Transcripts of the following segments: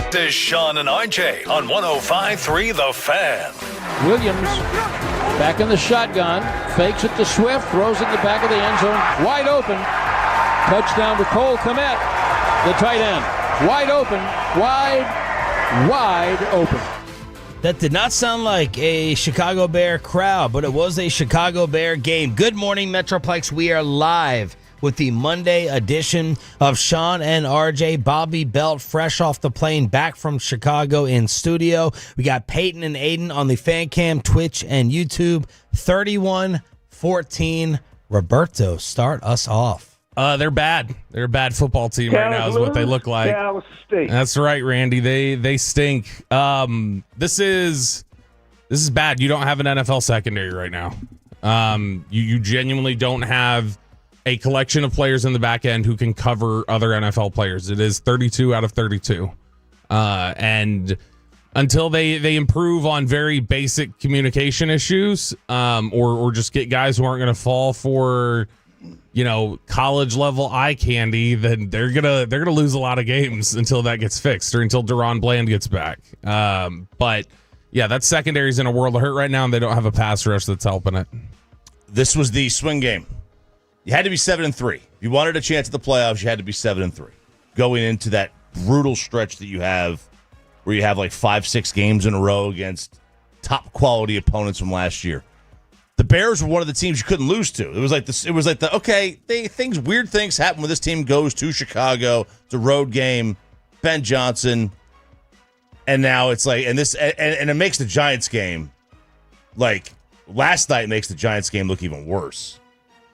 Back to Sean and RJ on 105.3 The Fan. Williams back in the shotgun, fakes it to Swift, throws it in the back of the end zone, wide open. Touchdown to Cole Kmet, the tight end. Wide open, wide open. That did not sound like a Chicago Bear crowd, but it was a Chicago Bear game. Good morning, Metroplex. We are live with the Monday edition of Sean and RJ. Bobby Belt, fresh off the plane, back from Chicago in studio. We got Peyton and Aiden on the fan cam, Twitch, and YouTube. 31-14. Roberto, start us off. They're bad. They're a bad football team right now is what they look like. That's right, Randy. They stink. This is bad. You don't have an NFL secondary right now. You genuinely don't have a collection of players in the back end who can cover other NFL players. It is 32 out of 32. And until they improve on very basic communication issues, or just get guys who aren't going to fall for, college level eye candy, then they're gonna lose a lot of games until that gets fixed or until Deron Bland gets back. But yeah, that secondary's in a world of hurt right now, and they don't have a pass rush that's helping it. This was the swing game. You had to be 7-3. If you wanted a chance at the playoffs, you had to be 7-3. Going into that brutal stretch that you have, where you have like 5-6 games in a row against top quality opponents from last year. The Bears were one of the teams you couldn't lose to. It was like weird things happen when this team goes to Chicago. It's a road game. Ben Johnson, and now it's like, and it makes the Giants game, like last night, makes the Giants game look even worse,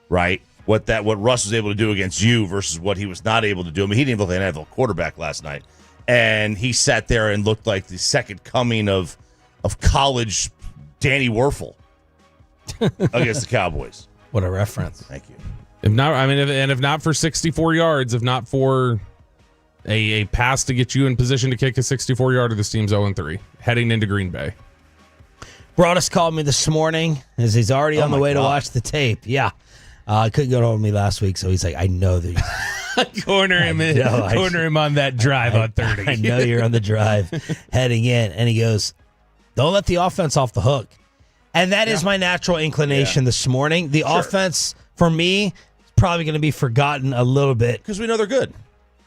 right? What Russ was able to do against you versus what he was not able to do. I mean, he didn't look like an NFL quarterback last night, and he sat there and looked like the second coming of college Danny Werfel against the Cowboys. What a reference! Thank you. If not for 64 yards, if not for a pass to get you in position to kick a 64-yarder, this team's 0-3 heading into Green Bay. Broadus called me this morning as he's already on the way to watch the tape. Yeah. Couldn't get hold of me last week, so he's like, I know that corner him on that drive on 30. I know you're on the drive heading in. And he goes, don't let the offense off the hook. And that is my natural inclination this morning. The offense, for me, is probably going to be forgotten a little bit. Because we know they're good.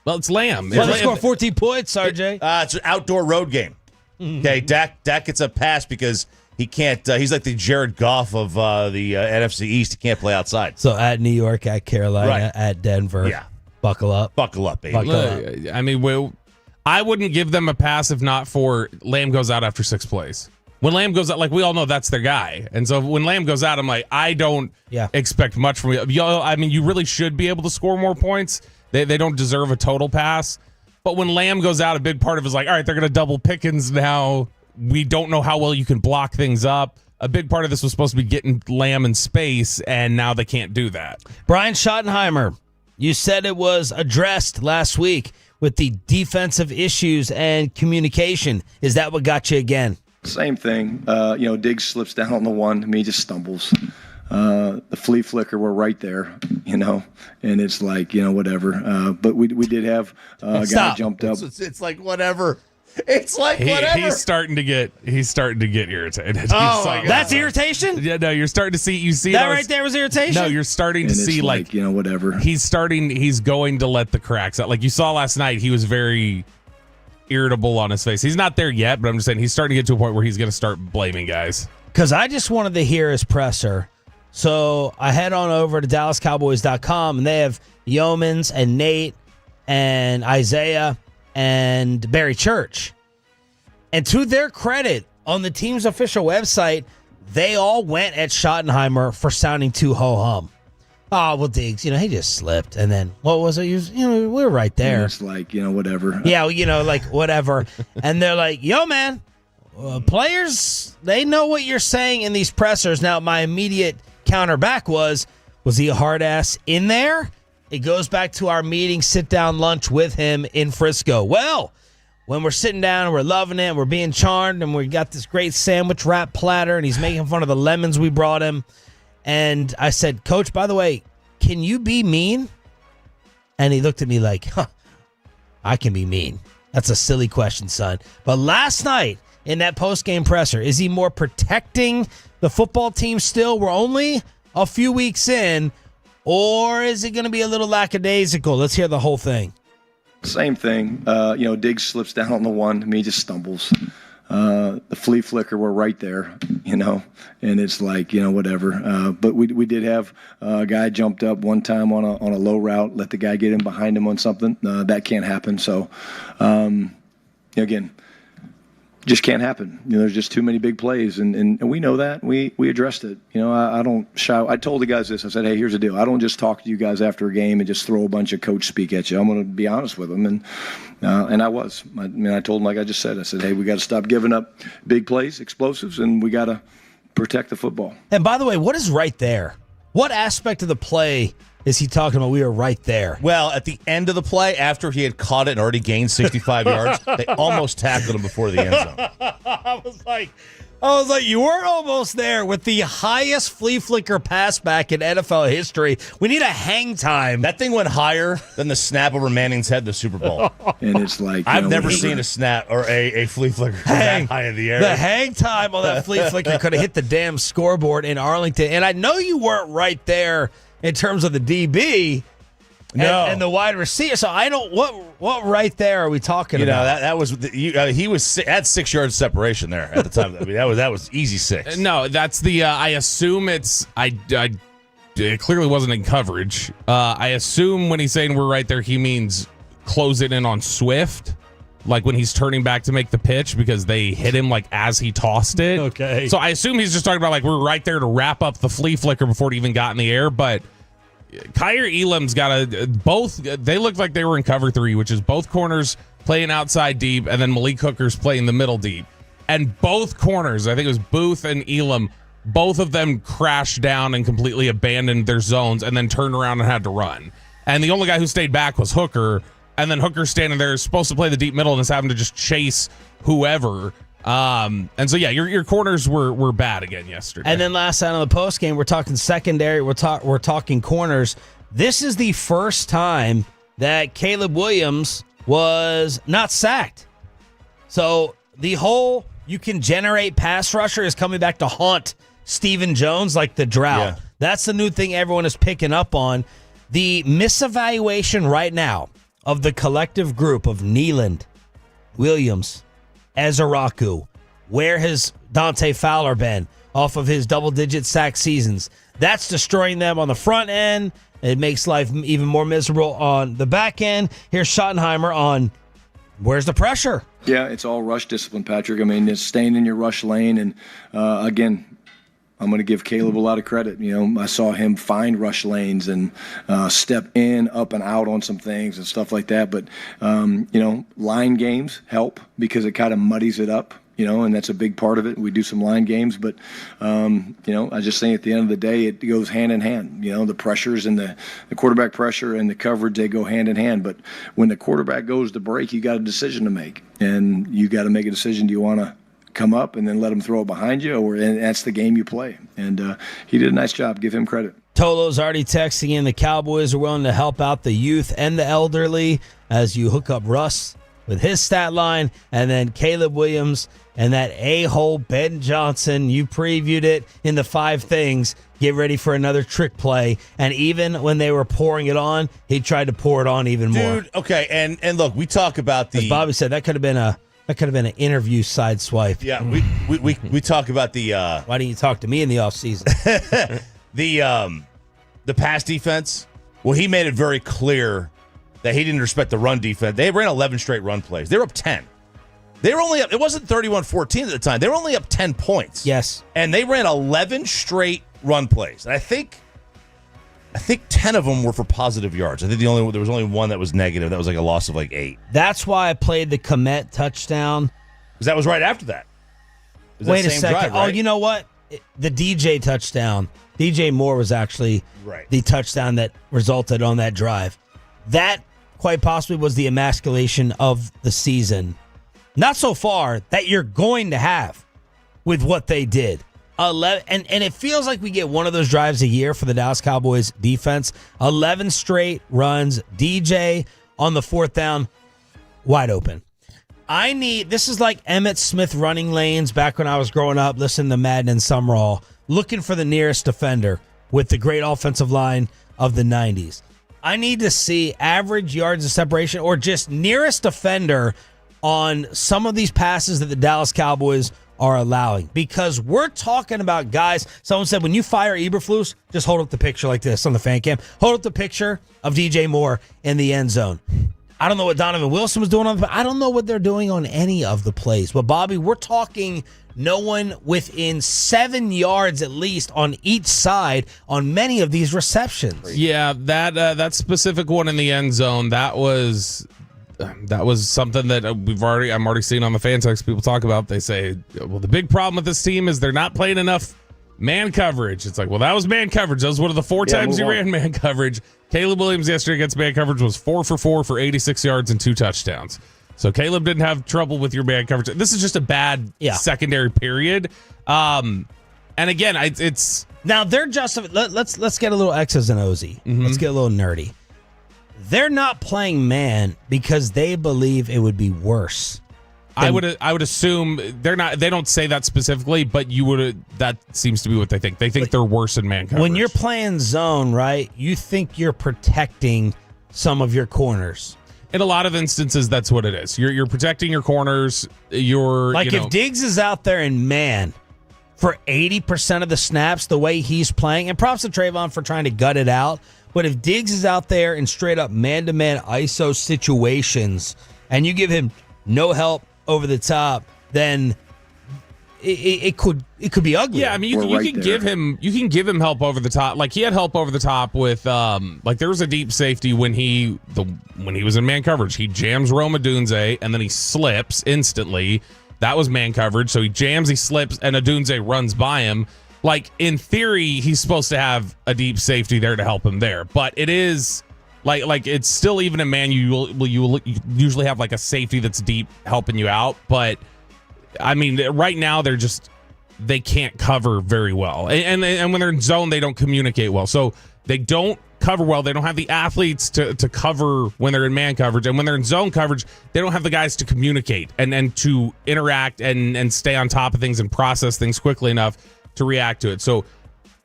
Well, it's Lamb. Well, they scored 14 points, RJ. It's an outdoor road game. Okay, Dak gets a pass because he can't. He's like the Jared Goff of the NFC East. He can't play outside. So at New York, at Carolina, at Denver. Yeah. Buckle up. Buckle up, baby. Buckle up. I mean, I wouldn't give them a pass if not for Lamb goes out after 6 plays. When Lamb goes out, like we all know that's their guy. And so when Lamb goes out, I'm like, I don't expect much from you. I mean, you really should be able to score more points. They don't deserve a total pass. But when Lamb goes out, a big part of it is like, all right, they're going to double Pickens now. We don't know how well you can block things up. A big part of this was supposed to be getting Lamb in space, and now they can't do that. Brian Schottenheimer, you said it was addressed last week with the defensive issues and communication. Is that what got you again? Same thing. Diggs slips down on the one. I mean, he just stumbles. The flea flicker, we're right there, and it's like, whatever. But we did have a guy jumped up. It's like whatever. It's like whatever. He's starting to get irritated. Oh, my God. That's irritation? Yeah, no, you're starting to see. You see that right there was irritation? No, you're starting to see like whatever. He's going to let the cracks out. Like you saw last night, he was very irritable on his face. He's not there yet, but I'm just saying he's starting to get to a point where he's going to start blaming guys. Because I just wanted to hear his presser. So I head on over to DallasCowboys.com, and they have Yeomans and Nate and Isaiah and Barry Church. And to their credit, on the team's official website, they all went at Schottenheimer for sounding too ho-hum. Oh, well, Diggs, he just slipped. And then, what was it? We were right there. And it's like, whatever. Yeah, like, whatever. And they're like, yo, man, players, they know what you're saying in these pressers. Now, my immediate counter back was he a hard ass in there? It goes back to our meeting, sit-down lunch with him in Frisco. Well, when we're sitting down and we're loving it, and we're being charmed, and we got this great sandwich wrap platter, and he's making fun of the lemons we brought him. And I said, Coach, by the way, can you be mean? And he looked at me like, I can be mean. That's a silly question, son. But last night in that post-game presser, is he more protecting the football team still? We're only a few weeks in, or is it going to be a little lackadaisical? Let's hear the whole thing. Same thing. Diggs slips down on the one. He just stumbles. The flea flicker, we're right there, and it's like, whatever. But we did have a guy jumped up one time on a low route, let the guy get in behind him on something. That can't happen. So, again, just can't happen. There's just too many big plays, and we know that. We addressed it. I don't shout. I told the guys this. I said, hey, here's the deal. I don't just talk to you guys after a game and just throw a bunch of coach speak at you. I'm going to be honest with them, and I was. I told them, like I just said. I said, hey, we got to stop giving up big plays, explosives, and we got to protect the football. And by the way, what is right there? What aspect of the play is he talking about? We were right there. Well, at the end of the play, after he had caught it and already gained 65 yards, they almost tackled him before the end zone. I was like, you were almost there with the highest flea flicker pass back in NFL history. We need a hang time. That thing went higher than the snap over Manning's head in the Super Bowl. And it's like, I've never seen a snap or a flea flicker that high in the air. The hang time on that flea flicker could have hit the damn scoreboard in Arlington. And I know you weren't right there in terms of the DB and the wide receiver. So I don't what right there are we talking about? That was he was at 6 yards separation there at the time. I mean that was easy 6. No, that's the I assume it's it clearly wasn't in coverage. I assume when he's saying we're right there, he means close it in on Swift. Like when he's turning back to make the pitch because they hit him like as he tossed it. Okay. So I assume he's just talking about like we're right there to wrap up the flea flicker before it even got in the air. But Kyer Elam's got both. They looked like they were in cover 3, which is both corners playing outside deep, and then Malik Hooker's playing the middle deep. And both corners, I think it was Booth and Elam, both of them crashed down and completely abandoned their zones and then turned around and had to run. And the only guy who stayed back was Hooker. And then Hooker's standing there, is supposed to play the deep middle, and is having to just chase whoever. And so, yeah, your corners were bad again yesterday. And then last night on the post game, we're talking secondary. We're talking corners. This is the first time that Caleb Williams was not sacked. So the whole you can generate pass rusher is coming back to haunt Stephen Jones like the drought. Yeah. That's the new thing everyone is picking up on. The misevaluation right now of the collective group of Nealand, Williams, Ezeraku, where has Dante Fowler been off of his double-digit sack seasons? That's destroying them on the front end. It makes life even more miserable on the back end. Here's Schottenheimer on where's the pressure? Yeah, it's all rush discipline, Patrick. I mean, it's staying in your rush lane. And, again, I'm going to give Caleb a lot of credit. I saw him find rush lanes and step in, up and out on some things and stuff like that. But, line games help because it kind of muddies it up, and that's a big part of it. We do some line games. But, I just think at the end of the day, it goes hand in hand. The pressures and the quarterback pressure and the coverage, they go hand in hand. But when the quarterback goes to break, you got a decision to make. And you got to make a decision. Do you want to come up and then let him throw it behind you, and that's the game you play. And he did a nice job. Give him credit. Tolo's already texting in the Cowboys are willing to help out the youth and the elderly as you hook up Russ with his stat line, and then Caleb Williams and that a-hole Ben Johnson. You previewed it in the 5 things. Get ready for another trick play. And even when they were pouring it on, he tried to pour it on even more. Dude, okay, and look, we talk about the... As Bobby said, that could have been an interview side swipe. Yeah, we talk about the... Why didn't you talk to me in the offseason? the pass defense. Well, he made it very clear that he didn't respect the run defense. They ran 11 straight run plays. They were up 10. They were only up... It wasn't 31-14 at the time. They were only up 10 points. Yes. And they ran 11 straight run plays. And I think 10 of them were for positive yards. I think there was only one that was negative. That was like a loss of like 8. That's why I played the Komet touchdown. Because that was right after that. Wait a second. Drive, right? Oh, you know what? The DJ touchdown. DJ Moore was actually the touchdown that resulted on that drive. That quite possibly was the emasculation of the season. Not so far that you're going to have with what they did. 11, and it feels like we get one of those drives a year for the Dallas Cowboys defense. 11 straight runs. DJ on the 4th down, wide open. This is like Emmitt Smith running lanes back when I was growing up, listening to Madden and Summerall, looking for the nearest defender with the great offensive line of the 90s. I need to see average yards of separation or just nearest defender on some of these passes that the Dallas Cowboys are allowing, because we're talking about guys. Someone said, when you fire Eberflus, just hold up the picture like this on the fan cam. Hold up the picture of DJ Moore in the end zone. I don't know what Donovan Wilson was doing I don't know what they're doing on any of the plays. But, Bobby, we're talking no one within 7 yards at least on each side on many of these receptions. Yeah, that specific one in the end zone, that was something that I'm already seeing on the fan text people talk about. They say, well, the big problem with this team is they're not playing enough man coverage. It's like, well, that was man coverage. That was one of the 4 times he ran man coverage. Caleb Williams yesterday against man coverage was 4 for 4 for 86 yards and 2 touchdowns. So Caleb didn't have trouble with your man coverage. This is just a bad secondary period. And again, it's now they're just let's get a little X's and O's. Mm-hmm. Let's get a little nerdy. They're not playing man because they believe it would be worse. I would assume they're not. They don't say that specifically, but that seems to be what they think. They think they're worse in man coverage. When you're playing zone, right? You think you're protecting some of your corners. In a lot of instances, that's what it is. You're protecting your corners. If Diggs is out there in man for 80% of the snaps, the way he's playing, and props to Trayvon for trying to gut it out. But if Diggs is out there in straight up man-to-man ISO situations, and you give him no help over the top, then it could be ugly. Yeah, I mean you can give him help over the top. Like he had help over the top with there was a deep safety when he was in man coverage. He jams Rome Odunze and then he slips instantly. That was man coverage. So he jams, he slips, and Odunze runs by him. Like in theory, he's supposed to have a deep safety there to help him there, but it is. Like it's still, even in man, you usually have like a safety that's deep helping you out. But I mean, right now they can't cover very well, and when they're in zone, they don't communicate well. So they don't cover well. They don't have the athletes to cover when they're in man coverage, and when they're in zone coverage, they don't have the guys to communicate and to interact and stay on top of things and process things quickly enough to react to it. So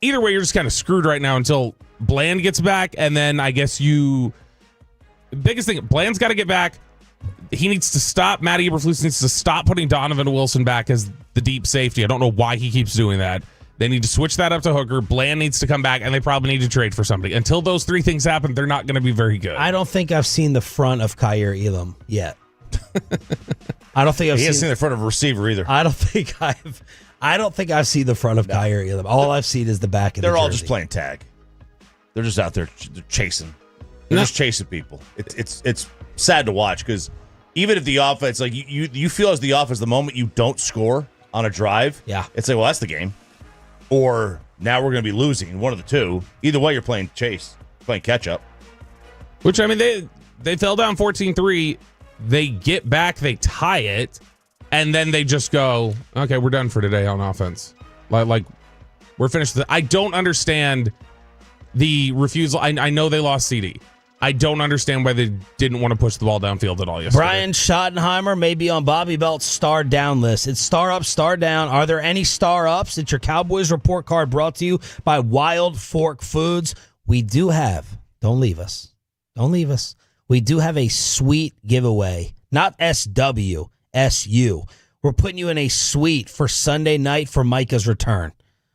either way, you're just kind of screwed right now until Bland gets back, and then I guess the biggest thing, Bland's got to get back. He needs to stop. Matt Eberflus needs to stop putting Donovan Wilson back as the deep safety. I don't know why he keeps doing that. They need to switch that up to Hooker. Bland needs to come back, and they probably need to trade for somebody. Until those 3 things happen, they're not going to be very good. I don't think I've seen the front of Kyer Elam yet. I don't think I've seen the front of a receiver either. I don't think I've seen the front of Kyer Elam. All I've seen is the back of the jersey. They're all just playing tag. They're just out there chasing. They're just chasing people. It's sad to watch because even if the offense, like you feel as the offense, the moment you don't score on a drive, it's like, well, that's the game. Or now we're going to be losing, one of the two. Either way, you're playing chase, playing catch up. Which, I mean, they fell down 14-3. They get back, they tie it, and then they just go, okay, we're done for today on offense. Like we're finished. I don't understand the refusal. I know they lost CD. I don't understand why they didn't want to push the ball downfield at all yesterday. Brian Schottenheimer may be on Bobby Belt's star down list. It's star up, star down. Are there any star ups? It's your Cowboys report card brought to you by Wild Fork Foods. We do have, don't leave us. We do have a sweet giveaway. Not SW, SU. We're putting you in a suite for Sunday night for Micah's return.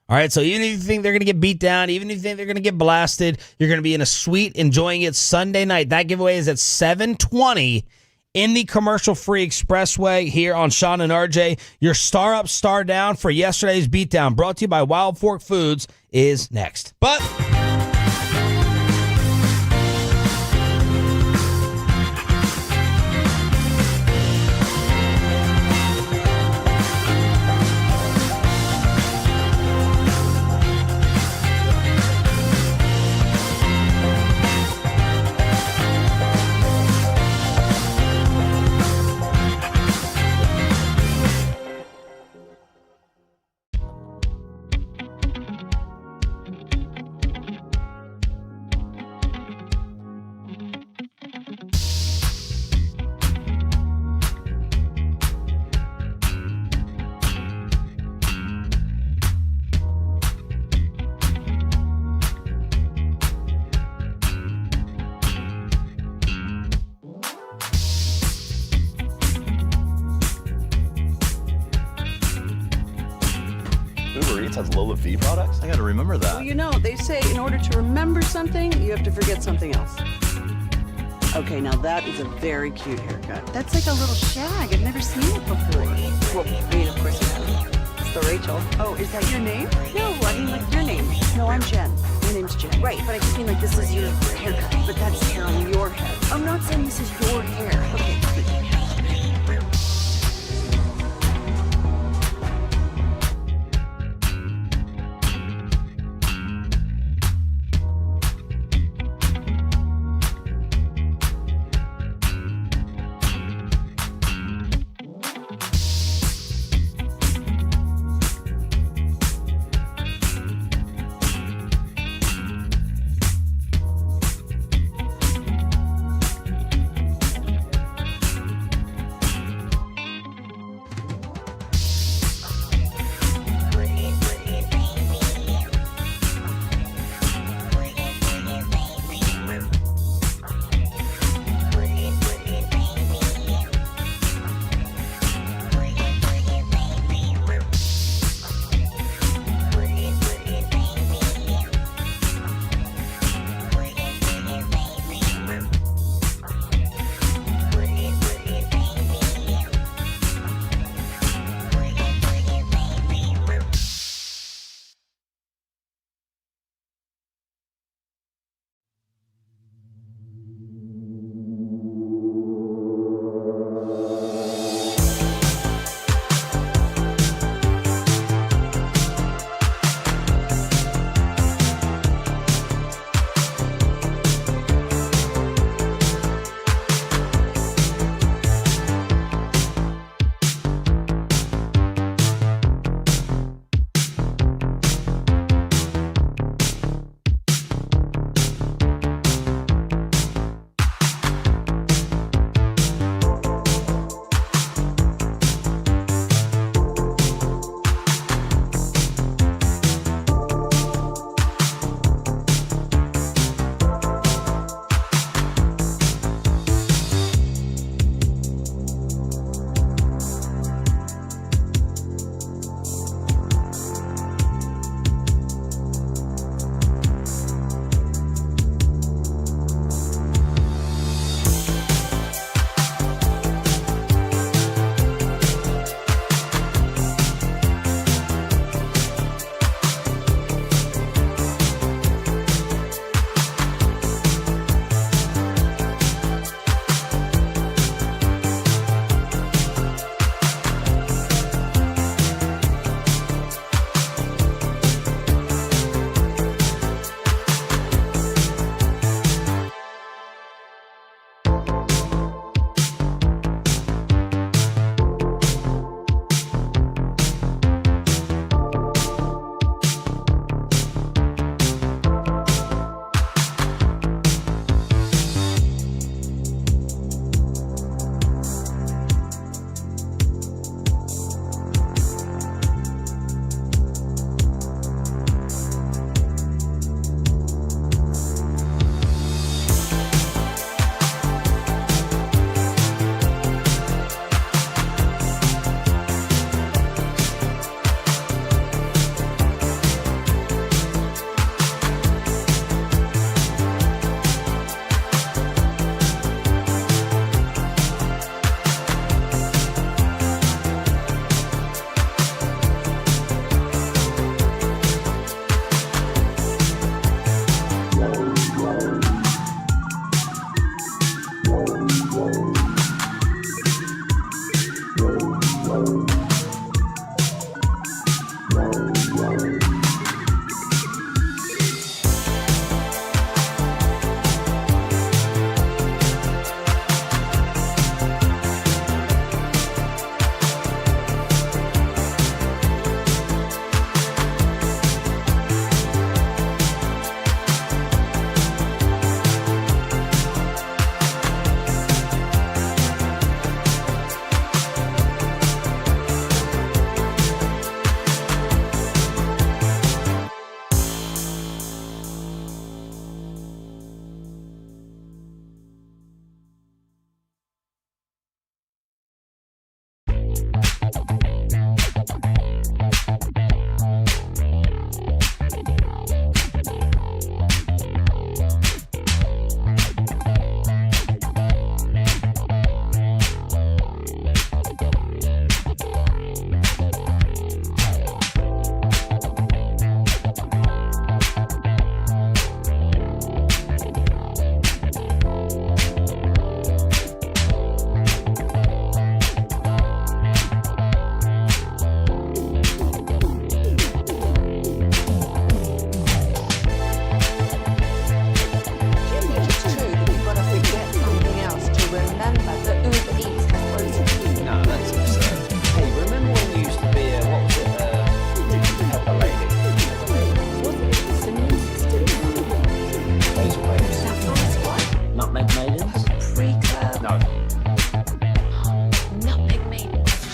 All right, so even if you think they're going to get beat down, even if you think they're going to get blasted, you're going to be in a suite enjoying it Sunday night. That giveaway is at 7:20 in the commercial-free expressway here on Sean and RJ. Your star up, star down for yesterday's beatdown, brought to you by Wild Fork Foods, is next. But Uber Eats has low fee products? I gotta remember that. Well, you know, they say in order to remember something, you have to forget something else. Okay, now that is a very cute haircut. That's like a little shag. I've never seen it before. Well, I mean, of course you haven't. It's the Rachel. Oh, is that your name? No, I mean like your name. No, I'm Jen. My name's Jen. Right, but I just mean like this is your haircut. But that's hair on your head. I'm not saying this is your hair. Okay.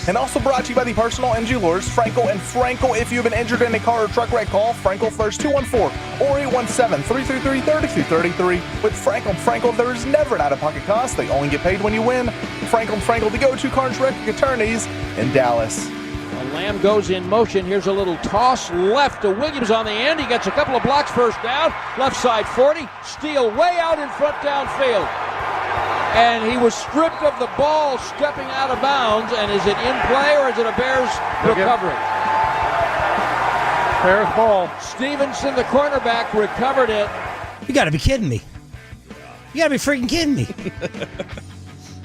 And also brought to you by the personal injury lawyers, Frankel and Frankel. If you've been injured in a car or truck wreck, call Frankel first, 214 or 817-333-3333. With Frankel and Frankel, there is never an out-of-pocket cost. They only get paid when you win. Frankel and Frankel, the go-to car and truck attorneys in Dallas. Lamb goes in motion. Here's a little toss left to Williams on the end. He gets a couple of blocks, first down. Left side 40. Steele way out in front downfield. And he was stripped of the ball stepping out of bounds. And is it in play or is it a Bears recovery? Bears ball. Stevenson, the cornerback, recovered it. You got to be kidding me. You got to be freaking kidding me.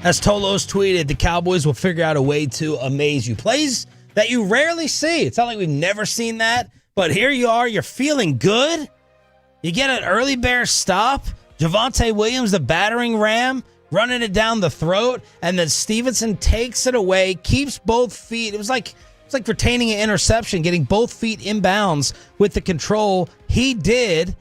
As Tolos tweeted, the Cowboys will figure out a way to amaze you. Plays that you rarely see. It's not like we've never seen that, but here you are. You're feeling good. You get an early Bears stop. Javonte Williams, the battering ram, running it down the throat, and then Stevenson takes it away, keeps both feet. It was like retaining an interception, getting both feet inbounds with the control. He did.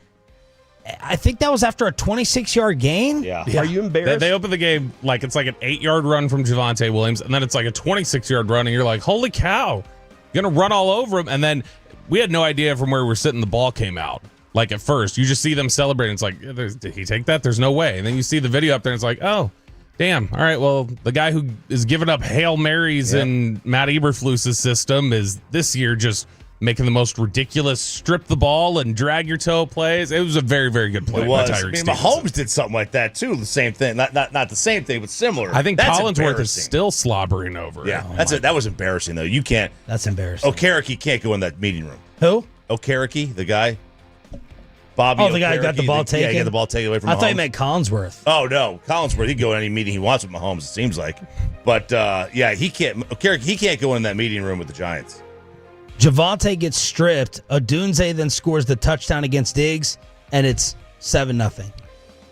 I think that was after a 26-yard gain. Yeah. Are you embarrassed? They open the game like it's like an 8-yard run from Javonte Williams, and then it's like a 26-yard run, and you're like, holy cow, you're going to run all over him. And then we had no idea from where we were sitting the ball came out. Like at first, you just see them celebrating. It's like, did he take that? There's no way. And then you see the video up there, and it's like, oh, damn. All right, well, the guy who is giving up Hail Marys in Matt Eberflus's system is this year just making the most ridiculous strip the ball and drag your toe plays. It was a very, very good play. It was. By I Tyreek mean, Stevenson. Mahomes did something like that too. The same thing, not the same thing, but similar. I think That's Collinsworth is embarrassing. still slobbering over. Yeah, it. that was embarrassing though. You can't. That's embarrassing. Okereke can't go in that meeting room. Who? Okereke, the guy. Bobby. Oh, the guy who got the ball taken? Yeah, he got the ball taken away from Mahomes. I thought you meant Collinsworth. Oh no, Collinsworth. He can go in any meeting he wants with Mahomes. It seems like, but yeah, he can't. Okereke, he can't go in that meeting room with the Giants. Javonte gets stripped. Odunze then scores the touchdown against Diggs, and it's 7-0.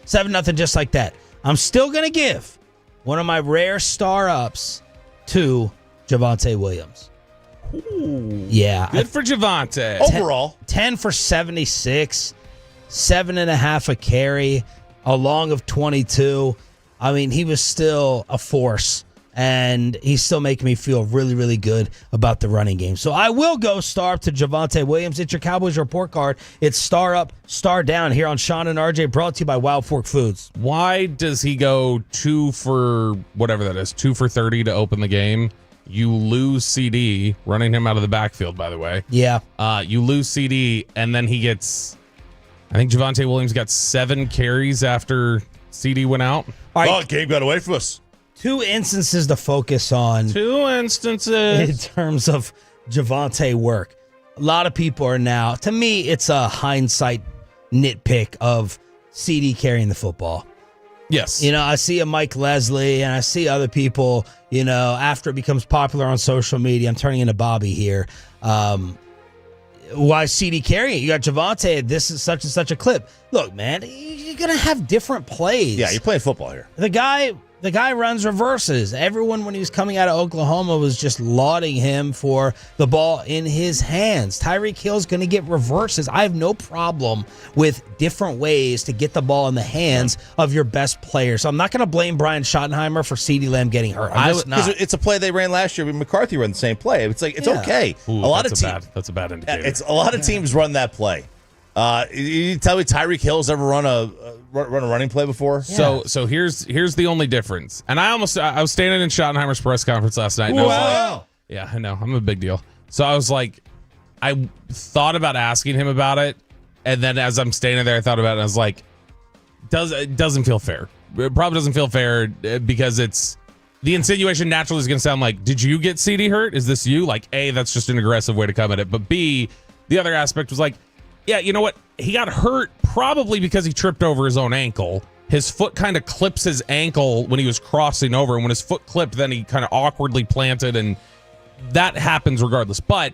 7-0 just like that. I'm still going to give one of my rare star ups to Javonte Williams. Ooh, yeah. Good for Javonte. Overall. 10 for 76, 7.5 a carry, a long of 22. I mean, he was still a force. And he's still making me feel really, really good about the running game. So I will go star up to Javonte Williams. It's your Cowboys report card. It's star up, star down here on Sean and RJ, brought to you by Wild Fork Foods. Why does he go 2 for whatever that is, 2 for 30 to open the game? You lose CD, running him out of the backfield, by the way. Yeah. You lose CD, and then he gets, I think Javonte Williams got 7 carries after CD went out. All right. Oh, game got away from us. 2 instances to focus on. 2 instances. In terms of Javonte work. A lot of people are now, to me, it's a hindsight nitpick of CD carrying the football. Yes. You know, I see a Mike Leslie and I see other people, you know, after it becomes popular on social media. I'm turning into Bobby here. Why CD carrying? You got Javonte, this is such and such a clip. Look, man, you're going to have different plays. Yeah, you're playing football here. The guy runs reverses. Everyone, when he was coming out of Oklahoma, was just lauding him for the ball in his hands. Tyreek Hill's going to get reverses. I have no problem with different ways to get the ball in the hands of your best player. So I'm not going to blame Brian Schottenheimer for CeeDee Lamb getting hurt. Because it's a play they ran last year. McCarthy ran the same play. It's like it's okay. Ooh, that's a bad indicator. It's a lot of teams run that play. You tell me Tyreek Hill's ever run a running play before? Yeah. So here's the only difference. And I was standing in Schottenheimer's press conference last night. And I was like, yeah, I know. I'm a big deal. So I was like, I thought about asking him about it. And then as I'm standing there, I thought about it. And I was like, it doesn't feel fair. It probably doesn't feel fair because the insinuation naturally is going to sound like, did you get CD hurt? Is this you? Like, A, that's just an aggressive way to come at it. But B, the other aspect was like, yeah, you know what? He got hurt probably because he tripped over his own ankle. His foot kind of clips his ankle when he was crossing over. And when his foot clipped, then he kind of awkwardly planted. And that happens regardless. But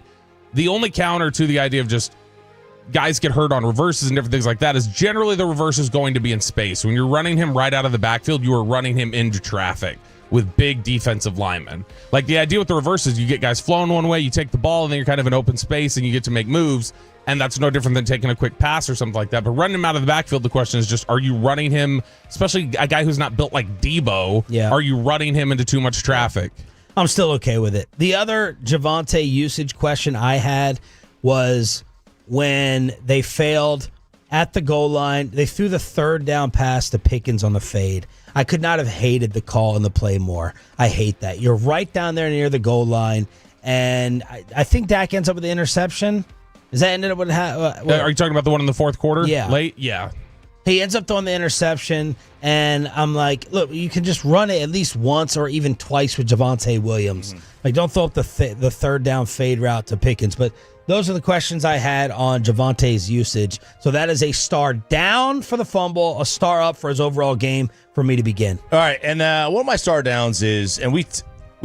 the only counter to the idea of just guys get hurt on reverses and different things like that is generally the reverse is going to be in space. When you're running him right out of the backfield, you are running him into traffic with big defensive linemen. Like the idea with the reverse is you get guys flowing one way, you take the ball, and then you're kind of in open space and you get to make moves. And that's no different than taking a quick pass or something like that. But running him out of the backfield, the question is just, are you running him, especially a guy who's not built like Debo, are you running him into too much traffic? I'm still okay with it. The other Javonte usage question I had was when they failed at the goal line. They threw the third down pass to Pickens on the fade. I could not have hated the call and the play more. I hate that. You're right down there near the goal line, and I think Dak ends up with the interception. Is that ended up with? Are you talking about the one in the fourth quarter? Yeah. Late? Yeah. He ends up throwing the interception, and I'm like, look, you can just run it at least once or even twice with Javonte Williams. Like, don't throw up the third down fade route to Pickens. But those are the questions I had on Javonte's usage. So that is a star down for the fumble, a star up for his overall game for me to begin. All right, and one of my star downs is, and we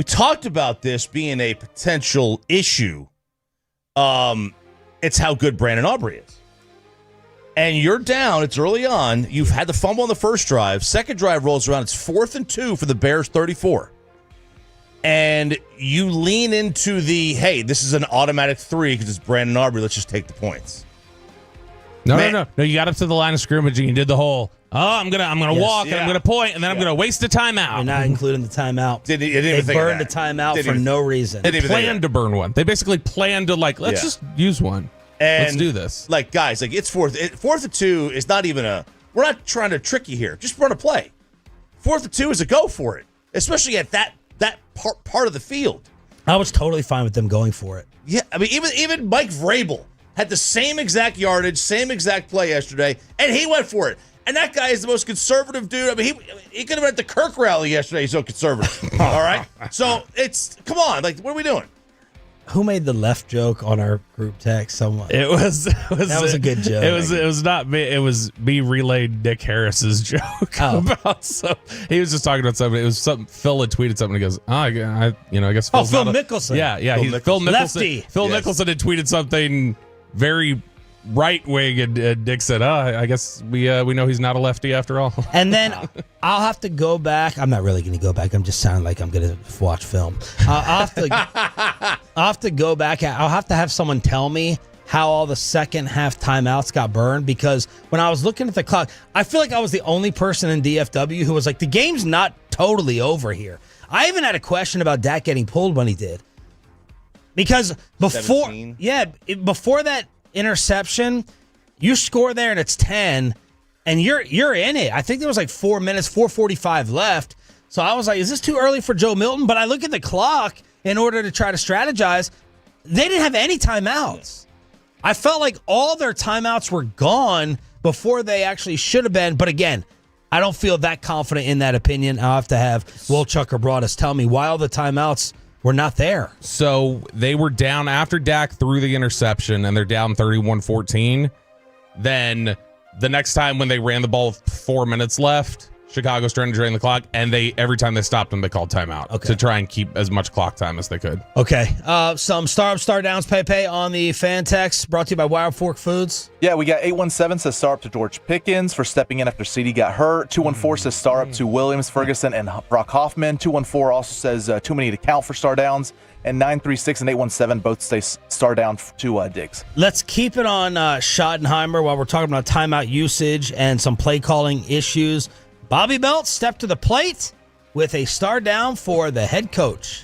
talked about this being a potential issue. It's how good Brandon Aubrey is. And you're down. It's early on. You've had the fumble on the first drive. Second drive rolls around. It's 4th and 2 for the Bears 34. And you lean into the, hey, this is an automatic 3 because it's Brandon Aubrey. Let's just take the points. No. You got up to the line of scrimmage and you did the whole, I'm gonna walk and I'm gonna point and then I'm gonna waste a timeout. You're not including the timeout. They burned a timeout for no reason. They planned to burn one. They basically planned to let's just use one. And let's do this. Like, guys, it's 4th and 2 is not even we're not trying to trick you here. Just run a play. 4th and 2 is a go for it, especially at that part of the field. I was totally fine with them going for it. Yeah, I mean, even Mike Vrabel had the same exact yardage, same exact play yesterday, and he went for it. And that guy is the most conservative dude. I mean, he could have been at the Kirk rally yesterday. He's so conservative. All right? So, come on. Like, what are we doing? Who made the left joke on our group text? Someone. That was a good joke. It was not me. It was me relayed Nick Harris's joke about some. He was just talking about something. It was something. Phil had tweeted something. He goes, I guess. Phil Mickelson. Yeah. Phil Mickelson. Lefty. Phil Mickelson had tweeted something very right wing, and Dick said, I guess we know he's not a lefty after all. And then I'll have to go back. I'm not really going to go back. I'm just sounding like I'm going to watch film. I'll have to go back. I'll have to have someone tell me how all the second half timeouts got burned, because when I was looking at the clock, I feel like I was the only person in DFW who was like, the game's not totally over here. I even had a question about Dak getting pulled when he did. Because before 17. Before that interception, you score there and it's 10 and you're in it. I think there was like 4 minutes, 4:45 left. So I was like, is this too early for Joe Milton? But I look at the clock in order to try to strategize. They didn't have any timeouts. I felt like all their timeouts were gone before they actually should have been. But again, I don't feel that confident in that opinion. I'll have to have Will Chucker Broadus tell me why all the timeouts were not there. So they were down after Dak threw the interception, and they're down 31-14. Then the next time when they ran the ball with 4 minutes left, Chicago's trying to drain the clock, and every time they stopped them, they called timeout to try and keep as much clock time as they could. Okay. Some star downs, Pepe, on the fan text, brought to you by Wild Fork Foods. Yeah, we got 817 says star up to George Pickens for stepping in after CD got hurt. 214 says star up to Williams, Ferguson, and Brock Hoffman. 214 also says too many to count for star downs. And 936 and 817 both say star down to Diggs. Let's keep it on Schottenheimer while we're talking about timeout usage and some play calling issues. Bobby Belt stepped to the plate with a star down for the head coach.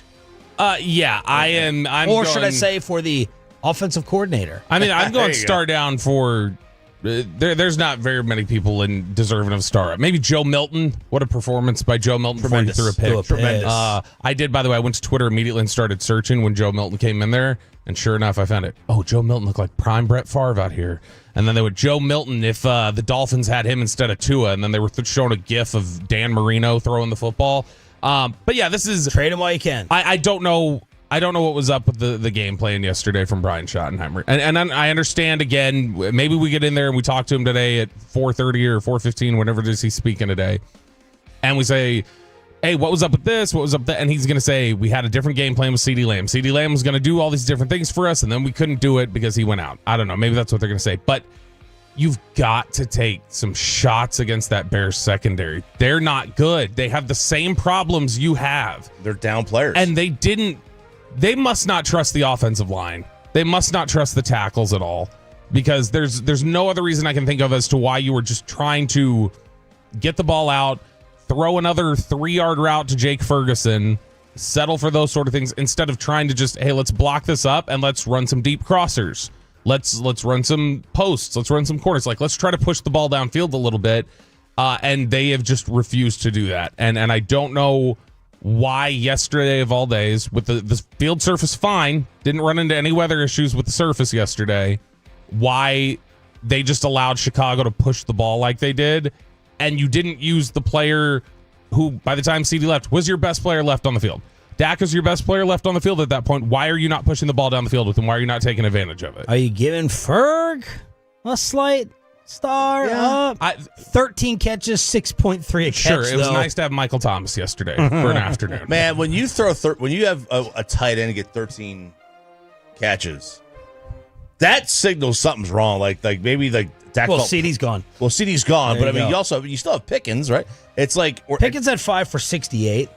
I am. Should I say for the offensive coordinator? I mean, I'm going star down for. There's not very many people in deserving of star up. Maybe Joe Milton. What a performance by Joe Milton before he threw a pick. Tremendous. I did, by the way. I went to Twitter immediately and started searching when Joe Milton came in there, and sure enough, I found it. Oh, Joe Milton looked like prime Brett Favre out here. And then they would Joe Milton if the Dolphins had him instead of Tua, and then they were showing a gif of Dan Marino throwing the football. But yeah, this is trade him while you can. I don't know. I don't know what was up with the game plan yesterday from Brian Schottenheimer. And I understand, again, maybe we get in there and we talk to him today at 4:30 or 4:15, whenever it is he's speaking today. And we say, hey, what was up with this? What was up with that? And he's going to say, we had a different game plan with CeeDee Lamb. CeeDee Lamb was going to do all these different things for us, and then we couldn't do it because he went out. I don't know. Maybe that's what they're going to say. But you've got to take some shots against that Bears secondary. They're not good. They have the same problems you have. They're down players. And they must not trust the offensive line. They must not trust the tackles at all, because there's no other reason I can think of as to why you were just trying to get the ball out, throw another 3-yard route to Jake Ferguson, settle for those sort of things instead of trying to just, hey, let's block this up and let's run some deep crossers. Let's run some posts. Let's run some corners. Like, let's try to push the ball downfield a little bit. And they have just refused to do that. And I don't know why yesterday of all days, with the field surface fine, didn't run into any weather issues with the surface yesterday, why they just allowed Chicago to push the ball like they did. And you didn't use the player who, by the time CD left, was your best player left on the field. Dak is your best player left on the field at that point. Why are you not pushing the ball down the field with him? Why are you not taking advantage of it? Are you giving Ferg a slight star up? 13 catches, 6.3 a catch. Sure, it was nice to have Michael Thomas yesterday for an afternoon. Man, when you throw when you have a tight end and get 13 catches, that signals something's wrong. Like maybe Dak. Well, CD's gone. Well, CD's gone, There but I mean, you still have Pickens, right? It's like Pickens at 5 for 68.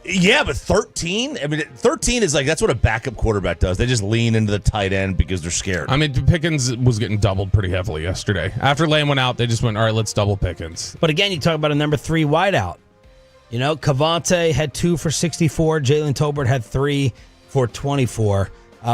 Yeah, but 13? I mean, 13 is like, that's what a backup quarterback does. They just lean into the tight end because they're scared. I mean, Pickens was getting doubled pretty heavily yesterday. After Lane went out, they just went, all right, let's double Pickens. But again, you talk about a number 3 wideout. You know, Cavante had 2 for 64. Jalen Tolbert had 3 for 24.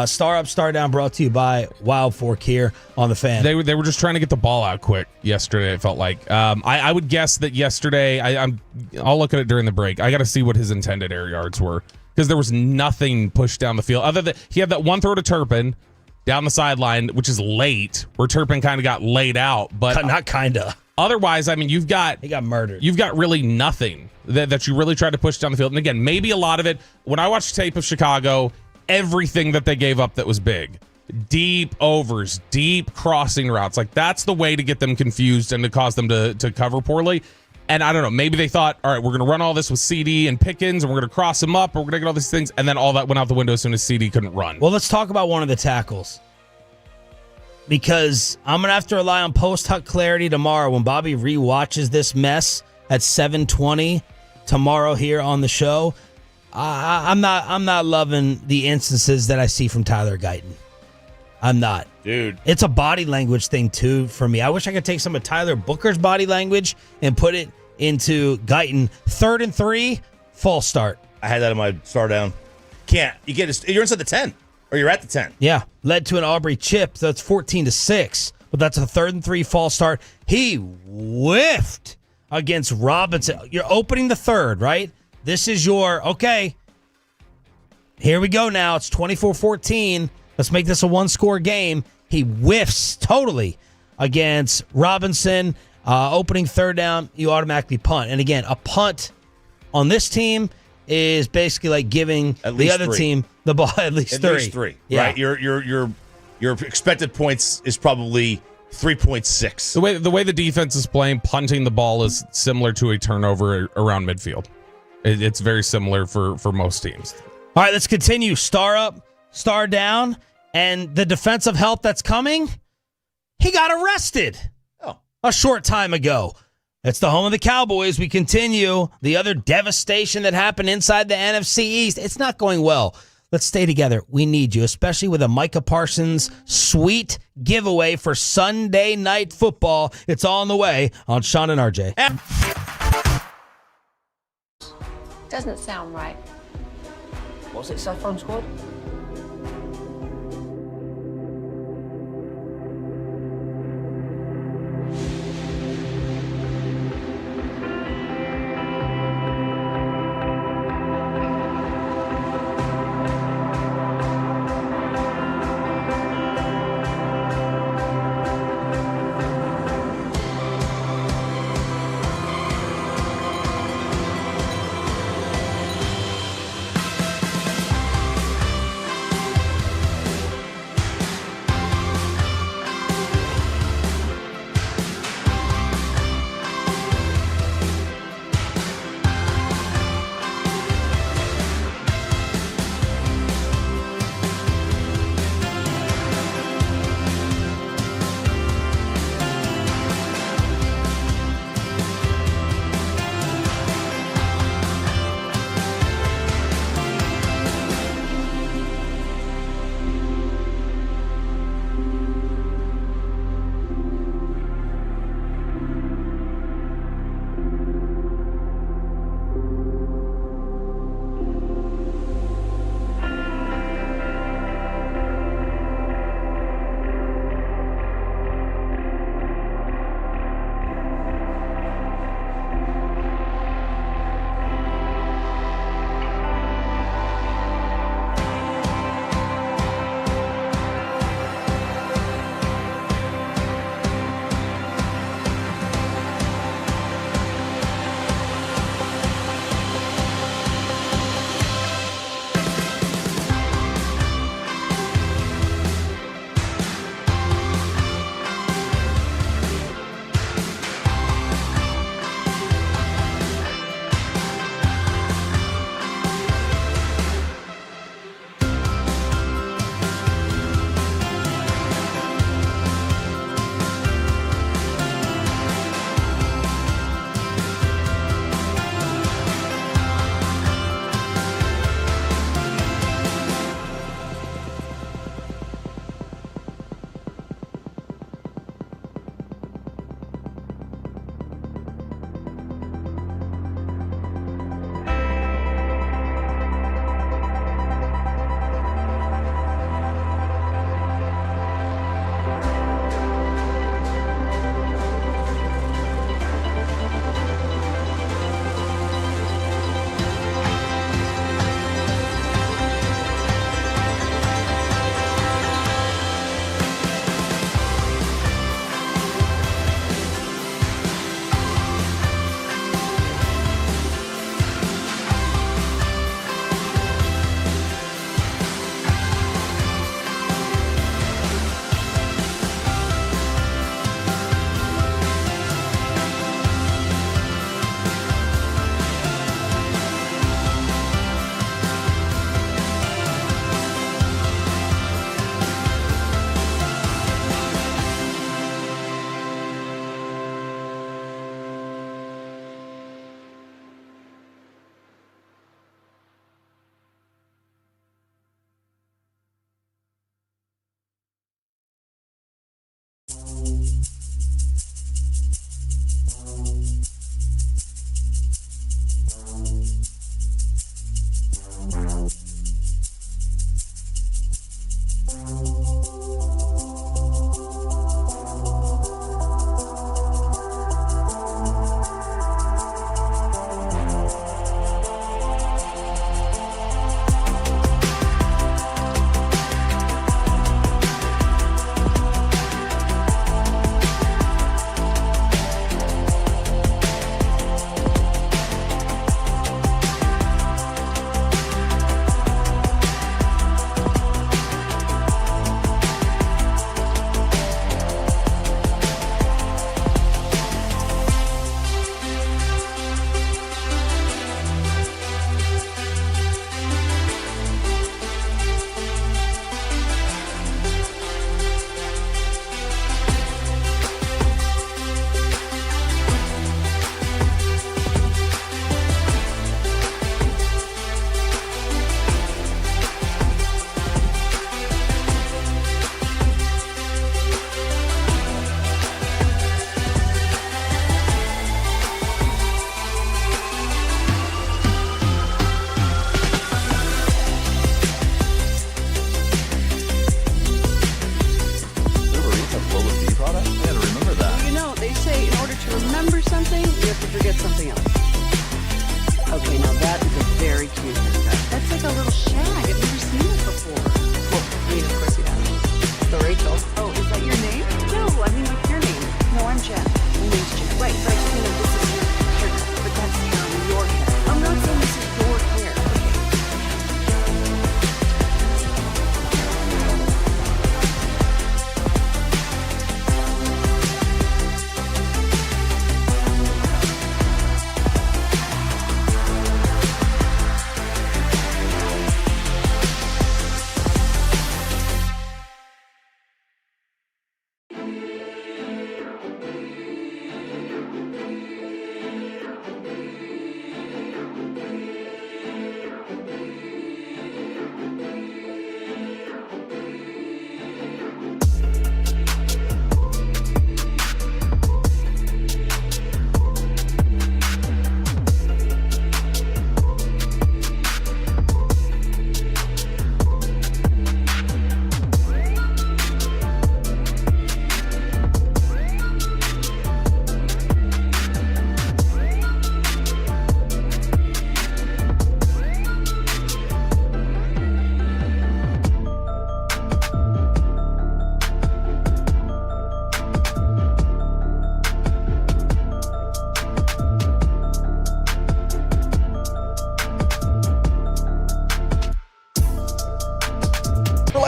Star up, star down, brought to you by Wild Fork here on the Fan. They were just trying to get the ball out quick yesterday, it felt like. I would guess that yesterday, I'll look at it during the break. I got to see what his intended air yards were, because there was nothing pushed down the field. Other than he had that one throw to Turpin down the sideline, which is late, where Turpin kind of got laid out. But not kind of. Otherwise, I mean, he got murdered. You've got really nothing that you really tried to push down the field. And again, maybe a lot of it, when I watched tape of Chicago, everything that they gave up that was big, deep overs, deep crossing routes, like that's the way to get them confused and to cause them to cover poorly. And I don't know, maybe they thought, all right, we're going to run all this with CD and Pickens and we're going to cross them up, or we're going to get all these things, and then all that went out the window as soon as CD couldn't run. Well, let's talk about one of the tackles, because I'm going to have to rely on post-huck clarity tomorrow when Bobby rewatches this mess at 7:20 tomorrow here on the show. I'm not loving the instances that I see from Tyler Guyton. I'm not. Dude. It's a body language thing, too, for me. I wish I could take some of Tyler Booker's body language and put it into Guyton. 3rd and 3, false start. I had that in my star down. Can't. You're inside the 10, or you're at the 10. Yeah. Led to an Aubrey chip. That's 14-6. But that's a 3rd and 3 false start. He whiffed against Robinson. You're opening the 3rd, right? This is your, okay, here we go now. It's 24-14. Let's make this a one-score game. He whiffs totally against Robinson. Opening 3rd down, you automatically punt. And again, a punt on this team is basically like giving the other team the ball at least 3. At least 3, yeah. Right? Your expected points is probably 3.6. The way the defense is playing, punting the ball is similar to a turnover around midfield. It's very similar for most teams. All right, let's continue. Star up, star down, and the defensive help that's coming, he got arrested a short time ago. It's the home of the Cowboys. We continue the other devastation that happened inside the NFC East. It's not going well. Let's stay together. We need you, especially with a Micah Parsons sweet giveaway for Sunday Night Football. It's all on the way on Sean and RJ. Doesn't sound right. What's it, Saffron Squad?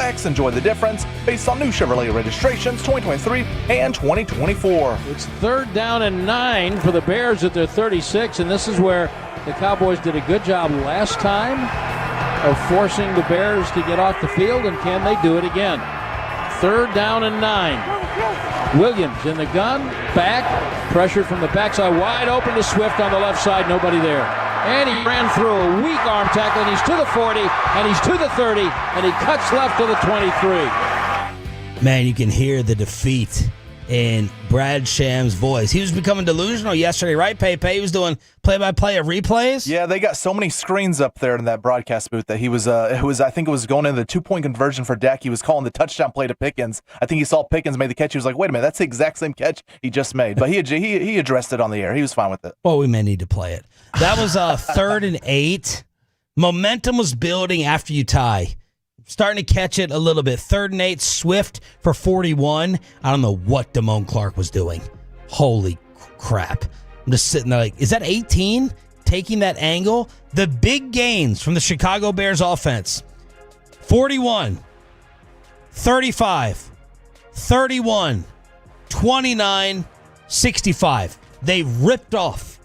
X. Enjoy the difference based on new Chevrolet registrations 2023 and 2024. It's 3rd down and 9 for the Bears at their 36, and this is where the Cowboys did a good job last time of forcing the Bears to get off the field, and can they do it again? 3rd down and 9. Williams in the gun, back, pressure from the backside, wide open to Swift on the left side, nobody there. And he ran through a weak arm tackle, and he's to the 40, and he's to the 30, and he cuts left to the 23. Man, you can hear the defeat in Brad Sham's voice. He was becoming delusional yesterday, right, Pepe? He was doing play-by-play of replays. Yeah, they got so many screens up there in that broadcast booth that he was, I think it was going into the 2-point conversion for Dak. He was calling the touchdown play to Pickens. I think he saw Pickens made the catch. He was like, wait a minute, that's the exact same catch he just made. But he addressed it on the air. He was fine with it. Well, we may need to play it. That was 3rd and 8. Momentum was building after you tie. Starting to catch it a little bit. 3rd and 8, Swift for 41. I don't know what Damone Clark was doing. Holy crap. I'm just sitting there like, is that 18? Taking that angle? The big gains from the Chicago Bears offense. 41, 35, 31, 29, 65. They ripped off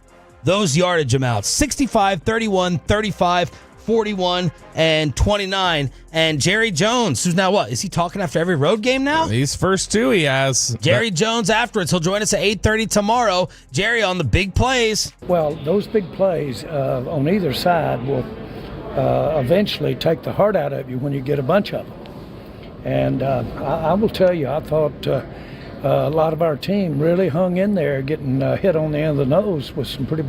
those yardage amounts. 65, 31, 35, 41 and 29. And Jerry Jones, who's now what? Is he talking after every road game now? These first two he has. Jerry Jones afterwards. He'll join us at 8:30 tomorrow. Jerry on the big plays. Well, those big plays on either side will eventually take the heart out of you when you get a bunch of them. And I will tell you, I thought a lot of our team really hung in there, getting hit on the end of the nose with some pretty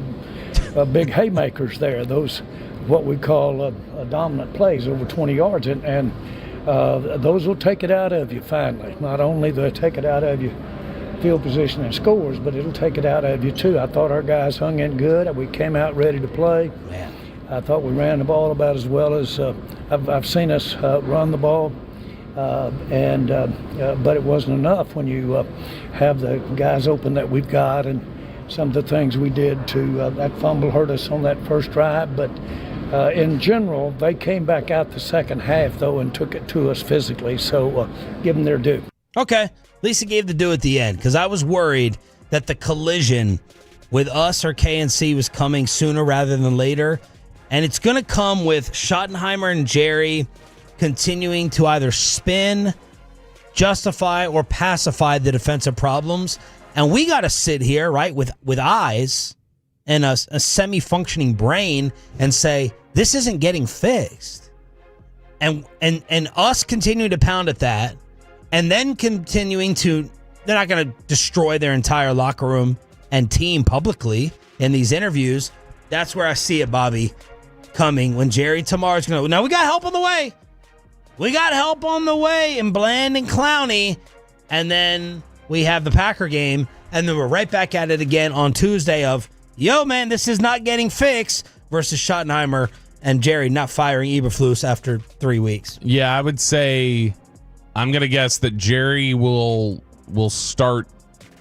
big haymakers there. Those what we call dominant plays over 20 yards, and those will take it out of you finally. Not only do they take it out of you field position and scores, but it'll take it out of you too. I thought our guys hung in good. We came out ready to play. Man. I thought we ran the ball about as well as I've seen us run the ball, but it wasn't enough when you have the guys open that we've got, and some of the things we did to that fumble hurt us on that first drive, but in general, they came back out the second half, though, and took it to us physically, so give them their due. Okay. At least he gave the due at the end, because I was worried that the collision with us or KNC was coming sooner rather than later, and it's going to come with Schottenheimer and Jerry continuing to either spin, justify, or pacify the defensive problems, and we got to sit here, right, with eyes and a semi-functioning brain and say, this isn't getting fixed. And us continuing to pound at that, and then continuing to, they're not going to destroy their entire locker room and team publicly in these interviews. That's where I see it, Bobby, coming when Jerry tomorrow's going to, now we got help on the way. We got help on the way in Bland and Clowney. And then we have the Packer game, and then we're right back at it again on Tuesday of, yo, man, this is not getting fixed, versus Schottenheimer and Jerry not firing Eberflus after 3 weeks. Yeah, I would say, I'm going to guess that Jerry will start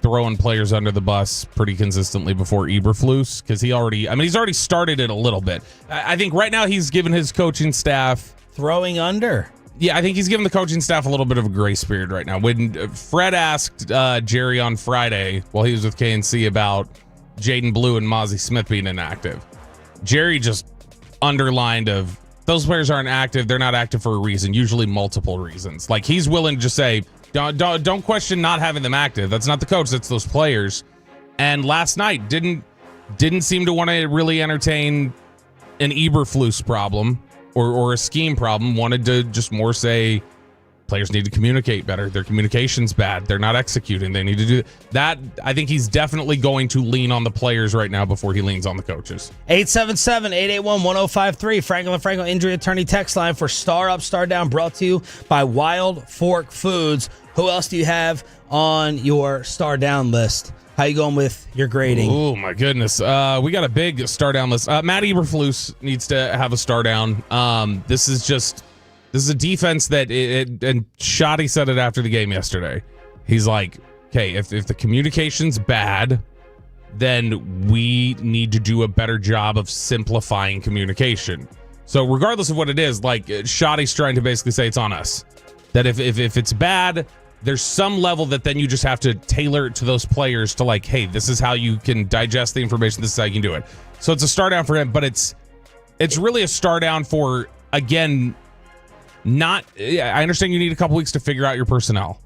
throwing players under the bus pretty consistently before Eberflus, because he's already started it a little bit. I think right now he's given his coaching staff throwing under. Yeah, I think he's giving the coaching staff a little bit of a grace period right now. When Fred asked Jerry on Friday while he was with KNC about Jaden Blue and Mozzie Smith being inactive, Jerry just underlined of those players aren't active. They're not active for a reason, usually multiple reasons. Like, he's willing to just say, don't question not having them active. That's not the coach, that's those players. And last night didn't seem to want to really entertain an Eberflus problem or a scheme problem. Wanted to just more say players need to communicate better. Their communication's bad. They're not executing. They need to do that. I think he's definitely going to lean on the players right now before he leans on the coaches. 877-881-1053. Franklin Injury Attorney text line for Star Up, Star Down, brought to you by Wild Fork Foods. Who else do you have on your Star Down list? How you going with your grading? Oh, my goodness. We got a big Star Down list. Matt Eberflus needs to have a Star Down. This is a defense that, and Shoddy said it after the game yesterday. He's like, okay, if the communication's bad, then we need to do a better job of simplifying communication. So regardless of what it is, like, Shoddy's trying to basically say it's on us. That if it's bad, there's some level that then you just have to tailor it to those players to like, hey, this is how you can digest the information. This is how you can do it. So it's a star down for him, but it's really a star down for, again, I understand you need a couple weeks to figure out your personnel.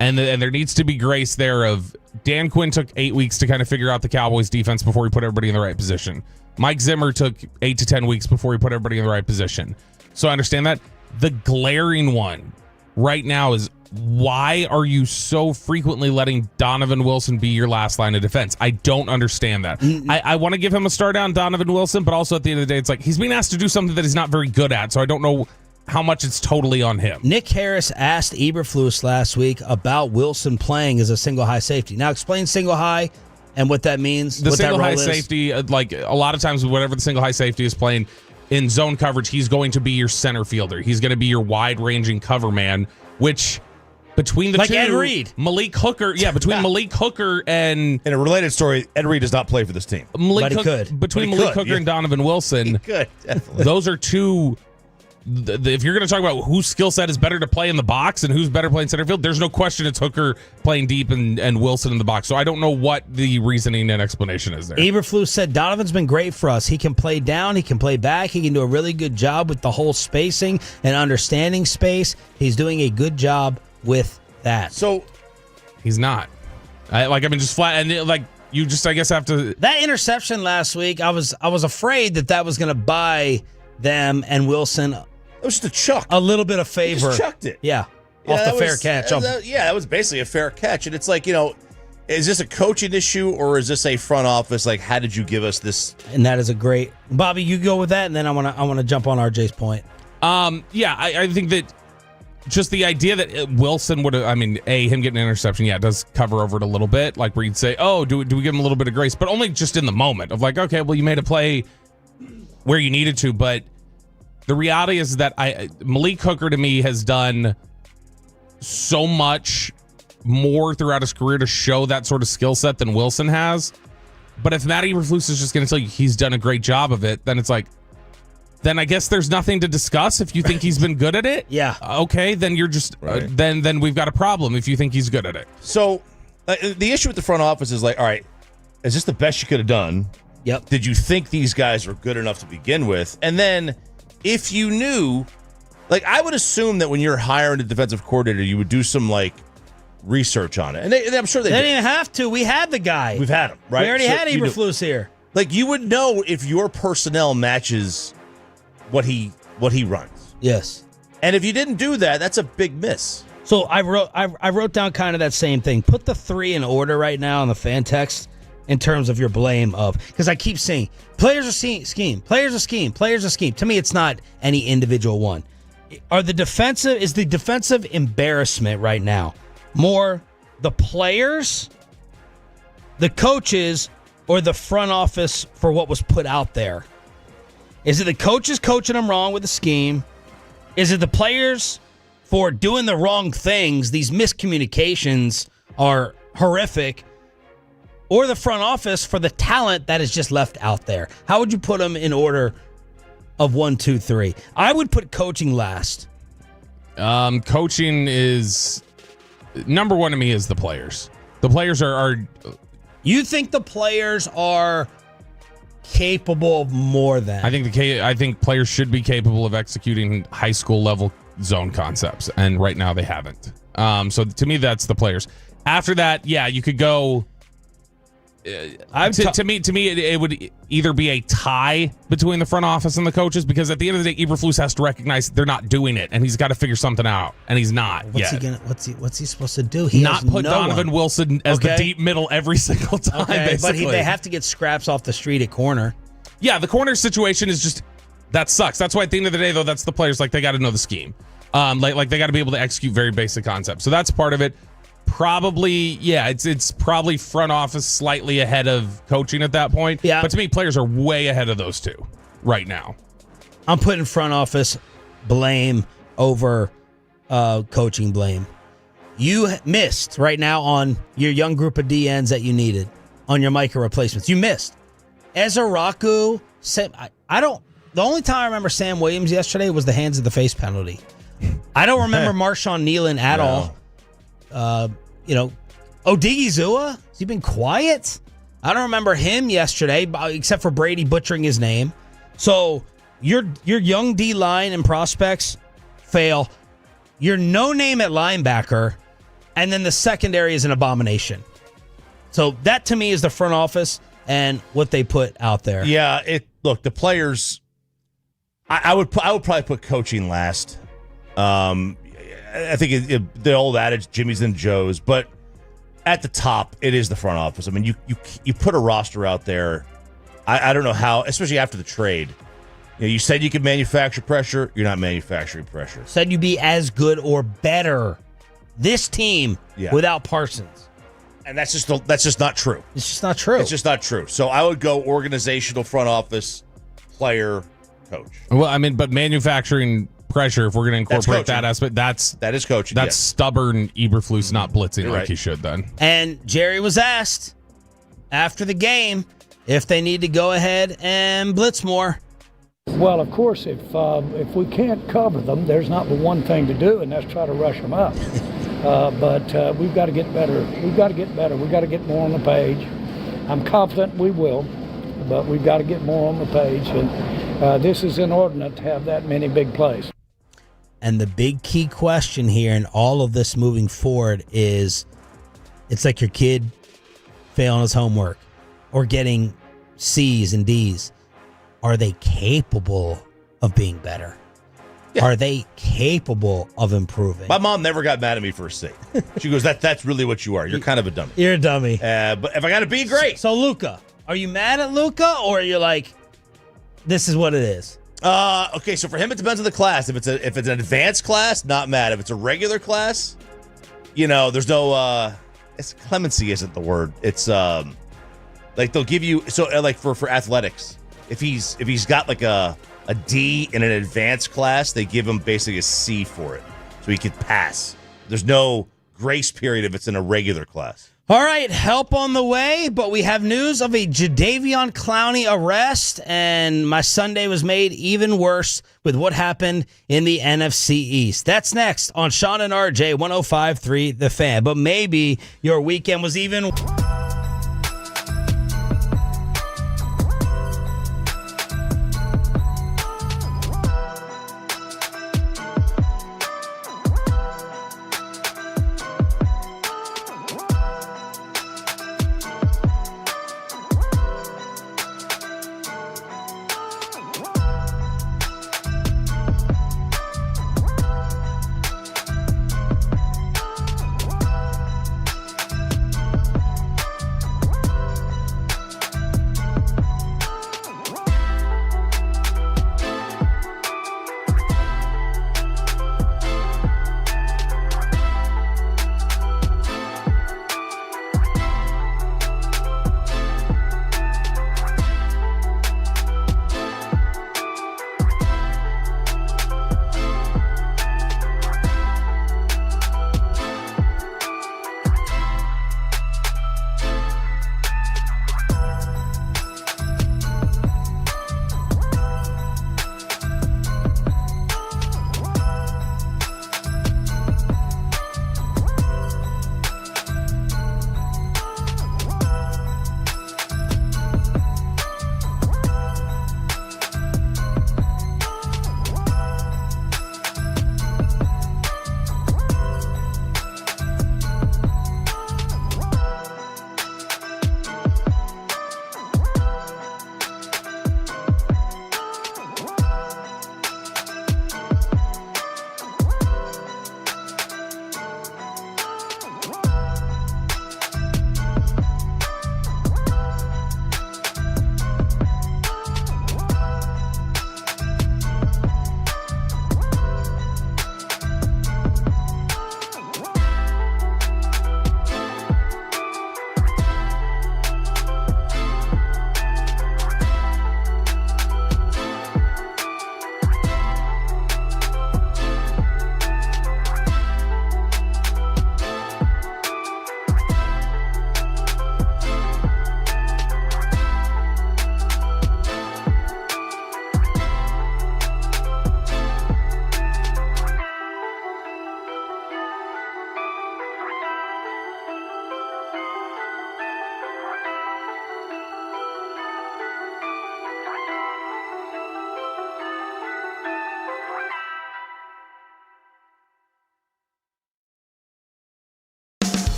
And there needs to be grace there of Dan Quinn took 8 weeks to kind of figure out the Cowboys defense before he put everybody in the right position. Mike Zimmer took 8 to 10 weeks before he put everybody in the right position. So I understand that. The glaring one right now is, why are you so frequently letting Donovan Wilson be your last line of defense? I don't understand that. I want to give him a star down, Donovan Wilson, but also at the end of the day, it's like he's being asked to do something that he's not very good at. So I don't know how much it's totally on him. Nick Harris asked Eberflus last week about Wilson playing as a single high safety. Now explain single high and what that means. The what single that high role safety, like a lot of times, whatever the single high safety is playing in zone coverage, he's going to be your center fielder. He's going to be your wide-ranging cover man, which between the like two, Ed Reed. Malik Hooker, Malik Hooker and in a related story, Ed Reed does not play for this team. But he could. Between Malik Hooker and Donovan Wilson, he could, definitely. Those are two. If you're going to talk about whose skill set is better to play in the box and who's better playing center field, there's no question it's Hooker playing deep and Wilson in the box. So I don't know what the reasoning and explanation is there. Eberflus said Donovan's been great for us. He can play down, he can play back, he can do a really good job with the whole spacing and understanding space. He's doing a good job with that. So he's not. Just flat, and like you just, I guess, have to. That interception last week, I was afraid that was going to buy them and Wilson. It was just a chuck. A little bit of favor. He just chucked it. Yeah. Off the fair catch. That was basically a fair catch. And it's like, is this a coaching issue or is this a front office? Like, how did you give us this? And that is a great. Bobby, you go with that, and then I want to jump on RJ's point. I think that just the idea that Wilson would have, him getting an interception, it does cover over it a little bit. Like where you'd say, oh, do we give him a little bit of grace? But only just in the moment of like, okay, well, you made a play where you needed to, but the reality is that Malik Hooker to me has done so much more throughout his career to show that sort of skill set than Wilson has. But if Matt Eberflus is just going to tell you he's done a great job of it, then it's like, then I guess there's nothing to discuss if you think he's been good at it. Yeah. Okay, then you're just then we've got a problem if you think he's good at it. So the issue with the front office is like, all right, is this the best you could have done? Yep. Did you think these guys were good enough to begin with? And then if you knew, like I would assume that when you're hiring a defensive coordinator, you would do some like research on it. And I'm sure they didn't even have to. We had the guy. We've had him, right? We already had Eberflus here. Like you would know if your personnel matches what he runs. Yes. And if you didn't do that, that's a big miss. So I wrote down kind of that same thing. Put the three in order right now in the fan text in terms of your blame of, because I keep saying players are scheme, players are scheme, players are scheme. To me, it's not any individual one. Is the defensive embarrassment right now more the players, the coaches, or the front office for what was put out there? Is it the coaches coaching them wrong with the scheme? Is it the players for doing the wrong things? These miscommunications are horrific. Or the front office for the talent that is just left out there? How would you put them in order of 1, 2, 3? I would put coaching last. Coaching is number one to me is the players. The players are. You think the players are capable of more than? I think players should be capable of executing high school level zone concepts, and right now they haven't. So to me, that's the players. After that, you could go. To me, it would either be a tie between the front office and the coaches, because at the end of the day, Eberflus has to recognize they're not doing it, and he's got to figure something out, and he's not. What's he supposed to do? Not put Donovan Wilson as the deep middle every single time. Basically. But they have to get scraps off the street at corner. Yeah, the corner situation is just that sucks. That's why at the end of the day, though, that's the players. Like they got to know the scheme. Like they got to be able to execute very basic concepts. So that's part of it. Probably, it's probably front office slightly ahead of coaching at that point. Yeah. But to me, players are way ahead of those two right now. I'm putting front office blame over coaching blame. You missed right now on your young group of DNs that you needed on your Micah replacements. You missed. Ezaraku said, the only time I remember Sam Williams yesterday was the hands of the face penalty. I don't remember Marshawn Nealon at all. Odigizua, has he been quiet? I don't remember him yesterday, except for Brady butchering his name. So your young D-line and prospects fail. Your no-name at linebacker, and then the secondary is an abomination. So that, to me, is the front office and what they put out there. Yeah, look, the players, I would probably put coaching last. I think the old adage, Jimmy's and Joe's, but at the top, it is the front office. I mean, you put a roster out there. I don't know how, especially after the trade. You said you could manufacture pressure. You're not manufacturing pressure. Said you'd be as good or better. This team without Parsons. And that's just not true. It's just not true. It's just not true. So I would go organizational, front office, player, coach. Well, I mean, but manufacturing pressure, if we're going to incorporate that aspect, that is coaching. That's stubborn Eberflus not blitzing like he should then. And Jerry was asked after the game if they need to go ahead and blitz more. Well, of course, if we can't cover them, there's not but one thing to do, and that's try to rush them up. But we've got to get better. We've got to get better. We've got to get more on the page. I'm confident we will, but we've got to get more on the page. And this is inordinate to have that many big plays. And the big key question here in all of this moving forward is, it's like your kid failing his homework or getting C's and D's. Are they capable of being better? Yeah. Are they capable of improving? My mom never got mad at me for a C. She goes, that's really what you are. You're kind of a dummy. You're a dummy. But if I got a B, great. So Luka, are you mad at Luka, or are you like, this is what it is? Okay, so for him, it depends on the class. If it's an advanced class, not mad. If it's a regular class, there's no it's clemency isn't the word. It's like they'll give you like for athletics. If he's got like a D in an advanced class, they give him basically a C for it, so he could pass. There's no grace period if it's in a regular class. All right, help on the way, but we have news of a Jadeveon Clowney arrest, and my Sunday was made even worse with what happened in the NFC East. That's next on Sean and RJ 105.3 The Fan. But maybe your weekend was even...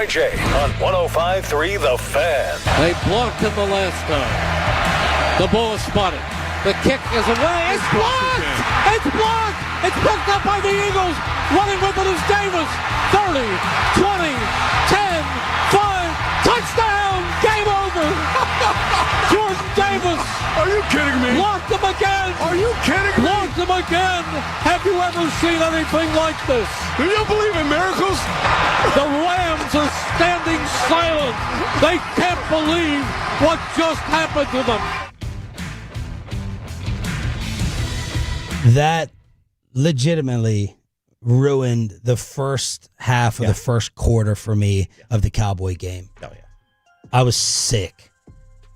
RJ on 105.3 The Fan. They blocked him the last time. The ball is spotted. The kick is away. It's blocked! It's blocked! It's picked up by the Eagles. Running with it is Davis. 30, 20, 10, 5. Touchdown! Game over! Jordan Davis! Are you kidding me? Blocked him again! Are you kidding me? Blocked him again! Have you ever seen anything like this? Do you believe in miracles? The Rams are standing silent. They can't believe what just happened to them. That legitimately ruined the first half of the first quarter for me of the Cowboy game. Oh, yeah. I was sick.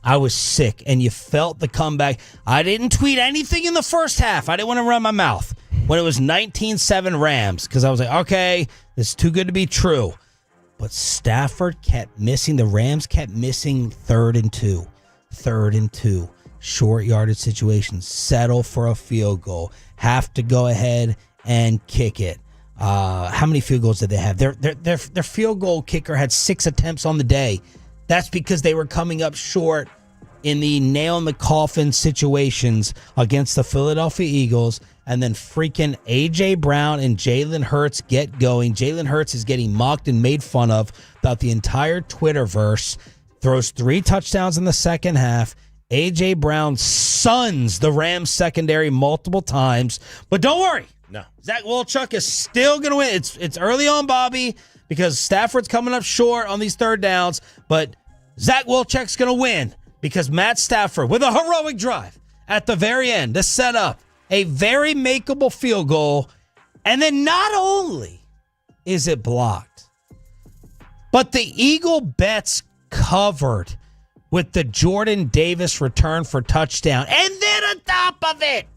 And you felt the comeback. I didn't tweet anything in the first half. I didn't want to run my mouth when it was 19-7 Rams because I was like, okay, this is too good to be true. But Stafford kept missing. The Rams kept missing 3rd and 2. Short yardage situations. Settle for a field goal. Have to go ahead and kick it. How many field goals did they have? Their field goal kicker had 6 attempts on the day. That's because they were coming up short in the nail-in-the-coffin situations against the Philadelphia Eagles, and then freaking A.J. Brown and Jalen Hurts get going. Jalen Hurts is getting mocked and made fun of throughout the entire Twitterverse, throws 3 touchdowns in the second half. A.J. Brown suns the Rams secondary multiple times, but don't worry. No. Zach Wilczek is still going to win. It's early on, Bobby, because Stafford's coming up short on these third downs, but Zach Wilczek's going to win because Matt Stafford, with a heroic drive at the very end to set up a very makeable field goal, and then not only is it blocked, but the Eagle bets covered with the Jordan Davis return for touchdown. And then on top of it,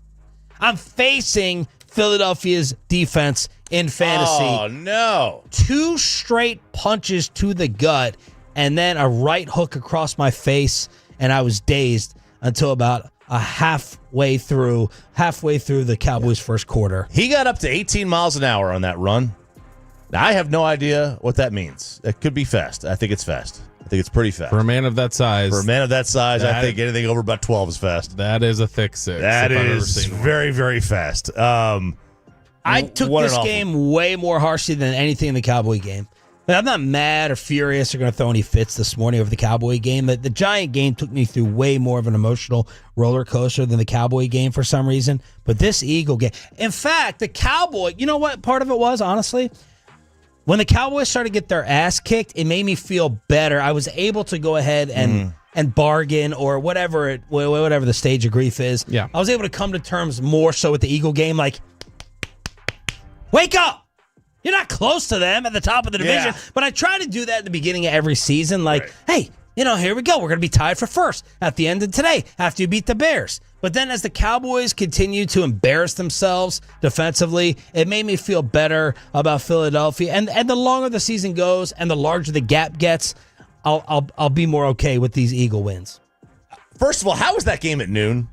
I'm facing Philadelphia's defense in fantasy. Oh, no. 2 straight punches to the gut and then a right hook across my face, and I was dazed until about halfway through the Cowboys' first quarter. He got up to 18 miles an hour on that run. Now, I have no idea what that means. It could be fast. I think it's fast. I think it's pretty fast. For a man of that size. I think anything over about 12 is fast. That is a thick 6. That is very, very fast. I took this game way more harshly than anything in the Cowboy game. I'm not mad or furious or going to throw any fits this morning over the Cowboy game. The Giant game took me through way more of an emotional roller coaster than the Cowboy game for some reason. But this Eagle game, in fact, the Cowboy, you know what part of it was, honestly? When the Cowboys started to get their ass kicked, it made me feel better. I was able to go ahead and bargain or whatever the stage of grief is. Yeah. I was able to come to terms more so with the Eagle game, like, wake up! You're not close to them at the top of the division. Yeah. But I try to do that at the beginning of every season. Like, hey, here we go. We're going to be tied for first at the end of today after you beat the Bears. But then as the Cowboys continue to embarrass themselves defensively, it made me feel better about Philadelphia. And the longer the season goes and the larger the gap gets, I'll be more okay with these Eagle wins. First of all, how was that game at noon?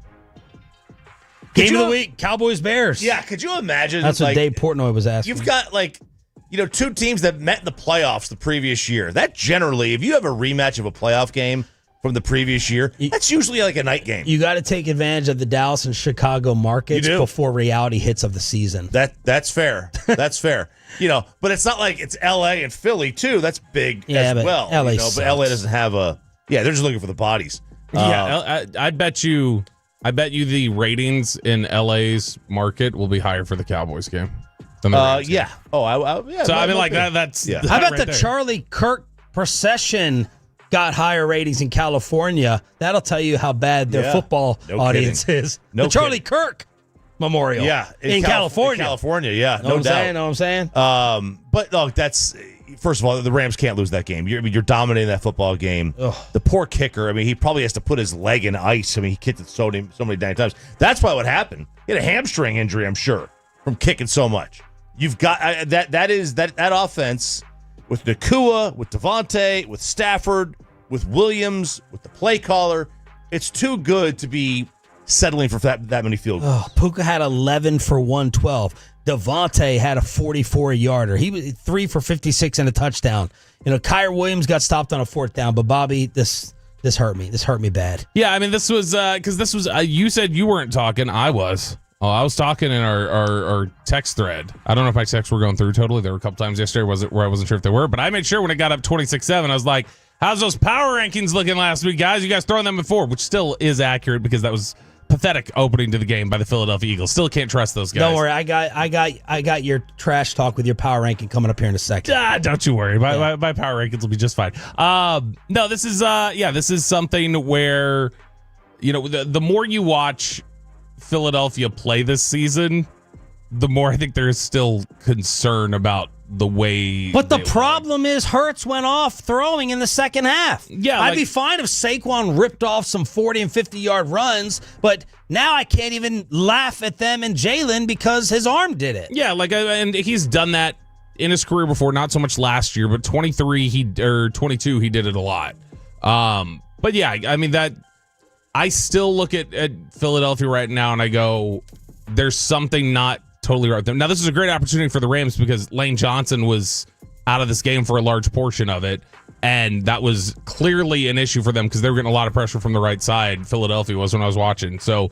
Game of the week, Cowboys-Bears. Yeah, could you imagine? That's what Dave Portnoy was asking. You've got, 2 teams that met in the playoffs the previous year. That generally, if you have a rematch of a playoff game from the previous year, that's usually like a night game. You got to take advantage of the Dallas and Chicago markets before reality hits of the season. That's fair. That's fair. But it's not like it's L.A. and Philly, too. That's big as well. LA but L.A. doesn't have they're just looking for the bodies. I bet you the ratings in LA's market will be higher for the Cowboys game than the Rams game. Yeah. So I mean, that's. Yeah. How about right the there. Charlie Kirk procession got higher ratings in California? That'll tell you how bad their football audience is. The Charlie Kirk Memorial. Yeah, in California. In California, yeah, Know what I'm saying? But look, that's. First of all, the Rams can't lose that game. You're dominating that football game. Ugh. The poor kicker, he probably has to put his leg in ice. He kicked it so many dang times. That's probably what happened. He had a hamstring injury, I'm sure, from kicking so much. You've got that offense with Nakua, with Devontae, with Stafford, with Williams, with the play caller. It's too good to be settling for that many field goals. Puka had 11 for 112. Devontae had a 44-yarder. He was 3 for 56 and a touchdown. Kyrie Williams got stopped on a 4th down, but Bobby, this hurt me. This hurt me bad. Yeah, I mean, this was because this was you said you weren't talking. I was. Oh, I was talking in our text thread. I don't know if my texts were going through totally. There were a couple times yesterday where I wasn't sure if they were, but I made sure when it got up 26-7, I was like, how's those power rankings looking last week, guys? You guys throwing them before, which still is accurate because that was pathetic opening to the game by the Philadelphia Eagles. Still can't trust those guys. Don't worry, I got your trash talk with your power ranking coming up here in a second. Don't you worry. My power rankings will be just fine. No, this is something where the more you watch Philadelphia play this season, the more I think there is still concern about the way. But the problem is Hurts went off throwing in the second half. Yeah, I'd be fine if Saquon ripped off some 40 and 50-yard runs, but now I can't even laugh at them and Jalen because his arm did it. Yeah, and he's done that in his career before, not so much last year, but 22 he did it a lot. But yeah, I mean that I still look at Philadelphia right now and I go, there's something not totally right with them. Now, this is a great opportunity for the Rams because Lane Johnson was out of this game for a large portion of it, and that was clearly an issue for them because they were getting a lot of pressure from the right side. Philadelphia was when I was watching. So,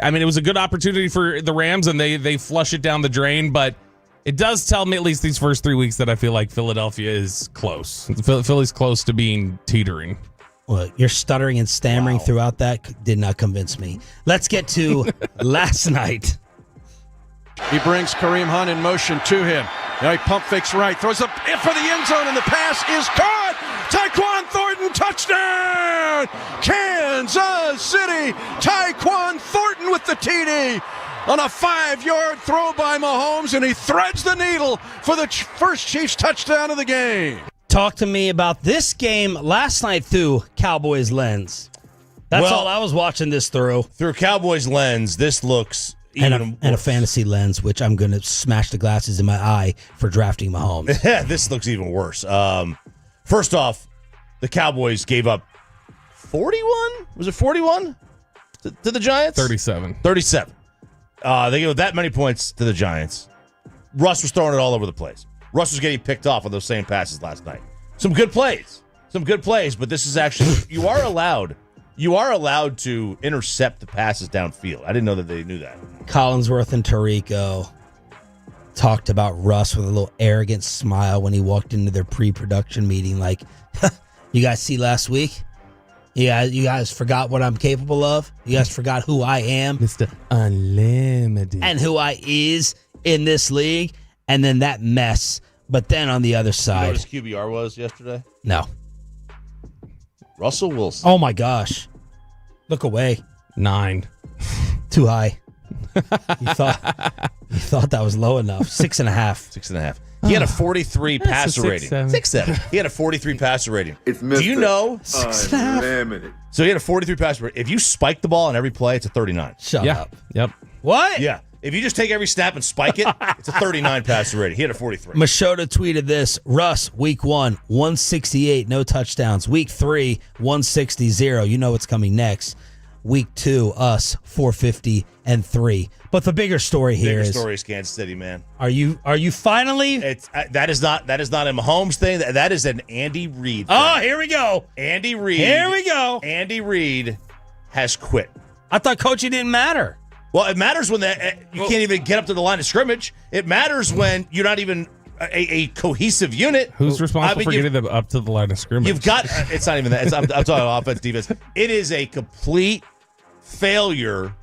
I mean, it was a good opportunity for the Rams, and they flush it down the drain, but it does tell me, at least these first 3 weeks, that I feel like Philadelphia is close. Philly's close to being teetering. Well, your stuttering and stammering throughout that did not convince me. Let's get to last night. He brings Kareem Hunt in motion to him. Now he pump fakes right, throws up for the end zone, and the pass is caught. Tyquan Thornton, touchdown! Kansas City, Tyquan Thornton with the TD on a 5-yard throw by Mahomes, and he threads the needle for the first Chiefs touchdown of the game. Talk to me about this game last night through Cowboys lens. That's all I was watching this through. Through Cowboys lens, this looks and a fantasy lens, which I'm going to smash the glasses in my eye for drafting Mahomes. This looks even worse. First off, the Cowboys gave up 41? Was it 41 to the Giants? 37. 37. They gave that many points to the Giants. Russ was throwing it all over the place. Russ was getting picked off on those same passes last night. Some good plays, but this is actually you are allowed to intercept the passes downfield. I didn't know that they knew that. Collinsworth and Tirico talked about Russ with a little arrogant smile when he walked into their pre-production meeting like, you guys see last week? You guys forgot what I'm capable of? You guys forgot who I am? Mr. Unlimited. And who I is in this league? And then that mess. But then on the other side. You know what his QBR was yesterday? No. Russell Wilson. Oh, my gosh. Look away. 9. Too high. You thought that was low enough. 6.5. 6.5. He had a 43 passer rating. 6.7. He had a 43 passer rating. It's Do you know? Unlimited. So he had a 43 passer rating. If you spike the ball on every play, it's a 39. Shut up. Yep. What? Yeah. If you just take every snap and spike it, it's a 39 passer rating. He had a 43. Machota tweeted this. Russ, week 1, 168, no touchdowns. Week 3, 160, 0. You know what's coming next. Week 2, us, 450 and 3. But the bigger story here is Kansas City, man. Are you finally? It's that is not a Mahomes thing. That is an Andy Reid thing. Oh, here we go. Andy Reid. Here we go. Andy Reid has quit. I thought coaching didn't matter. Well, it matters when you can't even get up to the line of scrimmage. It matters when you're not even a cohesive unit. Who's responsible for getting them up to the line of scrimmage? You've got. It's not even that. I'm talking offense, defense. It is a complete failure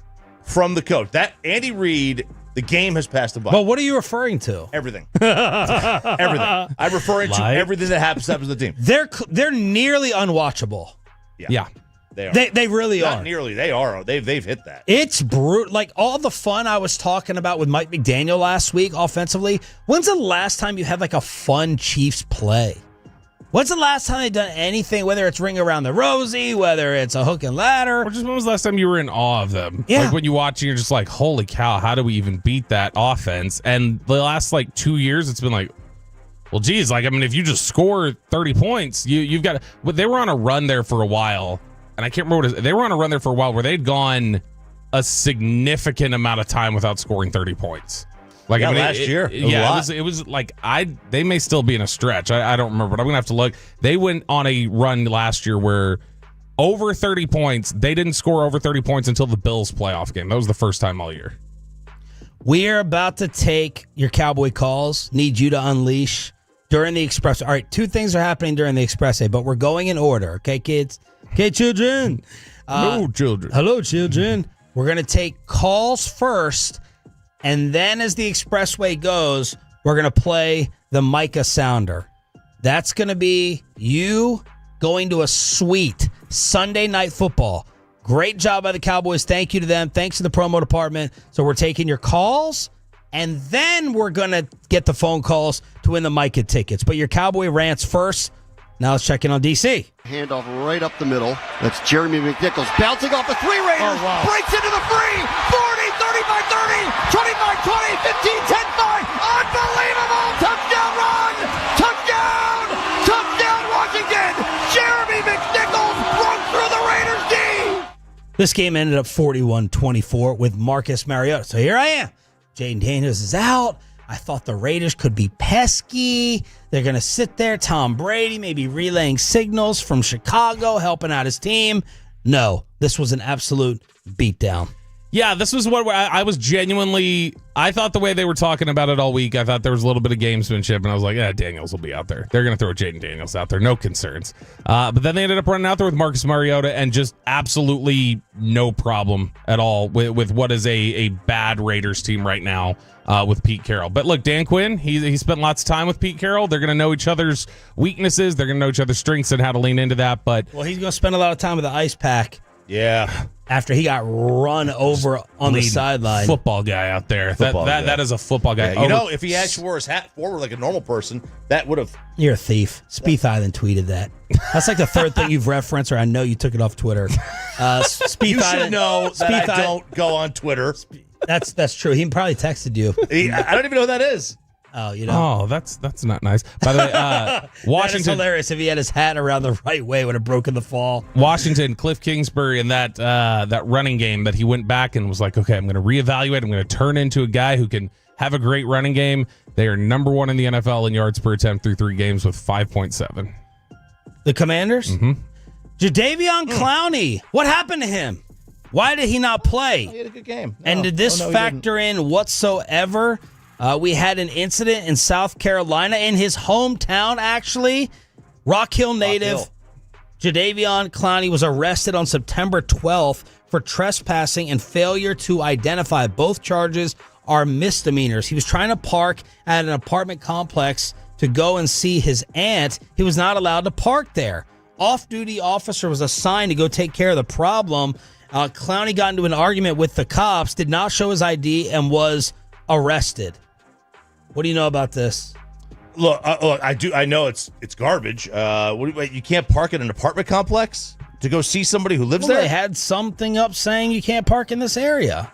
from the coach. That Andy Reid, the game has passed the buck. But what are you referring to? Everything. Everything. I'm referring to everything that happens to the team. They're nearly unwatchable. Yeah. They are. They really are. Not nearly. They are. They've hit that. It's brutal. Like all the fun I was talking about with Mike McDaniel last week offensively. When's the last time you had like a fun Chiefs play? When's the last time they've done anything, whether it's Ring Around the Rosie, whether it's a hook and ladder? Or just when was the last time you were in awe of them? Yeah. Like when you watch and you're just like, holy cow, how do we even beat that offense? And the last 2 years, it's been like, well, geez, if you just score 30 points, you've got to. They were on a run there for a while. And I can't remember they were on a run there for a while where they'd gone a significant amount of time without scoring 30 points. Like last year. It was like they may still be in a stretch. I don't remember, but I'm gonna have to look. They went on a run last year where over 30 points. They didn't score over 30 points until the Bills playoff game. That was the first time all year. We are about to take your Cowboy calls. Need you to unleash during the Express. All right, 2 things are happening during the Express Day, but we're going in order. Okay, kids? Okay, children? Hello, children. Hello, children. We're going to take calls first, and then as the Expressway goes, we're going to play the Micah Sounder. That's going to be you going to a sweet Sunday Night Football. Great job by the Cowboys. Thank you to them. Thanks to the promo department. So we're taking your calls, and then we're going to get the phone calls to win the Micah tickets. But your Cowboy rants first. Now let's check in on DC. Handoff right up the middle. That's Jeremy McNichols bouncing off the 3 Raiders. Oh, wow. Breaks into the free. 40, 35, 30, 25, 20, 15, 10, 5. Unbelievable. Touchdown run. Touchdown. Touchdown Washington. Jeremy McNichols broke through the Raiders D. This game ended up 41-24 with Marcus Mariota. So here I am. Jaden Daniels is out. I thought the Raiders could be pesky. They're going to sit there. Tom Brady maybe relaying signals from Chicago, helping out his team. No, this was an absolute beatdown. Yeah, this was what I was genuinely. I thought the way they were talking about it all week, I thought there was a little bit of gamesmanship, and I was like, yeah, Daniels will be out there. They're going to throw Jaden Daniels out there. No concerns. But then they ended up running out there with Marcus Mariota and just absolutely no problem at all with what is a bad Raiders team right now with Pete Carroll. But look, Dan Quinn, he spent lots of time with Pete Carroll. They're going to know each other's weaknesses. They're going to know each other's strengths and how to lean into that. But well, he's going to spend a lot of time with the ice pack. Yeah. After he got run over on the sideline. Football guy out there. That is a football guy. Yeah, if he actually wore his hat forward like a normal person, that would have... You're a thief. Spieth Island tweeted that. That's like the third thing you've referenced, or I know you took it off Twitter. Spieth you should know that I don't go on Twitter. That's true. He probably texted you. I don't even know who that is. Oh, you know. Oh, that's not nice. By the way, Washington. That's hilarious. If he had his hat around the right way, would have broken the fall. Washington, Cliff Kingsbury, and that running game that he went back and was like, okay, I'm going to reevaluate. I'm going to turn into a guy who can have a great running game. They are number 1 in the NFL in yards per attempt through 3 games with 5.7. The Commanders? Mm-hmm. Jadeveon Clowney. What happened to him? Why did he not play? He had a good game. And did this factor in whatsoever? We had an incident in South Carolina, in his hometown, actually. Rock Hill native Jadeveon Clowney was arrested on September 12th for trespassing and failure to identify. Both charges are misdemeanors. He was trying to park at an apartment complex to go and see his aunt. He was not allowed to park there. Off-duty officer was assigned to go take care of the problem. Clowney got into an argument with the cops, did not show his ID, and was arrested. What do you know about this? Look, I know it's garbage. You can't park at an apartment complex to go see somebody who lives there? They had something up saying you can't park in this area.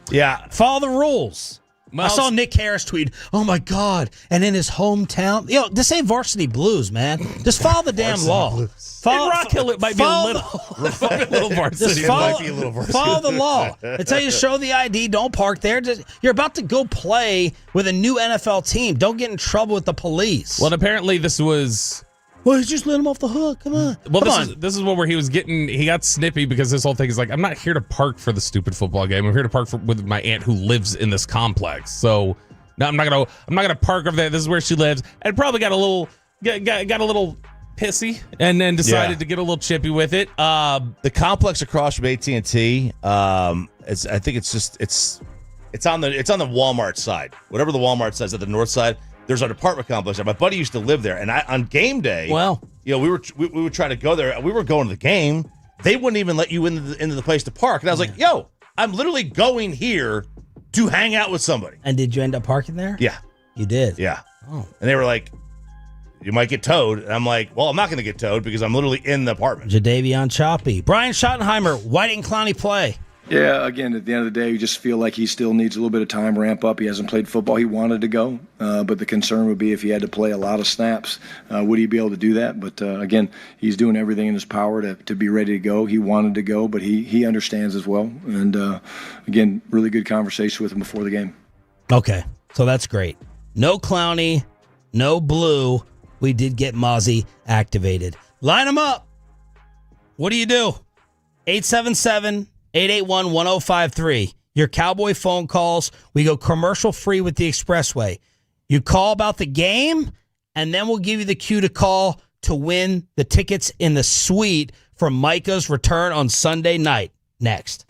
Yeah. Follow the rules. Well, I saw Nick Harris tweet, oh my God, and in his hometown. This ain't Varsity Blues, man. Just follow the damn law. Follow Rock Hill, it might be a little varsity. Follow the law. They tell you to show the ID. Don't park there. You're about to go play with a new NFL team. Don't get in trouble with the police. Well, and apparently this was... Well, he's just letting him off the hook. Come on. Well, this is one where he got snippy because this whole thing is like, I'm not here to park for the stupid football game. I'm here to park with my aunt who lives in this complex. So no, I'm not gonna park over there. This is where she lives. And probably got a little pissy, and then decided to get a little chippy with it. The complex across from AT&T, I think it's on the Walmart side. Whatever the Walmart says at the north side. There's an apartment complex there. My buddy used to live there, and on game day, we would try to go there. We were going to the game. They wouldn't even let you into the place to park. And I was like, yo, I'm literally going here to hang out with somebody. And did you end up parking there? Yeah. You did? Yeah. Oh. And they were like, you might get towed. And I'm like, well, I'm not going to get towed because I'm literally in the apartment. Jadeveon Choppy. Brian Schottenheimer, why didn't Clowney play? Yeah, again, at the end of the day, you just feel like he still needs a little bit of time to ramp up. He hasn't played football. He wanted to go, but the concern would be if he had to play a lot of snaps, would he be able to do that? But again, he's doing everything in his power to be ready to go. He wanted to go, but he understands as well. And again, really good conversation with him before the game. Okay. So that's great. No Clowney, no Blue. We did get Mozzie activated. Line them up. What do you do? 877-881-1053. Your Cowboy phone calls. We go commercial free with the Expressway. You call about the game, and then we'll give you the cue to call to win the tickets in the suite for Micah's return on Sunday night. Next.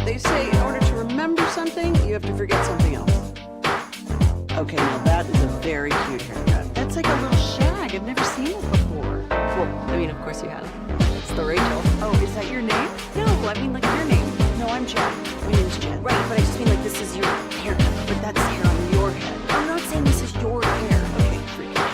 They say in order to remember something, you have to forget something else. Okay, now that is a very cute haircut. That's like a little shag. I've never seen it before. Well, I mean, of course you have. It's the Rachel. Oh, is that your name? No, I mean like your name. No, I'm Jen. My name's Jen. Right, but I just mean like this is your haircut. But that's hair on your head. I'm not saying this is your hair. Okay, freaking out.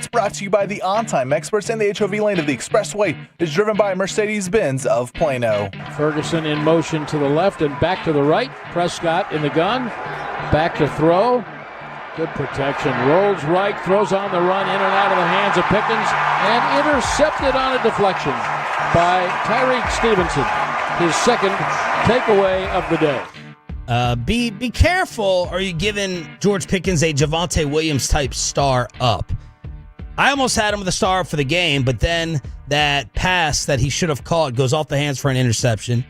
Sports, brought to you by the On-Time Experts and the HOV lane of the Expressway, is driven by Mercedes-Benz of Plano. Ferguson in motion to the left and back to the right. Prescott in the gun. Back to throw. Good protection. Rolls right, throws on the run, in and out of the hands of Pickens, and intercepted on a deflection by Tyreek Stevenson. His second takeaway of the day. Be careful, or are you giving George Pickens a Javonte Williams type star up? I almost had him with a star up for the game, but then that pass that he should have caught goes off the hands for an interception.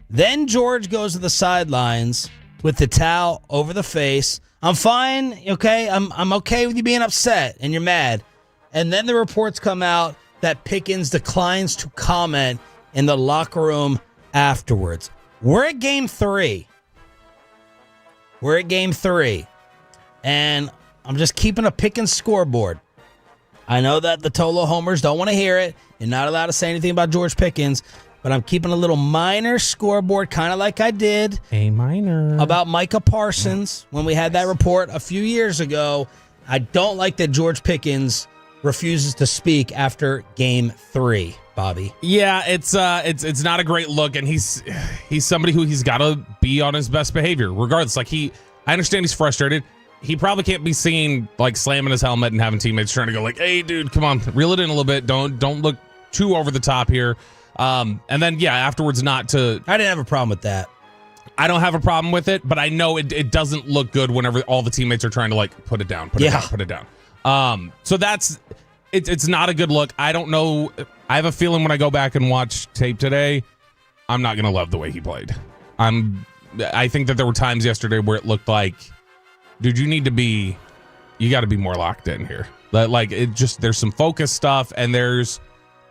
Then George goes to the sidelines with the towel over the face. I'm fine, okay? I'm okay with you being upset and you're mad. And then the reports come out that Pickens declines to comment in the locker room afterwards. We're at game 3. And I'm just keeping a Pickens scoreboard. I know that the Tolo homers don't want to hear it. You're not allowed to say anything about George Pickens, but I'm keeping a little minor scoreboard, kind of like I did about Micah Parsons when we had that report a few years ago. I don't like that George Pickens refuses to speak after game 3, Bobby. Yeah, it's not a great look, and he's somebody who he's got to be on his best behavior, regardless. Like I understand he's frustrated. He probably can't be seen like slamming his helmet and having teammates trying to go like, "Hey, dude, come on, reel it in a little bit. Don't look too over the top here." And then afterwards, not to. I didn't have a problem with that. I don't have a problem with it, but I know it doesn't look good whenever all the teammates are trying to like put it down. Put it down. So that's it's not a good look. I don't know. I have a feeling when I go back and watch tape today, I'm not gonna love the way he played. I think that there were times yesterday where it looked like, dude, you got to be more locked in here. Like there's some focus stuff, and there's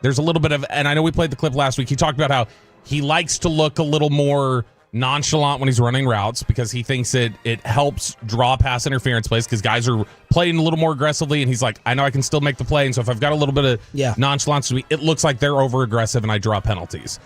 a little bit of, and I know we played the clip last week. He talked about how he likes to look a little more nonchalant when he's running routes because he thinks it helps draw pass interference plays because guys are playing a little more aggressively, and he's like, I know I can still make the play, and so if I've got a little bit of nonchalance to me, it looks like they're over aggressive and I draw penalties.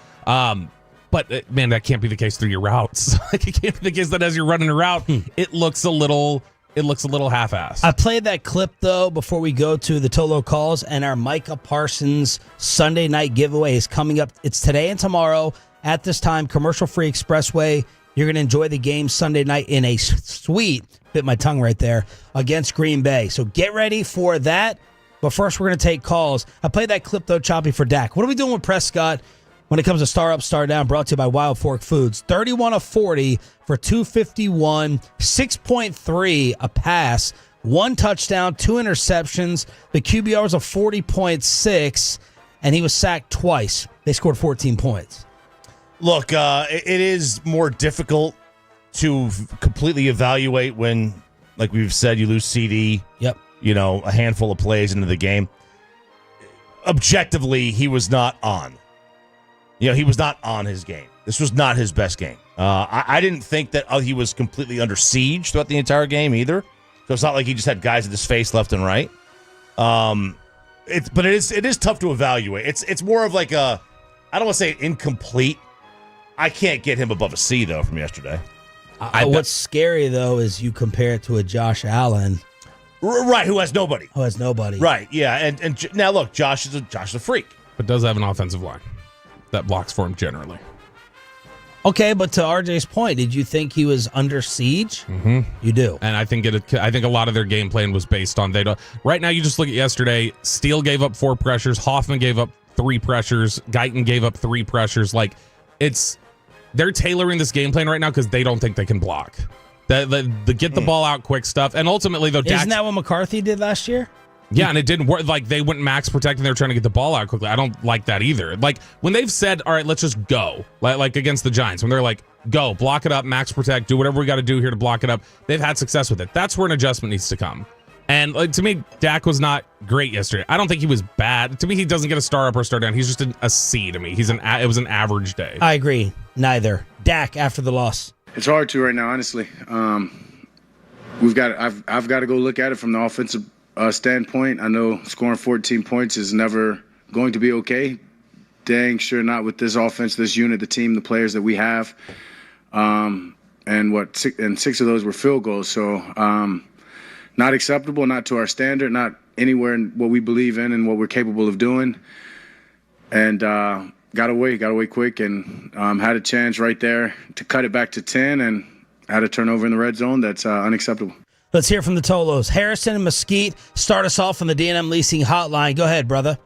But man, that can't be the case through your routes. Like, it can't be the case that as you're running a route, it looks a little half-assed. I played that clip though before we go to the Tolo calls, and our Micah Parsons Sunday night giveaway is coming up. It's today and tomorrow at this time, commercial-free Expressway. You're going to enjoy the game Sunday night in a suite, bit my tongue right there, against Green Bay. So get ready for that. But first, we're going to take calls. I played that clip though, Choppy, for Dak. What are we doing with Prescott when it comes to star up, star down? Brought to you by Wild Fork Foods. 31 of 40 for 251, 6.3 a pass, 1 touchdown, 2 interceptions. The QBR was a 40.6, and he was sacked twice. They scored 14 points. Look, it is more difficult to completely evaluate when, like we've said, you lose CD. Yep. A handful of plays into the game. Objectively, he was not on. He was not on his game. This was not his best game. I didn't think that he was completely under siege throughout the entire game either. So it's not like he just had guys in his face left and right. But it is tough to evaluate. It's more of like I don't want to say incomplete. I can't get him above a C though from yesterday. What's scary though is you compare it to a Josh Allen, right? Who has nobody. Right? Yeah. And now look, Josh is a freak, but does have an offensive line that blocks for him generally. Okay, but to RJ's point, did you think he was under siege? Mm-hmm. You do, and I think a lot of their game plan was based on right now. You just look at yesterday. Steele gave up 4 pressures. Hoffman gave up 3 pressures. Guyton gave up 3 pressures. Like they're tailoring this game plan right now because they don't think they can block. The get the ball out quick stuff, and ultimately though, isn't that what McCarthy did last year? Yeah, and it didn't work. Like, they went max protect and they were trying to get the ball out quickly. I don't like that either. Like, when they've said, all right, let's just go, like against the Giants, when they're like, go, block it up, max protect, do whatever we got to do here to block it up, they've had success with it. That's where an adjustment needs to come. And to me, Dak was not great yesterday. I don't think he was bad. To me, he doesn't get a star up or star down. He's just a C to me. It was an average day. I agree. Neither. Dak after the loss. It's hard to right now, honestly. I've got to go look at it from the offensive standpoint. I know scoring 14 points is never going to be okay. Dang sure not with this offense, this unit, the team, the players that we have. And 6 of those were field goals. So not acceptable, not to our standard, not anywhere in what we believe in and what we're capable of doing. And got away quick, and had a chance right there to cut it back to 10, and had a turnover in the red zone. That's unacceptable. Let's hear from the Tolos. Harrison and Mesquite start us off on the D&M Leasing Hotline. Go ahead, brother.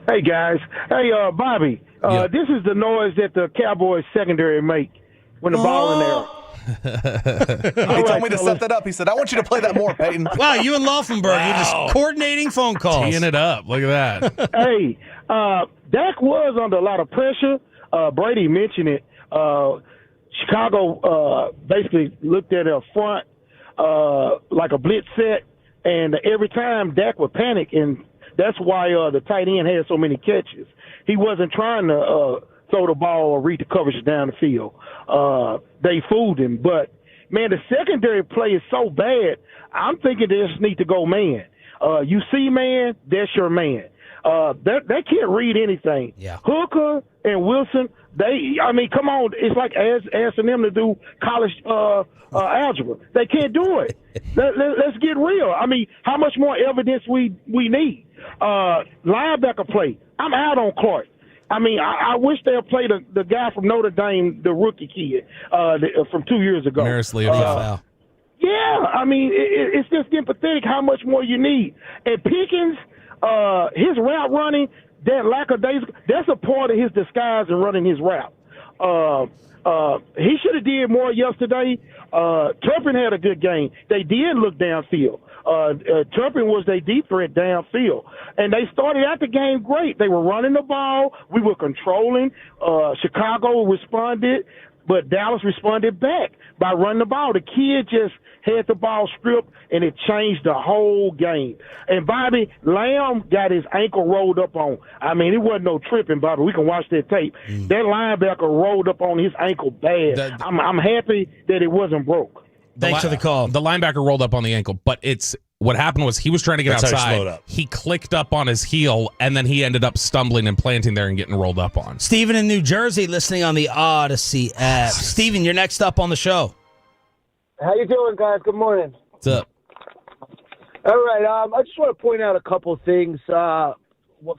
Hey, guys. Hey, Bobby. This is the noise that the Cowboys secondary make when the ball in there. He told me to set that up. He said, I want you to play that more, Peyton. Wow, you and Laufenberg, you're just coordinating phone calls. Teeing it up. Look at that. Hey, Dak was under a lot of pressure. Brady mentioned it. Chicago basically looked at a front like a blitz set, and every time Dak would panic, and that's why the tight end had so many catches. He wasn't trying to throw the ball or read the coverage down the field. They fooled him. But, man, the secondary play is so bad, I'm thinking they just need to go man. You see man, that's your man. They can't read anything. Yeah. Hooker and Wilson, come on, it's like asking them to do college algebra. They can't do it. Let's get real. I mean, how much more evidence we need? Linebacker play, I'm out on Clark. I mean, I wish they had played the guy from Notre Dame, the rookie kid from 2 years ago. Maris Leofow. Yeah, I mean, it's just getting pathetic how much more you need. And Pickens, his route running, that lackadaisical, that's a part of his disguise in running his route. He should have did more yesterday. Turpin had a good game. They did look downfield. Turpin was their deep threat downfield. And they started out the game great. They were running the ball. We were controlling. Chicago responded, but Dallas responded back by running the ball. The kid just had the ball stripped, and it changed the whole game. And Bobby, Lamb got his ankle rolled up on. I mean, it wasn't no tripping, Bobby. We can watch that tape. That linebacker rolled up on his ankle bad. I'm happy that it wasn't broke. Thanks for the call. The linebacker rolled up on the ankle, but what happened was he was trying to get outside. He clicked up on his heel, and then he ended up stumbling and planting there and getting rolled up on. Steven in New Jersey listening on the Odyssey app. Steven, you're next up on the show. How you doing, guys? Good morning. What's up? All right. I just want to point out a couple things for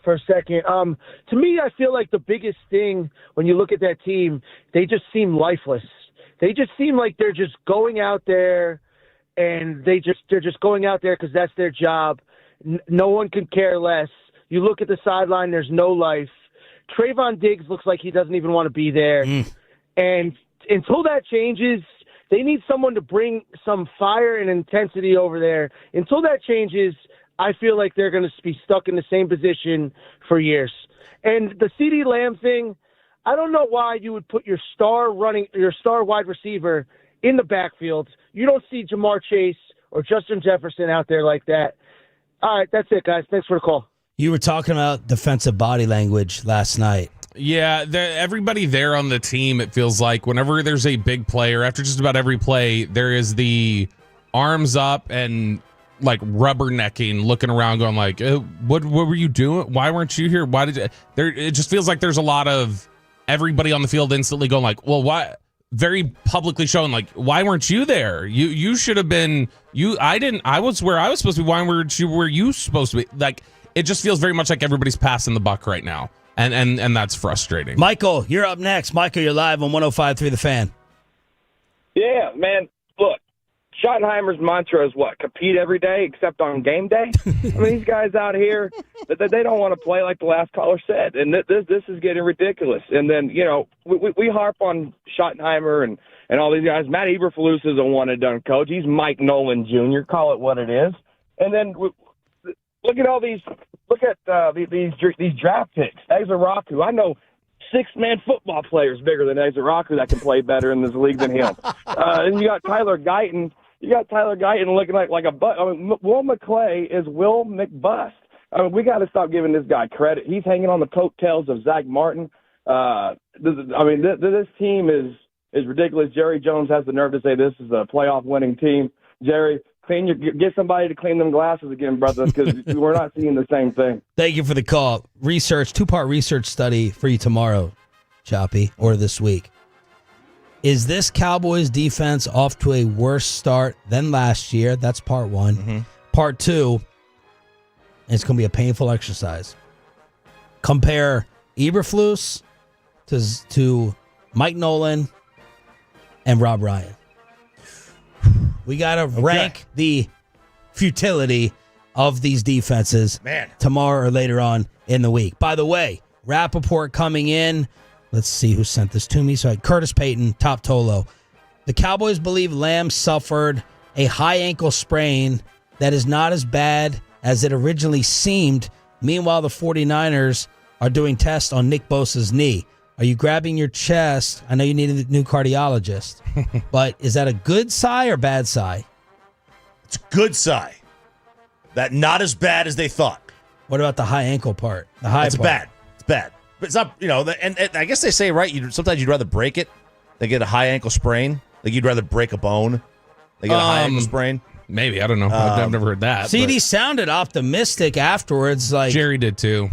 a second. To me, I feel like the biggest thing when you look at that team, they just seem lifeless. They just seem like they're just going out there, and they're just going out there because that's their job. No one can care less. You look at the sideline, there's no life. Trayvon Diggs looks like he doesn't even want to be there. And until that changes, they need someone to bring some fire and intensity over there. Until that changes, I feel like they're going to be stuck in the same position for years. And the CeeDee Lamb thing, I don't know why you would put your star wide receiver in the backfield. You don't see Jamar Chase or Justin Jefferson out there like that. All right, that's it, guys. Thanks for the call. You were talking about defensive body language last night. Yeah, everybody there on the team, it feels like whenever there's a big play, or after just about every play, there is the arms up and like rubbernecking, looking around, going like, "What were you doing? Why weren't you here? Why did you?" It just feels like there's a lot of everybody on the field instantly going like, "Well, why?" Very publicly showing like, "Why weren't you there? You should have been. I was where I was supposed to be. Why weren't you where you supposed to be?" Like, it just feels very much like everybody's passing the buck right now. And that's frustrating. Michael, you're up next. Michael, you're live on 105.3 The Fan. Yeah, man. Look, Schottenheimer's mantra is what? Compete every day except on game day? I mean, these guys out here, they don't want to play like the last caller said. And this is getting ridiculous. And then, we harp on Schottenheimer and all these guys. Matt Eberflus is a one-and-done coach. He's Mike Nolan Jr. Call it what it is. And then look at all these. Look at these draft picks. Exaraku. I know 6-man football players bigger than Exaraku that can play better in this league than him. And you got Tyler Guyton. Looking like a butt. I mean, Will McClay is Will McBust. I mean, we got to stop giving this guy credit. He's hanging on the coattails of Zach Martin. This team is ridiculous. Jerry Jones has the nerve to say this is a playoff-winning team. Jerry, get somebody to clean them glasses again, brother, because we're not seeing the same thing. Thank you for the call. Two-part research study for you tomorrow, Choppy, or this week. Is this Cowboys defense off to a worse start than last year? That's part one. Part two, and it's going to be a painful exercise. Compare Eberflus to Mike Nolan and Rob Ryan. We got to rank the futility of these defenses tomorrow or later on in the week. By the way, Rappaport coming in. Let's see who sent this to me. So Curtis Payton, Top Tolo. The Cowboys believe Lamb suffered a high ankle sprain that is not as bad as it originally seemed. Meanwhile, the 49ers are doing tests on Nick Bosa's knee. Are you grabbing your chest? I know you need a new cardiologist, but is that a good sigh or bad sigh? It's a good sigh. That not as bad as they thought. What about the high ankle part? The high It's part. bad. It's bad. But it's not, and I guess they say, right, sometimes you'd rather break it than get a high ankle sprain. Like you'd rather break a bone than get a high ankle sprain. Maybe. I don't know. I've never heard that. CD sounded optimistic afterwards. Like Jerry did too.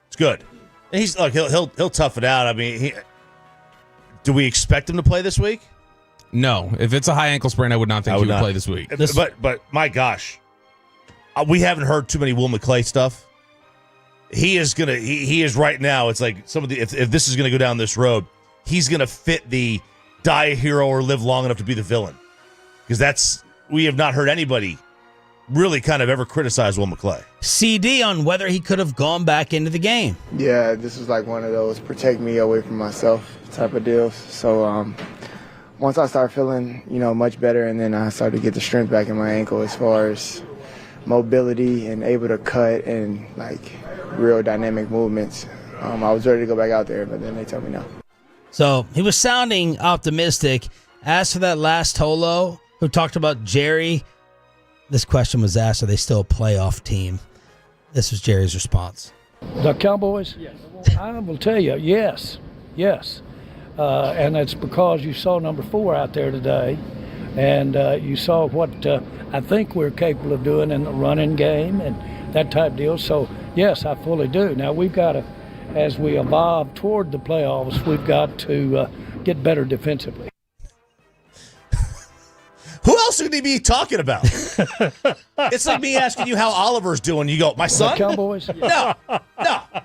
It's good. And he'll tough it out. I mean, do we expect him to play this week? No. If it's a high ankle sprain, I would not think he would play this week. But my gosh, we haven't heard too many Will McClay stuff. He is right now. It's like if this is gonna go down this road, he's gonna fit the die a hero or live long enough to be the villain, because we have not heard anybody really kind of ever criticize Will McClay. CD on whether he could have gone back into the game. Yeah, this was like one of those protect me away from myself type of deals. So once I started feeling, much better, and then I started to get the strength back in my ankle as far as mobility and able to cut and like real dynamic movements, I was ready to go back out there, but then they told me no. So he was sounding optimistic. As for that last Tolo who talked about Jerry, this question was asked, are they still a playoff team? This was Jerry's response. The Cowboys? Yes. I will tell you, yes. And it's because you saw number 4 out there today, and you saw what I think we're capable of doing in the running game and that type of deal. So, yes, I fully do. Now, we've got to, as we evolve toward the playoffs, we've got to get better defensively. Who else would he be talking about? It's like me asking you how Oliver's doing. You go, my son? The Cowboys? No,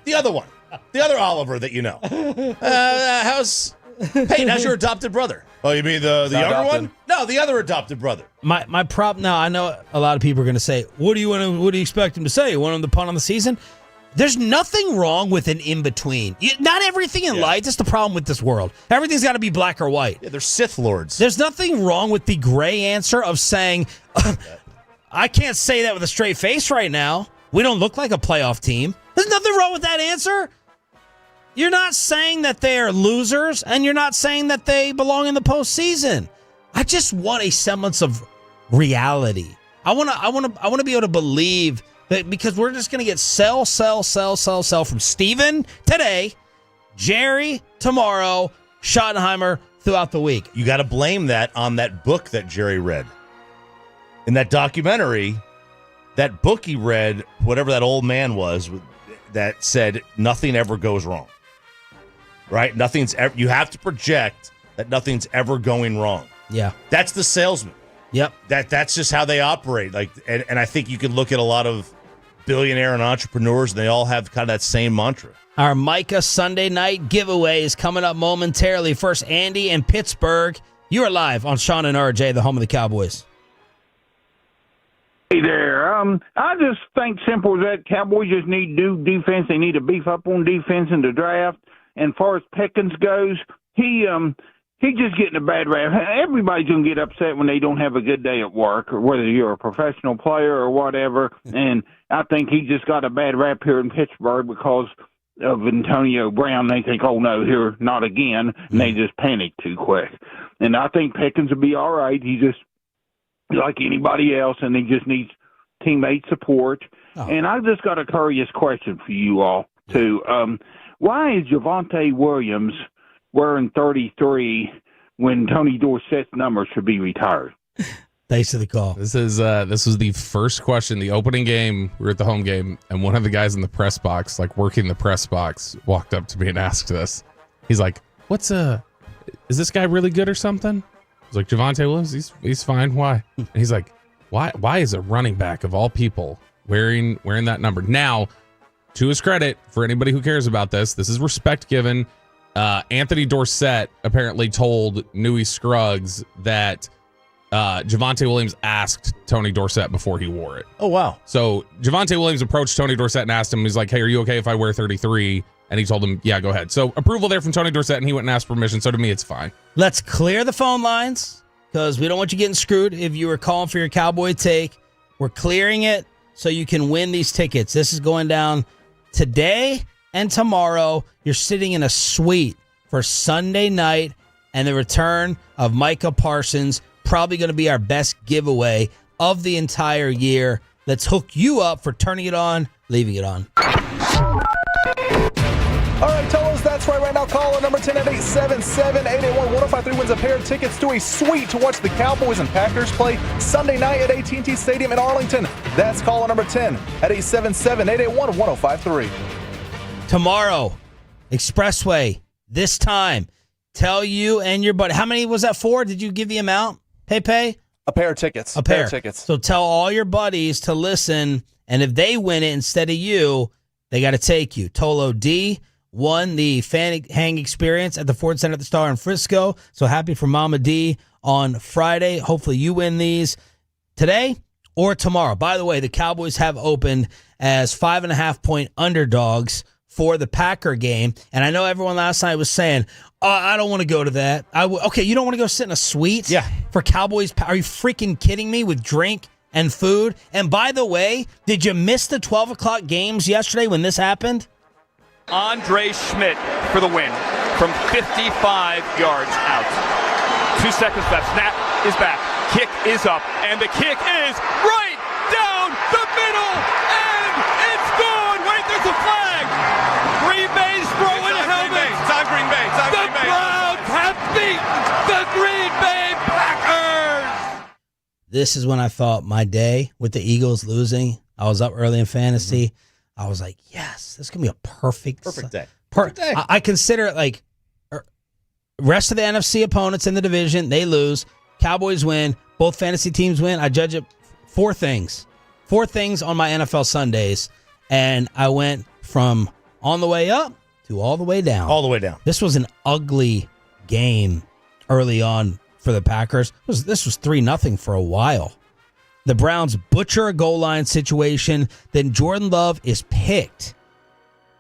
the other one. The other Oliver that you know. How's your adopted brother? Oh, you mean the younger one? No, the other adopted brother. My prop now, I know a lot of people are going to say, what do you expect him to say? You want him to punt on the season? There's nothing wrong with an in-between. Not everything in life, that's the problem with this world. Everything's got to be black or white. Yeah, they're Sith Lords. There's nothing wrong with the gray answer of saying, I can't say that with a straight face right now. We don't look like a playoff team. There's nothing wrong with that answer. You're not saying that they're losers, and you're not saying that they belong in the postseason. I just want a semblance of reality. I want to be able to believe that, because we're just going to get sell from Steven today, Jerry tomorrow, Schottenheimer throughout the week. You got to blame that on that book that Jerry read. In that documentary, that book he read, whatever that old man was, that said nothing ever goes wrong. Right? You have to project that nothing's ever going wrong. Yeah. That's the salesman. Yep. That's just how they operate. Like, and I think you can look at a lot of billionaire and entrepreneurs, and they all have kind of that same mantra. Our Micah Sunday night giveaway is coming up momentarily. First, Andy in Pittsburgh. You are live on Sean and RJ, the home of the Cowboys. Hey there. I just think simple as that. Cowboys just need to do defense. They need to beef up on defense in the draft. And as far as Pickens goes, he's just getting a bad rap. Everybody's going to get upset when they don't have a good day at work, or whether you're a professional player or whatever. And I think he just got a bad rap here in Pittsburgh because of Antonio Brown. They think, oh, no, here, not again. And they just panic too quick. And I think Pickens will be all right. He's just like anybody else, and he just needs teammate support. Oh. And I've just got a curious question for you all, too. Why is Javonte Williams wearing 33 when Tony Dorsett's number should be retired? Thanks for the call. This was the first question, the opening game. We were at the home game, and one of the guys in the press box, like working the press box, walked up to me and asked this. He's like, is this guy really good or something? I was like, Javonte Williams, he's fine. Why? And he's like, why is a running back of all people wearing that number. Now, to his credit, for anybody who cares about this is respect given. Anthony Dorsett apparently told Newey Scruggs that Javonte Williams asked Tony Dorsett before he wore it. Oh, wow. So Javonte Williams approached Tony Dorsett and asked him, he's like, hey, are you okay if I wear 33? And he told him, yeah, go ahead. So approval there from Tony Dorsett, and he went and asked permission. So to me, it's fine. Let's clear the phone lines because we don't want you getting screwed if you were calling for your Cowboy take. We're clearing it so you can win these tickets. This is going down today and tomorrow. You're sitting in a suite for Sunday night and the return of Micah Parsons. Probably going to be our best giveaway of the entire year. Let's hook you up for turning it on, leaving it on. All right, Tolos, that's right now. Call number 10 at 877-881-1053 wins a pair of tickets to a suite to watch the Cowboys and Packers play Sunday night at AT&T Stadium in Arlington. That's call number 10 at 877-881-1053. Tomorrow, Expressway, this time, tell you and your buddy. How many was that for? Did you give the amount? Pay? A pair of tickets. A pair of tickets. So tell all your buddies to listen, and if they win it instead of you, they got to take you. Tolo D won the fan hang experience at the Ford Center at the Star in Frisco. So happy for Mama D on Friday. Hopefully you win these today or tomorrow. By the way, the Cowboys have opened as 5.5-point underdogs for the Packer game. And I know everyone last night was saying, I don't want to go to that. Okay, you don't want to go sit in a suite for Cowboys? Are you freaking kidding me with drink and food? And by the way, did you miss the 12 o'clock games yesterday when this happened? Andre Schmidt for the win from 55 yards out. 2 seconds left. Snap is back. Kick is up. And the kick is right down the middle. And it's gone. Wait, there's a flag. Green Bay's throwing a helmet. Time Green Bay. The Browns have beaten the Green Bay Packers. This is when I thought my day with the Eagles losing. I was up early in fantasy. Mm-hmm. I was like, yes, this is going to be a perfect day. Perfect day. I consider it like rest of the NFC opponents in the division, they lose. Cowboys win. Both fantasy teams win. I judge it 4 things. 4 things on my NFL Sundays. And I went from on the way up to all the way down. All the way down. This was an ugly game early on for the Packers. This was 3-0 for a while. The Browns butcher a goal line situation. Then Jordan Love is picked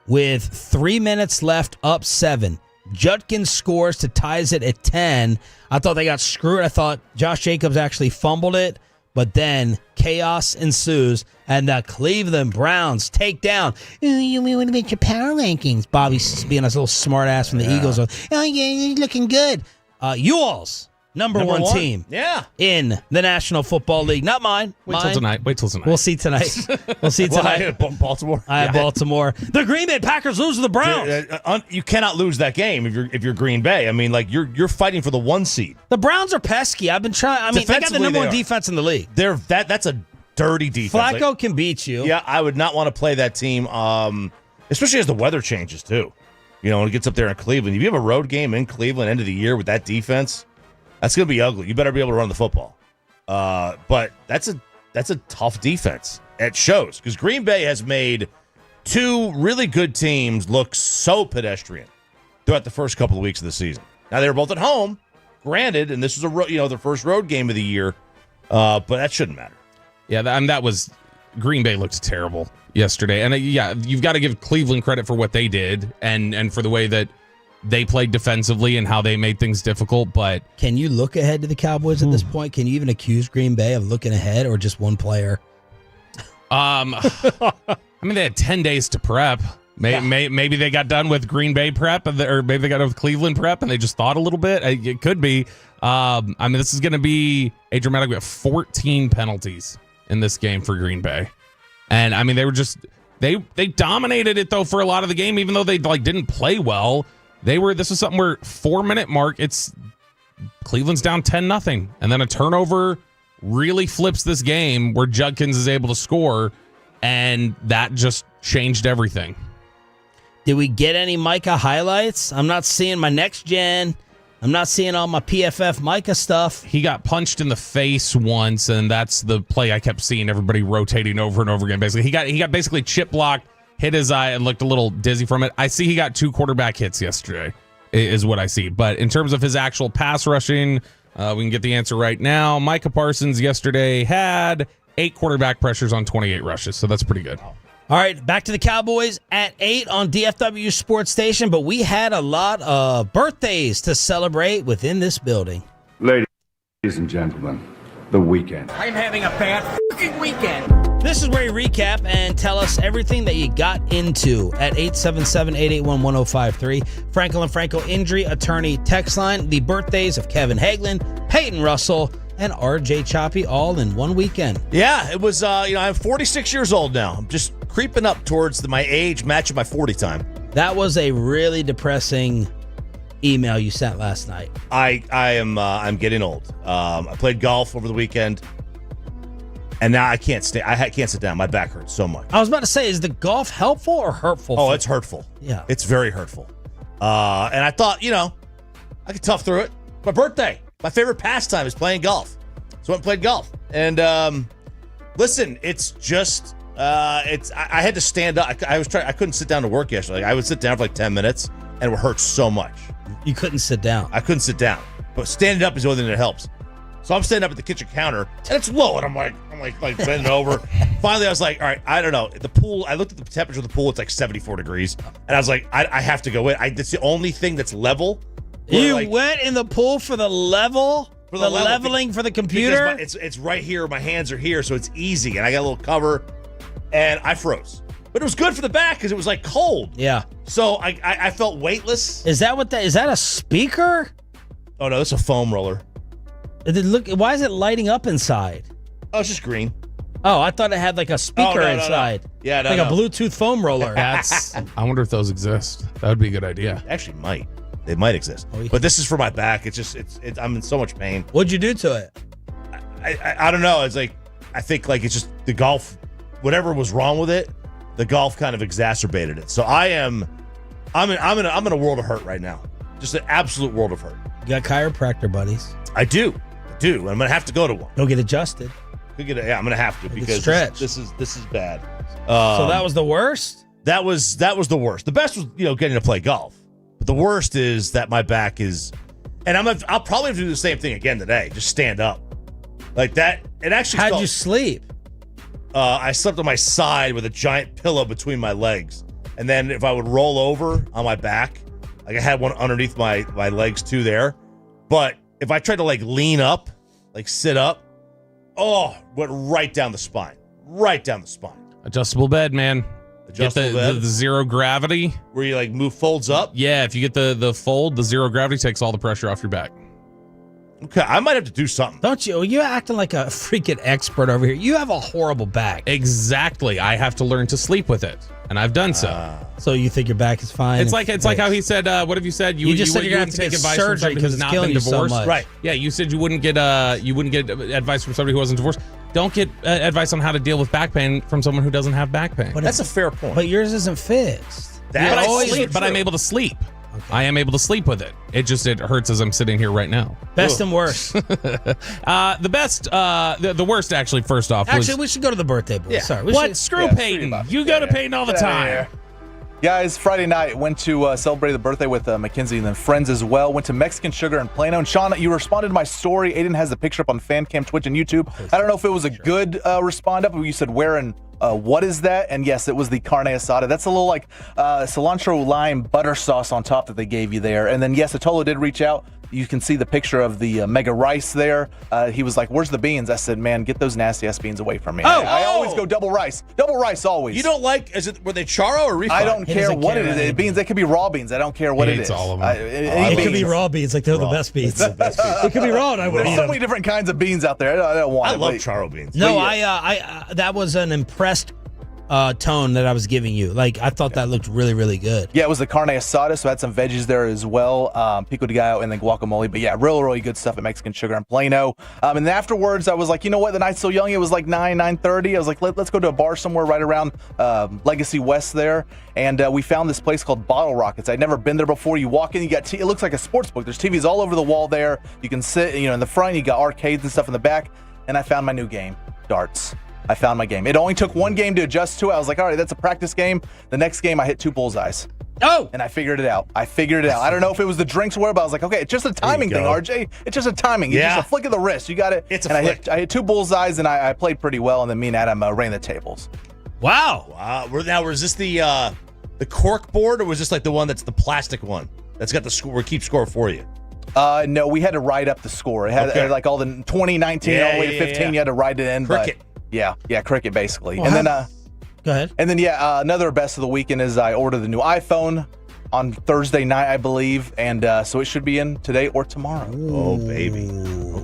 with 3 minutes left, up 7. Judkins scores to ties it at 10. I thought they got screwed. I thought Josh Jacobs actually fumbled it. But then chaos ensues, and the Cleveland Browns take down. You want to make your power rankings? Bobby's being a little smart ass from the Eagles. Oh, yeah, you're looking good. You all's number one team in the National Football League. Not mine. Wait till tonight. We'll see tonight. Baltimore. I have Baltimore. The Green Bay Packers lose to the Browns. You cannot lose that game if you're Green Bay. I mean, like you're fighting for the 1 seed. The Browns are pesky. I've been trying. I mean, they got the number 1 defense in the league. That's a dirty defense. Flacco can beat you. Yeah, I would not want to play that team, especially as the weather changes too. You know, when it gets up there in Cleveland. If you have a road game in Cleveland end of the year with that defense, that's going to be ugly. You better be able to run the football. But that's a tough defense. It shows because Green Bay has made 2 really good teams look so pedestrian throughout the first couple of weeks of the season. Now they were both at home, granted, and this was their first road game of the year. But that shouldn't matter. Yeah, that was Green Bay looked terrible yesterday, and you've got to give Cleveland credit for what they did and for the way that they played defensively and how they made things difficult. But can you look ahead to the Cowboys at this point? Can you even accuse Green Bay of looking ahead, or just one player? I mean, they had 10 days to prep. Maybe they got done with Green Bay prep, or maybe they got done with Cleveland prep, and they just thought a little bit. It could be. I mean, this is going to be a dramatic. We have 14 penalties in this game for Green Bay, and I mean, they were just they dominated it though for a lot of the game, even though they didn't play well. This was something where 4-minute mark, it's Cleveland's down 10-0, and then a turnover really flips this game where Judkins is able to score, and that just changed everything. Did we get any Micah highlights? I'm not seeing my next gen. I'm not seeing all my PFF Micah stuff. He got punched in the face once, and that's the play I kept seeing everybody rotating over and over again. Basically, he got basically chip blocked, hit his eye, and looked a little dizzy from it. I see he got 2 quarterback hits yesterday, is what I see. But in terms of his actual pass rushing, we can get the answer right now. Micah Parsons yesterday had 8 quarterback pressures on 28 rushes, so that's pretty good. All right, back to the Cowboys at 8 on DFW Sports Station, but we had a lot of birthdays to celebrate within this building. Ladies and gentlemen, the weekend. I'm having a bad fucking weekend. This is where you recap and tell us everything that you got into at 877-881-1053. Frankel and Frankel injury attorney text line. The birthdays of Kevin Hagelin, Peyton Russell, and RJ Choppy all in one weekend. Yeah, it was, I'm 46 years old now. I'm just creeping up towards my age, matching my 40 time. That was a really depressing email you sent last night. I'm getting old. I played golf over the weekend, and now I can't stay. I can't sit down. My back hurts so much. I was about to say, is the golf helpful or hurtful? Oh, it's hurtful. Yeah. It's very hurtful. And I thought, I could tough through it. My birthday. My favorite pastime is playing golf. So I went and played golf. And listen, it's just I had to stand up. I couldn't sit down to work yesterday. I would sit down for like 10 minutes and it would hurt so much. You couldn't sit down. I couldn't sit down. But standing up is the only thing that helps. So I'm standing up at the kitchen counter and it's low and I'm like bending over. Finally I was like, all right, I don't know. The pool, I looked at the temperature of the pool, it's like 74 degrees. And I was like, I have to go in. It's the only thing that's level. You went in the pool for the level? For the leveling for the computer? It's right here. My hands are here, so it's easy. And I got a little cover, and I froze. But it was good for the back because it was like cold. Yeah. So I felt weightless. Is that is that a speaker? Oh, no, it's a foam roller. Why is it lighting up inside? Oh, it's just green. Oh, I thought it had like a speaker inside. No. Yeah, like a Bluetooth foam roller. I wonder if those exist. That would be a good idea. Actually, might. They might exist. But this is for my back. It's just, I'm in so much pain. What'd you do to it? I don't know. It's like, I think like it's just the golf, whatever was wrong with it, the golf kind of exacerbated it. So I'm in a world of hurt right now. Just an absolute world of hurt. You got chiropractor buddies? I do. I'm going to have to go to one. Go get adjusted. I'm going to have to because this is bad. So that was the worst? That was the worst. The best was, getting to play golf. But the worst is that my back is, and I'll probably have to do the same thing again today. Just stand up, like that. It actually. How'd you sleep? I slept on my side with a giant pillow between my legs, and then if I would roll over on my back, like I had one underneath my legs too there. But if I tried to like lean up, like sit up, went right down the spine, Adjustable bed, man. Get the zero gravity. Where you like folds up? Yeah, if you get the fold, the zero gravity takes all the pressure off your back. Okay, I might have to do something. Don't you? You're acting like a freaking expert over here. You have a horrible back. Exactly. I have to learn to sleep with it, and I've done so. So you think your back is fine? It's like how he said. What have you said? You just said you're going to take advice from somebody who's not been divorced, right? Yeah, you said you wouldn't get advice from somebody who wasn't divorced. Don't get advice on how to deal with back pain from someone who doesn't have back pain. But that's a fair point. But yours isn't fixed. But I'm able to sleep. Okay. I am able to sleep with it. It hurts as I'm sitting here right now. Best and worst. The best, the worst actually. First off, actually we should go to the birthday boy. Yeah. Sorry, Screw Peyton. You go to Peyton all the time. Guys, Friday night, went to celebrate the birthday with Mackenzie and then friends as well. Went to Mexican Sugar in Plano. And Sean, you responded to my story. Aiden has the picture up on FanCam, Twitch, and YouTube. I don't know if it was a good respond up, but you said, wearing what is that? And yes, it was the carne asada. That's a little like cilantro lime butter sauce on top that they gave you there. And then, yes, Atolo did reach out. You can see the picture of the mega rice there. He was like, where's the beans? I said, man, get those nasty ass beans away from me. I always go double rice. Double rice always. You don't like, were they charo or refried? I don't care what it is. Beans, they could be raw beans. I don't care what it is. All of them. It could be raw beans, like they're the best beans. It could be raw. There's so many different kinds of beans out there. I don't want it. I love charo beans. No, I that was an impressed tone that I was giving you. Like, I thought that looked really, really good. Yeah, it was the carne asada, so I had some veggies there as well, pico de gallo and then guacamole. But yeah, really good stuff at Mexican Sugar in Plano. And then afterwards, I was like, you know what? The night's so young. It was like 9:30. I was like, let's go to a bar somewhere right around Legacy West there. And we found this place called Bottle Rockets. I'd never been there before. You walk in, you got it looks like a sports book. There's TVs all over the wall there. You can sit, in the front. You got arcades and stuff in the back. And I found my new game, darts. I found my game. It only took one game to adjust to it. I was like, all right, that's a practice game. The next game, I hit 2 bullseyes. Oh! And I figured it out. I don't know if it was the drinks or what, but I was like, okay, it's just a timing thing, RJ. It's just a timing. It's just a flick of the wrist. You got it. It's a flick. flick. I hit 2 bullseyes, and I played pretty well, and then me and Adam ran the tables. Wow. Now, was this the cork board, or was this like the one that's the plastic one that's got the score, keep score for you? No, we had to write up the score. It had like all the 2019 all the way to 15. You had to write it in. Cricket. Yeah, cricket basically. Well, and then go ahead. And then another best of the weekend is I ordered the new iPhone on Thursday night, I believe, and so it should be in today or tomorrow. Oh baby.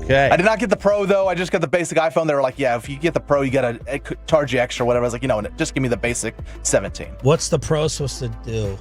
Okay. I did not get the Pro though. I just got the basic iPhone. They were like, yeah, if you get the Pro, you gotta charge you extra or whatever. I was like, just give me the basic 17. What's the Pro supposed to do?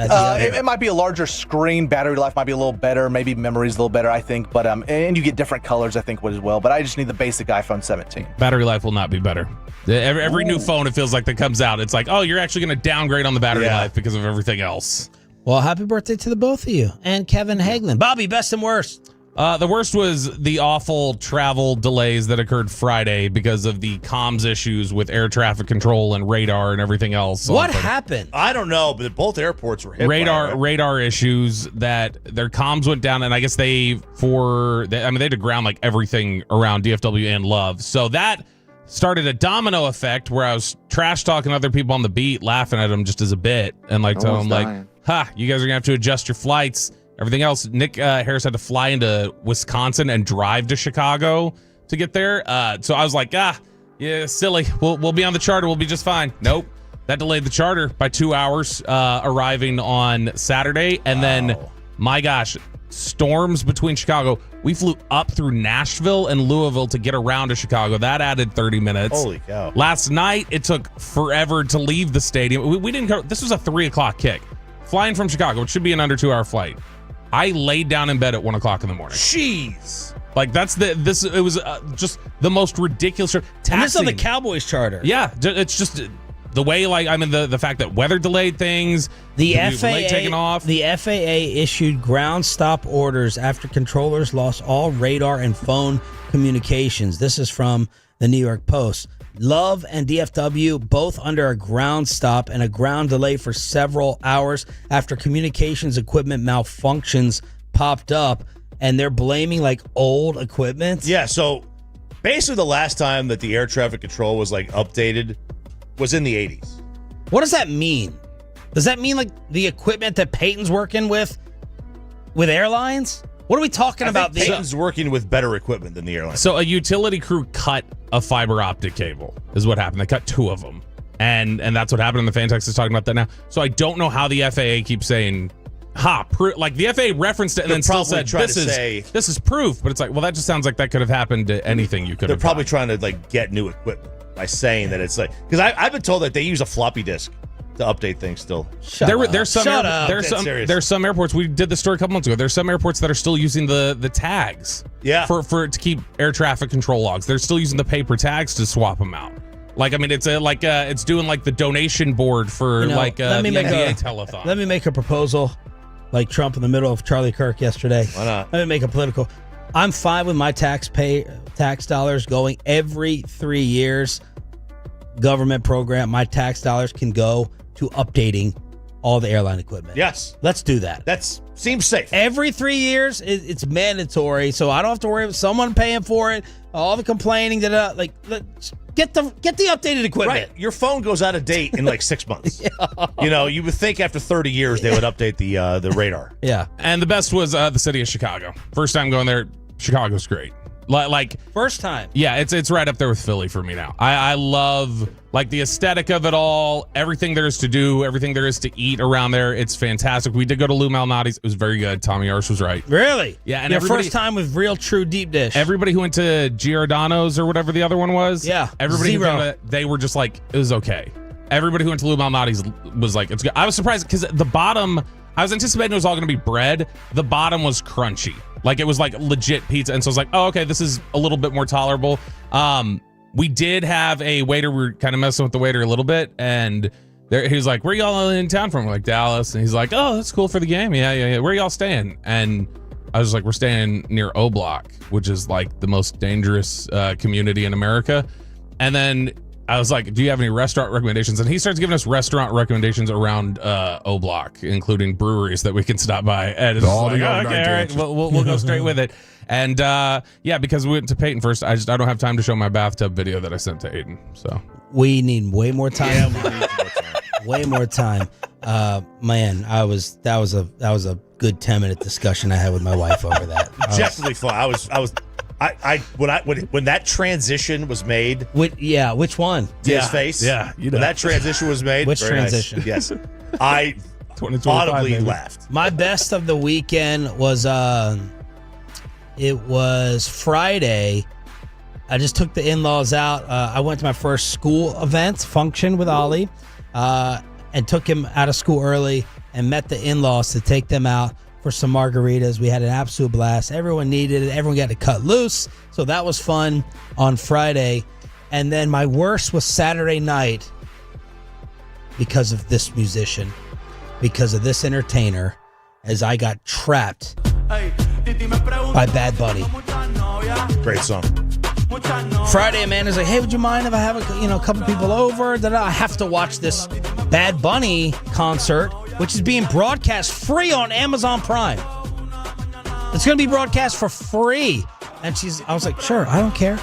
It might be a larger screen. Battery life might be a little better. Maybe memory's a little better, I think. But and you get different colors, I think, as well. But I just need the basic iPhone 17. Battery life will not be better. Every new phone, it feels like that comes out. It's like, oh, you're actually going to downgrade on the battery life because of everything else. Well, happy birthday to the both of you and Kevin Hagelin. Bobby, best and worst. The worst was the awful travel delays that occurred Friday because of the comms issues with air traffic control and radar and everything else. What happened? I don't know, but both airports were hit radar issues that their comms went down, and I guess they had to ground like everything around DFW and Love. So that started a domino effect where I was trash talking other people on the beat, laughing at them just as a bit, and like telling them like, you guys are gonna have to adjust your flights. Everything else, Nick Harris had to fly into Wisconsin and drive to Chicago to get there. So I was like, yeah, silly. We'll be on the charter. We'll be just fine. Nope. That delayed the charter by 2 hours, arriving on Saturday. And then, my gosh, storms between Chicago. We flew up through Nashville and Louisville to get around to Chicago. That added 30 minutes. Holy cow. Last night, it took forever to leave the stadium. We didn't go. This was a 3 o'clock kick. Flying from Chicago, it should be an under 2 hour flight. I laid down in bed at 1 o'clock in the morning. Jeez. Like it was just the most ridiculous. And this is on the Cowboys charter. Yeah. It's just the way, the fact that weather delayed things. The FAA taking off. The FAA issued ground stop orders after controllers lost all radar and phone communications. This is from the New York Post. Love and DFW both under a ground stop and a ground delay for several hours after communications equipment malfunctions popped up, and they're blaming like old equipment. Yeah, so basically the last time that the air traffic control was like updated was in the 80s. What does that mean? Does that mean like the equipment that Peyton's working with airlines? What are we talking about? Peyton's working with better equipment than the airline. So a utility crew cut a fiber optic cable is what happened. They cut 2 of them. And that's what happened. And the fan text is talking about that now. So I don't know how the FAA keeps saying, like the FAA referenced it and then still said, this is proof. But it's like, well, that just sounds like that could have happened to anything you could have They're probably trying to like get new equipment by saying that it's like, because I've been told that they use a floppy disk to update things still. There's some airports. We did the story a couple months ago. There's some airports that are still using the tags. Yeah. For to keep air traffic control logs. They're still using the paper tags to swap them out. Like, I mean, it's it's doing like the donation board for the NBA telethon. Let me make a proposal, like Trump in the middle of Charlie Kirk yesterday. Why not? Let me make a political. I'm fine with my tax dollars going every 3 years. Government program, my tax dollars can go to updating all the airline equipment. Yes. Let's do that. That seems safe. Every 3 years, it's mandatory, so I don't have to worry about someone paying for it, all the complaining, get the updated equipment. Right. Your phone goes out of date in like 6 months. Yeah. You would think after 30 years they would update the radar. Yeah. And the best was the city of Chicago. First time going there, Chicago's great. Like first time. Yeah, it's right up there with Philly for me now. I love like the aesthetic of it all, everything there is to do, everything there is to eat around there. It's fantastic. We did go to Lou Malnati's. It was very good. Tommy Arsh was right. Really? Yeah. And your first time with real true deep dish. Everybody who went to Giordano's or whatever the other one was. Yeah. Everybody Zero. they were just like, it was okay. everybody who went to Lou Malnati's was like, it's good. I was surprised because the bottom, I was anticipating it was all going to be bread. The bottom was crunchy. Like, it was like legit pizza. And so I was like, oh, okay, this is a little bit more tolerable. We did have a waiter. We were kind of messing with the waiter a little bit. And he was like, where y'all in town from? We're like, Dallas. And he's like, oh, that's cool for the game. Yeah. Where y'all staying? And I was like, we're staying near O Block, which is like the most dangerous community in America. And then I was like, do you have any restaurant recommendations? And he starts giving us restaurant recommendations around O Block, including breweries that we can stop by. And it's all like, all right, we'll go straight with it. And because we went to Peyton first, I don't have time to show my bathtub video that I sent to Aiden. So we need way more time. Yeah, we need more time. Way more time. Man, that was a good 10-minute discussion I had with my wife over that. Definitely fun. When that transition was made. Which one? To his face. Yeah. When that transition was made. Which transition? Nice. Yes. I audibly laughed. My best of the weekend was it was Friday. I just took the in-laws out. I went to my first school function with Ollie, and took him out of school early and met the in-laws to take them out for some margaritas. We had an absolute blast. Everyone needed it. Everyone got to cut loose. So that was fun on Friday. And then my worst was Saturday night because of this musician, because of this entertainer, as I got trapped by Bad Bunny. Great song. Friday, Amanda's like, hey, would you mind if I have a couple people over? I have to watch this Bad Bunny concert, which is being broadcast free on Amazon Prime. It's going to be broadcast for free. And I was like, sure, I don't care.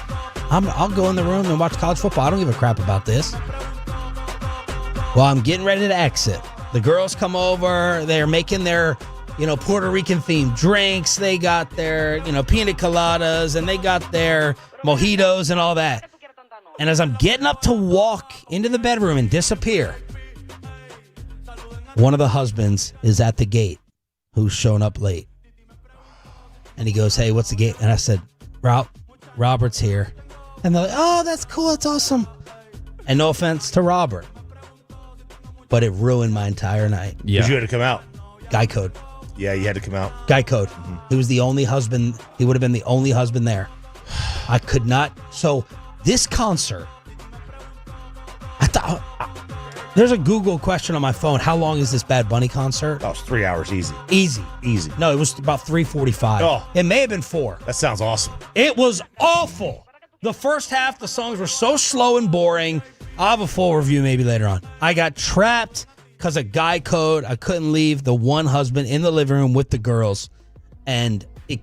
I'll go in the room and watch college football. I don't give a crap about this. Well, I'm getting ready to exit. The girls come over. They're making their, Puerto Rican themed drinks. They got their, pina coladas, and they got their mojitos and all that. And as I'm getting up to walk into the bedroom and disappear, one of the husbands is at the gate who's shown up late. And he goes, hey, what's the gate? And I said, Robert's here. And they're like, oh, that's cool. That's awesome. And no offense to Robert, but it ruined my entire night. Yeah. You had to come out. Guy code. Yeah, you had to come out. Guy code. Mm-hmm. He was the only husband. He would have been the only husband there. I could not. So this concert, I thought, there's a Google question on my phone. How long is this Bad Bunny concert? Oh, it's 3 hours easy. Easy. No, it was about 3:45. Oh. It may have been 4. That sounds awesome. It was awful. The first half, the songs were so slow and boring. I'll have a full review maybe later on. I got trapped because of guy code. I couldn't leave the one husband in the living room with the girls. And that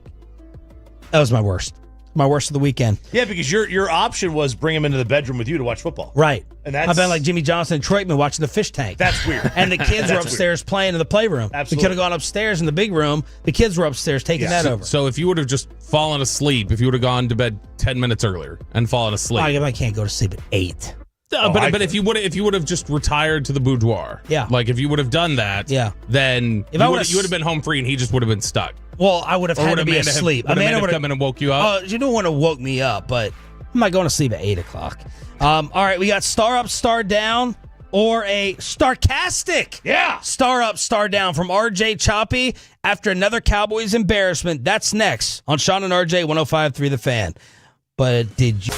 was my worst. My worst of the weekend. Yeah, because your option was bring him into the bedroom with you to watch football. Right. And I've been like Jimmy Johnson and Troitman watching the fish tank. That's weird. And the kids were upstairs playing in the playroom. Absolutely. We could have gone upstairs in the big room. The kids were upstairs taking that over. So if you would have just fallen asleep, if you would have gone to bed 10 minutes earlier and fallen asleep. I can't go to sleep at 8. But if you would have just retired to the boudoir, like if you would have done that, then you would have been home free and he just would have been stuck. Well, I would have had to be asleep. Amanda would have come in and woke you up. You don't want to woke me up, but I'm not going to sleep at 8 o'clock. All right, we got star up, star down, or a starcastic. Yeah. Star up, star down from RJ Choppy after another Cowboys embarrassment. That's next on Sean and RJ 105.3 The Fan. But did you...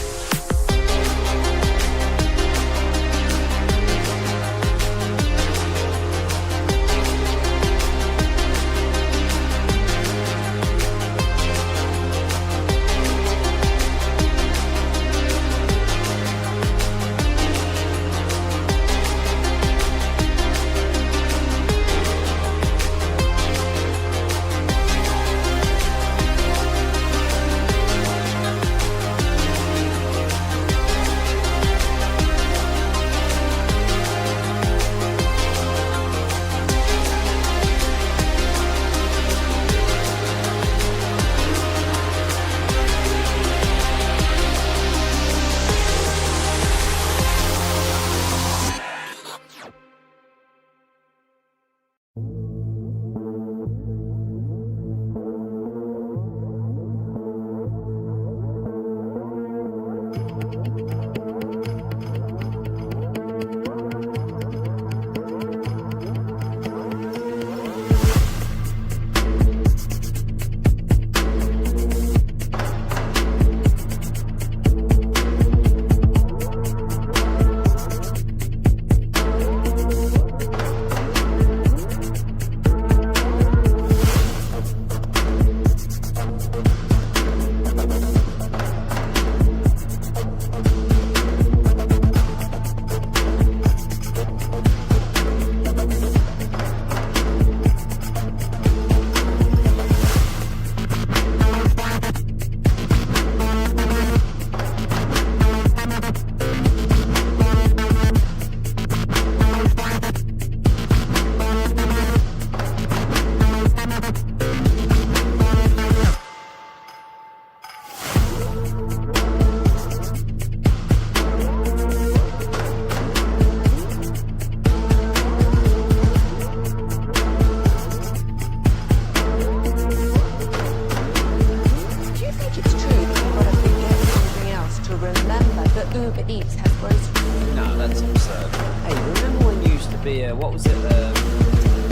Yeah, what was it?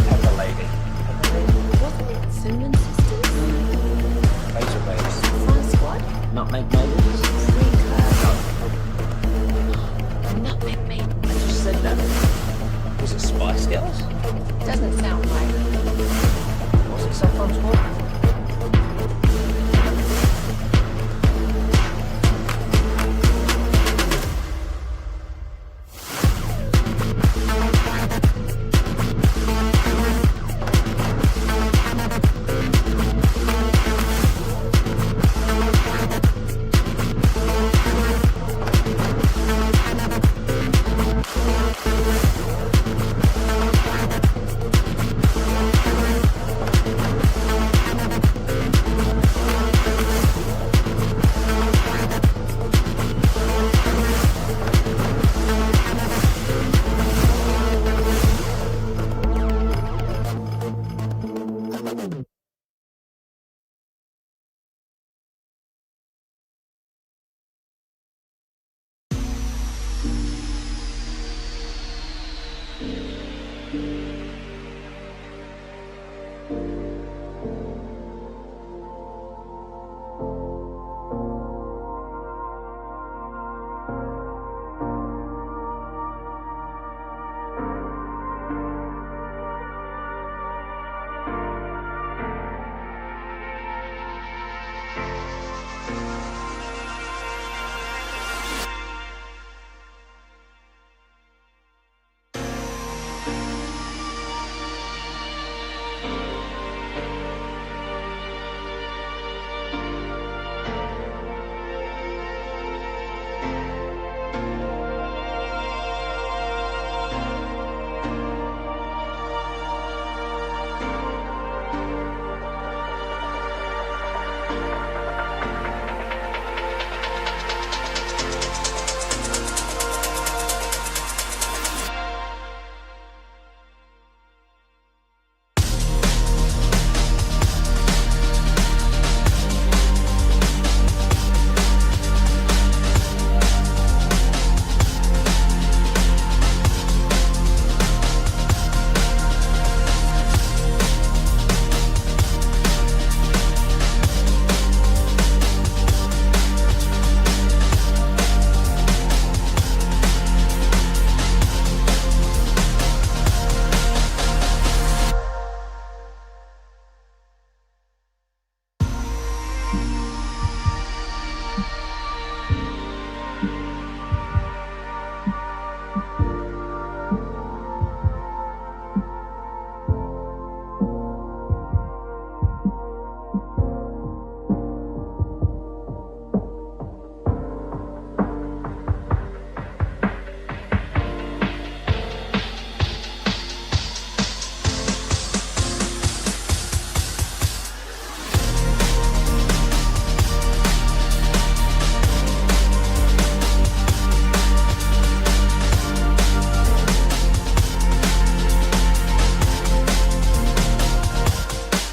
Pepper Lady. Wasn't it Cinnamon Sisters? Razor Base. Fun Squad? Nutmeg Maidens. Nutmeg Maid. I just said that. Was it Spice Girls? Doesn't sound right. Was it Saffron Squad?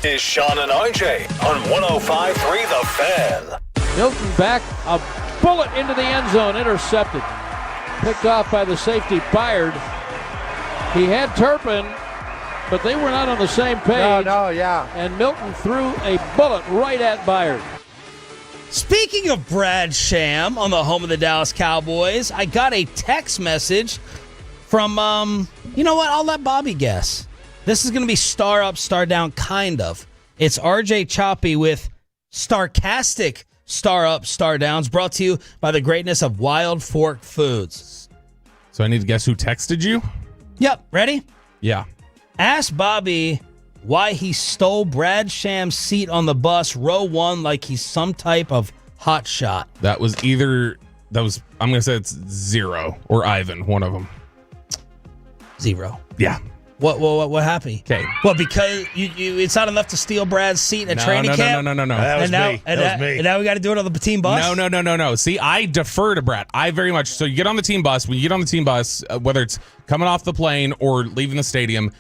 Is Sean and RJ on 105.3 The Fan. Milton back, a bullet into the end zone, intercepted. Picked off by the safety, Byard. He had Turpin, but they were not on the same page. Yeah. And Milton threw a bullet right at Byard. Speaking of Brad Sham on the home of the Dallas Cowboys, I got a text message from, you know what? I'll let Bobby guess. This is going to be star up, star down, kind of. It's RJ Choppy with sarcastic star up, star downs, brought to you by the greatness of Wild Fork Foods. So I need to guess who texted you? Yep. Ready? Yeah. Ask Bobby why he stole Brad Sham's seat on the bus, row one, like he's some type of hot shot. I'm going to say it's Zero or Ivan, one of them. Zero. Yeah. What happened? Okay. Well, because you it's not enough to steal Brad's seat in a training camp? No. That was me. And now we got to do it on the team bus? No. See, I defer to Brad. I very much. So you get on the team bus. When you get on the team bus, whether it's coming off the plane or leaving the stadium,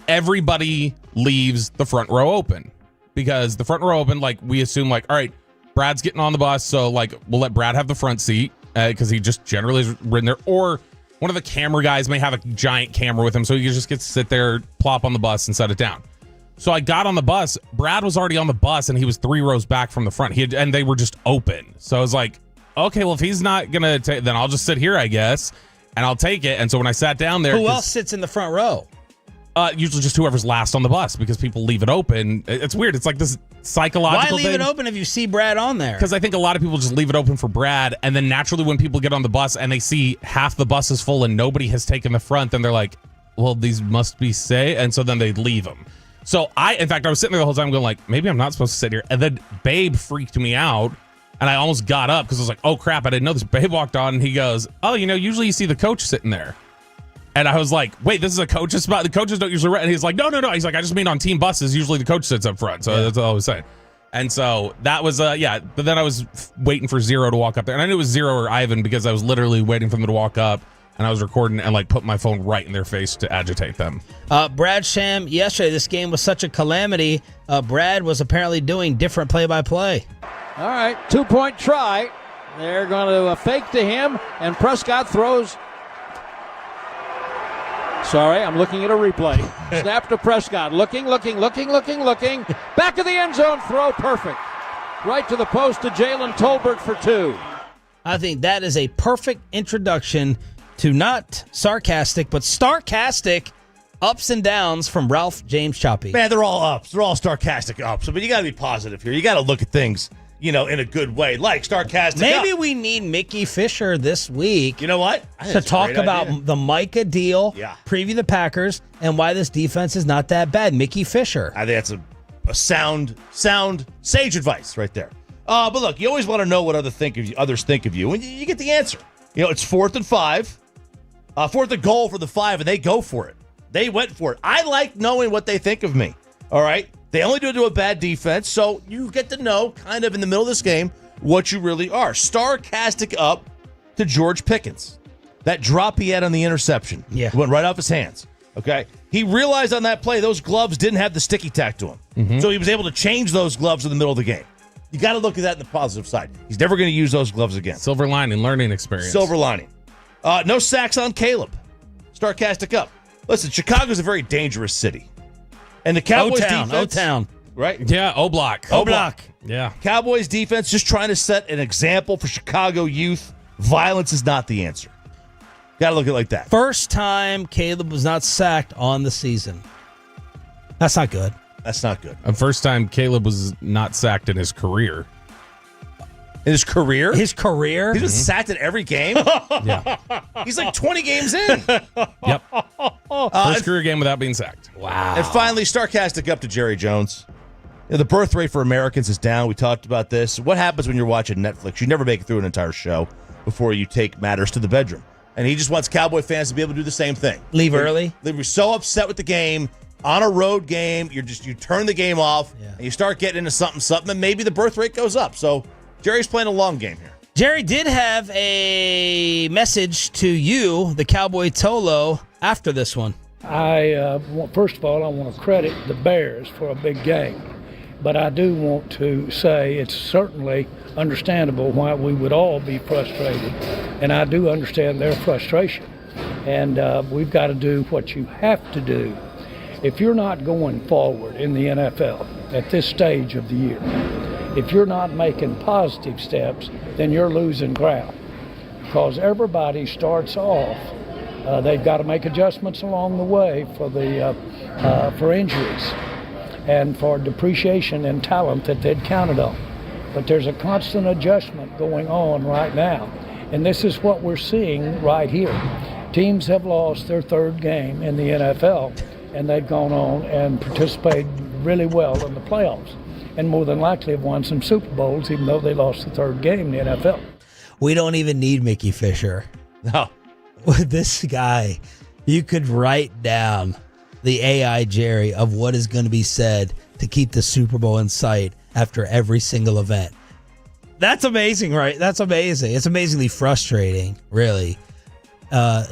everybody leaves the front row open. Because the front row open, like, we assume, like, all right, Brad's getting on the bus, so, like, we'll let Brad have the front seat because he just generally is ridden there. Or one of the camera guys may have a giant camera with him, so he just gets to sit there, plop on the bus, and set it down. So I got on the bus. Brad was already on the bus, and he was 3 rows back from the front. And they were just open. So I was like, okay, well, if he's not going to take, then I'll just sit here, I guess, and I'll take it. And so when I sat down there. Who else sits in the front row? Usually just whoever's last on the bus, because people leave it open. It's weird. It's like this psychological Why thing. leave it open if you see Brad on there? Because I think a lot of people just leave it open for Brad, and then naturally when people get on the bus and they see half the bus is full and nobody has taken the front, then they're like, well, these must be safe, and so then they leave them. So in fact, I was sitting there the whole time going like, maybe I'm not supposed to sit here. And then Babe freaked me out, and I almost got up because I was like, oh crap, I didn't know this. Babe walked on, and he goes, oh, usually you see the coach sitting there. And I was like, wait, this is a coach's spot? The coaches don't usually rent. And he's like, no. He's like, I just mean on team buses, usually the coach sits up front. So that's all I was saying. And so that was, But then I was waiting for Zero to walk up there. And I knew it was Zero or Ivan because I was literally waiting for them to walk up. And I was recording and like put my phone right in their face to agitate them. Brad Sham, yesterday, this game was such a calamity. Brad was apparently doing different play-by-play. All right, 2-point try. They're going to fake to him, and Prescott throws. Sorry, I'm looking at a replay. Snap to Prescott. Looking. Back of the end zone. Throw perfect. Right to the post to Jalen Tolbert for 2. I think that is a perfect introduction to not sarcastic, but starcastic ups and downs from Ralph James Choppy. Man, they're all ups. They're all sarcastic ups. But you got to be positive here. You got to look at things, in a good way, like sarcastic. Maybe we need Mickey Fisher this week. You know what? To talk about the Micah deal, preview the Packers, and why this defense is not that bad. Mickey Fisher. I think that's a sound, sage advice right there. But look, you always want to know what others think of you, and you get the answer. It's 4th and 5. 4th and goal for the 5, and they go for it. They went for it. I like knowing what they think of me. All right? They only do it to a bad defense, so you get to know kind of in the middle of this game what you really are. Starcastic up to George Pickens. That drop he had on the interception went right off his hands. Okay? He realized on that play those gloves didn't have the sticky tack to them. Mm-hmm. So he was able to change those gloves in the middle of the game. You got to look at that in the positive side. He's never going to use those gloves again. Silver lining, learning experience. Silver lining. No sacks on Caleb. Starcastic up. Listen, Chicago's a very dangerous city. And the Cowboys defense. O-Town. Right? Yeah, O-Block. O-Block. Yeah. Cowboys defense just trying to set an example for Chicago youth. Violence is not the answer. Got to look at it like that. First time Caleb was not sacked on the season. That's not good. That's not good. First time Caleb was not sacked in his career. In his career? His career? He's been sacked in every game? Yeah. He's like 20 games in. Yep. First career game without being sacked. Wow. And finally, sarcastic up to Jerry Jones. The birth rate for Americans is down. We talked about this. What happens when you're watching Netflix? You never make it through an entire show before you take matters to the bedroom. And he just wants Cowboy fans to be able to do the same thing. Leave early? They were so upset with the game. On a road game, you turn the game off, and you start getting into something, and maybe the birth rate goes up. So Jerry's playing a long game here. Jerry did have a message to you, the Cowboy Tolo, after this one. First of all, I want to credit the Bears for a big game. But I do want to say it's certainly understandable why we would all be frustrated. And I do understand their frustration. And we've got to do what you have to do. If you're not going forward in the NFL at this stage of the year, if you're not making positive steps, then you're losing ground. Because everybody starts off, they've got to make adjustments along the way for injuries and for depreciation and talent that they'd counted on. But there's a constant adjustment going on right now. And this is what we're seeing right here. Teams have lost their third game in the NFL, and they've gone on and participated really well in the playoffs, and more than likely have won some Super Bowls, even though they lost the third game in the NFL. We don't even need Mickey Fisher. No. With this guy, you could write down the AI Jerry of what is going to be said to keep the Super Bowl in sight after every single event. That's amazing, right? That's amazing. It's amazingly frustrating, really.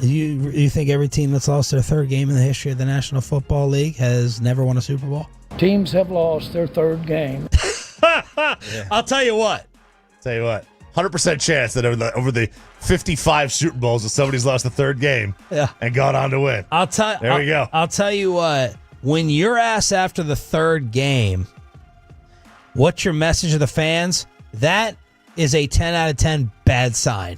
You think every team that's lost their third game in the history of the National Football League has never won a Super Bowl? Teams have lost their third game. I'll tell you what. 100% chance that over the 55 Super Bowls and somebody's lost the third game and gone on to win. There we go. I'll tell you what. When you're asked after the third game, what's your message to the fans? That is a 10 out of 10 bad sign.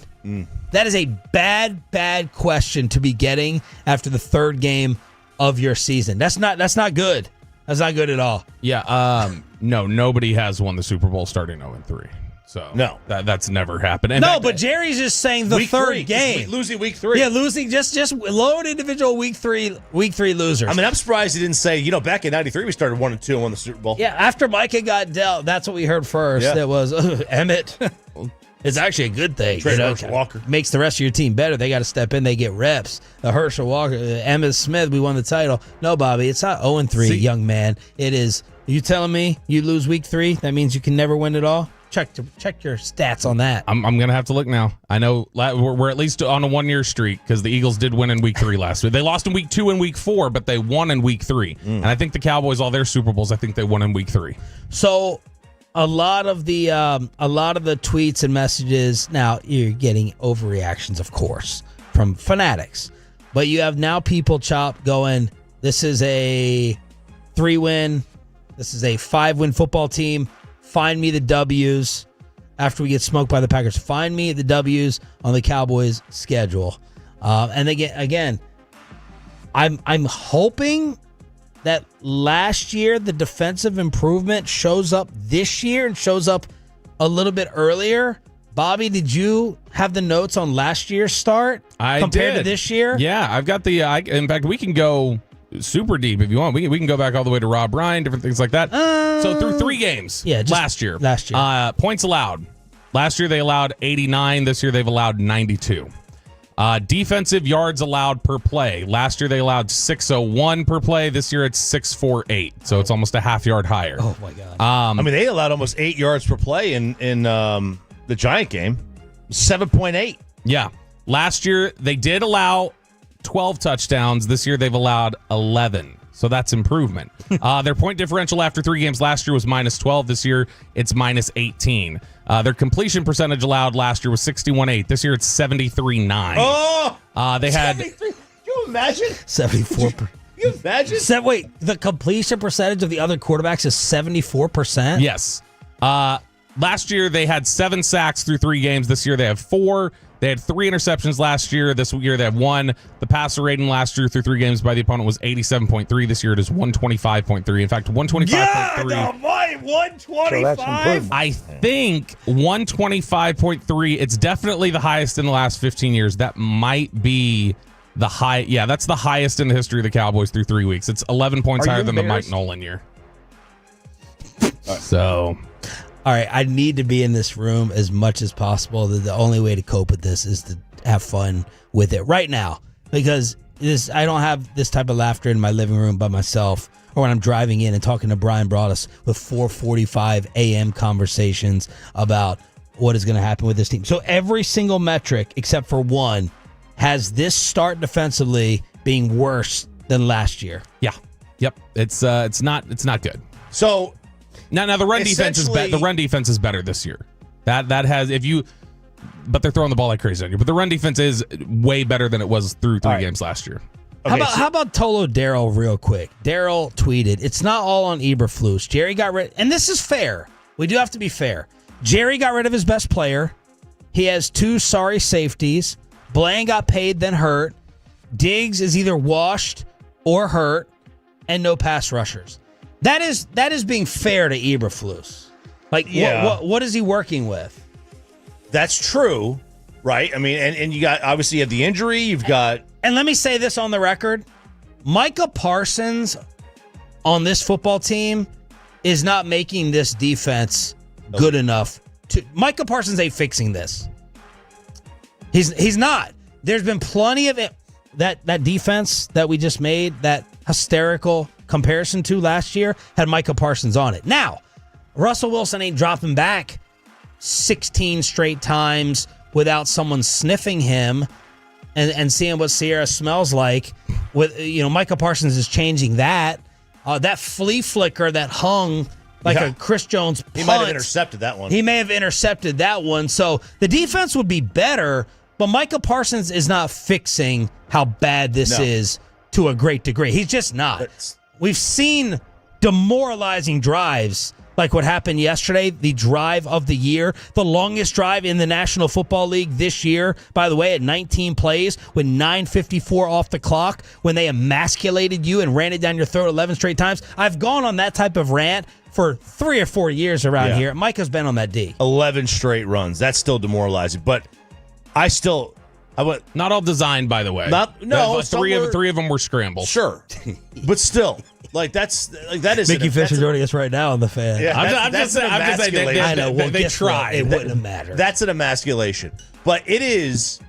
That is a bad question to be getting after the third game of your season. That's not good. That's not good at all. Yeah. No, nobody has won the Super Bowl starting 0-3. So no, that's never happened. In no, fact, but Jerry's just saying the third game, losing week 3. Yeah, losing just low individual week three losers. I mean, I'm surprised he didn't say, back in '93 we started 1-2 and won the Super Bowl. Yeah, after Micah got dealt, that's what we heard first. Yeah. It was Emmett. It's actually a good thing. Trade Herschel Walker. Makes the rest of your team better. They got to step in. They get reps. Herschel Walker, Emmitt Smith, we won the title. No, Bobby, it's not 0-3, young man. It is. You telling me you lose week 3? That means you can never win it all? Check your stats on that. I'm going to have to look now. I know we're at least on a 1-year streak because the Eagles did win in week 3 last week. They lost in week 2 and week 4, but they won in week 3. And I think the Cowboys, all their Super Bowls, I think they won in week 3. So a lot of the tweets and messages, now you're getting overreactions, of course, from fanatics. But you have now people going, this is a 3-win, this is a 5-win football team. Find me the W's after we get smoked by the Packers. Find me the W's on the Cowboys' schedule. And again, I'm hoping that last year the defensive improvement shows up this year and shows up a little bit earlier. Bobby, did you have the notes on last year's start compared to this year? Yeah, I've got in fact, we can go super deep if you want. We can go back all the way to Rob Ryan, different things like that. So through 3 games last year. Points allowed. Last year they allowed 89. This year they've allowed 92. Defensive yards allowed per play. Last year they allowed 601 per play. This year it's 648. So it's almost a half yard higher. Oh my God. I mean, they allowed almost 8 yards per play in the Giant game. 7.8. Yeah. Last year they did allow 12 touchdowns. This year they've allowed 11. So that's improvement. Their point differential after 3 games last year was -12. This year it's -18. Their completion percentage allowed last year was 61.8. This year it's 73.9. Oh! They had 73. Can you imagine? 74. Can you imagine? Wait, the completion percentage of the other quarterbacks is 74%? Yes. Last year they had 7 sacks through 3 games. This year they have 4. They had 3 interceptions last year. This year they have 1. The passer rating last year through 3 games by the opponent was 87.3. This year it is 125.3. In fact, 125.3. Yeah, why 125? I think 125.3. It's definitely the highest in the last 15 years. That might be the high. Yeah, that's the highest in the history of the Cowboys through 3 weeks. It's 11 points higher than the Mike Nolan year. So... All right, I need to be in this room as much as possible. The only way to cope with this is to have fun with it right now, because I don't have this type of laughter in my living room by myself, or when I'm driving in and talking to Brian Broaddus with 4:45 a.m. conversations about what is going to happen with this team. So every single metric except for one has this start defensively being worse than last year. Yeah. Yep. It's not good. So Now the run defense is the run defense is better this year. That has but they're throwing the ball like crazy on you. But the run defense is way better than it was through 3 games last year. Okay, how about Tolo Darryl real quick? Darryl tweeted, "It's not all on Eberflus. Jerry got rid, and this is fair. We do have to be fair. Jerry got rid of his best player. He has 2 sorry safeties. Bland got paid then hurt. Diggs is either washed or hurt, and no pass rushers." That is being fair to Eberflus. Like, what is he working with? That's true, right? I mean, and you got, obviously you have the injury, you've got... And let me say this on the record. Micah Parsons on this football team is not making this defense good enough to... Micah Parsons ain't fixing this. He's not. There's been plenty of it. That defense that we just made, that hysterical comparison to last year, had Micah Parsons on it. Now, Russell Wilson ain't dropping back 16 straight times without someone sniffing him and seeing what Sierra smells like. With Micah Parsons is changing that. That flea flicker that hung like a Chris Jones punt. He might have intercepted that one. He may have intercepted that one. So the defense would be better, But Micah Parsons is not fixing how bad this is to a great degree. He's just not. We've seen demoralizing drives like what happened yesterday, the drive of the year, the longest drive in the National Football League this year, by the way, at 19 plays with 9:54 off the clock when they emasculated you and ran it down your throat 11 straight times. I've gone on that type of rant for 3 or 4 years around here. Micah's been on that D. 11 straight runs. That's still demoralizing. But I went not all designed, by the way. Three of them were scrambles. Sure, but still, that is Mickey Fisher joining us right now on the Fan. Yeah, I'm just saying I know. Well, they tried. It wouldn't have mattered. That's an emasculation, but it is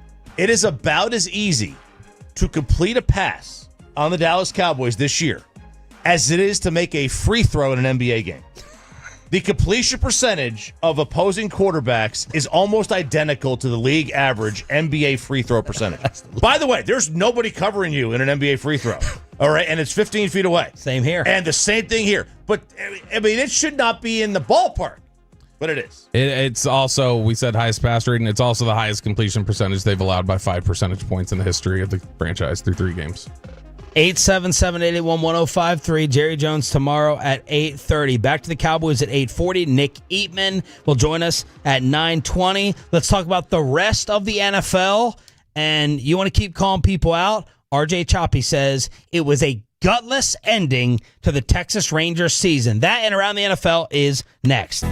about as easy to complete a pass on the Dallas Cowboys this year as it is to make a free throw in an NBA game. The completion percentage of opposing quarterbacks is almost identical to the league average NBA free throw percentage. By the way, there's nobody covering you in an NBA free throw. All right, and it's 15 feet away. Same here. And the same thing here. But, I mean, it should not be in the ballpark, but it is. It's also, we said highest pass rating. It's also the highest completion percentage they've allowed by 5 percentage points in the history of the franchise through 3 games. 877-881-1053. Jerry Jones tomorrow at 8:30. Back to the Cowboys at 8:40. Nick Eatman will join us at 9:20. Let's talk about the rest of the NFL. And you want to keep calling people out? RJ Choppy says it was a gutless ending to the Texas Rangers season. That and Around the NFL is next.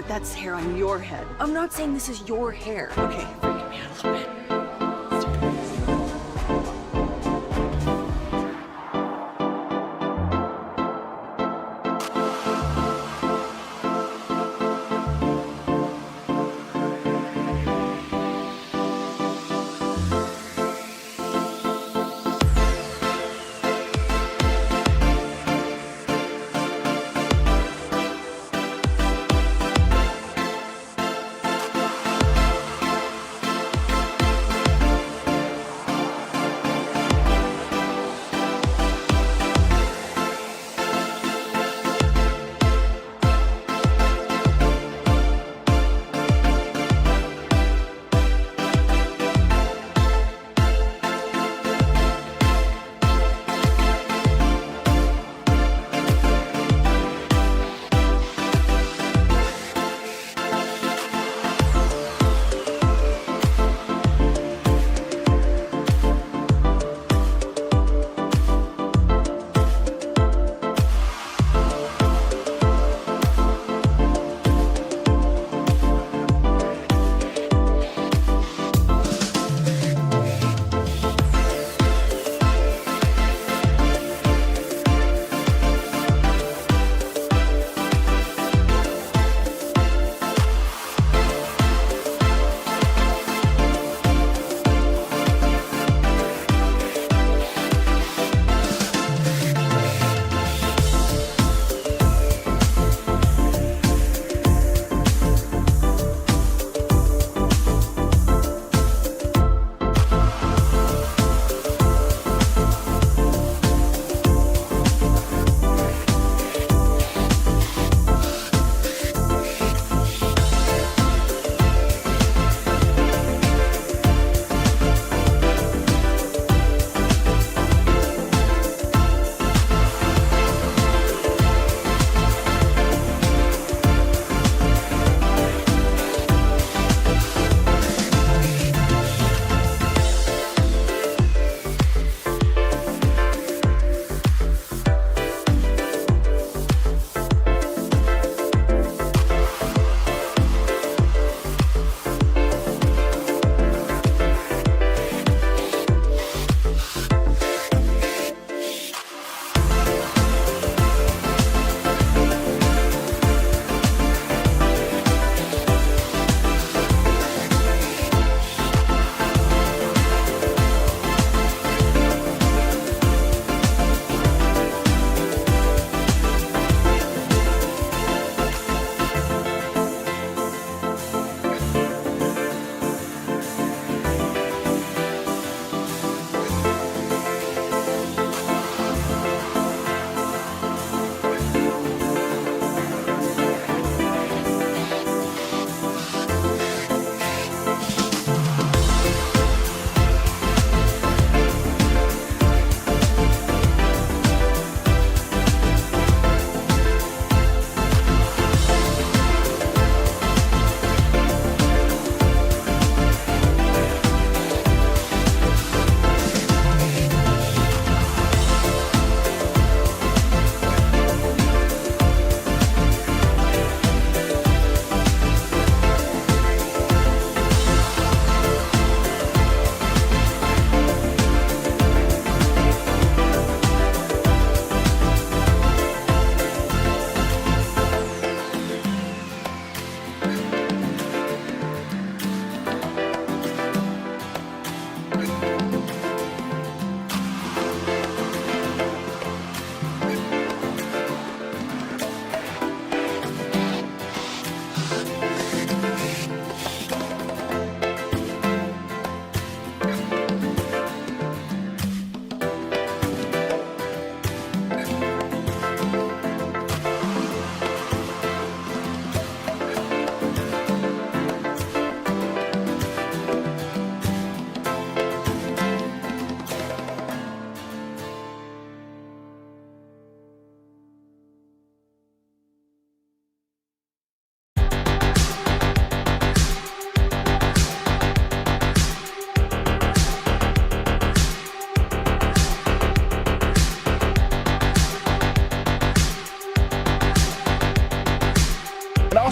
That's hair on your head. I'm not saying this is your hair. Okay, freaking me out a little bit.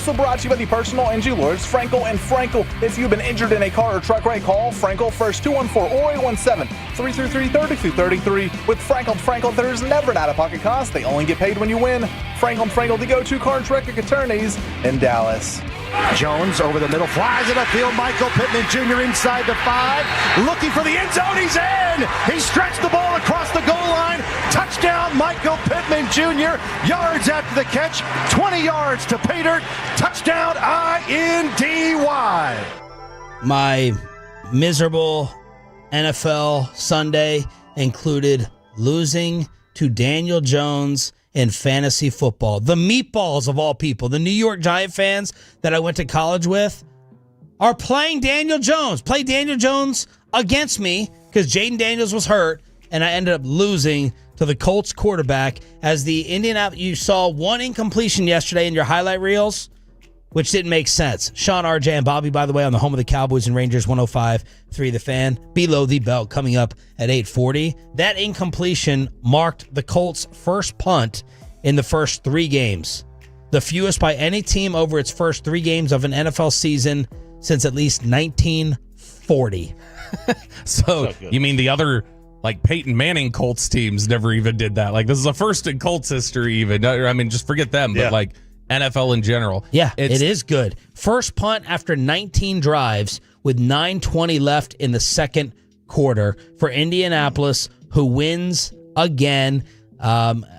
Also brought to you by the personal injury lawyers Frankel and Frankel. If you've been injured in a car or truck wreck, call Frankel first, 214-817-333-3233. With Frankel, there's never an out-of-pocket cost. They only get paid when you win. Frankel, the go-to car and truck attorneys in Dallas. Jones over the middle, flies it upfield. Michael Pittman Jr. inside the 5, looking for the end zone. He's in. He stretched the ball across the goal line. Touchdown, Michael Pittman Jr. Yards after the catch, 20 yards to pay dirt. Touchdown, INDY. My miserable NFL Sunday included losing to Daniel Jones in fantasy football. The meatballs of all people, the New York Giant fans that I went to college with, are playing Daniel Jones. Play Daniel Jones against me because Jaden Daniels was hurt, and I ended up losing to the Colts quarterback. As the Indianapolis, you saw one incompletion yesterday in your highlight reels, which didn't make sense. Sean, RJ, and Bobby, by the way, on the home of the Cowboys and Rangers, 105.3 The Fan. Below the belt coming up at 8:40. That incompletion marked the Colts' first punt in the first 3 games. The fewest by any team over its first 3 games of an NFL season since at least 1940. So you mean the other, like, Peyton Manning Colts teams never even did that? Like, this is a first in Colts history even. I mean, just forget them, but like NFL in general. Yeah, it is good. First punt after 19 drives with 9:20 left in the second quarter for Indianapolis, who wins again.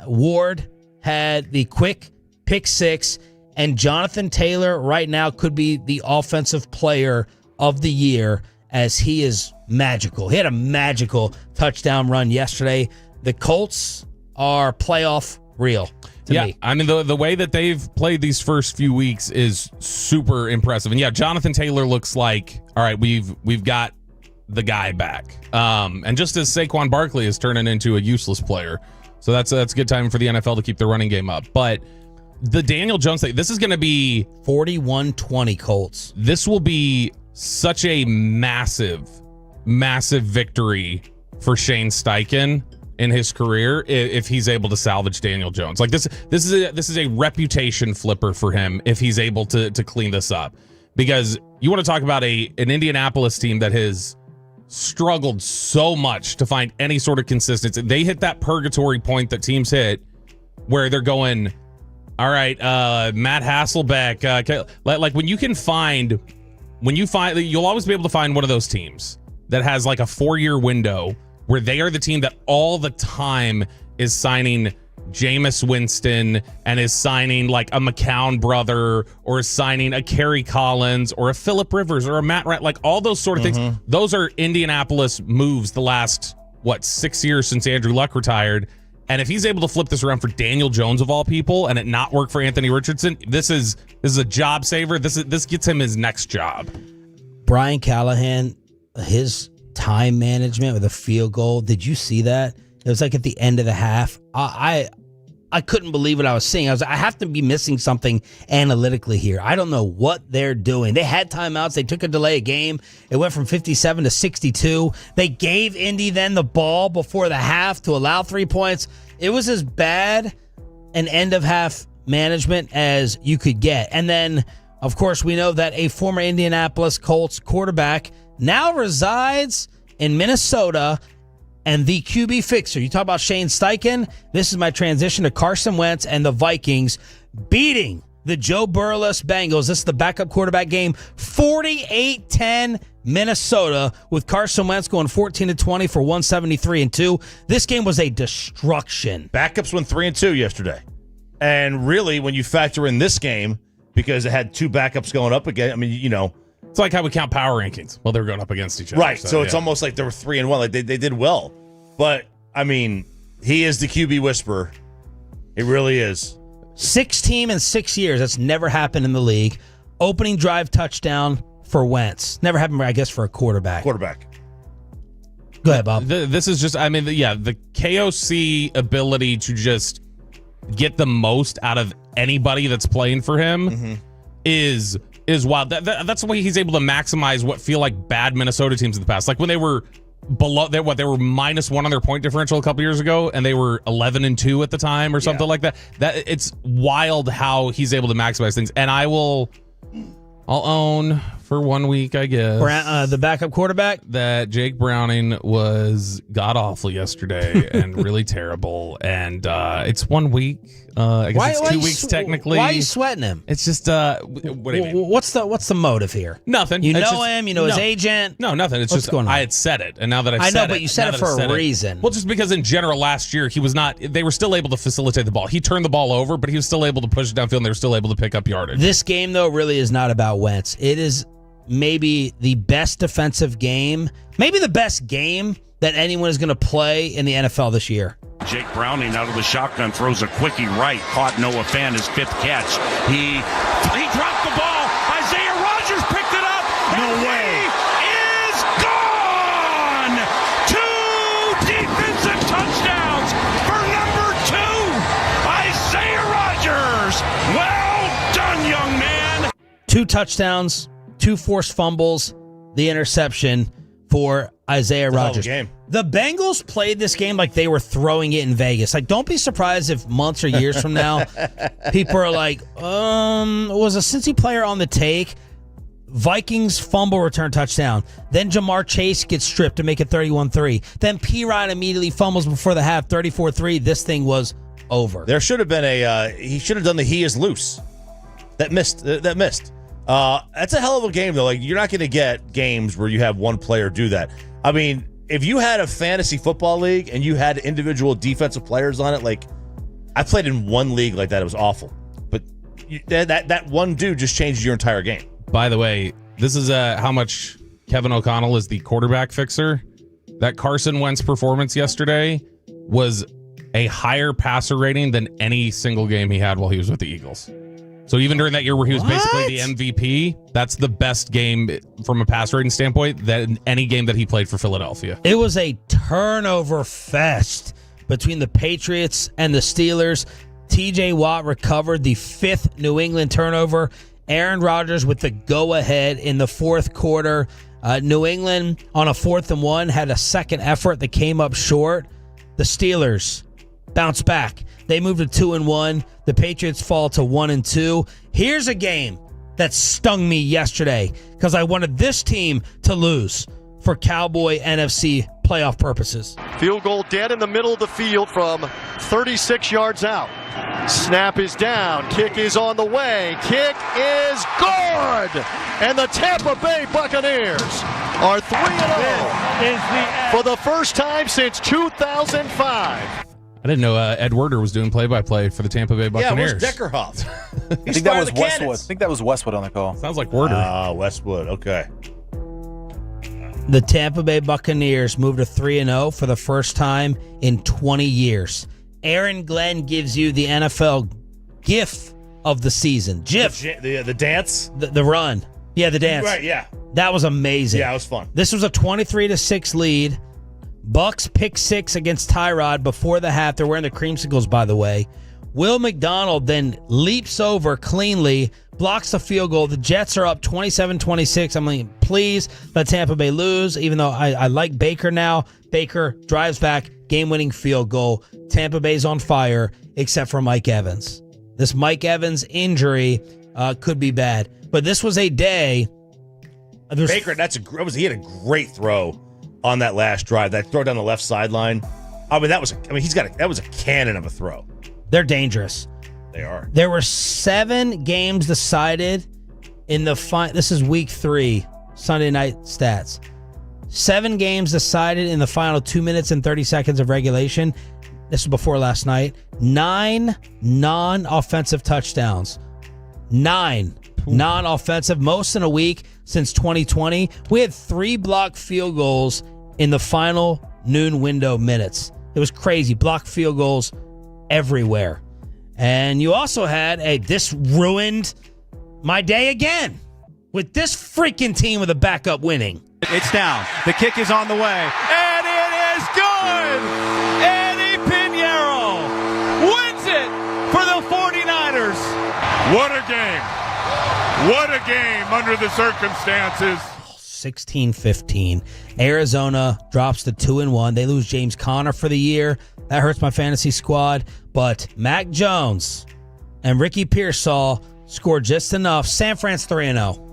Ward had the quick pick 6, and Jonathan Taylor right now could be the offensive player of the year as he is magical. He had a magical touchdown run yesterday. The Colts are playoff real. Me. I mean, the way that they've played these first few weeks is super impressive. And yeah, Jonathan Taylor looks like, all right, we've got the guy back. And just as Saquon Barkley is turning into a useless player. So that's a good time for the NFL to keep their running game up. But the Daniel Jones thing, this is going to be 41-20 Colts. This will be such a massive, massive victory for Shane Steichen in his career if he's able to salvage Daniel Jones. Like this is a reputation flipper for him if he's able to clean this up. Because you want to talk about an Indianapolis team that has struggled so much to find any sort of consistency. They hit that purgatory point that teams hit where they're going, all right, Matt Hasselbeck, like when you find, you'll always be able to find one of those teams that has like a 4-year window where they are the team that all the time is signing Jameis Winston and is signing like a McCown brother or is signing a Kerry Collins or a Phillip Rivers or a Matt Wright, like all those sort of things. Those are Indianapolis moves the last, 6 years since Andrew Luck retired. And if he's able to flip this around for Daniel Jones of all people and it not work for Anthony Richardson, this is a job saver. This gets him his next job. Brian Callahan, his time management with a field goal. Did you see that? It was like at the end of the half. I couldn't believe what I was seeing. I have to be missing something analytically here. I don't know what they're doing. They had timeouts. They took a delay of game. It went from 57 to 62. They gave Indy then the ball before the half to allow 3 points. It was as bad an end of half management as you could get. And then, of course, we know that a former Indianapolis Colts quarterback now resides in Minnesota, and the QB fixer. You talk about Shane Steichen. This is my transition to Carson Wentz and the Vikings beating the Joe Burrow-less Bengals. This is the backup quarterback game. 48-10 Minnesota, with Carson Wentz going 14-20 for 173-2. This game was a destruction. Backups went 3-2 yesterday. And really, when you factor in this game, because it had 2 backups going up again, I mean, it's like how we count power rankings while they're going up against each other. Right. So it's almost like they were 3-1. Like they did well. But, I mean, he is the QB whisperer. It really is. 6 team in 6 years. That's never happened in the league. Opening drive touchdown for Wentz. Never happened, I guess, for a quarterback. Go ahead, Bob. This is just, the KOC ability to just get the most out of anybody that's playing for him is wild. That's the way he's able to maximize what feel like bad Minnesota teams in the past. Like when they were below. They were -1 on their point differential a couple years ago, and they were 11-2 at the time or something like that. It's wild how he's able to maximize things. And I'll own for 1 week, I guess, the backup quarterback, that Jake Browning was god awful yesterday and really terrible. And it's 1 week. I guess it's 2 weeks technically. Why are you sweating him? It's just what do you mean? What's the motive here? Nothing. You It's know just- him. You know his agent. No, nothing. It's What's just going on? I had said it, and now that I know, but you said it for a reason. Well, just because in general last year he was not. They were still able to facilitate the ball. He turned the ball over, but he was still able to push it downfield. And they were still able to pick up yardage. This game, though, really is not about Wentz. It is maybe the best defensive game, maybe the best game that anyone is going to play in the NFL this year. Jake Browning out of the shotgun throws a quickie right. Caught Noah Fant, his 5th catch. He dropped the ball. Isaiah Rodgers picked it up. No way. He is gone. 2 defensive touchdowns for number 2. Isaiah Rodgers. Well done, young man. 2 touchdowns, 2 forced fumbles, the interception for Isaiah Rodgers. Game. The Bengals played this game like they were throwing it in Vegas. Like, don't be surprised if months or years from now, people are like, was a Cincy player on the take? Vikings fumble return touchdown. Then Jamar Chase gets stripped to make it 31-3. Then P-Ryan immediately fumbles before the half, 34-3. This thing was over. There should have been he should have done the he is loose. That missed. That's a hell of a game, though. Like, you're not going to get games where you have one player do that. I mean, if you had a fantasy football league and you had individual defensive players on it, like, I played in one league like that. It was awful. But that one dude just changed your entire game. By the way, this is how much Kevin O'Connell is the quarterback fixer. That Carson Wentz performance yesterday was a higher passer rating than any single game he had while he was with the Eagles. So even during that year where he was basically the MVP, that's the best game from a pass rating standpoint than any game that he played for Philadelphia. It was a turnover fest between the Patriots and the Steelers. TJ Watt recovered the 5th New England turnover. Aaron Rodgers with the go-ahead in the 4th quarter. New England on a 4th and 1 had a second effort that came up short. The Steelers bounce back. They moved to 2-1. The Patriots fall to 1-2. Here's a game that stung me yesterday because I wanted this team to lose for Cowboy NFC playoff purposes. Field goal dead in the middle of the field from 36 yards out. Snap is down. Kick is on the way. Kick is good. And the Tampa Bay Buccaneers are 3-0 for the first time since 2005. I didn't know Ed Werder was doing play-by-play for the Tampa Bay Buccaneers. Yeah, where's Deckerhoff? I think that was Westwood. I think that was Westwood on the call. Sounds like Werder. Westwood. Okay. The Tampa Bay Buccaneers moved to 3-0 for the first time in 20 years. Aaron Glenn gives you the NFL GIF of the season. GIF. The dance? The run. Yeah, the dance. Right, yeah. That was amazing. Yeah, it was fun. This was a 23-6 lead. Bucks pick 6 against Tyrod before the half. They're wearing the creamsicles, by the way. Will McDonald then leaps over cleanly, blocks the field goal. The Jets are up 27-26. I mean, please let Tampa Bay lose, even though I like Baker now. Baker drives back, game-winning field goal. Tampa Bay's on fire, except for Mike Evans. This Mike Evans injury could be bad. But this was a day. Baker, he had a great throw on that last drive. That throw down the left sideline. That was a cannon of a throw. They're dangerous. They are. There were 7 games decided in the this is week 3, Sunday night stats. 7 games decided in the final 2 minutes and 30 seconds of regulation. This was before last night. 9 non-offensive touchdowns. 9 non-offensive, most in a week since 2020. We had 3 blocked field goals in the final noon window minutes. It was crazy. Blocked field goals everywhere. And you also had this ruined my day again with this freaking team with a backup winning. It's down. The kick is on the way. And it is good! Eddie Pinheiro wins it for the 49ers. What a game. What a game under the circumstances. 16-15. Arizona drops to 2-1. They lose James Conner for the year. That hurts my fantasy squad. But Mac Jones and Ricky Pearsall scored just enough. San Fran's 3-0.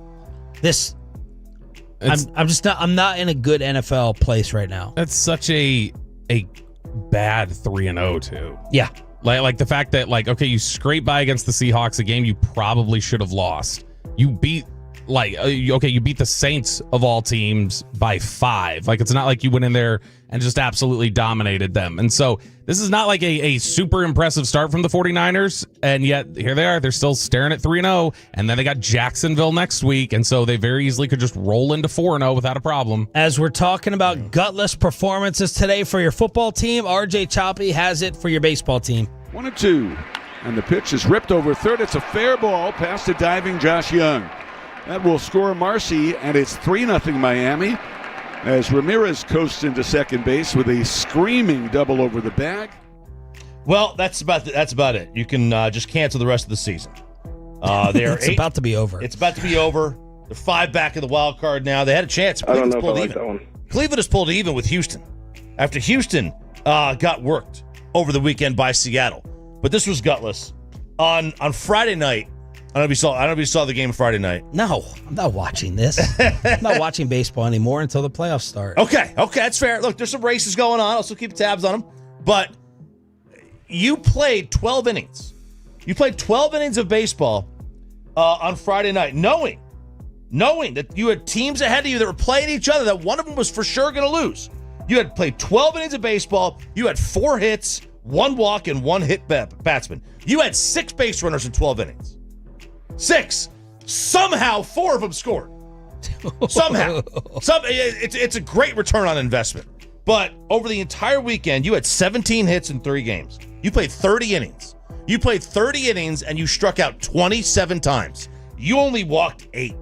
I'm not in a good NFL place right now. That's such a bad 3-0 too. Yeah. Like the fact that okay, you scrape by against the Seahawks, a game you probably should have lost. You beat you beat the Saints of all teams by 5. It's not like you went in there and just absolutely dominated them. And so this is not like a super impressive start from the 49ers. And yet here they are. They're still staring at 3-0. And then they got Jacksonville next week. And so they very easily could just roll into 4-0 without a problem. As we're talking about gutless performances today for your football team, RJ Choppy has it for your baseball team. 1-2. And the pitch is ripped over third. It's a fair ball past the diving Josh Young. That will score Marcy, and it's 3-0 Miami as Ramirez coasts into second base with a screaming double over the bag. Well, that's about it. You can just cancel the rest of the season. It's about to be over. It's about to be over. They're 5 back in the wild card now. They had a chance. I don't know if I like that one. Cleveland has pulled even with Houston after Houston got worked over the weekend by Seattle. But this was gutless. On Friday night, I don't know if you saw the game Friday night. No, I'm not watching this. I'm not watching baseball anymore until the playoffs start. Okay, that's fair. Look, there's some races going on. I'll still keep tabs on them. But you played 12 innings. You played 12 innings of baseball on Friday night, knowing that you had teams ahead of you that were playing each other, that one of them was for sure going to lose. You had played 12 innings of baseball. You had 4 hits, 1 walk, and 1 hit batsman. You had 6 base runners in 12 innings. 6. Somehow 4 of them scored. Somehow. It's a great return on investment. But over the entire weekend, you had 17 hits in 3 games. You played 30 innings. You played 30 innings and you struck out 27 times. You only walked 8.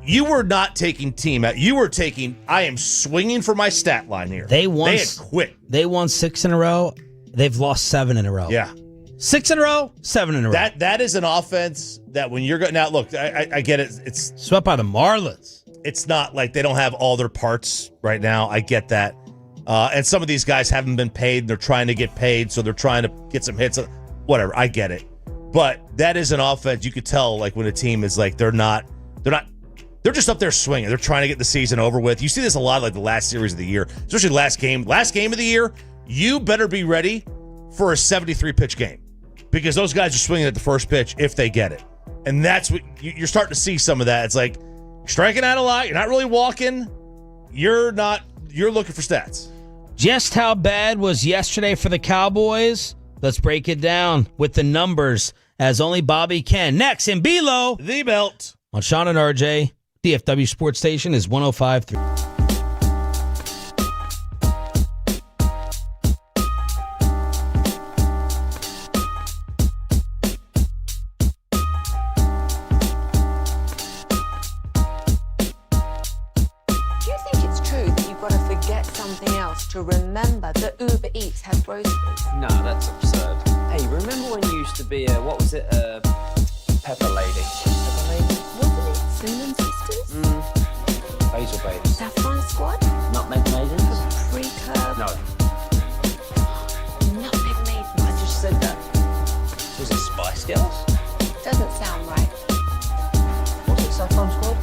You were not taking team out. You were taking, I am swinging for my stat line here. They had quit. They won 6 in a row. They've lost 7 in a row. Yeah. 6 in a row, 7 in a row. That is an offense that when you're going now, look, I get it. It's swept by the Marlins. It's not like they don't have all their parts right now. I get that, and some of these guys haven't been paid. They're trying to get paid, so they're trying to get some hits. Whatever, I get it. But that is an offense you could tell, like when a team is like they're just up there swinging. They're trying to get the season over with. You see this a lot, like the last series of the year, especially last game of the year. You better be ready for a 73-pitch game. Because those guys are swinging at the first pitch if they get it. And that's what you're starting to see some of that. It's like striking out a lot. You're not really walking. You're looking for stats. Just how bad was yesterday for the Cowboys? Let's break it down with the numbers as only Bobby can. Next in Below the Belt. On Sean and RJ, DFW Sports Station is 105.3. To remember that Uber Eats has groceries. No, that's absurd. Hey, remember when you used to be a pepper lady? Pepper lady? Wasn't it Cinnamon Sisters? Basil Babes. Saffron Squad? Nutmeg Maidens? Pre-curb? No. Nutmeg Maidens. I just said that. Was it Spice Girls? Doesn't sound right. Was it Saffron Squad?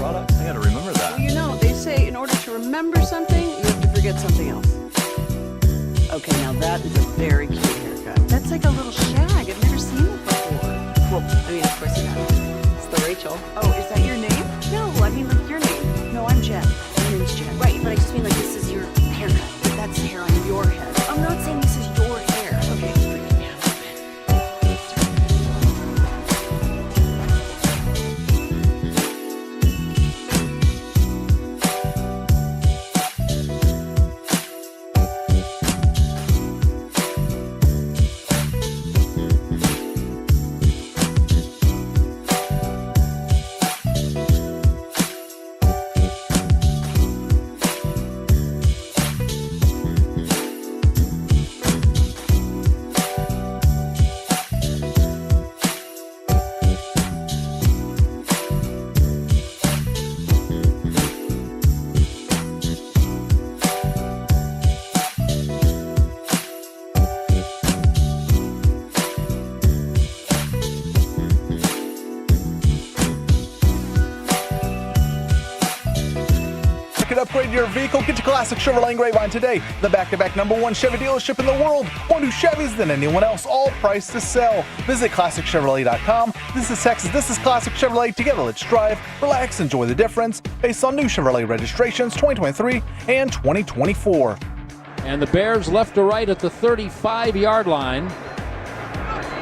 product. I got to remember that. Well, you know, they say in order to remember something, you have to forget something else. Okay, now that is a very cute haircut. That's like a little shag. I've never seen it before. Well, I mean, of course you have. It's the Rachel. Oh, is that your name? No, I mean, like your name. No, I'm Jen. My name's Jen. Right, but I just mean like this is your haircut. That's the hair on your head. I'm not saying this is your hair. Okay, forgive me. Upgrade your vehicle. Get to Classic Chevrolet in Grapevine today. The back-to-back #1 Chevy dealership in the world. More new Chevys than anyone else, all priced to sell. Visit ClassicChevrolet.com. This is Texas. This is Classic Chevrolet. Together, let's drive, relax, enjoy the difference. Based on new Chevrolet registrations 2023 and 2024. And the Bears left to right at the 35-yard line.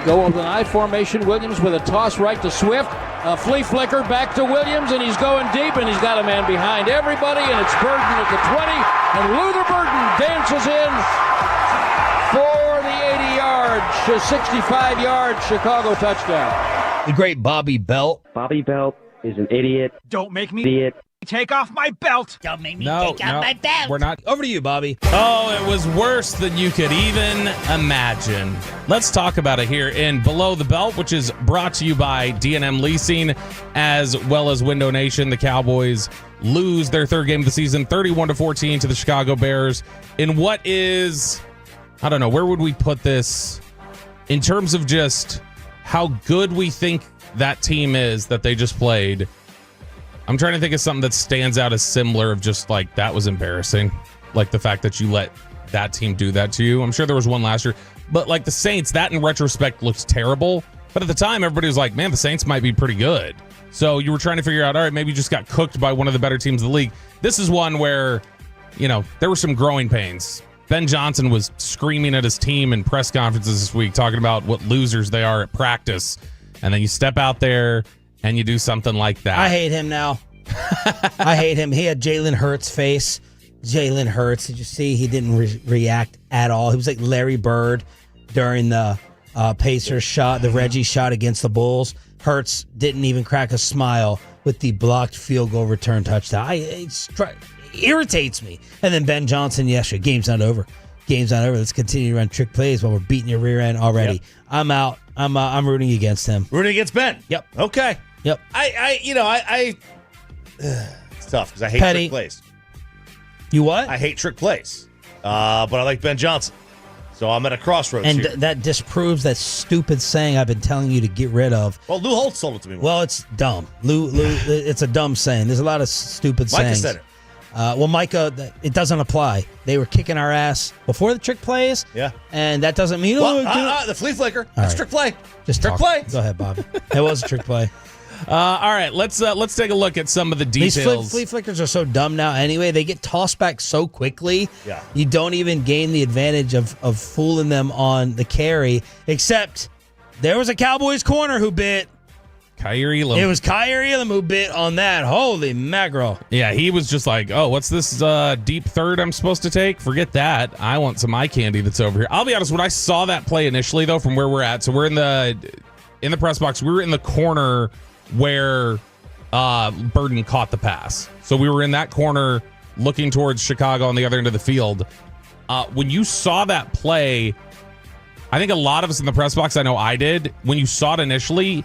Go with an I formation. Williams with a toss right to Swift. A flea flicker back to Williams, and he's going deep, and he's got a man behind everybody, and it's Burden at the 20, and Luther Burden dances in for the 80-yard, 65-yard Chicago touchdown. The great Bobby Belt. Bobby Belt is an idiot. Don't make me idiot. Take off my belt. Don't make me No, take off my belt. we're not. Over to you, Bobby. Oh, it was worse than you could even imagine. Let's talk about it here in Below the Belt, which is brought to you by D&M Leasing as well as Window Nation. The Cowboys lose their third game of the season, 31-14 to the Chicago Bears. In what is, I don't know, where would we put this in terms of just how good we think that team is that they just played? I'm trying to think of something that stands out as similar of just like, that was embarrassing. Like the fact that you let that team do that to you. I'm sure there was one last year. But like the Saints, that in retrospect looks terrible. But at the time, everybody was like, man, the Saints might be pretty good. So you were trying to figure out, all right, maybe you just got cooked by one of the better teams in the league. This is one where, you know, there were some growing pains. Ben Johnson was screaming at his team in press conferences this week, talking about what losers they are at practice. And then you step out there and you do something like that. I hate him now. I hate him. He had Jalen Hurts' face. Jalen Hurts. Did you see? He didn't react at all. He was like Larry Bird during the Pacers shot, the Reggie shot against the Bulls. Hurts didn't even crack a smile with the blocked field goal return touchdown. It irritates me. And then Ben Johnson, yesterday, game's not over. Game's not over. Let's continue to run trick plays while we're beating your rear end already. Yep. I'm out. I'm rooting against him. Rooting against Ben? Yep. Okay. Yep. It's tough because I hate Petty. trick plays. You what? I hate trick plays. But I like Ben Johnson. So I'm at a crossroads and here. that disproves that stupid saying I've been telling you to get rid of. Well, Lou Holtz told it to me. Well, it's dumb. Lou, it's a dumb saying. There's a lot of stupid Micah sayings. said it. Well, Micah, it doesn't apply. They were kicking our ass before the trick plays. Yeah. And that doesn't mean... the flea flicker. That's right. trick play. Just trick talk. play. Go ahead, Bob. It was a trick play. All right, let's take a look at some of the details. These flea flickers are so dumb now anyway. They get tossed back so quickly. Yeah. You don't even gain the advantage of fooling them on the carry, except there was a Cowboys corner who bit. Kyer Elam. It was Kyer Elam who bit on that. Holy mackerel. Yeah, he was just like, oh, what's this deep third I'm supposed to take? Forget that. I want some eye candy that's over here. I'll be honest, when I saw that play initially, though, from where we're at, so we're in the press box, we were in the corner where Burden caught the pass. So we were in that corner looking towards Chicago on the other end of the field. When you saw that play, I think a lot of us in the press box, I know I did, when you saw it initially,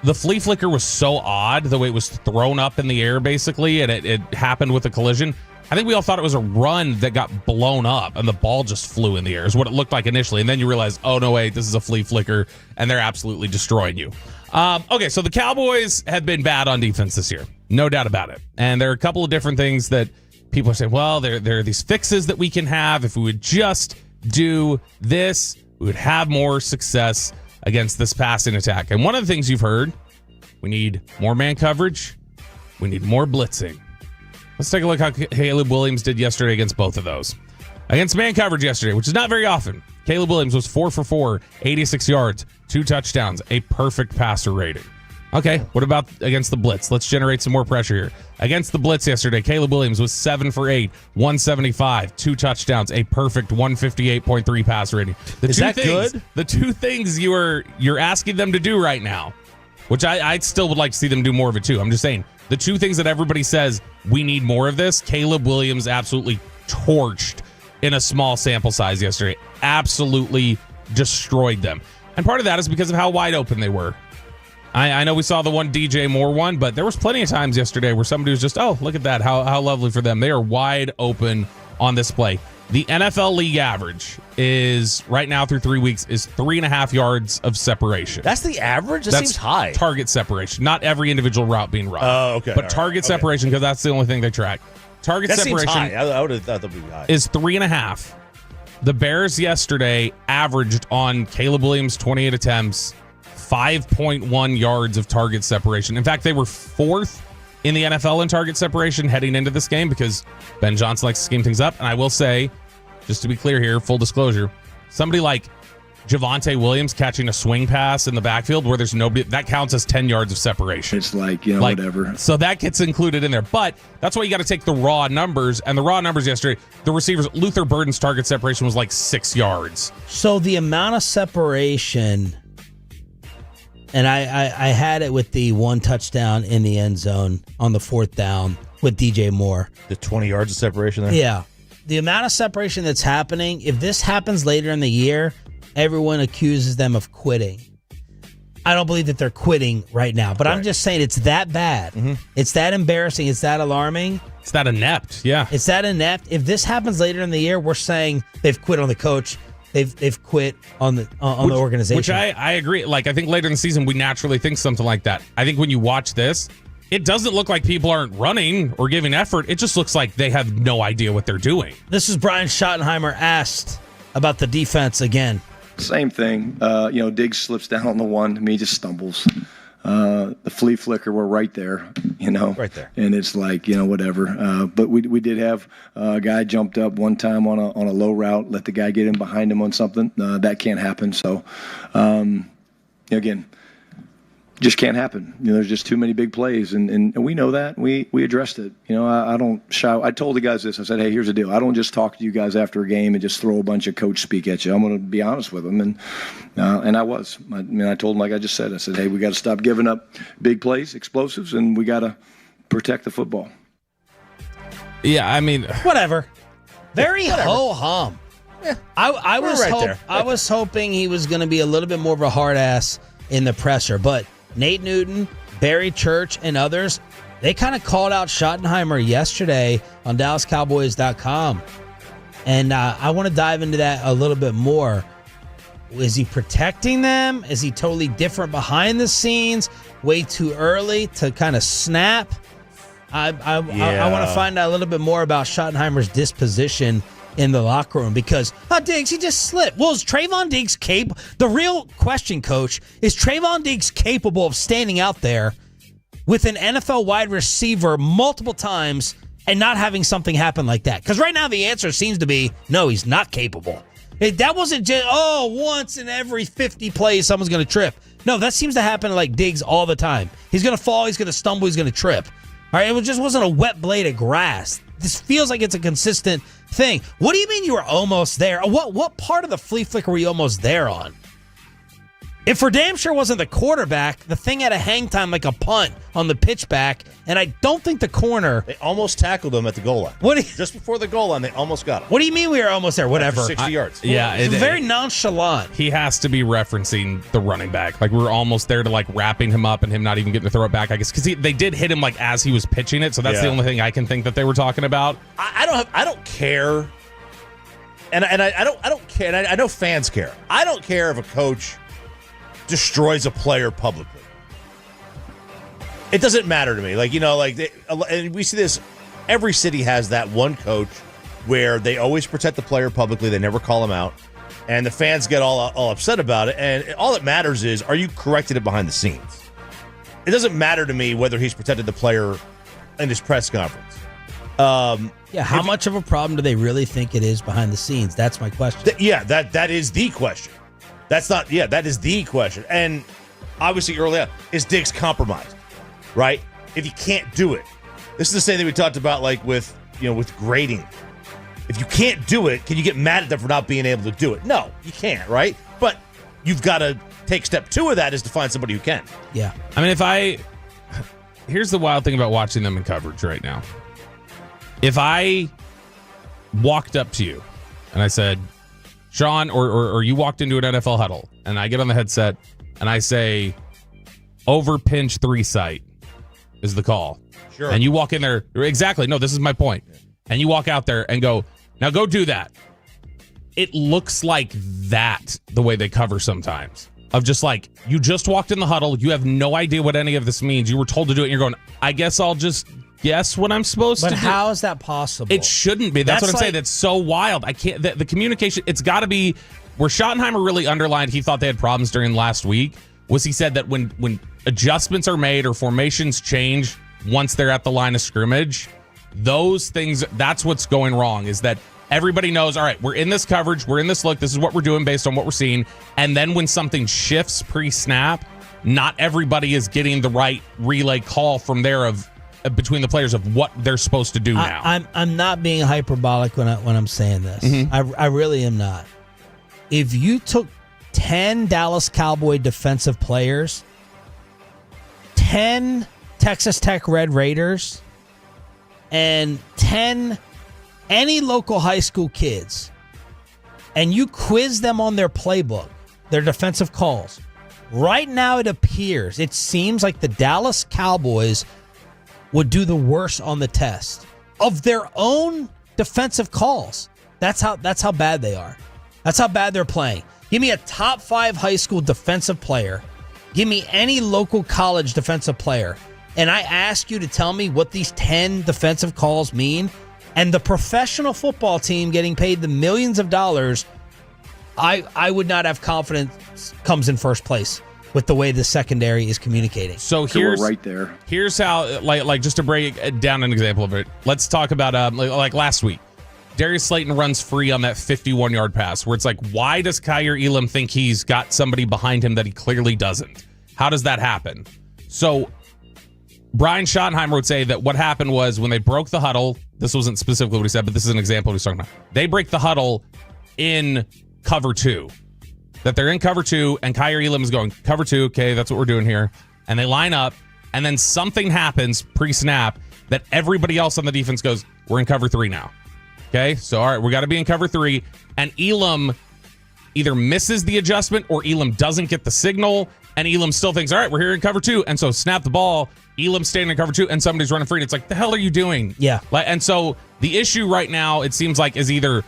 the flea flicker was so odd, the way it was thrown up in the air, basically, and it happened with a collision. I think we all thought it was a run that got blown up, and the ball just flew in the air, is what it looked like initially. And then you realize, oh, no, wait, this is a flea flicker, and they're absolutely destroying you. Okay, so the Cowboys have been bad on defense this year. No doubt about it. And there are a couple of different things that people are saying, well, there are these fixes that we can have. If we would just do this, we would have more success against this passing attack. And one of the things you've heard, we need more man coverage. We need more blitzing. Let's take a look how Caleb Williams did yesterday against both of those. Against man coverage yesterday, which is not very often, Caleb Williams was 4 for 4, 86 yards, 2 touchdowns, a perfect passer rating. Okay, what about against the blitz? Let's generate some more pressure here. Against the blitz yesterday, Caleb Williams was 7 for 8, 175, 2 touchdowns, a perfect 158.3 passer rating. Is that good? The two things you're asking them to do right now, which I still would like to see them do more of it too. I'm just saying, the two things that everybody says we need more of this, Caleb Williams absolutely torched in a small sample size yesterday. Absolutely destroyed them. And part of that is because of how wide open they were. I know we saw the one DJ Moore one, but there was plenty of times yesterday where somebody was just, oh, look at that. How lovely for them. They are wide open on this play. The NFL league average is right now through 3 weeks is 3.5 yards of separation. That's the average? That That's seems high. Target separation. Not every individual route being run. Oh, okay. But target separation, because that's the only thing they track. Target that separation seems high. I would have thought that would be high. Is 3.5. The Bears yesterday averaged on Caleb Williams' 28 attempts 5.1 yards of target separation. In fact, they were 4th in the NFL in target separation heading into this game because Ben Johnson likes to scheme things up. And I will say, just to be clear here, full disclosure, somebody like Javonte Williams catching a swing pass in the backfield where there's nobody, that counts as 10 yards of separation. It's whatever. So that gets included in there. But that's why you got to take the raw numbers. And the raw numbers yesterday, the receivers, Luther Burden's target separation was like 6 yards. So the amount of separation, and I had it with the one touchdown in the end zone on the 4th down with DJ Moore. The 20 yards of separation there? Yeah. The amount of separation that's happening, if this happens later in the year, everyone accuses them of quitting. I don't believe that they're quitting right now, but I'm just saying it's that bad. Mm-hmm. It's that embarrassing. It's that alarming. It's that inept. Yeah. It's that inept. If this happens later in the year, we're saying they've quit on the coach. They've quit on the organization. Which I agree. Like, I think later in the season, we naturally think something like that. I think when you watch this, it doesn't look like people aren't running or giving effort. It just looks like they have no idea what they're doing. This is Brian Schottenheimer asked about the defense again. Same thing. Diggs slips down on the one. To me, just stumbles. The flea flicker, we're right there, Right there. And it's like, whatever. But we did have a guy jumped up one time on a low route, let the guy get in behind him on something. That can't happen. So, again, just can't happen. There's just too many big plays, and we know that. We addressed it. I don't shout. I told the guys this. I said, hey, here's the deal. I don't just talk to you guys after a game and just throw a bunch of coach speak at you. I'm going to be honest with them, and I was. I told them, like I just said. I said, hey, we got to stop giving up big plays, explosives, and we got to protect the football. Yeah, I mean, whatever. Very ho-hum. Yeah, I was hoping he was going to be a little bit more of a hard ass in the presser, but Nate Newton, Barry Church, and others, they kind of called out Schottenheimer yesterday on DallasCowboys.com. And I want to dive into that a little bit more. Is he protecting them? Is he totally different behind the scenes? Way too early to kind of snap? I want to find out a little bit more about Schottenheimer's disposition in the locker room because, Diggs, he just slipped. Well, is Trayvon Diggs capable? The real question, Coach, is Trayvon Diggs capable of standing out there with an NFL wide receiver multiple times and not having something happen like that? Because right now the answer seems to be, no, he's not capable. That wasn't just, once in every 50 plays someone's going to trip. No, that seems to happen to like Diggs all the time. He's going to fall, he's going to stumble, he's going to trip. All right, it just wasn't a wet blade of grass. This feels like it's a consistent thing. What do you mean you were almost there? What part of the flea flicker were you almost there on? If for damn sure wasn't the quarterback, the thing had a hang time like a punt on the pitch back, and I don't think the corner... They almost tackled him at the goal line. Just before the goal line, they almost got him. What do you mean we were almost there? Whatever. 60 yards. Yeah. It's very nonchalant. He has to be referencing the running back. Like, we were almost there to, like, wrapping him up and him not even getting to throw it back, I guess. Because they did hit him, like, as he was pitching it, so that's the only thing I can think that they were talking about. I don't care. And I don't care. And I know fans care. I don't care if a coach destroys a player publicly. It doesn't matter to me. And we see this. Every city has that one coach where they always protect the player publicly. They never call him out. And the fans get all upset about it. And all that matters is, are you correcting it behind the scenes? It doesn't matter to me whether he's protected the player in his press conference. How much of a problem do they really think it is behind the scenes? That's my question. That is the question. That is the question. And obviously early on, is Diggs compromised, right? If you can't do it. This is the same thing we talked about with grading. If you can't do it, can you get mad at them for not being able to do it? No, you can't, right? But you've got to take step 2 of that is to find somebody who can. Yeah. I mean, here's the wild thing about watching them in coverage right now. If I walked up to you and I said, Sean, or you walked into an NFL huddle and I get on the headset and I say, over pinch 3 sight is the call. Sure. And you walk in there. Exactly. No, this is my point. And you walk out there and go, now go do that. It looks like that the way they cover sometimes. Of just like, you just walked in the huddle. You have no idea what any of this means. You were told to do it. And you're going, I guess I'll just guess what I'm supposed to do. But how is that possible? It shouldn't be. That's what I'm saying. That's so wild. I can't. The communication, it's got to be where Schottenheimer really underlined he thought they had problems during last week was he said that when adjustments are made or formations change once they're at the line of scrimmage, those things, that's what's going wrong, is that everybody knows, all right, we're in this coverage, we're in this look, this is what we're doing based on what we're seeing. And then when something shifts pre-snap, not everybody is getting the right relay call from there of between the players of what they're supposed to do now. I'm not being hyperbolic when I'm saying this. Mm-hmm. I really am not. If you took 10 Dallas Cowboy defensive players, 10 Texas Tech Red Raiders, and 10 any local high school kids, and you quiz them on their playbook, their defensive calls, right now it seems like the Dallas Cowboys would do the worst on the test of their own defensive calls. That's how bad they are. That's how bad they're playing. Give me a top 5 high school defensive player. Give me any local college defensive player. And I ask you to tell me what these 10 defensive calls mean. And the professional football team getting paid the millions of dollars, I would not have confidence comes in first place with the way the secondary is communicating. So here's right there. Here's how, like just to break down an example of it. Let's talk about like last week. Darius Slayton runs free on that 51-yard pass where it's like, why does Kaiir Elam think he's got somebody behind him that he clearly doesn't? How does that happen? So Brian Schottenheimer would say that what happened was when they broke the huddle, this wasn't specifically what he said, but this is an example of what he's talking about. They break the huddle in cover 2. That they're in cover 2, and Kaiir Elam is going, cover 2, okay, that's what we're doing here. And they line up, and then something happens pre-snap that everybody else on the defense goes, we're in cover 3 now. Okay, so all right, we got to be in cover 3. And Elam either misses the adjustment or Elam doesn't get the signal, and Elam still thinks, all right, we're here in cover 2. And so snap the ball, Elam's standing in cover 2, and somebody's running free. And it's like, the hell are you doing? Yeah. And so the issue right now, it seems like, is either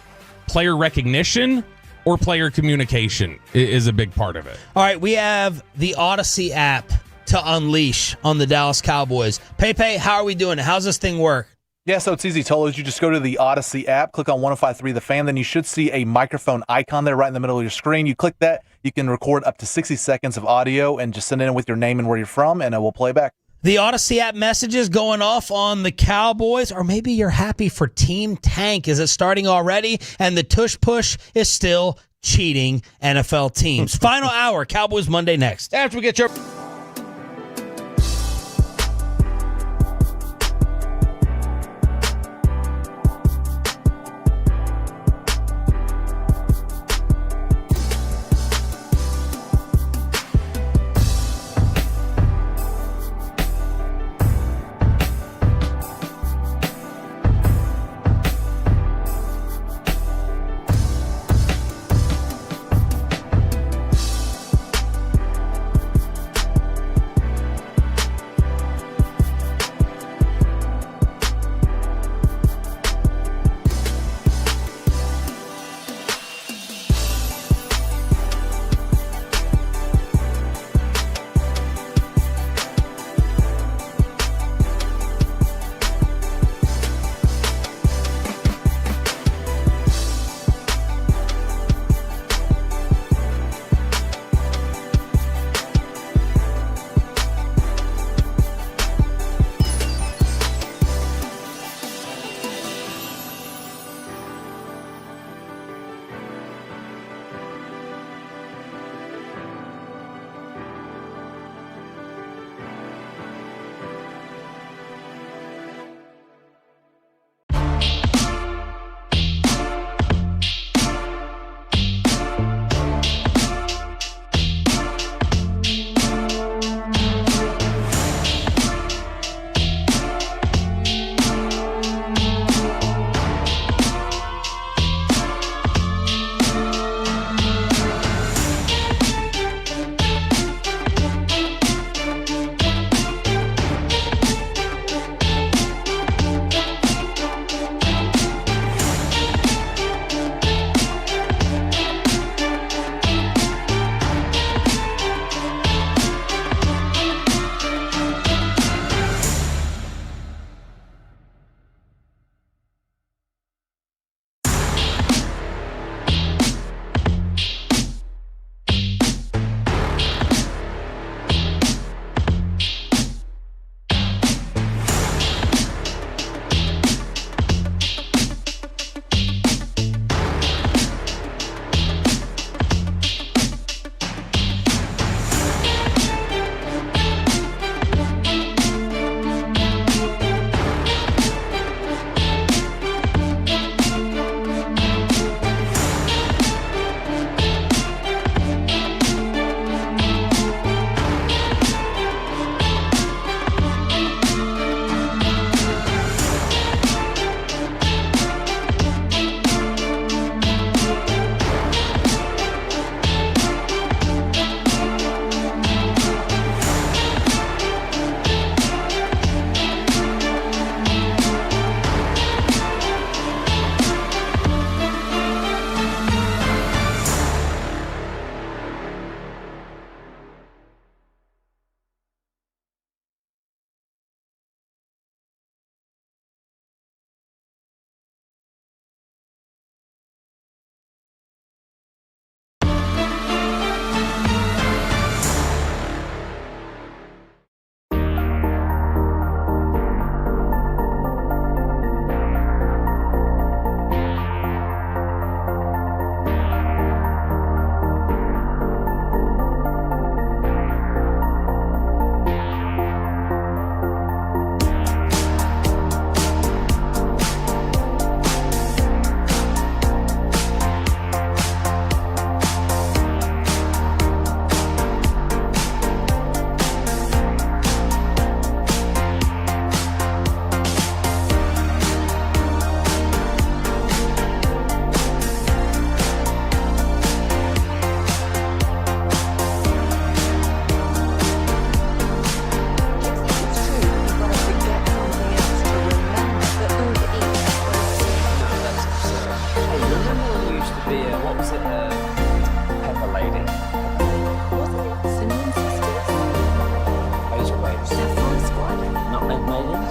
player recognition or player communication is a big part of it. All right, we have the Odyssey app to unleash on the Dallas Cowboys. Pepe, how are we doing it? How's this thing work? Yeah, so it's easy, Tolos. You just go to the Odyssey app, click on 105.3 The Fan, then you should see a microphone icon there right in the middle of your screen. You click that, you can record up to 60 seconds of audio and just send it in with your name and where you're from, and we'll play back. The Odyssey app messages going off on the Cowboys, or maybe you're happy for Team Tank. Is it starting already? And the tush push is still cheating NFL teams. Final hour, Cowboys Monday next. After we get your...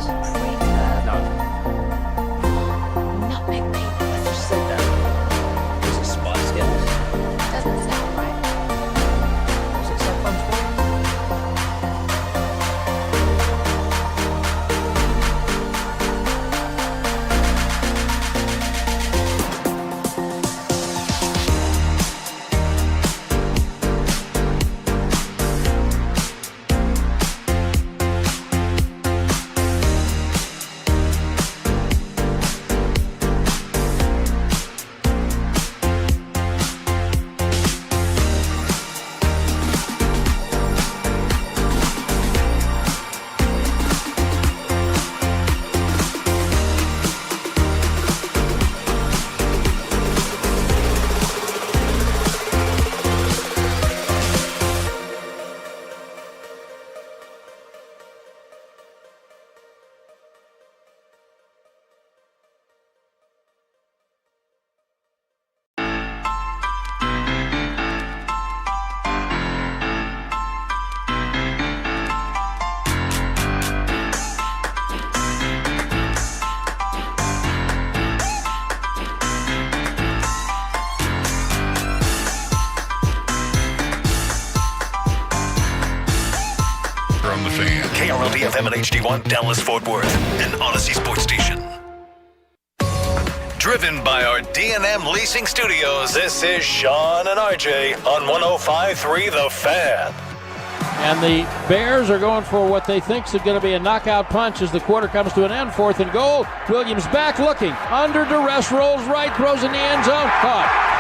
Paprika. No. Nutmeg paper. I just said that. Is it Spice Girls? Doesn't sound right. Is it Saffron Squad? From the Fan, KRLD-FM and HD1, Dallas, Fort Worth, and Odyssey Sports Station. Driven by our D&M Leasing Studios, this is Sean and RJ on 105.3 The Fan. And the Bears are going for what they think is going to be a knockout punch as the quarter comes to an end. 4th and goal. Williams back looking. Under duress, rolls right, throws in the end zone. Caught.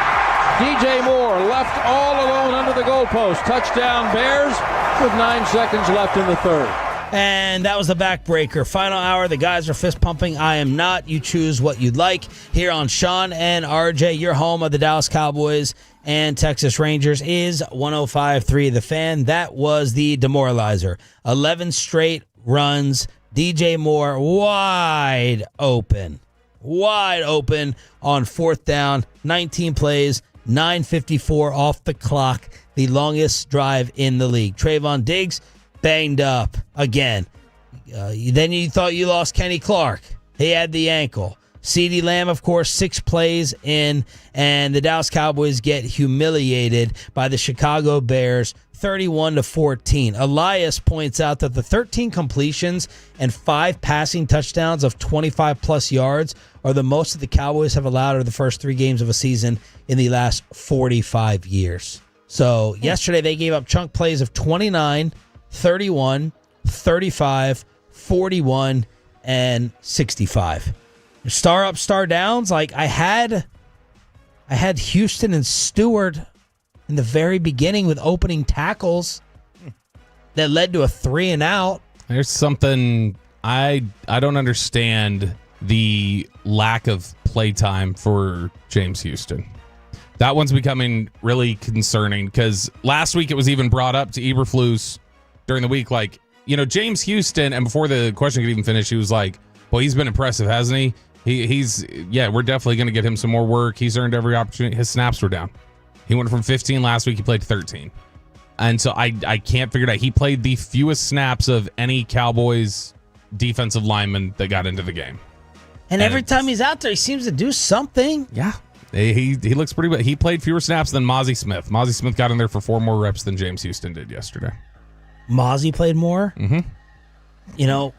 DJ Moore left all alone under the goalpost. Touchdown Bears with 9 seconds left in the third. And that was the backbreaker. Final hour. The guys are fist pumping. I am not. You choose what you'd like. Here on Sean and RJ, your home of the Dallas Cowboys and Texas Rangers is 105.3 The Fan. That was the demoralizer. 11 straight runs. DJ Moore wide open on 4th down. 19 plays. 9:54 off the clock. The longest drive in the league. Trayvon Diggs banged up again. Then you thought you lost Kenny Clark. He had the ankle. CeeDee Lamb, of course, 6 plays in, and the Dallas Cowboys get humiliated by the Chicago Bears 31-14. Elias points out that the 13 completions and 5 passing touchdowns of 25-plus yards are the most that the Cowboys have allowed over the first 3 games of a season in the last 45 years. So yesterday they gave up chunk plays of 29, 31, 35, 41, and 65. Star up, star downs. Like I had Houston and Stewart in the very beginning with opening tackles that led to a 3 and out. There's something I don't understand the lack of play time for James Houston. That one's becoming really concerning because last week it was even brought up to Eberflus during the week. Like, you know, James Houston, and before the question could even finish, he was like, well, he's been impressive, hasn't he? He's we're definitely going to get him some more work. He's earned every opportunity. His snaps were down. He went from 15 last week. He played 13. And so I can't figure it out. He played the fewest snaps of any Cowboys defensive lineman that got into the game. And every time he's out there, he seems to do something. Yeah. He looks pretty good. He played fewer snaps than Mozzie Smith. Mozzie Smith got in there for 4 more reps than James Houston did yesterday. Mozzie played more. Mm-hmm. You know,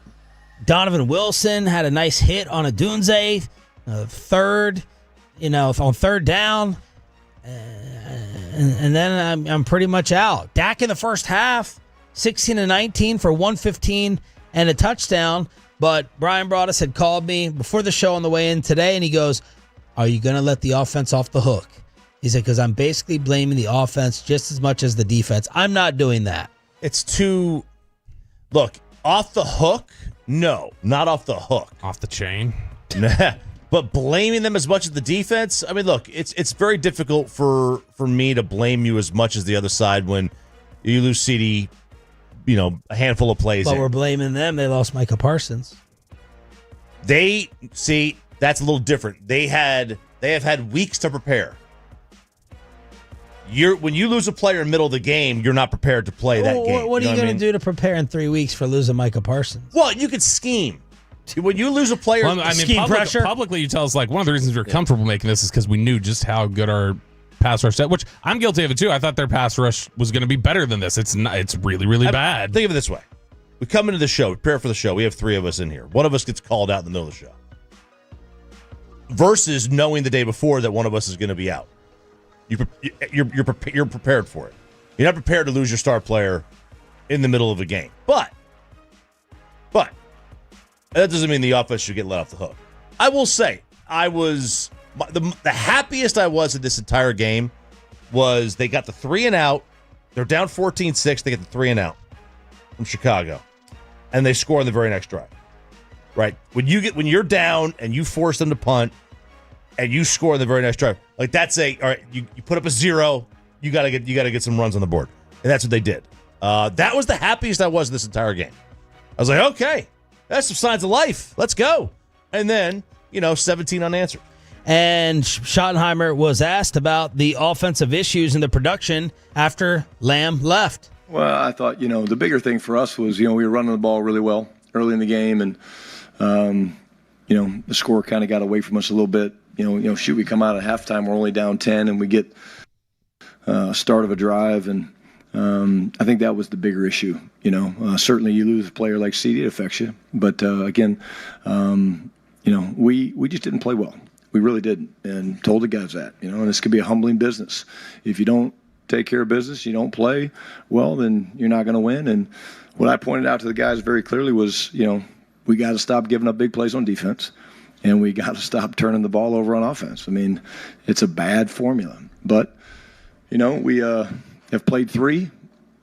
Donovan Wilson had a nice hit on a Dunze, third, on 3rd down. And then I'm pretty much out. Dak in the first half, 16-19 for 115 and a touchdown. But Brian Broaddus had called me before the show on the way in today, and he goes, are you going to let the offense off the hook? He said, because I'm basically blaming the offense just as much as the defense. I'm not doing that. It's too... Look, off the hook? No, not off the hook. Off the chain? But blaming them as much as the defense? I mean, look, it's very difficult for me to blame you as much as the other side when you lose CeeDee, a handful of plays. But we're blaming them. They lost Micah Parsons. That's a little different. They have had weeks to prepare. When you lose a player in the middle of the game, you're not prepared to play that game. What are you going to do to prepare in 3 weeks for losing Micah Parsons? Well, you could scheme. When you lose a player, publicly you tell us like one of the reasons we were comfortable making this is because we knew just how good our pass rush set, which I'm guilty of it too. I thought their pass rush was going to be better than this. It's not. It's really, really bad. Think of it this way: we come into the show, prepare for the show. We have 3 of us in here. One of us gets called out in the middle of the show. Versus knowing the day before that one of us is going to be out. You're prepared for it. You're not prepared to lose your star player in the middle of a game. But that doesn't mean the offense should get let off the hook. I will say, I was the happiest I was in this entire game was they got the 3 and out. They're down 14-6. They get the 3 and out from Chicago, and they score on the very next drive. Right when you're down and you force them to punt, and you score on the very next drive, like that's all right. You put up a 0. You gotta get some runs on the board, and that's what they did. That was the happiest I was this entire game. I was like, okay, that's some signs of life. Let's go. And then 17 unanswered. And Schottenheimer was asked about the offensive issues in the production after Lamb left. Well, I thought, the bigger thing for us was, we were running the ball really well early in the game, and, the score kind of got away from us a little bit. We come out at halftime, we're only down 10, and we get a start of a drive, and I think that was the bigger issue. Certainly you lose a player like CD, it affects you. But, again, we just didn't play well. We really didn't, and told the guys that, and this could be a humbling business. If you don't take care of business, you don't play well, then you're not going to win. And what I pointed out to the guys very clearly was, we got to stop giving up big plays on defense, and we got to stop turning the ball over on offense. I mean, it's a bad formula. But, we have played 3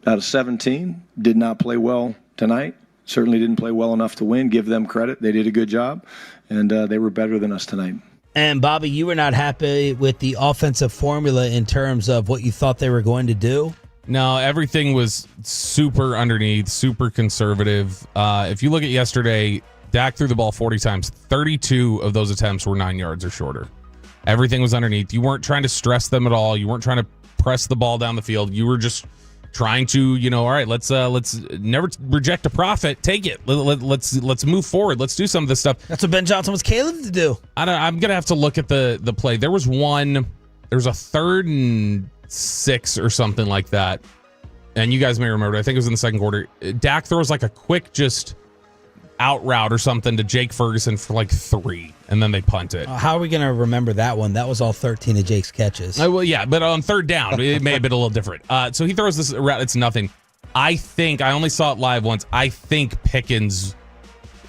out of 17, did not play well tonight, certainly didn't play well enough to win. Give them credit. They did a good job, and they were better than us tonight. And, Bobby, you were not happy with the offensive formula in terms of what you thought they were going to do? No, everything was super underneath, super conservative. If you look at yesterday, Dak threw the ball 40 times. 32 of those attempts were 9 yards or shorter. Everything was underneath. You weren't trying to stress them at all. You weren't trying to press the ball down the field. You were just trying to, all right, let's never reject a profit. Take it. Let's move forward. Let's do some of this stuff. That's what Ben Johnson was Caleb to do. I'm gonna have to look at the play. There was a 3rd and 6 or something like that, and you guys may remember. I think it was in the second quarter. Dak throws like a quick just out route or something to Jake Ferguson for like 3, and then they punt it. How are we going to remember that one? That was all 13 of Jake's catches. Well, yeah, but on 3rd down, it may have been a little different. So he throws this route. It's nothing. I only saw it live once. I think Pickens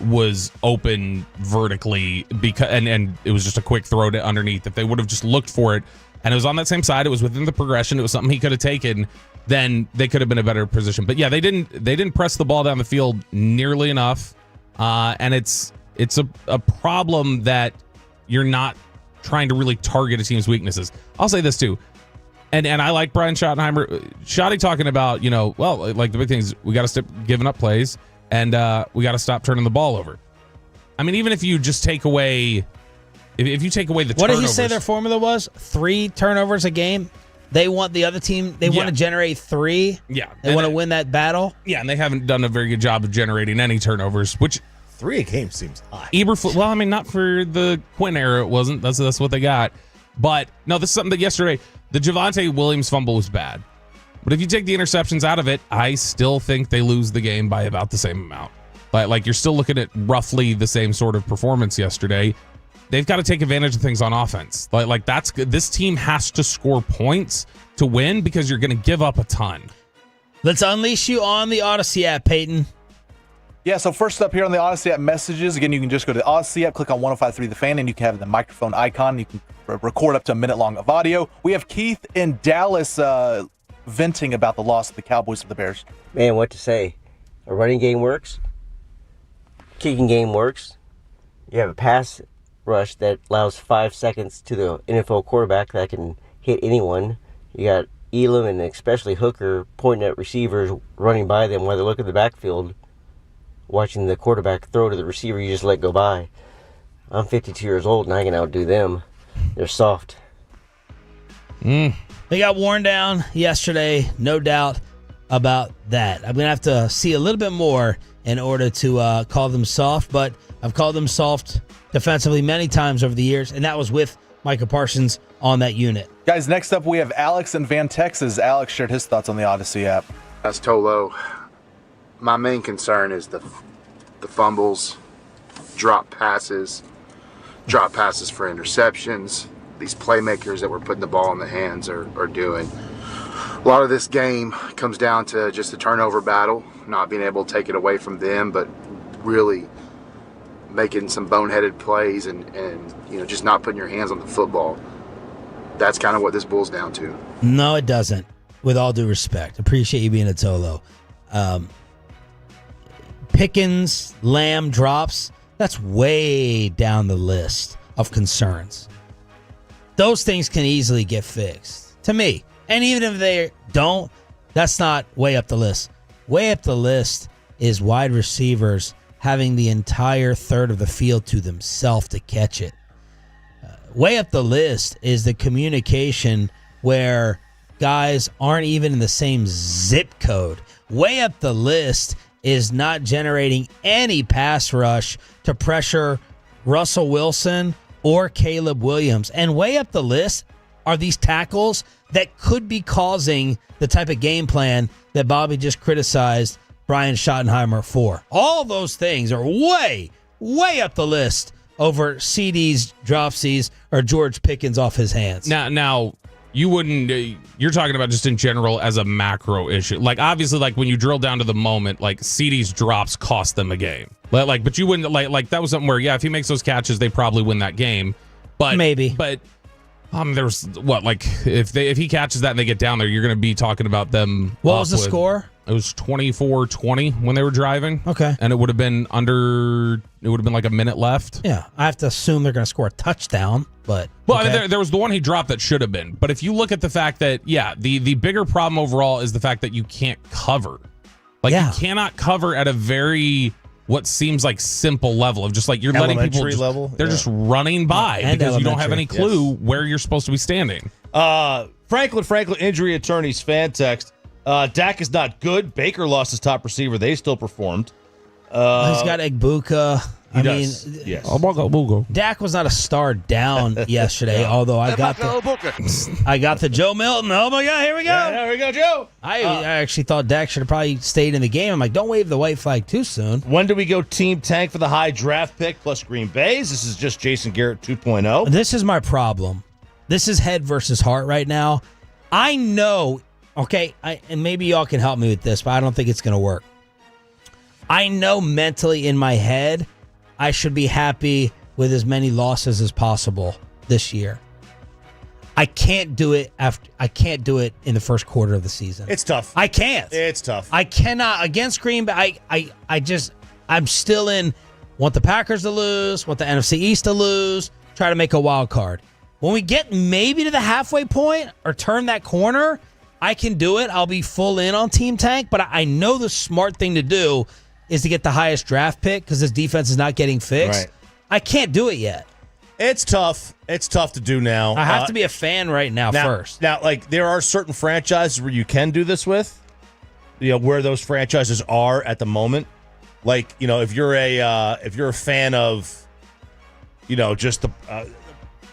was open vertically because, and it was just a quick throw to underneath. If they would have just looked for it, and it was on that same side, it was within the progression, it was something he could have taken, then they could have been in a better position. But yeah, they didn't press the ball down the field nearly enough. And it's a problem that you're not trying to really target a team's weaknesses. I'll say this too, and I like Brian Schottenheimer. Schotty talking about, like the big things, we got to stop giving up plays, and we got to stop turning the ball over. I mean, even if you just take away, if you take away the what turnovers. Did he say their formula was? 3 turnovers a game? They want the other team, they want to generate 3. Yeah. They want to win that battle. Yeah, and they haven't done a very good job of generating any turnovers, which 3 a game seems high. Eberflus, well, I mean, not for the Quinn era, it wasn't. That's what they got. But no, this is something that yesterday, the Javonte Williams fumble was bad. But if you take the interceptions out of it, I still think they lose the game by about the same amount. But like, you're still looking at roughly the same sort of performance yesterday. They've got to take advantage of things on offense. Like that's good. This team has to score points to win because you're going to give up a ton. Let's unleash you on the Odyssey app, Peyton. Yeah, so first up here on the Odyssey app messages, again, you can just go to the Odyssey app, click on 105.3 The Fan, and you can have the microphone icon. You can record up to a minute long of audio. We have Keith in Dallas venting about the loss of the Cowboys to the Bears. Man, what to say? A running game works. Kicking game works. You have a pass rush that allows 5 seconds to the NFL quarterback that can hit anyone. You got Elam and especially Hooker pointing at receivers, running by them while they look at the backfield, watching the quarterback throw to the receiver you just let go by. I'm 52 years old and I can outdo them. They're soft. They got worn down yesterday, no doubt about that. I'm going to have to see a little bit more in order to call them soft, but I've called them soft defensively many times over the years, and that was with Micah Parsons on that unit. Guys, next up we have Alex in Van Texas. Alex shared his thoughts on the Odyssey app. That's Tolo. My main concern is the fumbles, drop passes for interceptions. These playmakers that we're putting the ball in the hands are doing. A lot of this game comes down to just a turnover battle, not being able to take it away from them, but really making some boneheaded plays and just not putting your hands on the football. That's kind of what this boils down to. No, it doesn't. With all due respect. Appreciate you being a Tolo. Pickens, Lamb drops, that's way down the list of concerns. Those things can easily get fixed, to me. And even if they don't, that's not way up the list. Way up the list is wide receivers having the entire third of the field to themselves to catch it. Way up the list is the communication where guys aren't even in the same zip code. Way up the list is not generating any pass rush to pressure Russell Wilson or Caleb Williams. And way up the list are these tackles that could be causing the type of game plan that Bobby just criticized Brian Schottenheimer for. All those things are way, way up the list over CD's dropsies or George Pickens off his hands. Now you wouldn't. You're talking about just in general as a macro issue. Like obviously, like when you drill down to the moment, like CD's drops cost them a game. But you wouldn't like that was something where if he makes those catches, they probably win that game. But maybe. But there's if he catches that and they get down there, you're going to be talking about them. What was the score? It was 24-20 when they were driving. Okay. And it would have been like a minute left. Yeah. I have to assume they're going to score a touchdown, but. Well, okay. I mean, there was the one he dropped that should have been. But if you look at the fact that, the bigger problem overall is the fact that you can't cover. You cannot cover at a very, what seems like simple level of just like you're letting people. Level. They're just running by because you don't have any clue where you're supposed to be standing. Franklin injury attorney's fan text. Dak is not good. Baker lost his top receiver. They still performed. He's got Egbuka. Yes. Dak was not a star down yesterday, although I got the Joe Milton. Oh my God, here we go. Yeah, there we go, Joe. I actually thought Dak should have probably stayed in the game. I'm like, don't wave the white flag too soon. When do we go team tank for the high draft pick plus Green Bay's? This is just Jason Garrett 2.0. This is my problem. This is head versus heart right now. I know, and maybe y'all can help me with this, but I don't think it's going to work. I know mentally in my head I should be happy with as many losses as possible this year. I can't do it in the first quarter of the season. It's tough. I can't. It's tough. I cannot against Green Bay. I'm still in want the Packers to lose, want the NFC East to lose, try to make a wild card. When we get maybe to the halfway point or turn that corner, I can do it. I'll be full in on Team Tank, but I know the smart thing to do is to get the highest draft pick because this defense is not getting fixed. Right. I can't do it yet. It's tough. It's tough to do now. I have to be a fan right now first. Now, there are certain franchises where you can do this with, where those franchises are at the moment. If you're a fan of, just the,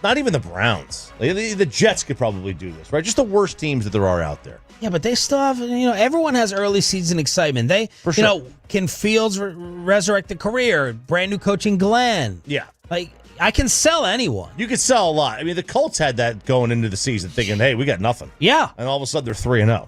not even the Browns. The Jets could probably do this, right? Just the worst teams that there are out there. Yeah, but they still have, everyone has early season excitement. They, can Fields resurrect the career? Brand new coaching Glenn. Yeah. I can sell anyone. You could sell a lot. I mean, the Colts had that going into the season thinking, hey, we got nothing. Yeah. And all of a sudden they're 3-0.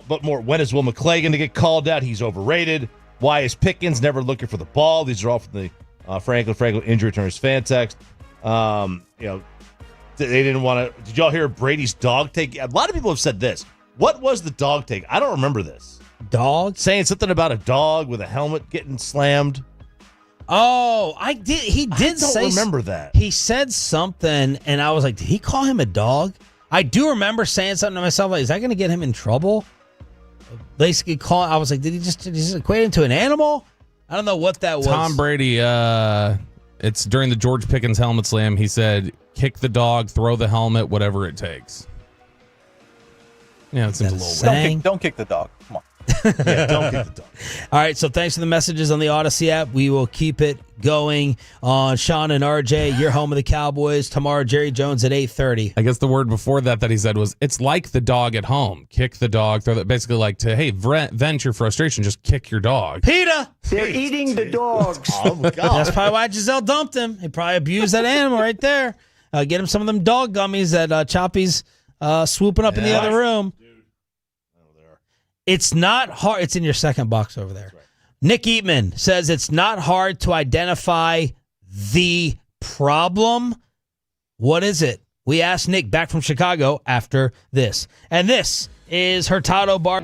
But more, when is Will McClay going to get called out? He's overrated. Why is Pickens never looking for the ball? These are all from the Franklin injury returns fan text. They didn't want to. Did y'all hear Brady's dog take? A lot of people have said this. What was the dog take? I don't remember this. Dog? Saying something about a dog with a helmet getting slammed. Oh, I did. He did I don't remember that. He said something, and I was like, did he call him a dog? I do remember saying something to myself like, is that going to get him in trouble? Basically, I was like, did he just equate him to an animal? I don't know what that was. Tom Brady, it's during the George Pickens helmet slam. He said, kick the dog, throw the helmet, whatever it takes. Yeah, it seems a little weird. Don't kick the dog. Come on. Yeah, don't kick the dog. All right, so thanks for the messages on the Odyssey app. We will keep it going on Sean and RJ. You're home of the Cowboys. Tomorrow, Jerry Jones at 8:30. I guess the word before that he said was, it's like the dog at home. Kick the dog. Throw that, basically like to, hey, vent your frustration. Just kick your dog. PETA! They're eating the dogs. Oh, God. That's probably why Giselle dumped him. He probably abused that animal right there. Get him some of them dog gummies that Choppy's swooping up in the other room. It's not hard. It's in your second box over there. Right. Nick Eatman says it's not hard to identify the problem. What is it? We asked Nick back from Chicago after this. And this is Hurtado Bar.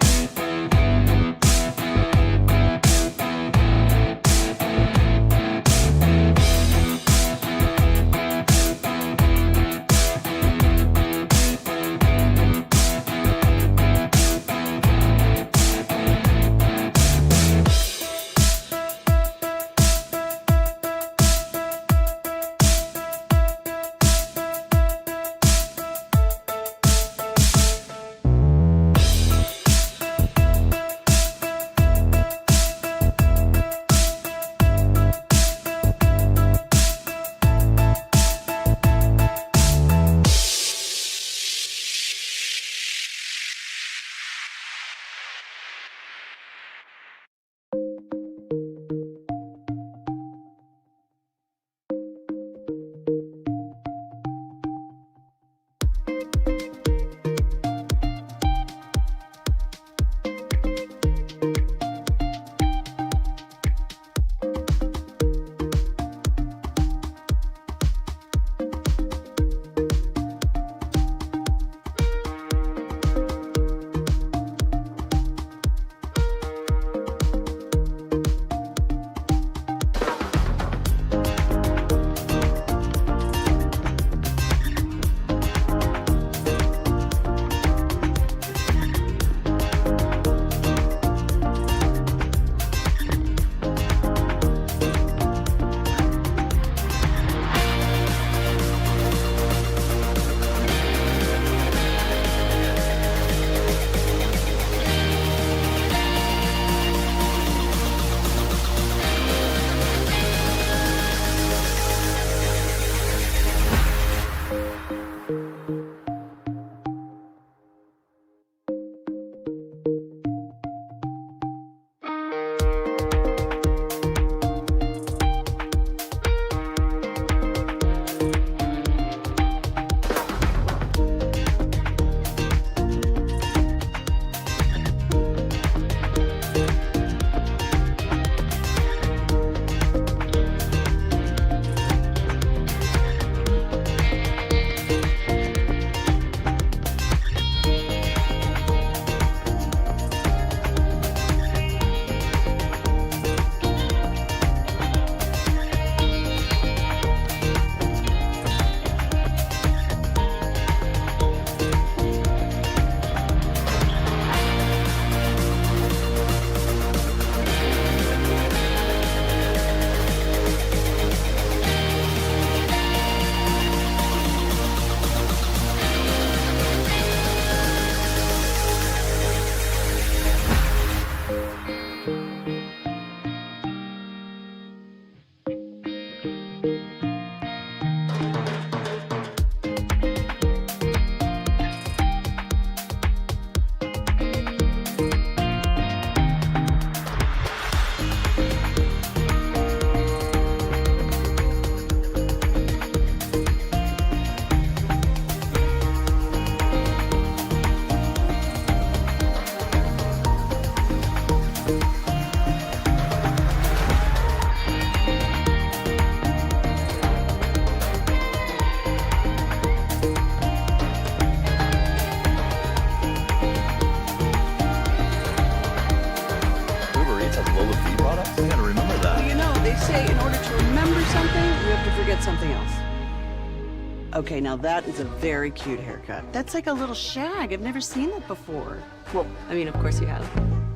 Something else. Okay, now that is a very cute haircut. That's like a little shag. I've never seen that before. Well, I mean, of course you have.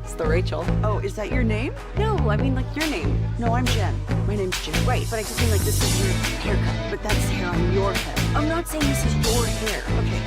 It's the Rachel. Oh, is that your name? No, I mean like your name. No, I'm Jen. My name's Jen. Right, but I just mean like this is your haircut. But that's hair on your head. I'm not saying this is your hair. Okay,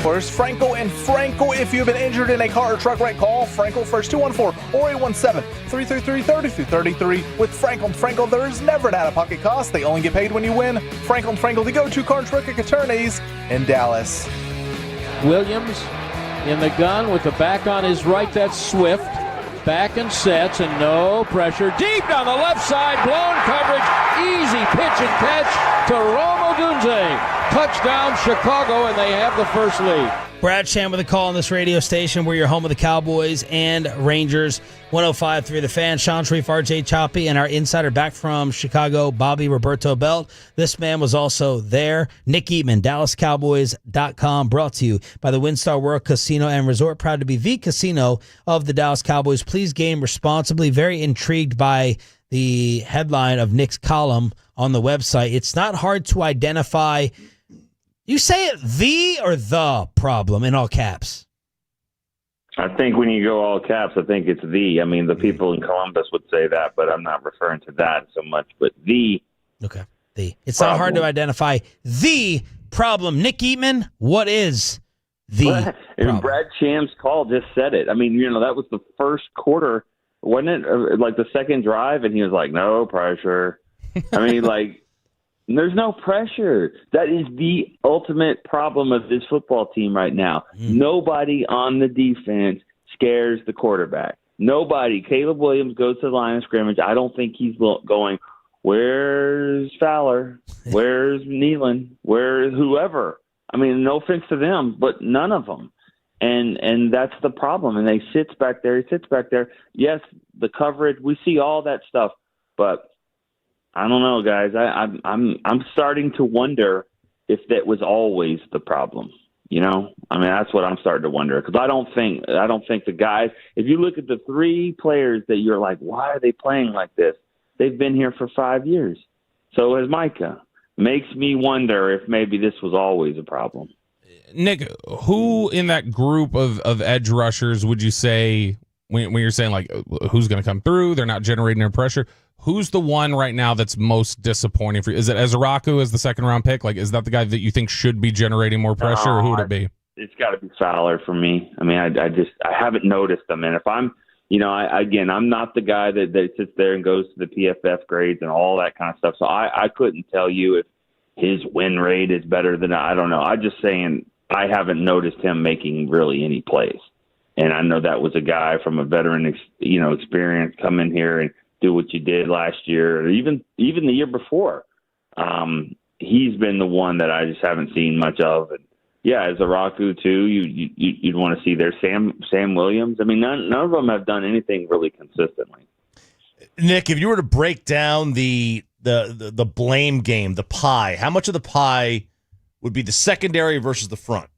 course, Franco and Franco. If you've been injured in a car or truck wreck, call Franco first, 214-817-3333. With Franco and Franco, there's never an out-of-pocket cost. They only get paid when you win. Franco and Franco, the go-to car and truck wreck attorneys in Dallas. Williams in the gun with the back on his right. That's Swift. Back and sets, and no pressure. Deep down the left side, blown coverage. Easy pitch and catch to Romo Dunze. Touchdown, Chicago, and they have the first lead. Brad Sham with a call on this radio station. We're your home of the Cowboys and Rangers. 105.3 The Fan. Sean Sharif, RJ Choppy, and our insider back from Chicago, Bobby Roberto Belt. This man was also there. Nick Eatman, DallasCowboys.com, brought to you by the WinStar World Casino and Resort. Proud to be the casino of the Dallas Cowboys. Please game responsibly. Very intrigued by the headline of Nick's column on the website. It's not hard to identify. You say it the or the problem in all caps? I think when you go all caps, I think it's the. I mean, the people in Columbus would say that, but I'm not referring to that so much. But the. Okay, the. It's problem. Not hard to identify the problem. Nick Eatman, what is the problem? Brad Sham's call just said it. I mean, that was the first quarter, wasn't it? Like the second drive, and he was like, no pressure. I mean, there's no pressure. That is the ultimate problem of this football team right now. Nobody on the defense scares the quarterback. Nobody. Caleb Williams goes to the line of scrimmage. I don't think he's going, where's Fowler? Where's Nealon? Where's whoever? I mean, no offense to them, but none of them. And that's the problem. And he sits back there. Yes, the coverage, we see all that stuff, but I don't know, guys. I'm starting to wonder if that was always the problem. I mean, that's what I'm starting to wonder, because I don't think the guys. If you look at the three players that you're like, why are they playing like this? They've been here for 5 years. So has Micah. Makes me wonder if maybe this was always a problem. Nick, who in that group of edge rushers would you say when you're saying who's going to come through? They're not generating their pressure. Who's the one right now that's most disappointing for you? Is it Ezraku as the second-round pick? Is that the guy that you think should be generating more pressure, or who would it be? It's got to be Fowler for me. I mean, I haven't noticed them. And if I'm, I'm not the guy that sits there and goes to the PFF grades and all that kind of stuff. So I couldn't tell you if his win rate is better than I don't know. I'm just saying I haven't noticed him making really any plays. And I know that was a guy from a veteran, experience come in here and do what you did last year, or even the year before. He's been the one that I just haven't seen much of. And yeah, as Araku too, you'd want to see there. Sam Williams. I mean, none of them have done anything really consistently. Nick, if you were to break down the blame game, the pie, how much of the pie would be the secondary versus the front?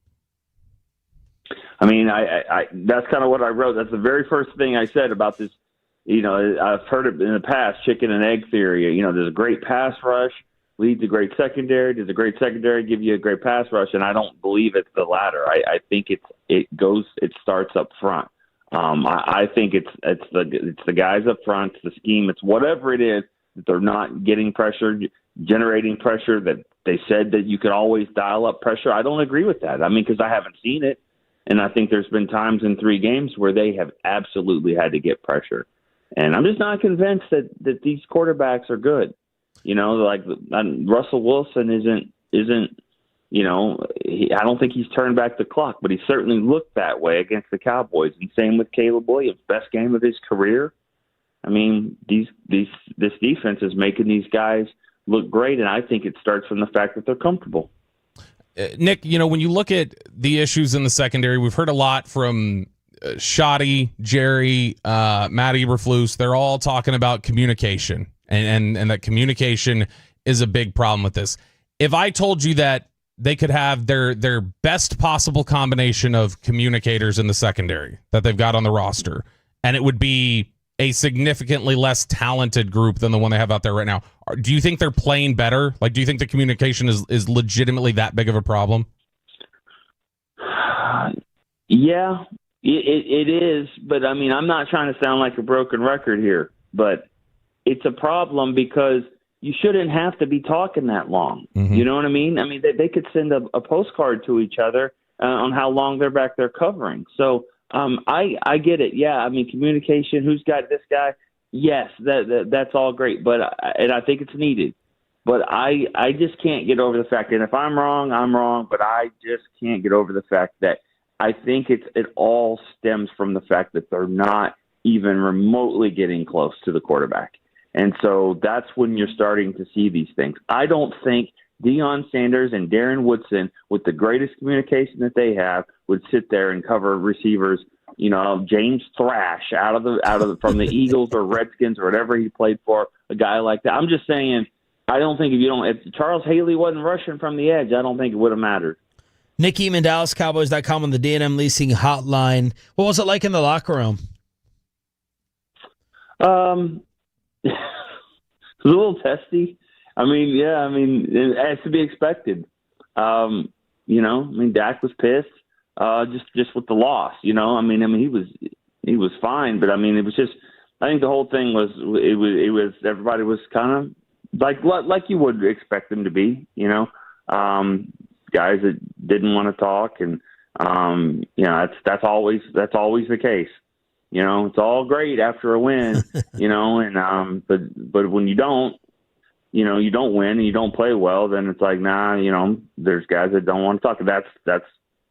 I mean, I that's kind of what I wrote. That's the very first thing I said about this. I've heard it in the past, chicken and egg theory. There's a great pass rush, leads to great secondary. Does a great secondary give you a great pass rush? And I don't believe it's the latter. I think it starts up front. I think it's the guys up front, it's the scheme, it's whatever it is that they're not getting pressure, generating pressure, that they said that you could always dial up pressure. I don't agree with that. I mean, because I haven't seen it. And I think there's been times in 3 games where they have absolutely had to get pressure. And I'm just not convinced that these quarterbacks are good. Russell Wilson isn't. I don't think he's turned back the clock, but he certainly looked that way against the Cowboys. And same with Caleb Williams, best game of his career. I mean, this defense is making these guys look great, and I think it starts from the fact that they're comfortable. Nick, when you look at the issues in the secondary, we've heard a lot from Shoddy, Jerry, Matt Eberflus. They're all talking about communication, and that communication is a big problem with this. If I told you that they could have their best possible combination of communicators in the secondary that they've got on the roster, and it would be a significantly less talented group than the one they have out there right now, do you think they're playing better? Do you think the communication is legitimately that big of a problem? Yeah, it is. But, I mean, I'm not trying to sound like a broken record here, but it's a problem because you shouldn't have to be talking that long. Mm-hmm. You know what I mean? I mean, they could send a postcard to each other on how long they're back there covering. So I get it. Yeah, I mean, communication, who's got this guy? Yes, that's all great, but I think it's needed. But I just can't get over the fact, and if I'm wrong, I'm wrong, but I just can't get over the fact that I think it all stems from the fact that they're not even remotely getting close to the quarterback. And so that's when you're starting to see these things. I don't think Deion Sanders and Darren Woodson, with the greatest communication that they have, would sit there and cover receivers, James Thrash out of the from the Eagles or Redskins or whatever he played for, a guy like that. I'm just saying, I don't think if Charles Haley wasn't rushing from the edge, I don't think it would have mattered. Nick Eamon, DallasCowboys.com on the D&M Leasing Hotline. What was it like in the locker room? It was a little testy. It has to be expected. Dak was pissed, just with the loss. He was fine, but it was just. I think the whole thing was everybody was kind of like you would expect them to be. Guys that didn't want to talk, and that's always the case. It's all great after a win, but when you don't win and you don't play well, then it's like, there's guys that don't want to talk.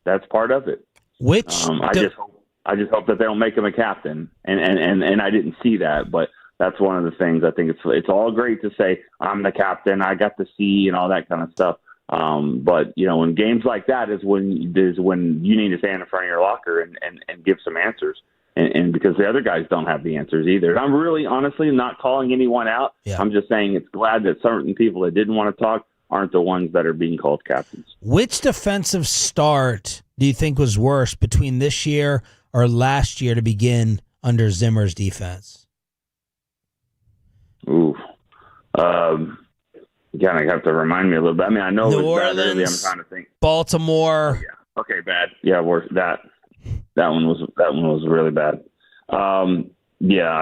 That's part of it. I just hope that they don't make him a captain, and I didn't see that, but that's one of the things. I think it's all great to say I'm the captain, I got the C, and all that kind of stuff. But in games like that is when you need to stand in front of your locker and give some answers. And because the other guys don't have the answers either. I'm really, honestly, not calling anyone out. Yeah. I'm just saying it's glad that certain people that didn't want to talk aren't the ones that are being called captains. Which defensive start do you think was worse between this year or last year to begin under Zimmer's defense? Ooh. You kind of have to remind me a little bit. I know New it was Orleans, bad early. I'm trying to think. Baltimore. Oh, yeah. Okay, bad. Yeah, worse. That one was really bad. I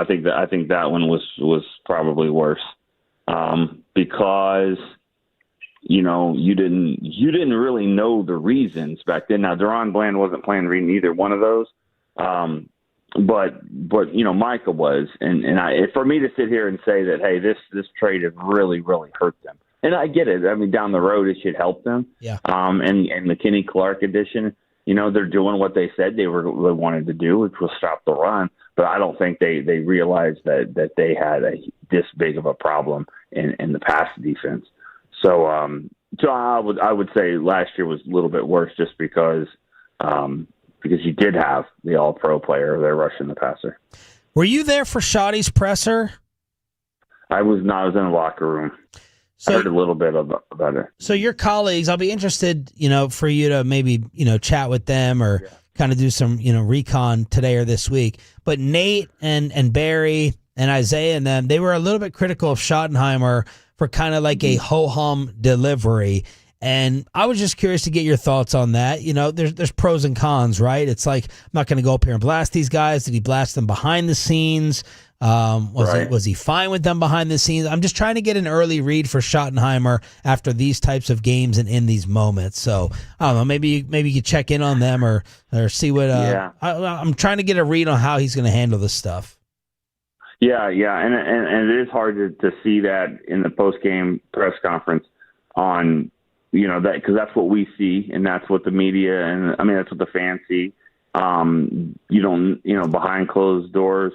think that one was probably worse. Because you didn't really know the reasons back then. Now, Deron Bland wasn't playing either one of those. But Micah was, and for me to sit here and say that, hey, this trade has really, really hurt them. And I get it. Down the road it should help them. Yeah. And the Kenny Clark addition, they're doing what they said they wanted to do, which was stop the run. But I don't think they realized that they had this big of a problem in the pass defense. So I would say last year was a little bit worse just because you did have the all-pro player there rushing the passer. Were you there for Shoddy's presser? I was not. I was in the locker room. So, I heard a little bit about it. So your colleagues, I'll be interested, for you to maybe, chat with them or kind of do some, recon today or this week. But Nate and Barry and Isaiah and them, they were a little bit critical of Schottenheimer for kind of like a ho-hum delivery. And I was just curious to get your thoughts on that. There's pros and cons, right? It's like, I'm not going to go up here and blast these guys. Did he blast them behind the scenes? Was he fine with them behind the scenes? I'm just trying to get an early read for Schottenheimer after these types of games and in these moments. So I don't know, maybe you could check in on them or see what. I'm trying to get a read on how he's going to handle this stuff. Yeah, and it is hard to see that in the post game press conference on that, because that's what we see and that's what the media and that's what the fans see. You don't behind closed doors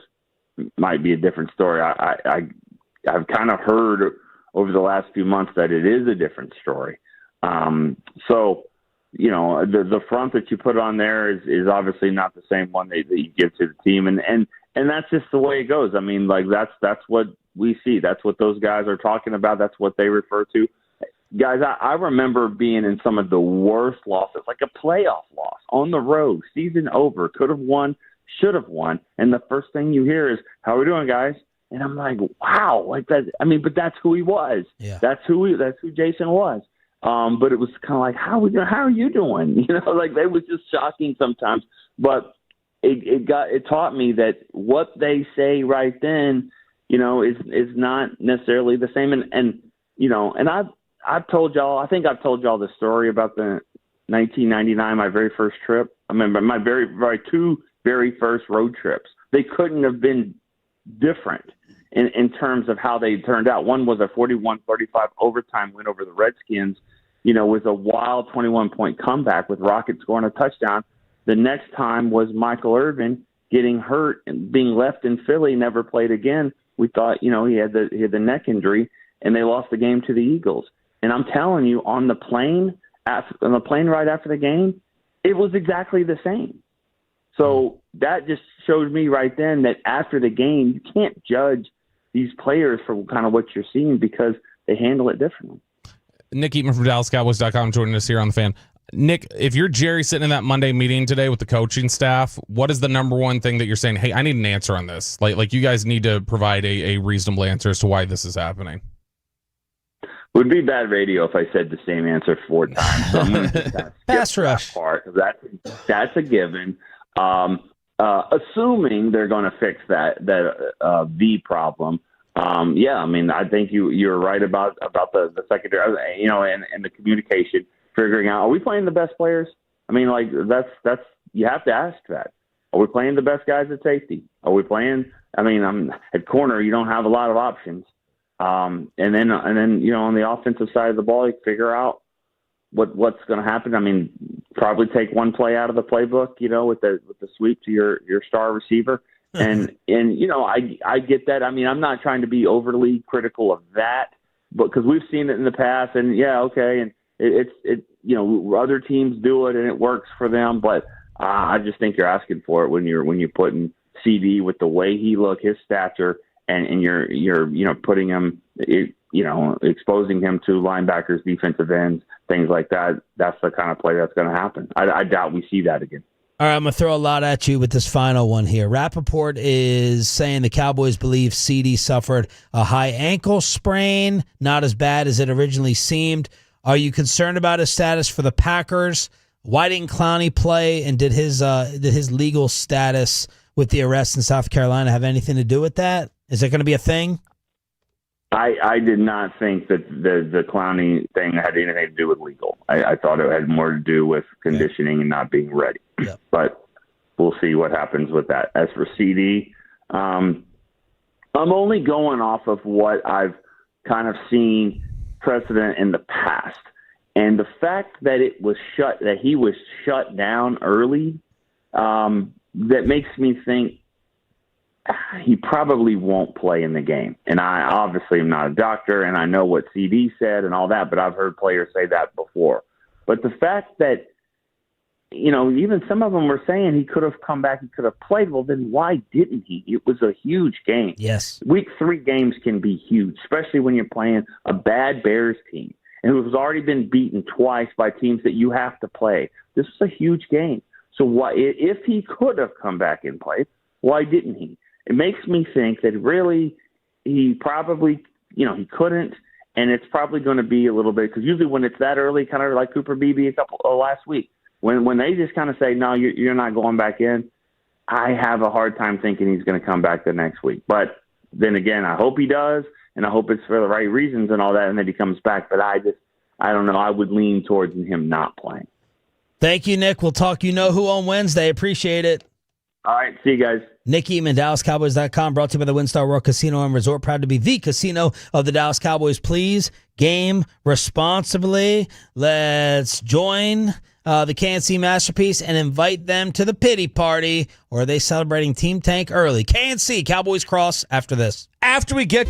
might be a different story. I've kind of heard over the last few months that it is a different story. So the front that you put on there is obviously not the same one that you give to the team, and that's just the way it goes. That's what we see. That's what those guys are talking about. That's what they refer to. Guys, I remember being in some of the worst losses, like a playoff loss on the road, season over, could have won, should have won, and the first thing you hear is, "How are we doing, guys?" And I'm like, "Wow!" Like that. But that's who he was. Yeah. That's who Jason was. But it was kind of like, "How are you doing?" It was just shocking sometimes. But it taught me that what they say right then, is not necessarily the same. And I've told y'all, I think I've told y'all the story about the 1999, my very first trip. I mean, my two very first road trips. They couldn't have been different in terms of how they turned out. One was a 41-35 overtime win over the Redskins, with a wild 21-point comeback with Rocket scoring a touchdown. The next time was Michael Irvin getting hurt and being left in Philly, never played again. We thought, he had the neck injury, and they lost the game to the Eagles. And I'm telling you, on the plane right after the game, it was exactly the same. So that just showed me right then that after the game, you can't judge these players for kind of what you're seeing because they handle it differently. Nick Eatman from DallasCowboys.com joining us here on the Fan. Nick, if you're Jerry sitting in that Monday meeting today with the coaching staff, what is the number one thing that you're saying, hey, I need an answer on this? Like you guys need to provide a reasonable answer as to why this is happening. It would be bad radio if I said the same answer 4 times. So I'm going to pass rush. That's a given. Assuming they're going to fix that V problem. I think you're right about the secondary, and the communication, figuring out, are we playing the best players? I mean, that's you have to ask that. Are we playing the best guys at safety? Are we playing? At corner, you don't have a lot of options. And then on the offensive side of the ball, you figure out what's going to happen. Probably take one play out of the playbook, with the sweep to your star receiver. And I get that. I'm not trying to be overly critical of that, but because we've seen it in the past, and and it other teams do it and it works for them, but I just think you're asking for it when you're putting CD with the way he looked, his stature, and you're putting him, exposing him to linebackers, defensive ends, things like that. That's the kind of play that's going to happen. I doubt we see that again. All right, I'm going to throw a lot at you with this final one here. Rappaport is saying the Cowboys believe CD suffered a high ankle sprain, not as bad as it originally seemed. Are you concerned about his status for the Packers? Why didn't Clowney play, and did his legal status with the arrest in South Carolina have anything to do with that? Is it going to be a thing? I did not think that the Clowney thing had anything to do with legal. I thought it had more to do with conditioning and not being ready. Yeah. But we'll see what happens with that. As for CD, I'm only going off of what I've kind of seen precedent in the past. And the fact that he was shut down early, that makes me think he probably won't play in the game. And I obviously am not a doctor, and I know what CD said and all that, but I've heard players say that before. But the fact that, even some of them were saying he could have come back, he could have played, well, then why didn't he? It was a huge game. Yes. Week 3 games can be huge, especially when you're playing a bad Bears team and who's already been beaten twice by teams that you have to play. This was a huge game. So why, if he could have come back and played, why didn't he? It makes me think that really he probably, he couldn't, and it's probably going to be a little bit, because usually when it's that early, kind of like Cooper Beebe last week, when they just kind of say, no, you're not going back in, I have a hard time thinking he's going to come back the next week. But then again, I hope he does, and I hope it's for the right reasons and all that, and that he comes back. But I don't know. I would lean towards him not playing. Thank you, Nick. We'll talk who on Wednesday. Appreciate it. All right. See you guys. Nick Eatman, DallasCowboys.com, brought to you by the WinStar World Casino and Resort. Proud to be the casino of the Dallas Cowboys. Please game responsibly. Let's join the KNC Masterpiece and invite them to the pity party, or are they celebrating Team Tank early? KNC, Cowboys Cross after this. After we get...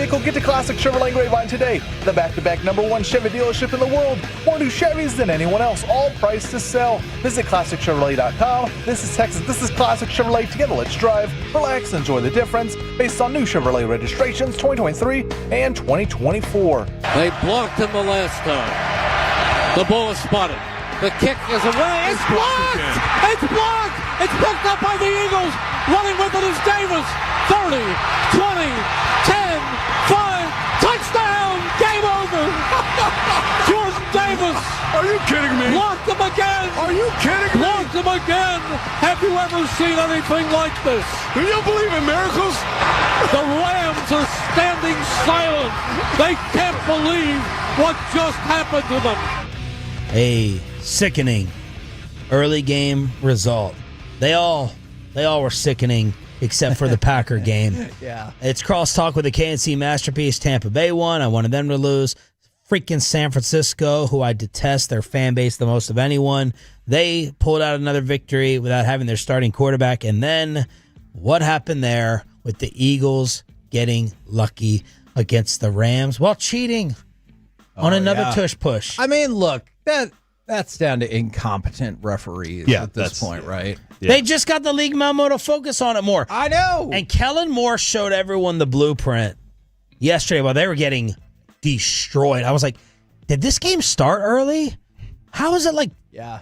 vehicle, get to Classic Chevrolet Grapevine today. The back-to-back #1 Chevy dealership in the world. More new Chevys than anyone else, all priced to sell. Visit ClassicChevrolet.com. This is Texas. This is Classic Chevrolet. Together, let's drive, relax, enjoy the difference. Based on new Chevrolet registrations 2023 and 2024. They blocked him the last time. The ball is spotted. The kick is away. It's blocked! It's blocked! It's picked up by the Eagles. Running with it is Davis. 30, 20, 10, 5. Touchdown! Game over! Jordan Davis! Are you kidding me? Blocked him again! Are you kidding me? Blocked him again! Have you ever seen anything like this? Do you believe in miracles? The Rams are standing silent. They can't believe what just happened to them. A sickening early game result. They all were sickening except for the Packer game. Yeah. It's Crosstalk with a KNC masterpiece. Tampa Bay won. I wanted them to lose. Freaking San Francisco, who I detest their fan base the most of anyone. They pulled out another victory without having their starting quarterback. And then what happened there with the Eagles getting lucky against the Rams while cheating on another tush push? I mean, look, that's down to incompetent referees at this point, right? Yeah. They just got the league memo to focus on it more. I know. And Kellen Moore showed everyone the blueprint yesterday while they were getting destroyed. I was like, did this game start early? How is it like,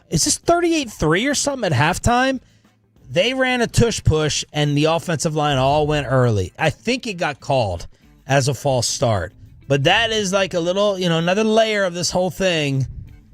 is this 38-3 or something at halftime? They ran a tush push and the offensive line all went early. I think it got called as a false start. But that is like a little, another layer of this whole thing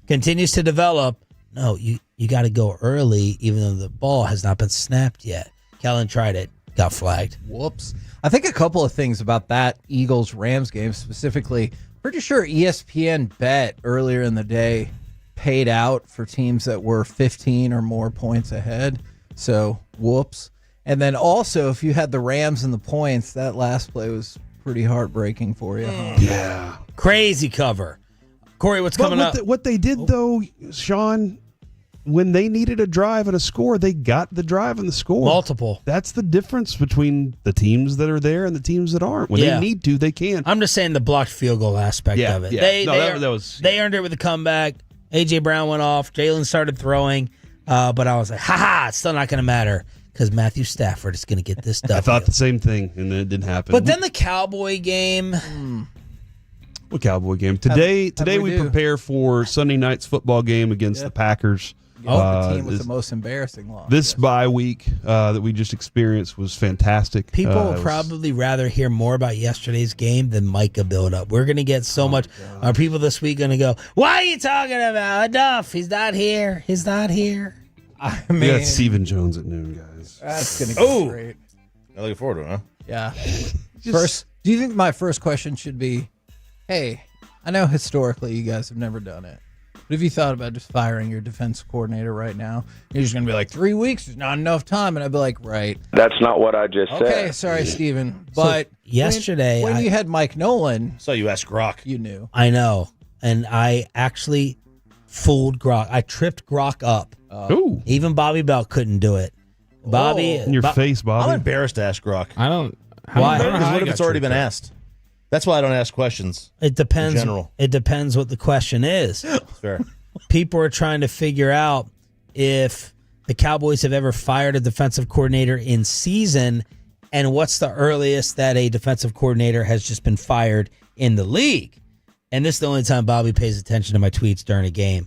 continues to develop. No, you got to go early even though the ball has not been snapped yet. Kellen tried it, got flagged. Whoops. I think a couple of things about that Eagles-Rams game specifically. Pretty sure ESPN bet earlier in the day paid out for teams that were 15 or more points ahead. So, whoops. And then also, if you had the Rams and the points, that last play was pretty heartbreaking for you. Huh? Yeah. Crazy cover. Corey, what's coming up? What they did, though, Sean, when they needed a drive and a score, they got the drive and the score. Multiple. That's the difference between the teams that are there and the teams that aren't. When they need to, they can. I'm just saying the blocked field goal aspect of it. Yeah. They earned it with a comeback. A.J. Brown went off. Jalen started throwing. But I was like, it's still not going to matter because Matthew Stafford is going to get this done. I thought the same thing, and then it didn't happen. But then the Cowboy game. What Cowboy game? Today we prepare for Sunday night's football game against the Packers. The team with the most embarrassing loss. This bye week that we just experienced was fantastic. People will probably rather hear more about yesterday's game than Micah build-up. We're going to get so much. Are people this week going to go, why are you talking about Enough? He's not here. He's not here. I we mean, got Stephen Jones at noon, guys. That's going to be great. I'm looking forward to it, huh? Yeah. Do you think my first question should be, hey, I know historically you guys have never done it. But have you thought about just firing your defense coordinator right now? You're just going to be like, 3 weeks is not enough time. And I'd be like, right. That's not what I just said. Okay, sorry, Steven. But yesterday, when you had Mike Nolan. So you asked Grok. You knew. I know. And I actually fooled Grok. I tripped Grok up. Ooh. Even Bobby Bell couldn't do it. Bobby. In your face, Bobby. I'm embarrassed to ask Grok. I don't. Why? Because what if it's already been asked? That's why I don't ask questions. It depends. In general. It depends what the question is. Fair. People are trying to figure out if the Cowboys have ever fired a defensive coordinator in season, and what's the earliest that a defensive coordinator has just been fired in the league. And this is the only time Bobby pays attention to my tweets during a game.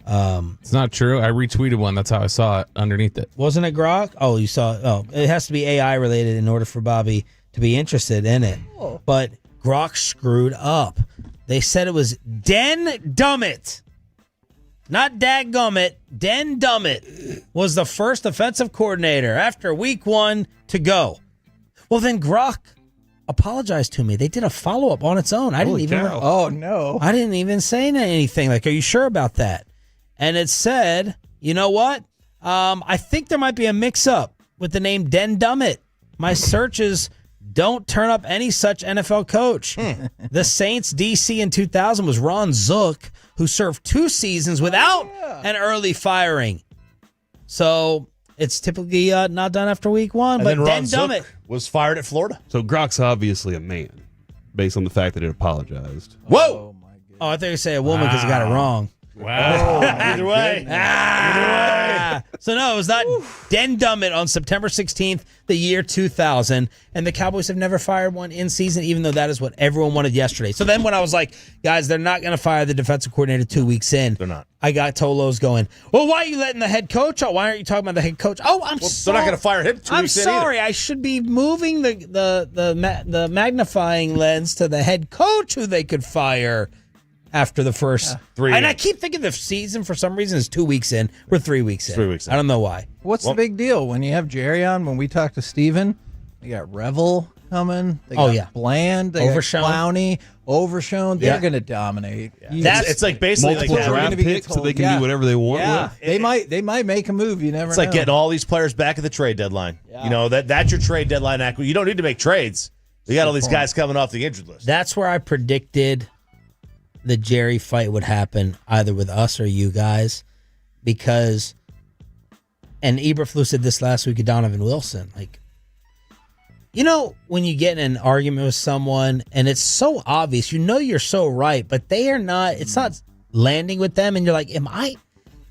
It's not true. I retweeted one. That's how I saw it underneath it. Wasn't it Grok? Oh, you saw it. Oh, it has to be AI related in order for Bobby to be interested in it. But Grok screwed up. They said it was Den Dummit. Not Dadgummit. Den Dummit was the first offensive coordinator after week 1 to go. Well, then Grok apologized to me. They did a follow-up on its own. I didn't even. Oh, no. I didn't even say anything. Like, are you sure about that? And it said, you know what? I think there might be a mix-up with the name Den Dummit. My searches don't turn up any such NFL coach. The Saints DC in 2000 was Ron Zook, who served 2 seasons without an early firing. So it's typically not done after week 1. And but then Ron Den Zook Dummit was fired at Florida. So Grok's obviously a man, based on the fact that it apologized. Whoa! Oh, I thought you were saying a woman because it got it wrong. Wow. Either way. So no, it was not Den Dummett on September 16th, the year 2000, and the Cowboys have never fired one in season, even though that is what everyone wanted yesterday. So then when I was like, guys, they're not going to fire the defensive coordinator 2 weeks in. They're not. I got Tolos going, well, why are you letting the head coach out? Why aren't you talking about the head coach? Oh, I'm sorry. They're not going to fire him 2 I'm weeks in either. sorry. I should be moving the magnifying lens to the head coach who they could fire after the first 3 And I games. keep thinking the season for some reason is 2 weeks in. We're 3 weeks in. 3 weeks in. I don't know why. What's the big deal when you have Jerry on? When we talk to Steven, they got Revel coming. They got Bland. They Overshown. got Clowney. Overshown. They're going to dominate. It's like basically multiple like draft picks, so they can do whatever they want. Yeah, with. they might make a move. You never It's know. like getting all these players back at the trade deadline. You know, that's your trade deadline act. You don't need to make trades. You got all these guys coming off the injured list. That's where I predicted the Jerry fight would happen, either with us or you guys, because, and Eberflus said this last week of Donovan Wilson, like, you know, when you get in an argument with someone and it's so obvious, you know you're so right, but they are not, it's not landing with them, and you're like, am I,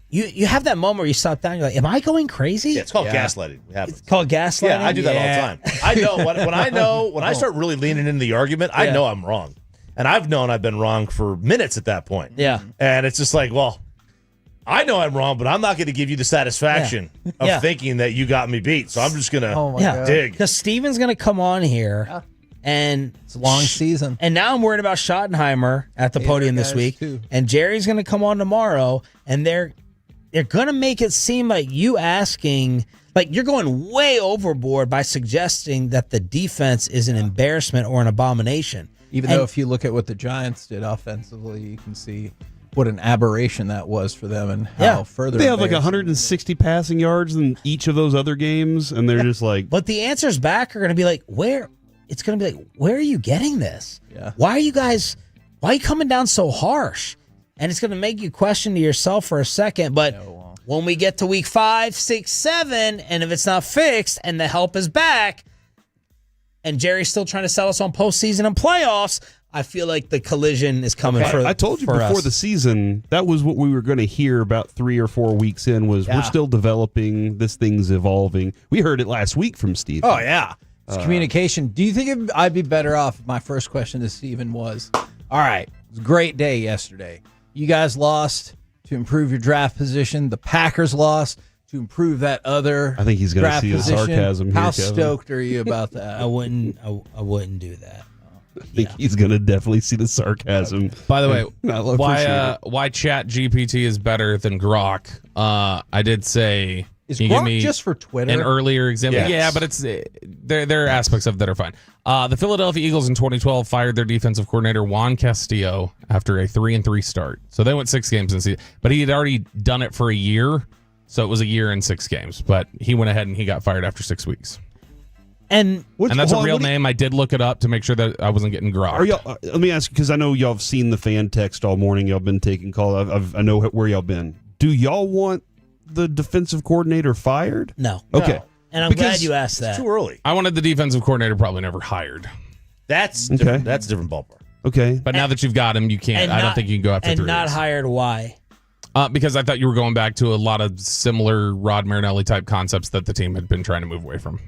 you have that moment where you stop down, you're like, am I going crazy? Yeah, it's called gaslighting. It's called gaslighting? Yeah, I do that all the time. I know when I start really leaning into the argument, I know I'm wrong. And I've known I've been wrong for minutes at that point. Yeah. And it's just like, well, I know I'm wrong, but I'm not going to give you the satisfaction of thinking that you got me beat. So I'm just going to dig. Because Steven's going to come on here, and it's a long season. And now I'm worried about Schottenheimer at the podium this week. Too. And Jerry's going to come on tomorrow, and they're going to make it seem like you asking, like you're going way overboard by suggesting that the defense is an embarrassment or an abomination. Even though if you look at what the Giants did offensively, you can see what an aberration that was for them and how further they have like 160 passing yards in each of those other games, and they're just like. But the answers back are going to be like, where? It's going to be like, where are you getting this? Yeah. Why are you coming down so harsh? And it's going to make you question to yourself for a second. But when we get to week 5, 6, 7, and if it's not fixed and the help is back, and Jerry's still trying to sell us on postseason and playoffs, I feel like the collision is coming for I told you for before us. the season, that was what we were going to hear about 3 or 4 weeks in, was we're still developing, this thing's evolving. We heard it last week from Steve. Oh, yeah. It's communication. Do you think I'd be better off if my first question to Steven was, all right, it was a great day yesterday. You guys lost to improve your draft position. The Packers lost to improve that other I think he's going to draft see his position. sarcasm here, How Kevin. stoked are you about that? I wouldn't do that. I think he's going to definitely see the sarcasm. By the way, Not appreciate it. why Chat GPT is better than Grok? I did say Is you give Grok me just for Twitter? an earlier example. Yes. Yeah, but it's there are aspects of it that are fine. The Philadelphia Eagles in 2012 fired their defensive coordinator Juan Castillo after a 3-3 start. So they went 6 games in the season, but he had already done it for a year, so it was a year and 6 games. But he went ahead and he got fired after 6 weeks. And that's a real name. I did look it up to make sure that I wasn't getting Grok. Are y'all, let me ask you, because I know y'all have seen the fan text all morning. Y'all been taking calls. I know where y'all been. Do y'all want the defensive coordinator fired? No. Okay. No. And I'm glad you asked that. Too early. I wanted the defensive coordinator probably never hired. That's Okay. different. That's a different ballpark. Okay. But now that you've got him, you can't. I don't think you can go after 3 And not years. hired. Why? Because I thought you were going back to a lot of similar Rod Marinelli type concepts that the team had been trying to move away from.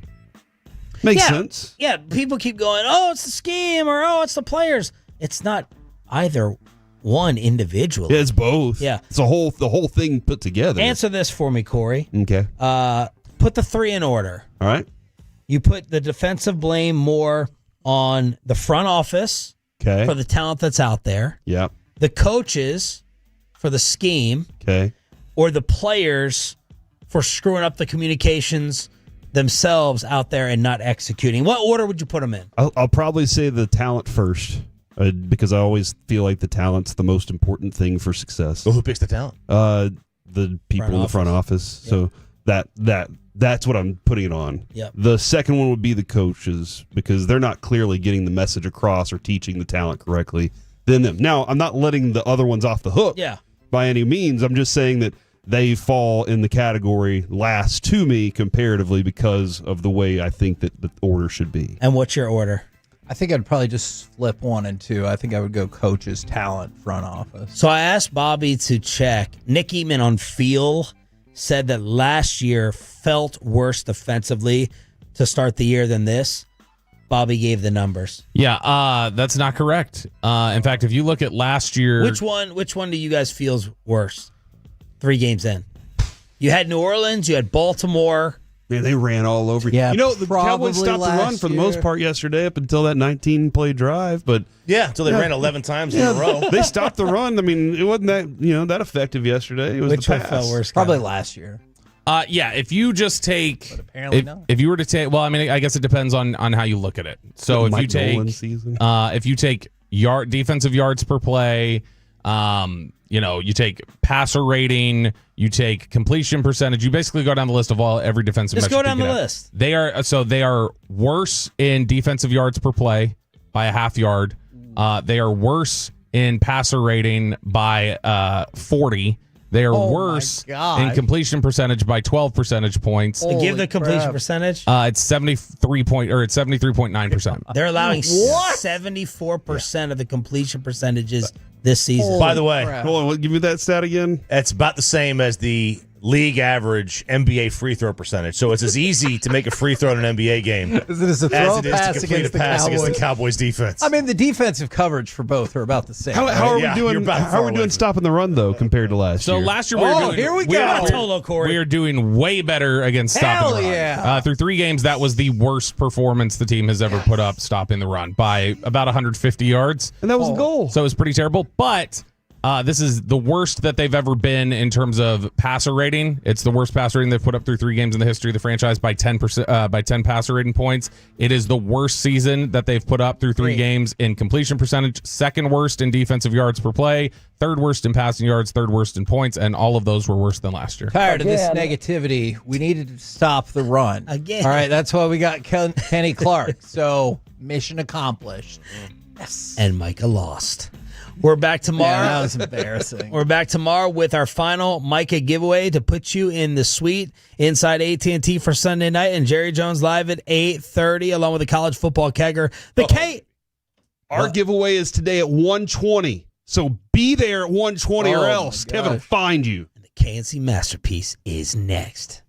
Makes sense. Yeah, people keep going, oh, it's the scheme, or oh, it's the players. It's not either one individually. Yeah, it's both. Yeah. It's the whole thing put together. Answer this for me, Corey. Okay. Put the 3 in order. All right. You put the defensive blame more on the front office Okay. for the talent that's out there, Yeah. the coaches for the scheme, Okay. or the players for screwing up the communications themselves out there and not executing. What order would you put them in? I'll probably say the talent first, because I always feel like the talent's the most important thing for success. Well, who picks the talent? The people in the front office. So that's what I'm putting it on. Yep. The second one would be the coaches, because they're not clearly getting the message across or teaching the talent correctly. Then them. Now, I'm not letting the other ones off the hook by any means. I'm just saying that they fall in the category last to me comparatively because of the way I think that the order should be. And what's your order? I think I'd probably just flip 1 and 2. I think I would go coaches, talent, front office. So I asked Bobby to check. Nick Eatman on Feel said that last year felt worse defensively to start the year than this. Bobby gave the numbers. Yeah, that's not correct. In fact, if you look at last year, Which one do you guys feel's worse? 3 games in. You had New Orleans, you had Baltimore. Man, they ran all over. Yeah, the Cowboys stopped the run for the most part yesterday up until that 19-play drive. But until they ran 11 times in a row. They stopped the run. I mean, it wasn't that that effective yesterday. It was Which the one pass. felt worse? Probably last year. if you just take, apparently not. if you were to take, well, I mean, I guess it depends on how you look at it. So Mike Nolan season. if you take defensive yards per play, you take passer rating, you take completion percentage. You basically go down the list of every defensive. Just metric go down you the can have. list. They are worse in defensive yards per play by a half yard. They are worse in passer rating by 40. They are worse in completion percentage by 12 percentage points. Give the completion percentage. It's 73.9%. They're allowing 74% of the completion percentages this season. By the way, hold on, give me that stat again. It's about the same as the league average NBA free throw percentage. So it's as easy to make a free throw in an NBA game As it is to throw a pass against the against the Cowboys. Cowboys defense. I mean, the defensive coverage for both are about the same. How are we doing? you're How are we doing stopping the run though compared to last year? So last year we were doing, here we we go. are- we are doing way better against stopping the run. yeah. Through 3 games, that was the worst performance the team has ever put up stopping the run by about 150 yards. And that was the goal. So it was pretty terrible. But this is the worst that they've ever been in terms of passer rating. It's the worst passer rating they've put up through 3 games in the history of the franchise by 10%, by 10 passer rating points. It is the worst season that they've put up through 3 games in completion percentage, 2nd worst in defensive yards per play, 3rd worst in passing yards, 3rd worst in points, and all of those were worse than last year. Tired of this negativity. We needed to stop the run. Again. All right, that's why we got Kenny Clark. So, mission accomplished. Yes. And Micah lost. We're back tomorrow. Yeah, that was embarrassing. We're back tomorrow with our final Micah giveaway to put you in the suite inside AT&T for Sunday night, and Jerry Jones live at 8:30 along with the college football kegger. Our giveaway is today at 1:20. So be there at 1:20 or else Kevin will find you. The KNC Masterpiece is next.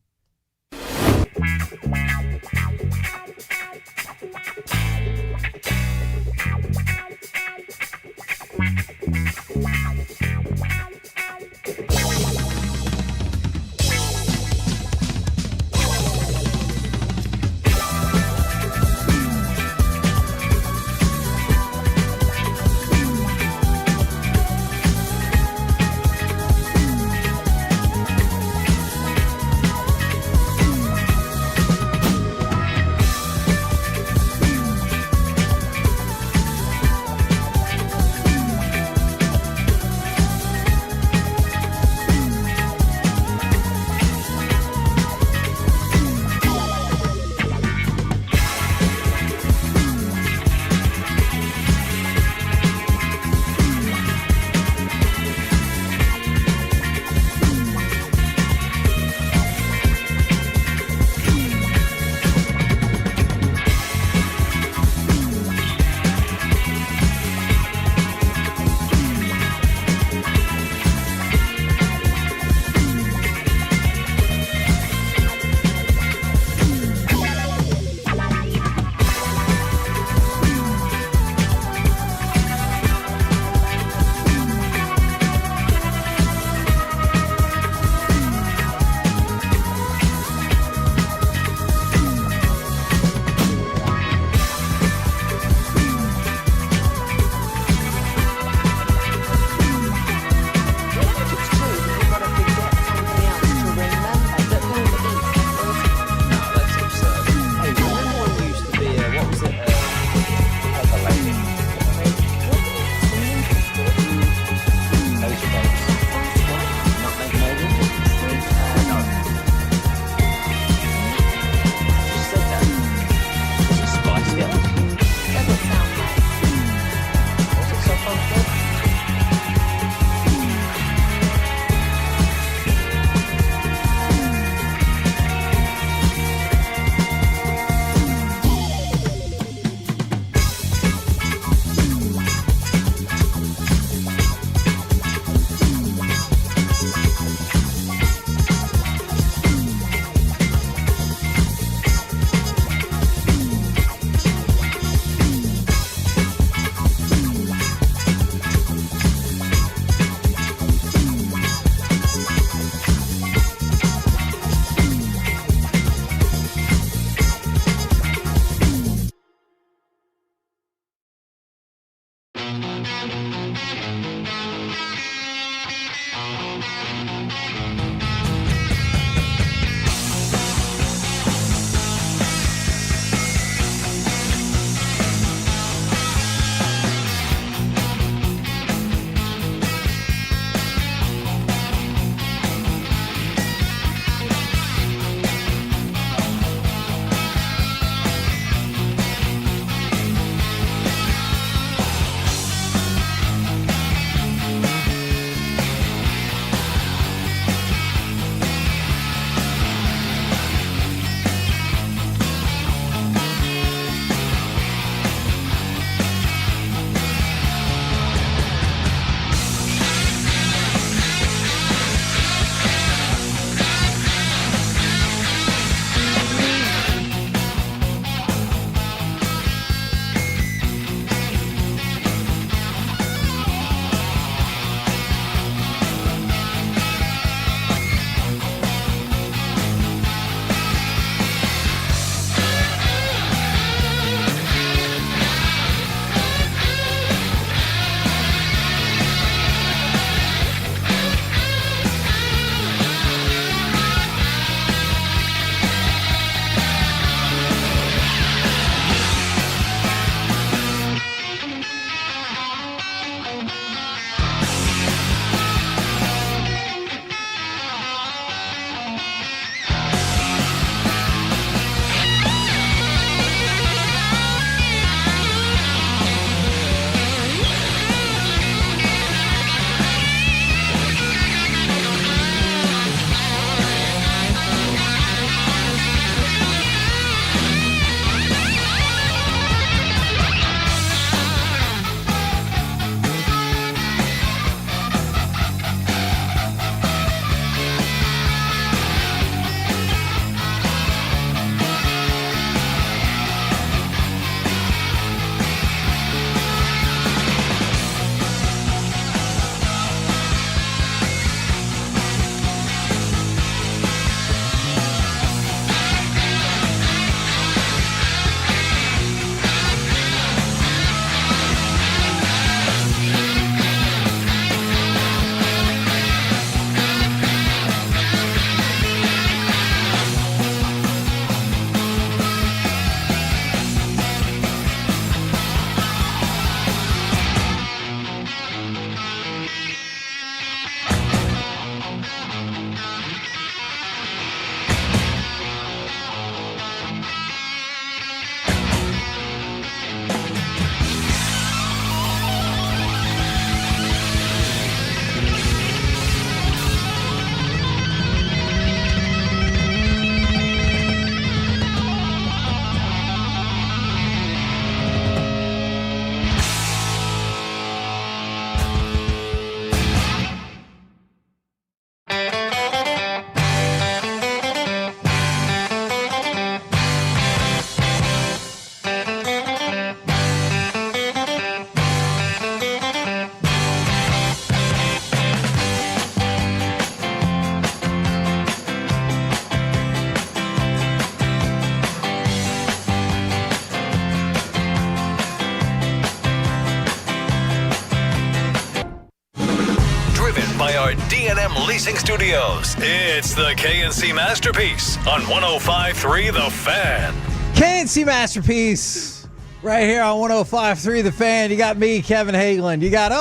driven by our D&M Leasing Studios. It's the KNC Masterpiece on 105.3 The Fan. KNC Masterpiece right here on 105.3 The Fan. You got me, Kevin Hageland. You got,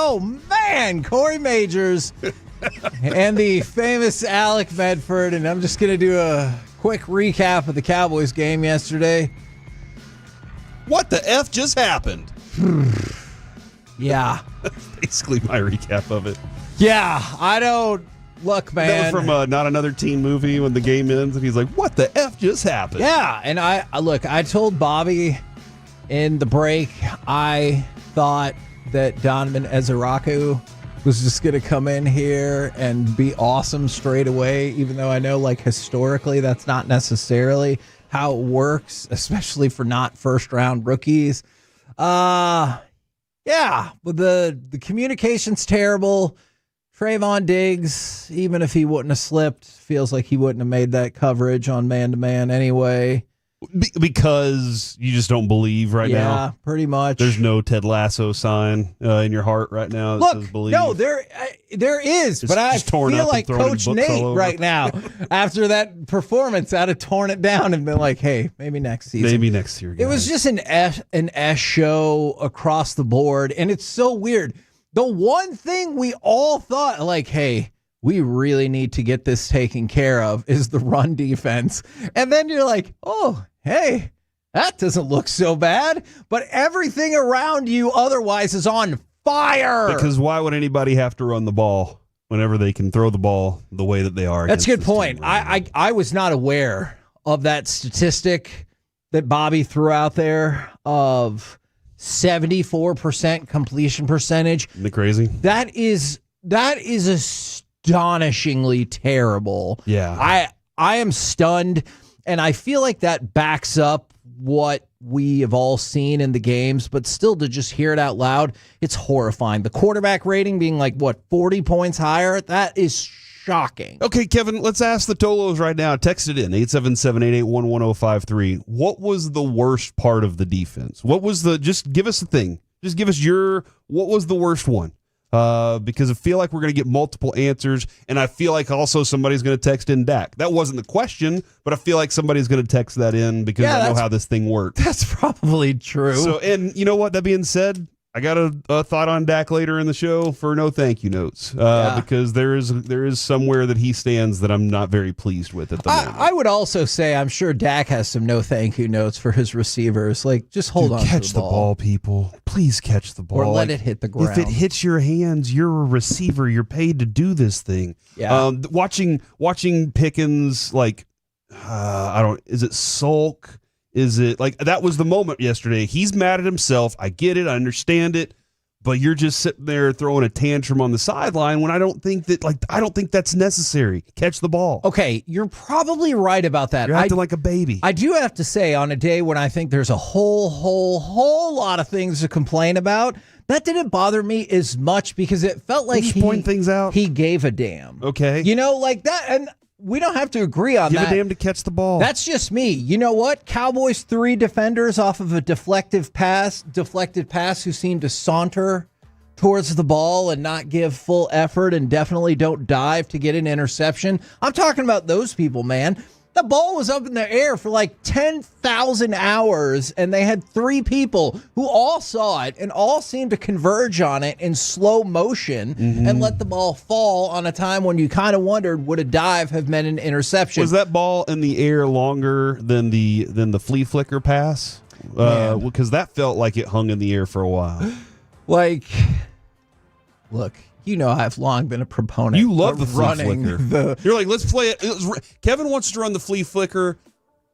Corey Majors and the famous Alec Medford. And I'm just going to do a quick recap of the Cowboys game yesterday. What the F just happened? Yeah. That's basically my recap of it. Yeah, I don't... Look, man. That was from Not Another Teen Movie when the game ends, and he's like, what the F just happened? Yeah, and I told Bobby in the break, I thought that Donovan Ezeraku was just going to come in here and be awesome straight away, even though I know, historically, that's not necessarily how it works, especially for not first-round rookies. Yeah, but the communication's terrible. Trayvon Diggs, even if he wouldn't have slipped, feels like he wouldn't have made that coverage on man-to-man anyway. Because you just don't believe right now? Yeah, pretty much. There's no Ted Lasso sign in your heart right now that says believe? No, there is, but I feel like Coach Nate right now, after that performance, I'd have torn it down and been like, hey, maybe next season. Maybe next year, guys. It was just an S show across the board, and it's so weird. The one thing we all thought, hey, we really need to get this taken care of is the run defense. And then you're like, oh, hey, that doesn't look so bad. But everything around you otherwise is on fire. Because why would anybody have to run the ball whenever they can throw the ball the way that they are? That's a good point. I was not aware of that statistic that Bobby threw out there of 74% completion percentage. Isn't it crazy? That is astonishingly terrible. Yeah. I am stunned, and I feel like that backs up what we have all seen in the games, but still to just hear it out loud, it's horrifying. The quarterback rating being 40 points higher, that is shocking. Okay, Kevin, let's ask the Tolos right now. Text it in, 877-881-1053. What was the worst part of the defense? Just give us a thing. Just give us what was the worst one? Because I feel like we're going to get multiple answers, and I feel like also somebody's going to text in Dak. That wasn't the question, but I feel like somebody's going to text that in because I know how this thing works. That's probably true. So, and you know what? That being said, I got a thought on Dak later in the show for no thank you notes because there is somewhere that he stands that I'm not very pleased with at the moment. I would also say I'm sure Dak has some no thank you notes for his receivers. Just hold on catch to the ball, people. Please catch the ball. Or let it hit the ground. If it hits your hands, you're a receiver. You're paid to do this thing. Yeah. Watching Pickens, is it sulk? Is it that was the moment yesterday? He's mad at himself. I get it. I understand it. But you're just sitting there throwing a tantrum on the sideline when I don't think that's necessary. Catch the ball. Okay, you're probably right about that. You're acting like a baby. I do have to say, on a day when I think there's a whole lot of things to complain about, that didn't bother me as much because it felt like he point things out. He gave a damn. Okay. That, and we don't have to agree on that. Give a damn to catch the ball. That's just me. You know what? Cowboys 3 defenders off of a deflected pass who seem to saunter towards the ball and not give full effort and definitely don't dive to get an interception. I'm talking about those people, man. The ball was up in the air for 10,000 hours, and they had 3 people who all saw it and all seemed to converge on it in slow motion and let the ball fall on a time when you kind of wondered, would a dive have meant an interception? Was that ball in the air longer than the flea flicker pass? Because that felt like it hung in the air for a while. Look, I've long been a proponent. You love the flea running flicker. You're like, let's play it. Kevin wants to run the flea flicker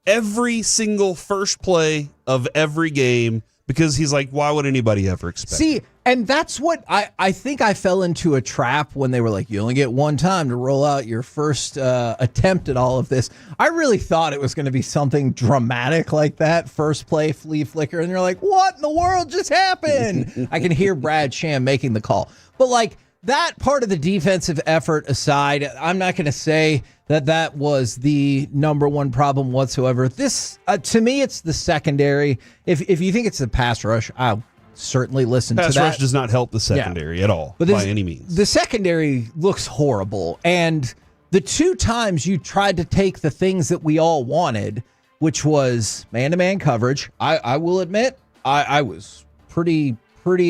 every single first play of every game because he's like, why would anybody ever expect it? See, and that's what I think I fell into a trap when they were like, you only get one time to roll out your first attempt at all of this. I really thought it was going to be something dramatic like that, first play flea flicker, and you're like, what in the world just happened? I can hear Brad Sham making the call. But that part of the defensive effort aside, I'm not going to say that was the number one problem whatsoever. This, to me, it's the secondary. If you think it's the pass rush, certainly listen Pass to that. rush does not help the secondary at all, by any means. The secondary looks horrible. And the 2 times you tried to take the things that we all wanted, which was man-to-man coverage, I will admit, I was pretty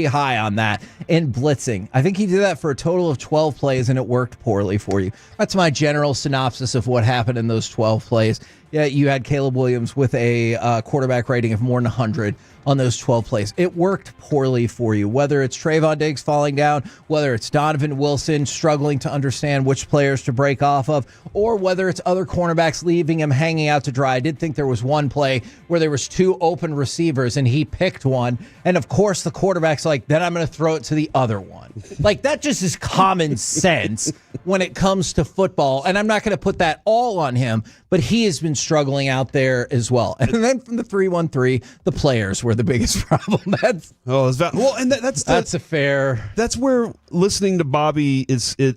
high on that, and blitzing. I think he did that for a total of 12 plays, and it worked poorly for you. That's my general synopsis of what happened in those 12 plays. Yeah, you had Caleb Williams with a quarterback rating of more than 100 on those 12 plays. It worked poorly for you, whether it's Trayvon Diggs falling down, whether it's Donovan Wilson struggling to understand which players to break off of, or whether it's other cornerbacks leaving him hanging out to dry. I did think there was one play where there was 2 open receivers and he picked one, and of course the quarterback's like, then I'm going to throw it to the other one. Like, that just is common sense when it comes to football, and I'm not going to put that all on him, but he has been struggling out there as well. And then from the 3-1-3, the players were the biggest problem. That's a fair. That's where listening to Bobby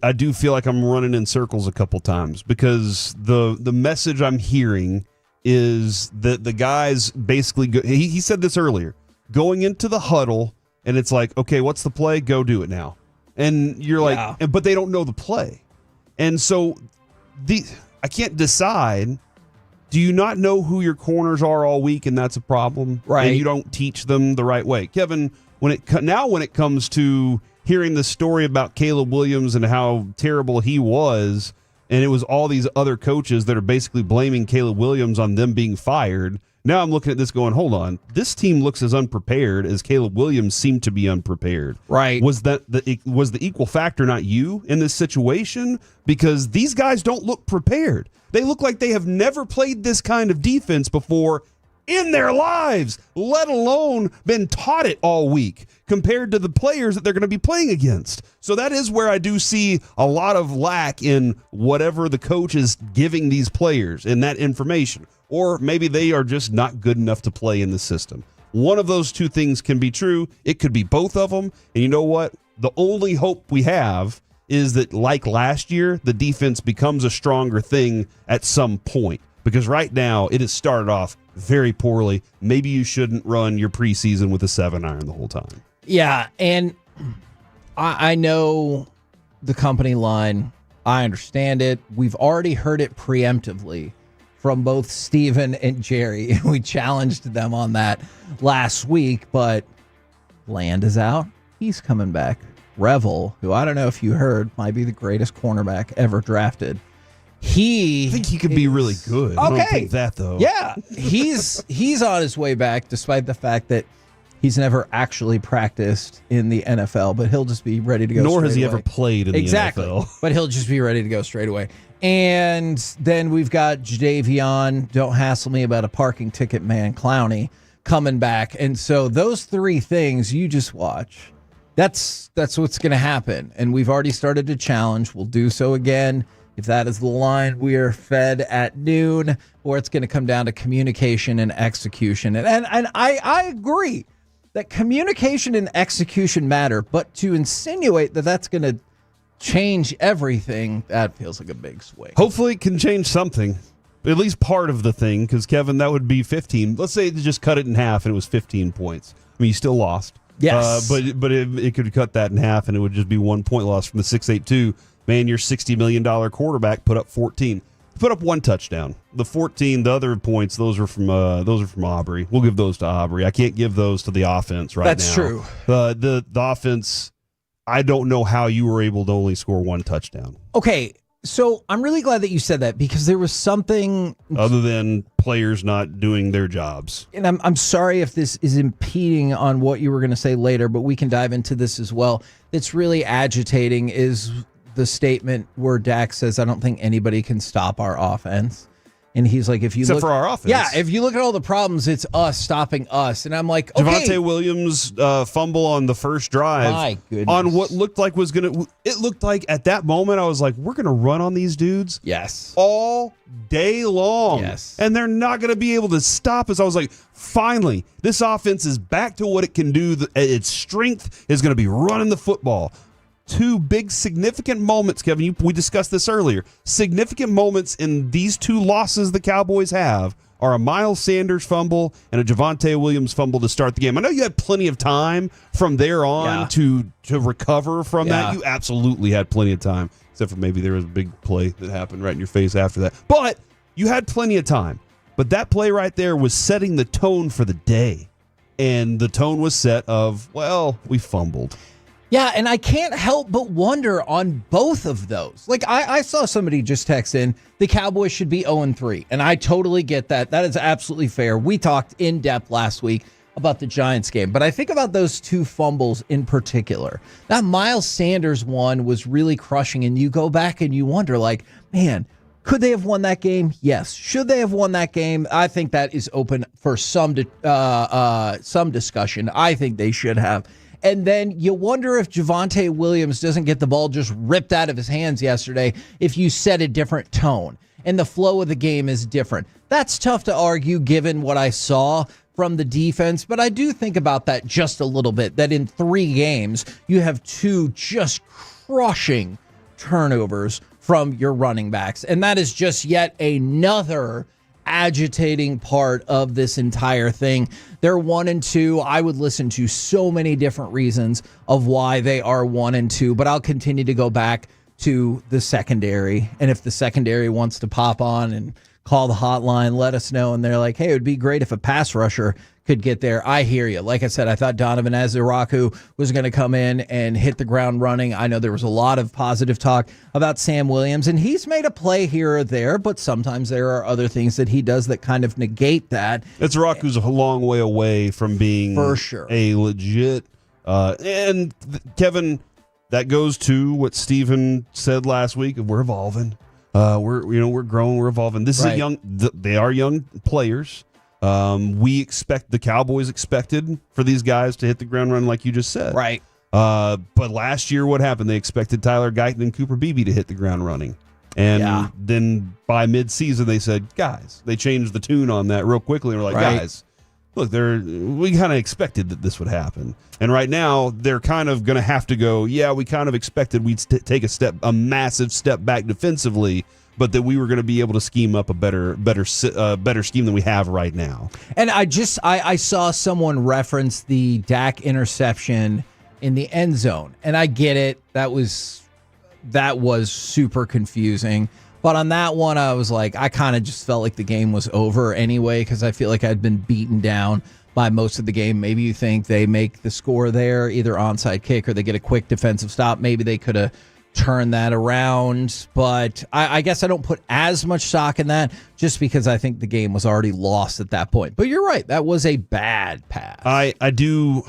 I do feel like I'm running in circles a couple times, because the message I'm hearing is that the guys basically he said this earlier, going into the huddle, and it's like, okay, what's the play? Go do it now. And you're like, but they don't know the play. And so I can't decide. Do you not know who your corners are all week, and that's a problem? Right. And you don't teach them the right way. Kevin, when it comes to hearing the story about Caleb Williams and how terrible he was, and it was all these other coaches that are basically blaming Caleb Williams on them being fired, now I'm looking at this going, hold on, this team looks as unprepared as Caleb Williams seemed to be unprepared. Right. Was the equal factor not you in this situation? Because these guys don't look prepared. They look like they have never played this kind of defense before in their lives, let alone been taught it all week, compared to the players that they're going to be playing against. So that is where I do see a lot of lack in whatever the coach is giving these players in that information. Or maybe they are just not good enough to play in the system. One of those 2 things can be true. It could be both of them. And you know what? The only hope we have is that, like last year, the defense becomes a stronger thing at some point. Because right now, it has started off very poorly. Maybe you shouldn't run your preseason with a 7-iron the whole time. Yeah, and I know the company line. I understand it. We've already heard it preemptively from both Steven and Jerry. We challenged them on that last week, but Land is out. He's coming back. Revel, who I don't know if you heard, might be the greatest cornerback ever drafted. I think he could be really good. I don't think that, though. Yeah, he's on his way back, despite the fact that he's never actually practiced in the NFL, but he'll just be ready to go. Nor has he away. ever played in the NFL. But he'll just be ready to go straight away. And then we've got Jadeveon, don't hassle me about a parking ticket, man, Clowney, coming back. And so those 3 things, you just watch. That's what's going to happen. And we've already started to challenge. We'll do so again. If that is the line we are fed at noon, or it's going to come down to communication and execution. And I agree that communication and execution matter, but to insinuate that that's going to change everything, that feels like a big swing. Hopefully it can change something, at least part of the thing, because, Kevin, that would be 15. Let's say they just cut it in half and it was 15 points. I mean, you still lost. Yes. But it could cut that in half and it would just be 1 point loss from the 6.82. Man, your $60 million quarterback put up 14. Put up 1 touchdown. The 14, the other points, those are from Aubrey. We'll give those to Aubrey. I can't give those to the offense right now. That's true. The offense, I don't know how you were able to only score 1 touchdown. Okay, so I'm really glad that you said that, because there was something other than players not doing their jobs. And I'm sorry if this is impeding on what you were going to say later, but we can dive into this as well. It's really agitating is the statement where Dak says, I don't think anybody can stop our offense. And he's like, if you Except look for our offense. Yeah, if you look at all the problems, it's us stopping us. And I'm like, okay. Javonte Williams fumble on the first drive. My goodness. On what looked like it looked like at that moment, I was like, we're going to run on these dudes. Yes. All day long. Yes. And they're not going to be able to stop us. I was like, finally, this offense is back to what it can do. Its strength is going to be running the football. 2 big significant moments, Kevin. We discussed this earlier. Significant moments in these 2 losses the Cowboys have are a Miles Sanders fumble and a Javonte Williams fumble to start the game. I know you had plenty of time from there on to recover from that. You absolutely had plenty of time, except for maybe there was a big play that happened right in your face after that. But you had plenty of time. But that play right there was setting the tone for the day. And the tone was set of, well, we fumbled. Yeah, and I can't help but wonder on both of those. Like, I saw somebody just text in, the Cowboys should be 0-3, and I totally get that. That is absolutely fair. We talked in depth last week about the Giants game, but I think about those two fumbles in particular. That Miles Sanders one was really crushing, and you go back and you wonder, like, man, could they have won that game? Yes. Should they have won that game? I think that is open for some discussion. I think they should have. And then you wonder if Javonte Williams doesn't get the ball just ripped out of his hands yesterday if you set a different tone and the flow of the game is different. That's tough to argue given what I saw from the defense, but I do think about that just a little bit, that in 3 games, you have 2 just crushing turnovers from your running backs. And that is just yet another agitating part of this entire thing. They're 1-2. I would listen to so many different reasons of why they are 1-2, but I'll continue to go back to the secondary. And if the secondary wants to pop on and call the hotline, let us know. And they're like, hey, it would be great if a pass rusher could get there. I hear you. Like I said, I thought Donovan Azaraku was going to come in and hit the ground running. I know there was a lot of positive talk about Sam Williams, and he's made a play here or there, but sometimes there are other things that he does that kind of negate that. Azaraku's a long way away from being for sure a legit. Kevin, that goes to what Steven said last week. We're evolving. We're growing. We're evolving. This is they are young players. The Cowboys expected for these guys to hit the ground running, like you just said. Right. But last year, what happened? They expected Tyler Guyton and Cooper Beebe to hit the ground running. And then by midseason, they said, guys, they changed the tune on that real quickly. And we're like, guys, look, we kind of expected that this would happen. And right now, they're kind of going to have to go, we kind of expected we'd take a massive step back defensively, but that we were going to be able to scheme up a better scheme than we have right now. And I saw someone reference the Dak interception in the end zone, and I get it. That was super confusing. But on that one, I was like, I kind of just felt like the game was over anyway, because I feel like I'd been beaten down by most of the game. Maybe you think they make the score there, either onside kick or they get a quick defensive stop. Maybe they could have turn that around, but I guess I don't put as much stock in that just because I think the game was already lost at that point. But you're right, that was a bad pass. I do.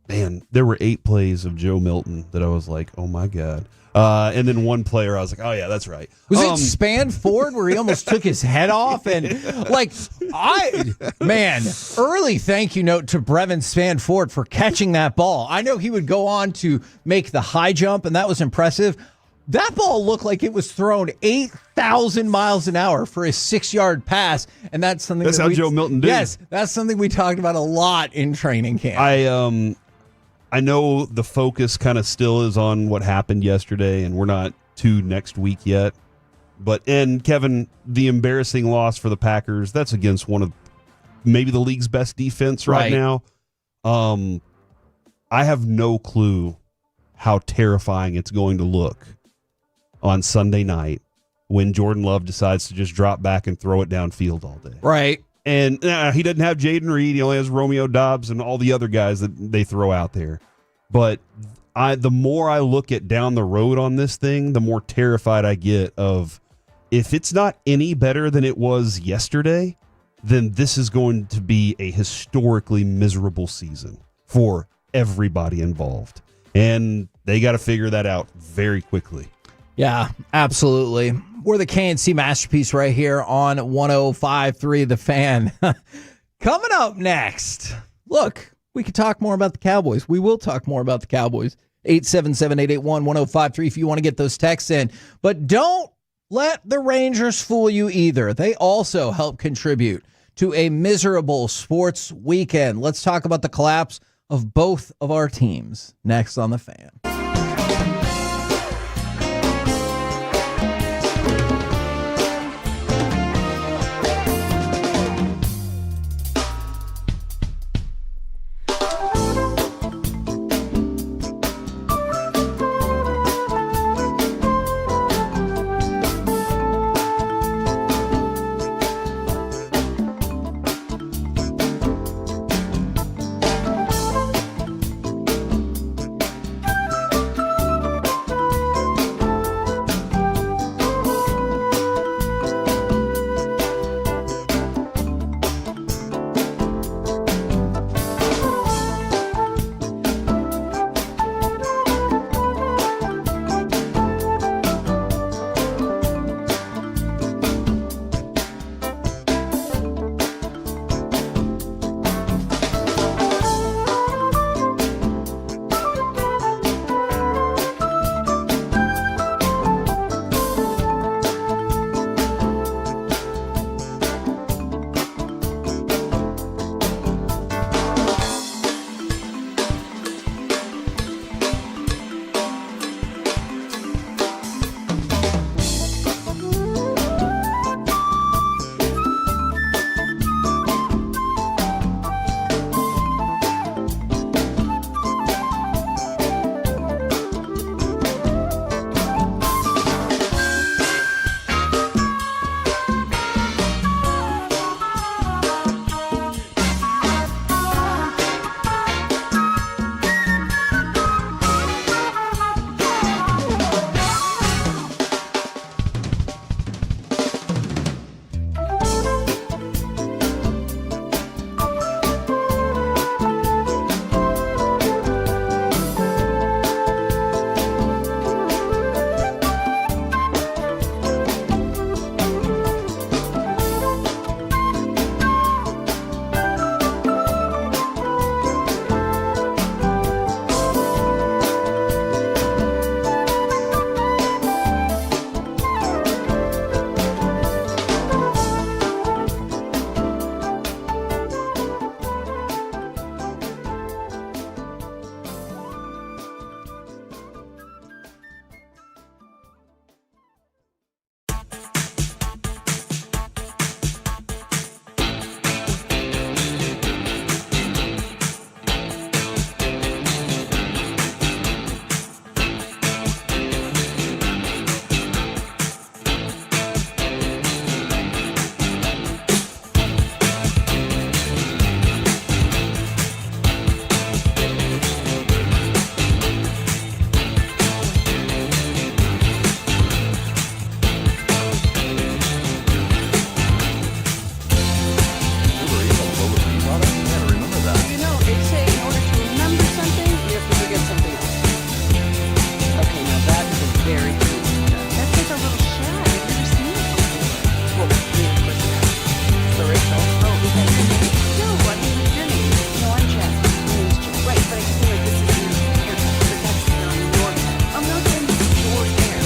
Man, there were 8 plays of Joe Milton that I was like, oh my God. And then one player, I was like, oh yeah, that's right. Was it Span Ford where he almost took his head off? And early thank you note to Brevin Span Ford for catching that ball. I know he would go on to make the high jump, and that was impressive. That ball looked like it was thrown 8,000 miles an hour for a 6-yard pass, and that's something. That's how Joe Milton did. Yes, that's something we talked about a lot in training camp. I know the focus kind of still is on what happened yesterday, and we're not to next week yet. And Kevin, the embarrassing loss for the Packers, that's against one of maybe the league's best defense right now. I have no clue how terrifying it's going to look on Sunday night when Jordan Love decides to just drop back and throw it downfield all day. Right. And he doesn't have Jaden Reed. He only has Romeo Doubs and all the other guys that they throw out there. But the more I look at down the road on this thing, the more terrified I get of if it's not any better than it was yesterday, then this is going to be a historically miserable season for everybody involved. And they got to figure that out very quickly. Yeah, absolutely. We're the KNC Masterpiece right here on 105.3 The Fan. Coming up next, look, we could talk more about the Cowboys. We will talk more about the Cowboys. 877-881-1053 if you want to get those texts in. But don't let the Rangers fool you either. They also help contribute to a miserable sports weekend. Let's talk about the collapse of both of our teams next on The Fan. very cute haircut. That's like a little shag. I've never seen it before. Well, of course, so Rachel. Oh, is that your name? No, I mean, it's your name. No, I'm Jeff. My name's Jeff. Right, but I just feel like this is your haircut. But that's not your hair. I'm not saying this is your hair.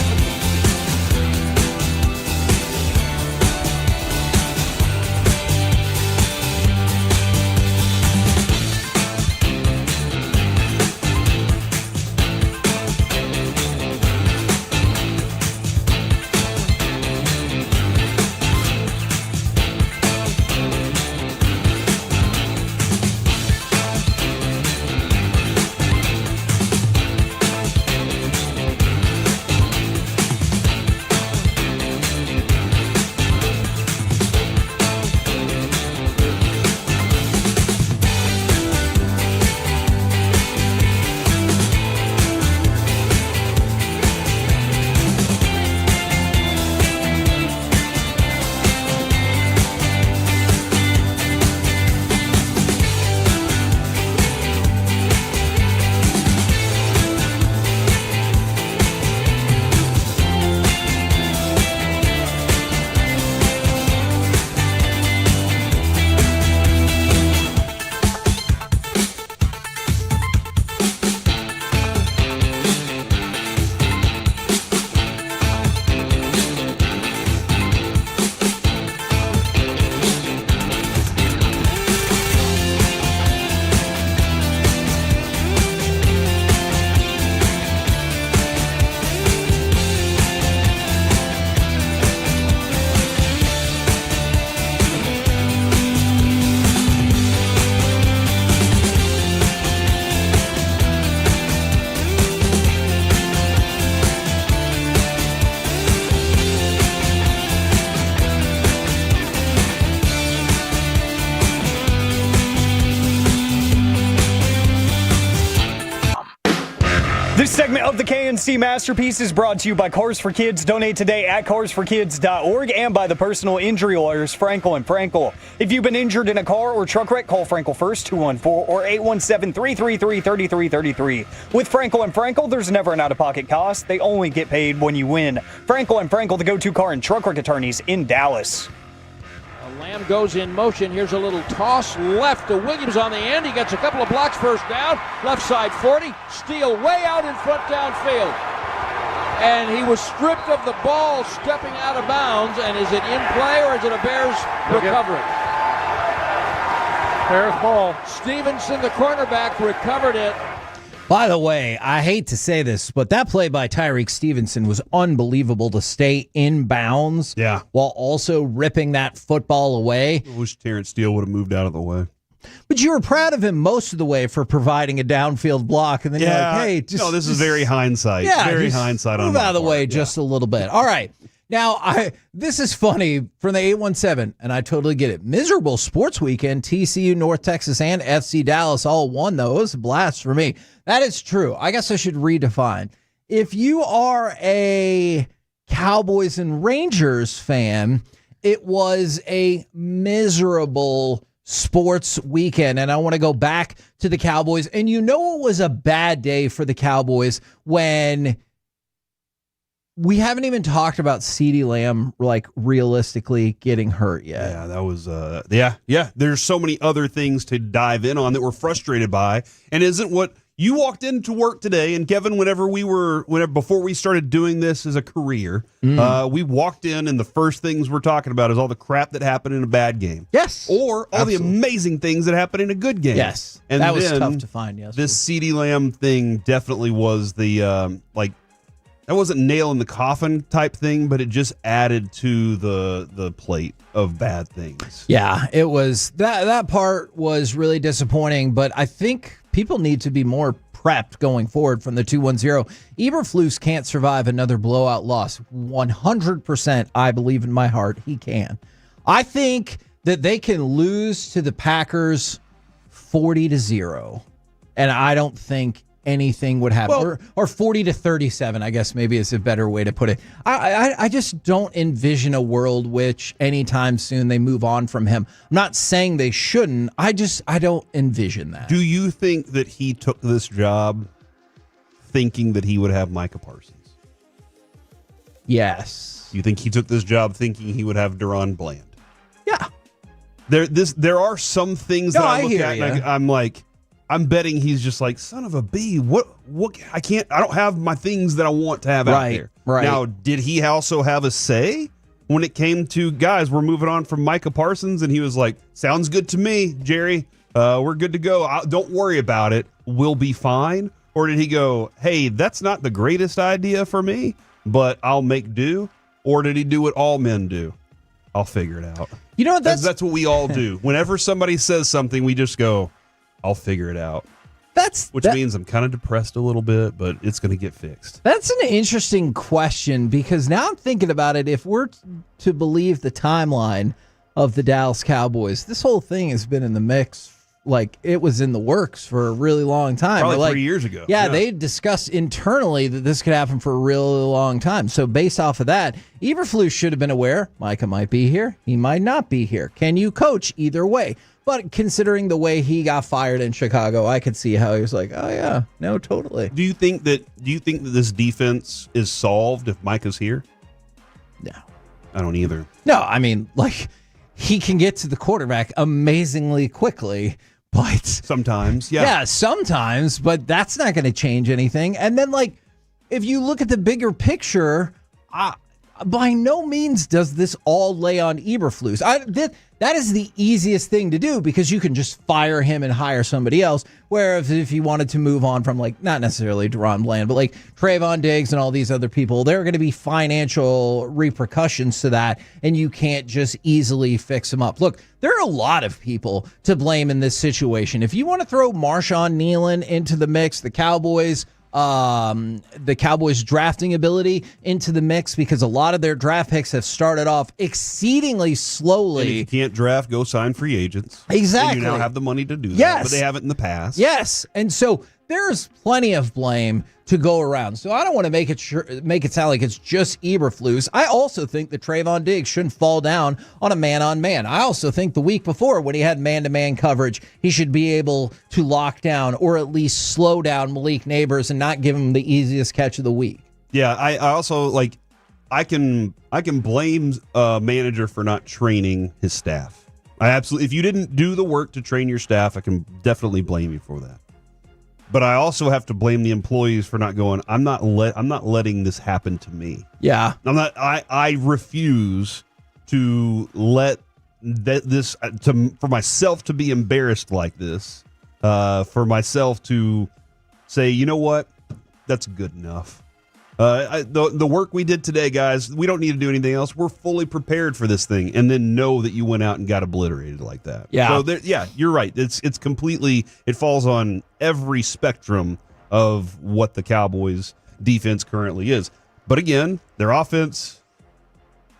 This segment of the KNC Masterpiece is brought to you by Cars for Kids. Donate today at carsforkids.org and by the personal injury lawyers Frankel & Frankel. If you've been injured in a car or truck wreck, call Frankel first, 214 or 817-333-3333. With Frankel & Frankel, there's never an out-of-pocket cost. They only get paid when you win. Frankel & Frankel, the go-to car and truck wreck attorneys in Dallas. Lamb goes in motion. Here's a little toss left to Williams on the end. He gets a couple of blocks first down. Left side 40. Steal way out in front downfield. And he was stripped of the ball stepping out of bounds. And is it in play or is it a Bears recovery? Bears ball. Stevenson, the cornerback, recovered it. By the way, I hate to say this, but that play by Tyreek Stevenson was unbelievable to stay in bounds while also ripping that football away. I wish Terrence Steele would have moved out of the way. But you were proud of him most of the way for providing a downfield block. And then you're like, hey, this is very hindsight. Yeah, very hindsight on move out of the way just a little bit. All right. Now, this is funny from the 817, and I totally get it. Miserable sports weekend. TCU, North Texas, and FC Dallas all won, though. It was a blast for me. That is true. I guess I should redefine. If you are a Cowboys and Rangers fan, it was a miserable sports weekend, and I want to go back to the Cowboys. And you know it was a bad day for the Cowboys when we haven't even talked about CeeDee Lamb, like, realistically getting hurt yet. Yeah, that was, yeah. There's so many other things to dive in on that we're frustrated by. And isn't what you walked into work today, and Kevin, before we started doing this as a career, we walked in, and the first things we're talking about is all the crap that happened in a bad game. Yes. Or all the amazing things that happened in a good game. Yes. And that was tough to find, yes. This CeeDee Lamb thing definitely was the, that wasn't nail in the coffin type thing, but it just added to the plate of bad things. Yeah, it was. That part was really disappointing, but I think people need to be more prepped going forward from the 2-1-0. Eberflus can't survive another blowout loss. 100%, I believe in my heart, he can. I think that they can lose to the Packers 40-0, and I don't think anything would happen, or 40-37, I guess maybe is a better way to put it. I just don't envision a world which anytime soon they move on from him. I'm not saying they shouldn't. I don't envision that. Do you think that he took this job thinking that he would have Micah Parsons? Yes. You think he took this job thinking he would have Deron Bland? Yeah. There are some things that I look at and I'm like, I'm betting he's just like, son of a bee. What? I don't have my things that I want to have out there. Right. Now, did he also have a say when it came to, guys, we're moving on from Micah Parsons? And he was like, sounds good to me, Jerry. We're good to go. Don't worry about it. We'll be fine. Or did he go, hey, that's not the greatest idea for me, but I'll make do? Or did he do what all men do? I'll figure it out. You know, that's what we all do. Whenever somebody says something, we just go, I'll figure it out. Which means I'm kind of depressed a little bit, but it's going to get fixed. That's an interesting question because now I'm thinking about it. If we're to believe the timeline of the Dallas Cowboys, this whole thing has been in the mix. Like, it was in the works for a really long time. Probably 3 years ago. Yeah, they discussed internally that this could happen for a really long time. So based off of that, Eberflus should have been aware. Micah might be here. He might not be here. Can you coach either way? But considering the way he got fired in Chicago, I could see how he was like, oh, yeah, no, totally. Do you think that this defense is solved if Micah's here? No. I don't either. No, I mean, like, he can get to the quarterback amazingly quickly. But sometimes, yeah, sometimes, but that's not going to change anything. And then, like, if you look at the bigger picture, by no means does this all lay on Eberflus. That is the easiest thing to do because you can just fire him and hire somebody else. Whereas if you wanted to move on from, like, not necessarily Deron Bland, but like Trayvon Diggs and all these other people, there are going to be financial repercussions to that, and you can't just easily fix them up. Look, there are a lot of people to blame in this situation. If you want to throw Marshawn Nealon into the mix, the Cowboys drafting ability into the mix, because a lot of their draft picks have started off exceedingly slowly. And if you can't draft, go sign free agents. Exactly. And you now have the money to do that. Yes. But they haven't in the past. Yes. And so there's plenty of blame to go around. So I don't want to make it sound like it's just Eberflus. I also think that Trayvon Diggs shouldn't fall down on a man-on-man. I also think the week before, when he had man-to-man coverage, he should be able to lock down or at least slow down Malik Neighbors and not give him the easiest catch of the week. Yeah, I also, like, I can blame a manager for not training his staff. If you didn't do the work to train your staff, I can definitely blame you for that. But I also have to blame the employees for not going, I'm not letting this happen to me. Yeah. I refuse to let this for myself to be embarrassed like this. For myself to say, you know what? That's good enough. The work we did today, guys, we don't need to do anything else. We're fully prepared for this thing, and then know that you went out and got obliterated like that. Yeah. So you're right. It's completely, it falls on every spectrum of what the Cowboys defense currently is. But again, their offense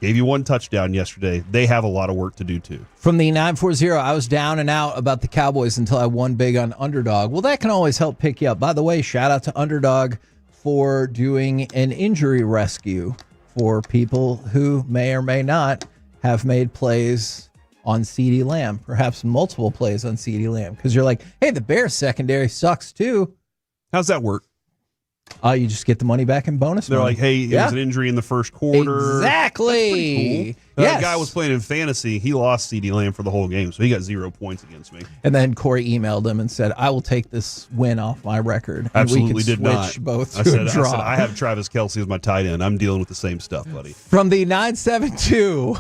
gave you one touchdown yesterday. They have a lot of work to do too. From the 940, I was down and out about the Cowboys until I won big on Underdog. Well, that can always help pick you up. By the way, shout out to Underdog for doing an injury rescue for people who may or may not have made plays on CeeDee Lamb, perhaps multiple plays on CeeDee Lamb, because you're like, hey, the Bears secondary sucks too. How's that work? You just get the money back in bonus. They're like, hey, it was an injury in the first quarter. Exactly. Cool. That guy was playing in fantasy. He lost CeeDee Lamb for the whole game, so he got 0 points against me. And then Corey emailed him and said, I will take this win off my record. And Absolutely we did switch not. Both I to said, a draw. I have Travis Kelce as my tight end. I'm dealing with the same stuff, buddy. From the 972,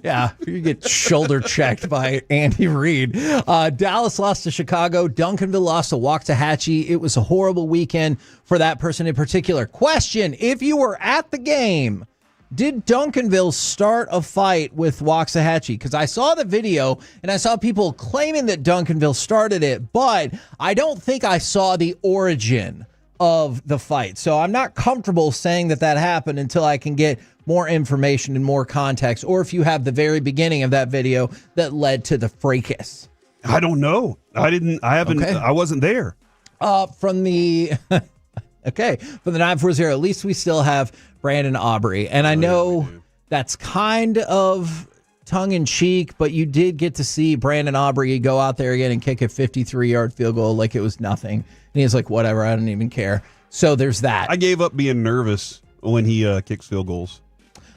yeah, you get shoulder checked by Andy Reid. Dallas lost to Chicago. Duncanville lost to Waxahachie. It was a horrible weekend for that person in particular. Question, if you were at the game, did Duncanville start a fight with Waxahachie? Because I saw the video and I saw people claiming that Duncanville started it, but I don't think I saw the origin of the fight. So I'm not comfortable saying that happened until I can get more information and more context, or if you have the very beginning of that video that led to the fracas. I don't know. I wasn't there. From the from the 940, at least we still have Brandon Aubrey. And I know that's kind of tongue-in-cheek, but you did get to see Brandon Aubrey go out there again and kick a 53-yard field goal like it was nothing. And he's like, whatever, I don't even care. So there's that. I gave up being nervous when he kicks field goals.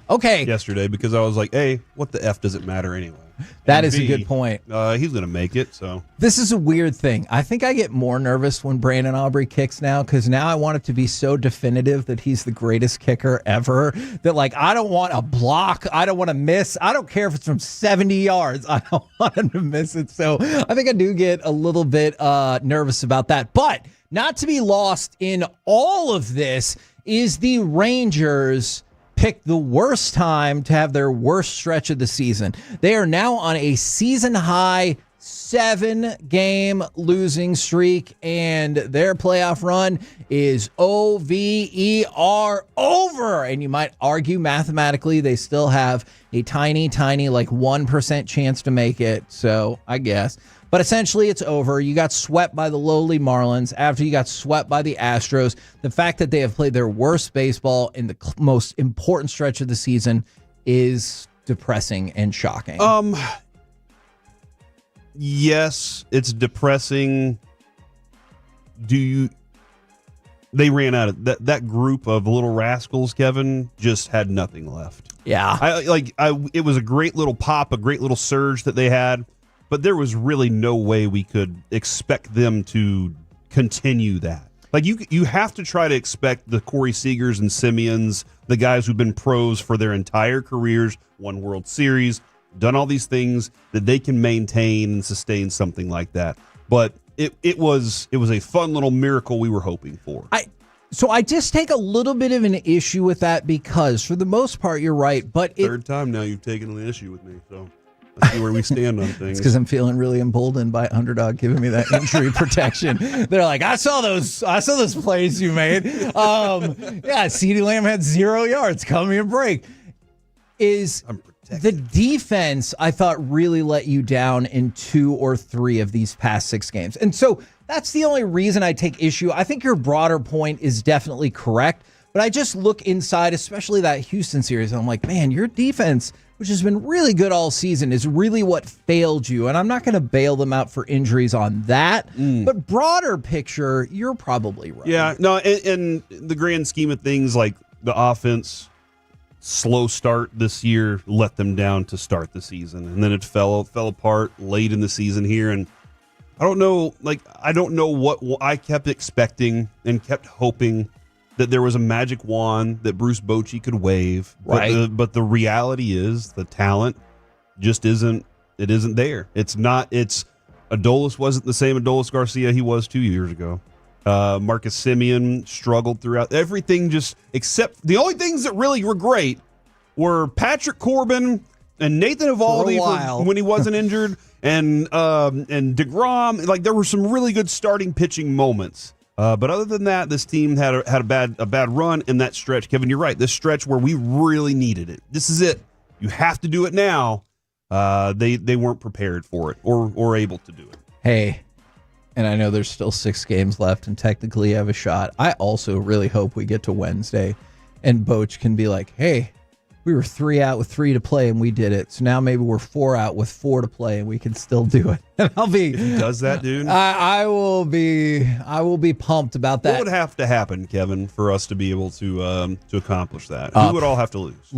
Okay. Yesterday, because I was like, A, what the F does it matter anyway? That And is a B, good point. He's going to make it, so. This is a weird thing. I think I get more nervous when Brandon Aubrey kicks now because now I want it to be so definitive that he's the greatest kicker ever that, like, I don't want a block. I don't want to miss. I don't care if it's from 70 yards. I don't want him to miss it. So I think I do get a little bit nervous about that. But not to be lost in all of this is the Rangers picked the worst time to have their worst stretch of the season. They are now on a season-high 7-game losing streak, and their playoff run is over. And you might argue mathematically they still have a tiny, like 1% chance to make it, so I guess. But essentially, it's over. You got swept by the lowly Marlins after you got swept by the Astros. The fact that they have played their worst baseball in the most important stretch of the season is depressing and shocking. Yes, it's depressing. They ran out of that group of little rascals, Kevin, just had nothing left. Yeah. It was a great little pop, a great little surge that they had. But there was really no way we could expect them to continue that. Like, you have to try to expect the Corey Seagers and Simeons, the guys who've been pros for their entire careers, won World Series, done all these things, that they can maintain and sustain something like that. But it was a fun little miracle we were hoping for. So I just take a little bit of an issue with that because, for the most part, you're right. But Third time now you've taken an issue with me, so... Let's see where we stand on things. It's because I'm feeling really emboldened by Underdog giving me that injury protection. They're like, I saw those plays you made. CeeDee Lamb had 0 yards. Come here, break. The defense, I thought, really let you down in 2 or 3 of these past 6 games. And so that's the only reason I take issue. I think your broader point is definitely correct. But I just look inside, especially that Houston series, and I'm like, man, your defense, which has been really good all season, is really what failed you. And I'm not going to bail them out for injuries on that. But broader picture, you're probably right. Yeah, no, in the grand scheme of things, like the offense, slow start this year let them down to start the season. And then it fell apart late in the season here. And I don't know what I kept expecting and kept hoping that there was a magic wand that Bruce Bochy could wave. Right. But the reality is the talent just isn't there. Adolis wasn't the same Adolis Garcia he was 2 years ago. Marcus Simeon struggled throughout everything, except the only things that really were great were Patrick Corbin and Nathan Eovaldi when he wasn't injured, and DeGrom. Like, there were some really good starting pitching moments. But other than that, this team had a bad run in that stretch. Kevin, you're right. This stretch where we really needed it. This is it. You have to do it now. They weren't prepared for it or able to do it. Hey, and I know there's still 6 games left, and technically you have a shot. I also really hope we get to Wednesday, and Boch can be like, hey, we were 3 out with 3 to play, and we did it. So now maybe we're 4 out with 4 to play, and we can still do it. And I'll be. If he does that, dude, I will be pumped about that. What would have to happen, Kevin, for us to be able to accomplish that? Who would all have to lose?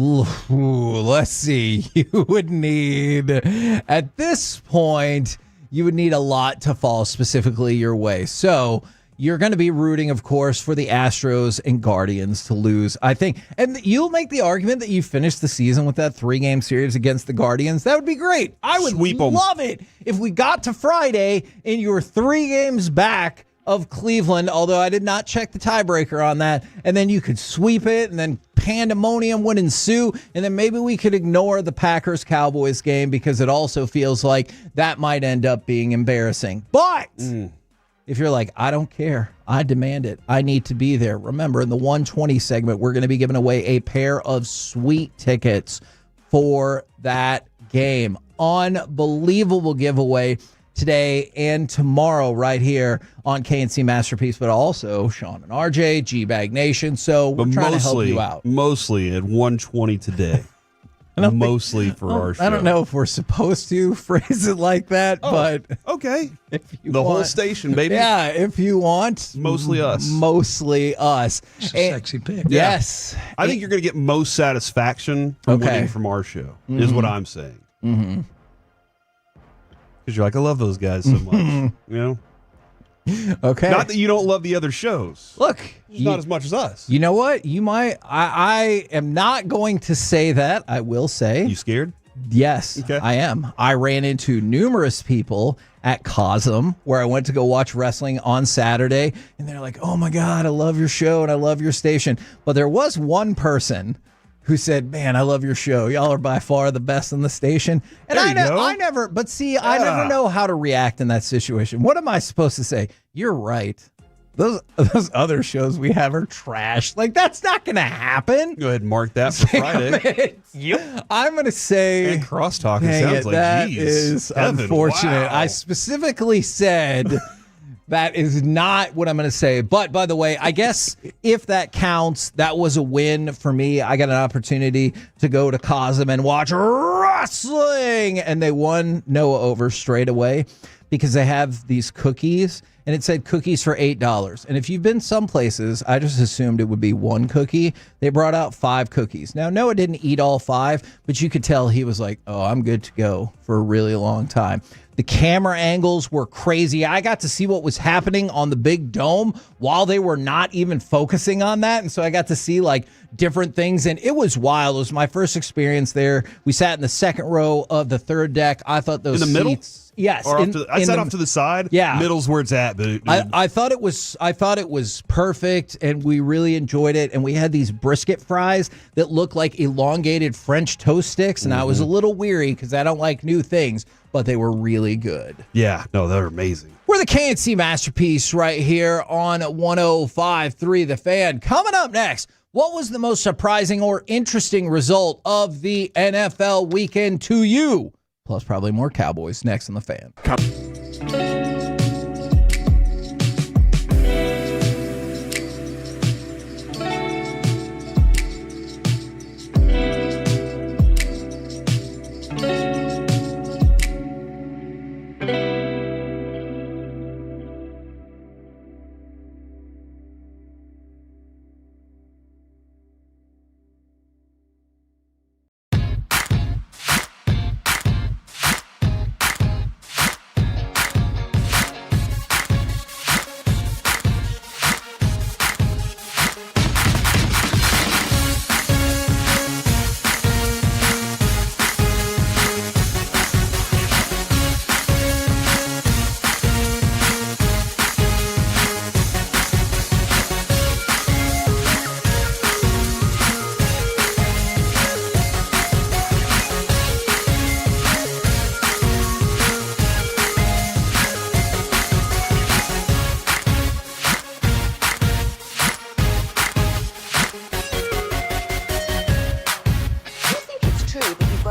Let's see. You would need, at this point, a lot to fall specifically your way. So you're going to be rooting, of course, for the Astros and Guardians to lose, I think. And you'll make the argument that you finished the season with that 3-game series against the Guardians. That would be great. I would love it if we got to Friday and you were 3 games back of Cleveland, although I did not check the tiebreaker on that. And then you could sweep it, and then pandemonium would ensue. And then maybe we could ignore the Packers-Cowboys game because it also feels like that might end up being embarrassing. But if you're like, I don't care, I demand it, I need to be there. Remember, in the 120 segment, we're going to be giving away a pair of sweet tickets for that game. Unbelievable giveaway today and tomorrow right here on KNC Masterpiece, but also Sean and RJ, G-Bag Nation. So we're trying to help you out. Mostly at 120 today. mostly for our show. I don't know if we're supposed to phrase it like that, but okay. If you the want, whole station, baby. Yeah, if you want. Mostly us. Mostly us. It's a sexy pick. Yes. I think you're going to get most satisfaction from winning from our show, is what I'm saying. Mm-hmm. Because you're like, I love those guys so much. You know? Okay. Not that you don't love the other shows. Look. Not as much as us. You know what? You might. I am not going to say that. I will say. You scared? Yes, I am. I ran into numerous people at Cosm where I went to go watch wrestling on Saturday, and they're like, oh my God, I love your show and I love your station. But there was one person who said, man, I love your show. Y'all are by far the best in the station. And I never know how to react in that situation. What am I supposed to say? You're right. Those other shows we have are trash. Like, that's not going to happen. Go ahead and mark that for Friday. I'm going to say... And crosstalk, it sounds like, that geez, is Evan, unfortunate. wow. I specifically said... That is not what I'm going to say. But by the way, I guess if that counts, that was a win for me. I got an opportunity to go to Cosm and watch wrestling. And they won Noah over straight away because they have these cookies. And it said cookies for $8. And if you've been some places, I just assumed it would be one cookie. They brought out 5 cookies. Now, Noah didn't eat all 5, but you could tell he was like, oh, I'm good to go for a really long time. The camera angles were crazy. I got to see what was happening on the big dome while they were not even focusing on that. And so I got to see like different things. And it was wild. It was my first experience there. We sat in the second row of the third deck. I thought those in the middle? seats... Yes, or I sat off to the side. Yeah, middle's where it's at. Dude. I thought it was perfect, and we really enjoyed it. And we had these brisket fries that looked like elongated French toast sticks, and I was a little weary because I don't like new things, but they were really good. Yeah, no, they're amazing. We're the KNC Masterpiece right here on 105.3 The Fan. Coming up next, what was the most surprising or interesting result of the NFL weekend to you? Plus, probably more Cowboys next on The Fan.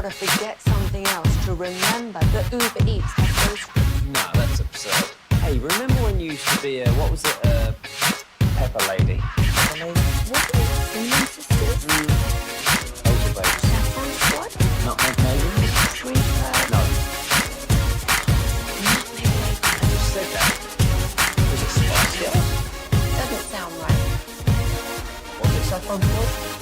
Forget something else to remember that Uber Eats has those. No, that's absurd. Hey, remember when you used to be what was it, Pepper Lady? Pepper Lady? What are you sisters? Those are babes. Saffron what? Not maybe? Tree No. Who said that? Was it Spice Girls? Doesn't sound right. Was it Saffron What?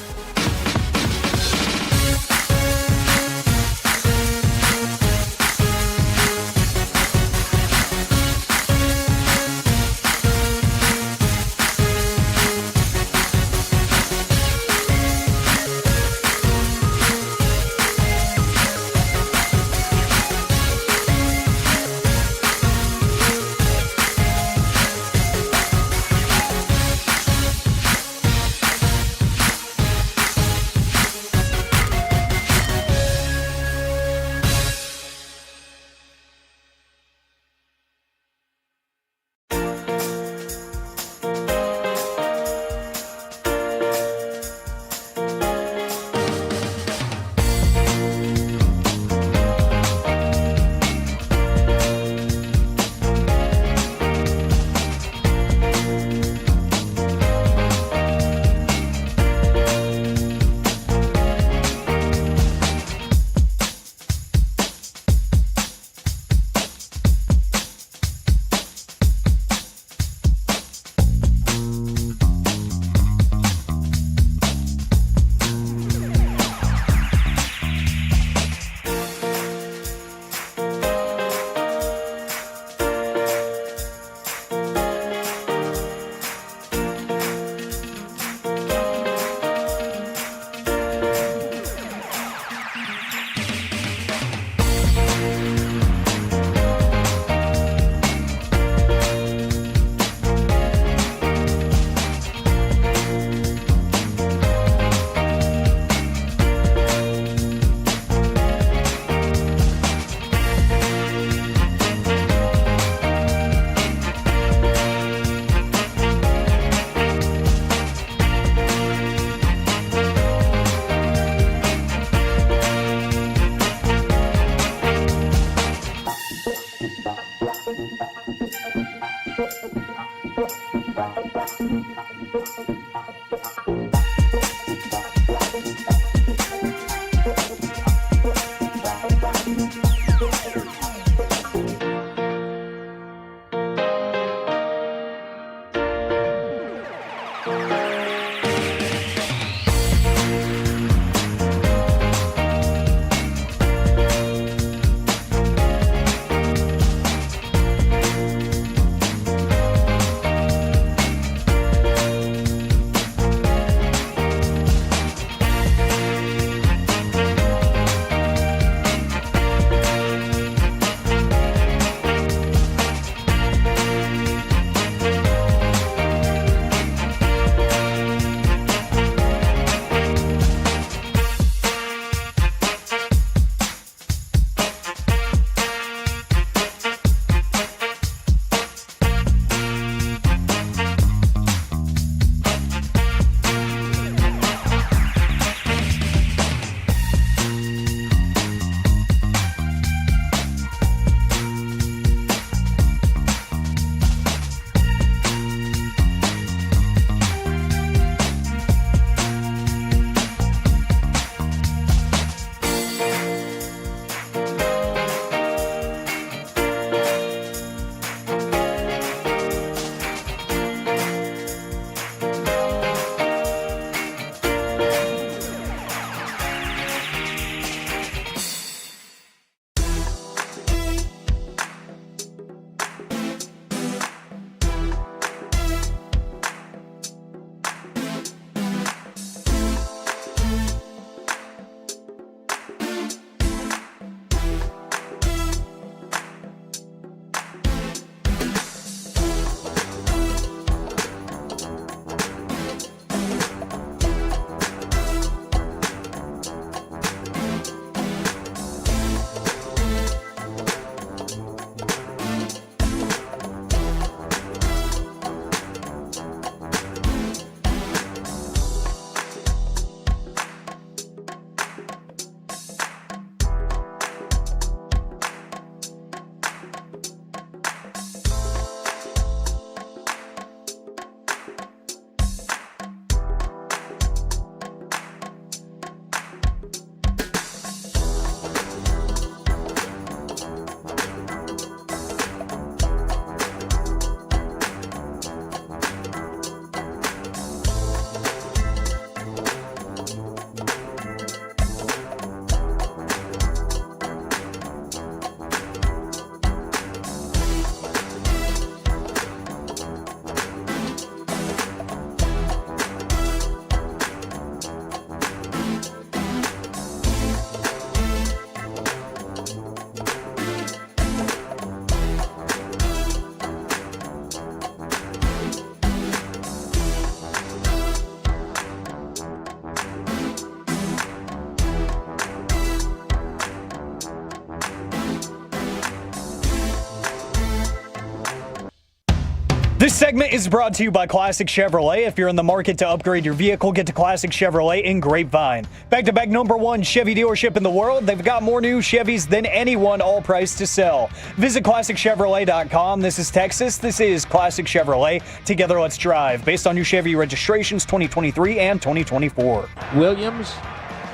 This segment is brought to you by Classic Chevrolet. If you're in the market to upgrade your vehicle, get to Classic Chevrolet in Grapevine. Back-to-back #1 Chevy dealership in the world. They've got more new Chevys than anyone, all priced to sell. Visit ClassicChevrolet.com. This is Texas. This is Classic Chevrolet. Together, let's drive. Based on new Chevy registrations 2023 and 2024. Williams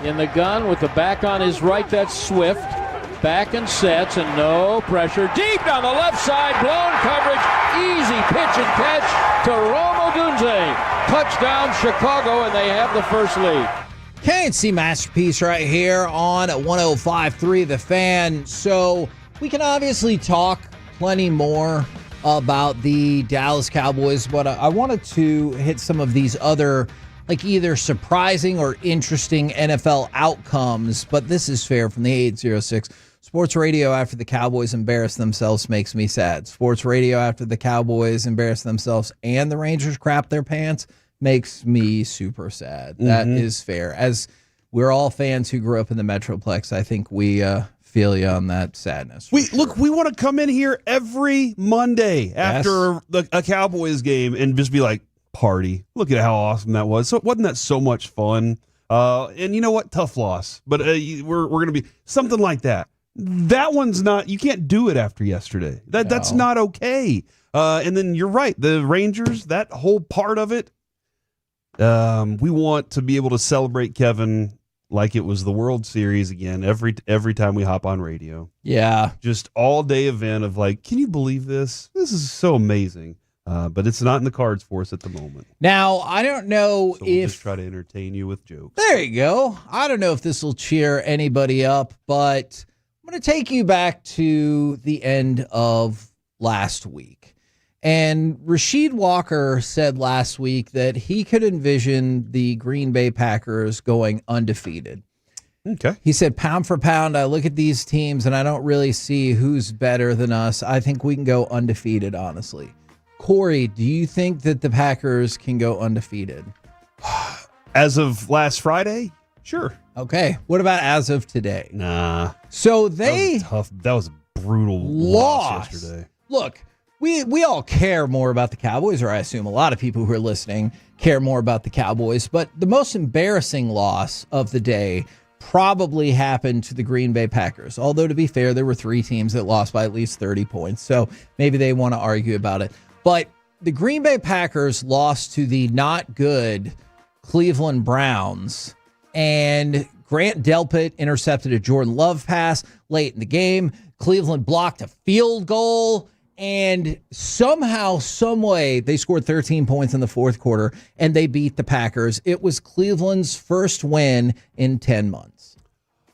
in the gun with the back on his right. That's Swift. Back and sets, and no pressure. Deep down the left side, blown coverage. Easy pitch and catch to Romo Dunze. Touchdown, Chicago, and they have the first lead. KNC Masterpiece right here on 105.3 The Fan. So we can obviously talk plenty more about the Dallas Cowboys, but I wanted to hit some of these other like either surprising or interesting NFL outcomes, but this is fair from the 806. Sports radio after the Cowboys embarrass themselves makes me sad. Sports radio after the Cowboys embarrass themselves and the Rangers crap their pants makes me super sad. That is fair. As we're all fans who grew up in the Metroplex, I think we feel you on that sadness. We want to come in here every Monday after a Cowboys game and just be like, party. Look at how awesome that was. So wasn't that so much fun? And you know what? Tough loss. But we're going to be something like that. That one's not, you can't do it after yesterday. That's not okay. And then you're right. The Rangers, that whole part of it, we want to be able to celebrate Kevin like it was the World Series again every time we hop on radio. Yeah. Just all day event of like, can you believe this? This is so amazing. But it's not in the cards for us at the moment. Now, I don't know so we'll just try to entertain you with jokes. There you go. I don't know if this will cheer anybody up, but I'm going to take you back to the end of last week. And Rasheed Walker said last week that he could envision the Green Bay Packers going undefeated. Okay. He said, pound for pound, I look at these teams and I don't really see who's better than us. I think we can go undefeated, honestly. Corey, do you think that the Packers can go undefeated? As of last Friday? Sure. Okay. What about as of today? Nah. So they that was a brutal loss yesterday. Look, we all care more about the Cowboys, or I assume a lot of people who are listening care more about the Cowboys, but the most embarrassing loss of the day probably happened to the Green Bay Packers. Although, to be fair, there were 3 teams that lost by at least 30 points, so maybe they want to argue about it. But the Green Bay Packers lost to the not good Cleveland Browns, and Grant Delpit intercepted a Jordan Love pass late in the game. Cleveland blocked a field goal, and somehow, some way, they scored 13 points in the fourth quarter, and they beat the Packers. It was Cleveland's first win in 10 months.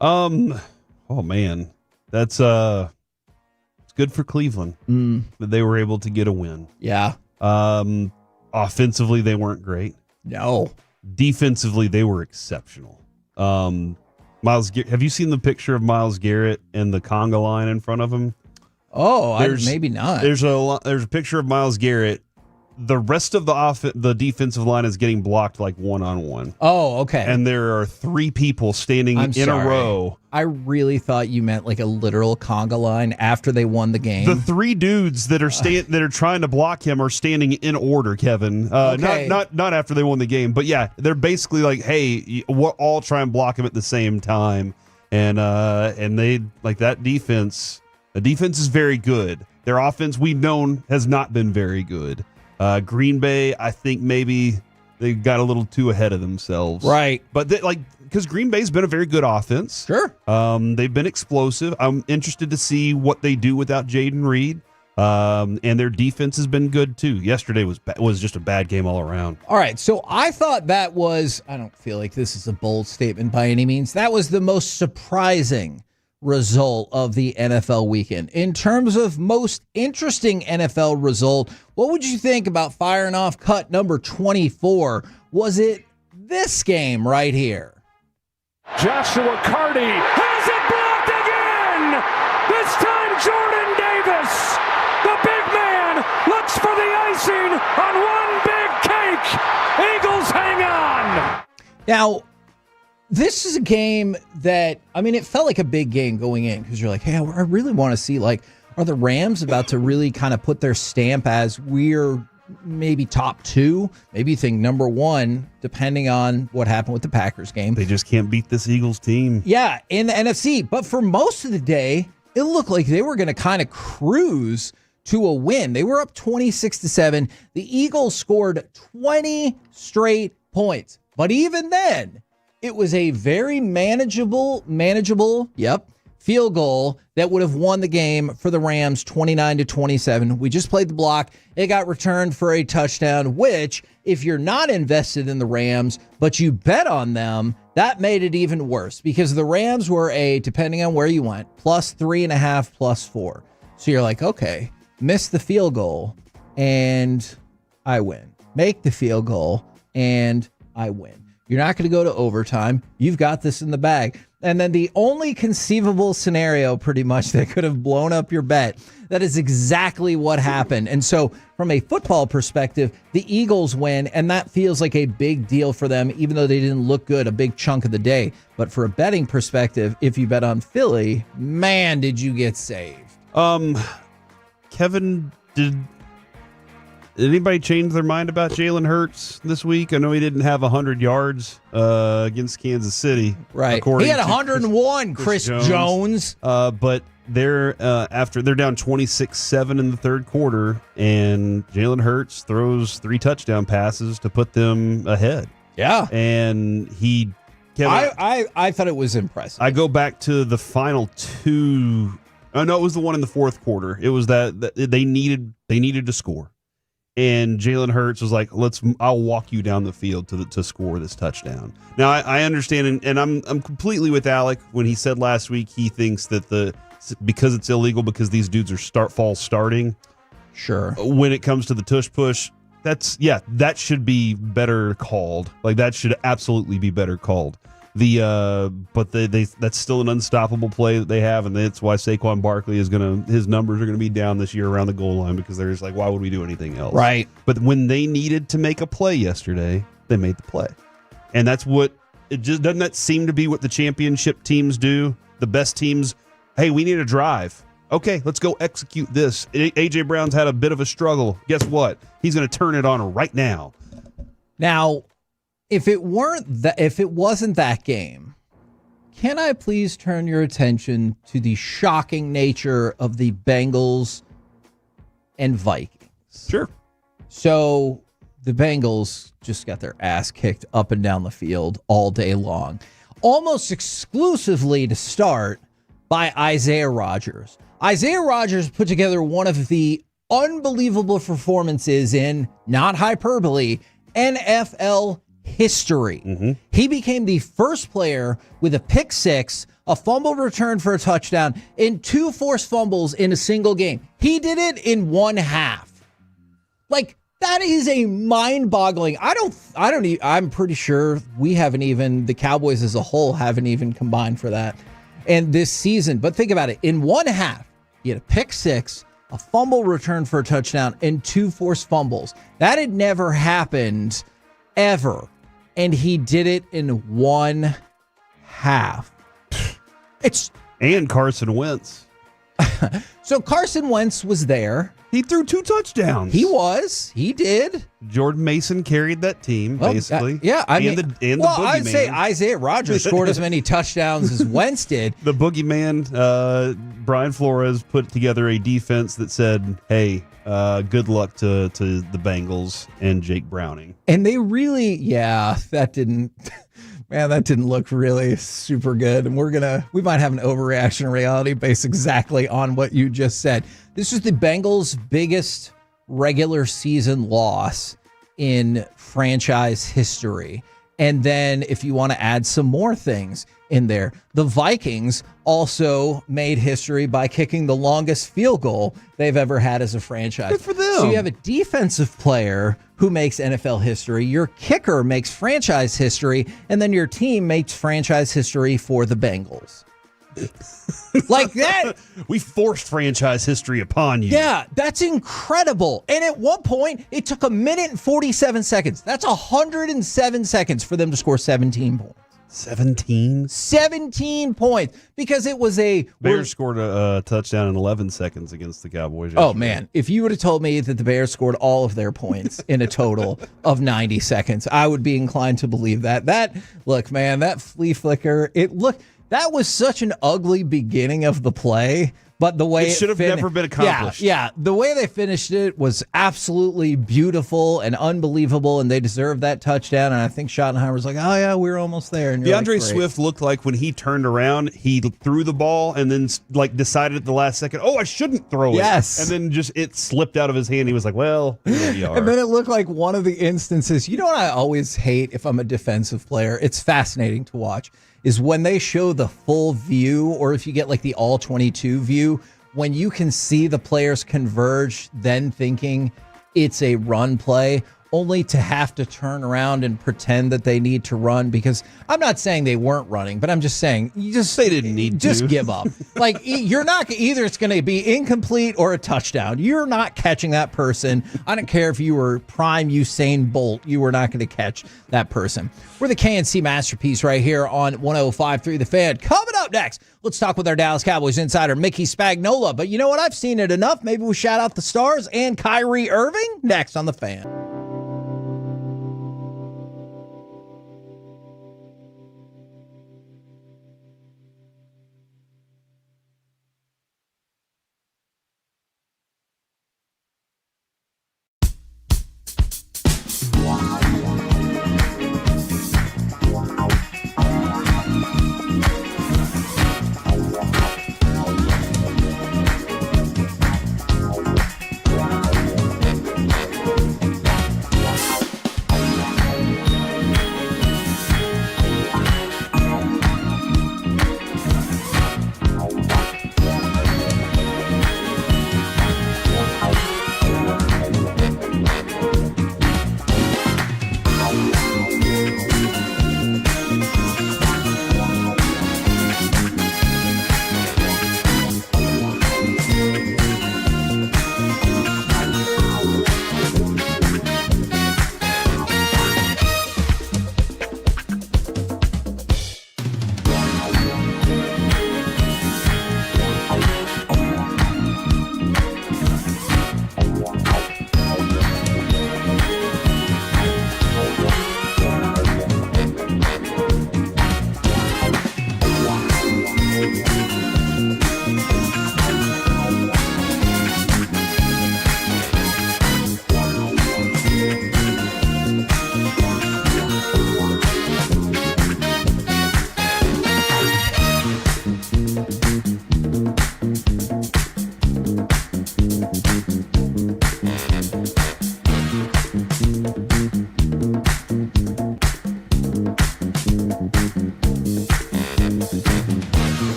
Oh, man. That's good for Cleveland that they were able to get a win. Yeah. Offensively, they weren't great. No. Defensively, they were exceptional. Myles, have you seen the picture of Myles Garrett and the conga line in front of him? Oh, maybe not. There's a picture of Myles Garrett. The rest of the defensive line is getting blocked like one-on-one. Oh, okay. And there are 3 people standing in a row. I really thought you meant like a literal conga line after they won the game. The 3 dudes that are trying to block him are standing in order, Kevin. Okay. Not after they won the game, but yeah, they're basically like, hey, we'll all try and block him at the same time. And they like that defense. The defense is very good. Their offense, we've known, has not been very good. Green Bay, I think maybe they got a little too ahead of themselves. Right. But because Green Bay's been a very good offense. Sure. They've been explosive. I'm interested to see what they do without Jaden Reed. And their defense has been good too. Yesterday was just a bad game all around. All right. So I thought that was, I don't feel like this is a bold statement by any means. That was the most surprising result of the NFL weekend. In terms of most interesting NFL result, what would you think about firing off cut number 24? Was it this game right here? Joshua Carty has it blocked again! This time Jordan Davis, the big man, looks for the icing on one big cake. Eagles hang on! Now, this is a game that, I mean, it felt like a big game going in because you're like, hey, I really want to see, like, are the Rams about to really kind of put their stamp as we're maybe top 2. Maybe you think number 1, depending on what happened with the Packers game. They just can't beat this Eagles team. Yeah, in the NFC. But for most of the day, it looked like they were going to kind of cruise to a win. They were up 26-7. The Eagles scored 20 straight points. But even then, it was a very manageable, field goal that would have won the game for the Rams 29-27. We just played the block. It got returned for a touchdown, which, if you're not invested in the Rams, but you bet on them, that made it even worse because the Rams were depending on where you went, +3.5, +4. So you're like, okay, miss the field goal and I win. Make the field goal and I win. You're not going to go to overtime. You've got this in the bag. And then the only conceivable scenario pretty much that could have blown up your bet, that is exactly what happened. And so from a football perspective, the Eagles win, and that feels like a big deal for them, even though they didn't look good a big chunk of the day. But for a betting perspective, if you bet on Philly, man, did you get saved. Kevin, did anybody change their mind about Jalen Hurts this week? I know he didn't have 100 yards against Kansas City. Right. He had 101, Chris Jones. But they're down 26-7 in the third quarter, and Jalen Hurts throws 3 touchdown passes to put them ahead. Yeah. And I thought it was impressive. I go back to the final 2. Oh, no, it was the one in the fourth quarter. It was that they needed to score. And Jalen Hurts was like, I'll walk you down the field to score this touchdown. Now, I understand, and I'm completely with Alec when he said last week he thinks that because it's illegal because these dudes are false starting. Sure. When it comes to the tush push, that should be better called. Like, that should absolutely be better called. But that's still an unstoppable play that they have, and that's why Saquon Barkley his numbers are gonna be down this year around the goal line because they're just like, why would we do anything else? Right. But when they needed to make a play yesterday, they made the play, and that's what it just doesn't that seem to be what the championship teams do. The best teams, hey, we need a drive. Okay, let's go execute this. AJ Brown's had a bit of a struggle. Guess what? He's gonna turn it on right now. Now, if it wasn't that game, can I please turn your attention to the shocking nature of the Bengals and Vikings? Sure. So the Bengals just got their ass kicked up and down the field all day long, almost exclusively to start by Isaiah Rodgers. Isaiah Rodgers put together one of the unbelievable performances in, not hyperbole, NFL history. Mm-hmm. He became the first player with a pick 6, a fumble return for a touchdown, and 2 forced fumbles in a single game. He did it in one half. Like, that is a mind-boggling. I'm pretty sure the Cowboys as a whole haven't even combined for that. And this season, but think about it, in one half, he had a pick 6, a fumble return for a touchdown, and 2 forced fumbles. That had never happened ever. And he did it in one half. And Carson Wentz. So Carson Wentz was there. He threw 2 touchdowns. He did. Jordan Mason carried that team, basically. I'd say Isaiah Rodgers scored as many touchdowns as Wentz did. The boogeyman, Brian Flores, put together a defense that said, hey, good luck to the Bengals and Jake Browning. And they really, that didn't look really super good. And we might have an overreaction in reality based exactly on what you just said. This is the Bengals' biggest regular season loss in franchise history. And then if you want to add some more things in there, the Vikings also made history by kicking the longest field goal they've ever had as a franchise. Good for them. So you have a defensive player who makes NFL history, your kicker makes franchise history, and then your team makes franchise history for the Bengals. Like that. We forced franchise history upon you. Yeah, that's incredible. And at one point, it took 1 minute and 47 seconds. That's 107 seconds for them to score 17 points. 17 points because it was a Bears scored a touchdown in 11 seconds against the Cowboys. Oh man, if you would have told me that the Bears scored all of their points in a total of 90 seconds, I would be inclined to believe that. Look, man, that flea flicker, that was such an ugly beginning of the play. But the way it should have never been accomplished. Yeah, the way they finished it was absolutely beautiful and unbelievable, and they deserved that touchdown. And I think Schottenheimer's like, oh, yeah, we were almost there. And DeAndre Swift looked like when he turned around, he threw the ball and then decided at the last second, I shouldn't throw it. Yes. And then it slipped out of his hand. He was like, well, here we are. And then it looked like one of the instances, you know what I always hate if I'm a defensive player? It's fascinating to watch. Is when they show the full view, or if you get like the all 22 view, when you can see the players converge, then thinking it's a run play, only to have to turn around and pretend that they need to run. Because I'm not saying they weren't running, but I'm just saying they didn't need just to. give up. Like you're not either. It's going to be incomplete or a touchdown. You're not catching that person. I don't care if you were prime Usain Bolt. You were not going to catch that person. We're the KNC Masterpiece right here on 105.3 The Fan. Coming up next, let's talk with our Dallas Cowboys insider, Mickey Spagnola. But you know what? I've seen it enough. Maybe we'll shout out the stars and Kyrie Irving next on The Fan.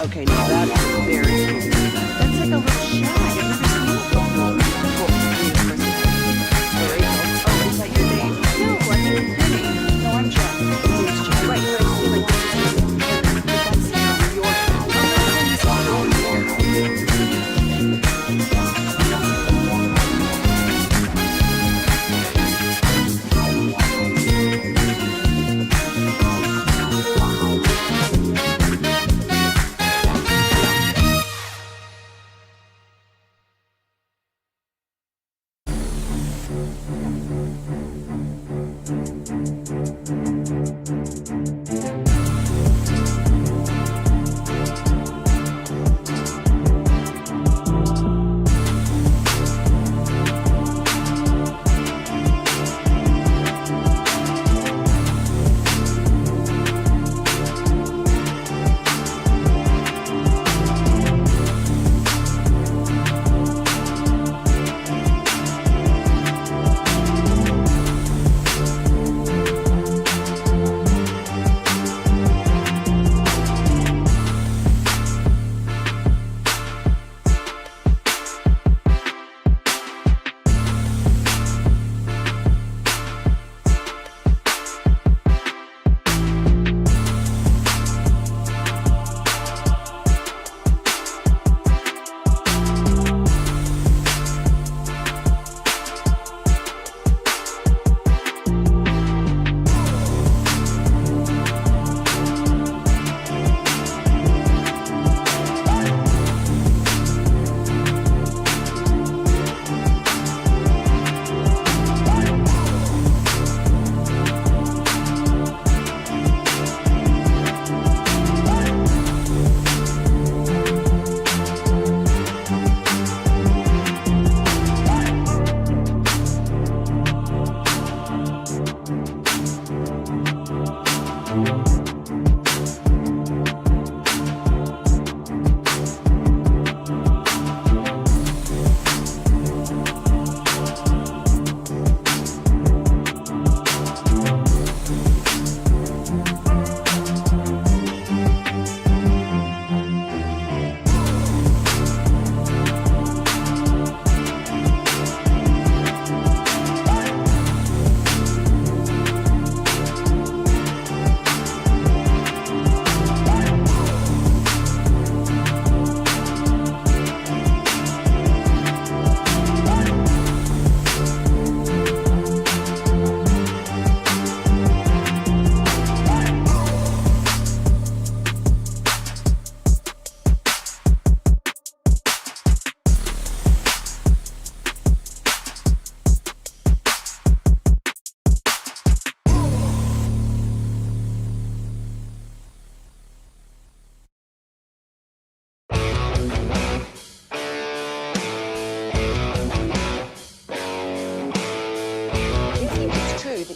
Okay, now that is very cool. That's like a little shag. I've never seen it before. Oh, is that your name? No, I think it's Penny. No, I'm Jeff. It's Jeff. Right, but I see like that's New York.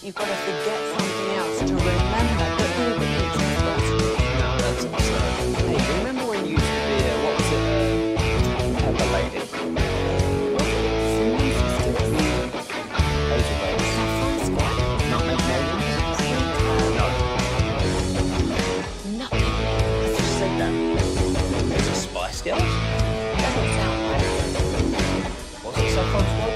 but you've got to forget something else to remember that Uber Eats has got. No, that's absurd. Hey, you remember when you used to be what was it, Pepper Lady? Hazel Baby. Not McNaden? No. Nothing. Let's just say that. It's a Spice Girls? Doesn't sound right. What's the Saffron Squad?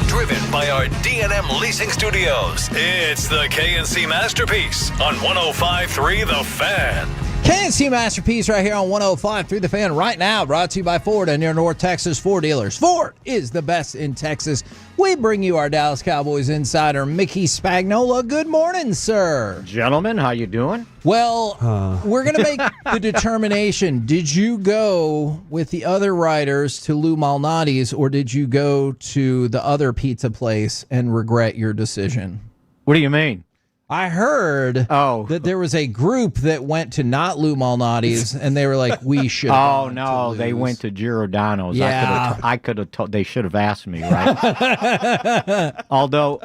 Driven by our D&M Leasing Studios, it's the KNC Masterpiece on 105.3 The Fan. KNC Masterpiece right here on 105.3 The Fan right now, brought to you by Ford and your North Texas Ford dealers. Ford is the best in Texas. We bring you our Dallas Cowboys insider, Mickey Spagnola. Good morning, sir. Gentlemen, how you doing? Well, we're going to make the determination. Did you go with the other riders to Lou Malnati's, or did you go to the other pizza place and regret your decision? What do you mean? I heard that there was a group that went to not Lou Malnati's, and they were like, we should. Oh, no, they went to Giordano's. Yeah. I could have told. They should have asked me, right? although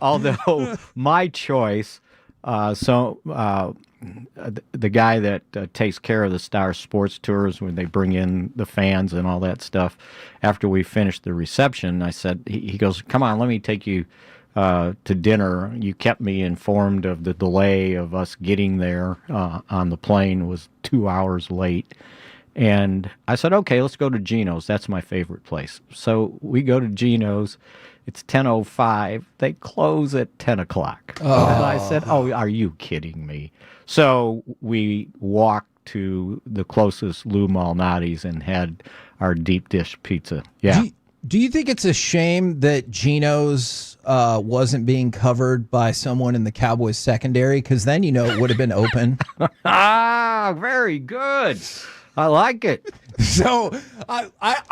my choice, the guy that takes care of the Star Sports Tours when they bring in the fans and all that stuff, after we finished the reception, I said, he goes, come on, let me take you to dinner. You kept me informed of the delay of us getting there on the plane. Was 2 hours late. And I said, okay, let's go to Gino's. That's my favorite place. So we go to Gino's. It's 10:05. They close at 10 o'clock. Oh. And I said, oh, are you kidding me? So we walked to the closest Lou Malnati's and had our deep dish pizza. Yeah. Do you think it's a shame that Gino's wasn't being covered by someone in the Cowboys secondary? Because then, it would have been open. Very good. I like it. So I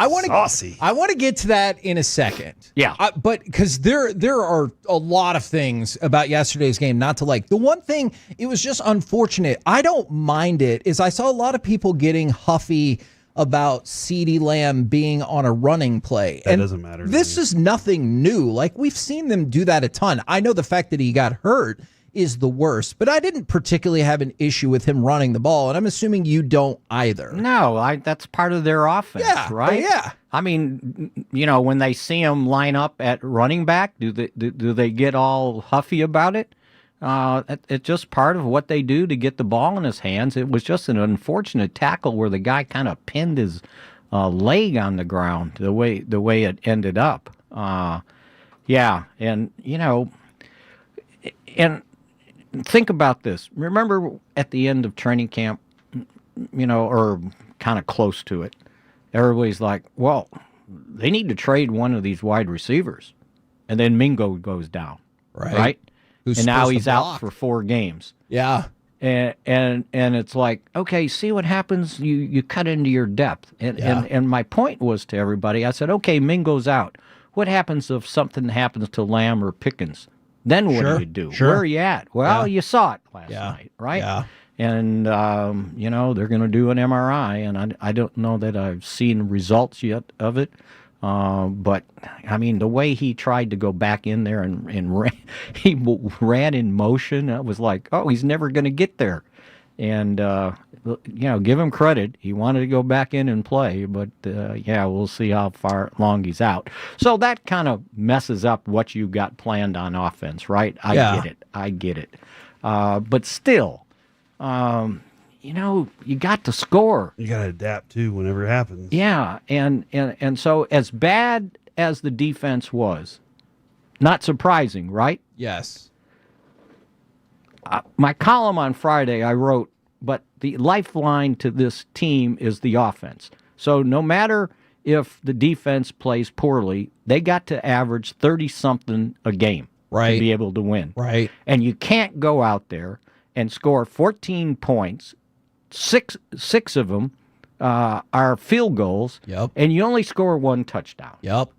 want to saucy. I want to get to that in a second. Yeah, but because there are a lot of things about yesterday's game not to like. The one thing, it was just unfortunate. I don't mind it. Is I saw a lot of people getting huffy about CeeDee Lamb being on a running play. That doesn't matter. This is nothing new. Like, we've seen them do that a ton. I know the fact that he got hurt is the worst, but I didn't particularly have an issue with him running the ball, and I'm assuming you don't either. No, that's part of their offense, right? Yeah. I mean, when they see him line up at running back, do they get all huffy about it? It's just part of what they do to get the ball in his hands. It was just an unfortunate tackle where the guy kind of pinned his leg on the ground the way it ended up. Yeah, and and think about this. Remember at the end of training camp, or kind of close to it, everybody's like, well, they need to trade one of these wide receivers. And then Mingo goes down, right? Who's and now supposed to he's out block. for 4 games. Yeah. And it's like, okay, see what happens? You cut into your depth. And my point was to everybody, I said, okay, Mingo's out. What happens if something happens to Lamb or Pickens? Then what do you do? Sure. Where are you at? Well, you saw it last Yeah. night, right? Yeah. And, they're going to do an MRI, and I don't know that I've seen results yet of it. But, I mean, the way he tried to go back in there and he ran in motion, it was like, oh, he's never going to get there. And, give him credit. He wanted to go back in and play, but, we'll see how long he's out. So that kind of messes up what you got planned on offense, right? I get it. But still, you got to score. You got to adapt too whenever it happens. Yeah, and so as bad as the defense was, not surprising, right? Yes. My column on Friday, I wrote, but the lifeline to this team is the offense. So no matter if the defense plays poorly, they got to average 30-something a game to be able to win. Right. And you can't go out there and score 14 points. Six of them are field goals. Yep. And you only score 1 touchdown. Yep.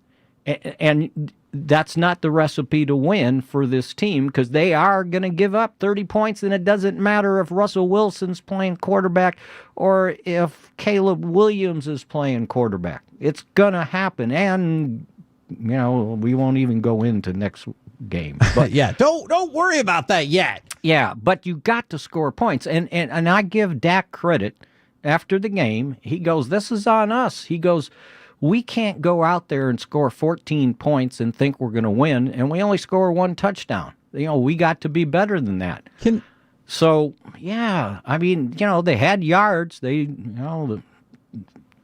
And that's not the recipe to win for this team, because they are going to give up 30 points, and it doesn't matter if Russell Wilson's playing quarterback or if Caleb Williams is playing quarterback. It's going to happen. And, we won't even go into next game. But yeah, don't worry about that yet. Yeah, but you got to score points. And I give Dak credit after the game. He goes, this is on us. He goes, we can't go out there and score 14 points and think we're going to win, and we only score one touchdown. We got to be better than that. So, yeah, I mean, they had yards. The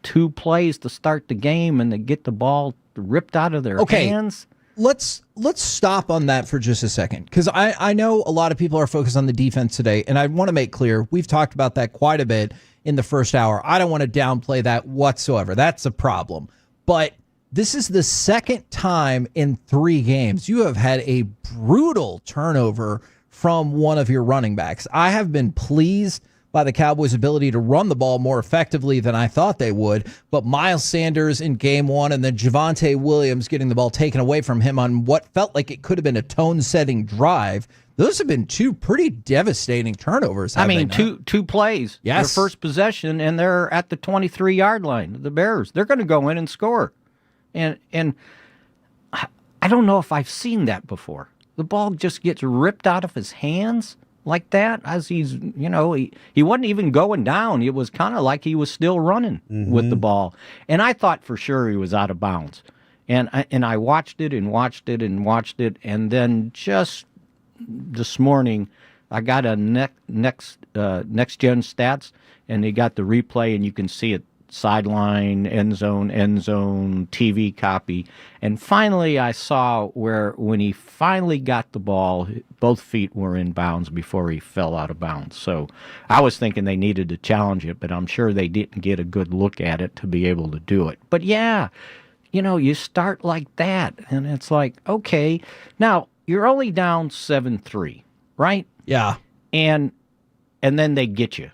2 plays to start the game, and they get the ball ripped out of their hands. Let's stop on that for just a second, because I know a lot of people are focused on the defense today, and I want to make clear, we've talked about that quite a bit in the first hour. I don't want to downplay that whatsoever. That's a problem. But this is the second time in 3 games you have had a brutal turnover from one of your running backs. I have been pleased by the Cowboys' ability to run the ball more effectively than I thought they would, but Miles Sanders in game 1 and then Javonte Williams getting the ball taken away from him on what felt like it could have been a tone-setting drive, those have been 2 pretty devastating turnovers. I mean, two plays. Yes. Their first possession, and they're at the 23-yard line. The Bears, they're going to go in and score. And I don't know if I've seen that before. The ball just gets ripped out of his hands like that as he's, he wasn't even going down. It was kind of like he was still running with the ball. And I thought for sure he was out of bounds. And I watched it and watched it and watched it. And then just this morning, I got a next gen stats, and they got the replay, and you can see it sideline, end zone, TV copy. And finally I saw where when he finally got the ball, both feet were in bounds before he fell out of bounds. So I was thinking they needed to challenge it, but I'm sure they didn't get a good look at it to be able to do it. But yeah, you start like that, and it's like, okay, now you're only down 7-3, right? Yeah. And then they get you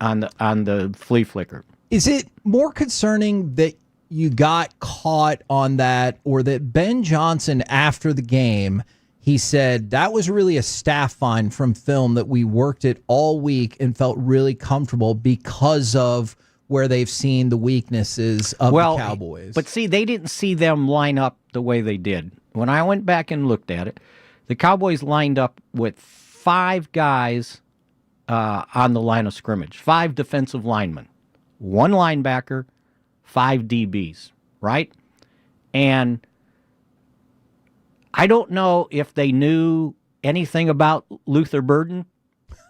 on the flea flicker. Is it more concerning that you got caught on that, or that Ben Johnson, after the game, he said that was really a staff find from film, that we worked it all week and felt really comfortable because of where they've seen the weaknesses of the Cowboys? But see, they didn't see them line up the way they did. When I went back and looked at it, the Cowboys lined up with 5 guys on the line of scrimmage, 5 defensive linemen. 1 linebacker, 5 DBs, right? And I don't know if they knew anything about Luther Burden.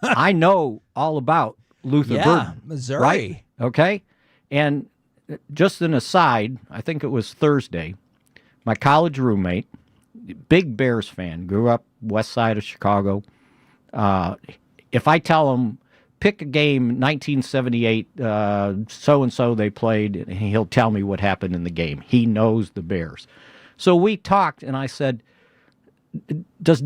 I know all about Luther Burden. Missouri. Right? Okay? And just an aside, I think it was Thursday, my college roommate, big Bears fan, grew up west side of Chicago. If I tell him, pick a game, 1978, so-and-so they played, and he'll tell me what happened in the game. He knows the Bears. So we talked, and I said, does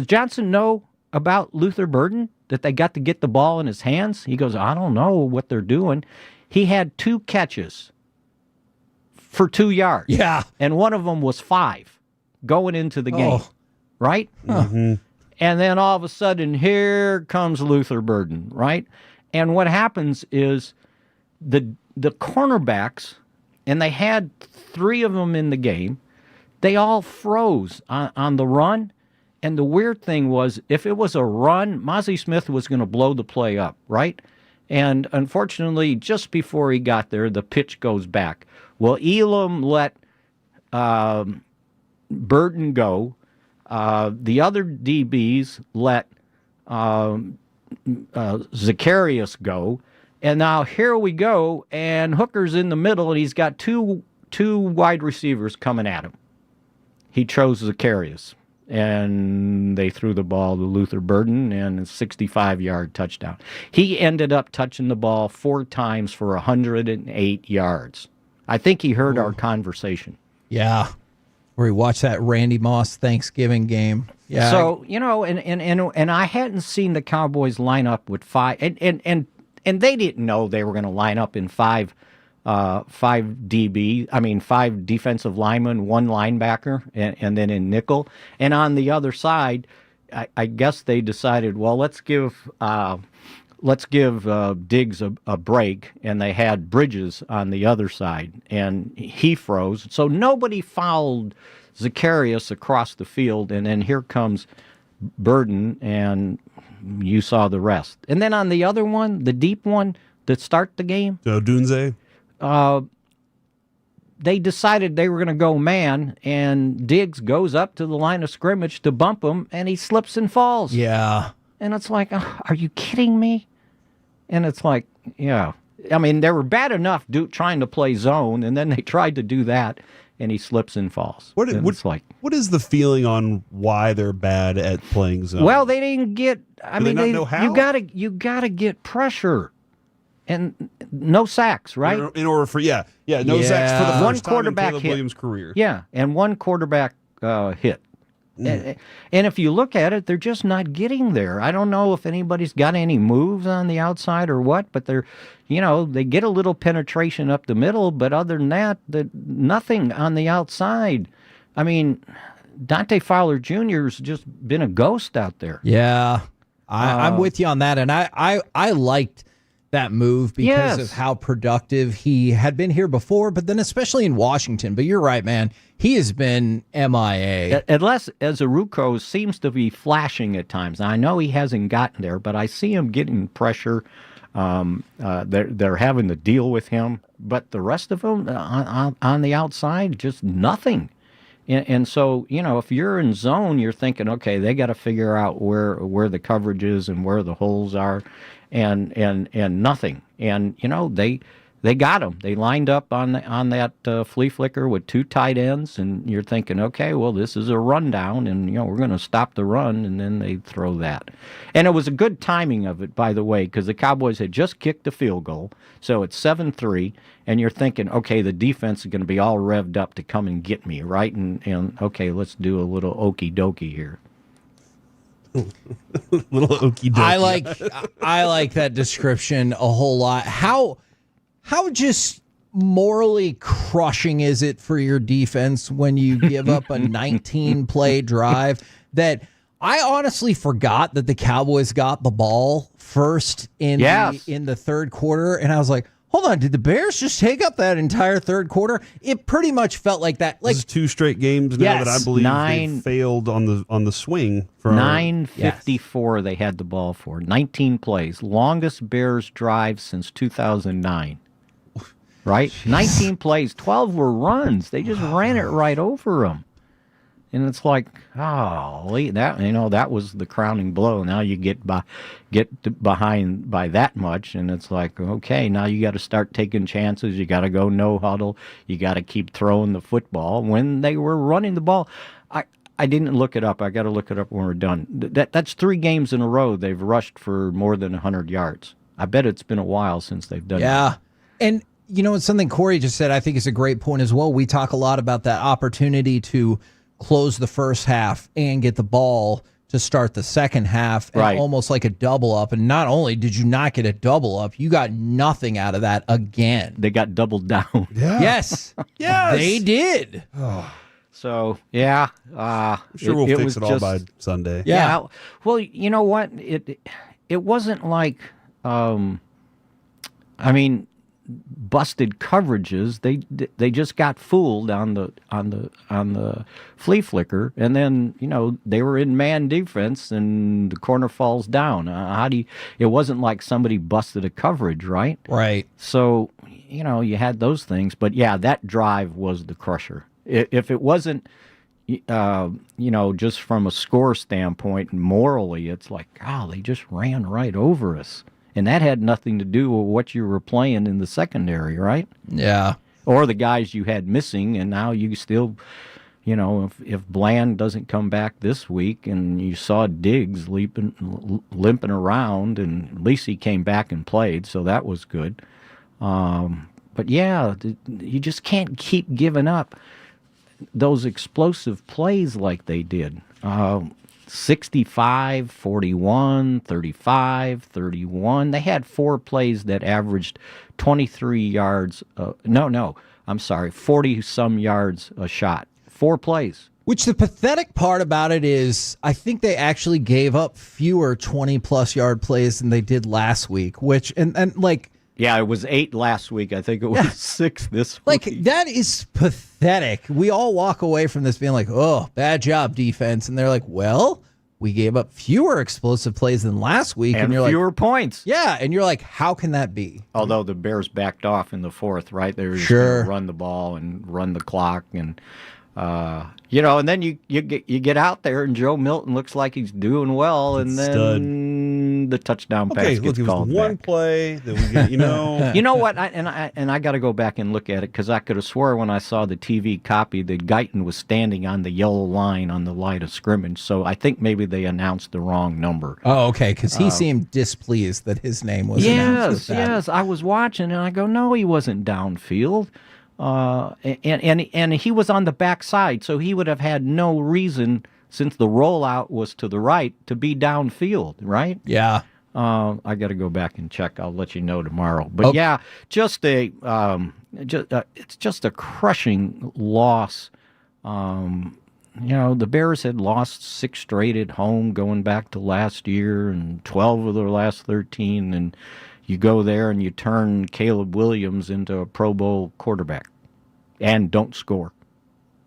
Johnson know about Luther Burden, that they got to get the ball in his hands? He goes, I don't know what they're doing. He had 2 catches for 2 yards. Yeah. And one of them was 5 going into the game, right? Mm-hmm. And then all of a sudden, here comes Luther Burden, right? And what happens is the cornerbacks, and they had 3 of them in the game, they all froze on the run. And the weird thing was, if it was a run, Mozzie Smith was going to blow the play up, right? And unfortunately, just before he got there, the pitch goes back. Well, Elam let Burden go. The other DBs let Zacharias go, and now here we go, and Hooker's in the middle, and he's got two wide receivers coming at him. He chose Zacharias, and they threw the ball to Luther Burden, and a 65-yard touchdown. He ended up touching the ball 4 times for 108 yards. I think he heard our conversation. Yeah. Where he watched that Randy Moss Thanksgiving game. Yeah. So, and I hadn't seen the Cowboys line up with 5, and they didn't know they were going to line up in 5 5 defensive linemen, 1 linebacker, and then in nickel. And on the other side, I guess they decided, well, let's give let's give Diggs a break, and they had Bridges on the other side, and he froze. So nobody fouled Zacharias across the field, and then here comes Burden, and you saw the rest. And then on the other one, the deep one that start the game, Dunze, they decided they were going to go man, and Diggs goes up to the line of scrimmage to bump him, and he slips and falls. Yeah. And it's like, are you kidding me? And it's like, yeah. I mean, they were bad enough trying to play zone, and then they tried to do that, and he slips and falls. What is the feeling on why they're bad at playing zone? Well, they didn't get. I Do they mean, not know how? you gotta get pressure, and no sacks, right? In order for no sacks for the first one time quarterback in Caleb hit. Williams' career. Yeah, and one quarterback hit. And if you look at it, they're just not getting there. I don't know if anybody's got any moves on the outside or what, but they get a little penetration up the middle, but other than that, nothing on the outside. I mean, Dante Fowler Jr. has just been a ghost out there. Yeah, I'm with you on that, and I liked that move because of how productive he had been here before, but then especially in Washington. But you're right, man. He has been MIA. Unless Azuruko seems to be flashing at times. I know he hasn't gotten there, but I see him getting pressure. They're having to deal with him, but the rest of them on the outside, just nothing. And so, if you're in zone, you're thinking, okay, they got to figure out where the coverage is and where the holes are, and nothing. And they got him. They lined up on that flea flicker with two tight ends, and you're thinking, okay, well, this is a rundown, and we're going to stop the run, and then they throw that. And it was a good timing of it, by the way, because the Cowboys had just kicked the field goal, so it's 7-3, and you're thinking, okay, the defense is going to be all revved up to come and get me, right? And okay, let's do a little okie dokie here. Little okie dokie. I like that description a whole lot. How just morally crushing is it for your defense when you give up a 19-play drive that I honestly forgot that the Cowboys got the ball first in the third quarter, and I was like, hold on, did the Bears just take up that entire third quarter? It pretty much felt like that. This is 2 straight games now that I believe they failed on the swing. From 9:54 they had the ball for 19 plays, longest Bears drive since 2009. Right? 19 plays, 12 were runs. They just ran it right over them. And it's like, that was the crowning blow. Now you get behind by that much, and it's like, okay, now you got to start taking chances. You got to go no huddle. You got to keep throwing the football. When they were running the ball, I didn't look it up. I got to look it up when we're done. That's 3 games in a row they've rushed for more than 100 yards. I bet it's been a while since they've done that. Yeah, and it's something Corey just said I think is a great point as well. We talk a lot about that opportunity to close the first half and get the ball to start the second half, and almost like a double up. And not only did you not get a double up, you got nothing out of that again. They got doubled down. Yeah. Yes. Yes. They did. Oh. So, yeah. I'm sure we'll fix it all by Sunday. Yeah. Well, you know what? It wasn't like, busted coverages. They just got fooled on the flea flicker, and then they were in man defense, and the corner falls down. It wasn't like somebody busted a coverage, right? Right. So you had those things, but yeah, that drive was the crusher. If it wasn't, just from a score standpoint, morally, it's like, they just ran right over us. And that had nothing to do with what you were playing in the secondary, right? Yeah. Or the guys you had missing, and now you still, if Bland doesn't come back this week, and you saw Diggs limping around, and at least he came back and played, so that was good. But yeah, you just can't keep giving up those explosive plays like they did. 65, 41, 35, 31. They had 4 plays that averaged 23 yards. 40-some yards a shot. 4 plays. Which the pathetic part about it is I think they actually gave up fewer 20-plus yard plays than they did last week, which, and like... Yeah, it was 8 last week. I think it was 6 this week. Like, that is pathetic. We all walk away from this being like, oh, bad job, defense. And they're like, well, we gave up fewer explosive plays than last week. And you're fewer like, points. Yeah, and you're like, how can that be? Although the Bears backed off in the fourth, right? They were just Sure. going to run the ball and run the clock. And, and then you get out there, and Joe Milton looks like he's doing well. And then the touchdown pass gets called one back. play that we get, You know what? I got to go back and look at it because I could have swore when I saw the TV copy that Guyton was standing on the yellow line on the line of scrimmage. So I think maybe they announced the wrong number. Oh, okay, because he seemed displeased that his name was announced. Yes. I was watching, and I go, no, he wasn't downfield. And he was on the backside, so he would have had no reason, since the rollout was to the right, to be downfield, right? Yeah. I got to go back and check. I'll let you know tomorrow. But yeah, it's just a crushing loss. The Bears had lost 6 straight at home going back to last year, and 12 of their last 13. And you go there and you turn Caleb Williams into a Pro Bowl quarterback and don't score.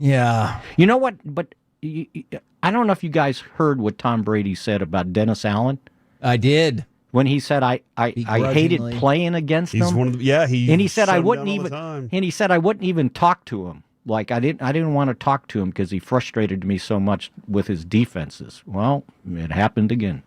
Yeah. You know what? But I don't know if you guys heard what Tom Brady said about Dennis Allen. I did. When he said I hated playing against him. And he said I wouldn't even. And he said I wouldn't even talk to him. Like I didn't want to talk to him because he frustrated me so much with his defenses. Well, it happened again.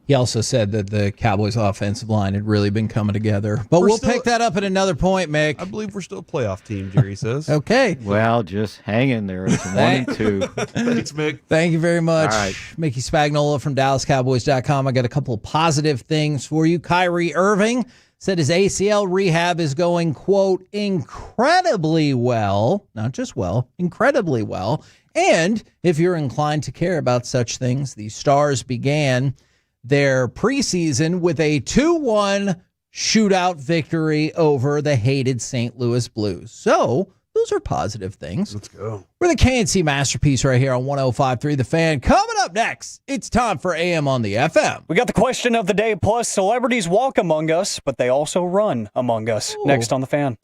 He also said that the Cowboys' offensive line had really been coming together. But we'll pick that up at another point, Mick. I believe we're still a playoff team, Jerry says. Okay. Well, just hang in there. It's 1 and 2. Thanks, Mick. Thank you very much. All right. Mickey Spagnola from DallasCowboys.com. I got a couple of positive things for you. Kyrie Irving said his ACL rehab is going, quote, incredibly well. Not just well, incredibly well. And if you're inclined to care about such things, the Stars began their preseason with a 2-1 shootout victory over the hated St. Louis Blues. So those are positive things. Let's go. We're the KNC Masterpiece right here on 105.3 The Fan. Coming up next, it's time for AM on the FM. We got the question of the day, plus celebrities walk among us, but they also run among us. Ooh. Next on The Fan.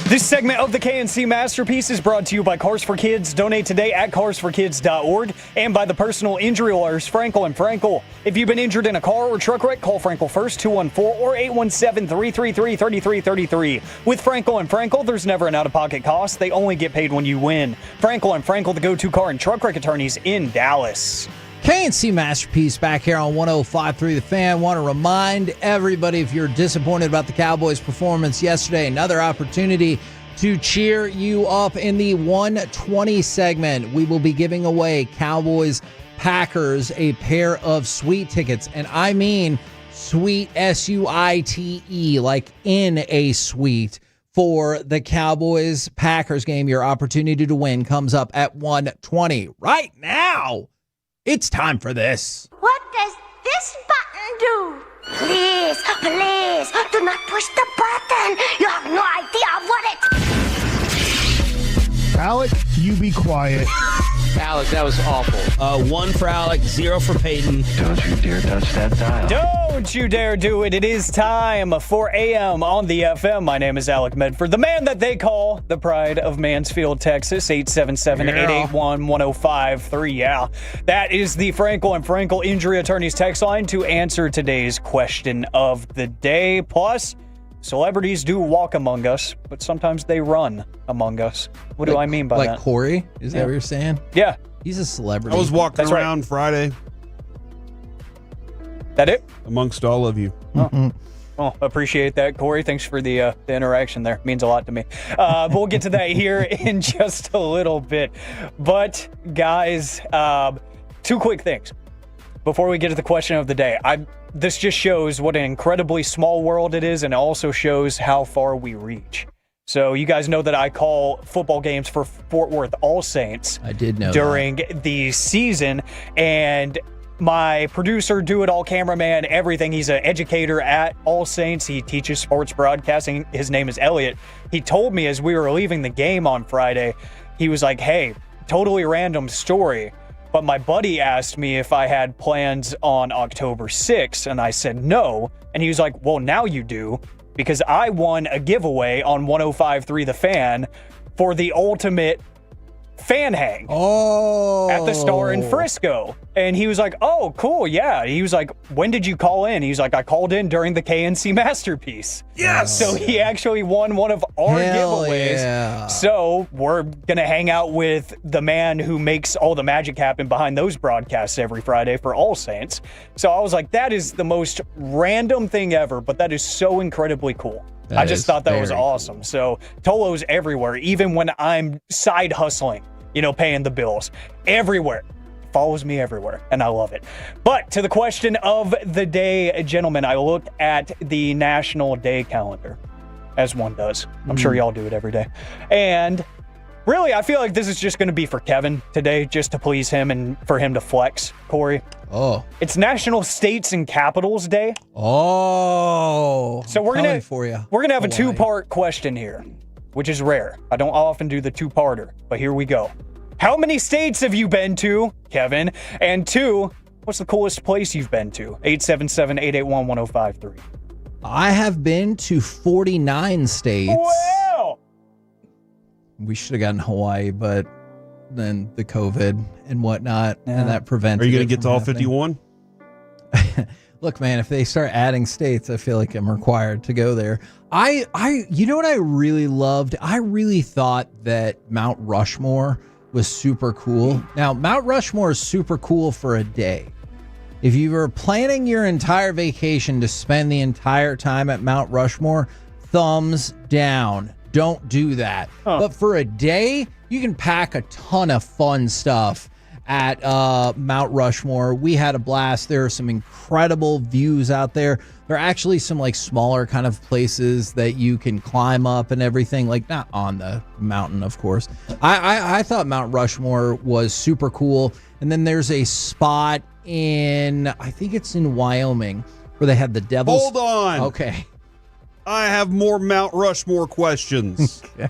This segment of the KNC Masterpiece is brought to you by Cars for Kids. Donate today at krld-fm and by the personal injury lawyers Frankel and Frankel. If you've been injured in a car or truck wreck, call Frankel first, 214 or 817-333-3333. With Frankel and Frankel, there's never an out-of-pocket cost. They only get paid when you win. Frankel and Frankel, the go-to car and truck wreck attorneys in Dallas. KNC Masterpiece back here on 105.3 The Fan. Want to remind everybody, if you're disappointed about the Cowboys' performance yesterday, another opportunity to cheer you up in the 120 segment. We will be giving away Cowboys-Packers a pair of suite tickets. And I mean suite, S-U-I-T-E, like in a suite for the Cowboys-Packers game. Your opportunity to win comes up at 120 right now. It's time for this. What does this button do? Please, please, do not push the button. You have no idea what it... Alec, you be quiet. Alec, that was awful. 1 for Alec, 0 for Peyton. Don't you dare touch that dial. Don't you dare do it. It is time for AM on the FM. My name is Alec Medford, the man that they call the pride of Mansfield, Texas. 877-881-1053. Yeah, that is the Frankel and Frankel Injury Attorneys text line to answer today's question of the day. Plus, celebrities do walk among us, but sometimes they run among us. What do I mean by that? Like Corey? Is that what you're saying? Yeah. He's a celebrity. I was walking around Friday. That it? Amongst all of you. Well, appreciate that, Corey. Thanks for the interaction there. Means a lot to me. We'll get to that here in just a little bit. But, guys, 2 quick things before we get to the question of the day. This just shows what an incredibly small world it is, and it also shows how far we reach. So you guys know that I call football games for Fort Worth All Saints. I did know during the season, and my producer, Do It All cameraman, everything. He's an educator at All Saints. He teaches sports broadcasting. His name is Elliot. He told me as we were leaving the game on Friday, he was like, hey, totally random story, but my buddy asked me if I had plans on October 6th, and I said no. And he was like, well, now you do, because I won a giveaway on 105.3 The Fan for the ultimate fan hang at the Star in Frisco. And he was like, oh, cool, yeah. He was like, when did you call in? He was like, I called in during the KNC Masterpiece. Yes! So he actually won one of our giveaways. Yeah. So we're going to hang out with the man who makes all the magic happen behind those broadcasts every Friday for All Saints. So I was like, that is the most random thing ever, but that is so incredibly cool. I just thought that was awesome. So Tolo's everywhere, even when I'm side hustling, paying the bills. Everywhere. Follows me everywhere, and I love it. But to the question of the day, gentlemen, I looked at the National Day calendar, as one does. I'm sure y'all do it every day. And really, I feel like this is just going to be for Kevin today, just to please him and for him to flex, Corey. Oh. It's National States and Capitals Day. Oh. So we're gonna for you. We're gonna have a 2-part question here, which is rare. I don't often do the 2-parter, but here we go. How many states have you been to, Kevin? And 2, what's the coolest place you've been to? 877-881-1053. I have been to 49 states. Wow. We should have gotten Hawaii, but then the COVID and whatnot, and that prevented. Are you going to get to all 51? Look, man, if they start adding states, I feel like I'm required to go there. You know what I really loved? I really thought that Mount Rushmore was super cool. Now, Mount Rushmore is super cool for a day. If you were planning your entire vacation to spend the entire time at Mount Rushmore, thumbs down. Don't do that. But for a day, you can pack a ton of fun stuff at Mount Rushmore. We had a blast. There are some incredible views out there. There are actually some smaller kind of places that you can climb up and everything, not on the mountain, of course. I thought Mount Rushmore was super cool. And then there's a spot I think it's in Wyoming, where they had the Devil's. Hold on. Okay. I have more Mount Rushmore questions. Okay.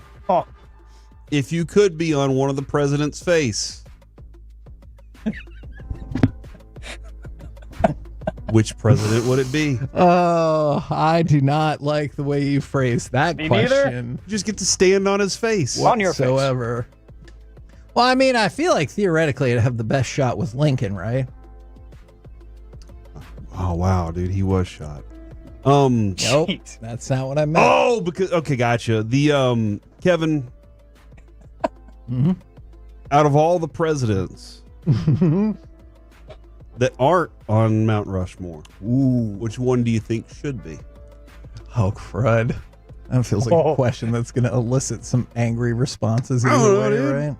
If you could be on one of the president's face, Which president would it be? Oh, I do not like the way you phrased that Me neither. question. You just get to stand on his face. On your face. Whatsoever. Well, I mean, I feel like theoretically I'd have the best shot with Lincoln, right? Oh wow, dude, he was shot. Nope, that's not what I meant. Oh, because okay, gotcha. The Kevin, out of all the presidents that aren't on Mount Rushmore, which one do you think should be? Oh, crud. That feels like a question that's going to elicit some angry responses I don't either know, way, dude. right?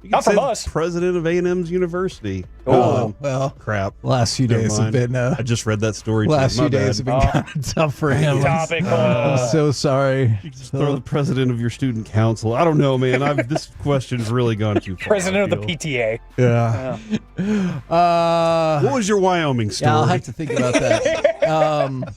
You Not can from say us. President of A&M's University. Oh, well, crap. last few Never days have mind. been I just read that story. last too. My few days bad. have been kind of tough for him. Topical. I'm so sorry. You just throw the president of your student council. I don't know, man. This question's really gone too far. President I of the feel. PTA. Yeah. What was your Wyoming story? Yeah, I'll have to think about that.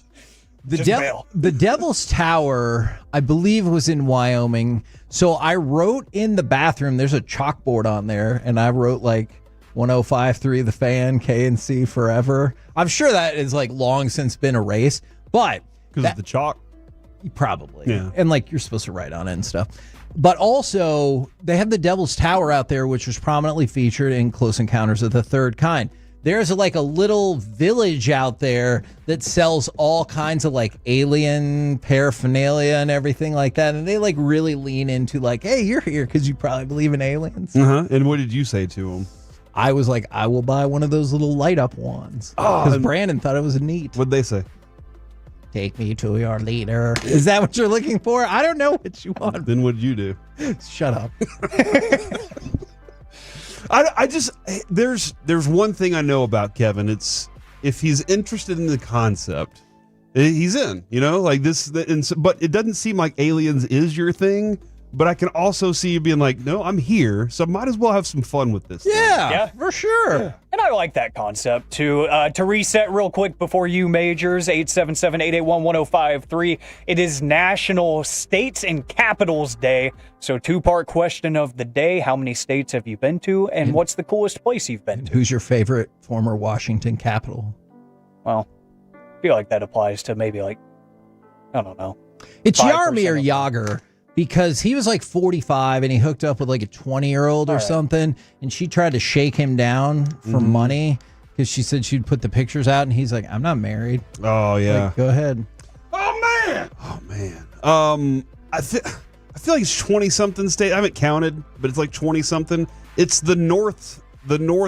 The Devil's Tower, I believe, was in Wyoming. So I wrote in the bathroom, there's a chalkboard on there, and I wrote like 105.3 The Fan, KNC forever. I'm sure that is like long since been erased, but because of the chalk? Probably. Yeah. And like you're supposed to write on it and stuff. But also, they have the Devil's Tower out there, which was prominently featured in Close Encounters of the Third Kind. There's like a little village out there that sells all kinds of like alien paraphernalia and everything like that. And they like really lean into like, hey, you're here because you probably believe in aliens. Uh-huh. And what did you say to him? I was like, I will buy one of those little light up wands. Because Brandon thought it was neat. What'd they say? Take me to your leader. Is that what you're looking for? I don't know what you want. Then what'd you do? Shut up. I just there's one thing I know about Kevin. It's if he's interested in the concept, he's in. You know, like this. But it doesn't seem like aliens is your thing. But I can also see you being like, no, I'm here, so I might as well have some fun with this. Yeah, for sure. Yeah. And I like that concept too. To reset real quick before you majors, 877-881-1053. It is National States and Capitals Day. So 2-part question of the day. How many states have you been to? And what's the coolest place you've been to? Who's your favorite former Washington Capital? Well, I feel like that applies to maybe like, I don't know. It's 5% Jaromir of- Jagr. Because he was like 45 and he hooked up with like a 20-year-old or something, and she tried to shake him down for money because she said she'd put the pictures out, and he's like, I'm not married. Oh yeah. Like, go ahead. Oh man. I feel like it's 20-something state. I haven't counted, but it's like 20-something. It's the north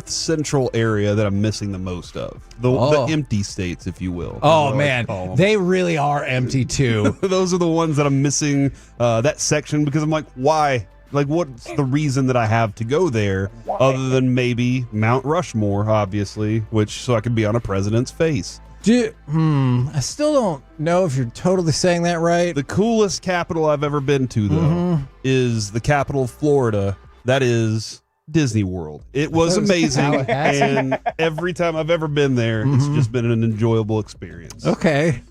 central area that I'm missing the most of. The empty states, if you will. Oh man, they really are empty too. Those are the ones that I'm missing, that section, because I'm like, why? Like, what's the reason that I have to go there other than maybe Mount Rushmore, obviously, so I could be on a president's face. I still don't know if you're totally saying that right. The coolest capital I've ever been to, though, is the capital of Florida. That is Disney World. It was amazing, and every time I've ever been there, it's just been an enjoyable experience. Okay.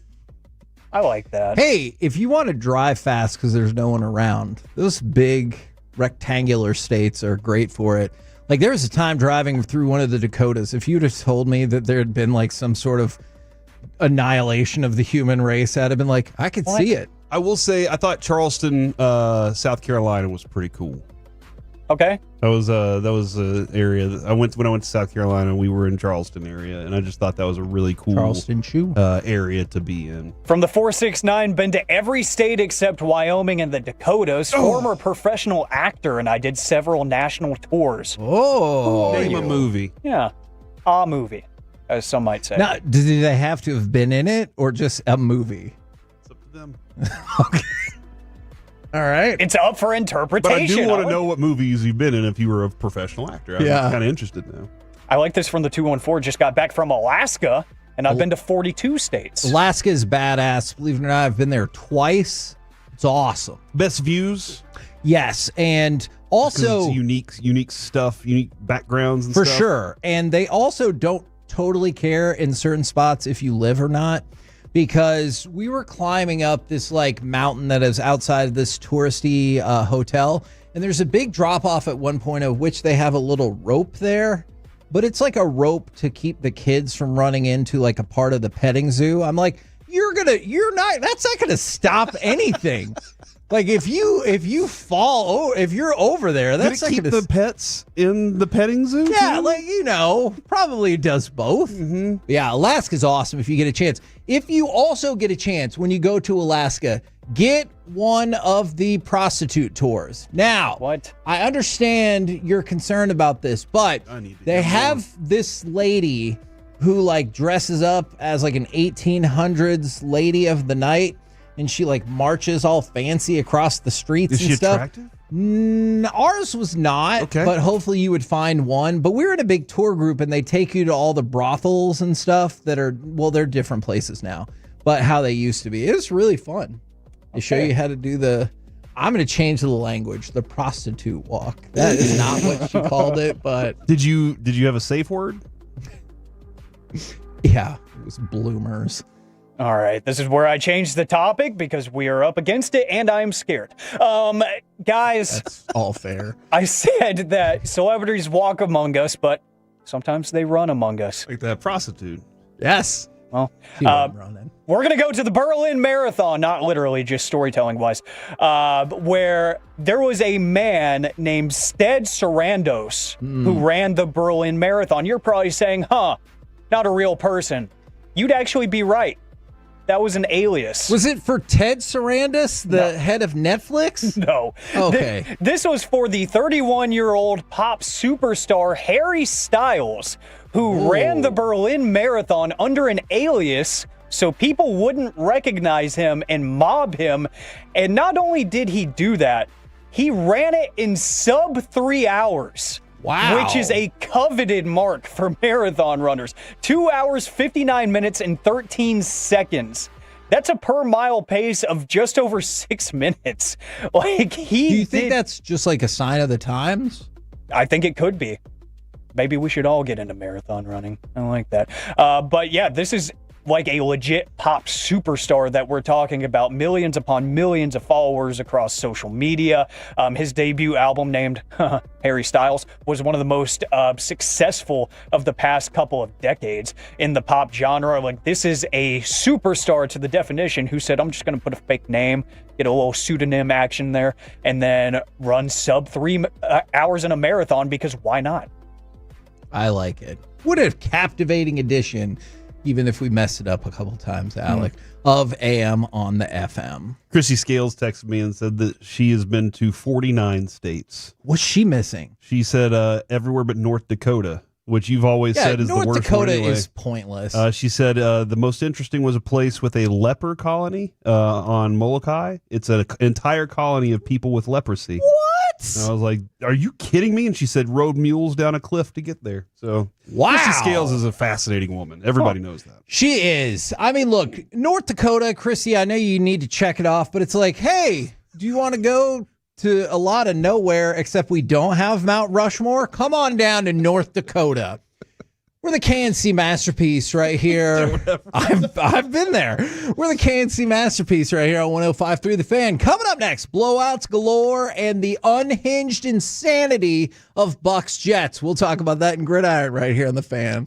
I like that. Hey, if you want to drive fast because there's no one around, those big rectangular states are great for it. Like there was a time driving through one of the Dakotas. If you'd have told me that there had been like some sort of annihilation of the human race, I'd have been like, I could see it. I will say, I thought Charleston, South Carolina was pretty cool. Okay. That was an area that I went when I went to South Carolina. We were in Charleston area, and I just thought that was a really cool Charleston area to be in. From the 469, been to every state except Wyoming and the Dakotas. Former professional actor, and I did several national tours. Oh, name a movie. Yeah, a movie, as some might say. Now, did they have to have been in it or just a movie? It's up to them. Okay. All right. It's up for But interpretation. I do want to know what movies you've been in if you were a professional actor. I'm kind of interested now. I like this from the 214. Just got back from Alaska, and I've been to 42 states. Alaska is badass. Believe it or not, I've been there twice. It's awesome. Best views? Yes, and also it's unique stuff, unique backgrounds and for stuff. sure. And they also don't totally care in certain spots if you live or not. Because we were climbing up this like mountain that is outside of this touristy hotel, and there's a big drop off at one point of which they have a little rope there, but it's like a rope to keep the kids from running into like a part of the petting zoo. I'm like, that's not gonna stop anything. Like if you fall, if you're over there, that's Did it keep the pets in the petting zoo? Yeah, too? like probably does both. Mm-hmm. Yeah, Alaska's awesome if you get a chance. If you also get a chance when you go to Alaska, get one of the prostitute tours. Now, I understand you're concerned about this, but they have this lady who like dresses up as like an 1800s lady of the night, and she like marches all fancy across the streets and stuff. Is she attractive? Ours was not, but hopefully you would find one. But we were in a big tour group, and they take you to all the brothels and stuff that are, well, they're different places now, but how they used to be. It was really fun. They show you how to do I'm going to change the language, the prostitute walk. That is not what she called it, but. Did you have a safe word? Yeah, it was bloomers. All right, this is where I changed the topic because we are up against it and I'm scared. Guys. That's all fair. I said that celebrities walk among us, but sometimes they run among us. Like that prostitute. Yes. Well, we're going to go to the Berlin Marathon, not literally, just storytelling-wise, where there was a man named Stead Sarandos who ran the Berlin Marathon. You're probably saying, not a real person. You'd actually be right. That was an alias. Was it for Ted Sarandos, the head of Netflix? No. Okay. This was for the 31-year-old pop superstar Harry Styles, who ran the Berlin Marathon under an alias so people wouldn't recognize him and mob him. And not only did he do that, he ran it in sub 3 hours. Wow. Which is a coveted mark for marathon runners. 2 hours, 59 minutes, and 13 seconds. That's a per mile pace of just over 6 minutes. Like Do you think that's just like a sign of the times? I think it could be. Maybe we should all get into marathon running. I like that. But yeah, this is like a legit pop superstar that we're talking about. Millions upon millions of followers across social media. His debut album, named Harry Styles, was one of the most successful of the past couple of decades in the pop genre. Like, this is a superstar to the definition who said, I'm just going to put a fake name, get a little pseudonym action there, and then run sub 3 hours in a marathon, because why not? I like it. What a captivating addition, even if we messed it up a couple times, Alec, of AM on the FM. Chrissy Scales texted me and said that she has been to 49 states. What's she missing? She said everywhere but North Dakota, which you've always said is North the worst Dakota one anyway. is pointless. She said the most interesting was a place with a leper colony on Molokai. It's an entire colony of people with leprosy. What? And I was like, are you kidding me? And she said rode mules down a cliff to get there. So wow. Chrissy Scales is a fascinating woman. Everybody knows that. She is. I mean, look, North Dakota, Chrissy, I know you need to check it off, but it's like, hey, do you want to go to a lot of nowhere except we don't have Mount Rushmore? Come on down to North Dakota. We're the KNC Masterpiece right here. I've been there. We're the KNC Masterpiece right here on 105.3 The Fan. Coming up next, blowouts galore and the unhinged insanity of Bucks Jets. We'll talk about that in Gridiron right here on The Fan.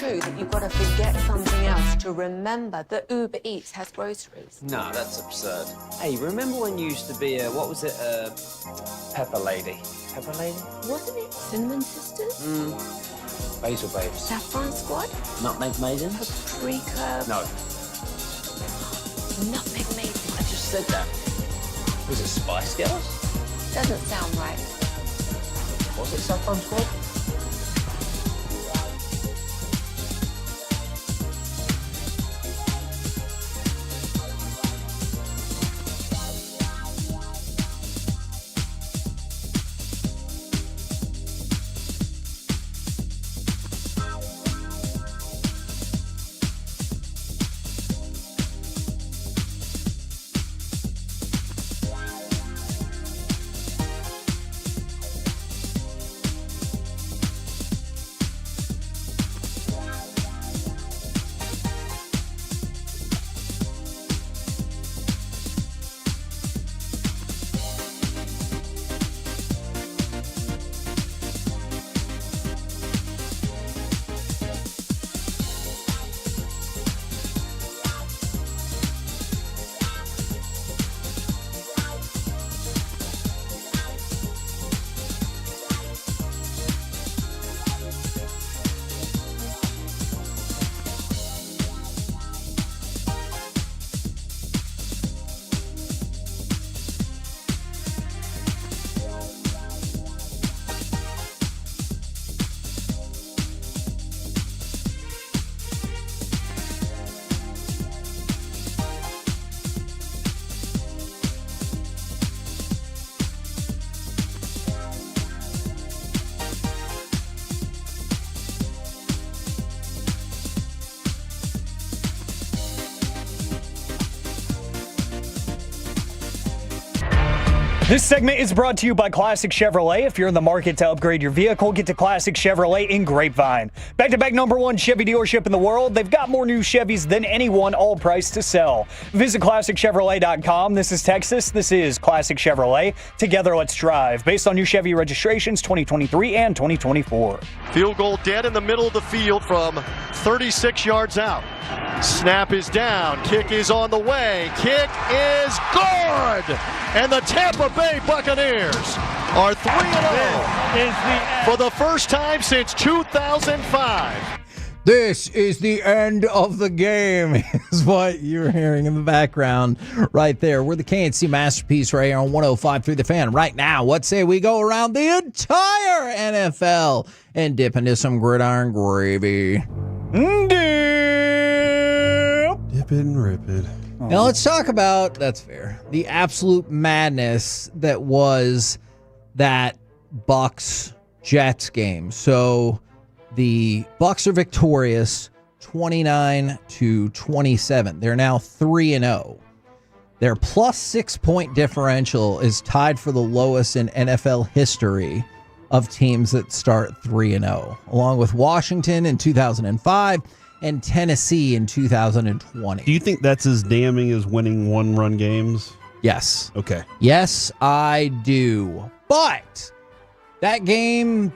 true that you've got to forget something else to remember that Uber Eats has groceries? No, that's absurd. Hey, remember when you used to be what was it, Pepper Lady? Pepper Lady? Wasn't it Cinnamon Sisters? Basil Babes. Saffron Squad? Nutmeg Maidens? Paprika? No. Nutmeg Maidens. I just said that. Was it Spice Girls? Doesn't sound right. Was it Saffron Squad? This segment is brought to you by Classic Chevrolet. If you're in the market to upgrade your vehicle, get to Classic Chevrolet in Grapevine. Back-to-back #1 Chevy dealership in the world. They've got more new Chevys than anyone, all priced to sell. Visit ClassicChevrolet.com. This is Texas. This is Classic Chevrolet. Together, let's drive. Based on new Chevy registrations 2023 and 2024. Field goal dead in the middle of the field from 36 yards out. Snap is down. Kick is on the way. Kick is good. And the Tampa Bay Buccaneers are 3-0 for the first time since 2005. This is the end of the game, is what you're hearing in the background right there. We're the KNC Masterpiece right here on 105.3 The Fan. Right now, what say we go around the entire NFL and dip into some gridiron gravy. Dip and rip it. Now let's talk about, that's fair, the absolute madness that was that Bucs-Jets game. So the Bucs are victorious 29-27. They're now 3-0. Their plus 6-point differential is tied for the lowest in NFL history of teams that start 3-0, along with Washington in 2005 and Tennessee in 2020. Do you think that's as damning as winning one-run games? Yes. Okay. Yes, I do. But that game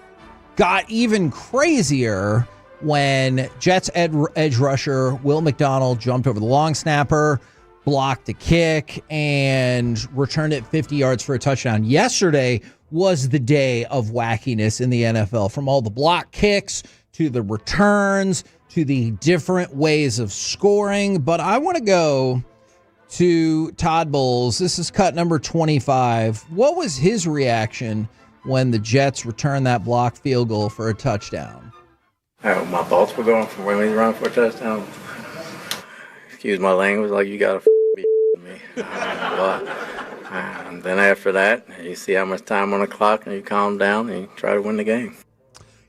got even crazier when Jets edge rusher Will McDonald jumped over the long snapper, blocked a kick, and returned it 50 yards for a touchdown. Yesterday was the day of wackiness in the NFL, from all the block kicks to the returns to the different ways of scoring. But I want to go to Todd Bowles. This is cut number 25. What was his reaction when the Jets returned that blocked field goal for a touchdown? My thoughts were going from when we run for a touchdown. Excuse my language, like you got to be me. But and then after that, you see how much time on the clock, and you calm down and you try to win the game.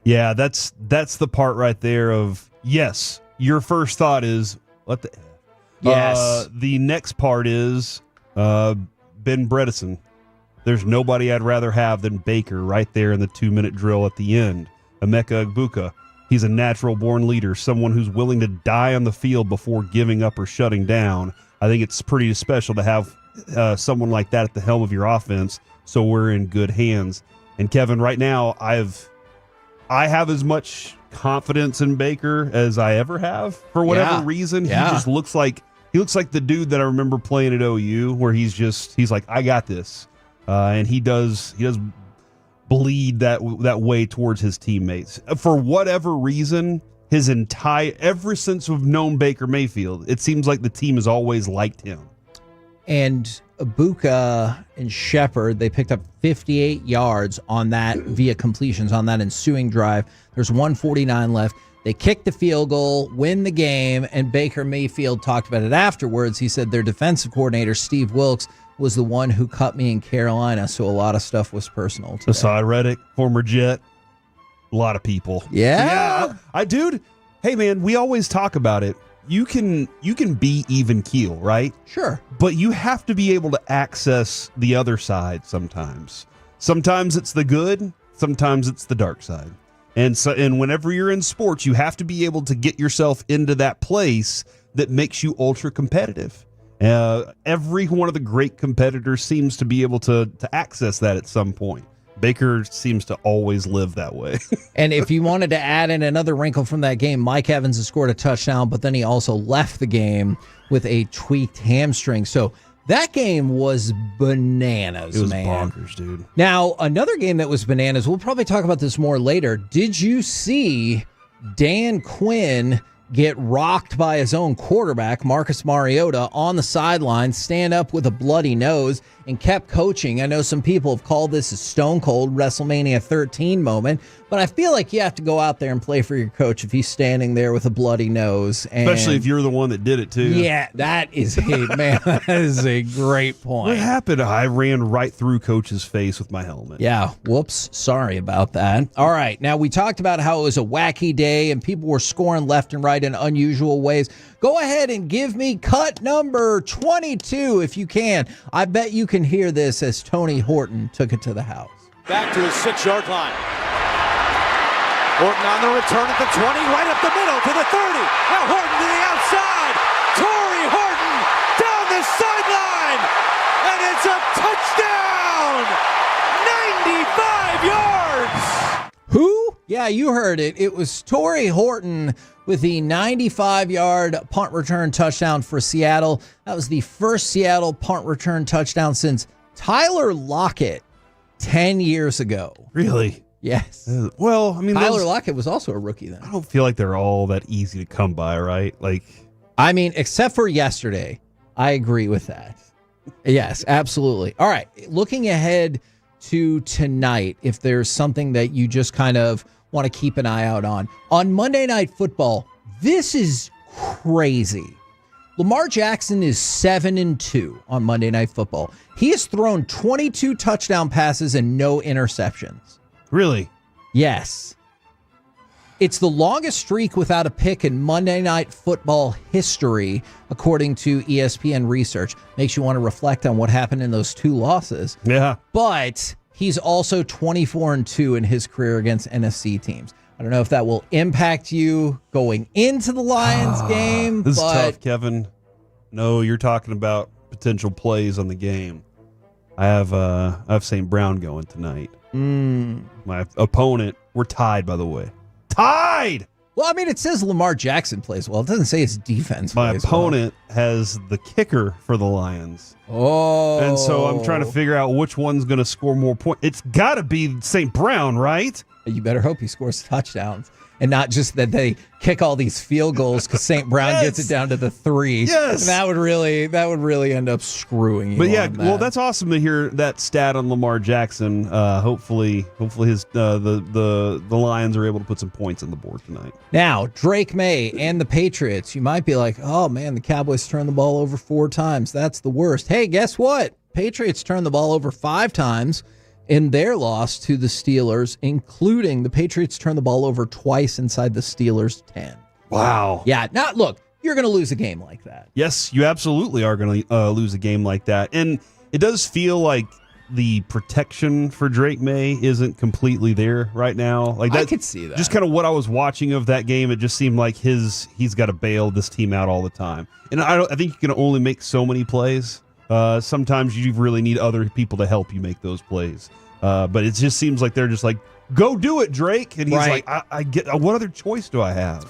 Yeah, that's the part right there of, yes, your first thought is, what the... Yes. The next part is Ben Bredesen. There's nobody I'd rather have than Baker right there in the 2-minute drill at the end. Emeka Egbuka. He's a natural-born leader, someone who's willing to die on the field before giving up or shutting down. I think it's pretty special to have someone like that at the helm of your offense, so we're in good hands. And Kevin, right now, I have as much confidence in Baker as I ever have for whatever reason. Yeah. He just looks like the dude that I remember playing at OU, where he's like, I got this, and he does bleed that way towards his teammates for whatever reason. Ever since we've known Baker Mayfield, it seems like the team has always liked him. And Ibuka and Shepard, they picked up 58 yards on that via completions on that ensuing drive. There's 1:49 left. They kicked the field goal, win the game, and Baker Mayfield talked about it afterwards. He said their defensive coordinator, Steve Wilks, was the one who cut me in Carolina, so a lot of stuff was personal today. Asad Reddick, former Jet, a lot of people. Yeah. Dude, hey man, we always talk about it. You can be even keel, right? Sure. But you have to be able to access the other side sometimes. Sometimes it's the good, sometimes it's the dark side. And whenever you're in sports, you have to be able to get yourself into that place that makes you ultra competitive. Every one of the great competitors seems to be able to access that at some point. Baker seems to always live that way. And if you wanted to add in another wrinkle from that game, Mike Evans has scored a touchdown, but then he also left the game with a tweaked hamstring. So that game was bananas, It was man. bonkers, dude. Now, another game that was bananas, we'll probably talk about this more later. Did you see Dan Quinn get rocked by his own quarterback, Marcus Mariota, on the sideline, stand up with a bloody nose, and kept coaching? I know some people have called this a Stone Cold WrestleMania 13 moment, but I feel like you have to go out there and play for your coach if he's standing there with a bloody nose. And especially if you're the one that did it, too. yeah, that is that is a great point. What happened? I ran right through Coach's face with my helmet. Yeah, whoops. Sorry about that. All right, now we talked about how it was a wacky day and people were scoring left and right in unusual ways. Go ahead and give me cut number 22 if you can. I bet you can hear this as Tony Horton took it to the house. Back to his 6-yard line. Horton on the return at the 20, right up the middle to the 30. Now Horton to the outside. Torrey Horton down the sideline. And it's a touchdown. 95 yards. Who? Yeah, you heard it. It was Torrey Horton with the 95-yard punt return touchdown for Seattle. That was the first Seattle punt return touchdown since Tyler Lockett 10 years ago. Really? Yes. Well, I mean, Tyler Lockett was also a rookie then. I don't feel like they're all that easy to come by, right? Like, I mean, except for yesterday. I agree with that. Yes, absolutely. All right. Looking ahead to tonight, if there's something that you just kind of want to keep an eye out on Monday Night Football, this is crazy. Lamar Jackson is 7-2 on Monday Night Football. He has thrown 22 touchdown passes and no interceptions. Really? Yes. It's the longest streak without a pick in Monday Night Football history, according to ESPN research. Makes you want to reflect on what happened in those two losses. Yeah. But he's also 24-2 in his career against NFC teams. I don't know if that will impact you going into the Lions game. This but is tough, Kevin. No, you're talking about potential plays on the game. I have St. Brown going tonight. My opponent, we're tied, by the way. Tied! Well, I mean, it says Lamar Jackson plays well. It doesn't say his defense My plays opponent has the kicker for the Lions. Oh. And so I'm trying to figure out which one's going to score more points. It's got to be St. Brown, right? You better hope he scores touchdowns and not just that they kick all these field goals because St. Brown gets it down to the 3. Yes. And that would really end up screwing you. But yeah, on that. well, that's awesome to hear that stat on Lamar Jackson. Hopefully his the Lions are able to put some points on the board tonight. Now, Drake May and the Patriots, you might be like, oh man, the Cowboys turned the ball over 4 times. That's the worst. Hey, guess what? Patriots turned the ball over 5 times in their loss to the Steelers, including the Patriots turned the ball over twice inside the Steelers' 10. Wow. Yeah, look, you're going to lose a game like that. Yes, you absolutely are going to lose a game like that. And it does feel like the protection for Drake May isn't completely there right now. Like that, I could see that. Just kind of what I was watching of that game, it just seemed like he's got to bail this team out all the time. And I think you can only make so many plays. Sometimes you really need other people to help you make those plays. But it just seems like they're just like, go do it, Drake. And he's Right. like, I get. What other choice do I have?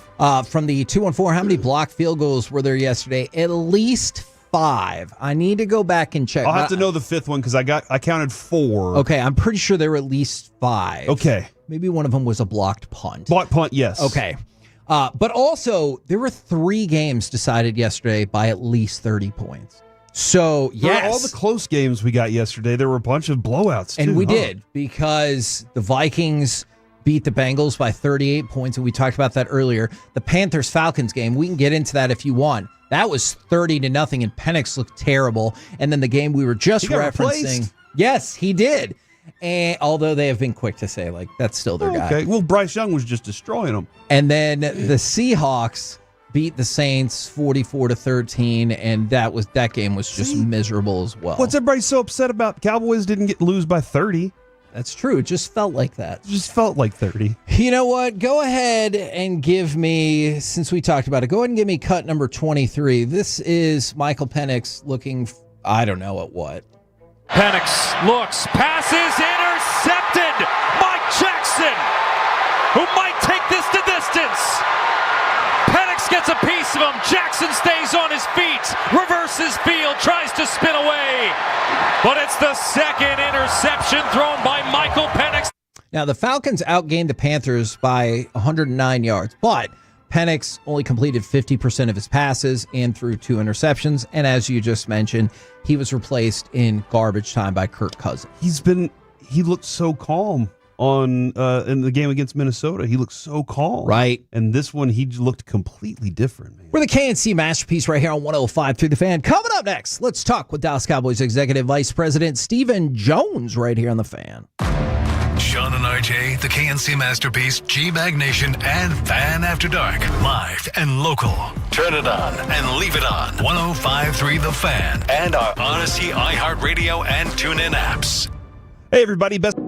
From the 214, how many blocked field goals were there yesterday? At least 5. I need to go back and check. I'll have to know the 5th one because I counted 4. Okay, I'm pretty sure there were at least 5. Okay. Maybe one of them was a blocked punt. Blocked punt, yes. Okay. But also, there were 3 games decided yesterday by at least 30 points. So, yes. For all the close games we got yesterday, there were a bunch of blowouts, too. And we did, because the Vikings beat the Bengals by 38 points, and we talked about that earlier. The Panthers-Falcons game, we can get into that if you want. That was 30-0, and Penix looked terrible. And then the game we were just referencing. Replaced. Yes, he did. And although they have been quick to say, like, that's still their guy. Okay, well, Bryce Young was just destroying them. And then the Seahawks beat the Saints 44-13, and that game was just miserable as well. What's everybody so upset about? Cowboys didn't lose by 30. That's true. It just felt like that. It just felt like 30. You know what? Go ahead and give me, since we talked about it, go ahead and give me cut number 23. This is Michael Penix looking, I don't know at what. Penix looks, passes, intercepted. Mike Jackson, who might take this to distance. Penix gets a piece of him. Jackson stays on his feet, reverses field, tries to spin away. But it's the second interception thrown by Michael Penix. Now, the Falcons outgained the Panthers by 109 yards, but Penix only completed 50% of his passes and threw 2 interceptions. And as you just mentioned, he was replaced in garbage time by Kirk Cousins. He looked so calm on in the game against Minnesota. He looked so calm. Right. And this one, he looked completely different, man. We're the KNC Masterpiece right here on 105 through the Fan. Coming up next, let's talk with Dallas Cowboys Executive Vice President Stephen Jones right here on the Fan. Sean and RJ, the KNC Masterpiece, G-Bag Nation, and Fan After Dark. Live and local. Turn it on and leave it on. 105.3 The Fan and our Odyssey, iHeartRadio, and TuneIn apps. Hey, everybody. Best.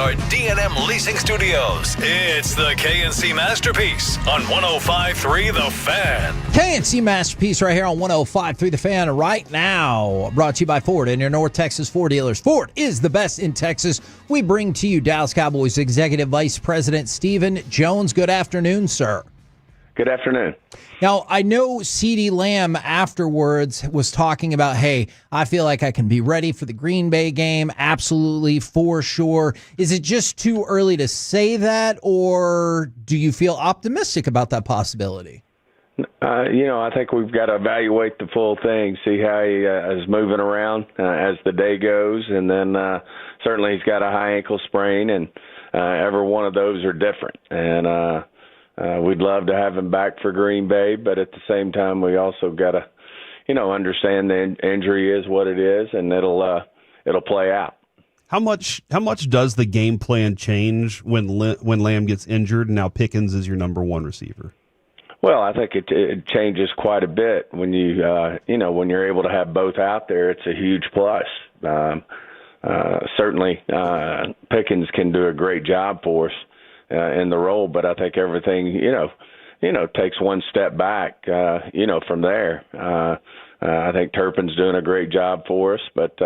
our D&M Leasing Studios. It's the KNC Masterpiece on 105.3 The Fan. KNC Masterpiece right here on 105.3 The Fan right now. Brought to you by Ford and your North Texas Ford dealers. Ford is the best in Texas. We bring to you Dallas Cowboys Executive Vice President Stephen Jones. Good afternoon, sir. Good afternoon. Now, I know CeeDee Lamb afterwards was talking about, hey, I feel like I can be ready for the Green Bay game. Absolutely, for sure. Is it just too early to say that, or do you feel optimistic about that possibility? I think we've got to evaluate the full thing, see how he is moving around as the day goes, and then certainly he's got a high ankle sprain, and every one of those are different. And we'd love to have him back for Green Bay, but at the same time, we also got to, understand the injury is what it is, and it'll play out. How much does the game plan change when Lamb gets injured and now Pickens is your number one receiver? Well, I think it changes quite a bit when when you're able to have both out there. It's a huge plus. Certainly, Pickens can do a great job for us in the role, but I think everything takes one step back. From there, I think Turpin's doing a great job for us. But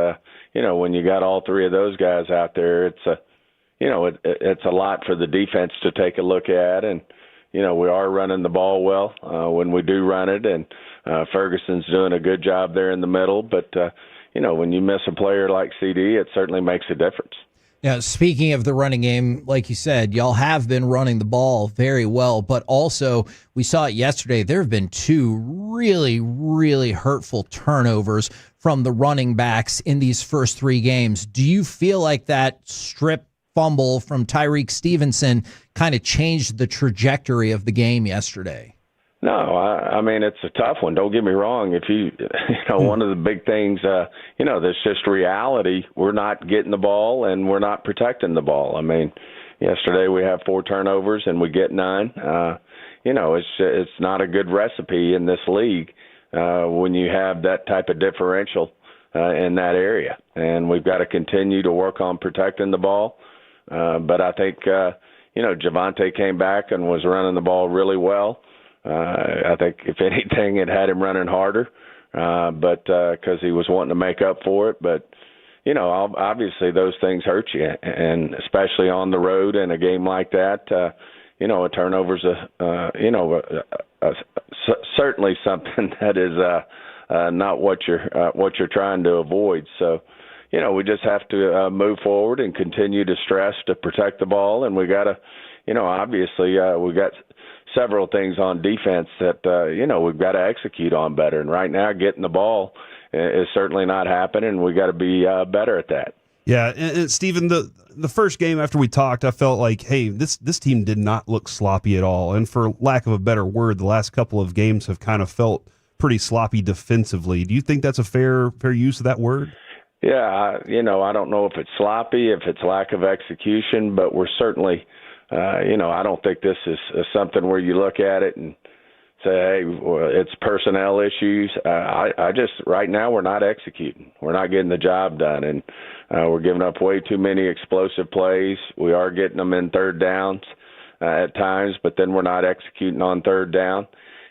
when you got all three of those guys out there, it's a lot for the defense to take a look at, and we are running the ball well when we do run it, and Ferguson's doing a good job there in the middle. But when you miss a player like CD, it certainly makes a difference. Now, speaking of the running game, like you said, y'all have been running the ball very well, but also we saw it yesterday. There have been two really, really hurtful turnovers from the running backs in these first three games. Do you feel like that strip fumble from Tyreek Stevenson kind of changed the trajectory of the game yesterday? No, I mean, it's a tough one. Don't get me wrong. If one of the big things, that's just reality. We're not getting the ball and we're not protecting the ball. I mean, yesterday we have 4 turnovers and we get 9. It's not a good recipe in this league when you have that type of differential in that area. And we've got to continue to work on protecting the ball. But I think, Javonte came back and was running the ball really well. I think, if anything, it had him running harder, but because he was wanting to make up for it. But, obviously those things hurt you, and especially on the road in a game like that, a turnover's certainly something that is not what you're trying to avoid. So, we just have to move forward and continue to stress to protect the ball, and we got to, obviously we got several things on defense that, we've got to execute on better. And right now, getting the ball is certainly not happening. We got to be better at that. Yeah, and Stephen, the first game after we talked, I felt like, hey, this team did not look sloppy at all. And for lack of a better word, the last couple of games have kind of felt pretty sloppy defensively. Do you think that's a fair use of that word? Yeah, I don't know if it's sloppy, if it's lack of execution, but we're certainly I don't think this is something where you look at it and say, hey, it's personnel issues. I just, right now, we're not executing. We're not getting the job done, and we're giving up way too many explosive plays. We are getting them in third downs at times, but then we're not executing on third down.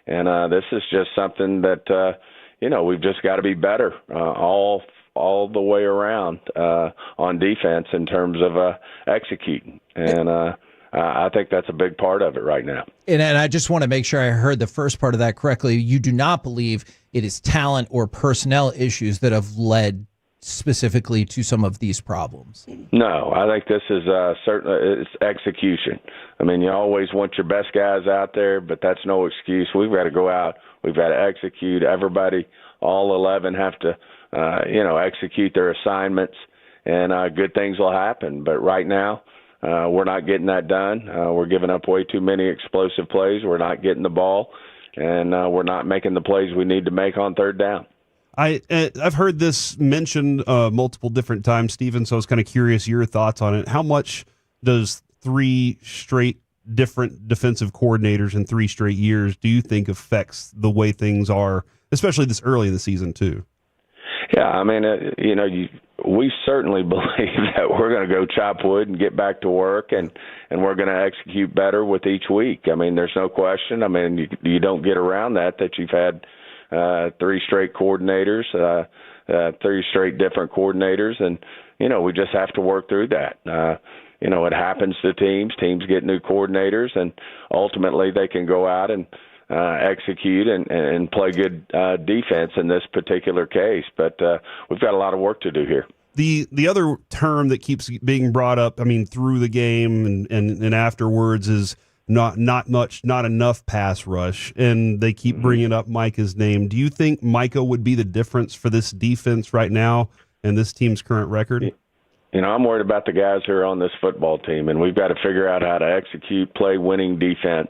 And this is just something that, we've just got to be better all the way around on defense in terms of executing. And I think that's a big part of it right now. And I just want to make sure I heard the first part of that correctly. You do not believe it is talent or personnel issues that have led specifically to some of these problems? No, I think this is certainly it's execution. I mean, you always want your best guys out there, but that's no excuse. We've got to go out. We've got to execute. Everybody, all 11 have to, execute their assignments, and good things will happen. But right now, we're not getting that done. We're giving up way too many explosive plays. We're not getting the ball, and we're not making the plays we need to make on third down. I've heard this mentioned multiple different times, Stephen, so I was kind of curious your thoughts on it. How much does 3 straight different defensive coordinators in 3 straight years do you think affects the way things are, especially this early in the season too? Yeah, I mean, we certainly believe that we're going to go chop wood and get back to work, and we're going to execute better with each week. I mean, there's no question. I mean, you don't get around that you've had 3 straight coordinators, 3 straight different coordinators, and, we just have to work through that. It happens to teams. Teams get new coordinators, and ultimately they can go out and execute and play good defense in this particular case. But we've got a lot of work to do here. The other term that keeps being brought up, I mean, through the game and afterwards is not enough pass rush, and they keep bringing up Micah's name. Do you think Micah would be the difference for this defense right now and this team's current record? I'm worried about the guys who are on this football team, and we've got to figure out how to execute, play winning defense,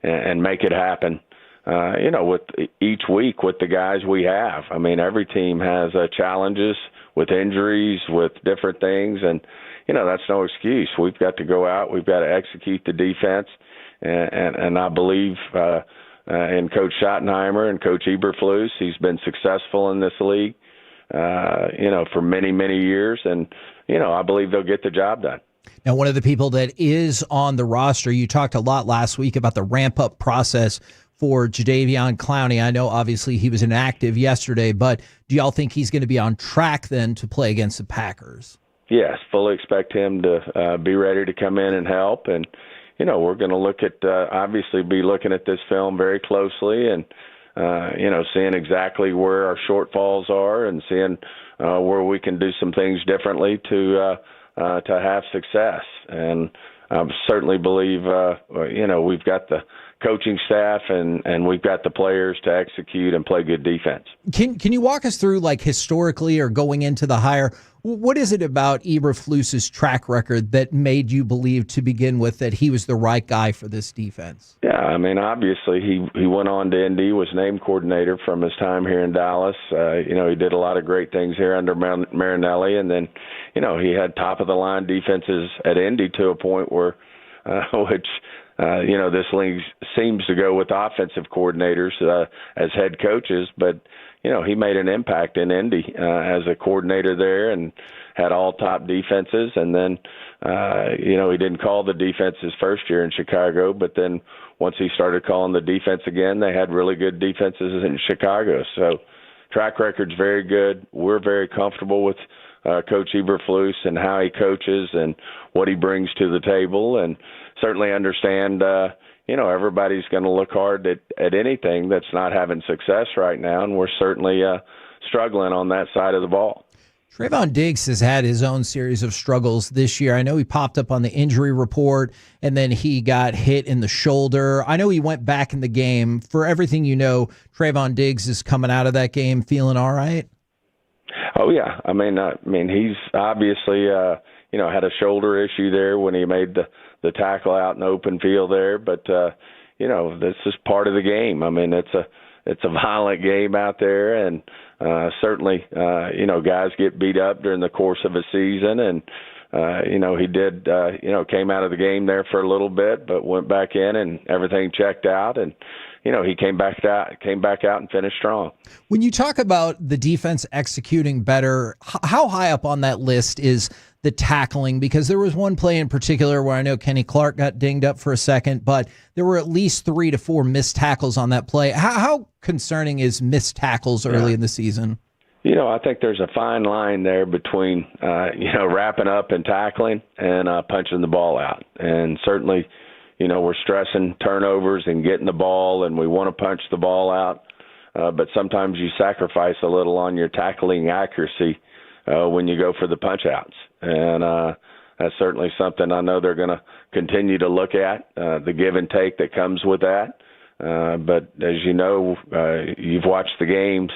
and make it happen. With each week with the guys we have. I mean, every team has challenges with injuries, with different things, and that's no excuse. We've got to go out. We've got to execute the defense, and I believe in Coach Schottenheimer and Coach Eberflus. He's been successful in this league, for many, many years, and I believe they'll get the job done. Now, one of the people that is on the roster, you talked a lot last week about the ramp-up process for Jadeveon Clowney. I know, obviously, he was inactive yesterday, but do y'all think he's going to be on track then to play against the Packers? Yes, fully expect him to be ready to come in and help. And, we're going to look at, obviously, be looking at this film very closely and, seeing exactly where our shortfalls are and seeing where we can do some things differently to have success. And I certainly believe, we've got the coaching staff and we've got the players to execute and play good defense. Can you walk us through, like, historically or going into the hire, what is it about Eberflus's track record that made you believe to begin with that he was the right guy for this defense? Yeah, I mean, obviously he went on to Indy, was named coordinator from his time here in Dallas. He did a lot of great things here under Marinelli, and then, he had top-of-the-line defenses at Indy to a point where, this league seems to go with offensive coordinators as head coaches, but he made an impact in Indy as a coordinator there and had all top defenses. And then, he didn't call the defense his first year in Chicago, but then once he started calling the defense again, they had really good defenses in Chicago. So track record's very good. We're very comfortable with Coach Eberflus and how he coaches and what he brings to the table, and certainly understand, everybody's going to look hard at anything that's not having success right now, and we're certainly struggling on that side of the ball. Trayvon Diggs has had his own series of struggles this year. I know he popped up on the injury report, and then he got hit in the shoulder. I know he went back in the game. For everything you know, Trayvon Diggs is coming out of that game feeling all right? Oh, yeah. I mean, he's obviously, had a shoulder issue there when he made the tackle out in the open field there. But, this is part of the game. I mean, it's a violent game out there, and certainly, guys get beat up during the course of a season. And, he did, came out of the game there for a little bit, but went back in and everything checked out. And, he came back out and finished strong. When you talk about the defense executing better, how high up on that list is the tackling? Because there was one play in particular where I know Kenny Clark got dinged up for a second, but there were at least 3 to 4 missed tackles on that play. How concerning is missed tackles early in the season? I think there's a fine line there between, wrapping up and tackling and punching the ball out. And certainly, we're stressing turnovers and getting the ball, and we want to punch the ball out. But sometimes you sacrifice a little on your tackling accuracy when you go for the punch outs. And that's certainly something I know they're going to continue to look at, the give and take that comes with that. But as you know, you've watched the games,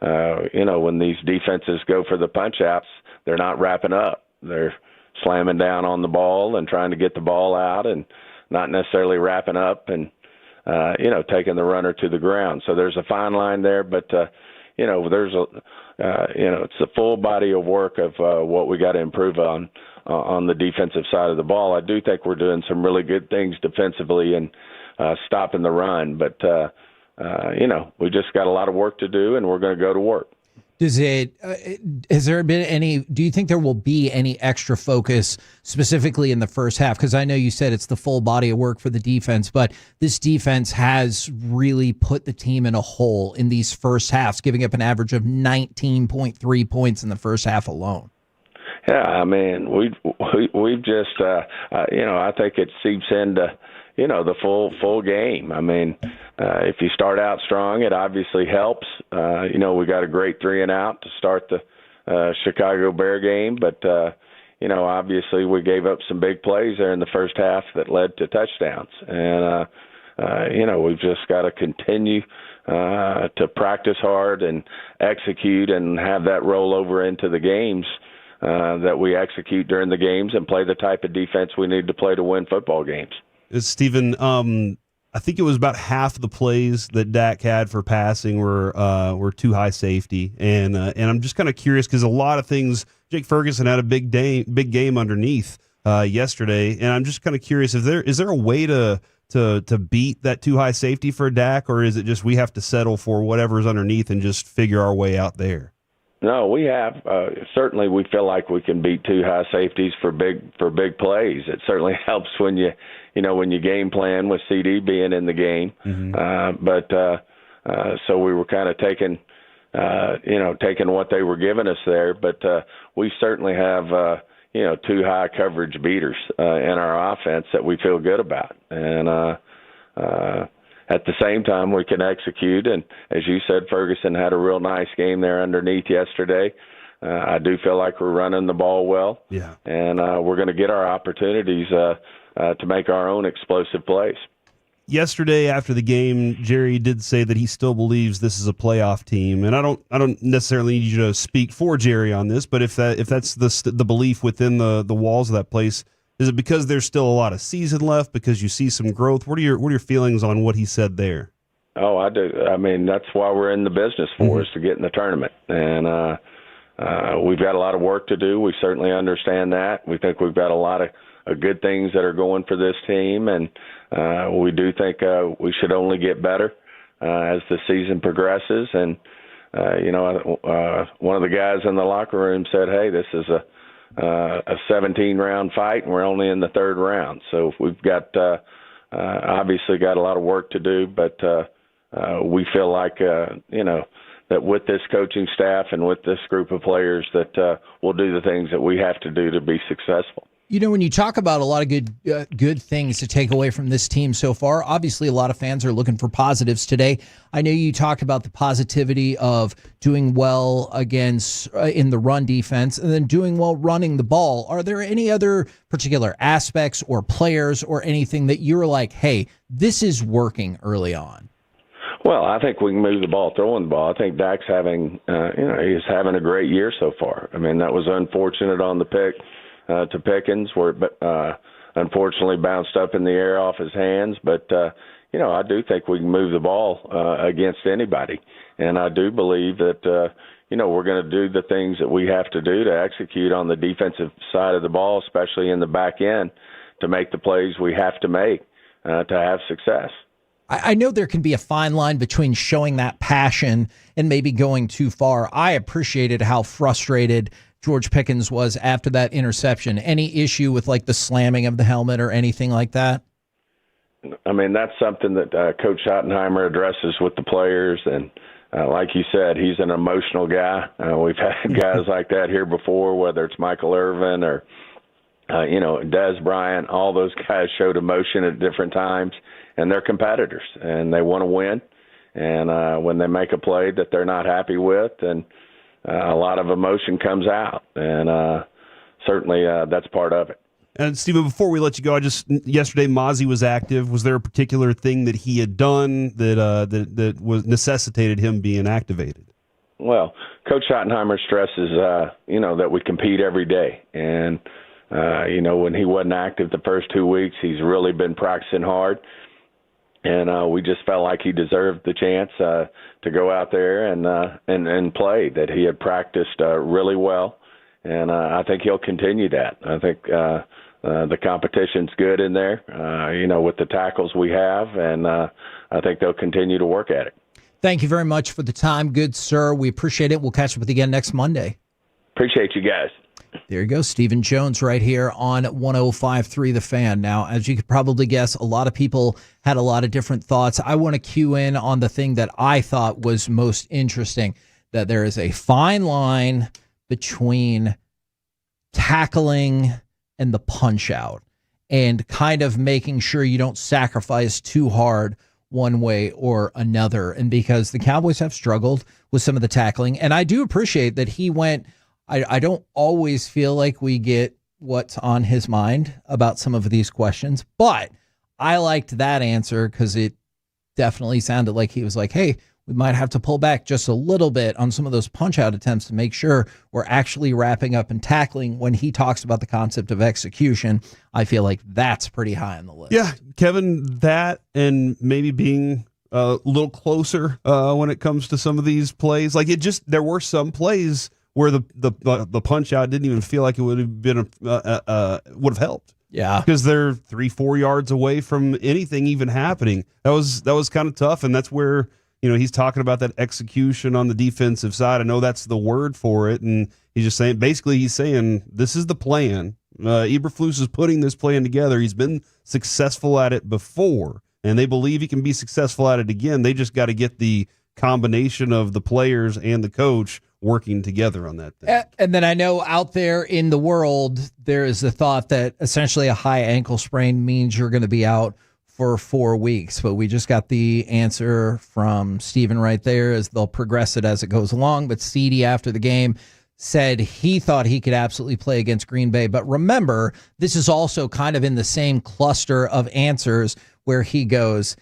when these defenses go for the punch outs, they're not wrapping up. They're slamming down on the ball and trying to get the ball out and not necessarily wrapping up and, taking the runner to the ground. So there's a fine line there, but, there's it's a full body of work of what we got to improve on the defensive side of the ball. I do think we're doing some really good things defensively and stopping the run, but, we just got a lot of work to do, and we're going to go to work. Has there been any, do you think there will be any extra focus specifically in the first half? Because I know you said it's the full body of work for the defense, but this defense has really put the team in a hole in these first halves, giving up an average of 19.3 points in the first half alone. Yeah, I mean, we've just, I think it seeps into, the full game. I mean, if you start out strong, it obviously helps. We got a great 3-and-out to start the Chicago Bear game, but obviously we gave up some big plays there in the first half that led to touchdowns, and we've just got to continue to practice hard and execute and have that roll over into the games. That we execute during the games and play the type of defense we need to play to win football games. Stephen, I think it was about half the plays that Dak had for passing were too high safety, and I'm just kind of curious because a lot of things. Jake Ferguson had a big game underneath yesterday, and I'm just kind of curious is there a way to beat that too high safety for Dak, or is it just we have to settle for whatever's underneath and just figure our way out there? No, we have. Certainly, we feel like we can beat too high safeties for big plays. It certainly helps when you game plan with CD being in the game. Mm-hmm. So we were kind of taking what they were giving us there. But we certainly have, too high coverage beaters in our offense that we feel good about. And at the same time, we can execute. And as you said, Ferguson had a real nice game there underneath yesterday. I do feel like we're running the ball well. Yeah. And we're going to get our opportunities to make our own explosive plays. Yesterday after the game, Jerry did say that he still believes this is a playoff team. And I don't necessarily need you to speak for Jerry on this, but if that's the belief within the walls of that place, is it because there's still a lot of season left, because you see some growth? What are your feelings on what he said there? Oh, I do. I mean, that's why we're in the business for, is to get in the tournament. And we've got a lot of work to do. We certainly understand that. We think we've got a lot of good things that are going for this team. And we do think we should only get better as the season progresses. And, one of the guys in the locker room said, hey, this is a 17-round fight, and we're only in the third round. So we've got obviously got a lot of work to do, but we feel like that with this coaching staff and with this group of players that we'll do the things that we have to do to be successful. When you talk about a lot of good things to take away from this team so far, obviously a lot of fans are looking for positives today. I know you talked about the positivity of doing well against in the run defense and then doing well running the ball. Are there any other particular aspects or players or anything that you're like, hey, this is working early on? Well, I think we can move the ball, throwing the ball. I think Dak's having a great year so far. I mean, that was unfortunate on the pick to Pickens, where unfortunately bounced up in the air off his hands. But, I do think we can move the ball against anybody. And I do believe that, we're going to do the things that we have to do to execute on the defensive side of the ball, especially in the back end, to make the plays we have to make to have success. I know there can be a fine line between showing that passion and maybe going too far. I appreciated how frustrated George Pickens was after that interception. Any issue with the slamming of the helmet or anything like that? I mean, that's something that Coach Schottenheimer addresses with the players. And like you said, he's an emotional guy. We've had guys like that here before, whether it's Michael Irvin or, Des Bryant. All those guys showed emotion at different times, and they're competitors, and they want to win. And when they make a play that they're not happy with, and a lot of emotion comes out, and certainly that's part of it. And Stephen, before we let you go, yesterday Mozzie was active. Was there a particular thing that he had done that was necessitated him being activated? Well, Coach Schottenheimer stresses that we compete every day, and when he wasn't active the first 2 weeks, he's really been practicing hard. And we just felt like he deserved the chance to go out there and play, that he had practiced really well. And I think he'll continue that. I think the competition's good in there, with the tackles we have, and I think they'll continue to work at it. Thank you very much for the time, good sir. We appreciate it. We'll catch up with you again next Monday. Appreciate you guys. There you go, Stephen Jones right here on 105.3 The Fan. Now, as you could probably guess, a lot of people had a lot of different thoughts. I want to cue in on the thing that I thought was most interesting, that there is a fine line between tackling and the punch out and kind of making sure you don't sacrifice too hard one way or another. And because the Cowboys have struggled with some of the tackling, and I do appreciate that he went, I don't always feel like we get what's on his mind about some of these questions, but I liked that answer because it definitely sounded like he was like, hey, we might have to pull back just a little bit on some of those punch-out attempts to make sure we're actually wrapping up and tackling. When he talks about the concept of execution, I feel like that's pretty high on the list. Yeah, Kevin, that and maybe being a little closer when it comes to some of these plays. Like there were some plays where the punch-out didn't even feel like it would have been would have helped. Yeah, because they're 3-4 yards away from anything even happening. That was kind of tough, and that's where he's talking about that execution on the defensive side. I know that's the word for it, and he's just saying he's saying this is the plan. Eberflus is putting this plan together. He's been successful at it before, and they believe he can be successful at it again. They just got to get the combination of the players and the coach working together on that thing. And then I know out there in the world, there is the thought that essentially a high ankle sprain means you're going to be out for 4 weeks. But we just got the answer from Steven right there, as they'll progress it as it goes along. But Ceedee, after the game, said he thought he could absolutely play against Green Bay. But remember, this is also kind of in the same cluster of answers where he goes,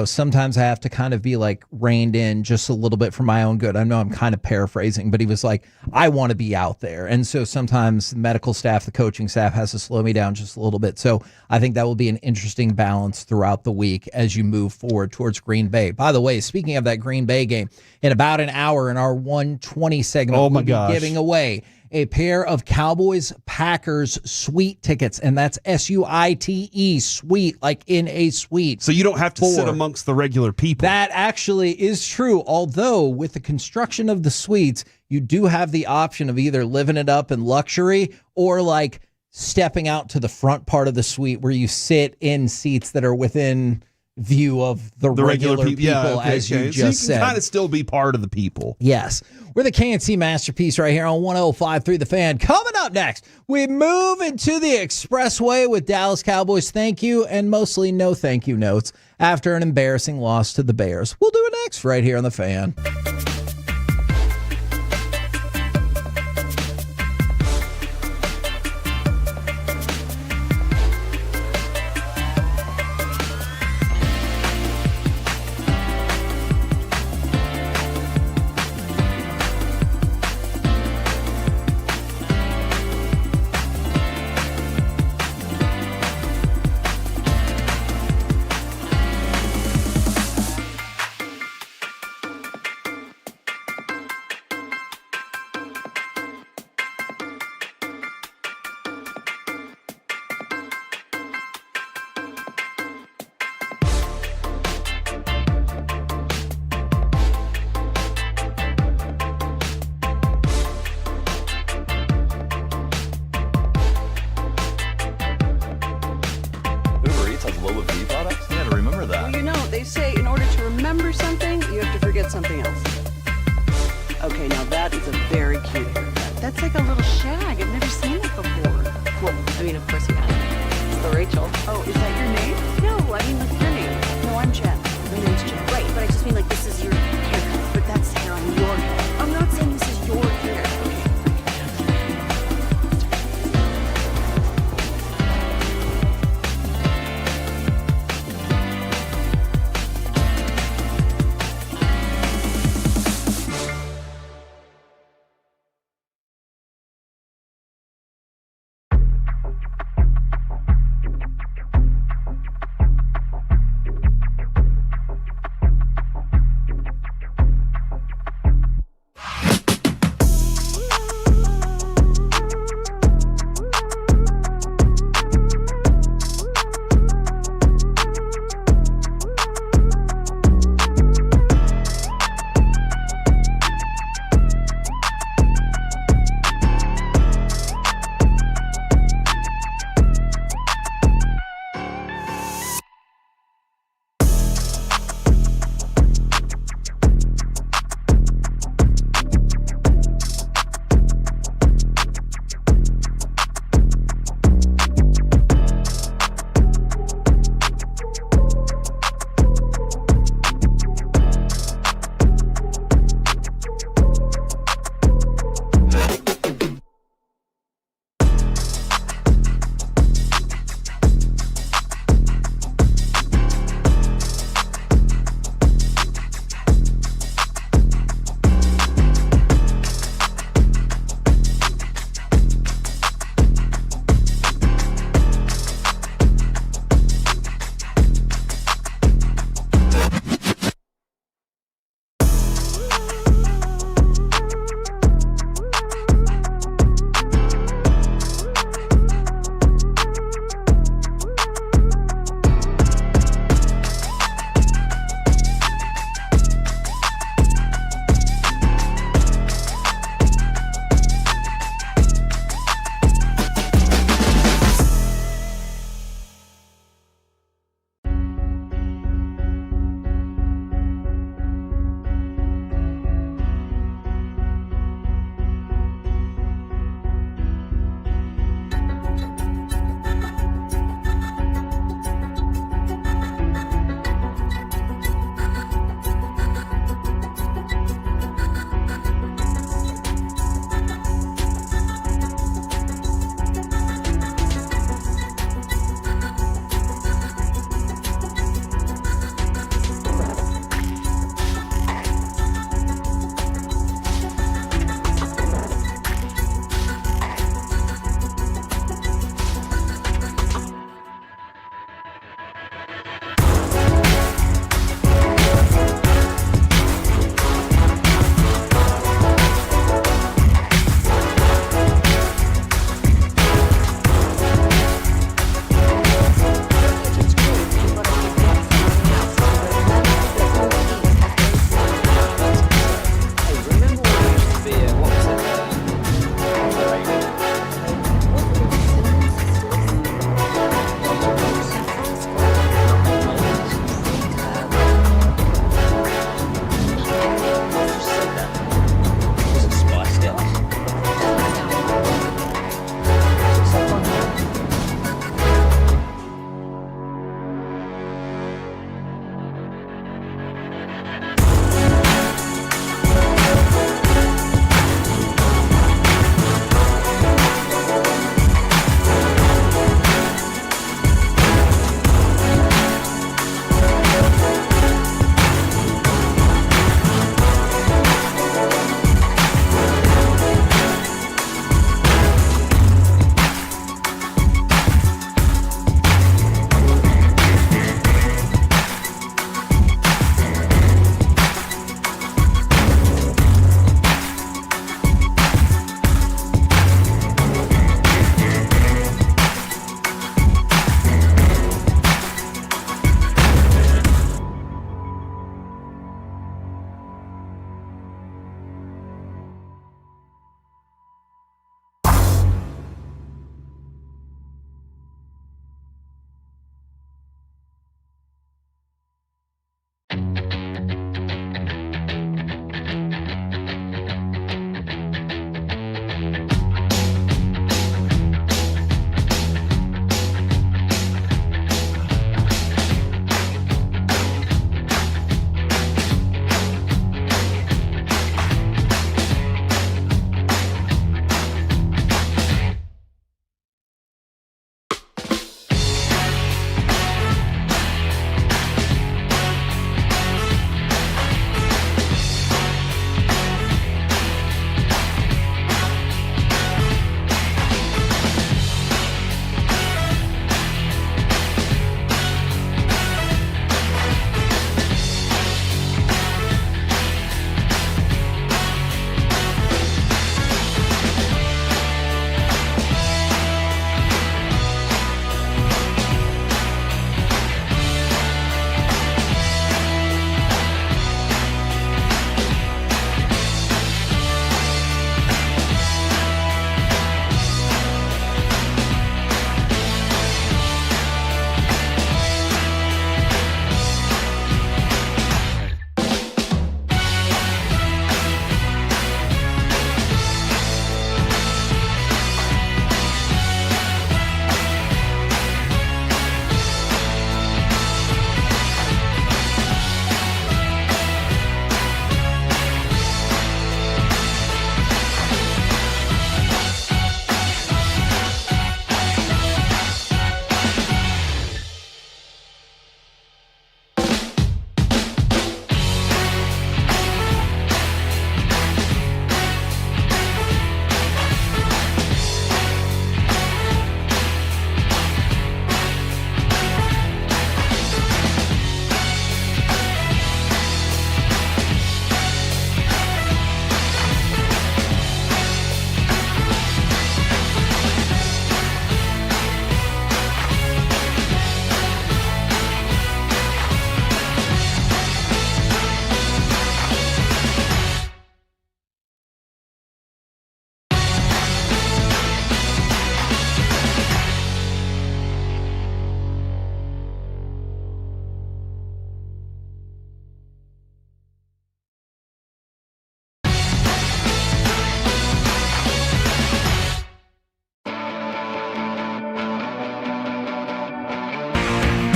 sometimes I have to kind of be like reined in just a little bit for my own good. I know I'm kind of paraphrasing, but he was like, I want to be out there. And so sometimes the medical staff, the coaching staff has to slow me down just a little bit. So I think that will be an interesting balance throughout the week as you move forward towards Green Bay. By the way, speaking of that Green Bay game, in about an hour in our 1:20 segment, we'll be giving away a pair of Cowboys-Packers suite tickets, and that's SUITE, suite, like in a suite. So you don't have to sit amongst the regular people. That actually is true, although with the construction of the suites, you do have the option of either living it up in luxury or like stepping out to the front part of the suite where you sit in seats that are within view of the regular people, as you just said. You can kind of still be part of the people. Yes. We're the KNC Masterpiece right here on 105.3 The Fan. Coming up next, we move into the expressway with Dallas Cowboys thank you and mostly no thank you notes after an embarrassing loss to the Bears. We'll do it next right here on The Fan. Something else. Okay, now that is a very cute haircut. That's like a little shag. I've never seen it before. Well, I mean, of course you have. It's the Rachel. Oh, is that your name? No, I mean like your name. No, I'm Jen. My name's Jen. Right, but I just mean like this is your haircut, but that's hair on your head. I'm not saying this is your hair.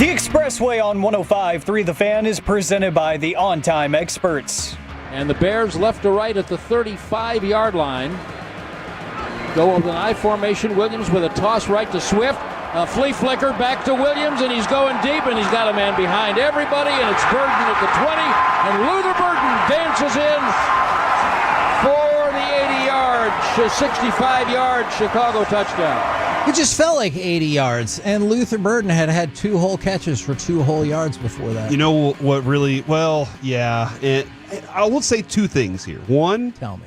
The Expressway on 105.3 The Fan is presented by the On Time Experts. And the Bears left to right at the 35-yard line. Go with an I formation. Williams with a toss right to Swift. A flea flicker back to Williams, and he's going deep, and he's got a man behind everybody, and it's Burden at the 20, and Luther Burden dances in for the 80-yard, 65-yard Chicago touchdown. It just felt like 80 yards, and Luther Burden had 2 whole catches for 2 whole yards before that. You know what really, well, yeah. I will say 2 things here. One, tell me.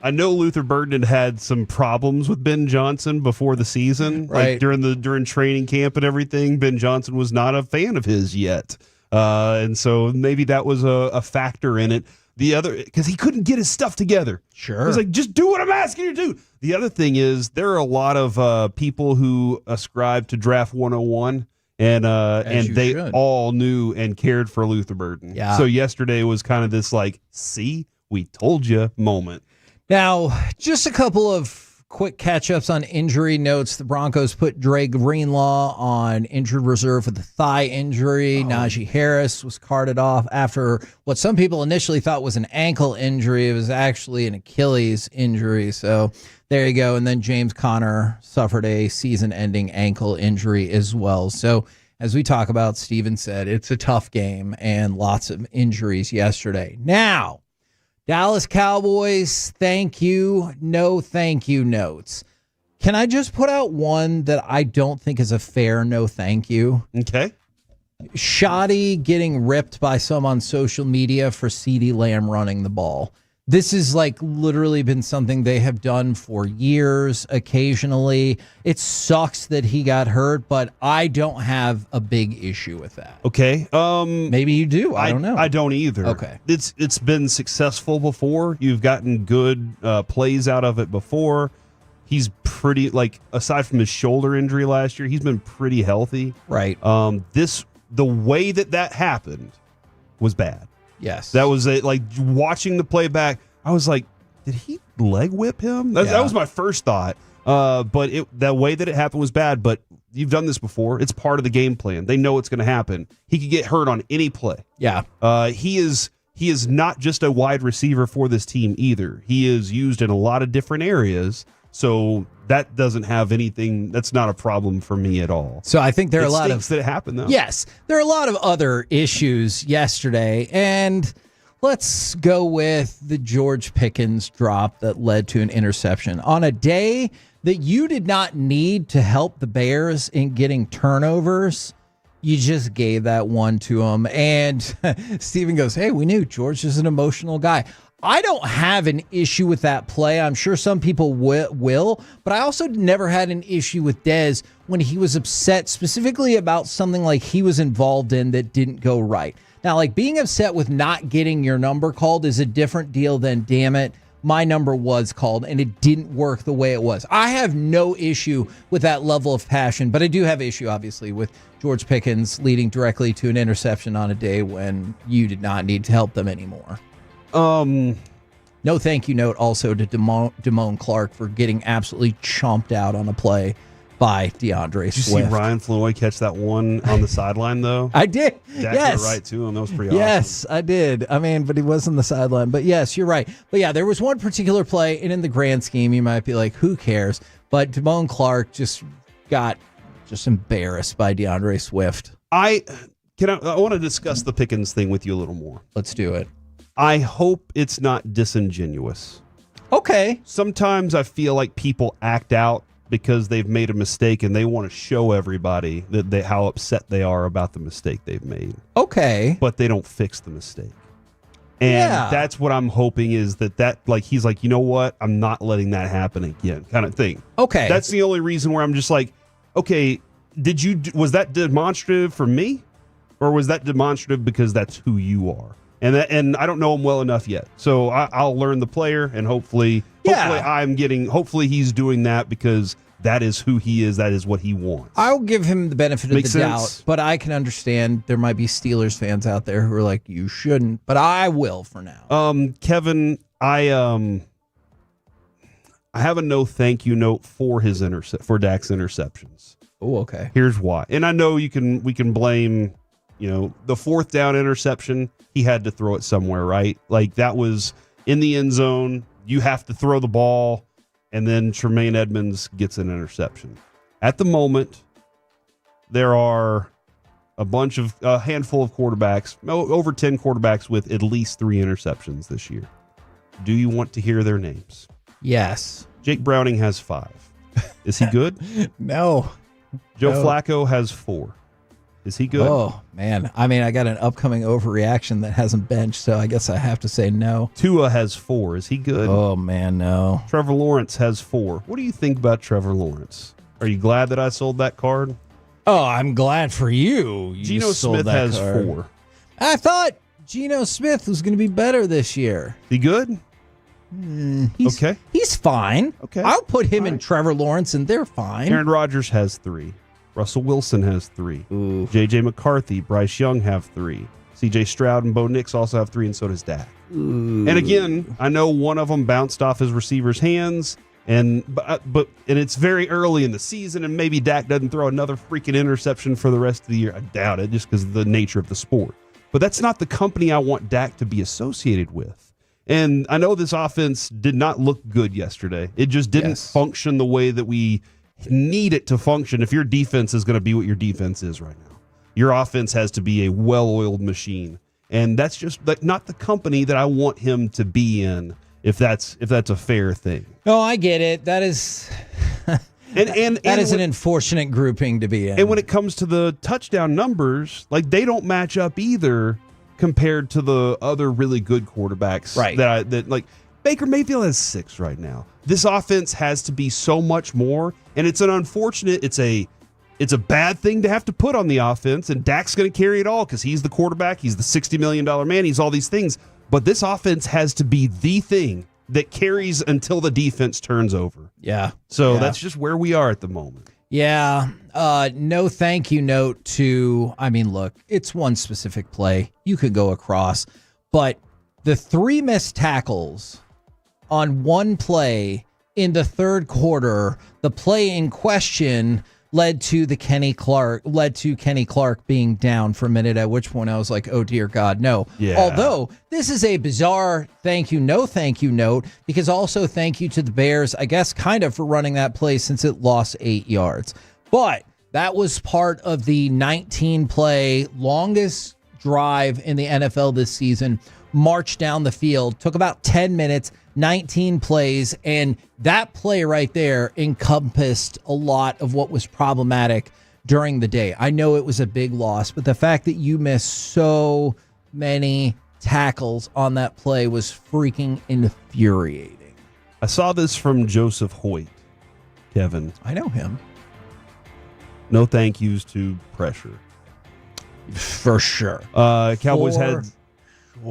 I know Luther Burden had some problems with Ben Johnson before the season, right? Like during training camp and everything. Ben Johnson was not a fan of his yet, and so maybe that was a factor in it. The other, because he couldn't get his stuff together. Sure, he's like, just do what I'm asking you to do. The other thing is there are a lot of people who ascribe to Draft 101. And they all knew and cared for Luther Burden. Yeah. So yesterday was kind of this like, see, we told you moment. Now, just a couple of quick catch-ups on injury notes. The Broncos put Dre Greenlaw on injured reserve with a thigh injury. Najee Harris was carted off after what some people initially thought was an ankle injury. It was actually an Achilles injury. So there you go. And then James Conner suffered a season-ending ankle injury as well. So as we talk about, Steven said, it's a tough game and lots of injuries yesterday. Now, Dallas Cowboys, thank you, no thank you notes. Can I just put out one that I don't think is a fair no thank you? Okay. Shoddy getting ripped by some on social media for CeeDee Lamb running the ball. This has literally been something they have done for years, occasionally. It sucks that he got hurt, but I don't have a big issue with that. Okay. Maybe you do. I don't know. I don't either. Okay. It's been successful before. You've gotten good plays out of it before. He's pretty, aside from his shoulder injury last year, he's been pretty healthy. Right. The way that happened was bad. Yes. That was watching the playback, I was like, did he leg whip him? That was my first thought. But the way that it happened was bad, but you've done this before. It's part of the game plan. They know it's going to happen. He could get hurt on any play. Yeah. He is not just a wide receiver for this team either. He is used in a lot of different areas. So that doesn't have anything. That's not a problem for me at all. So I think there are a lot of that happen though. Yes, there are a lot of other issues yesterday, and let's go with the George Pickens drop that led to an interception on a day that you did not need to help the Bears in getting turnovers. You just gave that one to him, and Steven goes, "Hey, we knew George is an emotional guy." I don't have an issue with that play. I'm sure some people will, but I also never had an issue with Dez when he was upset specifically about something like he was involved in that didn't go right. Now, being upset with not getting your number called is a different deal than, damn it, my number was called and it didn't work the way it was. I have no issue with that level of passion, but I do have issue, obviously, with George Pickens leading directly to an interception on a day when you did not need to help them anymore. No thank you note also to Damone Clark for getting absolutely chomped out on a play by DeAndre Did you Swift. see Ryan Floyd catch that one on the sideline though? I did. Dak Yes. got right to him. That was pretty Yes, I did. But he was on the sideline. But yes, you're right. But yeah, there was one particular play, and in the grand scheme, you might be like, who cares? But Damone Clark just got embarrassed by DeAndre Swift. I want to discuss the Pickens thing with you a little more. Let's do it. I hope it's not disingenuous. Okay. Sometimes I feel like people act out because they've made a mistake and they want to show everybody that how upset they are about the mistake they've made. Okay. But they don't fix the mistake. And that's what I'm hoping is that he's like, you know what? I'm not letting that happen again, kind of thing. Okay. That's the only reason where I'm just like, okay, was that demonstrative for me? Or was that demonstrative because that's who you are? And I don't know him well enough yet. So I'll learn the player, and hopefully he's doing that because that is who he is. That is what he wants. I'll give him the benefit of the sense? doubt, but I can understand there might be Steelers fans out there who are like, you shouldn't, but I will for now. Kevin, I I have a no thank you note for his for Dak's interceptions. Oh, okay. Here's why. And I know we can blame, the fourth down interception. He had to throw it somewhere, right? Like that was in the end zone. You have to throw the ball, and then Tremaine Edmonds gets an interception. At the moment, there are a handful of quarterbacks, over 10 quarterbacks with at least 3 interceptions this year. Do you want to hear their names? Yes. Jake Browning has 5. Is he good? No. Joe Flacco has 4. Is he good? Oh, man. I mean, I got an upcoming overreaction that hasn't benched, so I guess I have to say no. Tua has 4. Is he good? Oh, man, no. Trevor Lawrence has 4. What do you think about Trevor Lawrence? Are you glad that I sold that card? Oh, I'm glad for you. Geno Smith has 4. I thought Geno Smith was going to be better this year. He good? Okay. He's fine. Okay. I'll put him and Trevor Lawrence, and they're fine. Aaron Rodgers has 3. Russell Wilson has 3. Ooh. J.J. McCarthy, Bryce Young have 3. C.J. Stroud and Bo Nix also have 3, and so does Dak. Ooh. And again, I know one of them bounced off his receiver's hands, and it's very early in the season, and maybe Dak doesn't throw another freaking interception for the rest of the year. I doubt it, just because of the nature of the sport. But that's not the company I want Dak to be associated with. And I know this offense did not look good yesterday. It just didn't function the way that we need it to function if your defense is going to be what your defense is right now. Your offense has to be a well-oiled machine. And that's just not the company that I want him to be in, if that's a fair thing. No, I get it. That is that is an unfortunate grouping to be in. And when it comes to the touchdown numbers, like they don't match up either compared to the other really good quarterbacks. Right. That like Baker Mayfield has 6 right now. This offense has to be so much more, and it's an unfortunate. It's a bad thing to have to put on the offense, and Dak's going to carry it all because he's the quarterback. He's the $60 million man. He's all these things. But this offense has to be the thing that carries until the defense turns over. Yeah. So that's just where we are at the moment. Yeah. No thank you note to, I mean, look, it's one specific play. You could go across. But the 3 missed tackles on one play in the third quarter, the play in question led to Kenny Clark being down for a minute, at which point I was like, oh dear God, no. Yeah. Although this is a bizarre no thank you note, because also thank you to the Bears, I guess kind of for running that play since it lost 8 yards. But that was part of the 19-play longest drive in the NFL this season. Marched down the field, took about 10 minutes, 19 plays, and that play right there encompassed a lot of what was problematic during the day. I know it was a big loss, but the fact that you missed so many tackles on that play was freaking infuriating. I saw this from Joseph Hoyt, Kevin. I know him. No thank yous to pressure. For sure. Cowboys had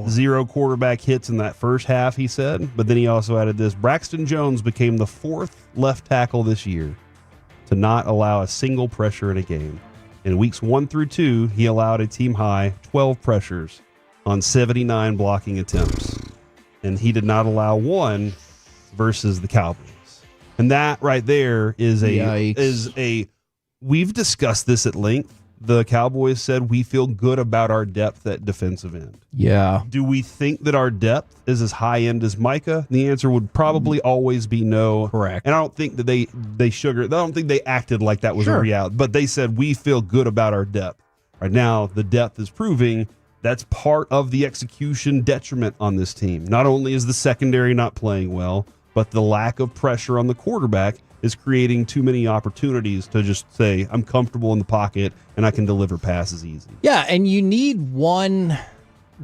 0 quarterback hits in that first half, he said. But then he also added this. Braxton Jones became the 4th left tackle this year to not allow a single pressure in a game. In weeks 1 through 2, he allowed a team-high 12 pressures on 79 blocking attempts. And he did not allow 1 versus the Cowboys. And that right there is we've discussed this at length. The Cowboys said we feel good about our depth at defensive end. Yeah. Do we think that our depth is as high end as Micah? The answer would probably always be no. Correct. And I don't think that they I don't think they acted like that was a reality. But they said we feel good about our depth. Right now, the depth is proving that's part of the execution detriment on this team. Not only is the secondary not playing well, but the lack of pressure on the quarterback is creating too many opportunities to just say, I'm comfortable in the pocket and I can deliver passes easy. Yeah, and you need one.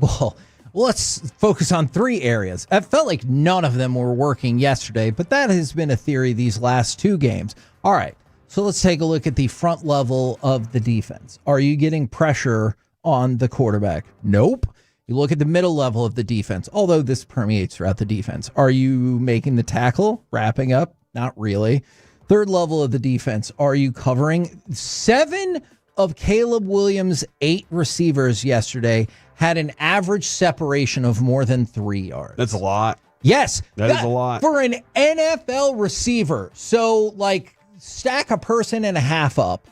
Well, let's focus on 3 areas. I felt like none of them were working yesterday, but that has been a theory these last 2 games. All right, so let's take a look at the front level of the defense. Are you getting pressure on the quarterback? Nope. You look at the middle level of the defense, although this permeates throughout the defense. Are you making the tackle, wrapping up? Not really. Third level of the defense, are you covering? 7 of Caleb Williams' 8 receivers yesterday had an average separation of more than 3 yards. That's a lot. Yes. That is a lot. For an NFL receiver. So, like, stack a person and a half up,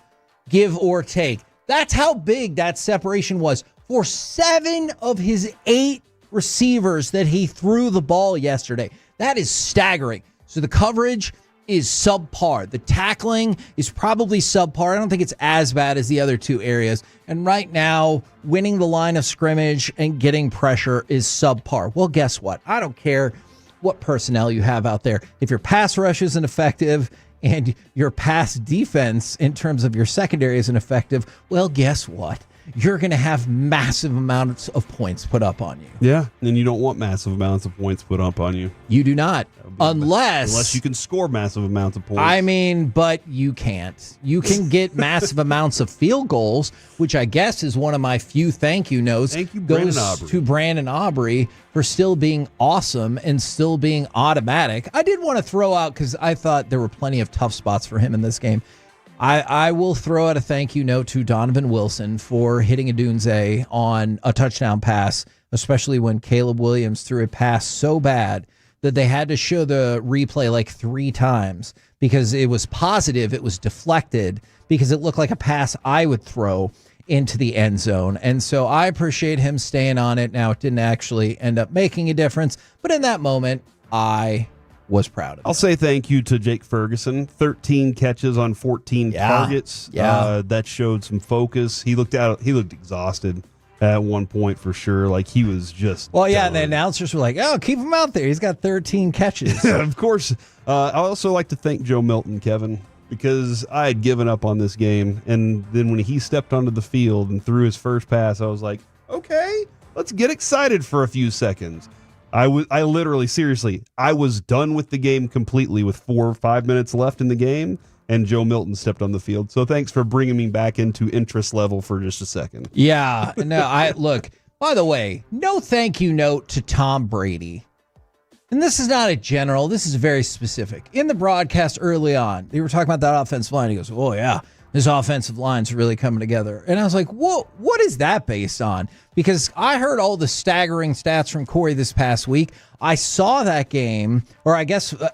give or take. That's how big that separation was. For 7 of his 8 receivers that he threw the ball yesterday. That is staggering. So the coverage is subpar. The tackling is probably subpar. I don't think it's as bad as the other 2 areas. And right now, winning the line of scrimmage and getting pressure is subpar. Well, guess what? I don't care what personnel you have out there. If your pass rush isn't effective and your pass defense in terms of your secondary isn't effective, well, guess what? You're going to have massive amounts of points put up on you. Yeah, and you don't want massive amounts of points put up on you. You do not. Unless you can score massive amounts of points. I mean, but you can't. You can get massive amounts of field goals, which I guess is one of my few thank you notes. Thank you, goes Brandon Aubrey. to Brandon Aubrey for still being awesome and still being automatic. I did want to throw out, because I thought there were plenty of tough spots for him in this game. I will throw out a thank you note to Donovan Wilson for hitting a Dunze on a touchdown pass, especially when Caleb Williams threw a pass so bad that they had to show the replay like 3 times because it was positive, it was deflected, because it looked like a pass I would throw into the end zone. And so I appreciate him staying on it. Now, it didn't actually end up making a difference, but in that moment, I was proud of it. I'll say thank you to Jake Ferguson. 13 catches on 14 targets. That showed some focus. He looked exhausted at one point for sure. Like he was just Well, yeah, and the announcers were like, "Oh, keep him out there. He's got 13 catches." Of course. I also like to thank Joe Milton, Kevin, because I had given up on this game, and then when he stepped onto the field and threw his first pass, I was like, "Okay, let's get excited for a few seconds." I literally, seriously, I was done with the game completely with 4 or 5 minutes left in the game, and Joe Milton stepped on the field. So thanks for bringing me back into interest level for just a second. Yeah. No, look, by the way, no thank you note to Tom Brady. And this is not a general, this is very specific. In the broadcast early on, they were talking about that offensive line. He goes, "Oh, yeah, this offensive line's really coming together." And I was like, whoa, what is that based on? Because I heard all the staggering stats from Corey this past week. I saw that game, or I guess a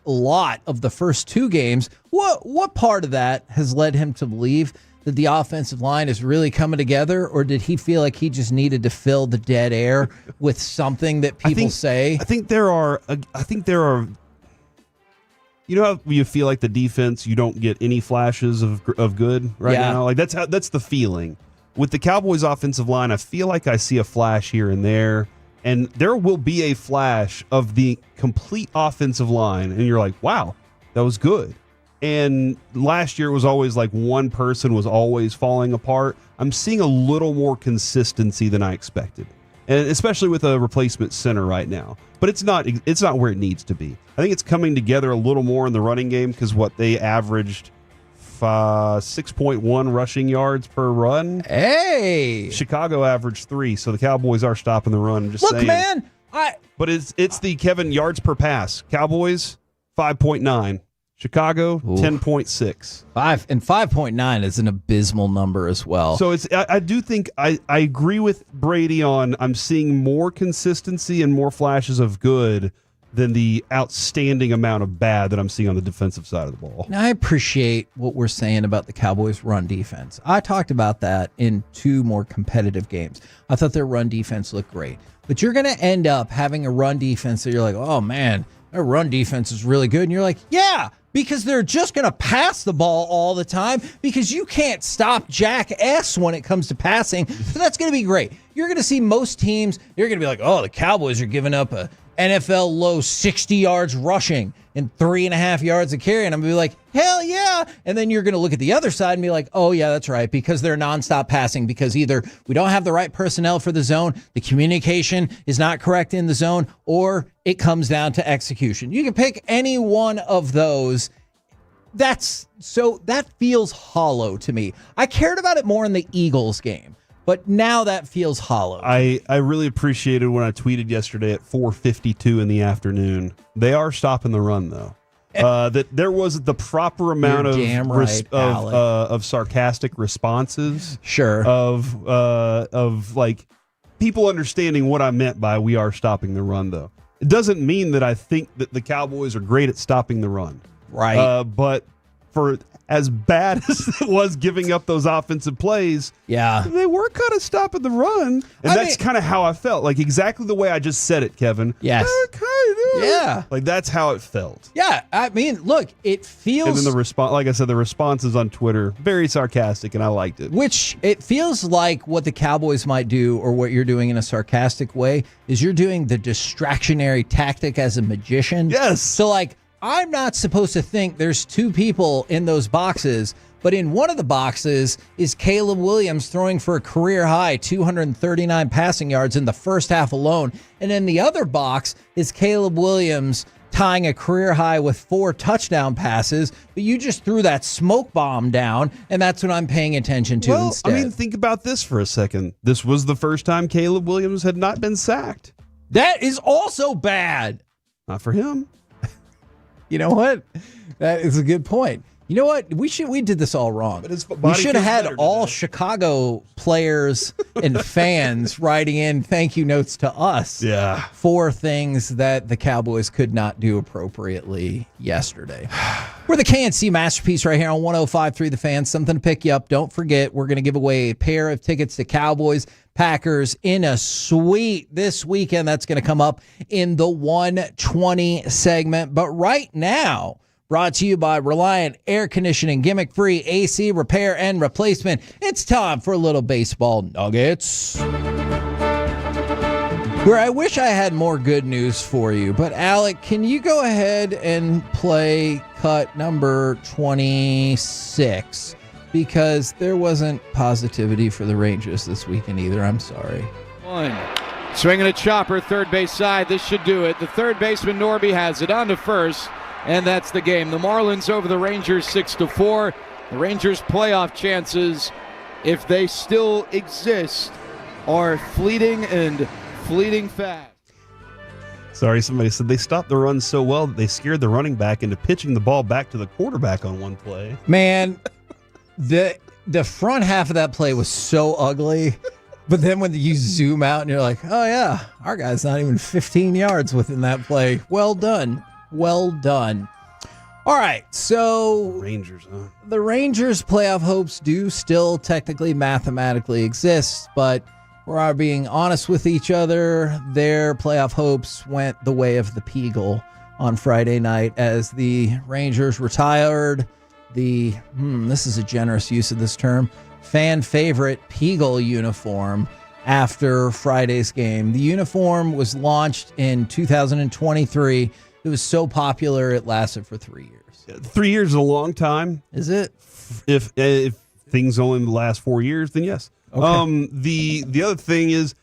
lot of the first 2 games. What part of that has led him to believe that the offensive line is really coming together, or did he feel like he just needed to fill the dead air with something that people say? I think there are. You know how you feel like the defense, you don't get any flashes of good right now? Like that's the feeling. With the Cowboys offensive line, I feel like I see a flash here and there, and there will be a flash of the complete offensive line, and you're like, wow, that was good. And last year it was always like one person was always falling apart. I'm seeing a little more consistency than I expected, and especially with a replacement center right now. But it's not where it needs to be. I think it's coming together a little more in the running game because they averaged 6.1 rushing yards per run. Hey, Chicago averaged 3, so the Cowboys are stopping the run. Just look, saying. man. But it's the Kevin yards per pass. Cowboys 5.9. Chicago 10.6. 5.9 is an abysmal number as well. So I do think I agree with Brady on I'm seeing more consistency and more flashes of good than the outstanding amount of bad that I'm seeing on the defensive side of the ball. Now, I appreciate what we're saying about the Cowboys' run defense. I talked about that in 2 more competitive games. I thought their run defense looked great. But you're going to end up having a run defense that you're like, oh, man, their run defense is really good. And you're like, yeah, because they're just going to pass the ball all the time because you can't stop Jack S when it comes to passing. So that's going to be great. You're going to see most teams, you're going to be like, oh, the Cowboys are giving up a NFL low 60 yards rushing and 3.5 yards a carry. And I'm going to be like, hell yeah. And then you're going to look at the other side and be like, oh yeah, that's right. Because they're nonstop passing because either we don't have the right personnel for the zone, the communication is not correct in the zone, or it comes down to execution. You can pick any one of those. That feels hollow to me. I cared about it more in the Eagles game, but now that feels hollow. I really appreciated when I tweeted yesterday at 4:52 in the afternoon. They are stopping the run, though. That there was the proper amount of sarcastic responses. Sure. Of like people understanding what I meant by we are stopping the run, though. It doesn't mean that I think that the Cowboys are great at stopping the run. Right. But for as bad as it was giving up those offensive plays, they were kind of stopping the run. And that's kind of how I felt. Like exactly the way I just said it, Kevin. Yes. Yeah. Like that's how it felt. Yeah. I mean, look, it feels. And then the response, like I said, the responses on Twitter, very sarcastic, and I liked it. Which it feels like what the Cowboys might do, or what you're doing in a sarcastic way, is you're doing the distractionary tactic as a magician. Yes. So, like, I'm not supposed to think there's two people in those boxes, but in one of the boxes is Caleb Williams throwing for a career high 239 passing yards in the first half alone. And in the other box is Caleb Williams tying a career high with 4 touchdown passes, but you just threw that smoke bomb down, and that's what I'm paying attention to instead. I mean, think about this for a second. This was the first time Caleb Williams had not been sacked. That is also bad. Not for him. You know what? That is a good point. You know what? We did this all wrong. We should have had all Chicago players and fans writing in thank you notes to us for things that the Cowboys could not do appropriately yesterday. We're the KNC Masterpiece right here on 105.3 The Fan. Something to pick you up. Don't forget, we're going to give away a pair of tickets to Cowboys Packers in a suite this weekend. That's going to come up in the 120 segment. But right now, brought to you by Reliant Air Conditioning, gimmick-free AC repair and replacement. It's time for a little baseball nuggets, where I wish I had more good news for you. But Alec, can you go ahead and play cut number 26? Because there wasn't positivity for the Rangers this weekend either. I'm sorry. One. Swinging a chopper, third base side. This should do it. The third baseman, Norby, has it on to first. And that's the game. The Marlins over the Rangers 6-4. The Rangers' playoff chances, if they still exist, are fleeting and fleeting fast. Sorry, somebody said they stopped the run so well that they scared the running back into pitching the ball back to the quarterback on one play. Man, the front half of that play was so ugly. But then when you zoom out and you're like, oh yeah, our guy's not even 15 yards within that play. Well done. Well done. All right, so Rangers, huh? The Rangers' playoff hopes do still technically mathematically exist, but we're being honest with each other. Their playoff hopes went the way of the Peagle on Friday night as the Rangers retired the, this is a generous use of this term, fan favorite Peagle uniform after Friday's game. The uniform was launched in 2023. It was so popular, it lasted for 3 years. 3 years is a long time. Is it? If things only last 4 years, then yes. Okay. The other thing is,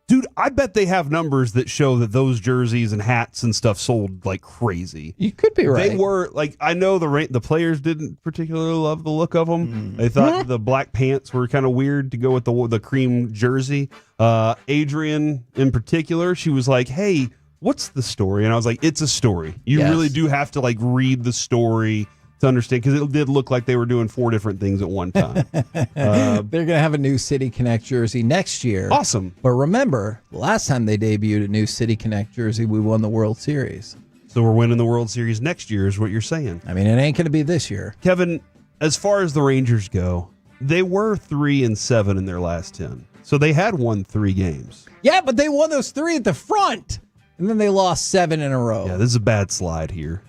dude, I bet they have numbers that show that those jerseys and hats and stuff sold like crazy. You could be right. They were like, I know the players didn't particularly love the look of them. They thought the black pants were kind of weird to go with the cream jersey. Adrian in particular, she was like, "Hey, what's the story?" And I was like, it's a story. You really do have to like read the story to understand, because it did look like they were doing 4 different things at one time. They're going to have a new City Connect jersey next year. Awesome. But remember, the last time they debuted a new City Connect jersey, we won the World Series. So we're winning the World Series next year is what you're saying. I mean, it ain't going to be this year. Kevin, as far as the Rangers go, they were 3-7 in their last 10. So they had won 3 games. Yeah, but they won those 3 at the front. And then they lost 7 in a row. Yeah, this is a bad slide here.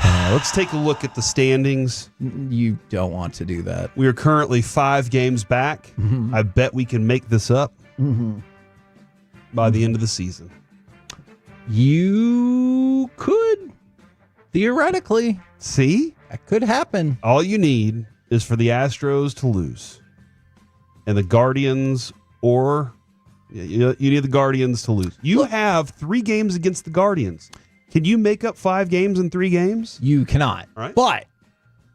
Let's take a look at the standings. You don't want to do that. We are currently 5 games back. Mm-hmm. I bet we can make this up by the end of the season. You could, theoretically. See? That could happen. All you need is for the Astros to lose. And the Guardians, or you need the Guardians to lose. You have 3 games against the Guardians. Can you make up 5 games in 3 games? You cannot. Right. But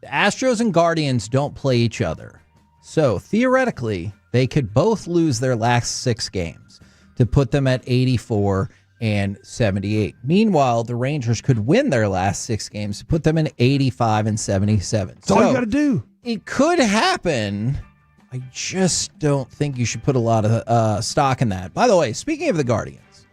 the Astros and Guardians don't play each other. So theoretically, they could both lose their last 6 games to put them at 84 and 78. Meanwhile, the Rangers could win their last 6 games to put them in 85 and 77. That's all you got to do. It could happen. I just don't think you should put a lot of stock in that. By the way, speaking of the Guardians,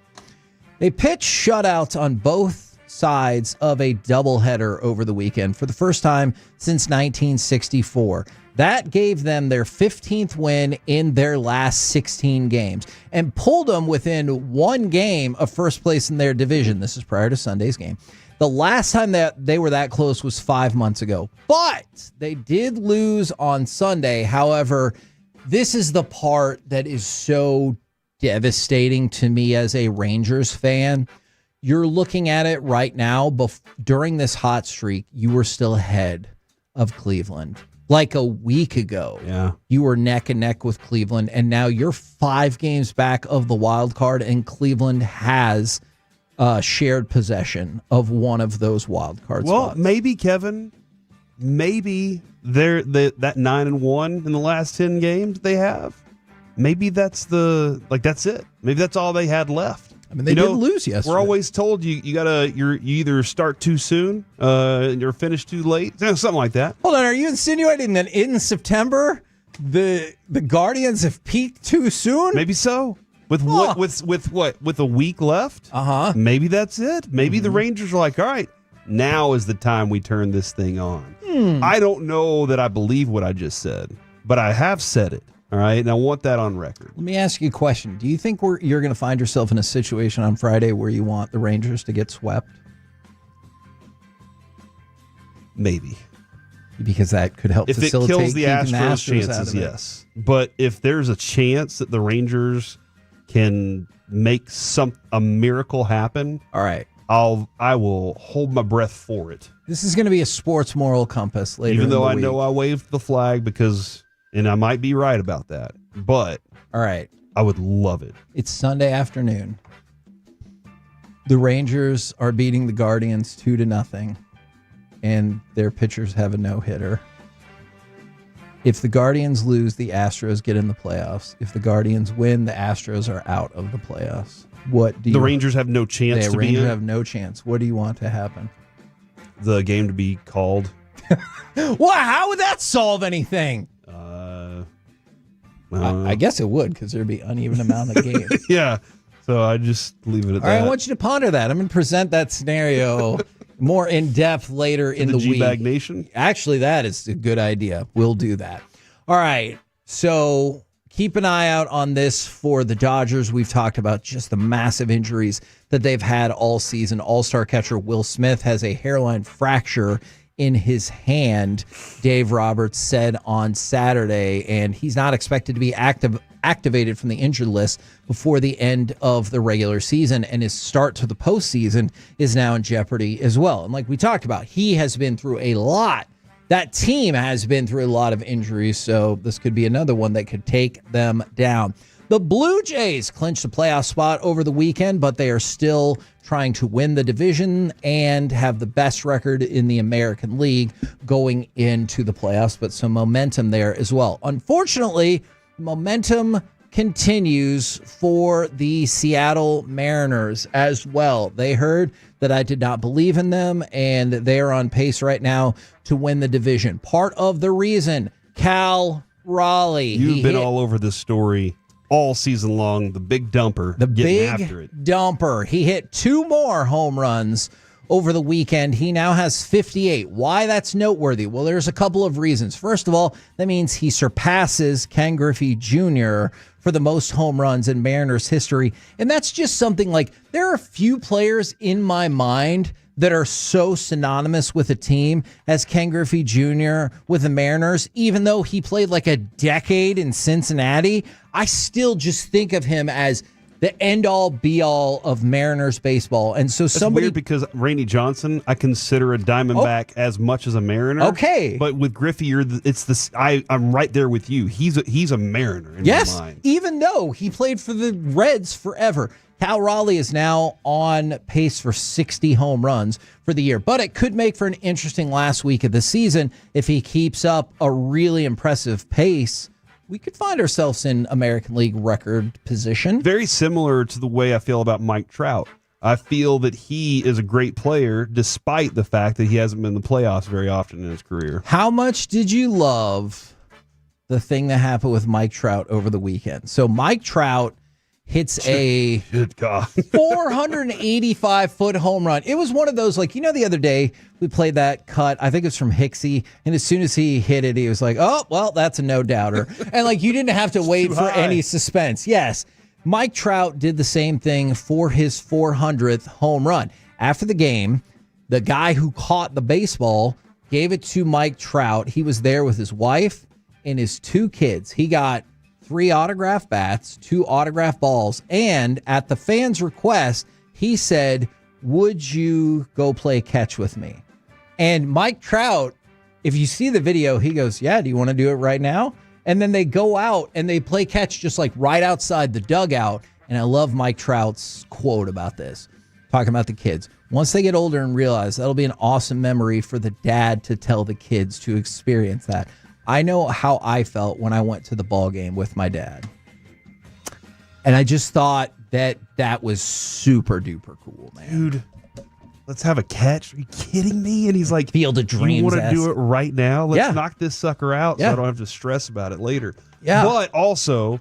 They pitched shutouts on both sides of a doubleheader over the weekend for the first time since 1964. That gave them their 15th win in their last 16 games and pulled them within one game of first place in their division. This is prior to Sunday's game. The last time that they were that close was 5 months ago, but they did lose on Sunday. However, this is the part that is so devastating to me as a Rangers fan. You're looking at it right now. During this hot streak, you were still ahead of Cleveland. Like a week ago, you were neck and neck with Cleveland, and now you're 5 games back of the wild card, and Cleveland has shared possession of one of those wild card spots. Well, maybe, Kevin, maybe that 9-1 in the last 10 games they have. Maybe that's it. Maybe that's all they had left. I mean, they did lose yesterday. We're always told you either start too soon, or finish too late, something like that. Hold on, are you insinuating that in September the Guardians have peaked too soon? Maybe so. With a week left? Maybe that's it. Maybe the Rangers are like, all right, now is the time we turn this thing on. I don't know that I believe what I just said, but I have said it. All right, and I want that on record. Let me ask you a question. Do you think you're going to find yourself in a situation on Friday where you want the Rangers to get swept? Maybe. Because that could help facilitate if it kills the keeping Astros' chances, yes. But if there's a chance that the Rangers can make a miracle happen, all right, I will hold my breath for it. This is going to be a sports moral compass later. Even though in the I week. know I waved the flag and I might be right about that, but all right, I would love it. It's Sunday afternoon. The Rangers are beating the Guardians 2-0, and their pitchers have a no-hitter. If the Guardians lose, the Astros get in the playoffs. If the Guardians win, the Astros are out of the playoffs. The Rangers have no chance to be in? The Rangers have no chance. What do you want to happen? The game to be called. Well, how would that solve anything? I guess it would, because there'd be uneven amount of games. Yeah. So I just leave it at that. All right, I want you to ponder that. I'm going to present that scenario more in depth later in the week. G-Bag Nation? Actually, that is a good idea. We'll do that. All right. So keep an eye out on this for the Dodgers. We've talked about just the massive injuries that they've had all season. All-star catcher Will Smith has a hairline fracture in his hand, Dave Roberts said on Saturday, and he's not expected to be activated from the injured list before the end of the regular season, and his start to the postseason is now in jeopardy as well. And like we talked about, he has been through a lot. That team has been through a lot of injuries, so this could be another one that could take them down. The Blue Jays clinched a playoff spot over the weekend, but they are still trying to win the division and have the best record in the American League going into the playoffs, but some momentum there as well. Unfortunately, momentum continues for the Seattle Mariners as well. They heard that I did not believe in them, and they are on pace right now to win the division. Part of the reason, Cal Raleigh. You've been all over this story all season long. The big dumper. The big after it. dumper. He hit 2 more home runs over the weekend. He now has 58. Why that's noteworthy? Well, there's a couple of reasons. First of all, that means he surpasses Ken Griffey Jr. for the most home runs in Mariners history. And that's just something like, there are a few players in my mind that are so synonymous with a team as Ken Griffey Jr. with the Mariners. Even though he played like a decade in Cincinnati, I still just think of him as the end-all, be-all of Mariners baseball. And so That's weird because Randy Johnson, I consider a Diamondback as much as a Mariner. Okay. But with Griffey, I'm right there with you. He's a Mariner in my mind. Even though he played for the Reds forever. Cal Raleigh is now on pace for 60 home runs for the year, but it could make for an interesting last week of the season if he keeps up a really impressive pace. We could find ourselves in American League record position. Very similar to the way I feel about Mike Trout. I feel that he is a great player despite the fact that he hasn't been in the playoffs very often in his career. How much did you love the thing that happened with Mike Trout over the weekend? So Mike Trout hits a 485-foot home run. It was one of those, like, the other day we played that cut, I think it's from Hicksy, and as soon as he hit it, he was like, oh, well, that's a no-doubter. And, like, you didn't have to wait for any suspense. Yes, Mike Trout did the same thing for his 400th home run. After the game, the guy who caught the baseball gave it to Mike Trout. He was there with his wife and his 2 kids. He got 3 autograph bats, 2 autograph balls, and at the fans' request, he said, would you go play catch with me? And Mike Trout, if you see the video, he goes, yeah, do you want to do it right now? And then they go out and they play catch just like right outside the dugout. And I love Mike Trout's quote about this, talking about the kids. Once they get older and realize that'll be an awesome memory for the dad to tell the kids to experience that. I know how I felt when I went to the ball game with my dad. And I just thought that was super duper cool, man. Dude, let's have a catch. Are you kidding me? And he's like, Field of Dreams. You want to do it right now? Let's Yeah. knock this sucker out so Yeah. I don't have to stress about it later. Yeah. But also,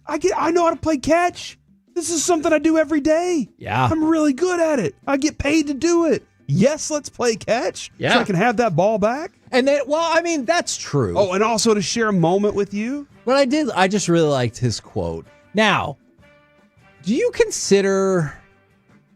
I know how to play catch. This is something I do every day. Yeah. I'm really good at it. I get paid to do it. Yes, let's play catch. Yeah. So I can have that ball back. And then, well, I mean, that's true. Oh, and also to share a moment with you. But I just really liked his quote. Now, do you consider,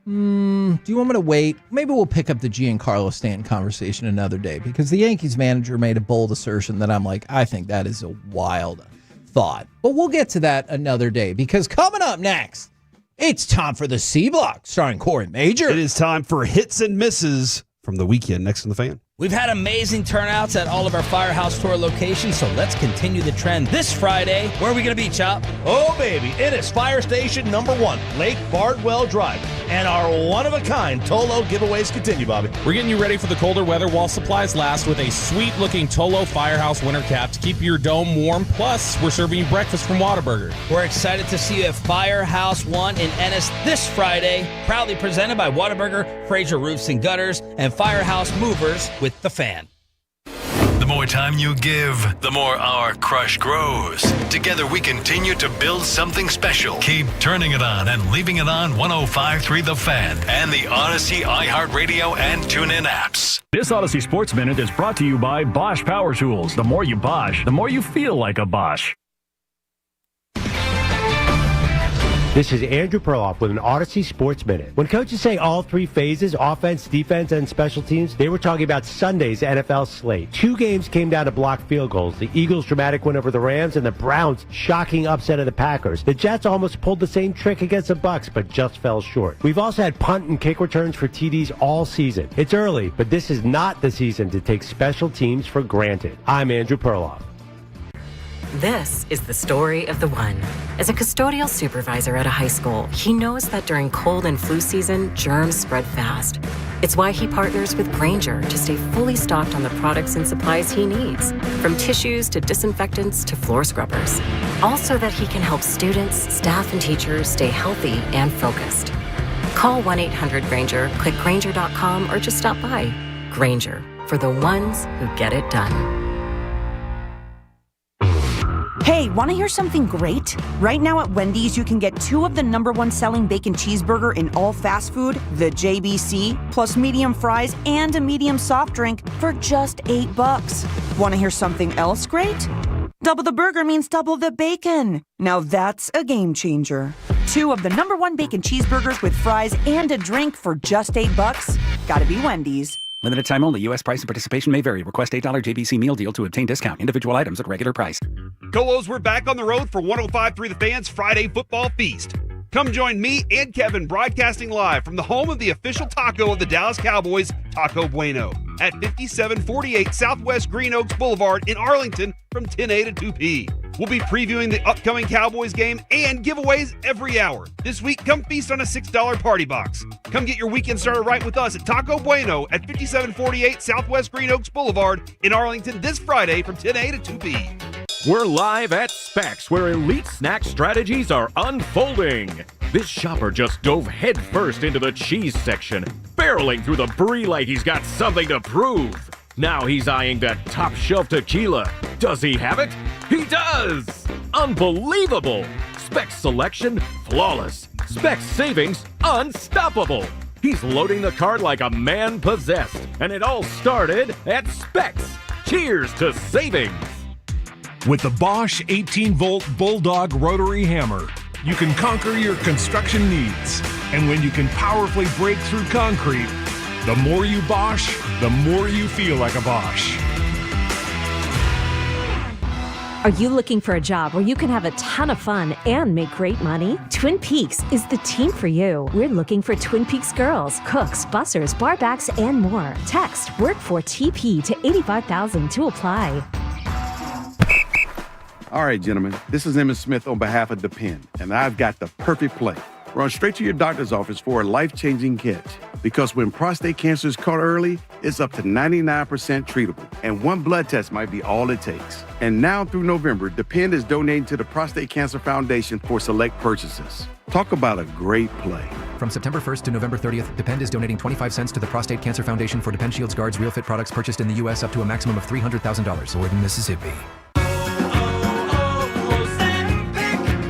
do you want me to wait? Maybe we'll pick up the Giancarlo Stanton conversation another day, because the Yankees manager made a bold assertion that I'm like, I think that is a wild thought. But we'll get to that another day, because coming up next, it's time for the C Block, starring Corey Major. It is time for hits and misses from the weekend next on the Fan. We've had amazing turnouts at all of our Firehouse Tour locations, so let's continue the trend this Friday. Where are we going to be, Chop? Oh, baby, it is Fire Station number 1, Lake Bardwell Drive. And our one-of-a-kind Tolo giveaways continue, Bobby. We're getting you ready for the colder weather while supplies last with a sweet-looking Tolo Firehouse winter cap to keep your dome warm. Plus, we're serving you breakfast from Whataburger. We're excited to see you at Firehouse 1 in Ennis this Friday. Proudly presented by Whataburger, Fraser Roofs and Gutters, and Firehouse Movers with The Fan. The more time you give, the more our crush grows. Together we continue to build something special. Keep turning it on and leaving it on 105.3 The Fan and the Odyssey, iHeartRadio, and TuneIn apps. This Odyssey Sports Minute is brought to you by Bosch Power Tools. The more you Bosch, the more you feel like a Bosch. This is Andrew Perloff with an Odyssey Sports Minute. When coaches say all 3 phases, offense, defense, and special teams, they were talking about Sunday's NFL slate. 2 games came down to blocked field goals. The Eagles' dramatic win over the Rams and the Browns' shocking upset of the Packers. The Jets almost pulled the same trick against the Bucs, but just fell short. We've also had punt and kick returns for TDs all season. It's early, but this is not the season to take special teams for granted. I'm Andrew Perloff. This is the story of the one. As a custodial supervisor at a high school, he knows that during cold and flu season, germs spread fast. It's why he partners with Grainger to stay fully stocked on the products and supplies he needs, from tissues to disinfectants to floor scrubbers. All so that he can help students, staff, and teachers stay healthy and focused. Call 1-800-GRAINGER, click Grainger.com, or just stop by. Grainger, for the ones who get it done. Hey, want to hear something great? Right now at Wendy's, you can get 2 of the #1 selling bacon cheeseburger in all fast food, the JBC, plus medium fries and a medium soft drink for just $8. Want to hear something else great? Double the burger means double the bacon. Now that's a game changer. 2 of the #1 bacon cheeseburgers with fries and a drink for just $8. Gotta be Wendy's. Limited time only. U.S. price and participation may vary. Request $8 JBC meal deal to obtain discount. Individual items at regular price. Colos, we're back on the road for 105.3 The Fan's Friday Football Feast. Come join me and Kevin broadcasting live from the home of the official taco of the Dallas Cowboys, Taco Bueno, at 5748 Southwest Green Oaks Boulevard in Arlington from 10A to 2P. We'll be previewing the upcoming Cowboys game and giveaways every hour. This week, come feast on a $6 party box. Come get your weekend started right with us at Taco Bueno at 5748 Southwest Green Oaks Boulevard in Arlington this Friday from 10A to 2P. We're live at Specs, where elite snack strategies are unfolding. This shopper just dove headfirst into the cheese section, barreling through the brie like he's got something to prove. Now he's eyeing that top shelf tequila. Does he have it? He does! Unbelievable! Specs selection, flawless. Specs savings, unstoppable. He's loading the cart like a man possessed. And it all started at Specs. Cheers to savings. With the Bosch 18-volt Bulldog rotary hammer, you can conquer your construction needs. And when you can powerfully break through concrete, the more you Bosch, the more you feel like a Bosch. Are you looking for a job where you can have a ton of fun and make great money? Twin Peaks is the team for you. We're looking for Twin Peaks girls, cooks, bussers, barbacks, and more. Text work for TP to 85,000 to apply. All right, gentlemen, this is Emmett Smith on behalf of Depend, and I've got the perfect play. Run straight to your doctor's office for a life-changing catch. Because when prostate cancer is caught early, it's up to 99% treatable, and one blood test might be all it takes. And now through November, Depend is donating to the Prostate Cancer Foundation for select purchases. Talk about a great play. From September 1st to November 30th, Depend is donating 25 cents to the Prostate Cancer Foundation for Depend Shields Guards Real Fit products purchased in the U.S. up to a maximum of $300,000. Or in Mississippi.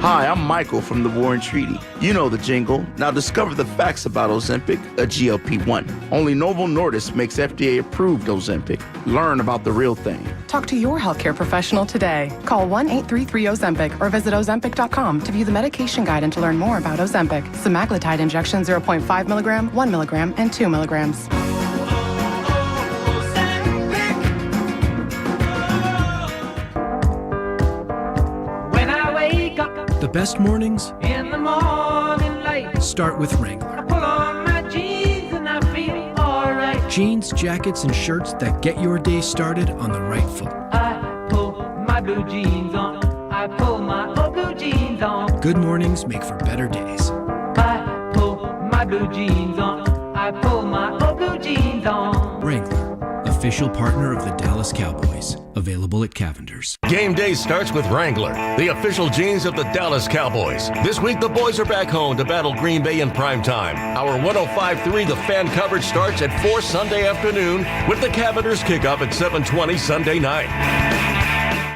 Hi, I'm Michael from the War and Treaty. You know the jingle. Now discover the facts about Ozempic, a GLP-1. Only Novo Nordisk makes FDA-approved Ozempic. Learn about the real thing. Talk to your healthcare professional today. Call 1-833-OZEMPIC or visit Ozempic.com to view the medication guide and to learn more about Ozempic. Semaglutide injection 0.5 milligram, 1 milligram, and 2 milligrams. The best mornings in the morning light. Start with Wrangler. I pull on my jeans and I feel alright. Jeans, jackets, and shirts that get your day started on the right foot. I pull my blue jeans on. I pull my old blue jeans on. Good mornings make for better days. I pull my blue jeans on. I pull my old blue jeans on. Wrangler, official partner of the Dallas Cowboys. Available at Cavender's. Game day starts with Wrangler, the official jeans of the Dallas Cowboys. This week, the boys are back home to battle Green Bay in primetime. Our 105.3 The Fan coverage starts at 4 Sunday afternoon with the Cavender's kickoff at 7:20 Sunday night.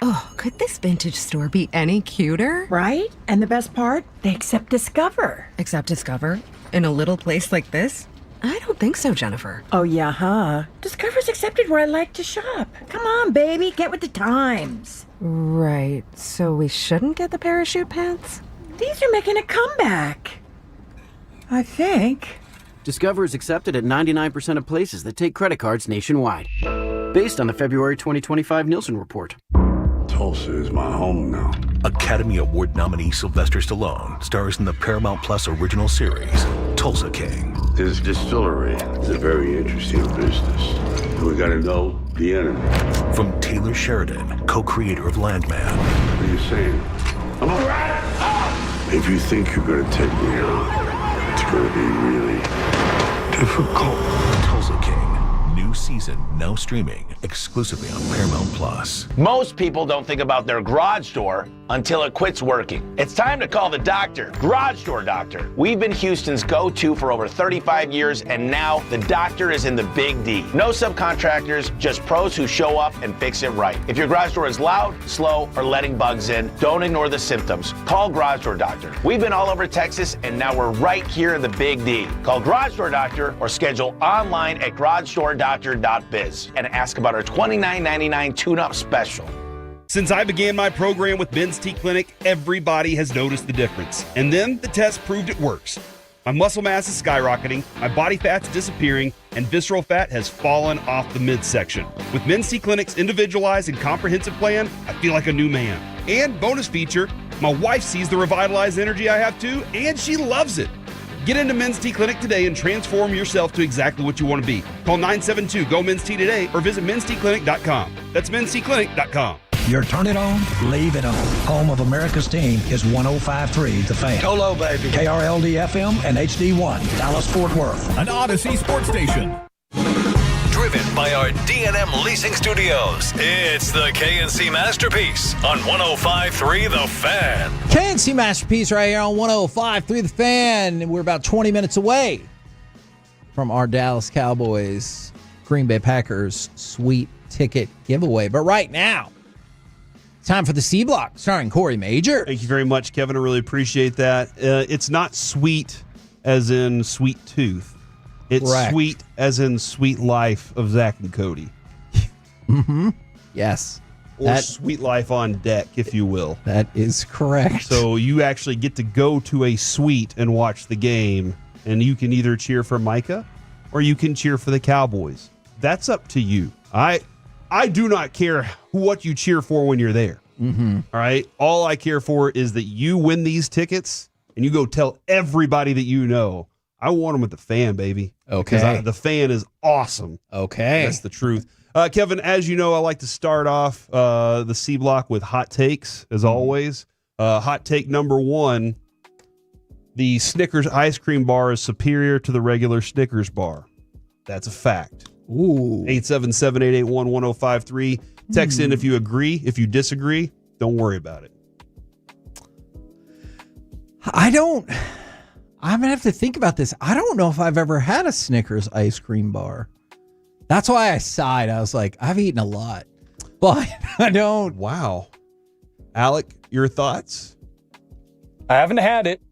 Oh, could this vintage store be any cuter? Right? And the best part? They accept Discover. Accept Discover? In a little place like this? I don't think so, Jennifer. Oh, yeah, huh? Discover's accepted where I like to shop. Come on, baby, get with the times. Right, so we shouldn't get the parachute pants? These are making a comeback. I think. Discover is accepted at 99% of places that take credit cards nationwide. Based on the February 2025 Nielsen report. Tulsa is my home now. Academy Award nominee Sylvester Stallone stars in the Paramount Plus original series, Tulsa King. This distillery is a very interesting business. And we gotta know the enemy. From Taylor Sheridan, co-creator of Landman. What are you saying? I'm a rat! If you think you're gonna take me on, it's gonna be really difficult. Tulsa King. New season now streaming exclusively on Paramount Plus. Most people don't think about their garage door until it quits working. It's time to call the doctor, Garage Door Doctor. We've been Houston's go-to for over 35 years, and now the doctor is in the Big D. No subcontractors, just pros who show up and fix it right. If your garage door is loud, slow, or letting bugs in, don't ignore the symptoms. Call Garage Door Doctor. We've been all over Texas, and now we're right here in the Big D. Call Garage Door Doctor or schedule online at garagedoordoctor.biz and ask about our $29.99 tune-up special. Since I began my program with Men's T Clinic, everybody has noticed the difference. And then the test proved it works. My muscle mass is skyrocketing, my body fat's disappearing, and visceral fat has fallen off the midsection. With Men's T Clinic's individualized and comprehensive plan, I feel like a new man. And bonus feature, my wife sees the revitalized energy I have too, and she loves it. Get into Men's T Clinic today and transform yourself to exactly what you want to be. Call 972-GO-MEN'S-T today or visit mensteclinic.com. That's mensteclinic.com. You're turn it on, leave it on. Home of America's team is 105.3 The Fan. Hello, baby. KRLD-FM and HD1, Dallas-Fort Worth. An Odyssey sports station. Driven by our D&M Leasing Studios, it's the KNC Masterpiece on 105.3 The Fan. KNC Masterpiece right here on 105.3 The Fan. We're about 20 minutes away from our Dallas Cowboys Green Bay Packers sweet ticket giveaway. But right now, Time for the C Block, starring Corey Major. Thank you very much, Kevin. I really appreciate that. It's not sweet as in sweet tooth. It's Correct. sweet as in sweet life of Zach and Cody. Mm-hmm. Yes. Or sweet life on deck, if you will. That is correct. So you actually get to go to a suite and watch the game, and you can either cheer for Micah or you can cheer for the Cowboys. That's up to you. I do not care what you cheer for when you're there. Mm-hmm. All right? All I care for is that you win these tickets and you go tell everybody that you know. I want them with the fan, baby. Okay. Because the fan is awesome. Okay. That's the truth. Kevin, as you know, I like to start off the C Block with hot takes, as always. Hot take number 1, the Snickers ice cream bar is superior to the regular Snickers bar. That's a fact. Ooh. 877-881-1053. Text in if you agree. If you disagree, don't worry about it. I'm going to have to think about this. I don't know if I've ever had a Snickers ice cream bar. That's why I sighed. I was like, I've eaten a lot, but I don't. Wow. Alec, your thoughts? I haven't had it.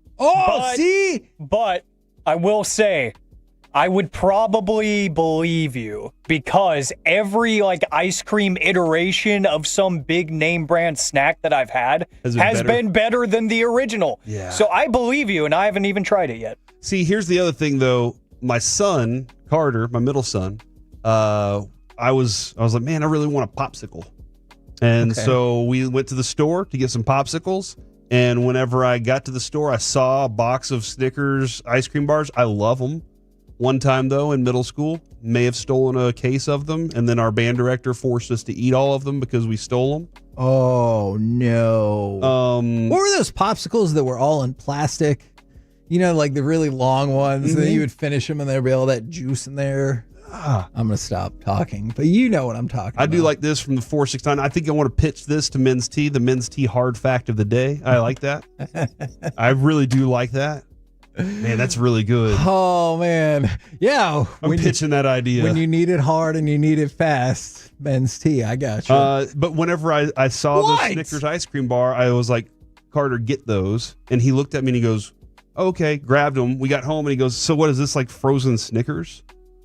See? But I will say, I would probably believe you because every ice cream iteration of some big name brand snack that I've had has been better than the original. Yeah. So I believe you, and I haven't even tried it yet. See, here's the other thing, though. My son, Carter, my middle son, I was like, man, I really want a popsicle. And so we went to the store to get some popsicles. And whenever I got to the store, I saw a box of Snickers ice cream bars. I love them. One time, though, in middle school, may have stolen a case of them. And then our band director forced us to eat all of them because we stole them. Oh, no. What were those popsicles that were all in plastic? You know, like the really long ones. Mm-hmm. Then you would finish them and there'd be all that juice in there. I'm going to stop talking, but you know what I'm talking about. I do like this from the 469. I think I want to pitch this to Men's Tea, the Men's Tea hard fact of the day. I like that. I really do like that. Man, that's really good. Oh, man. Yeah. I'm pitching that idea. When you need it hard and you need it fast, Men's Tea, I got you. But whenever I saw the Snickers ice cream bar, I was like, Carter, get those. And he looked at me and he goes, okay, grabbed them. We got home and he goes, so what is this, like frozen Snickers?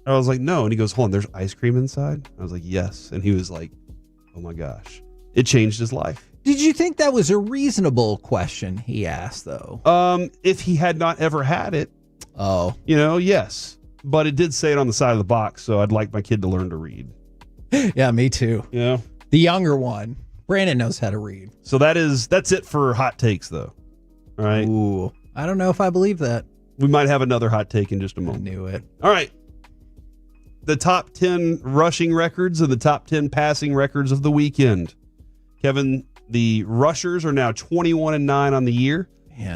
I was like, no. And he goes, hold on, there's ice cream inside? I was like, yes. And he was like, oh my gosh. It changed his life. Did you think that was a reasonable question he asked, though? If he had not ever had it, yes. But it did say it on the side of the box, so I'd like my kid to learn to read. Yeah, me too. Yeah. The younger one. Brandon knows how to read. So that's it for hot takes, though. All right. Ooh. I don't know if I believe that. We might have another hot take in just a moment. I knew it. All right. The top 10 rushing records and the top 10 passing records of the weekend. Kevin, the rushers are now 21-9 on the year,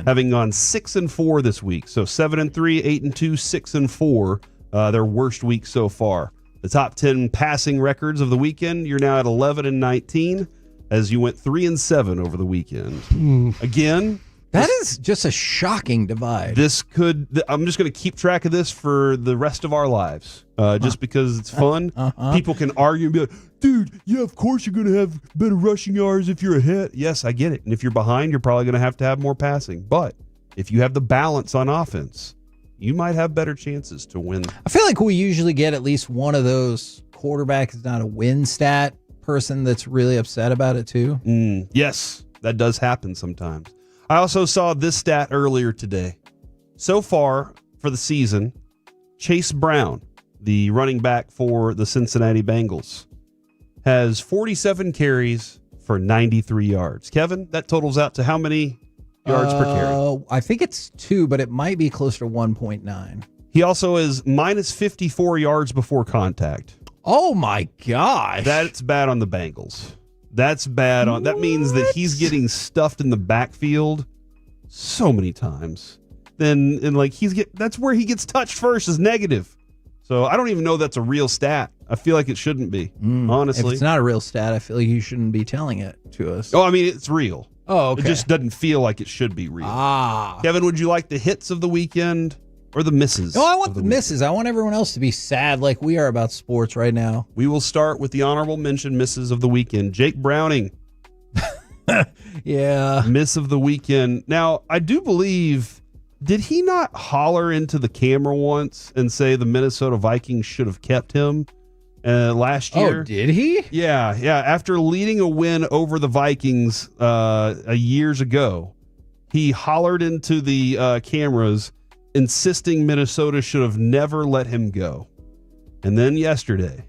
having gone 6-4 this week. So 7-3, 8-2, 6-4, their worst week so far. The top 10 passing records of the weekend, you're now at 11-19, as you went 3-7 over the weekend. Again, that is just a shocking divide. I'm just going to keep track of this for the rest of our lives, just because it's fun. People can argue and be like, dude, yeah, of course you're going to have better rushing yards if you're ahead. Yes, I get it. And if you're behind, you're probably going to have more passing. But if you have the balance on offense, you might have better chances to win. I feel like we usually get at least one of those quarterback is not a win stat person that's really upset about it too. Yes, that does happen sometimes. I also saw this stat earlier today. So far for the season, Chase Brown, the running back for the Cincinnati Bengals, has 47 carries for 93 yards. Kevin, that totals out to how many yards per carry? I think it's 2, but it might be closer to 1.9. He also is minus 54 yards before contact. Oh my gosh. That's bad on the Bengals. That's bad on. That means that he's getting stuffed in the backfield so many times. That's where he gets touched first is negative. So I don't even know that's a real stat. I feel like it shouldn't be, honestly. If it's not a real stat, I feel like you shouldn't be telling it to us. Oh, I mean, it's real. Oh, okay. It just doesn't feel like it should be real. Kevin, would you like the hits of the weekend or the misses? No, I want the misses. I want everyone else to be sad like we are about sports right now. We will start with the honorable mention misses of the weekend. Jake Browning Yeah. Miss of the weekend. Now, I do believe, did he not holler into the camera once and say the Minnesota Vikings should have kept him last year? Oh, did he? Yeah. After leading a win over the Vikings years ago, he hollered into the cameras, insisting Minnesota should have never let him go. And then yesterday,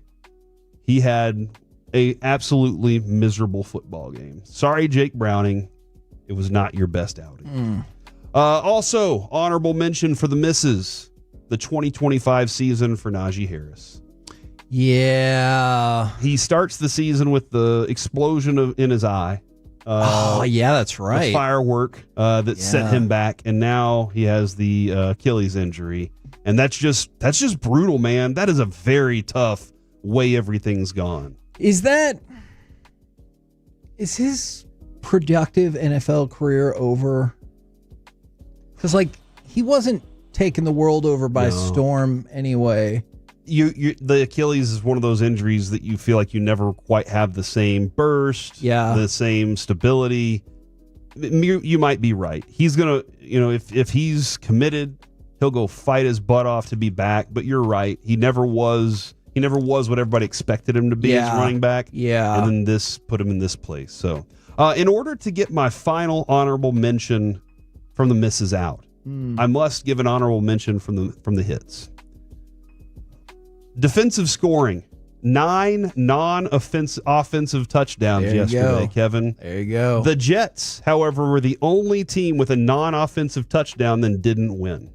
he had a absolutely miserable football game. Sorry, Jake Browning. It was not your best outing. Also, honorable mention for the misses, the 2025 season for Najee Harris. Yeah. He starts the season with the explosion in his eye. Yeah, that's right. The firework that set him back, and now he has the Achilles injury. And that's just brutal, man. That is a very tough way everything's gone. Is his productive NFL career over? Because, he wasn't taking the world over by storm anyway. The Achilles is one of those injuries that you feel like you never quite have the same burst, the same stability. You might be right. He's gonna, if he's committed, he'll go fight his butt off to be back. But you're right. He never was what everybody expected him to be as running back. Yeah. And then this put him in this place. So, in order to get my final honorable mention from the misses out, I must give an honorable mention from the hits. Defensive scoring. 9 non-offensive touchdowns yesterday, Kevin. There you go. The Jets, however, were the only team with a non-offensive touchdown that didn't win.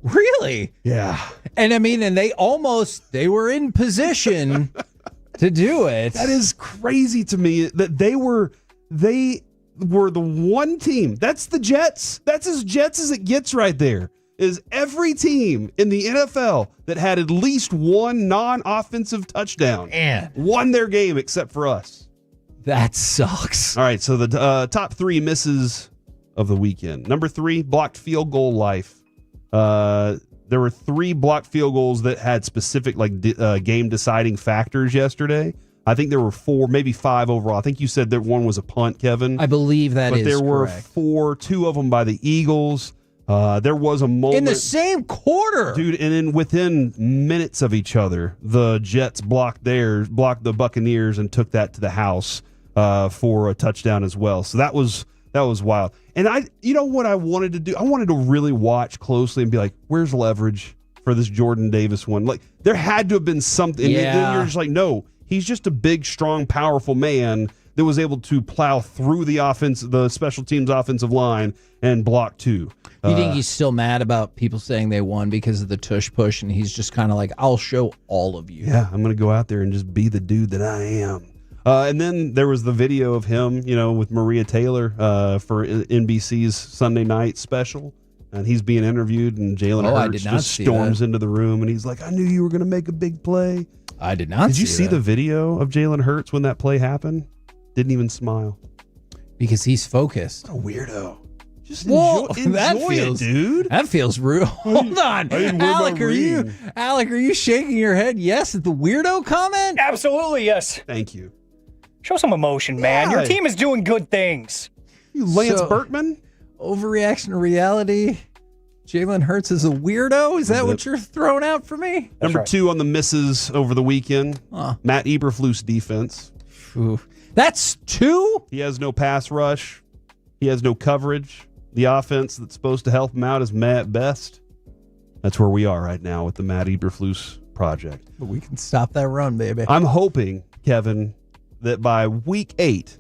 Really? Yeah. And they were in position to do it. That is crazy to me that they were the one team. That's the Jets. That's as Jets as it gets right there. Is every team in the NFL that had at least one non-offensive touchdown won their game except for us. That sucks. All right, so the top 3 misses of the weekend. Number 3, blocked field goal life. There were 3 blocked field goals that had specific game-deciding factors yesterday. I think there were 4, maybe 5 overall. I think you said that one was a punt, Kevin. I believe that is correct. But there were 4, 2 of them by the Eagles. There was a moment in the same quarter, dude, and then within minutes of each other, the Jets blocked the Buccaneers and took that to the house for a touchdown as well. So that was wild. And what I wanted to do? I wanted to really watch closely and be like, where's leverage for this Jordan Davis one? Like, there had to have been something. Yeah. And then you're just like, no, he's just a big, strong, powerful man that was able to plow through the special teams offensive line and block 2. You think he's still mad about people saying they won because of the tush push, and he's just kind of like, I'll show all of you. Yeah, I'm going to go out there and just be the dude that I am. And then there was the video of him, with Maria Taylor for NBC's Sunday night special. And he's being interviewed, and Jalen Hurts just storms into the room, and he's like, I knew you were going to make a big play. I did not Did you see the video of Jalen Hurts when that play happened? Didn't even smile. Because he's focused. What a weirdo. Just enjoy it, dude. That feels rude. Hold on. Alec, are you shaking your head yes at the weirdo comment? Absolutely, yes. Thank you. Show some emotion, man. Your team is doing good things. You Lance Berkman? Overreaction to reality. Jalen Hurts is a weirdo? Is that what you're throwing out for me? Number 2 on the misses over the weekend. Matt Eberflus defense. Ooh. That's 2? He has no pass rush. He has no coverage. The offense that's supposed to help him out is at best. That's where we are right now with the Matt Eberflus project. But we can stop that run, baby. I'm hoping, Kevin, that by week 8,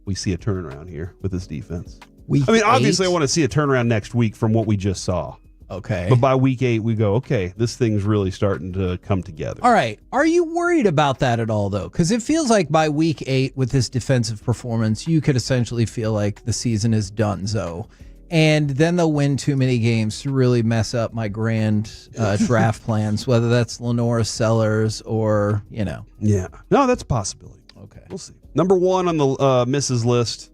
we see a turnaround here with this defense. Obviously, I want to see a turnaround next week from what we just saw. Okay. But by week 8, we go, okay, this thing's really starting to come together. All right. Are you worried about that at all, though? Because it feels like by week 8, with this defensive performance, you could essentially feel like the season is donezo. And then they'll win too many games to really mess up my grand draft plans, whether that's Lenore Sellers or, Yeah. No, that's a possibility. Okay. We'll see. Number 1 on the misses list,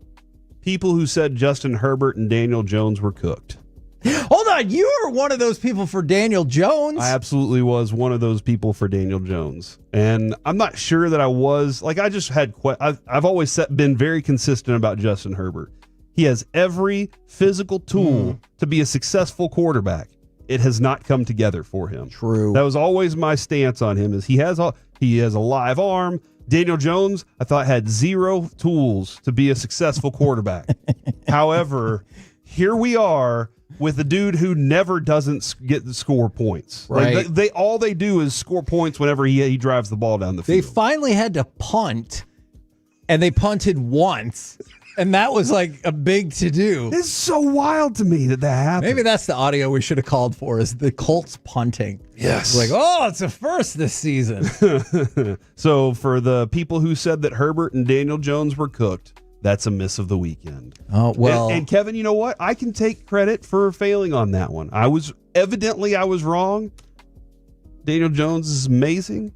people who said Justin Herbert and Daniel Jones were cooked. Hold on. You were one of those people for Daniel Jones. I absolutely was one of those people for Daniel Jones. And I'm not sure that I was. Like, I just had, I've always been very consistent about Justin Herbert. He has every physical tool to be a successful quarterback. It has not come together for him. True. That was always my stance on him, is he has a live arm. Daniel Jones, I thought, had zero tools to be a successful quarterback. However, here we are with a dude who never doesn't get the score points. Right. Like all they do is score points whenever he drives the ball down the field. They finally had to punt, and they punted once. And that was like a big to-do. It's so wild to me that happened. Maybe that's the audio we should have called for, is the Colts punting. Yes. Like, oh, it's a first this season. So for the people who said that Herbert and Daniel Jones were cooked, that's a miss of the weekend. Oh, well. And Kevin, you know what? I can take credit for failing on that one. I was wrong. Daniel Jones is amazing.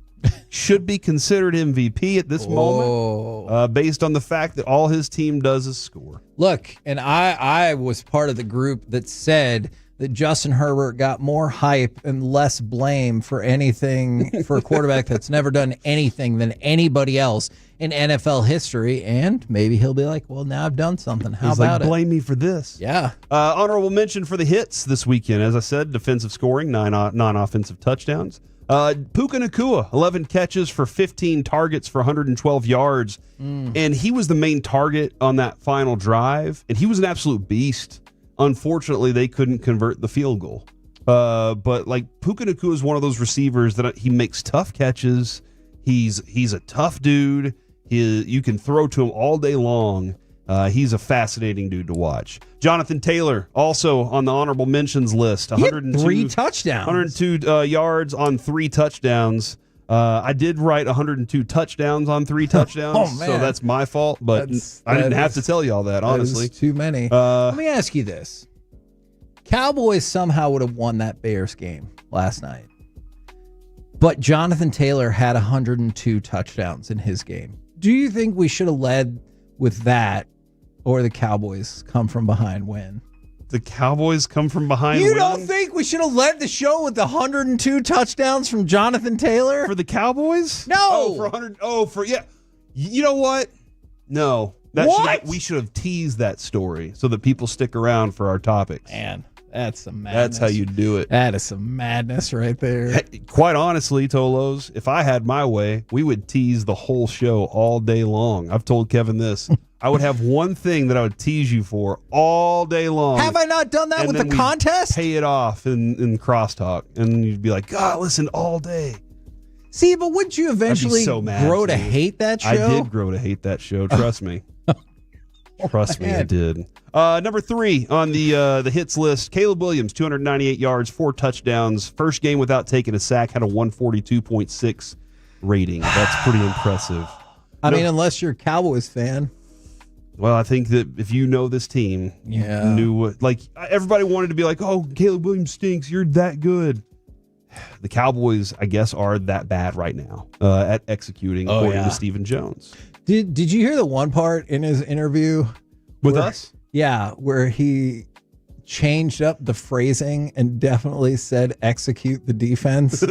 Should be considered MVP at this moment, based on the fact that all his team does is score. Look, and I was part of the group that said that Justin Herbert got more hype and less blame for anything for a quarterback that's never done anything than anybody else in NFL history. And maybe he'll be like, well, now I've done something. How He's about like, blame me for this. Yeah. Honorable mention for the hits this weekend. As I said, defensive scoring, 9 non-offensive touchdowns. Puka Nacua, 11 catches for 15 targets for 112 yards. And he was the main target on that final drive. And he was an absolute beast. Unfortunately, they couldn't convert the field goal. But like Puka Nacua is one of those receivers that he makes tough catches. He's a tough dude. You can throw to him all day long. He's a fascinating dude to watch. Jonathan Taylor, also on the honorable mentions list. 3 touchdowns. 102 yards on 3 touchdowns. I did write 102 touchdowns on 3 touchdowns, Oh, man. so that's my fault, but I didn't have to tell you all that, honestly. Too many. Let me ask you this. Cowboys somehow would have won that Bears game last night, but Jonathan Taylor had 102 touchdowns in his game. Do you think we should have led with that, or the Cowboys come from behind win? The Cowboys come from behind You win? don't think we should have led the show with the 102 touchdowns from Jonathan Taylor? For the Cowboys? No. Oh, for 100. Oh, for, yeah. You know what? No. We should have teased that story so that people stick around for our topics. Man, that's some madness. That's how you do it. That is some madness right there. Hey, quite honestly, Tolos, if I had my way, we would tease the whole show all day long. I've told Kevin this. I would have one thing that I would tease you for all day long. Have I not done that with the contest? Pay it off in crosstalk, and you'd be like, God, listen all day. See, but wouldn't you eventually so mad, grow to dude. hate that show? I did grow to hate that show. Trust me. Trust me, I did. Number 3 on the hits list, Caleb Williams, 298 yards, 4 touchdowns. First game without taking a sack, had a 142.6 rating. That's pretty impressive. I mean, unless you're a Cowboys fan. Well, I think that if you know this team, you knew, like, everybody wanted to be like, oh, Caleb Williams stinks. You're that good. The Cowboys, I guess, are that bad right now at executing, according to Stephen Jones. Did you hear the one part in his interview with us? Yeah, where he changed up the phrasing and definitely said execute the defense.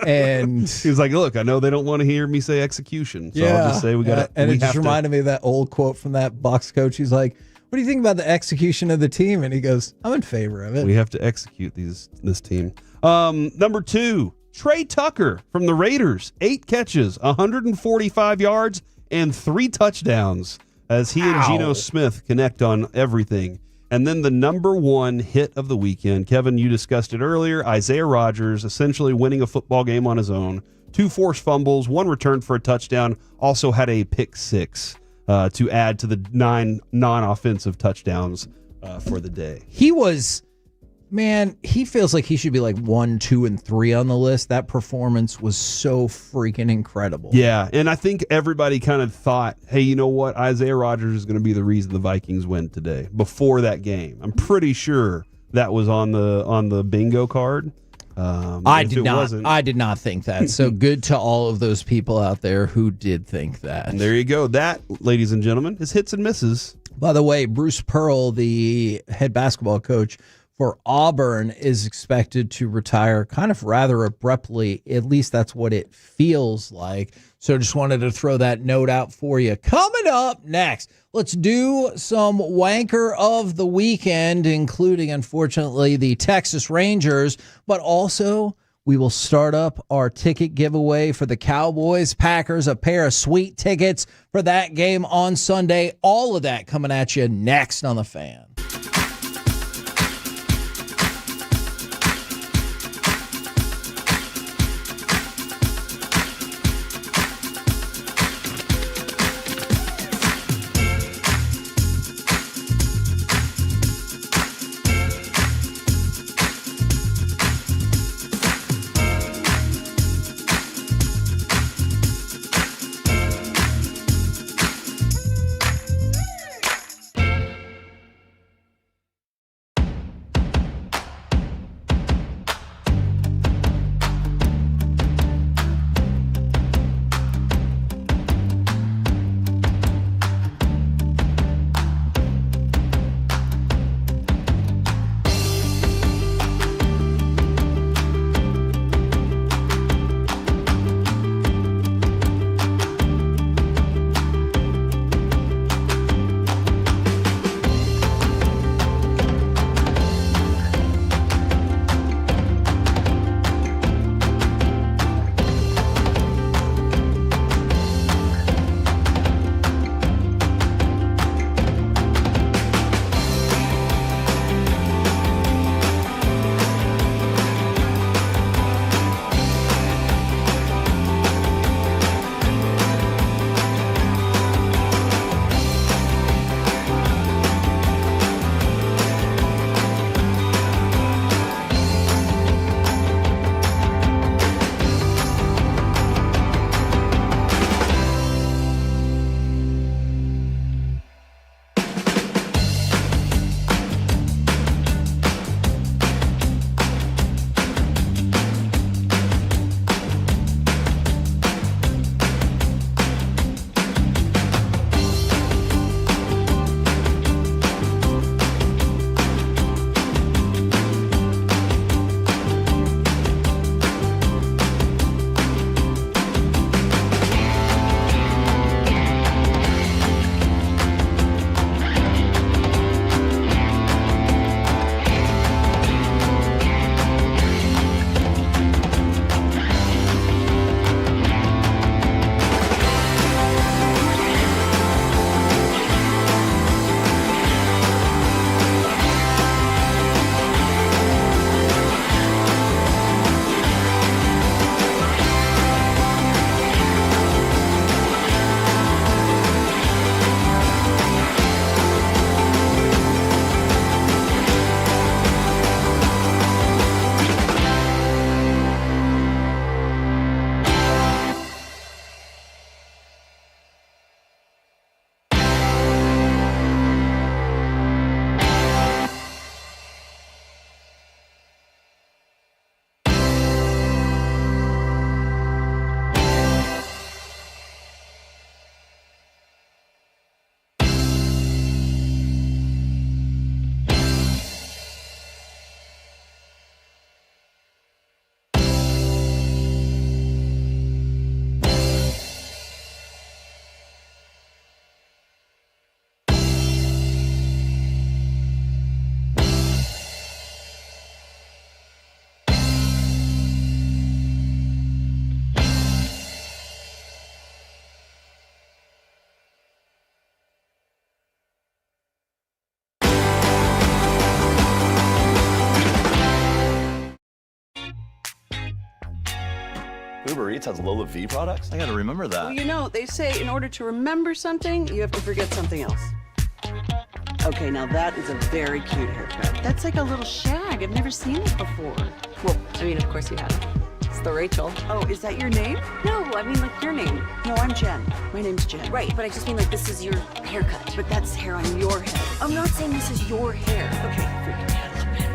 And he was like, look, I know they don't want to hear me say execution, so I'll just say we got to. And it just reminded me of that old quote from that Bucs coach. He's like, what do you think about the execution of the team? And he goes, I'm in favor of it. We have to execute this team. Number 2, Trey Tucker from the Raiders, 8 catches, 145 yards, and 3 touchdowns as he and Geno Smith connect on everything. And then the number 1 hit of the weekend, Kevin, you discussed it earlier, Isaiah Rodgers essentially winning a football game on his own. 2 forced fumbles, 1 returned for a touchdown, also had a pick 6 to add to the 9 non-offensive touchdowns for the day. He was... Man, he feels like he should be like 1, 2, and 3 on the list. That performance was so freaking incredible. Yeah, and I think everybody kind of thought, hey, you know what? Isaiah Rodgers is going to be the reason the Vikings win today before that game. I'm pretty sure that was on the bingo card. I did not think that. So good to all of those people out there who did think that. And there you go. That, ladies and gentlemen, is hits and misses. By the way, Bruce Pearl, the head basketball coach for Auburn is expected to retire kind of rather abruptly. At least that's what it feels like. So just wanted to throw that note out for you. Coming up next, let's do some wanker of the weekend, including, unfortunately, the Texas Rangers, but also we will start up our ticket giveaway for the Cowboys, Packers, a pair of sweet tickets for that game on Sunday. All of that coming at you next on The Fan. Uber Eats has Lola V products? I gotta remember that. Well, you know, they say in order to remember something, you have to forget something else. Okay, now that is a very cute haircut. That's like a little shag. I've never seen it before. Well, I mean, of course you have. It's the Rachel. Oh, is that your name? No, I mean like your name. No, I'm Jen. My name's Jen. Right, but I just mean like this is your haircut. But that's hair on your head. I'm not saying this is your hair. Okay, freak me out a little bit.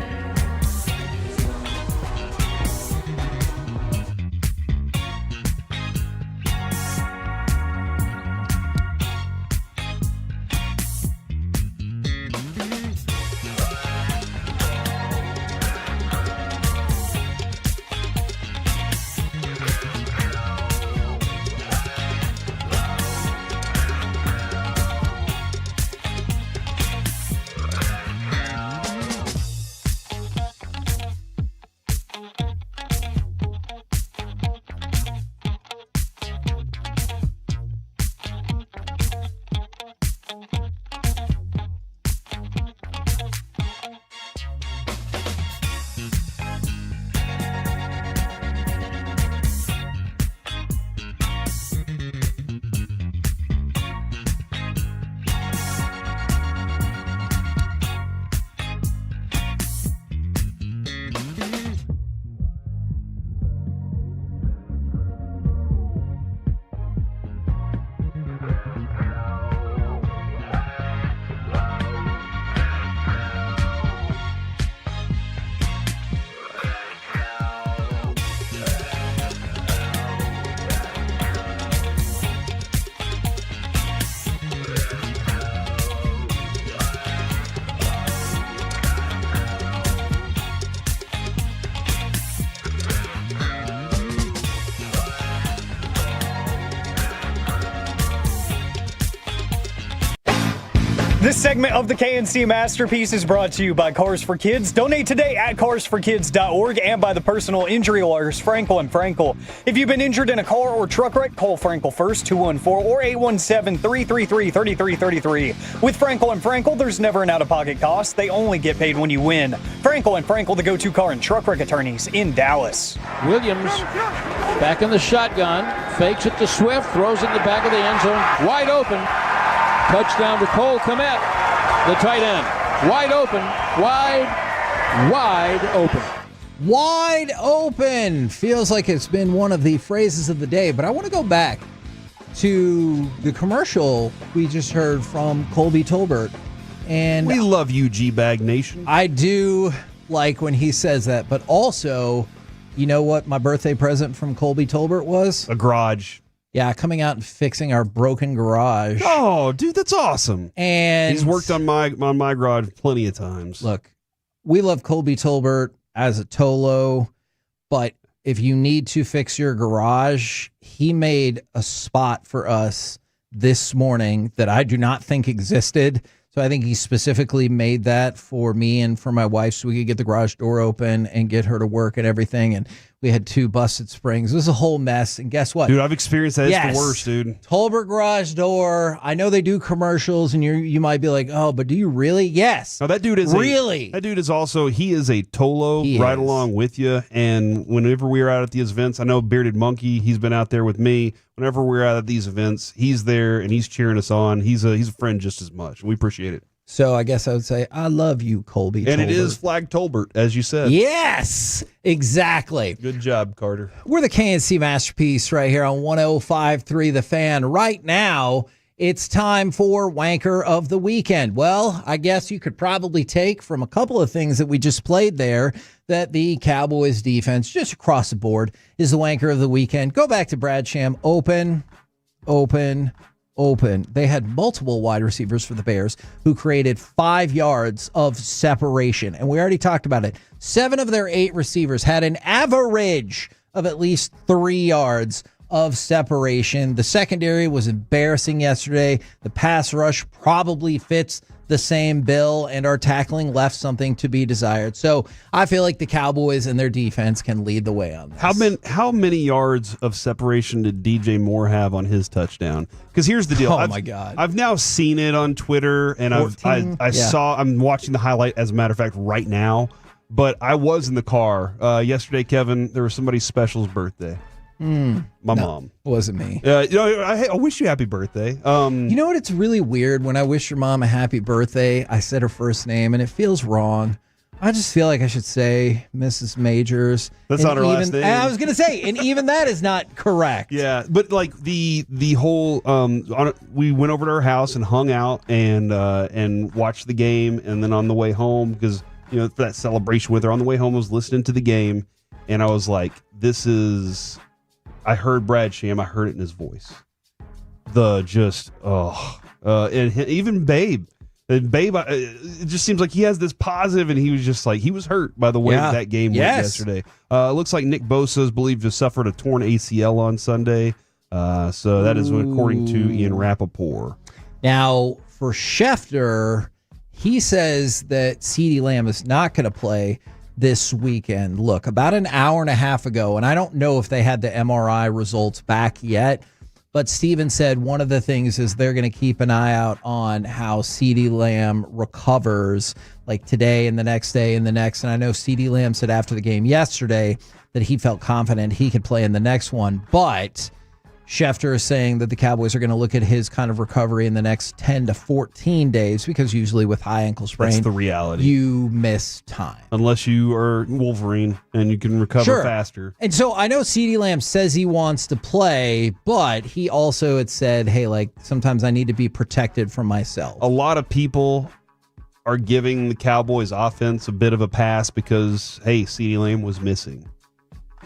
This segment of the KNC Masterpiece is brought to you by Cars for Kids. Donate today at carsforkids.org and by the personal injury lawyers Frankel & Frankel. If you've been injured in a car or truck wreck, call Frankel first, 214 or 817-333-3333. With Frankel & Frankel, there's never an out-of-pocket cost. They only get paid when you win. Frankel & Frankel, the go-to car and truck wreck attorneys in Dallas. Williams back in the shotgun, fakes it to Swift, throws it in the back of the end zone, wide open. Touchdown to Cole Kmet, the tight end. Wide open, wide open. Wide open. Feels like it's been one of the phrases of the day, but I want to go back to the commercial we just heard from Colby Tolbert. And we love you, G-Bag Nation. I do like when he says that, but also, you know what my birthday present from Colby Tolbert was? A garage. Yeah, coming out and fixing our broken garage. Oh, dude, that's awesome. And he's worked on my garage plenty of times. Look, we love Colby Tolbert as a Tolo, but if you need to fix your garage, he made a spot for us this morning that I do not think existed. So I think he specifically made that for me and for my wife so we could get the garage door open and get her to work and everything. And we had 2 busted springs. It was a whole mess. And guess what? Dude, I've experienced that. Yes. It's the worst, dude. Tolbert Garage Door. I know they do commercials and you might be like, oh, but do you really? Yes. No, that dude is really. He is a Tolo right along with you. And whenever we are out at these events, I know Bearded Monkey, he's been out there with me. Whenever we're out at these events, he's there and he's cheering us on. He's a friend just as much. We appreciate it. So I guess I would say, I love you, Colby And Tolbert. it is Flag Tolbert, as you said. Yes, exactly. Good job, Carter. We're the KNC Masterpiece right here on 105.3 The Fan. Right now, it's time for Wanker of the Weekend. Well, I guess you could probably take from a couple of things that we just played there that the Cowboys defense, just across the board, is the Wanker of the Weekend. Go back to Brad Sham. Open. They had multiple wide receivers for the Bears who created 5 yards of separation. And we already talked about it. 7 of their 8 receivers had an average of at least 3 yards of separation. The secondary was embarrassing yesterday. The pass rush probably fits the same bill, and our tackling left something to be desired. So I feel like the Cowboys and their defense can lead the way on this. How many yards of separation did DJ Moore have on his touchdown? Because here's the deal. My God. I've now seen it on Twitter, and I'm watching the highlight, as a matter of fact, right now. But I was in the car yesterday, Kevin. There was somebody's special's birthday. My mom. It wasn't me. I wish you happy birthday. You know what? It's really weird. When I wish your mom a happy birthday, I said her first name, and it feels wrong. I just feel like I should say Mrs. Majors. That's not her last name. I was going to say, and even that is not correct. Yeah, but like the whole, we went over to her house and hung out and watched the game, and then on the way home, because for that celebration with her, on the way home I was listening to the game, and I was like, I heard Brad Sham. I heard it in his voice. And even Babe. And Babe, it just seems like he has this positive, and he was just like, he was hurt by the way that game went yesterday. It looks like Nick Bosa is believed to have suffered a torn ACL on Sunday. So that is according to Ian Rappaport. Now, for Schefter, he says that CeeDee Lamb is not going to play this weekend. Look, about an hour and a half ago, and I don't know if they had the MRI results back yet, but Steven said one of the things is they're going to keep an eye out on how CeeDee Lamb recovers, like today and the next day and the next. And I know CeeDee Lamb said after the game yesterday that he felt confident he could play in the next one, but Schefter is saying that the Cowboys are going to look at his kind of recovery in the next 10 to 14 days, because usually with high ankle sprain, that's the reality. You miss time. Unless you are Wolverine and you can recover faster. And so I know CeeDee Lamb says he wants to play, but he also had said, hey, like, sometimes I need to be protected from myself. A lot of people are giving the Cowboys offense a bit of a pass because, hey, CeeDee Lamb was missing.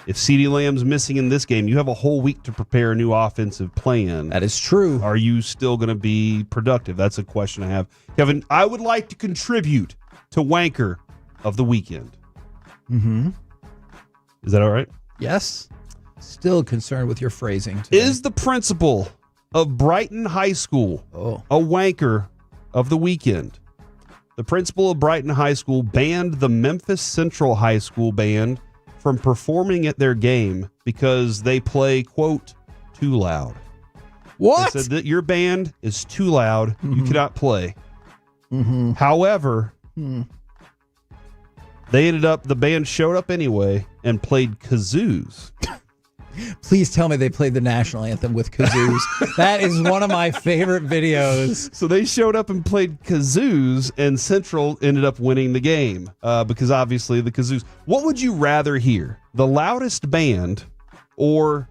If CeeDee Lamb's missing in this game, you have a whole week to prepare a new offensive plan. That is true. Are you still going to be productive? That's a question I have. Kevin, I would like to contribute to Wanker of the Weekend. Mm-hmm. Is that all right? Yes. Still concerned with your phrasing today. Is the principal of Brighton High School a wanker of the weekend. The principal of Brighton High School banned the Memphis Central High School band from performing at their game because they play, quote, too loud. What? They said that your band is too loud. Mm-hmm. You cannot play. Mm-hmm. However, the band showed up anyway and played kazoos. Please tell me they played the national anthem with kazoos. That is one of my favorite videos. So they showed up and played kazoos, and Central ended up winning the game because obviously the kazoos. What would you rather hear? The loudest band or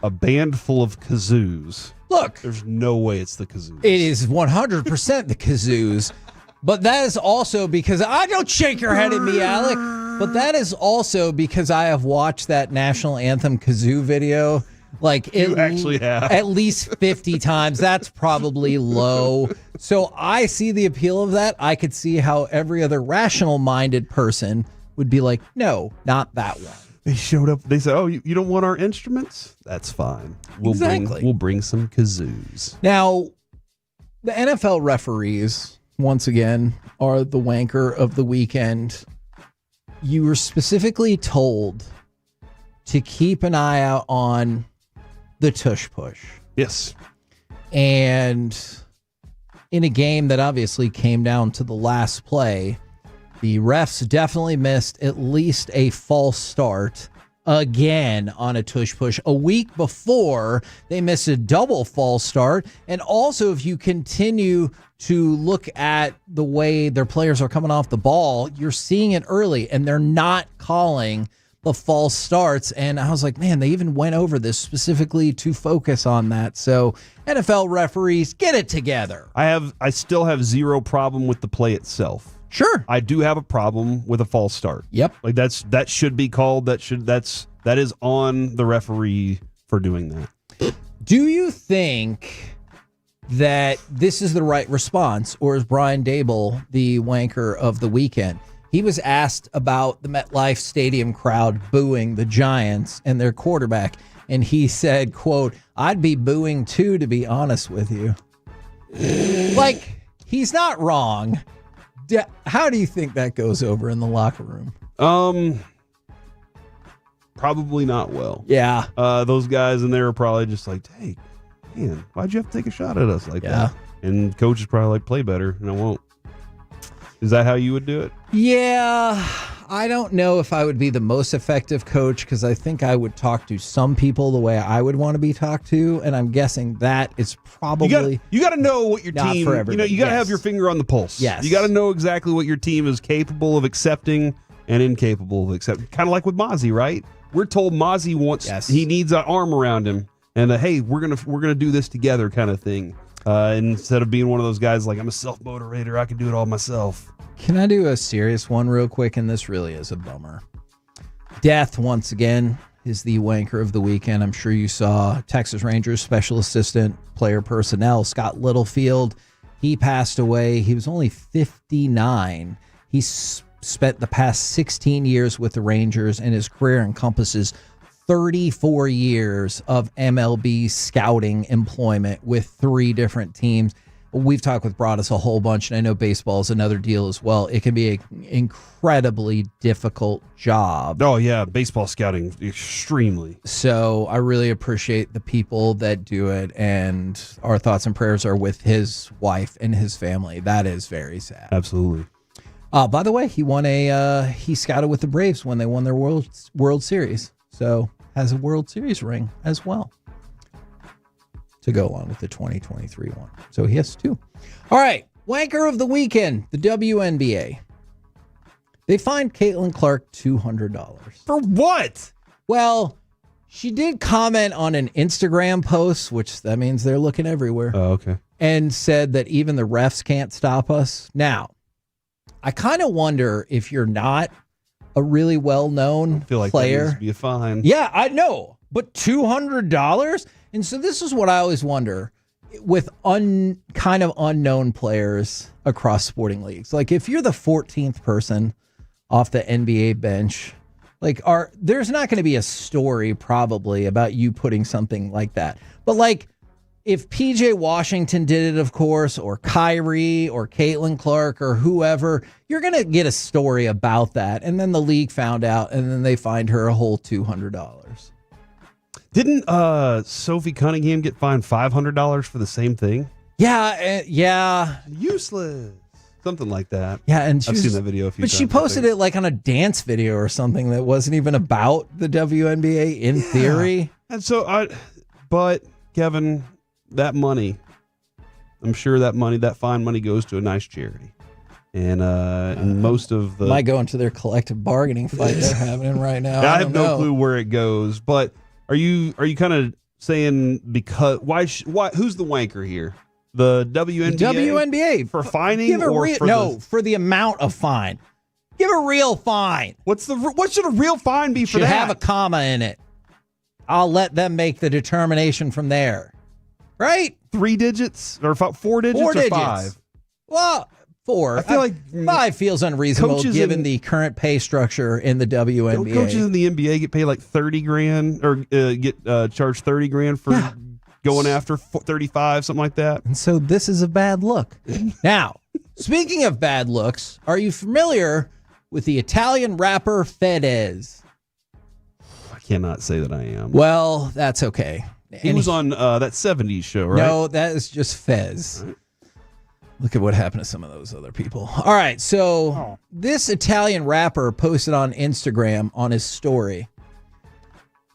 a band full of kazoos? Look, there's no way it's the kazoos. It is 100% the kazoos. But that is also because I don't shake your head at me, Alec. But that is also because I have watched that national anthem kazoo video like you actually have at least 50 times. That's probably low. So I see the appeal of that. I could see how every other rational-minded person would be like, no, not that one. They showed up. They said, "Oh, you don't want our instruments? That's fine. We'll bring some kazoos." Now, the NFL referees, once again, are the wanker of the weekend. You were specifically told to keep an eye out on the tush push. Yes. And in a game that obviously came down to the last play, the refs definitely missed at least a false start again on a tush push. A week before, they missed a double false start. And also, if you continue to look at the way their players are coming off the ball, you're seeing it early, and they're not calling the false starts. And I was like, man, they even went over this specifically to focus on that. So NFL referees, get it together. I still have zero problem with the play itself. Sure. I do have a problem with a false start. Yep. Like that should be called. That is on the referee for doing that. Do you think that this is the right response, or is Brian Dable the wanker of the weekend? He was asked about the MetLife Stadium crowd booing the Giants and their quarterback, and he said, quote, "I'd be booing too, to be honest with you." Like, he's not wrong. How do you think that goes over in the locker room? Probably not well. Yeah. Those guys in there are probably just like, hey, man, why'd you have to take a shot at us like that? And coach is probably like, play better, and I won't. Is that how you would do it? Yeah. I don't know if I would be the most effective coach, because I think I would talk to some people the way I would want to be talked to, and I'm guessing that is probably you got to know what your team. For everybody. You got to have your finger on the pulse. Yes, you got to know exactly what your team is capable of accepting and incapable of accepting. Kind of like with Mozzie, right? We're told Mozzie he needs an arm around him, and hey, we're gonna do this together, kind of thing. Instead of being one of those guys like, I'm a self-motivator, I can do it all myself. Can I do a serious one real quick? And this really is a bummer. Death, once again, is the wanker of the weekend. I'm sure you saw Texas Rangers special assistant player personnel, Scott Littlefield. He passed away. He was only 59. He spent the past 16 years with the Rangers, and his career encompasses 34 years of MLB scouting employment with 3 different teams. We've talked with Broadus a whole bunch, and I know baseball is another deal as well. It can be an incredibly difficult job. Oh, yeah. Baseball scouting, extremely. So I really appreciate the people that do it, and our thoughts and prayers are with his wife and his family. That is very sad. Absolutely. By the way, he scouted with the Braves when they won their World Series. So has a World Series ring as well to go along with the 2023 one. So he has 2. All right. Wanker of the weekend, the WNBA. They fined Caitlin Clark $200. For what? Well, she did comment on an Instagram post, which that means they're looking everywhere. Oh, okay. And said that even the refs can't stop us. Now, I kind of wonder if you're not a really well-known player. That needs to be a fine. Yeah, I know. But $200? And so this is what I always wonder with kind of unknown players across sporting leagues. Like, if you're the 14th person off the NBA bench, like, there's not going to be a story probably about you putting something like that. But like, if PJ Washington did it, of course, or Kyrie or Caitlin Clark or whoever, you're going to get a story about that. And then the league found out, and then they fined her a whole $200. Didn't Sophie Cunningham get fined $500 for the same thing? Yeah, yeah. Useless. Something like that. Yeah, and I've seen that video a few times. But she posted it like on a dance video or something that wasn't even about the WNBA in theory. And so but Kevin, that money, I'm sure that fine money goes to a nice charity. And most of the might go into their collective bargaining fight they're having right now. I have no clue where it goes, but are you kind of saying because why who's the wanker here? The WNBA? The WNBA for fining for the amount of fine. Give a real fine. What should a real fine be for that? Should have a comma in it. I'll let them make the determination from there. Right? 3 digits or 4 digits or 5? Well, 4. I feel like 5 feels unreasonable given the current pay structure in the WNBA. Coaches in the NBA get paid like $30,000 or get charged $30,000 for going after 35, something like that. And so this is a bad look. Now, speaking of bad looks, are you familiar with the Italian rapper Fedez? I cannot say that I am. Well, that's okay. He was on that 70s show, right? No, that is just Fez. Right. Look at what happened to some of those other people. All right, so this Italian rapper posted on Instagram on his story.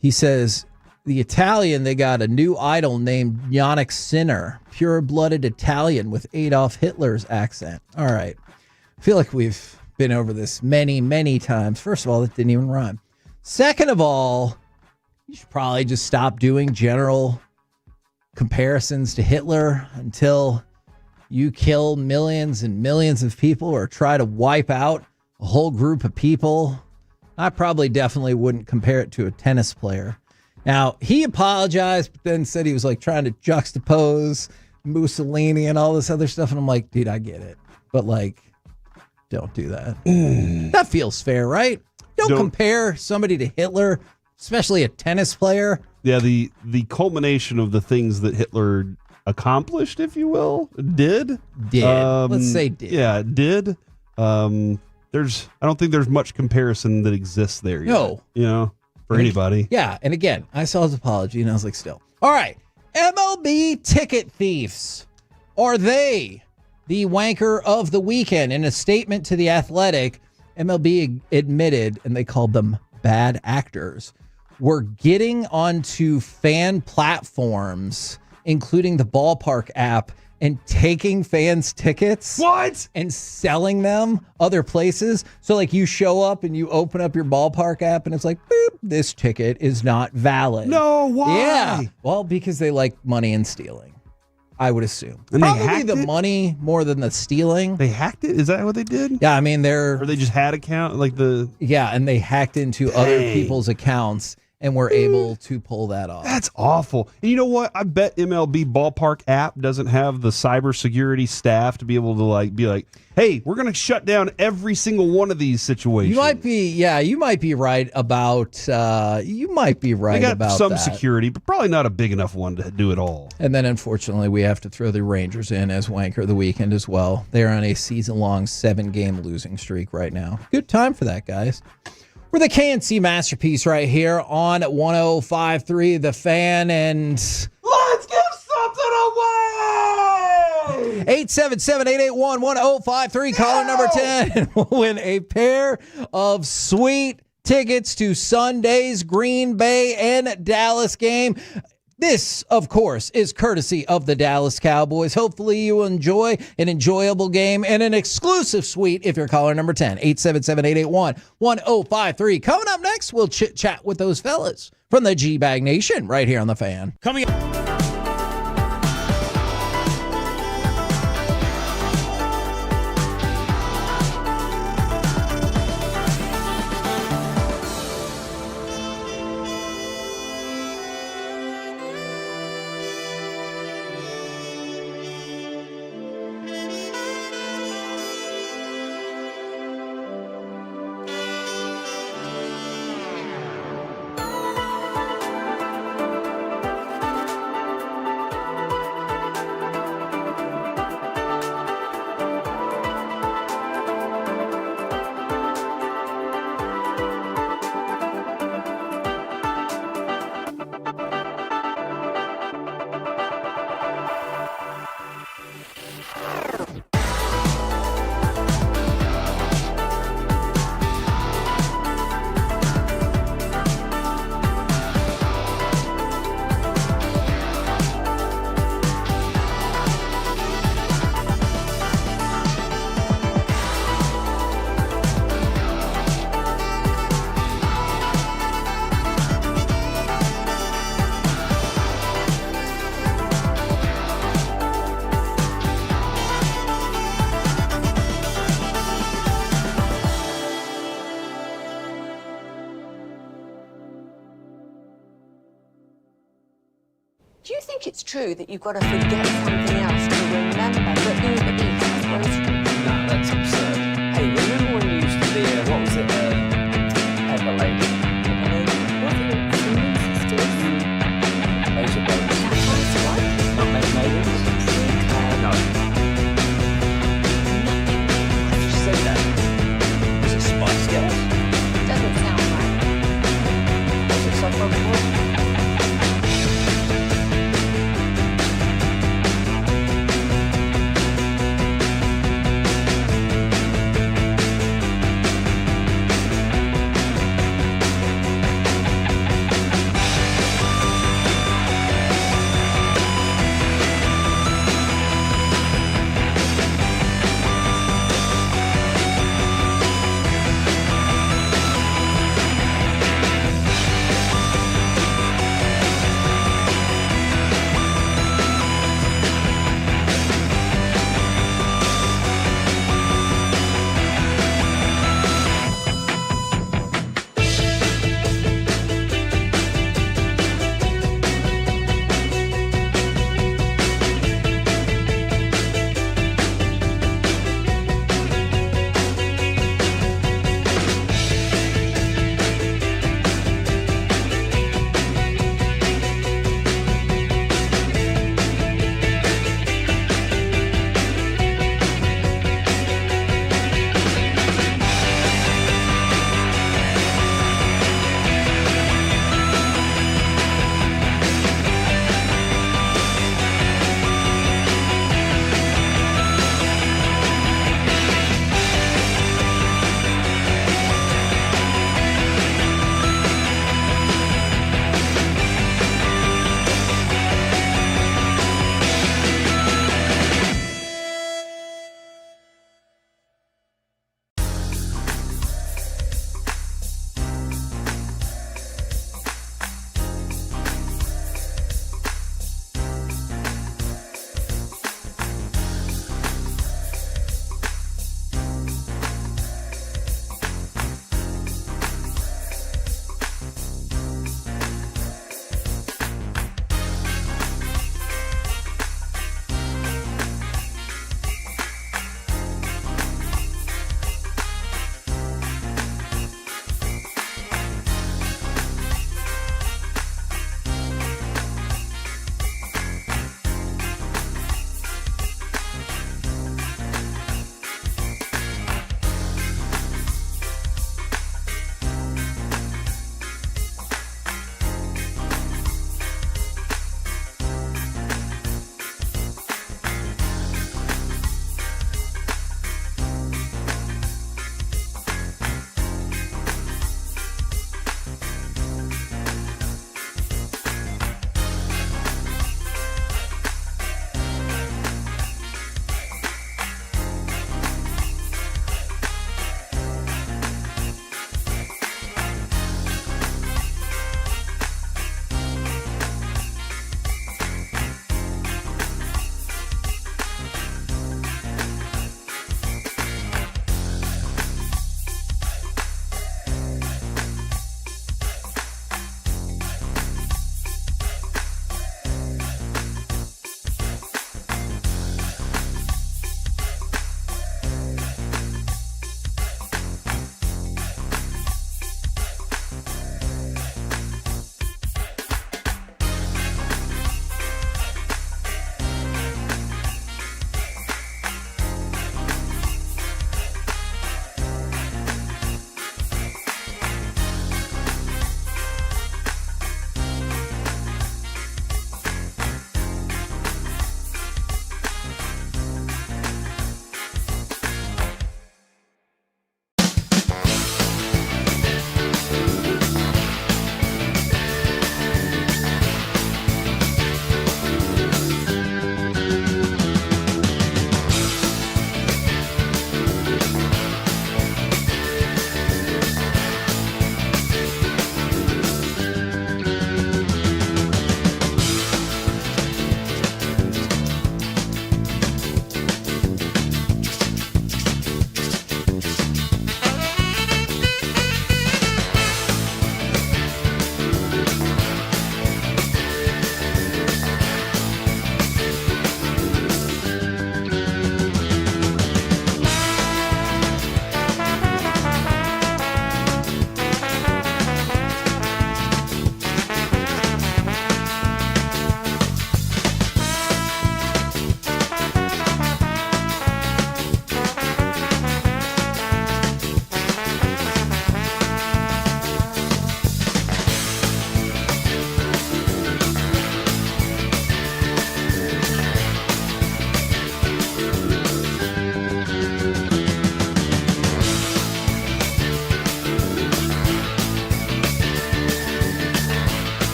He says, the Italian, they got a new idol named Yannick Sinner, pure-blooded Italian with Adolf Hitler's accent. All right. I feel like we've been over this many, many times. First of all, it didn't even rhyme. Second of all, you should probably just stop doing general comparisons to Hitler until you kill millions and millions of people or try to wipe out a whole group of people. I probably definitely wouldn't compare it to a tennis player. Now, he apologized, but then said he was like trying to juxtapose Mussolini and all this other stuff. And I'm like, dude, I get it. But like, don't do that. That feels fair, right? Don't compare somebody to Hitler, especially a tennis player. Yeah, the culmination of the things that Hitler accomplished, if you will, did. Let's say did. Yeah, did. I don't think there's much comparison that exists there yet. No. You know? For anybody. Yeah, and again, I saw his apology, and I was like, still. All right, MLB ticket thieves. Are they the wanker of the weekend? In a statement to The Athletic, MLB admitted, and they called them bad actors, were getting onto fan platforms, including the Ballpark app, and taking fans' tickets. What? And selling them other places. So like you show up and you open up your Ballpark app and it's like, boop, this ticket is not valid. No, why? Yeah. Well, because they like money and stealing, I would assume. And probably the money more than the stealing. They hacked it? Is that what they did? Yeah, I mean or they just had account Yeah, and they hacked into other people's accounts and were able to pull that off. That's awful. And you know what? I bet MLB Ballpark app doesn't have the cybersecurity staff to be able to be like, hey, we're going to shut down every single one of these situations. You might be right about They got some that. security, but probably not a big enough one to do it all. And then unfortunately, we have to throw the Rangers in as wanker of the weekend as well. They're on a season-long 7-game losing streak right now. Good time for that, guys. We're the KNC Masterpiece right here on 105.3 The Fan, and let's give something away! 877-881-1053, caller number 10 will win a pair of sweet tickets to Sunday's Green Bay and Dallas game. This, of course, is courtesy of the Dallas Cowboys. Hopefully you will enjoy an enjoyable game and an exclusive suite if you're caller number 10, 877-881-1053. Coming up next, we'll chit-chat with those fellas from the G-Bag Nation right here on The Fan. Coming up. true that you've got to forget something else to remember that Uber Eats is grocery. No, that's absurd. Hey, remember when you used to be what was it, Pepper Lady? Pepper Lady? Wasn't it Cinnamon Sisters? Those are both. That's what? Not Meg Maidens? No. I just said that. Was it Spice Girls? Doesn't sound right. Was it Soft Rock Boys?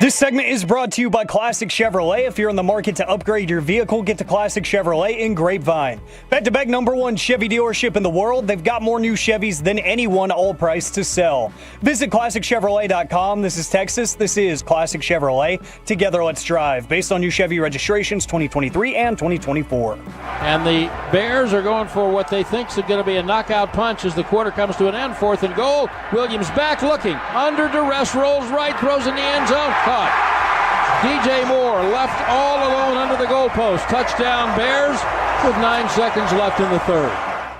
This segment is brought to you by Classic Chevrolet. If you're in the market to upgrade your vehicle, get to Classic Chevrolet in Grapevine. Back-to-back #1 Chevy dealership in the world. They've got more new Chevys than anyone, all priced to sell. Visit ClassicChevrolet.com. This is Texas. This is Classic Chevrolet. Together, let's drive. Based on new Chevy registrations 2023 and 2024. And the Bears are going for what they think is going to be a knockout punch as the quarter comes to an end. 4th and goal. Williams back looking. Under duress, rolls right, throws in the end zone. Caught. DJ Moore left all alone under the goalpost. Touchdown Bears with 9 seconds left in the third.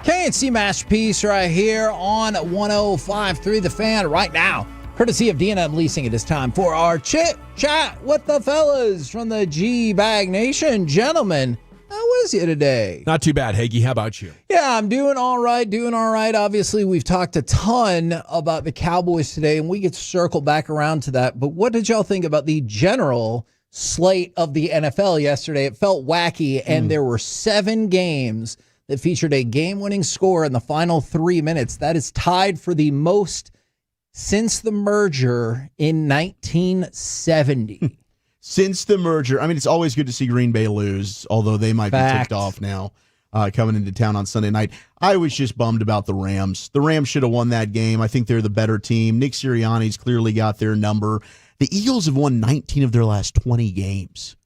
KNC Masterpiece right here on 105.3 The Fan right now. Courtesy of D&M Leasing, it is time for our chit chat with the fellas from the G-Bag Nation. Gentlemen, how was you today? Not too bad, Hagee. How about you? Yeah, I'm doing all right. Obviously, we've talked a ton about the Cowboys today, and we get to circle back around to that. But what did y'all think about the general slate of the NFL yesterday? It felt wacky, and there were 7 games that featured a game-winning score in the final 3 minutes. That is tied for the most since the merger in 1970. Since the merger, I mean, it's always good to see Green Bay lose, although they might be ticked off now coming into town on Sunday night. I was just bummed about the Rams. The Rams should have won that game. I think they're the better team. Nick Sirianni's clearly got their number. The Eagles have won 19 of their last 20 games.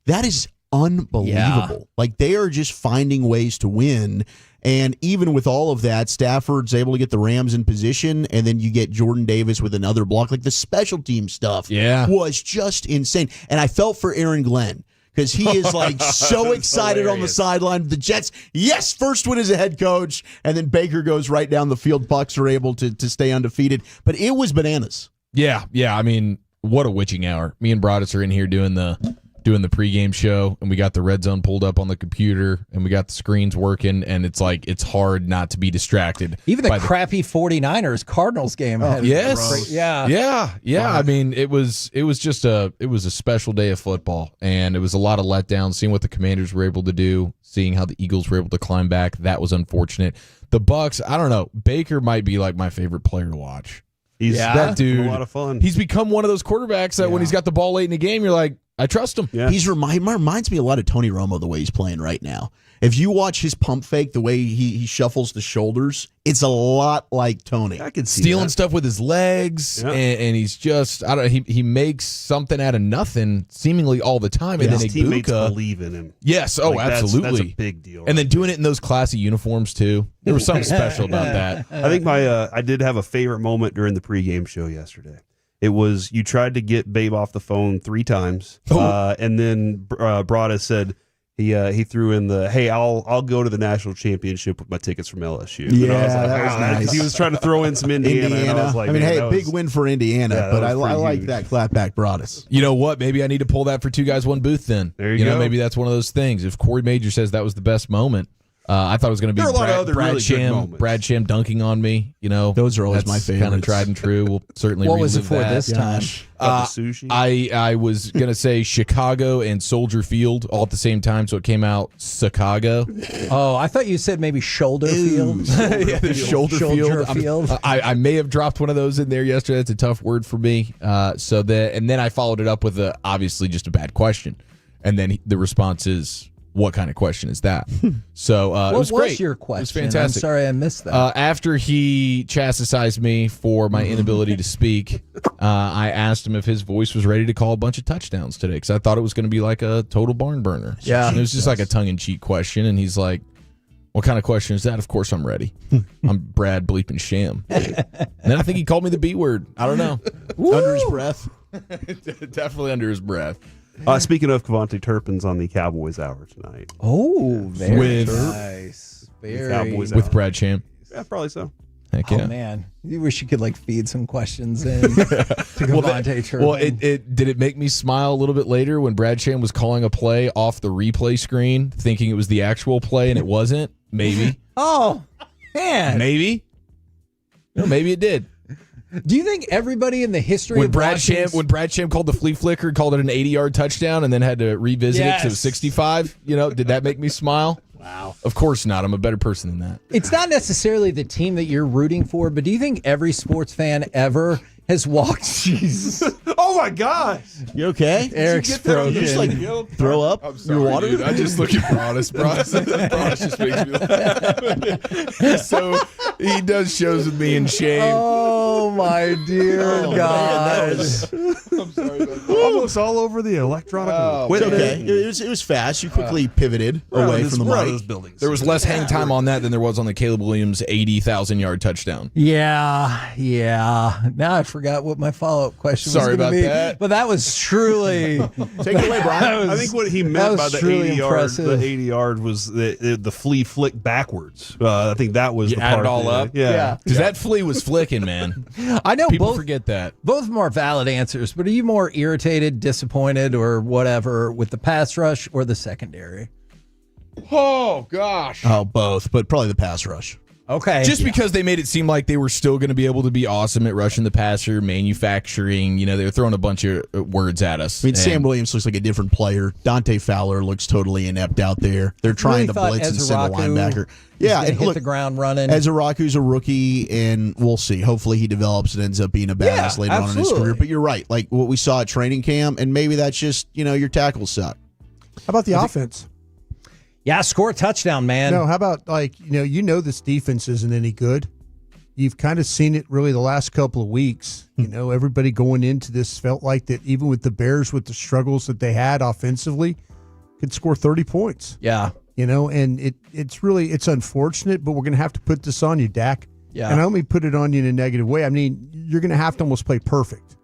That is unbelievable. Yeah. Like, they are just finding ways to win. And even with all of that, Stafford's able to get the Rams in position, and then you get Jordan Davis with another block. Like, the special team stuff was just insane. And I felt for Aaron Glenn because he is like so excited on the sideline. The Jets, yes, first win as a head coach, and then Baker goes right down the field. Bucks are able to stay undefeated. But it was bananas. Yeah. I mean, what a witching hour. Me and Broadus are in here doing the pregame show, and we got the red zone pulled up on the computer, and we got the screens working, and it's like it's hard not to be distracted. Even the crappy 49ers Cardinals game. Yeah. I mean, it was a special day of football, and it was a lot of letdown. Seeing what the Commanders were able to do, seeing how the Eagles were able to climb back, that was unfortunate. The Bucks, I don't know. Baker might be like my favorite player to watch. That dude, a lot of fun. He's become one of those quarterbacks that when he's got the ball late in the game, you're like, I trust him. Yeah. He reminds me a lot of Tony Romo the way he's playing right now. If you watch his pump fake, the way he shuffles the shoulders, it's a lot like Tony. I can see stealing stuff with his legs, and he's just he makes something out of nothing seemingly all the time. And his then teammates Ibuka, believe in him. Yes, absolutely. That's a big deal. And then doing it in those classy uniforms too. There was something special about that. I think I did have a favorite moment during the pregame show yesterday. It was you tried to get Babe off the phone 3 times, and then Brada said he threw in the, hey, I'll go to the national championship with my tickets from LSU. Yeah, and I was like, that was nice. He was trying to throw in some Indiana. And I was like, big win for Indiana, but I like that clapback Broadus. You know what? Maybe I need to pull that for 2 Guys, 1 Booth then. There you go. Maybe that's one of those things. If Corey Major says that was the best moment, I thought it was going to be Brad Sham dunking on me. Those are always my favorites. Kind of tried and true. We'll certainly what was it for that. this time? Sushi. I was going to say Chicago and Soldier Field all at the same time, so it came out Chicago. Oh, I thought you said maybe Shoulder Field. The Shoulder Field. I may have dropped one of those in there yesterday. That's a tough word for me. And then I followed it up with obviously just a bad question, and then the response is, what kind of question is that? So it was great. What was your question? It was fantastic. I'm sorry I missed that. After he chastised me for my inability to speak, I asked him if his voice was ready to call a bunch of touchdowns today, because I thought it was going to be like a total barn burner. Yeah. And it was just like a tongue-in-cheek question, and he's like, what kind of question is that? Of course I'm ready. I'm Brad bleeping Sham. And then I think he called me the B word. I don't know. Under his breath. Definitely under his breath. Speaking of, Kevontae Turpin's on the Cowboys Hour tonight. Oh, very nice. With Brad Sham. Yeah, probably so. Heck yeah. Oh, man. You wish you could feed some questions in to Kevontae Turpin. Well, did it make me smile a little bit later when Brad Sham was calling a play off the replay screen, thinking it was the actual play and it wasn't? Maybe. Oh, man. Maybe. No, maybe it did. Do you think everybody in the history of Brad Sham called the flea flicker, called it an 80-yard touchdown, and then had to revisit it to 65? Did that make me smile? Wow. Of course not. I'm a better person than that. It's not necessarily the team that you're rooting for, but do you think every sports fan ever has walked? Jesus. Oh Oh my God! You okay? Eric's frozen. You just like throw up your water. Dude, I just look at Broadus. Broadus just makes me laugh. So he does shows with me in shame. Oh my dear God! I'm sorry about that. Almost all over the electronic. It's okay. It was fast. You quickly pivoted away from the mic. Buildings. There was less hang time on that than there was on the Caleb Williams 80,000-yard touchdown. Yeah. Now I forgot what my follow-up question was Sorry going to about be. that. But that was truly. Take it away, Brian. I think what he meant by the 80 impressive. yard, the 80 yard was the flea flick backwards. I think that was the Add part it all up. Yeah. Because that flea was flicking, man. I know People both forget that. Both of them are valid answers, but are you more irritated, disappointed, or whatever with the pass rush or the secondary? Oh, gosh. Oh, both, but probably the pass rush. Okay. Just because they made it seem like they were still going to be able to be awesome at rushing the passer, manufacturing, they were throwing a bunch of words at us. I mean, Sam Williams looks like a different player. Dante Fowler looks totally inept out there. They're trying to blitz and send a linebacker. Yeah, and hit the ground running. Ezraku's a rookie, and we'll see. Hopefully he develops and ends up being a badass later on in his career. But you're right. Like what we saw at training camp, and maybe that's just, your tackles suck. How about the offense? Yeah, score a touchdown, man. No, how about this defense isn't any good. You've kind of seen it really the last couple of weeks. Everybody going into this felt like that even with the Bears, with the struggles that they had offensively, could score 30 points. Yeah. And it's unfortunate, but we're going to have to put this on you, Dak. Yeah. And I don't mean put it on you in a negative way. I mean, you're going to have to almost play perfect.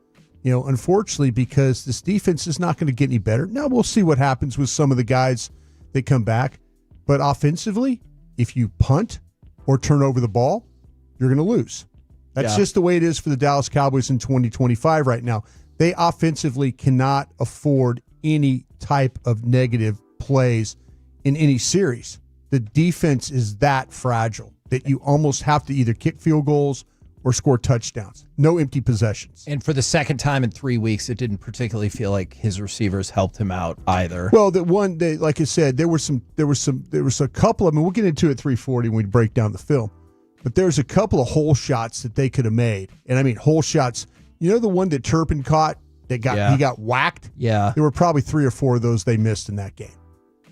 Unfortunately, because this defense is not going to get any better. Now we'll see what happens with some of the guys that come back. But offensively, if you punt or turn over the ball, you're going to lose. That's just the way it is for the Dallas Cowboys in 2025 right now. They offensively cannot afford any type of negative plays in any series. The defense is that fragile that you almost have to either kick field goals or score touchdowns. No empty possessions. And for the second time in 3 weeks, it didn't particularly feel like his receivers helped him out either. Well, like I said, there was a couple. I mean, we'll get into it at 340 when we break down the film. But there's a couple of hole shots that they could have made. And I mean, hole shots. The one that Turpin caught that he got whacked? Yeah. There were probably 3 or 4 of those they missed in that game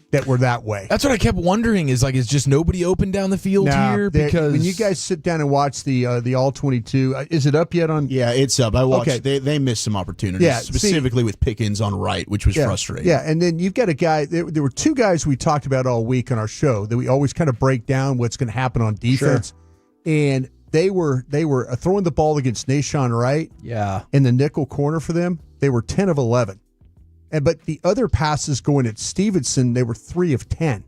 that were that way. That's what I kept wondering is just nobody open down the field here? Because when you guys sit down and watch the All 22, is it up yet on? Yeah, it's up. I watched. Okay. They missed some opportunities, specifically with Pickens on right, which was frustrating. Yeah, and then you've got a guy. There were 2 guys we talked about all week on our show that we always kind of break down what's going to happen on defense, and they were throwing the ball against Nashawn Wright. Yeah, in the nickel corner for them, they were 10 of 11. But the other passes going at Stevenson, they were 3 of 10.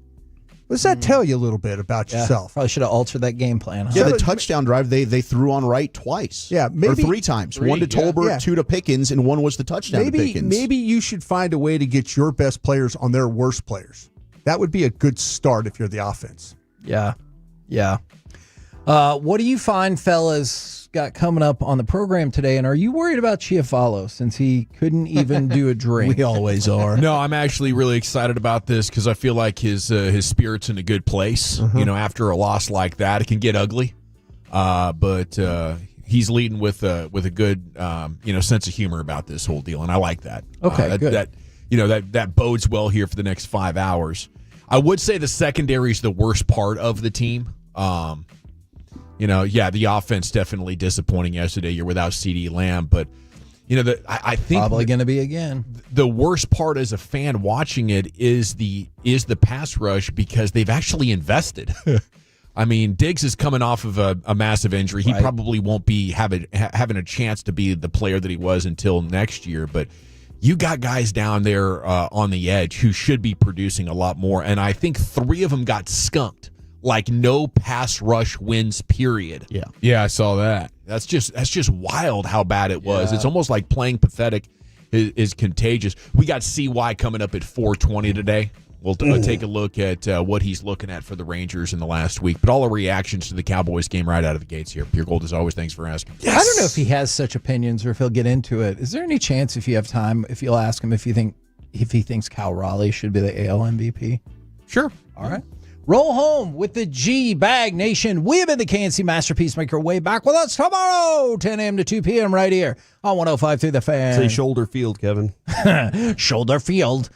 What does that tell you a little bit about yourself? Probably should have altered that game plan. Huh? Yeah, the touchdown drive, they threw on Wright twice. Yeah, maybe or 3 times. 1 to Tolbert, 2 to Pickens, and 1 was the touchdown to Pickens. Maybe you should find a way to get your best players on their worst players. That would be a good start if you're the offense. Yeah. What do you find, fellas, got coming up on the program today? And are you worried about Chiafalo since he couldn't even do a drink? We always are. No, I'm actually really excited about this because I feel like his spirit's in a good place. After a loss like that, it can get ugly. But he's leading with a good sense of humor about this whole deal, and I like that. Okay, good. That bodes well here for the next 5 hours. I would say the secondary is the worst part of the team. The offense definitely disappointing yesterday. You're without CeeDee Lamb, but I think probably going to be again. The worst part as a fan watching it is the pass rush because they've actually invested. I mean, Diggs is coming off of a massive injury. He probably won't be having a chance to be the player that he was until next year, but you got guys down there on the edge who should be producing a lot more, and I think 3 of them got skunked. Like no pass rush wins, period. Yeah, I saw that. That's just wild how bad it was. It's almost like playing pathetic is contagious. We got CY coming up at 4:20 today. We'll take a look at what he's looking at for the Rangers in the last week. But all the reactions to the Cowboys game right out of the gates here. Pure Gold, as always, thanks for asking. Yes. I don't know if he has such opinions or if he'll get into it. Is there any chance, if you have time, if you'll ask him if he thinks Cal Raleigh should be the AL MVP? Sure. All right. Roll home with the G-Bag Nation. We have been the KNC Masterpiece Maker. Way back with us tomorrow, 10 a.m. to 2 p.m. right here on 105.3 The Fan. Say shoulder field, Kevin. Shoulder field.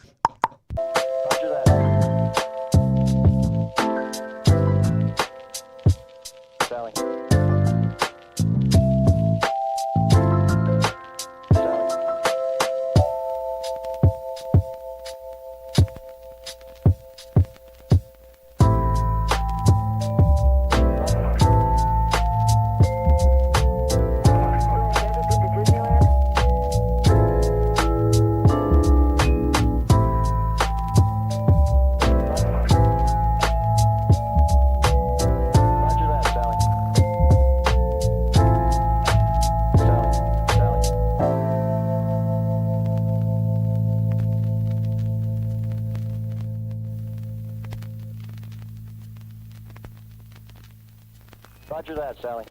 Roger that, Sally.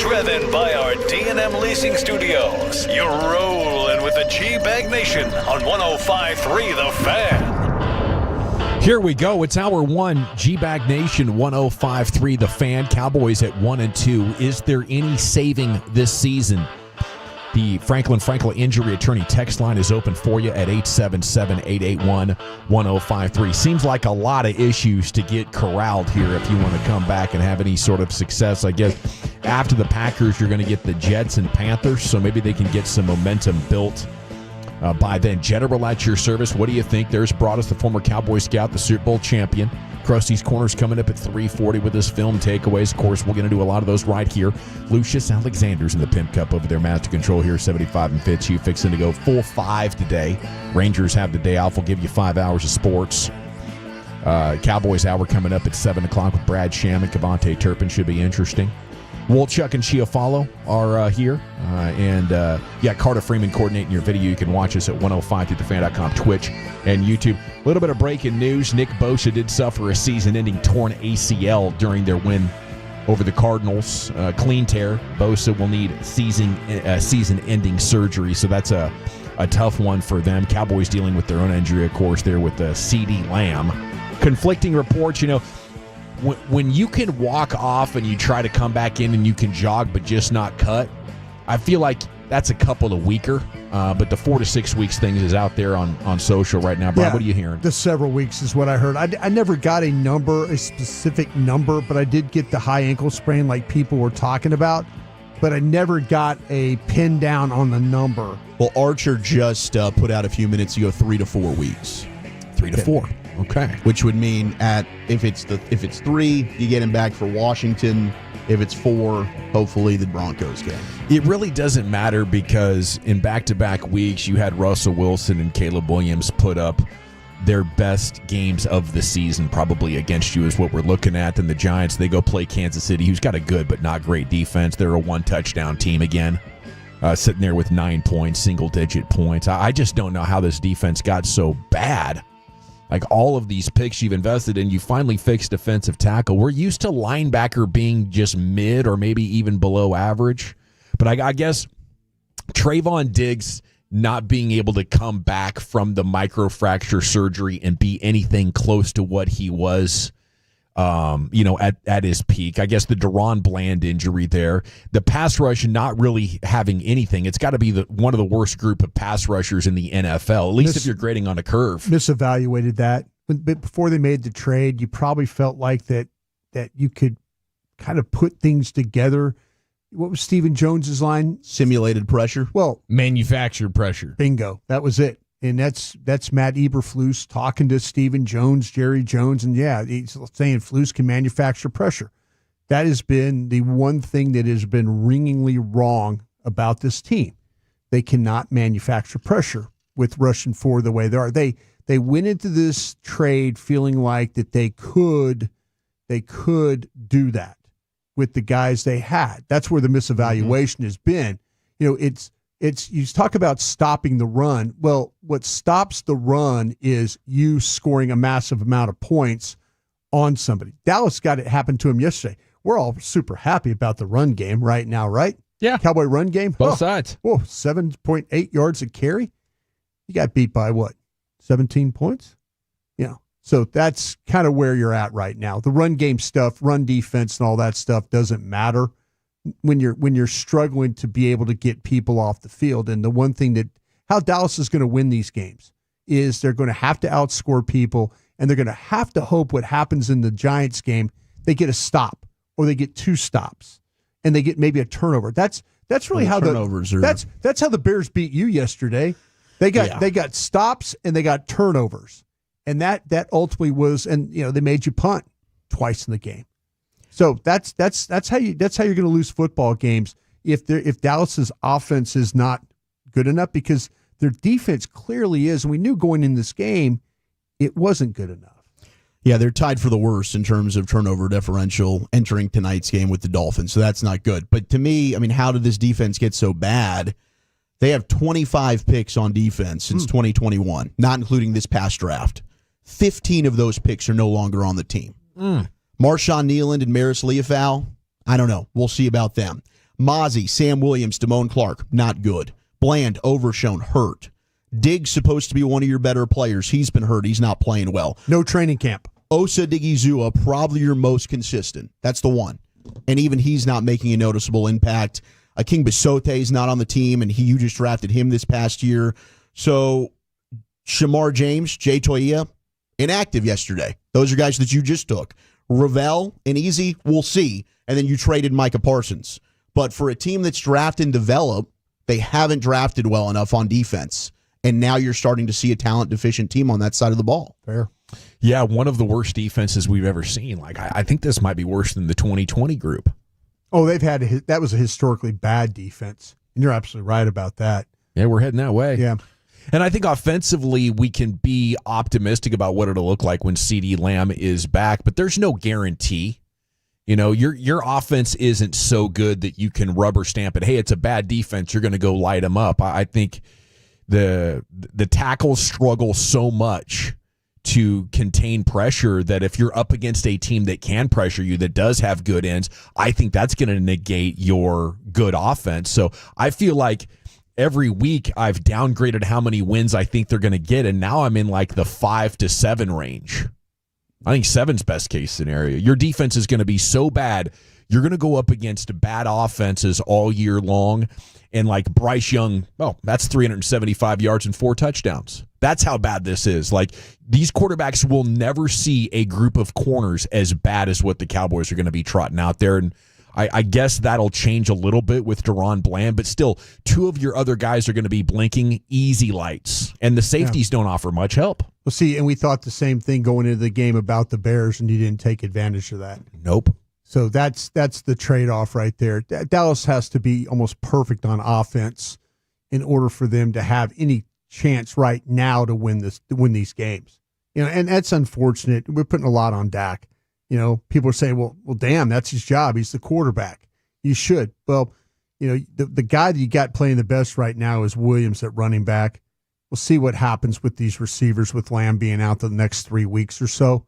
driven by our D&M Leasing Studios. You're rolling with the G-Bag Nation on 105.3 The Fan. Here we go. It's hour one. G-Bag Nation 105.3 The Fan. Cowboys at 1-2. Is there any saving this season? The Franklin Injury Attorney text line is open for you at 877-881-1053. Seems like a lot of issues to get corralled here if you want to come back and have any sort of success. I guess after the Packers, you're going to get the Jets and Panthers, so maybe they can get some momentum built by then. General at your service. What do you think? There's Broadus, the former Cowboy scout, the Super Bowl champion. Krusty's Corners coming up at 3:40 with his film takeaways. Of course, we're going to do a lot of those right here. Lucius Alexander's in the Pimp Cup over there. Master Control here, 75 and Fitz. You fixing to go full 5 today. Rangers have the day off. We'll give you 5 hours of sports. Cowboys Hour coming up at 7 o'clock with Brad Sham and Cavante Turpin. Should be interesting. Wolchuk and Chiafalo are here. Carter Freeman coordinating your video. You can watch us at 105thethefan.com, Twitch, and YouTube. A little bit of breaking news. Nick Bosa did suffer a season-ending torn ACL during their win over the Cardinals. Clean tear. Bosa will need season-ending surgery, so that's a tough one for them. Cowboys dealing with their own injury, of course, there with CeeDee Lamb. Conflicting reports, when you can walk off and you try to come back in and you can jog but just not cut, I feel like that's a couple of weaker. But the 4 to 6 weeks thing is out there on social right now. Brian, what are you hearing? The several weeks is what I heard. I never got a specific number, but I did get the high ankle sprain like people were talking about. But I never got a pin down on the number. Well, Archer just put out a few minutes ago 3 to 4 weeks. 3 to 4. Okay. Which would mean if it's 3, you get him back for Washington. If it's 4, hopefully the Broncos game. It really doesn't matter because in back-to-back weeks, you had Russell Wilson and Caleb Williams put up their best games of the season probably against you is what we're looking at. Then the Giants, they go play Kansas City, who's got a good but not great defense. They're a one-touchdown team again, sitting there with 9 points, single-digit points. I just don't know how this defense got so bad. Like all of these picks you've invested in, you finally fixed defensive tackle. We're used to linebacker being just mid or maybe even below average. But I guess Trayvon Diggs not being able to come back from the microfracture surgery and be anything close to what he was, at his peak. I guess the Deron Bland injury there. The pass rush not really having anything. It's got to be one of the worst group of pass rushers in the NFL, at least if you're grading on a curve. Misevaluated that. But before they made the trade, you probably felt like that you could kind of put things together. What was Stephen Jones's line? Simulated pressure. Well, manufactured pressure. Bingo. That was it. And that's Matt Eberflus talking to Stephen Jones, Jerry Jones, and he's saying Flus can manufacture pressure. That has been the one thing that has been ringingly wrong about this team. They cannot manufacture pressure with rushing forward the way they are. They went into this trade feeling like that they could do that with the guys they had. That's where the misevaluation has been. It's you talk about stopping the run. Well, what stops the run is you scoring a massive amount of points on somebody. Dallas got it happen to him yesterday. We're all super happy about the run game right now, right? Yeah. Cowboy run game. Both sides. 7.8 yards a carry. You got beat by what? 17 points? So that's kind of where you're at right now. The run game stuff, run defense and all that stuff doesn't matter when you're struggling to be able to get people off the field. And the one thing how Dallas is going to win these games is they're going to have to outscore people, and they're going to have to hope what happens in the Giants game, they get a stop or they get 2 stops and they get maybe a turnover. That's really how that's how the Bears beat you yesterday. They got stops and they got turnovers. And that ultimately was, and they made you punt twice in the game. So that's how you're going to lose football games if Dallas's offense is not good enough, because their defense clearly is. And we knew going in this game it wasn't good enough. Yeah, they're tied for the worst in terms of turnover differential entering tonight's game with the Dolphins. So that's not good. But to me, how did this defense get so bad? They have 25 picks on defense since 2021, not including this past draft. 15 of those picks are no longer on the team. Marshawn Nealand and Maris Leofau, I don't know. We'll see about them. Mozzie, Sam Williams, Damone Clark, not good. Bland, Overshone, hurt. Diggs supposed to be one of your better players. He's been hurt. He's not playing well. No training camp. Osa Digizua, probably your most consistent. That's the one. And even he's not making a noticeable impact. King Bisote is not on the team, and you just drafted him this past year. So Shamar James, Jay Toia, inactive yesterday. Those are guys that you just took. Ravel and Easy, we'll see. And then you traded Micah Parsons. But for a team that's draft and develop, they haven't drafted well enough on defense. And now you're starting to see a talent-deficient team on that side of the ball. Fair. Yeah, one of the worst defenses we've ever seen. Like, I think this might be worse than the 2020 group. Oh, that was a historically bad defense. And you're absolutely right about that. Yeah, we're heading that way. Yeah. And I think offensively, we can be optimistic about what it'll look like when CeeDee Lamb is back, but there's no guarantee. You know, your offense isn't so good that you can rubber stamp it. Hey, it's a bad defense. You're going to go light them up. I think the tackles struggle so much to contain pressure that if you're up against a team that can pressure you, that does have good ends, I think that's going to negate your good offense. So I feel like every week I've downgraded how many wins I think they're going to get, and now I'm in like the 5 to 7 range. I think 7's best case scenario. Your defense is going to be so bad, you're going to go up against bad offenses all year long. And like Bryce Young, that's 375 yards and 4 touchdowns. That's how bad this is. Like, these quarterbacks will never see a group of corners as bad as what the Cowboys are going to be trotting out there. And I guess that'll change a little bit with Deron Bland, but still, 2 of your other guys are going to be blinking easy lights, and the safeties don't offer much help. Well, see, and we thought the same thing going into the game about the Bears, and you didn't take advantage of that. Nope. So that's the trade-off right there. Dallas has to be almost perfect on offense in order for them to have any chance right now to win these games. You know, and that's unfortunate. We're putting a lot on Dak. You know, people are saying, well, damn, that's his job. He's the quarterback. You should. Well, you know, the guy that you got playing the best right now is Williams at running back. We'll see what happens with these receivers with Lamb being out the next 3 weeks or so.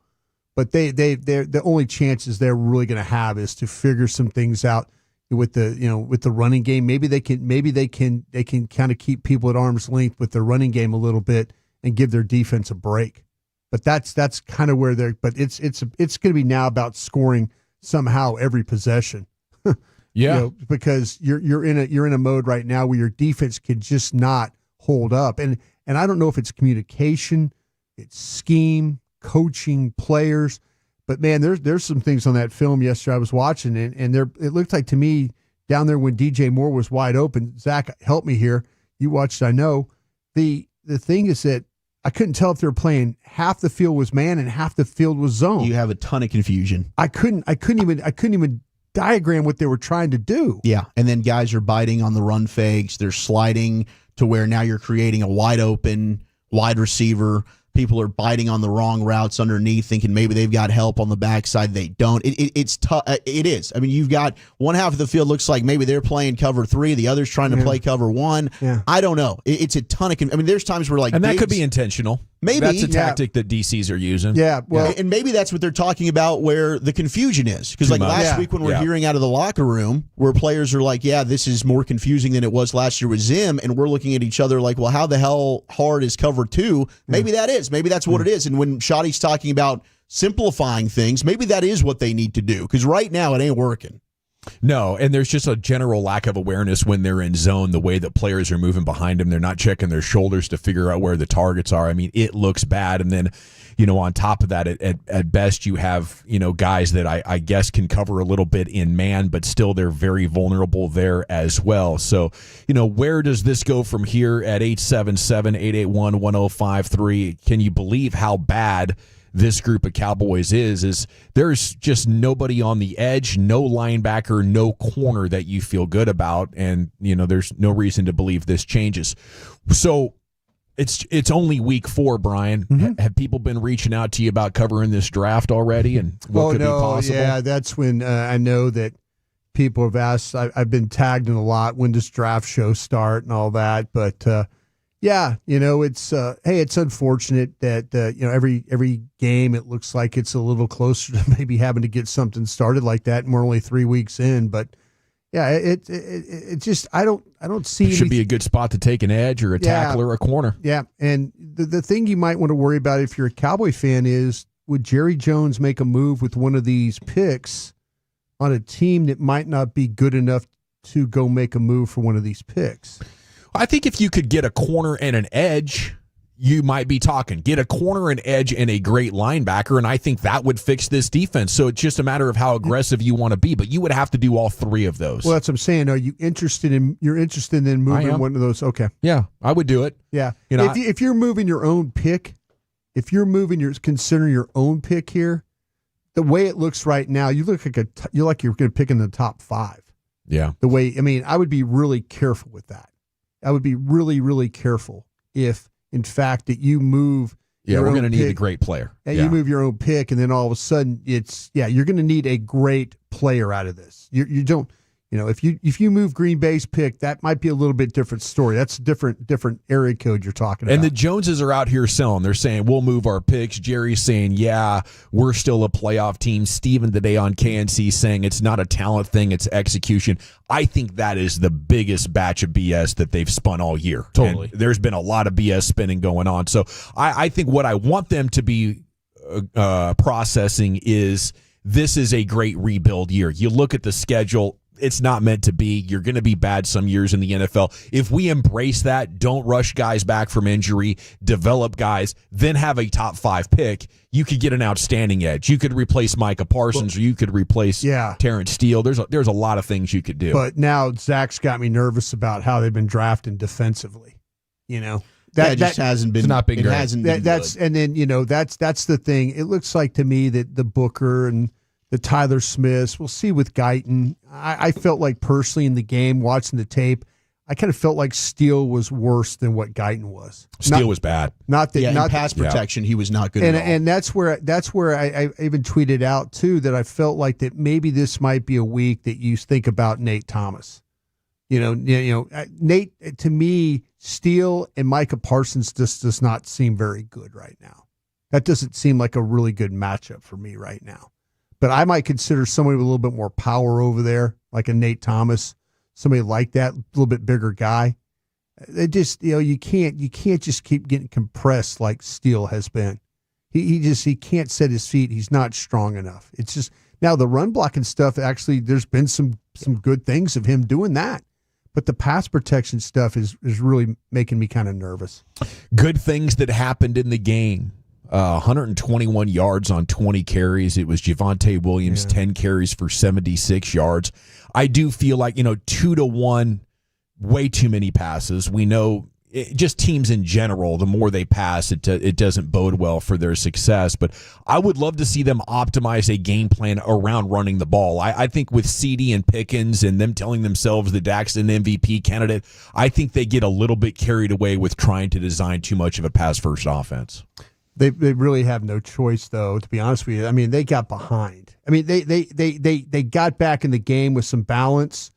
But they're the only chances they're really going to have is to figure some things out with the running game. Maybe they can kind of keep people at arm's length with their running game a little bit and give their defense a break. But that's kind of where they're. But it's going to be now about scoring somehow every possession. Yeah, you know, because you're in a mode right now where your defense can just not hold up. And I don't know if it's communication, it's scheme, coaching, players. But man, there's some things on that film yesterday I was watching, and it looked like to me down there when DJ Moore was wide open. Zach, help me here. You watched, I know. The thing is that I couldn't tell if they were playing half the field was man and half the field was zone. You have a ton of confusion. I couldn't even diagram what they were trying to do. Yeah, and then guys are biting on the run fakes. They're sliding to where now you're creating a wide open wide receiver. People are biting on the wrong routes underneath, thinking maybe they've got help on the backside. They don't. It's tough. It is. I mean, you've got one half of the field looks like maybe they're playing cover 3, the other's trying to play cover 1. Yeah. I don't know. It's a ton of. I mean, there's times where like, and that could be intentional. Maybe that's a tactic that DCs are using. Yeah, well, and maybe that's what they're talking about where the confusion is. Because like last week when we're hearing out of the locker room where players are like, yeah, this is more confusing than it was last year with Zim, and we're looking at each other like, well, how the hell hard is cover 2? Maybe that is. Maybe that's what it is. And when Shoddy's talking about simplifying things, maybe that is what they need to do. Because right now it ain't working. No, and there's just a general lack of awareness when they're in zone, the way that players are moving behind them. They're not checking their shoulders to figure out where the targets are. I mean, it looks bad. And then, you know, on top of that, at best, you have, you know, guys that I guess can cover a little bit in man, but still they're very vulnerable there as well. So, you know, where does this go from here at 877-881-1053? Can you believe how bad this group of Cowboys is there's just nobody on the edge, no linebacker, no corner that you feel good about, and you know there's no reason to believe this changes. So it's only week 4, Brian. Mm-hmm. Have people been reaching out to you about covering this draft already and what could be possible? Yeah, that's when I know that people have asked. I've been tagged in a lot. When does draft show start and all that? But yeah, you know, it's it's unfortunate that you know every game it looks like it's a little closer to maybe having to get something started like that, and we're only 3 weeks in. But Yeah, it just I don't see It should be a good spot to take an edge or a tackle or a corner. Yeah, and the thing you might want to worry about if you're a Cowboy fan is, would Jerry Jones make a move with one of these picks on a team that might not be good enough to go make a move for one of these picks? I think if you could get a corner and an edge, you might be talking. Get a corner, an edge, and a great linebacker, and I think that would fix this defense. So it's just a matter of how aggressive you want to be, but you would have to do all three of those. Well, that's what I'm saying. Are you interested in moving one of those? Okay. Yeah, I would do it. Yeah. If you're moving your own pick, considering your own pick here, the way it looks right now, you look like you're going to pick in the top 5. Yeah. I would be really careful with that. I would be really, really careful if, in fact, that you move. Yeah, we're going to need a great player. And you move your own pick, and then all of a sudden you're going to need a great player out of this. You don't. If you move Green Bay's pick, that might be a little bit different story. That's a different area code you're talking about. And the Joneses are out here selling. They're saying, we'll move our picks. Jerry's saying, yeah, we're still a playoff team. Steven today on KNC saying it's not a talent thing, it's execution. I think that is the biggest batch of BS that they've spun all year. Totally. And there's been a lot of BS spinning going on. So I think what I want them to be processing is this is a great rebuild year. You look at the schedule. It's not meant to be. You're going to be bad some years in the NFL. If we embrace that, don't rush guys back from injury, develop guys, then have a top 5 pick, you could get an outstanding edge. You could replace Micah Parsons, or you could replace Terrence Steele. There's a lot of things you could do. But now Zach's got me nervous about how they've been drafting defensively. That just hasn't been. It's not been great. Hasn't been that's good. And then that's the thing. It looks like to me that the Booker and the Tyler Smiths, we'll see with Guyton. I felt like personally in the game, watching the tape, I kind of felt like Steele was worse than what Guyton was. Steele was bad. Not that. In Not pass protection, he was not good at all. And that's where I even tweeted out too that I felt like that maybe this might be a week that you think about Nate Thomas. Nate, to me, Steele and Micah Parsons just does not seem very good right now. That doesn't seem like a really good matchup for me right now. But I might consider somebody with a little bit more power over there, like a Nate Thomas, somebody like that, a little bit bigger guy. It just, you can't just keep getting compressed like Steele has been. He can't set his feet. He's not strong enough. It's just now the run blocking stuff. Actually, there's been some good things of him doing that, but the pass protection stuff is really making me kind of nervous. Good things that happened in the game. 121 yards on 20 carries. It was Javonte Williams, 10 carries for 76 yards. I do feel like, 2-1, way too many passes. We know just teams in general, the more they pass, it doesn't bode well for their success. But I would love to see them optimize a game plan around running the ball. I think with CD and Pickens and them telling themselves that Dak's an MVP candidate, I think they get a little bit carried away with trying to design too much of a pass-first offense. They really have no choice, though, to be honest with you. I mean, they got behind. I mean, they got back in the game with some balance,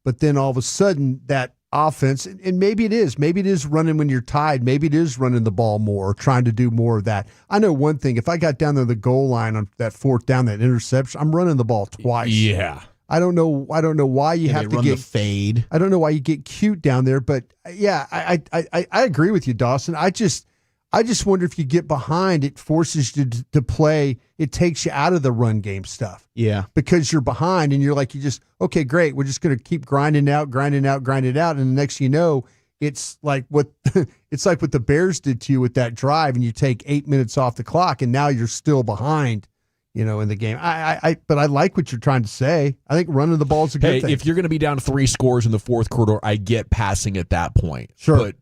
but then all of a sudden that offense, and maybe it is running when you're tied. Maybe it is running the ball more, or trying to do more of that. I know one thing. If I got down to the goal line on that 4th down, that interception, I'm running the ball twice. Yeah. I don't know why you have to run get the fade. I don't know why you get cute down there, but yeah, I agree with you, Dawson. I just wonder if you get behind, it forces you to play. It takes you out of the run game stuff. Yeah. Because you're behind and you're like, okay, great. We're just going to keep grinding out. And the next thing you know, it's like what the Bears did to you with that drive, and you take 8 minutes off the clock and now you're still behind, in the game. But I like what you're trying to say. I think running the ball is a good thing. If you're going to be down 3 scores in the 4th quarter, I get passing at that point. Sure. But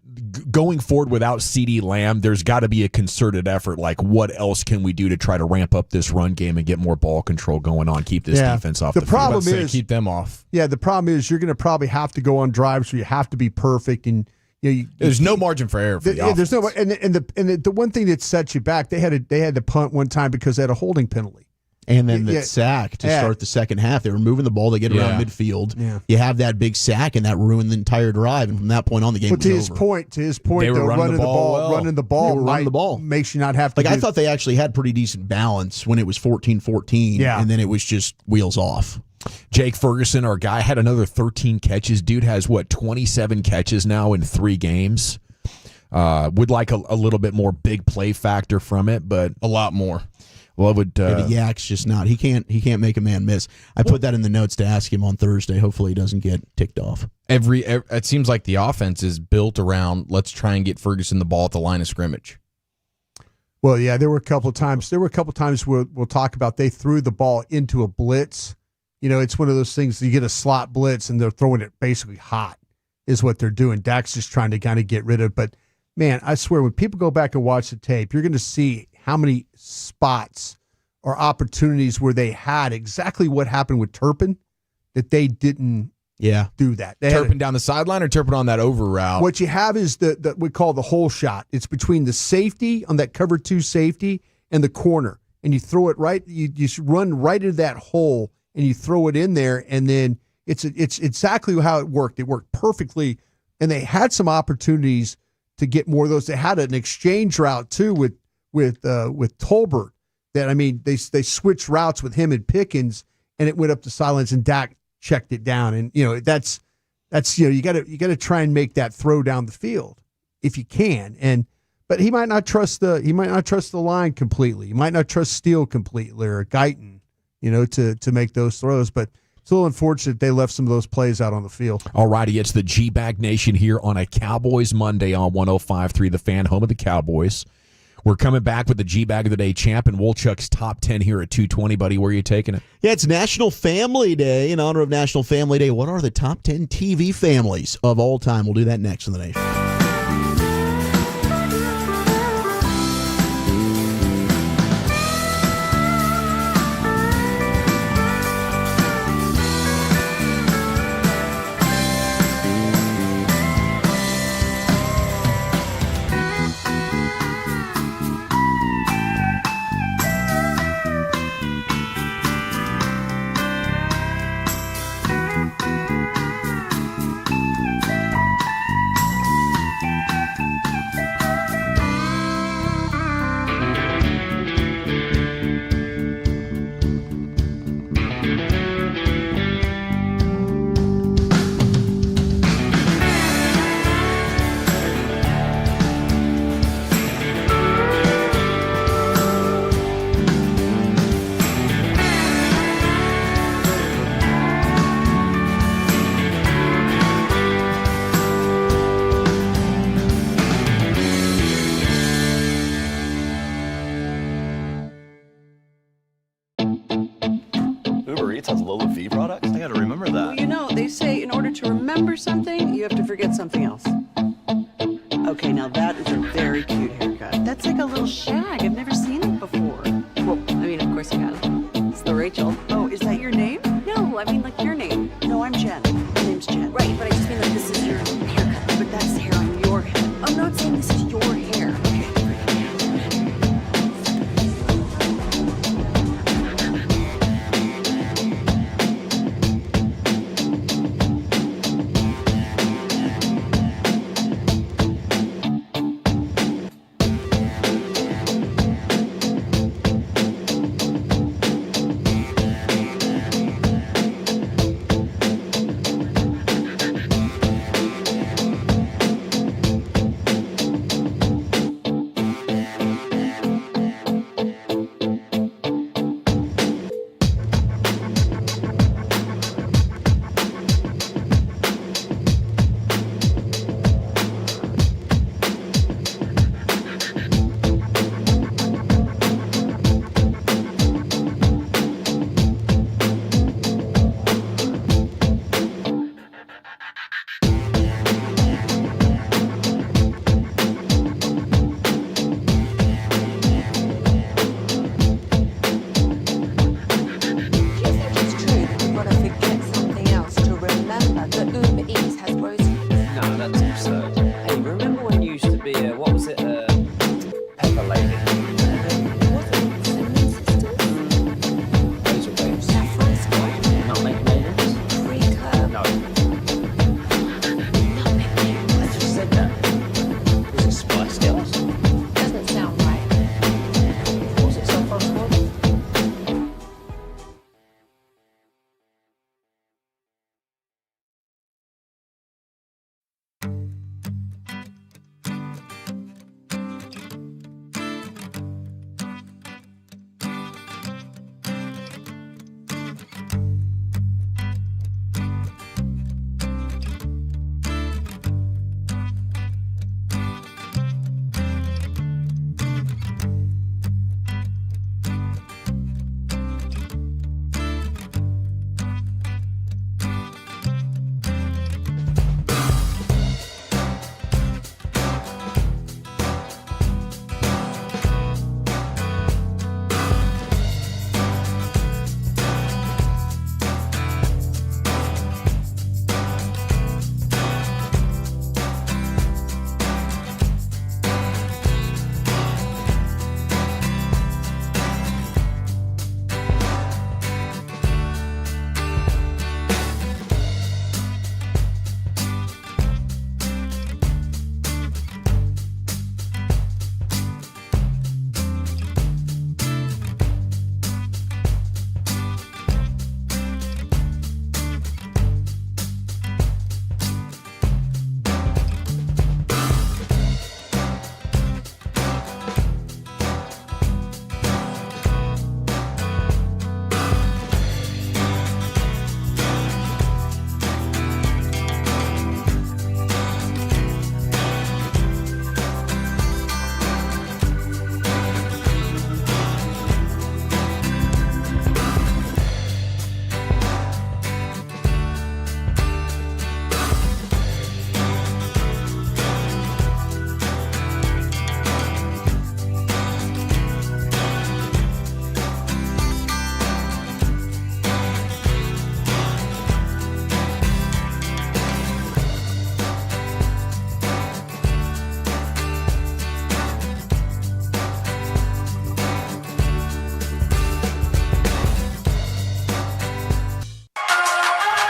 going forward without CeeDee Lamb, there's got to be a concerted effort. Like, what else can we do to try to ramp up this run game and get more ball control going on, keep this defense off the field? The problem is, keep them off. Yeah, the problem is you're going to probably have to go on drives where you have to be perfect, and there's no margin for error for the offense. There's no, and the one thing that sets you back, they had to punt one time because they had a holding penalty. And then the sack to start the second half. They were moving the ball. They get around midfield. Yeah. You have that big sack, and that ruined the entire drive. And from that point on, the game was over. To his point, they were running the ball makes you not have to. I thought they actually had pretty decent balance when it was 14-14. Yeah. And then it was just wheels off. Jake Ferguson, our guy, had another 13 catches. Dude has, 27 catches now in 3 games. Would like a little bit more big play factor from it, but a lot more. Well, the yak's just not. He can't make a man miss. I put that in the notes to ask him on Thursday. Hopefully he doesn't get ticked off. It seems like the offense is built around let's try and get Ferguson the ball at the line of scrimmage. Well, yeah, there were a couple of times where we'll talk about they threw the ball into a blitz. It's one of those things, you get a slot blitz and they're throwing it basically hot is what they're doing. Dak's just trying to kind of get rid of it. But, man, I swear, when people go back and watch the tape, you're going to see how many spots or opportunities where they had exactly what happened with Turpin that they didn't do that. Turpin down the sideline or Turpin on that over route? What you have is the we call the hole shot. It's between the safety on that cover 2 safety and the corner. And you throw it right, you run right into that hole and you throw it in there, and then it's exactly how it worked. It worked perfectly, and they had some opportunities to get more of those. They had an exchange route too with Tolbert. That, I mean, they switched routes with him and Pickens, and it went up the sidelines, and Dak checked it down. And that's you got to try and make that throw down the field if you can. But he might not trust the line completely. He might not trust Steele completely or Guyton, to make those throws. But it's a little unfortunate they left some of those plays out on the field. All righty, it's the G-Bag Nation here on a Cowboys Monday on 105.3 The Fan, home of the Cowboys. We're coming back with the G-Bag of the Day champ and Wolchuk's top 10 here at 2:20. Buddy, where are you taking it? Yeah, it's National Family Day. In honor of National Family Day, what are the top 10 TV families of all time? We'll do that next on the Nation. They say in order to remember something, you have to forget something else. Okay, now that is a very cute haircut. That's like a little shag. I've never seen it before. Well, I mean, of course you have. It's the Rachel. Oh, is that your name? No, I mean like your name. No, I'm Jen. My name's Jen. Right, but I just mean like this is your haircut. But that's the hair on your head. I'm not saying this is your hair.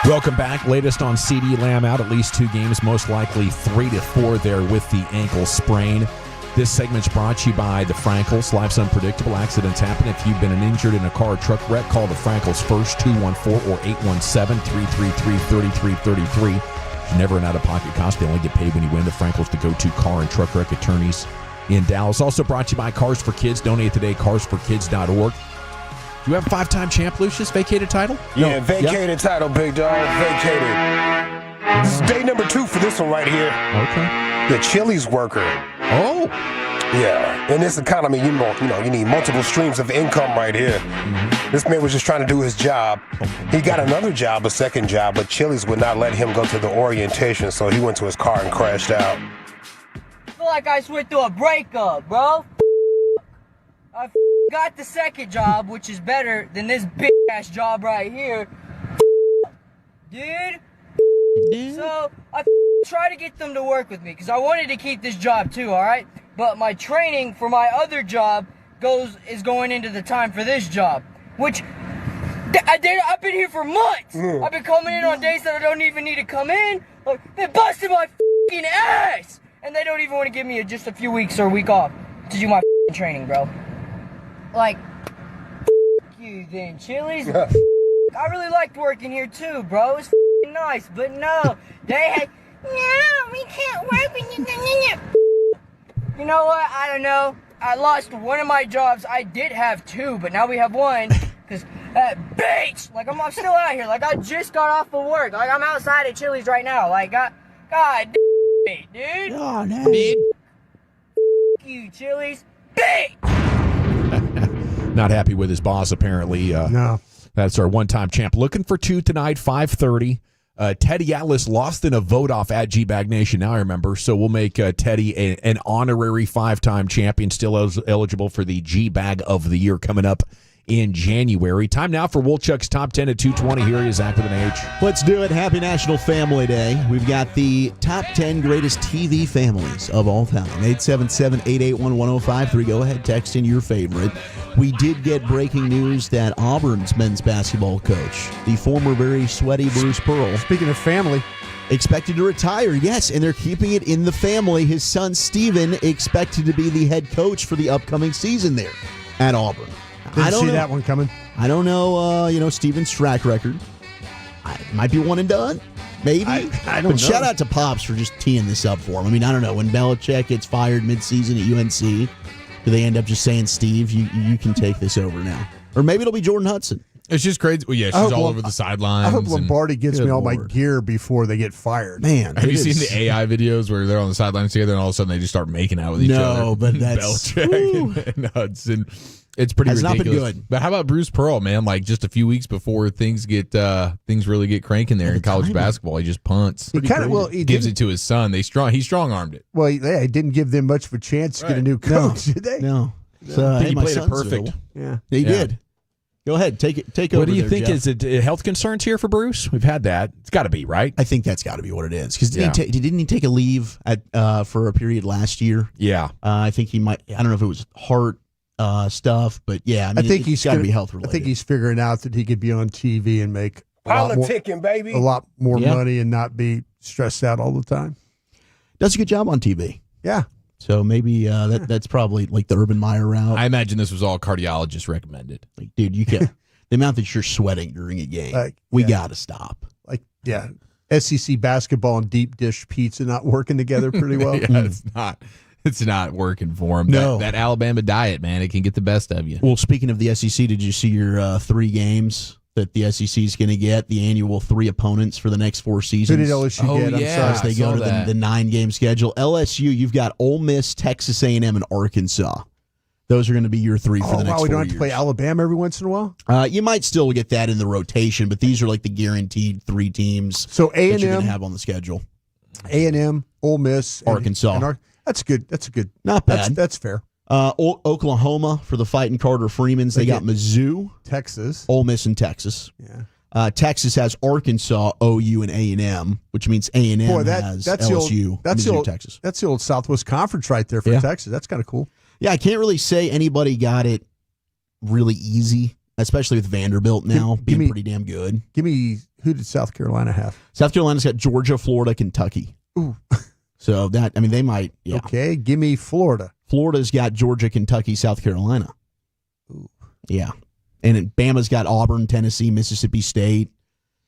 Welcome back. Latest on CD Lamb out at least 2 games, most likely 3 to 4 there with the ankle sprain. This segment's brought to you by the Frankels. Life's unpredictable. Accidents happen. If you've been injured in a car or truck wreck, call the Frankels first, 214 or 817-333-3333. There's never an out-of-pocket cost. They only get paid when you win. The Frankels, the go-to car and truck wreck attorneys in Dallas. Also brought to you by Cars for Kids. Donate today, carsforkids.org. Do you have a 5-time champ, Lucius? Vacated title? Yeah, vacated title, big dog. Vacated. This is day number 2 for this one right here. Okay. The Chili's worker. Oh. Yeah. In this economy, you need multiple streams of income right here. Mm-hmm. This man was just trying to do his job. He got another job, a second job, but Chili's would not let him go to the orientation, so he went to his car and crashed out. I feel like I just went through a breakup, bro. I got the second job, which is better than this big-ass job right here. Dude. So, I try to get them to work with me, because I wanted to keep this job too, alright? But my training for my other job is going into the time for this job, which I've been here for months. I've been coming in on days that I don't even need to come in. Like, they busted my f***ing ass! And they don't even want to give me just a few weeks or a week off to do my f***ing training, bro. Like, you then, Chili's. I really liked working here too, bro. It's f***ing nice, but no. They had, no, we can't work with you. You know what? I don't know. I lost one of my jobs. I did have 2, but now we have 1. Because that bitch, like, I'm still out here. Like, I just got off of work. Like, I'm outside at Chili's right now. Like, God damn it, dude. Oh, no. Big. You, Chili's. Bitch. Not happy with his boss, apparently. No. That's our one-time champ. Looking for 2 tonight, 5:30. Teddy Atlas lost in a vote-off at G-Bag Nation, now I remember. So we'll make Teddy an honorary 5-time champion, still eligible for the G-Bag of the Year coming up in January. Time now for Wolchuk's Top 10 at 2:20. Here he is, Zach with an H. Let's do it. Happy National Family Day. We've got the top 10 greatest TV families of all time. 877-881-1053. Go ahead, text in your favorite. We did get breaking news that Auburn's men's basketball coach, the former very sweaty Bruce Pearl. Speaking of family. Expected to retire, yes, and they're keeping it in the family. His son, Steven, expected to be the head coach for the upcoming season there at Auburn. Didn't see that one coming. I don't know, Steven's track record. Might be one and done. Maybe. I don't know. But shout out to Pops for just teeing this up for him. I mean, I don't know. When Belichick gets fired midseason at UNC, do they end up just saying, Steve, you can take this over now? Or maybe it'll be Jordan Hudson. It's just crazy. Well, yeah, she's all over the sidelines. I hope Lombardi gets me all my gear before they get fired. Man, have you seen the AI videos where they're on the sidelines together and all of a sudden they just start making out with each other? No, but that's Belichick and Hudson. It's pretty ridiculous. Not been good. But how about Bruce Pearl, man? Like just a few weeks before things really get cranking there in college basketball, he just punts. He kind of he gives it to his son. He strong armed it. Well, he didn't give them much of a chance to get a new coach, did they? No. So I think he played it perfect. Yeah, he did. Go ahead, take over. What do you think? Jeff. Is it health concerns here for Bruce? We've had that. It's got to be, right? I think that's got to be what it is. Because didn't he take a leave for a period last year? Yeah, I think he might. I don't know if it was heart stuff, but yeah, I think he's got to be health related. I think he's figuring out that he could be on TV and make politicking, baby, a lot more money and not be stressed out all the time. Does a good job on TV. Yeah. So maybe that's probably like the Urban Meyer route. I imagine this was all cardiologist recommended. Like, dude, you can't. The amount that you're sweating during a game, we got to stop. Like, yeah, SEC basketball and deep dish pizza not working together pretty well. Yeah, it's not working for him. No. That Alabama diet, man, it can get the best of you. Well, speaking of the SEC, did you see your 3 games that the SEC is going to get, the annual 3 opponents for the next 4 seasons? Who did LSU get? I'm sorry. As they go to the 9-game schedule. LSU, you've got Ole Miss, Texas A&M, and Arkansas. Those are going to be your 3 for the next 4 years. We don't have to play Alabama every once in a while? You might still get that in the rotation, but these are like the guaranteed 3 teams so A&M, that you're going to have on the schedule. A&M, Ole Miss, Arkansas. That's good. That's good. Not bad. That's fair. Oklahoma for the Fighting Carter Freemans. They got Mizzou, Texas, Ole Miss, and Texas. Yeah. Texas has Arkansas, OU, and A&M, which means A&M has LSU, Mizzou, Texas. That's the old Southwest Conference right there for Texas. That's kind of cool. Yeah, I can't really say anybody got it really easy especially with Vanderbilt now being pretty damn good. Give me, who did South Carolina have? South Carolina's got Georgia, Florida, Kentucky. Ooh. So that, I mean, they might. Yeah. Okay, give me Florida. Florida's got Georgia, Kentucky, South Carolina. Ooh. Yeah. And Bama's got Auburn, Tennessee, Mississippi State.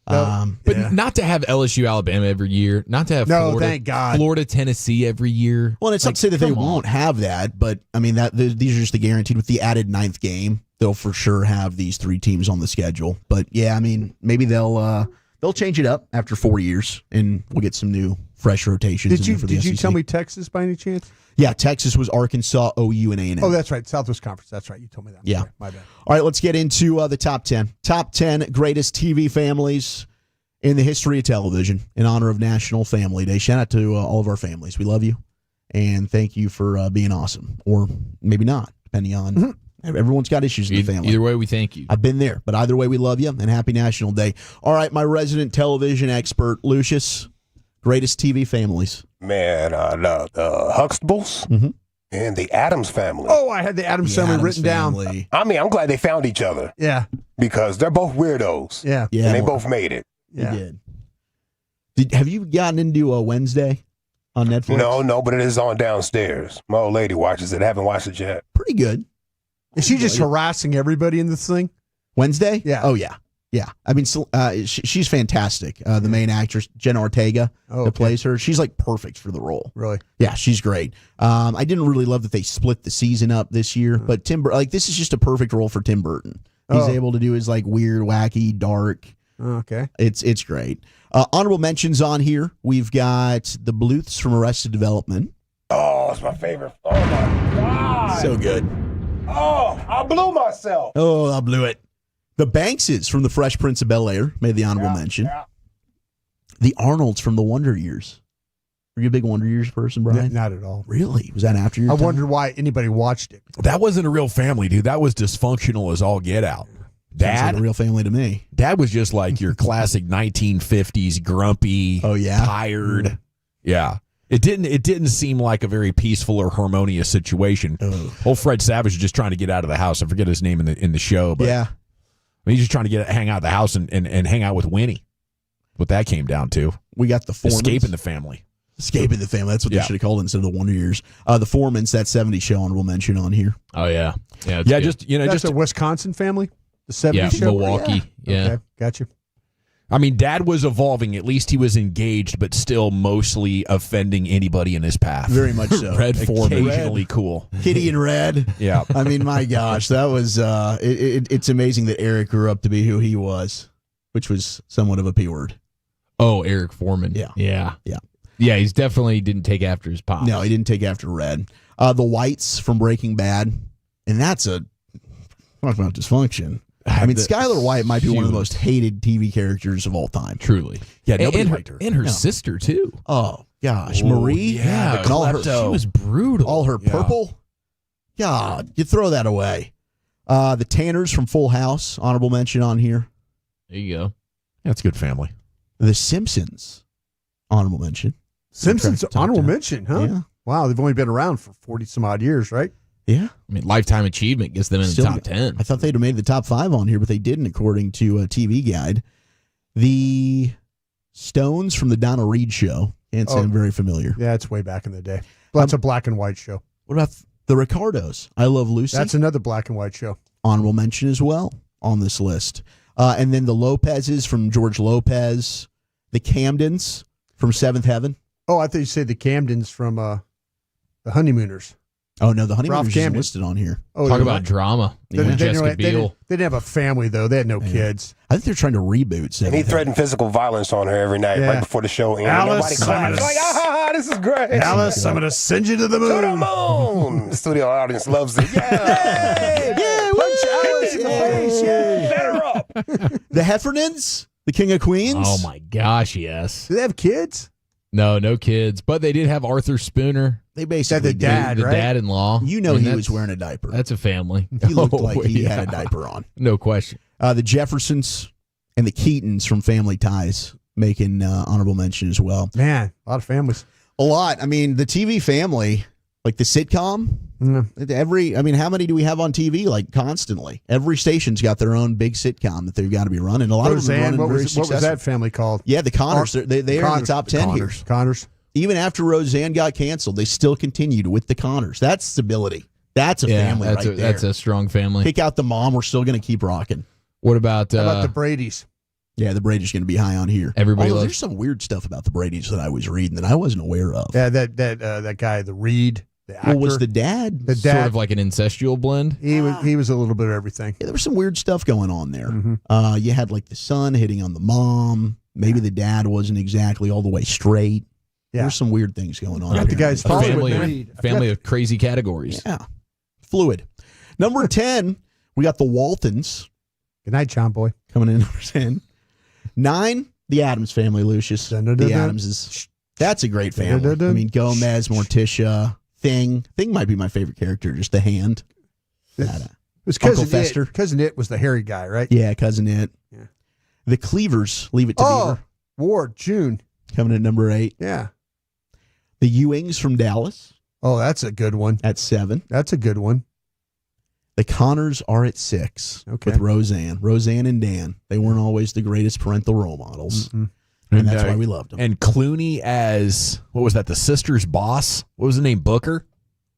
But not to have LSU, Alabama every year. Not to have Florida, thank God. Florida, Tennessee every year. Well, and it's not to say that they won't have that, but I mean these are just the guaranteed. With the added 9th game, they'll for sure have these 3 teams on the schedule. But yeah, I mean maybe they'll change it up after 4 years, and we'll get some new fresh rotations. Did you tell me Texas by any chance? Yeah, Texas was Arkansas, OU, and A&M. Oh, that's right, Southwest Conference. That's right, you told me that. Yeah, sorry, my bad. All right, let's get into the top 10. Top 10 greatest TV families in the history of television in honor of National Family Day. Shout out to all of our families. We love you, and thank you for being awesome, or maybe not, depending on everyone's got issues in the family. Either way, we thank you. I've been there, but either way, we love you, and happy National Day. All right, my resident television expert, Lucius, greatest TV families. Man, the Huxtables and the Addams family. Oh, I had the Addams family written down. I mean, I'm glad they found each other. Yeah. Because they're both weirdos. Yeah. And they both made it. Yeah. They did. Have you gotten into Wednesday on Netflix? No, but it is on downstairs. My old lady watches it. I haven't watched it yet. Pretty good. Is she just harassing everybody in this thing? Wednesday? Yeah. Oh, yeah. Yeah. I mean, she's fantastic. The main actress, Jenna Ortega, that plays her, she's like perfect for the role. Really? Yeah, she's great. I didn't really love that they split the season up this year, but this is just a perfect role for Tim Burton. He's able to do his like weird, wacky, dark. Okay. It's great. Honorable mentions on here. We've got the Bluths from Arrested Development. Oh, it's my favorite. Oh, my God. So good. Oh, I blew myself. Oh, I blew it. The Bankses from The Fresh Prince of Bel-Air made the honorable mention. Yeah. The Arnolds from The Wonder Years. Were you a big Wonder Years person, Brian? Not at all. Really? Was that after your I time? wondered why anybody watched it. That wasn't a real family, dude. That was dysfunctional as all get out. Sounds like a real family to me. Dad was just like your classic 1950s grumpy, tired. Yeah. It didn't seem like a very peaceful or harmonious situation. Old Fred Savage was just trying to get out of the house. I forget his name in the show, but yeah. I mean, he's just trying to hang out of the house and hang out with Winnie. What that came down to. We got the Formans. Escaping the family. Escaping the family. That's what they should have called it instead of the Wonder Years. The Formans, that 70s show honorable mention on here. Oh yeah. Yeah. Yeah, good. That's a Wisconsin family? The 70s show? Milwaukee. Yeah. Okay, got you. I mean, Dad was evolving. At least he was engaged, but still mostly offending anybody in his path. Very much so. Red Foreman. Occasionally Red. cool. Kitty in red. Yeah. I mean, my gosh, that was it's amazing that Eric grew up to be who he was, which was somewhat of a P word. Oh, Eric Foreman. Yeah. Yeah. Yeah. Yeah, he's definitely didn't take after his pops. No, he didn't take after Red. The Whites from Breaking Bad, and that's talk about dysfunction. I mean, Skylar White might be one of the most hated TV characters of all time. Truly. Yeah, nobody and liked her. And her No. sister, too. Oh, gosh. Marie? Yeah. And all her, She was brutal. all her purple? God, you throw that away. The Tanners from Full House, honorable mention on here. There you go. That's a good family. The Simpsons, honorable mention. Simpsons Top honorable 10. mention, huh? Yeah. Wow, they've only been around for 40 some odd years, right? Yeah. I mean, lifetime achievement gets them in Still the top 10. I thought they'd have made the top 5 on here, but they didn't, according to a TV Guide. The Stones from the Donna Reed Show. Can't say I'm very familiar. Yeah, it's way back in the day. That's a black and white show. What about the Ricardos? I Love Lucy. That's another black and white show. Honorable mention as well on this list. And then the Lopez's from George Lopez. The Camdens from Seventh Heaven. Oh, I thought you said the Camdens from the Honeymooners. Oh, no, the Honeymooners Ralph is Camden. listed on here. Oh, Talk about drama. They, With they, Jessica they, Biel. they didn't have a family, though. They had no kids. I think they're trying to reboot And Seventh he Heaven. threatened physical violence on her every night Yeah. right before the show ended. Alice, Nobody clapped. Like, this is great. Alice, I'm going to send you to the moon. To the moon. The studio audience loves it. Yeah. Yeah, punch Alice in the face. Yeah. Set her up. The Heffernans, the King of Queens. Oh, my gosh, yes. Do they have kids? No kids. But they did have Arthur Spooner. They basically the dad, the right? dad-in-law. You know I mean, he that's- was wearing a diaper. That's a family. He looked Oh, like he yeah. had a diaper on. No question. The Jeffersons and the Keatons from Family Ties making honorable mention as well. Man, a lot of families. A lot. I mean, the TV family, like the sitcom, How many do we have on TV? Like constantly. Every station's got their own big sitcom that they've got to be running. A lot of them are running very successful. What was that family called? Yeah, the Connors. They are in the top 10 here. Connors. Even after Roseanne got canceled, they still continued with the Connors. That's stability. That's a family there. That's a strong family. Kick out the mom. We're still going to keep rocking. What about the Bradys? Yeah, the Brady's going to be high on here. Everybody loves. There's some weird stuff about the Brady's that I was reading that I wasn't aware of. Yeah, that guy, the Reed, the actor. Well, was the dad? The dad, sort of like an incestual blend. He was a little bit of everything. Yeah, there was some weird stuff going on there. You had like the son hitting on the mom. Maybe the dad wasn't exactly all the way straight. Yeah. There's some weird things going on. Got the guy's family of crazy categories. Yeah, fluid. Number 10, we got the Waltons. Good night, John Boy. Coming in number 10. 9, the Addams family, Lucius. The Addamses. That's a great family. I mean, Gomez, Morticia, Thing. Thing might be my favorite character, just the hand. It was Uncle Fester. Cousin It was the hairy guy, right? Yeah, Cousin It. Yeah. The Cleavers, Leave It to Beaver. Ward, June. Coming in number 8. Yeah. The Ewings from Dallas. Oh, that's a good one. At 7. That's a good one. The Connors are at 6 with Roseanne. Roseanne and Dan. They weren't always the greatest parental role models. And that's why we loved them. And Clooney as, what was that, the sister's boss? What was the name, Booker?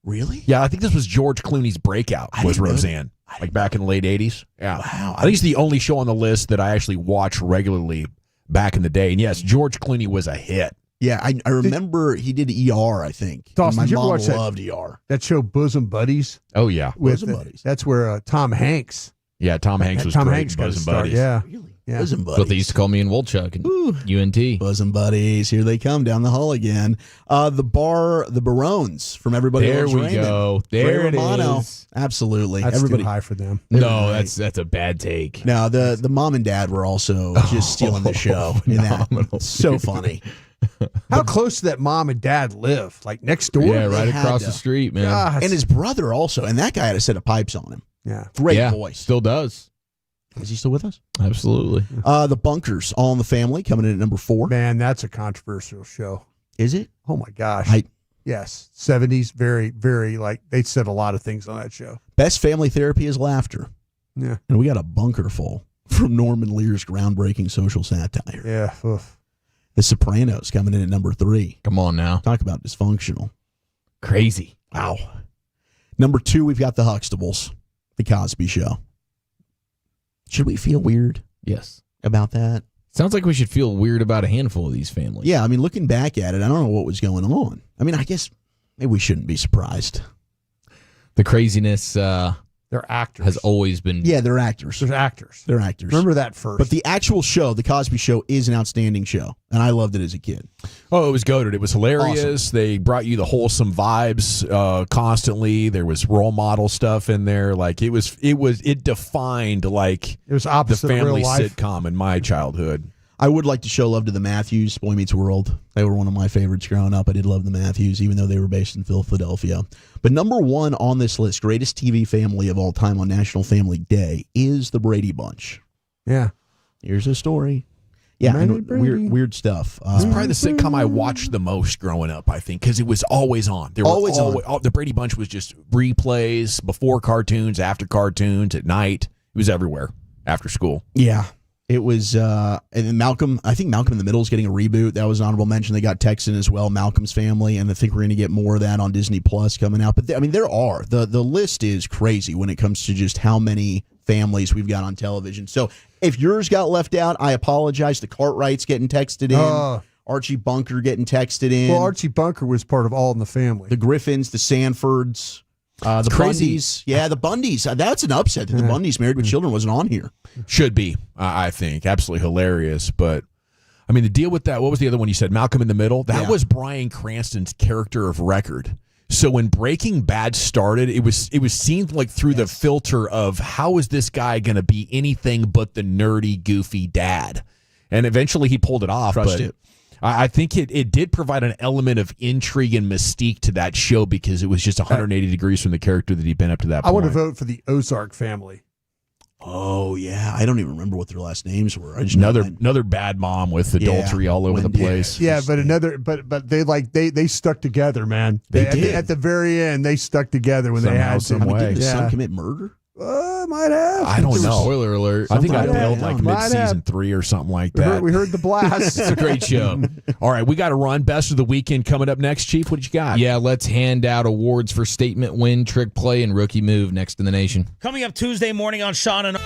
Really? Yeah, I think this was George Clooney's breakout, was Roseanne. Like back in the late 80s. Yeah. Wow. I think it's the only show on the list that I actually watched regularly back in the day. And yes, George Clooney was a hit. Yeah, I remember he did ER, I think. Dawson, my did you ever mom watch loved ER. That show Bosom Buddies? Oh, yeah. Bosom Buddies. That's where Tom Hanks. Yeah, Tom Hanks was great in Bosom Buddies. Yeah. Really? Yeah. Bosom That's Buddies. what they used to call me in Wolchuk and UNT. Bosom Buddies. Here they come down the hall again. The Barones from Everybody There Loves we Raymond. go. There Ray it Romano. is. Absolutely. That's Everybody. too high for them. No, that's a bad take. No, the mom and dad were also just stealing the show. In that. So funny. How close to that mom and dad live? Like next door? Yeah, right They had across to. the street, man. God. And his brother also. And that guy had a set of pipes on him. Yeah. Great Yeah, voice. still does. Is he still with us? Absolutely. The Bunkers, All in the Family, coming in at number 4. Man, that's a controversial show. Is it? Oh my gosh. Yes. 70s, very, very, like, they said a lot of things on that show. Best family therapy is laughter. Yeah. And we got a bunker full from Norman Lear's groundbreaking social satire. Yeah. Oof. The Sopranos coming in at number 3. Come on now. Talk about dysfunctional. Crazy. Wow. Number 2, we've got the Huxtables, The Cosby Show. Should we feel weird Yes. about that? Sounds like we should feel weird about a handful of these families. Yeah, I mean, looking back at it, I don't know what was going on. I mean, I guess maybe we shouldn't be surprised. The craziness They're actors. has always been. Yeah, they're actors. They're actors. They're actors. Remember that first. But the actual show, The Cosby Show, is an outstanding show, and I loved it as a kid. Oh, it was goated. It was hilarious. Awesome. They brought you the wholesome vibes constantly. There was role model stuff in there. Like it defined like it was opposite the of family real life. sitcom in my childhood. I would like to show love to the Matthews, Boy Meets World. They were one of my favorites growing up. I did love the Matthews, even though they were based in Philadelphia. But number 1 on this list, greatest TV family of all time on National Family Day, is the Brady Bunch. Yeah. Here's a story. Yeah, I know, weird stuff. It's probably the sitcom I watched the most growing up, I think, because it was always on. There were Always on. The Brady Bunch was just replays before cartoons, after cartoons, at night. It was everywhere after school. Yeah. It was, and then Malcolm, I think Malcolm in the Middle is getting a reboot. That was an honorable mention. They got Texan as well, Malcolm's Family, and I think we're going to get more of that on Disney Plus coming out. But there are. The list is crazy when it comes to just how many families we've got on television. So if yours got left out, I apologize. The Cartwrights getting texted in. Archie Bunker getting texted in. Well, Archie Bunker was part of All in the Family. The Griffins, the Sanfords. The crazy. Bundys. Yeah, the Bundys. That's an upset that the Bundys, Married with Children, wasn't on here. Should be, I think. Absolutely hilarious. But, I mean, the deal with that, what was the other one you said? Malcolm in the Middle? That was Bryan Cranston's character of record. So when Breaking Bad started, it was seen like through the filter of how is this guy going to be anything but the nerdy, goofy dad? And eventually he pulled it off. Crushed but it. I think it did provide an element of intrigue and mystique to that show because it was just 180 degrees from the character that he'd been up to that point. I want to vote for the Ozark family. Oh yeah, I don't even remember what their last names were. I just another bad mom with adultery all over the place. Yeah, but they stuck together, man. They did. At the very end. They stuck together when Somehow, they had some way. Did the son commit murder? Might have. I don't know. Spoiler alert. I think I Might bailed have. like Might mid-season have. 3 or something like that. We heard the blast. It's a great show. All right, we got to run. Best of the weekend coming up next, Chief. What you got? Yeah, let's hand out awards for statement win, trick play, and rookie move next in the nation. Coming up Tuesday morning on Sean and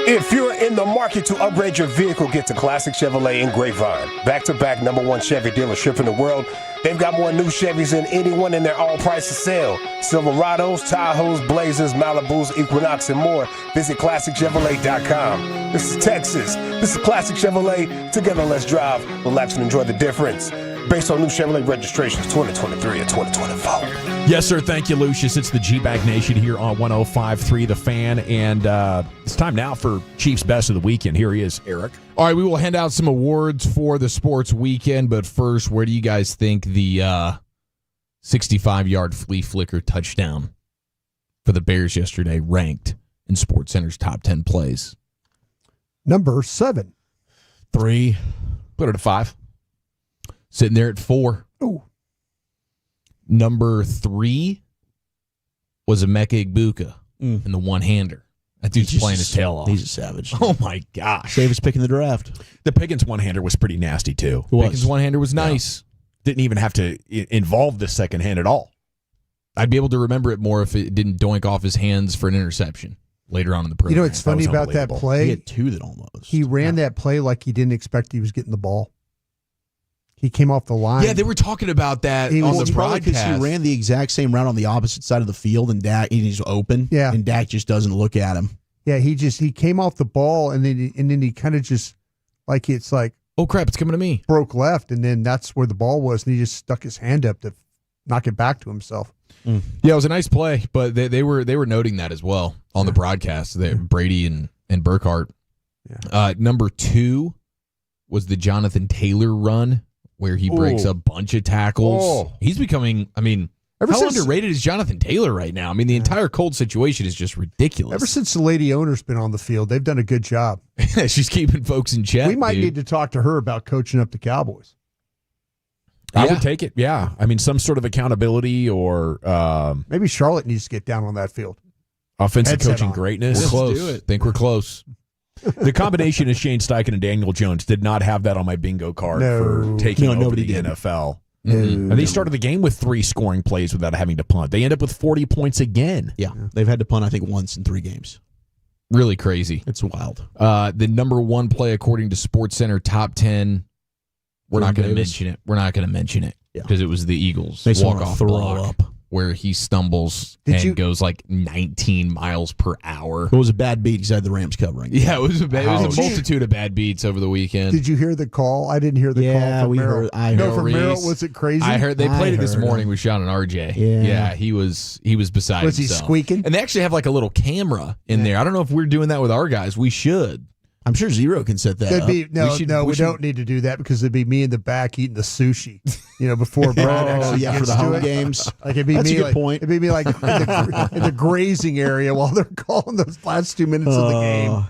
If you're in the market to upgrade your vehicle, get to Classic Chevrolet in Grapevine. Back-to-back #1 Chevy dealership in the world. They've got more new Chevys than anyone in their all-price sale. Silverados, Tahoes, Blazers, Malibus, Equinox, and more. Visit ClassicChevrolet.com. This is Texas. This is Classic Chevrolet. Together, let's drive, relax, and enjoy the difference. Based on new Chevrolet registrations 2023 and 2024. Yes, sir. Thank you, Lucius. It's the G-Bag Nation here on 105.3 The Fan. And it's time now for Chiefs Best of the Weekend. Here he is, Eric. All right, we will hand out some awards for the sports weekend. But first, where do you guys think the 65-yard flea flicker touchdown for the Bears yesterday ranked in SportsCenter's top 10 plays? Number 7. 3. Put it at 5. Sitting there at 4. Ooh. Number 3 was Emeka Egbuka in the one-hander. That dude's playing his tail off. He's a savage. Oh, my gosh. Safest pick in the draft. The Pickens one-hander was pretty nasty, too. Pickens one-hander was nice. Didn't even have to involve the second hand at all. I'd be able to remember it more if it didn't doink off his hands for an interception later on in the program. You know what's funny about that play? He had 2 that almost. He ran that play like he didn't expect he was getting the ball. He came off the line. Yeah, they were talking about that on the broadcast. Because he ran the exact same route on the opposite side of the field, and he's open. Yeah, and Dak just doesn't look at him. Yeah, he came off the ball, and then he kind of just it's like, oh crap, it's coming to me. Broke left, and then that's where the ball was, and he just stuck his hand up to knock it back to himself. Yeah, it was a nice play, but they were noting that as well on the broadcast. Brady and Burkhardt. Yeah. Number 2 was the Jonathan Taylor run, where he breaks a bunch of tackles. He's becoming, how underrated is Jonathan Taylor right now? I mean, the entire Colts situation is just ridiculous. Ever since the lady owner's been on the field, they've done a good job. She's keeping folks in check. We might need to talk to her about coaching up the Cowboys. I would take it, yeah. I mean, some sort of accountability or... maybe Charlotte needs to get down on that field. Offensive coaching greatness. We're close. Do it. Think we're close. The combination of Shane Steichen and Daniel Jones did not have that on my bingo card for taking over the NFL. And they started the game with 3 scoring plays without having to punt. They end up with 40 points again. Yeah, they've had to punt, I think, once in 3 games. Really crazy. It's wild. The number 1 play, according to SportsCenter, top 10. We're not going to mention it. We're not going to mention it because it was the Eagles walk-off block where he stumbles goes like 19 miles per hour. It was a bad beat because I had the Rams covering. Yeah, it was a multitude of bad beats over the weekend. Did you hear the call? I didn't hear the call from Merrill. I heard. From Merrill, was it crazy? I heard they played it this morning with Sean and RJ. Yeah, he was beside himself. Was he squeaking? And they actually have like a little camera in there. I don't know if we're doing that with our guys. We should. I'm sure Zero can set that up. We don't need to do that because it'd be me in the back eating the sushi, before Brad actually gets for the to home it. games. Like it'd be That's me, a good point. It'd be me like in the grazing area while they're calling those last 2 minutes of the game.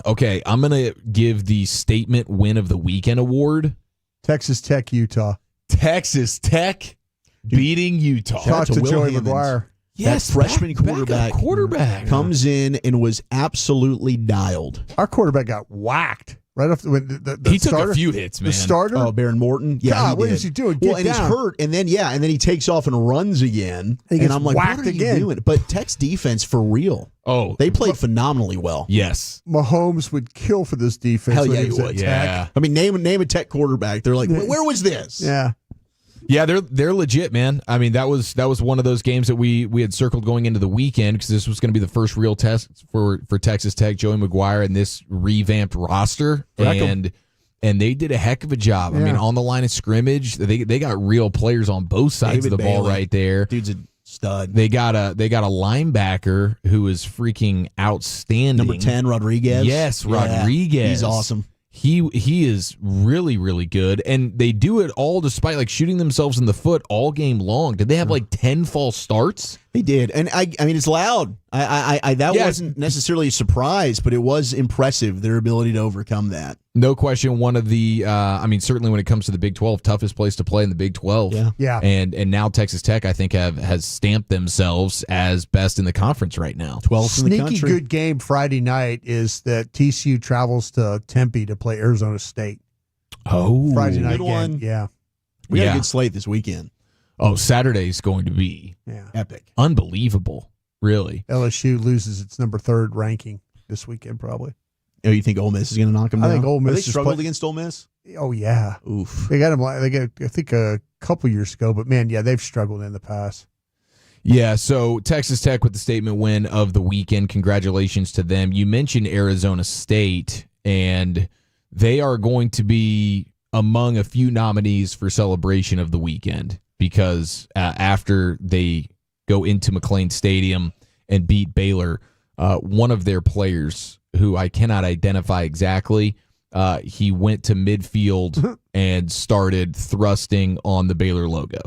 Okay, I'm gonna give the statement win of the weekend award. Texas Tech, Utah. Texas Tech beating Utah. Talk to Joey McGuire. Yes, that freshman quarterback comes in and was absolutely dialed. Our quarterback got whacked right off the he starter, took a few hits, man. The starter, Baron Morton. Yeah, God, what is he doing? Well, and he's hurt, and then he takes off and runs again, and I'm like, what are you doing? But Tech's defense for real. Oh, they played phenomenally well. Yes, Mahomes would kill for this defense. Hell yeah, he would. Yeah, I mean, name a Tech quarterback. They're like, where was this? Yeah. Yeah, they're legit, man. I mean, that was one of those games that we had circled going into the weekend because this was going to be the first real test for Texas Tech, Joey McGuire, and this revamped roster, and they did a heck of a job. Yeah. I mean, on the line of scrimmage, they got real players on both sides of the ball right there. Dude's a stud. They got a linebacker who is freaking outstanding. Number 10, Rodriguez. Yes, Rodriguez. He's awesome. He is really, really good, and they do it all despite like shooting themselves in the foot all game long. Did they have like 10 false starts? They did, and I mean it's loud. That wasn't necessarily a surprise, but it was impressive their ability to overcome that. No question, one of the certainly when it comes to the Big 12, toughest place to play in the Big 12. Yeah. And now Texas Tech, I think, has stamped themselves as best in the conference right now. 12th in the country. Sneaky good game Friday night is that TCU travels to Tempe to play Arizona State. Oh, Friday night good game. one. Yeah. We got a good slate this weekend. Oh, Saturday's going to be epic, unbelievable. Really, LSU loses its number 3 ranking. this weekend, probably. Oh, you think Ole Miss is going to knock them down? I think Ole Miss They is struggled against Ole Miss? Oh, yeah. Oof. They got them, I think, a couple years ago, but man, yeah, they've struggled in the past. Yeah, so Texas Tech with the statement win of the weekend. Congratulations to them. You mentioned Arizona State, and they are going to be among a few nominees for celebration of the weekend because after they go into McLean Stadium and beat Baylor, one of their players, who I cannot identify exactly, he went to midfield and started thrusting on the Baylor logo.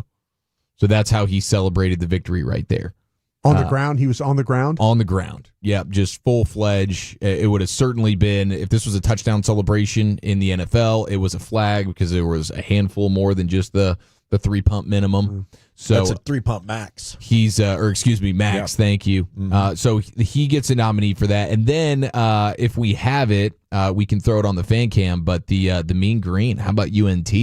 So that's how he celebrated the victory right there. On the ground? He was on the ground? On the ground. Yep, just full-fledged. It would have certainly been, if this was a touchdown celebration in the NFL, it was a flag because there was a handful more than just the 3-pump minimum. So that's a 3-pump max. He's, max, Yep. thank you. So he gets a nominee for that. And then if we have it, we can throw it on the fan cam, but the Mean Green, how about UNT?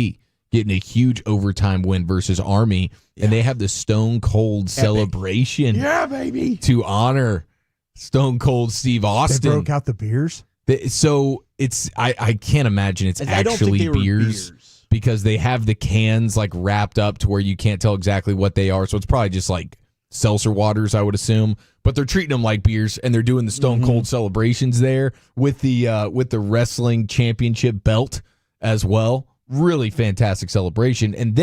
Getting a huge overtime win versus Army, and they have the Stone Cold celebration. Yeah, baby. To honor Stone Cold Steve Austin. They broke out the beers? So it's I can't imagine it's actually beers because they have the cans like wrapped up to where you can't tell exactly what they are. So it's probably just like seltzer waters, I would assume. But they're treating them like beers, and they're doing the Stone Cold celebrations there with the wrestling championship belt as well. Really fantastic celebration. And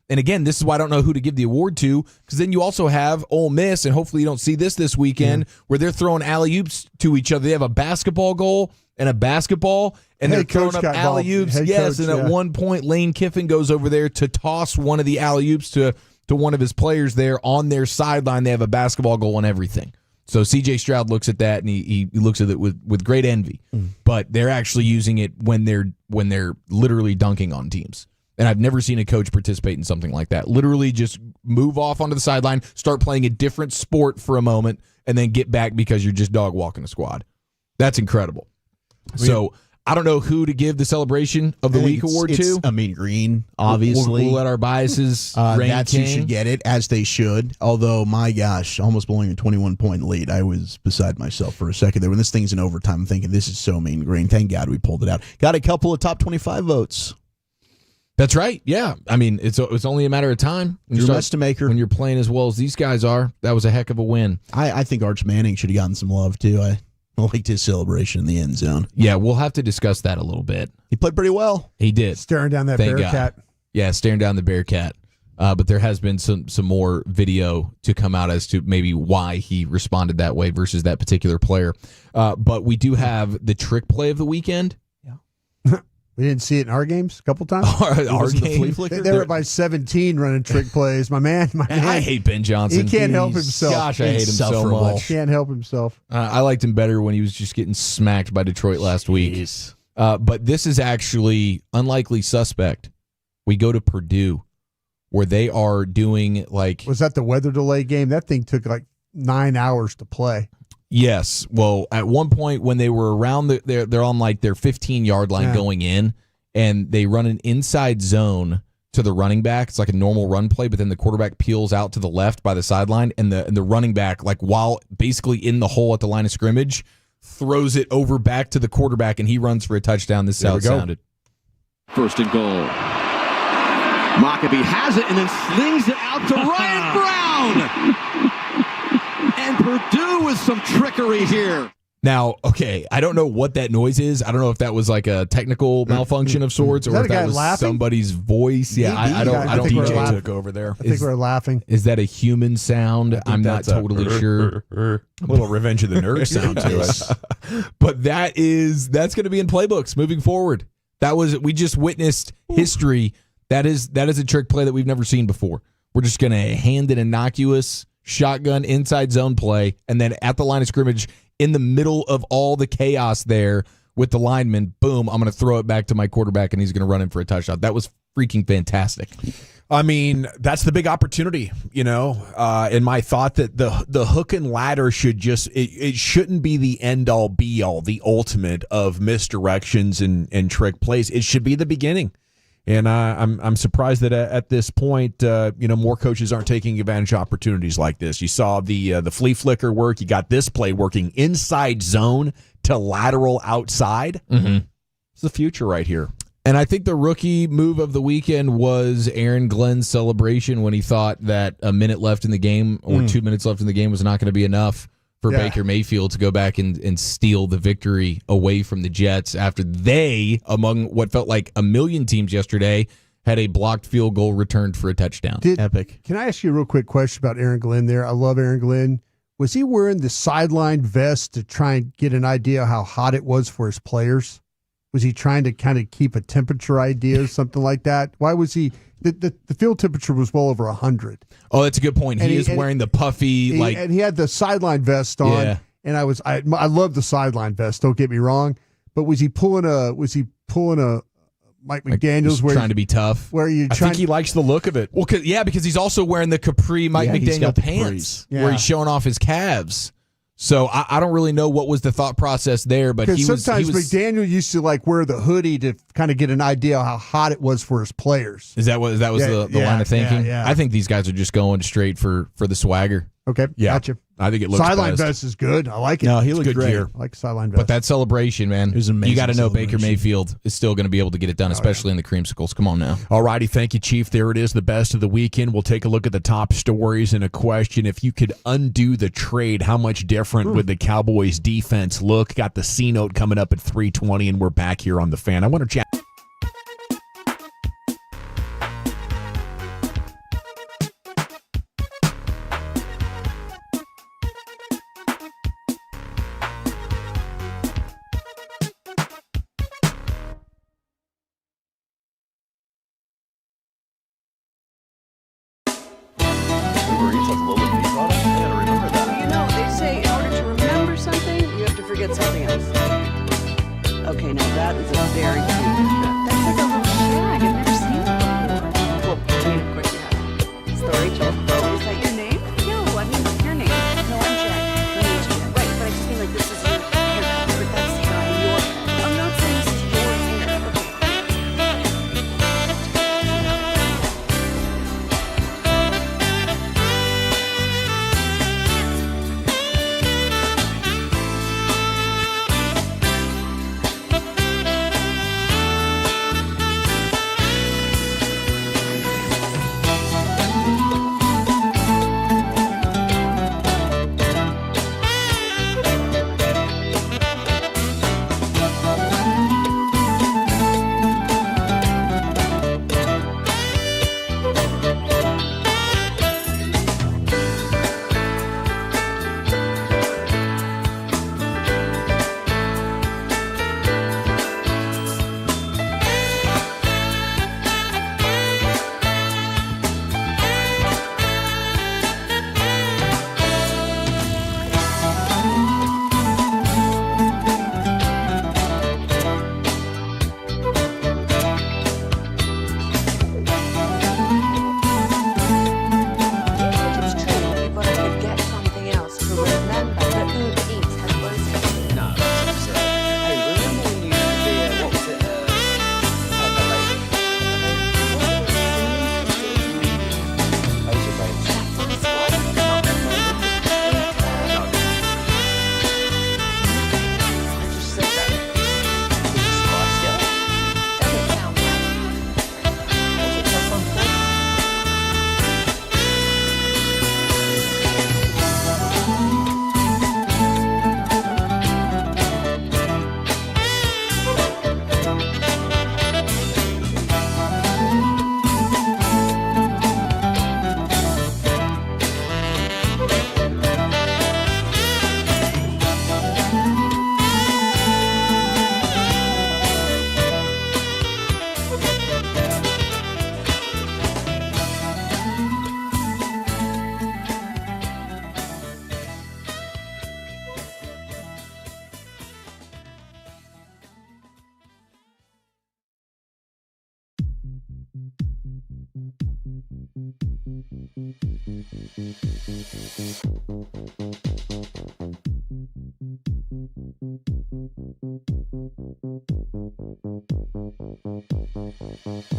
again, this is why I don't know who to give the award to, because then you also have Ole Miss, and hopefully you don't see this weekend, where they're throwing alley-oops to each other. They have a basketball goal and a basketball, and they're throwing up alley-oops. Yes, and at one point, Lane Kiffin goes over there to toss one of the alley-oops to one of his players there on their sideline. They have a basketball goal and everything. So C.J. Stroud looks at that, and he looks at it with great envy. But they're actually using it when they're literally dunking on teams. And I've never seen a coach participate in something like that. Literally just move off onto the sideline, start playing a different sport for a moment, and then get back because you're just dog walking a squad. That's incredible. So I don't know who to give the celebration of the week award to. I mean, Green, obviously. We'll let our biases reign that's king. who should get it, as they should. Although, my gosh, almost blowing a 21-point lead. I was beside myself for a second there. When this thing's in overtime, I'm thinking, this is so Mean Green. Thank God we pulled it out. Got a couple of top 25 votes. That's right. Yeah. I mean, it's only a matter of time. When you're playing as well as these guys are, that was a heck of a win. I think Arch Manning should have gotten some love, too. I liked his celebration in the end zone. Yeah, we'll have to discuss that a little bit. He played pretty well. He did. Staring down that Bearcat. Yeah, staring down the Bearcat. But there has been some more video to come out as to maybe why he responded that way versus that particular player. But we do have the trick play of the weekend. We didn't see it in our games a couple times. Our game? They were by 17 running trick plays. My man. I hate Ben Johnson. He can't help himself. Gosh, I hate him so much. Can't help himself. I liked him better when he was just getting smacked by Detroit last week. But this is actually unlikely suspect. We go to Purdue, where they are doing like... Was that the weather delay game? That thing took like 9 hours to play. Yes. Well, at one point when they were around, they're on like their 15-yard line going in, and they run an inside zone to the running back. It's like a normal run play, but then the quarterback peels out to the left by the sideline, and the running back, like while basically in the hole at the line of scrimmage, throws it over back to the quarterback, and he runs for a touchdown. This is how it sounded. First and goal. Mockabee has it and then slings it out to Ryan Brown. And Purdue with some trickery here. Now, okay, I don't know what that noise is. I don't know if that was like a technical malfunction of sorts, or if that was somebody's voice. Yeah, I don't think DJ took over there. I think we're laughing. Is that a human sound? I'm not totally sure. A little Revenge of the Nerds sound to it. But that's going to be in playbooks moving forward. We just witnessed history. That is a trick play that we've never seen before. We're just going to hand an innocuous shotgun inside zone play, and then at the line of scrimmage, in the middle of all the chaos there with the lineman, boom, I'm going to throw it back to my quarterback, and he's going to run in for a touchdown. That was freaking fantastic. I mean, that's the big opportunity, and my thought that the hook and ladder should it shouldn't be the end-all, be-all, the ultimate of misdirections and trick plays. It should be the beginning. And I'm surprised that at this point, more coaches aren't taking advantage of opportunities like this. You saw the flea flicker work. You got this play working inside zone to lateral outside. Mm-hmm. It's the future right here. And I think the rookie move of the weekend was Aaron Glenn's celebration when he thought that a minute left in the game or 2 minutes left in the game was not going to be enough for Baker Mayfield to go back and steal the victory away from the Jets after they, among what felt like a million teams yesterday, had a blocked field goal returned for a touchdown. Epic. Can I ask you a real quick question about Aaron Glenn there? I love Aaron Glenn. Was he wearing the sideline vest to try and get an idea how hot it was for his players? Was he trying to kind of keep a temperature idea or something like that? Why was he? The field temperature was well over 100. Oh, that's a good point. He is wearing the puffy and he had the sideline vest on. Yeah. And I love the sideline vest. Don't get me wrong, but was he pulling a Mike McDaniel's where trying to be tough? Where you? I think he likes the look of it. Well, because he's also wearing the capri Mike McDaniel pants, where he's showing off his calves. So I don't really know what was the thought process there, but sometimes McDaniel used to wear the hoodie to kind of get an idea how hot it was for his players. Is that was the line of thinking? Yeah. I think these guys are just going straight for the swagger. Okay, gotcha. I think it looks sideline best. vest is good. I like it. No, he looks good great. gear. I like sideline vest. But that celebration, man, it was amazing. You got to know Baker celebration. Mayfield is still going to be able to get it done, especially in the creamsicles. Come on now. All righty, thank you, Chief. There it is, the best of the weekend. We'll take a look at the top stories and a question. If you could undo the trade, how much different would the Cowboys defense look? Got the C note coming up at 3:20, and we're back here on The Fan. I want to chat. They say in order to remember something, you have to forget something else. Okay, now that is a very cute haircut. That's like a little shag. I've never seen that before. Well, I mean, of course you have. It's the Rachel. Oh, is that your name? No, I mean your name. No, I'm Jack. My name's Jack. Right, but I just mean this is your haircut, but that's not your hair. I'm not saying this is your hair. Okay.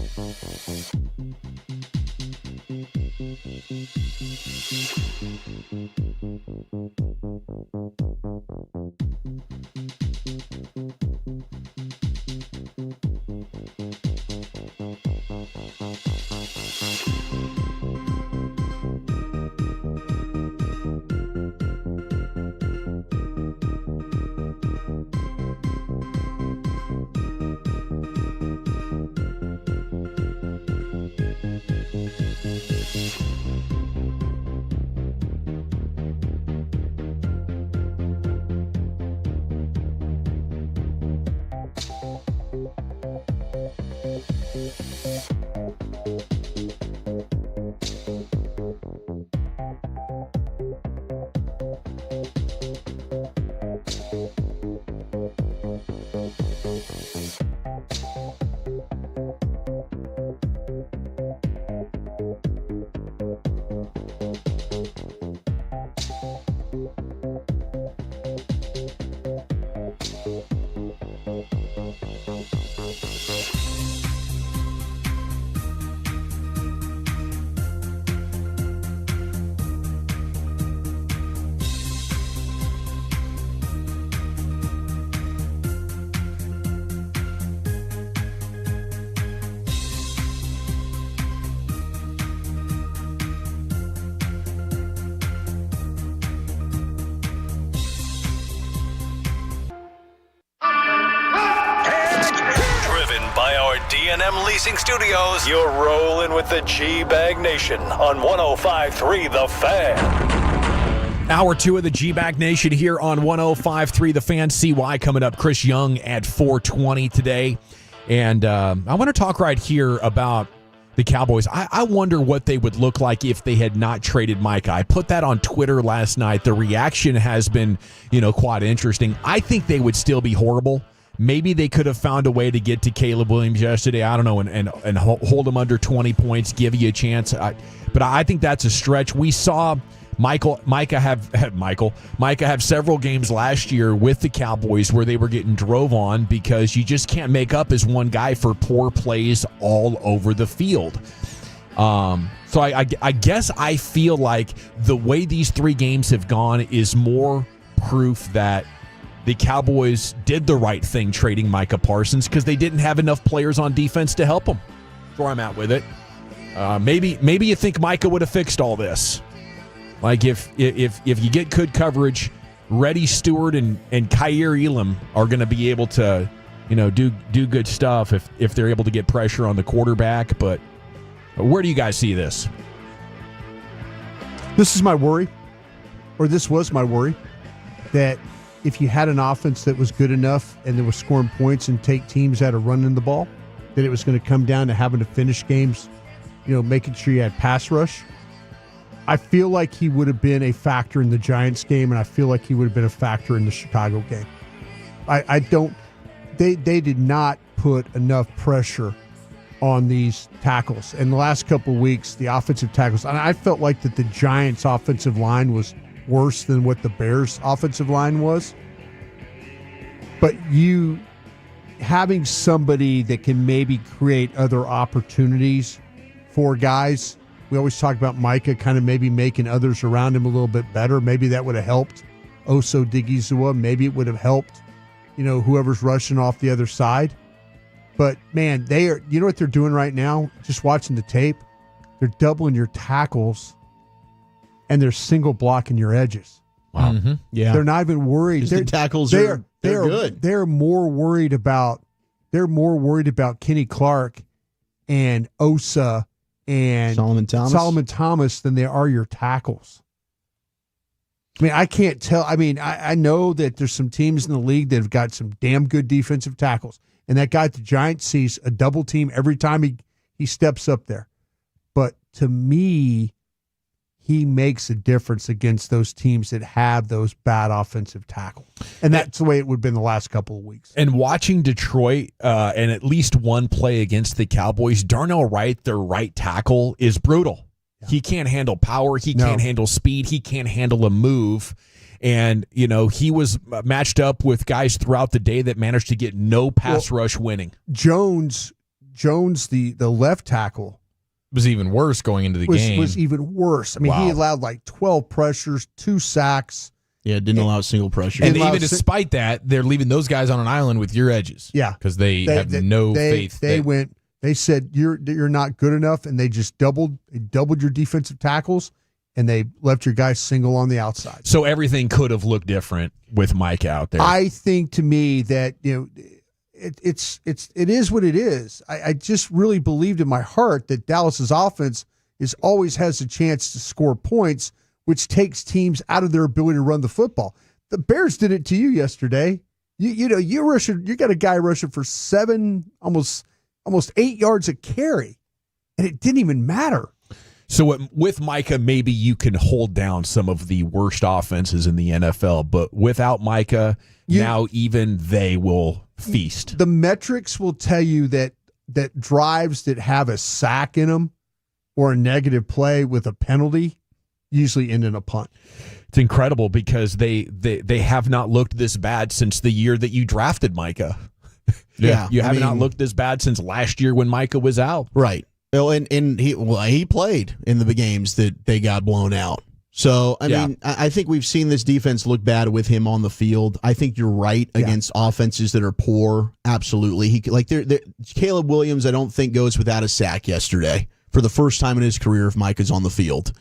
D&M Leasing Studios, you're rolling with the G-Bag Nation on 105.3 The Fan. Hour 2 of the G-Bag Nation here on 105.3 The Fan. CY coming up. Chris Young at 4:20 today. And I want to talk right here about the Cowboys. I wonder what they would look like if they had not traded Micah. I put that on Twitter last night. The reaction has been, quite interesting. I think they would still be horrible. Maybe they could have found a way to get to Caleb Williams yesterday. I don't know, and hold him under 20 points, give you a chance. But I think that's a stretch. We saw Micah have several games last year with the Cowboys where they were getting drove on because you just can't make up as one guy for poor plays all over the field. So I guess I feel like the way these 3 games have gone is more proof that the Cowboys did the right thing trading Micah Parsons because they didn't have enough players on defense to help them. That's where I'm at with it. Maybe you think Micah would have fixed all this. Like if you get good coverage, Reddy Stewart and Kaiir Elam are going to be able to, do good stuff if they're able to get pressure on the quarterback. But where do you guys see this? This is my worry, or this was my worry, that if you had an offense that was good enough and they were scoring points and take teams out of running the ball, that it was going to come down to having to finish games, making sure you had pass rush. I feel like he would have been a factor in the Giants game, and I feel like he would have been a factor in the Chicago game. They did not put enough pressure on these tackles. In the last couple of weeks, the offensive tackles, and I felt like that the Giants' offensive line was worse than what the Bears' offensive line was. But you having somebody that can maybe create other opportunities for guys. We always talk about Micah kind of maybe making others around him a little bit better. Maybe that would have helped Oso Digizua. Maybe it would have helped, whoever's rushing off the other side. But, man, they are, what they're doing right now? Just watching the tape, they're doubling your tackles and they're single blocking your edges. Wow. Mm-hmm. Yeah. They're not even worried. The tackles are good. They're more worried about Kenny Clark and Osa and Solomon Thomas than they are your tackles. I mean, I can't tell. I mean, I know that there's some teams in the league that have got some damn good defensive tackles. And that guy at the Giants sees a double team every time he steps up there. But to me, he makes a difference against those teams that have those bad offensive tackles. And that's the way it would have been the last couple of weeks. And watching Detroit and at least one play against the Cowboys, Darnell Wright, their right tackle, is brutal. Yeah. He can't handle power. He can't handle speed. He can't handle a move. And, he was matched up with guys throughout the day that managed to get no pass rush winning. Jones Jones, the left tackle, was even worse going into the game. Was even worse. I mean, he allowed like 12 pressures, 2 sacks. Yeah, didn't allow a single pressure. And even despite that, they're leaving those guys on an island with your edges. Yeah, because they have no faith. They said you're not good enough, and they just doubled your defensive tackles, and they left your guys single on the outside. So everything could have looked different with Mike out there. I think to me that it is what it is. I just really believed in my heart that Dallas's offense always has a chance to score points, which takes teams out of their ability to run the football. The Bears did it to you yesterday. You got a guy rushing for 7, almost 8 yards a carry, and it didn't even matter. So with Micah, maybe you can hold down some of the worst offenses in the NFL, but without Micah, now even they will feast. The metrics will tell you that drives that have a sack in them or a negative play with a penalty usually end in a punt. It's incredible because they have not looked this bad since the year that you drafted Micah. Yeah, you have not looked this bad since last year when Micah was out. Right. And he played in the games that they got blown out. So, I mean, I think we've seen this defense look bad with him on the field. I think you're right against offenses that are poor. Absolutely. Caleb Williams, I don't think, goes without a sack yesterday for the first time in his career if Micah's on the field.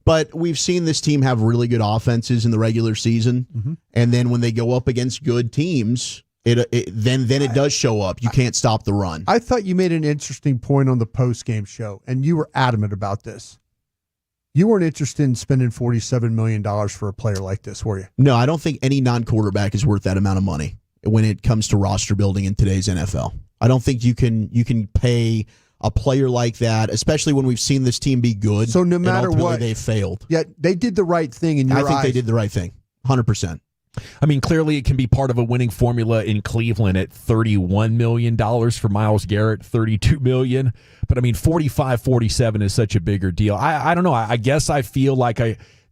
But we've seen this team have really good offenses in the regular season. And then when they go up against good teams, then it does show up. You can't stop the run. I thought you made an interesting point on the post-game show, and you were adamant about this. You weren't interested in spending $47 million for a player like this, were you? No, I don't think any non-quarterback is worth that amount of money when it comes to roster building in today's NFL. I don't think you can pay a player like that, especially when we've seen this team be good. So no matter what, they failed. Yeah, they did the right thing in your eyes. I think they did the right thing, 100%. I mean, clearly it can be part of a winning formula in Cleveland at $31 million for Myles Garrett, $32 million. But I mean, 45-47 is such a bigger deal. I don't know. I guess I feel like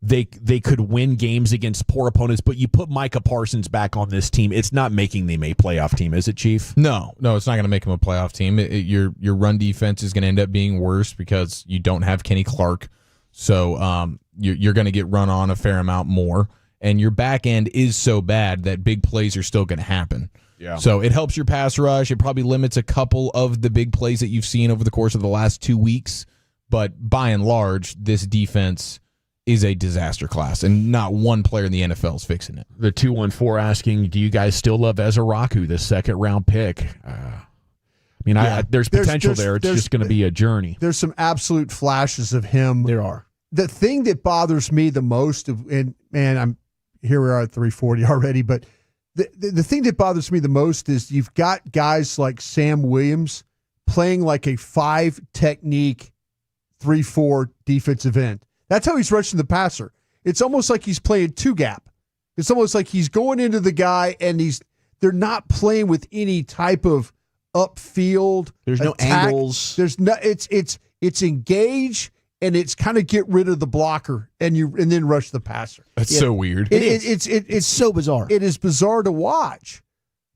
they could win games against poor opponents, but you put Micah Parsons back on this team, it's not making them a playoff team, is it, Chief? No, it's not going to make them a playoff team. Your run defense is going to end up being worse because you don't have Kenny Clark. So you're going to get run on a fair amount more. And your back end is so bad that big plays are still going to happen. Yeah. So it helps your pass rush. It probably limits a couple of the big plays that you've seen over the course of the last 2 weeks. But by and large, this defense is a disaster class, and not one player in the NFL is fixing it. The 214 asking, do you guys still love Ezeraku, the second-round pick? There's potential there. It's just going to be a journey. There's some absolute flashes of him. There are. The thing that bothers me the most, here we are at 340 already, but the thing that bothers me the most is you've got guys like Sam Williams playing like a 5-technique 3-4 defensive end. That's how he's rushing the passer. It's almost like he's playing 2-gap. It's almost like he's going into the guy and they're not playing with any type of upfield. There's attack. No angles. There's no. It's engage. And it's kind of get rid of the blocker and then rush the passer. That's so weird. It's so bizarre. It is bizarre to watch.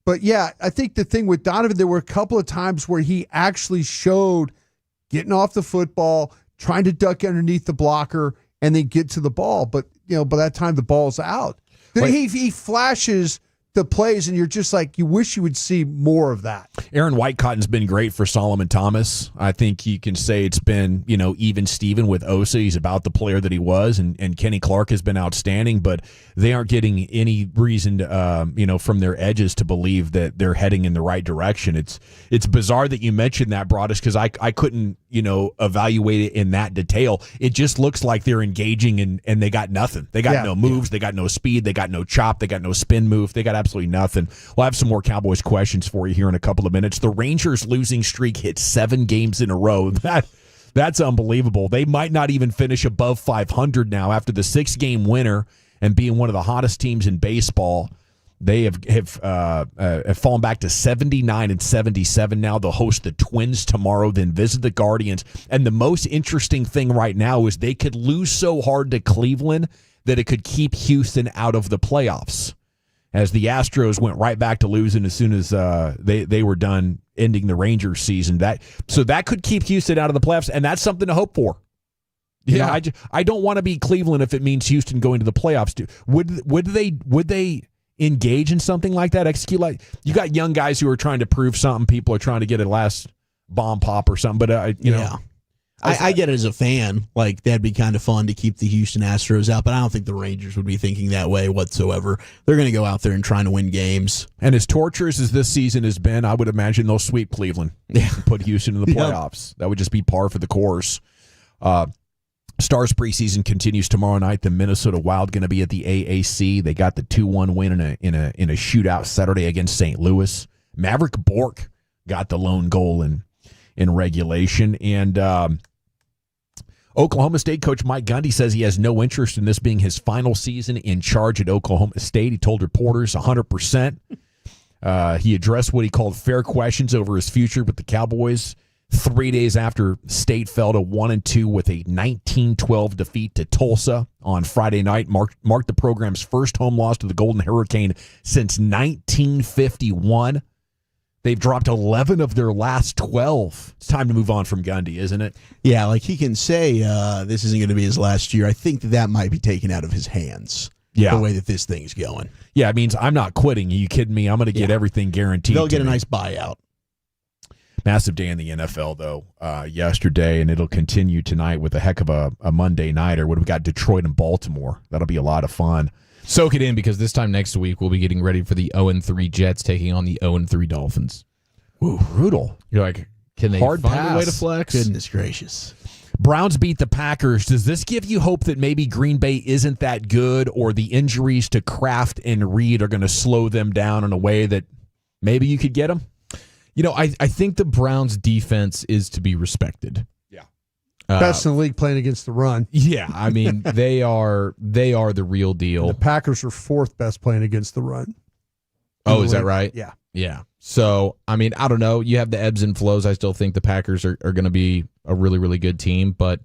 But yeah, I think the thing with Donovan, there were a couple of times where he actually showed getting off the football, trying to duck underneath the blocker, and then get to the ball. But by that time the ball's out. Then he flashes the plays, and you're just like, you wish you would see more of that. Aaron Whitecotton's been great for Solomon Thomas. I think you can say it's been, even Steven with Osa. He's about the player that he was, and Kenny Clark has been outstanding, but they aren't getting any reason to, from their edges to believe that they're heading in the right direction. It's bizarre that you mentioned that, Broadus, because I couldn't, evaluate it in that detail. It just looks like they're engaging and they got nothing. They got no moves. They got no speed. They got no chop. They got no spin move. They got absolutely nothing. We'll have some more Cowboys questions for you here in a couple of minutes. The Rangers losing streak hit 7 games in a row. That's unbelievable. They might not even finish above 500 now after the 6-game winner and being one of the hottest teams in baseball. They have fallen back to 79-77 now. They'll host the Twins tomorrow, then visit the Guardians. And the most interesting thing right now is they could lose so hard to Cleveland that it could keep Houston out of the playoffs. as the Astros went right back to losing as soon as they were done ending the Rangers season. That could keep Houston out of the playoffs, and that's something to hope for. Yeah, I don't want to be Cleveland if it means Houston going to the playoffs. Would they engage in something like that? Execute like you got young guys who are trying to prove something. People are trying to get a last bomb pop or something. But you know, I get it as a fan. Like that'd be kind of fun to keep the Houston Astros out, but I don't think the Rangers would be thinking that way whatsoever. They're going to go out there and trying to win games. And as torturous as this season has been, I would imagine they'll sweep Cleveland. And put Houston in the playoffs. That would just be par for the course. Stars preseason continues tomorrow night. The Minnesota Wild going to be at the AAC. They got the 2-1 win in a shootout Saturday against St. Louis. Maverick Bork got the lone goal in regulation. And Oklahoma State coach Mike Gundy says he has no interest in this being his final season in charge at Oklahoma State. He told reporters 100%. He addressed what he called fair questions over his future with the Cowboys 3 days after State fell to 1-2 with a 19-12 defeat to Tulsa on Friday night, marked the program's first home loss to the Golden Hurricane since 1951. They've dropped 11 of their last 12. It's time to move on from Gundy, isn't it? Yeah, like he can say this isn't going to be his last year. I think that might be taken out of his hands. Yeah. The way that this thing's going. Yeah, it means I'm not quitting. Are you kidding me? I'm going to get everything guaranteed. They'll get a nice buyout. Massive day in the NFL, though, yesterday, and it'll continue tonight with a heck of a Monday nighter. What have we got? Detroit and Baltimore. That'll be a lot of fun. Soak it in, because this time next week we'll be getting ready for the 0-3 Jets taking on the 0-3 Dolphins. Ooh, brutal. You're like, can they hard find a way to flex? Goodness gracious. Browns beat the Packers. Does this give you hope that maybe Green Bay isn't that good, or the injuries to Kraft and Reed are going to slow them down in a way that maybe you could get them? You know, I think the Browns' defense is to be respected. Yeah. Best in the league playing against the run. Yeah, I mean, they are the real deal. And the Packers are fourth best playing against the run. Oh, is that right? Yeah. Yeah. So, I mean, I don't know. You have the ebbs and flows. I still think the Packers are going to be a really, really good team. But,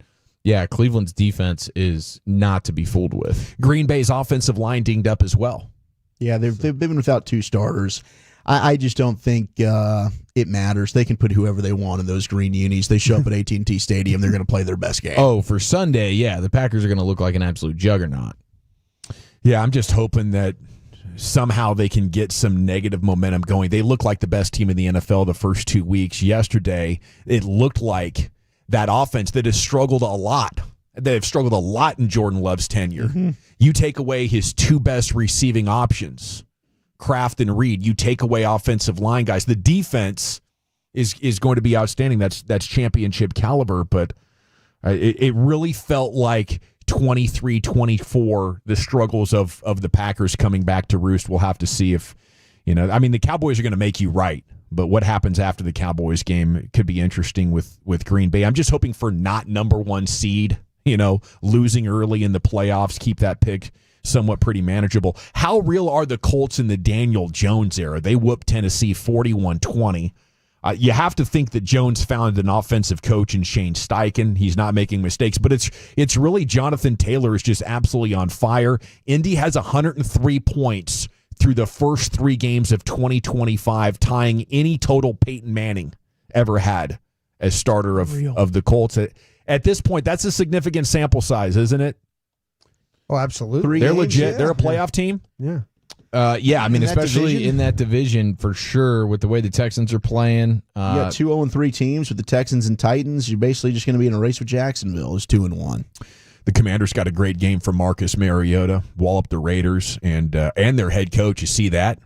yeah, Cleveland's defense is not to be fooled with. Green Bay's offensive line dinged up as well. Yeah, they've been without two starters. I just don't think it matters. They can put whoever they want in those green unis. They show up at AT&T Stadium. They're going to play their best game. Oh, for Sunday, yeah, the Packers are going to look like an absolute juggernaut. Yeah, I'm just hoping that somehow they can get some negative momentum going. They look like the best team in the NFL the first 2 weeks. Yesterday, it looked like that offense that has struggled a lot. They've struggled a lot in Jordan Love's tenure. Mm-hmm. You take away his two best receiving options, Kraft and Reed, you take away offensive line guys. The defense is going to be outstanding. That's championship caliber, but it really felt like 23-24, the struggles of the Packers coming back to roost. We'll have to see if, I mean, the Cowboys are going to make you right, but what happens after the Cowboys game could be interesting with Green Bay. I'm just hoping for not number one seed, losing early in the playoffs, keep that pick somewhat pretty manageable. How real are the Colts in the Daniel Jones era? They whooped Tennessee 41-20. You have to think that Jones found an offensive coach in Shane Steichen. He's not making mistakes, but it's really Jonathan Taylor is just absolutely on fire. Indy has 103 points through the first 3 games of 2025, tying any total Peyton Manning ever had as starter of the Colts. At this point, that's a significant sample size, isn't it? Oh, absolutely. They're legit. Yeah. They're a playoff team. Yeah. Yeah, I mean, especially in that division for sure, with the way the Texans are playing. You got 2 0-3 teams with the Texans and Titans. You're basically just going to be in a race with Jacksonville. It's 2-1. The Commanders got a great game from Marcus Mariota, walloped the Raiders and their head coach. You see that?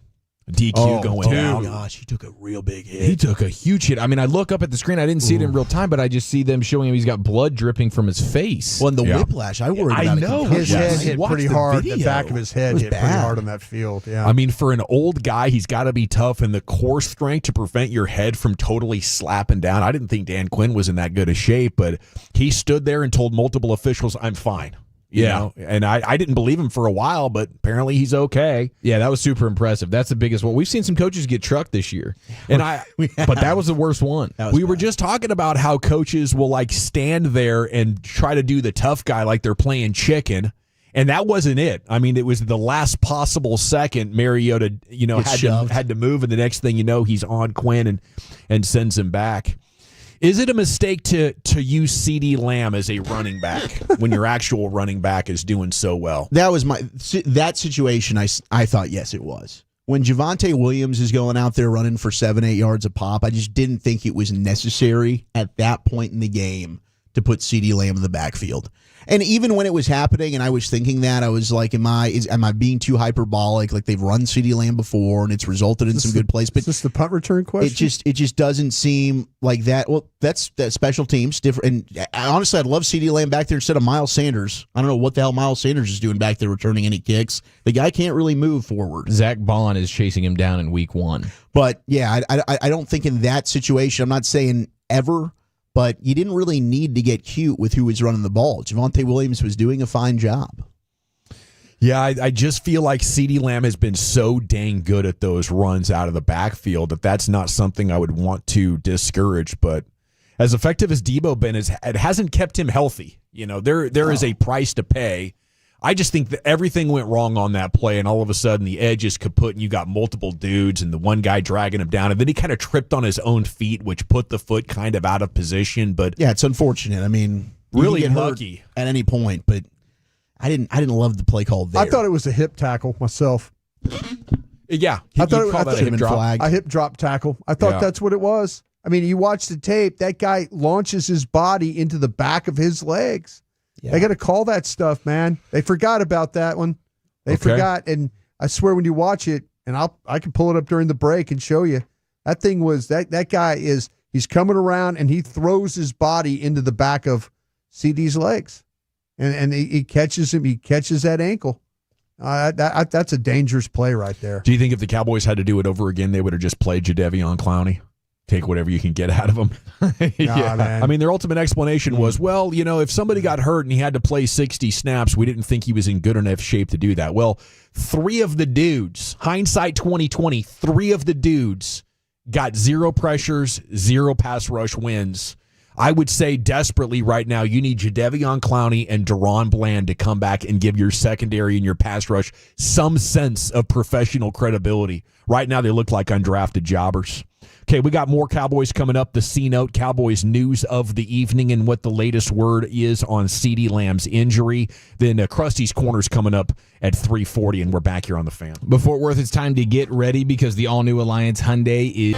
DQ going down. Oh, gosh, he took a real big hit. He took a huge hit. I mean, I look up at the screen. I didn't see it in real time, but I just see them showing him he's got blood dripping from his face. Well, and the whiplash, I worried about it. I know. His head hit pretty hard. Video. The back of his head hit pretty hard on that field. Yeah. I mean, for an old guy, he's got to be tough, and the core strength to prevent your head from totally slapping down. I didn't think Dan Quinn was in that good a shape, but he stood there and told multiple officials, I'm fine. You know? And I didn't believe him for a while, but apparently he's okay. Yeah, that was super impressive. That's the biggest one. We've seen some coaches get trucked this year, but that was the worst one. We were just talking about how coaches will stand there and try to do the tough guy like they're playing chicken, And that wasn't it. I mean, it was the last possible second Mariota, had to move, and the next thing you know, he's on Quinn and sends him back. Is it a mistake to use CeeDee Lamb as a running back when your actual running back is doing so well? That was that situation. I thought yes, it was. When Javonte Williams is going out there running for 7-8 yards a pop, I just didn't think it was necessary at that point in the game to put CeeDee Lamb in the backfield. And even when it was happening and I was thinking that, I was like, am I being too hyperbolic? Like, they've run CeeDee Lamb before and it's resulted in some good plays. But is this the punt return question? It just doesn't seem like that. Well, that's special teams different. And honestly, I'd love CeeDee Lamb back there instead of Miles Sanders. I don't know what the hell Miles Sanders is doing back there returning any kicks. The guy can't really move forward. Zach Bond is chasing him down in week 1. But yeah, I don't think in that situation, I'm not saying ever, but you didn't really need to get cute with who was running the ball. Javonte Williams was doing a fine job. Yeah, I just feel like CeeDee Lamb has been so dang good at those runs out of the backfield that's not something I would want to discourage. But as effective as Debo been, it hasn't kept him healthy. There is a price to pay. I just think that everything went wrong on that play, and all of a sudden the edge is kaput, and you got multiple dudes, and the one guy dragging him down, and then he kind of tripped on his own feet, which put the foot kind of out of position. But yeah, it's unfortunate. I mean, really you can get lucky hurt at any point, but I didn't love the play call there. I thought it was a hip tackle myself. Yeah, I thought it was a hip drop. A hip drop tackle. I thought that's what it was. I mean, you watch the tape. That guy launches his body into the back of his legs. Yeah. They got to call that stuff, man. They forgot about that one. They forgot, and I swear when you watch it, and I can pull it up during the break and show you, that thing was that guy he's coming around and he throws his body into the back of CD's legs, and he catches him. He catches that ankle. That's a dangerous play right there. Do you think if the Cowboys had to do it over again, they would have just played Jadeveon Clowney? Take whatever you can get out of him. Yeah. Man. I mean, their ultimate explanation was, well, if somebody got hurt and he had to play 60 snaps, we didn't think he was in good enough shape to do that. Well, 3 of the dudes, hindsight 2020, 3 of the dudes got 0 pressures, 0 pass rush wins. I would say desperately right now, you need Jadeveon Clowney and Deron Bland to come back and give your secondary and your pass rush some sense of professional credibility. Right now, they look like undrafted jobbers. Okay, we got more Cowboys coming up. The C-Note, Cowboys news of the evening and what the latest word is on CeeDee Lamb's injury. Then Krusty's Corner's coming up at 3:40, and we're back here on The Fan. But Fort Worth, it's time to get ready because the all-new Alliance Hyundai is...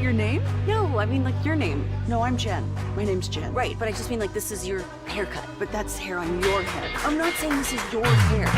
your name? No, I mean like your name. No, I'm Jen. My name's Jen. Right, but I just mean like this is your haircut. But that's hair on your head. I'm not saying this is your hair.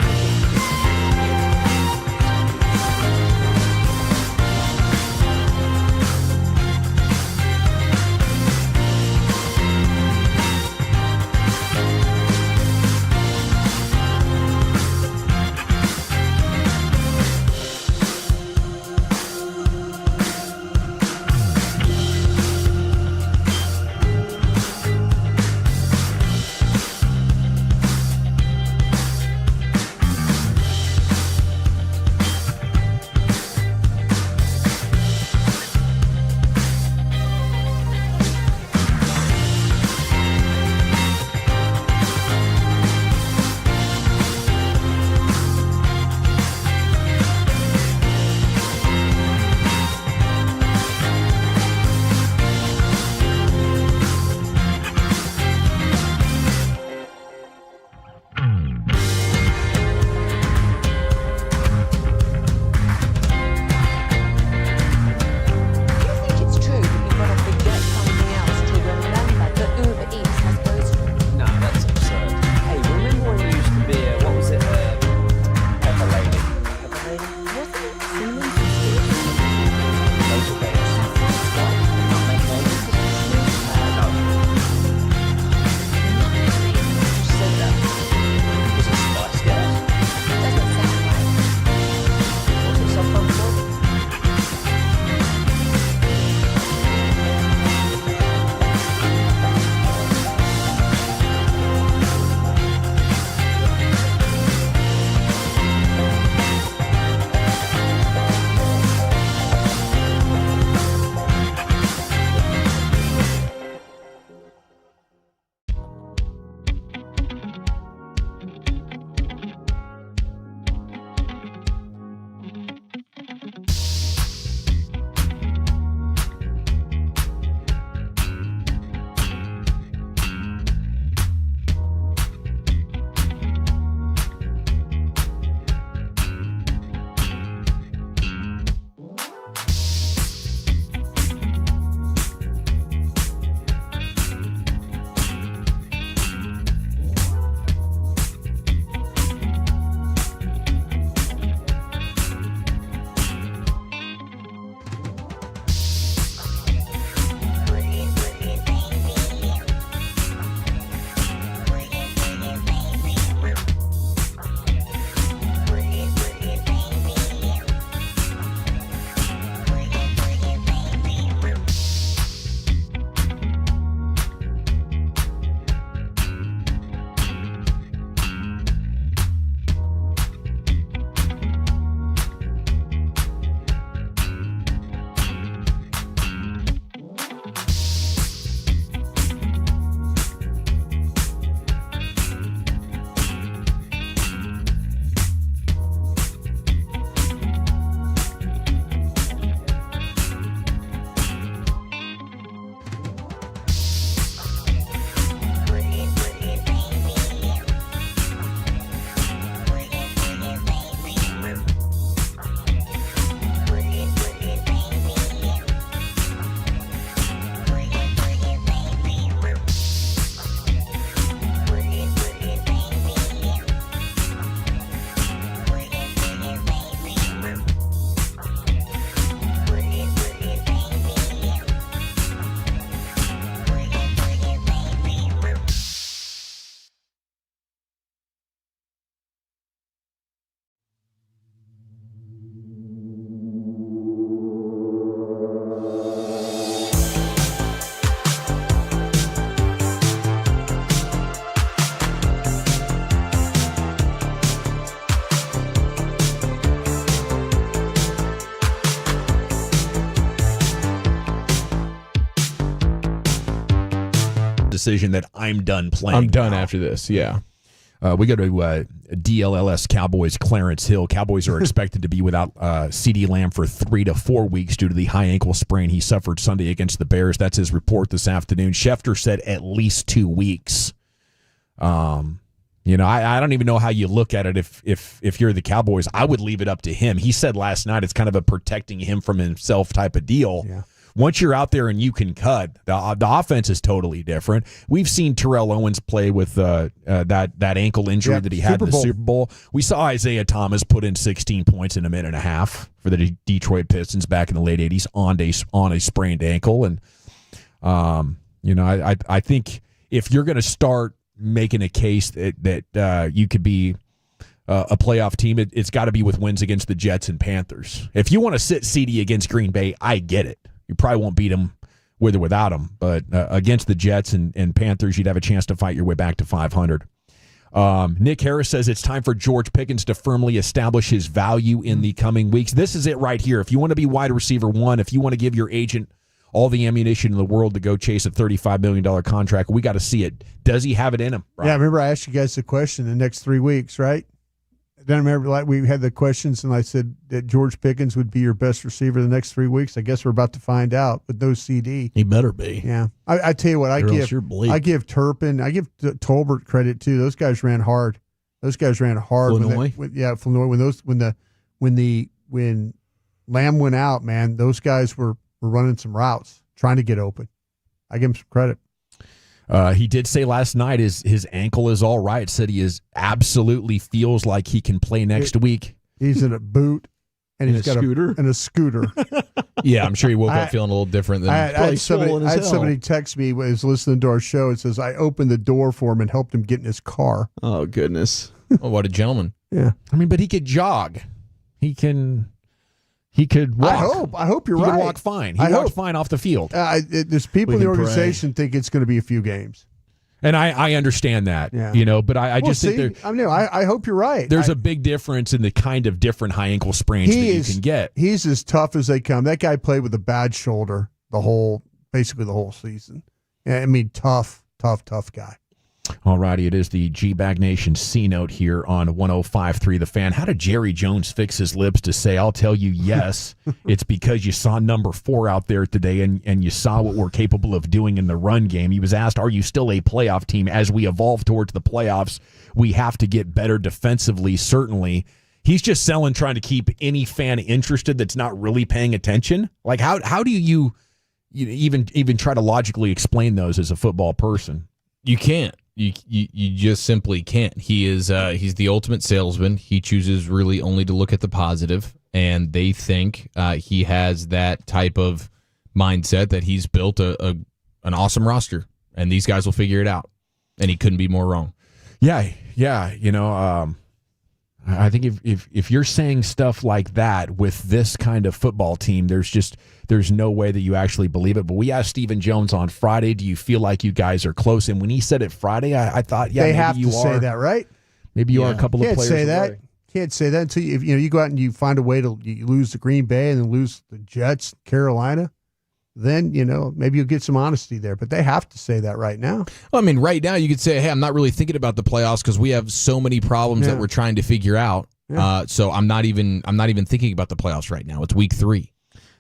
decision that I'm done playing. I'm done after this. Yeah. We go to DLLS Cowboys, Clarence Hill. Cowboys are expected to be without CeeDee Lamb for 3 to 4 weeks due to the high ankle sprain he suffered Sunday against the Bears. That's his report this afternoon. Schefter said at least 2 weeks. You know, I don't even know how you look at it if you're the Cowboys. I would leave it up to him. He said last night it's kind of a protecting him from himself type of deal. Yeah. once you're out there and you can cut, the offense is totally different. We've seen Terrell Owens play with that ankle injury that he had in the Super Bowl. We saw Isaiah Thomas put in 16 points in a minute and a half for the Detroit Pistons back in the late 80s on a sprained ankle. And, I think if you're going to start making a case that you could be a playoff team, it's got to be with wins against the Jets and Panthers. If you want to sit CD against Green Bay, I get it. You probably won't beat them with or without them, but against the Jets and Panthers, you'd have a chance to fight your way back to 500. Nick Harris says it's time for George Pickens to firmly establish his value in the coming weeks. This is it right here. If you want to be wide receiver one, if you want to give your agent all the ammunition in the world to go chase a $35 million contract, we got to see it. Does he have it in him? Brian? Yeah, remember I asked you guys the question the next 3 weeks, right? Then I remember we had the questions, and I said that George Pickens would be your best receiver the next 3 weeks. I guess we're about to find out with no CD. He better be. Yeah, I tell you what, I give Turpin, I give Tolbert credit too. Those guys ran hard. Illinois? When Lamb went out, man, those guys were running some routes, trying to get open. I give him some credit. He did say last night his ankle is all right. Said he absolutely feels like he can play next week. He's in a boot and he's got a scooter. Yeah, I'm sure he woke up feeling a little different than I had somebody text me when he was listening to our show. It says I opened the door for him and helped him get in his car. Oh goodness! Oh, what a gentleman. Yeah, I mean, but he could jog. He could walk. I hope you're he right. He could walk fine. He walked fine off the field. There's people in the organization think it's going to be a few games. And I understand that, but I just think I hope you're right. There's a big difference in the kind of different high ankle sprains that you can get. He's as tough as they come. That guy played with a bad shoulder basically the whole season. I mean, tough guy. All righty, it is the G-Bag Nation C-Note here on 105.3 The Fan. How did Jerry Jones fix his lips to say, I'll tell you yes? It's because you saw number 4 out there today and you saw what we're capable of doing in the run game. He was asked, are you still a playoff team? As we evolve towards the playoffs, we have to get better defensively, certainly. He's just selling, trying to keep any fan interested that's not really paying attention. Like, how do you even try to logically explain those as a football person? You can't. You just simply can't. He is he's the ultimate salesman. He chooses really only to look at the positive, and they think he has that type of mindset that he's built an awesome roster, and these guys will figure it out. And he couldn't be more wrong. Yeah. I think if you're saying stuff like that with this kind of football team, there's no way that you actually believe it. But we asked Stephen Jones on Friday, do you feel like you guys are close? And when he said it Friday, I thought, yeah, they maybe have you to are. say that, right? Maybe you are a couple of players say away. that. Can't say that until you go out and you find a way to you lose the Green Bay and then lose the Jets, Carolina. Then, maybe you'll get some honesty there. But they have to say that right now. Well, I mean, right now you could say, hey, I'm not really thinking about the playoffs because we have so many problems that we're trying to figure out. Yeah. So I'm not even thinking about the playoffs right now. It's week 3.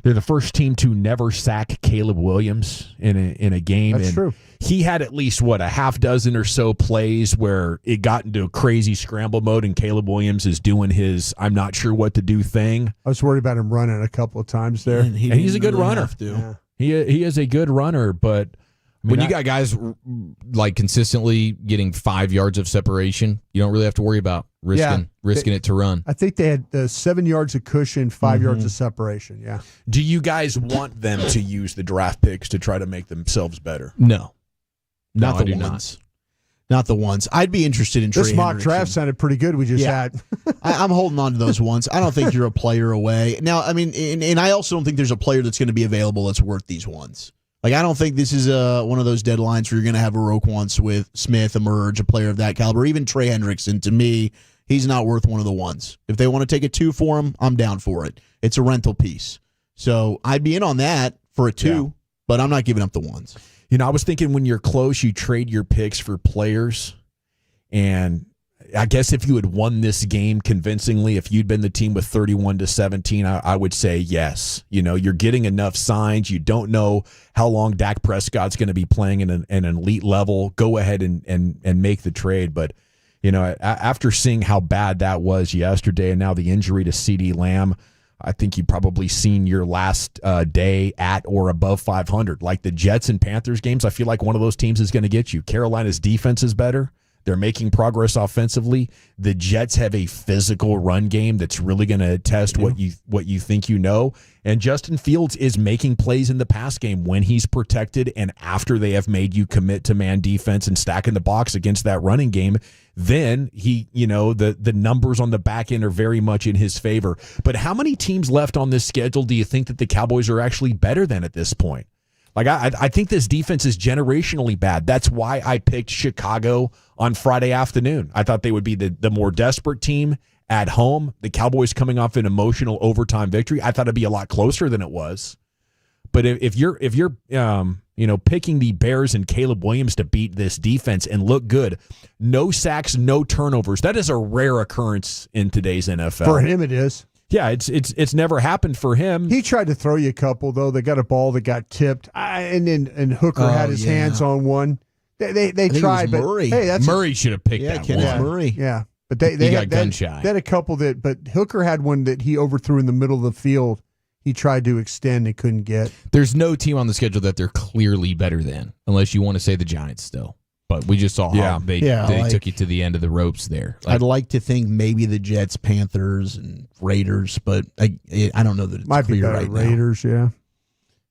They're the first team to never sack Caleb Williams in a game. That's true. He had at least, a half dozen or so plays where it got into a crazy scramble mode, and Caleb Williams is doing his I'm not sure what to do thing. I was worried about him running a couple of times there. And he's a good runner. Yeah. He is a good runner, but when you got guys like consistently getting 5 yards of separation, you don't really have to worry about risking it to run. I think they had 7 yards of cushion, 5 yards of separation. Yeah. Do you guys want them to use the draft picks to try to make themselves better? No. Not the ones. Not the ones. I'd be interested in this Trey mock Hendrickson. draft sounded pretty good. We just had. I'm holding on to those ones. I don't think you're a player away. Now, I mean, and I also don't think there's a player that's going to be available that's worth these ones. Like, I don't think this is one of those deadlines where you're going to have a Roquan Smith emerge, a player of that caliber. Even Trey Hendrickson, to me, he's not worth one of the ones. If they want to take a 2 for him, I'm down for it. It's a rental piece. So I'd be in on that for a 2, but I'm not giving up the ones. I was thinking when you're close, you trade your picks for players. And I guess if you had won this game convincingly, if you'd been the team with 31-17, I would say yes. You're getting enough signs. You don't know how long Dak Prescott's going to be playing in an elite level. Go ahead and make the trade. But, after seeing how bad that was yesterday and now the injury to CeeDee Lamb, I think you've probably seen your last day at or above 500. Like the Jets and Panthers games, I feel like one of those teams is going to get you. Carolina's defense is better. They're making progress offensively. The Jets have a physical run game that's really going to test what you think you know. And Justin Fields is making plays in the pass game when he's protected and after they have made you commit to man defense and stacking the box against that running game. Then the numbers on the back end are very much in his favor. But how many teams left on this schedule do you think that the Cowboys are actually better than at this point? Like, I think this defense is generationally bad. That's why I picked Chicago on Friday afternoon. I thought they would be the more desperate team at home. The Cowboys coming off an emotional overtime victory. I thought it'd be a lot closer than it was. But if you're picking the Bears and Caleb Williams to beat this defense and look good, no sacks, no turnovers. That is a rare occurrence in today's NFL. For him, it is. Yeah, it's never happened for him. He tried to throw you a couple though. They got a ball that got tipped, and Hooker had his hands on one. They tried, but Murray. hey, Murray should have picked that Kenneth one. Murray. Yeah, but they got gun shy. They had a couple but Hooker had one that he overthrew in the middle of the field. He tried to extend and couldn't get. There's no team on the schedule that they're clearly better than, unless you want to say the Giants still. But we just saw how they took you to the end of the ropes there. I'd like to think maybe the Jets, Panthers, and Raiders, but I don't know that it's Might be clear better right now. Raiders, yeah.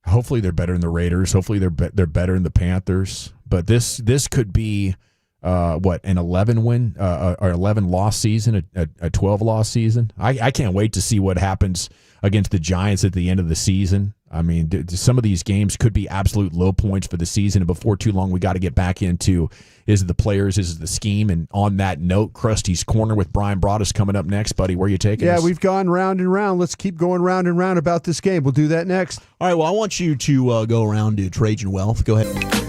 Hopefully they're better than the Raiders. Hopefully they're better than the Panthers. But this could be an 11 win or 11 loss season, a 12 loss season. I can't wait to see what happens against the Giants at the end of the season. I mean, some of these games could be absolute low points for the season, and before too long, we got to get back into is it the players, is it the scheme? And on that note, Krusty's Corner with Brian Broaddus coming up next, buddy. Where are you taking us? Yeah, we've gone round and round. Let's keep going round and round about this game. We'll do that next. All right, well, I want you to go around to Trajan Wealth. Go ahead.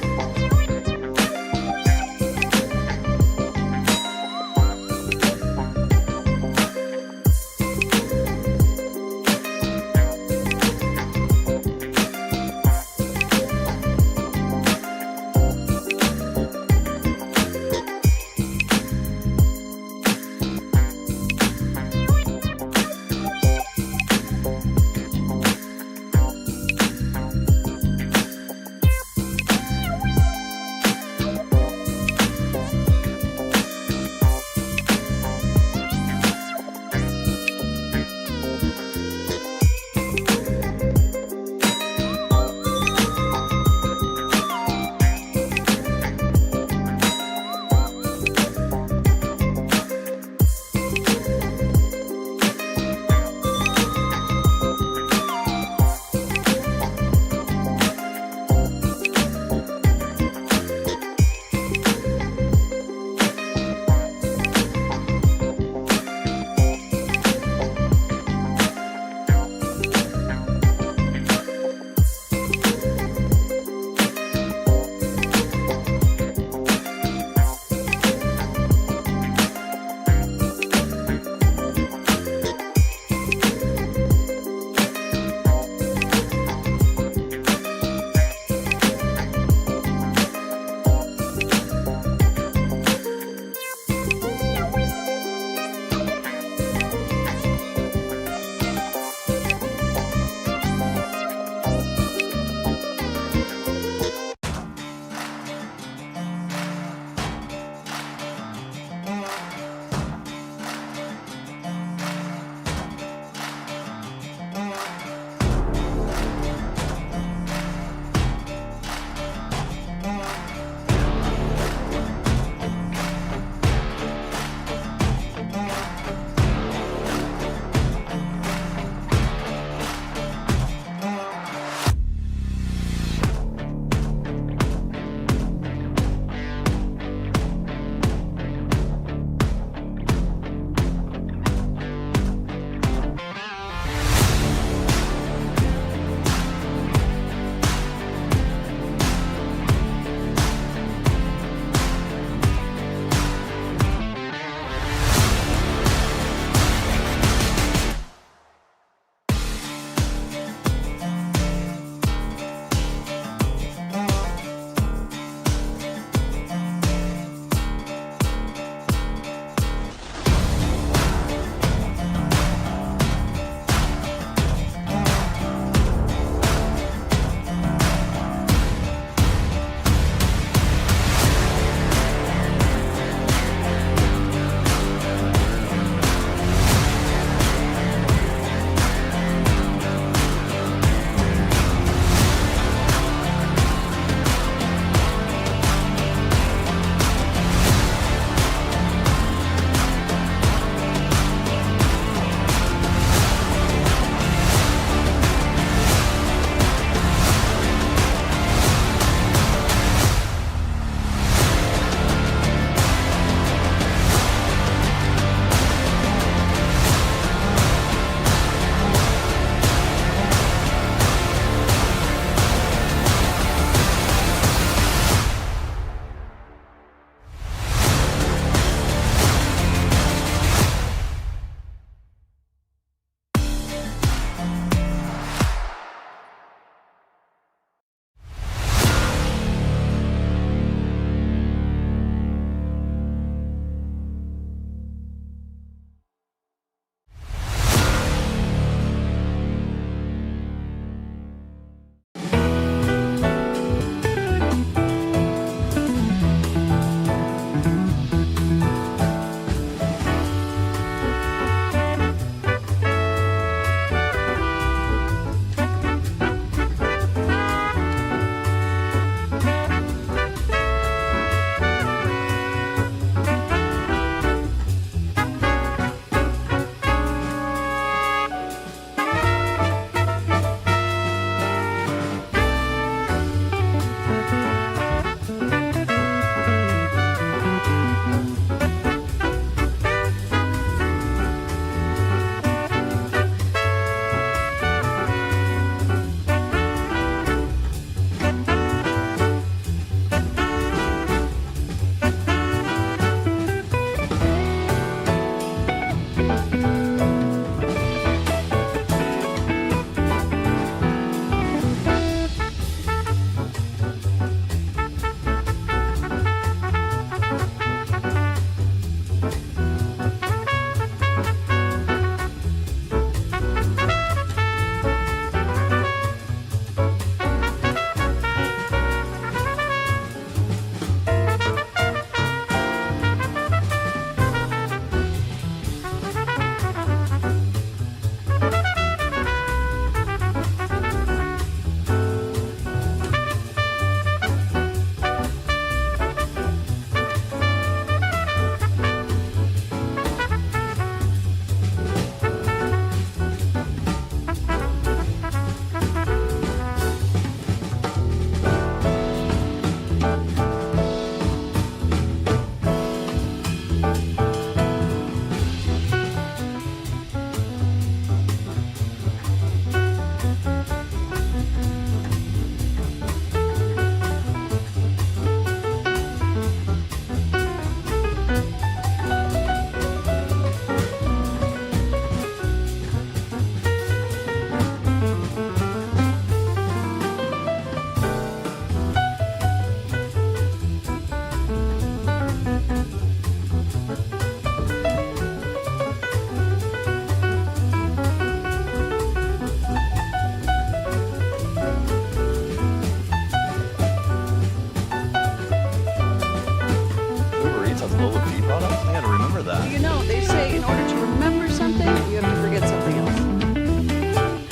That's a Lola V product? I gotta remember that. You know, they say in order to remember something, you have to forget something else.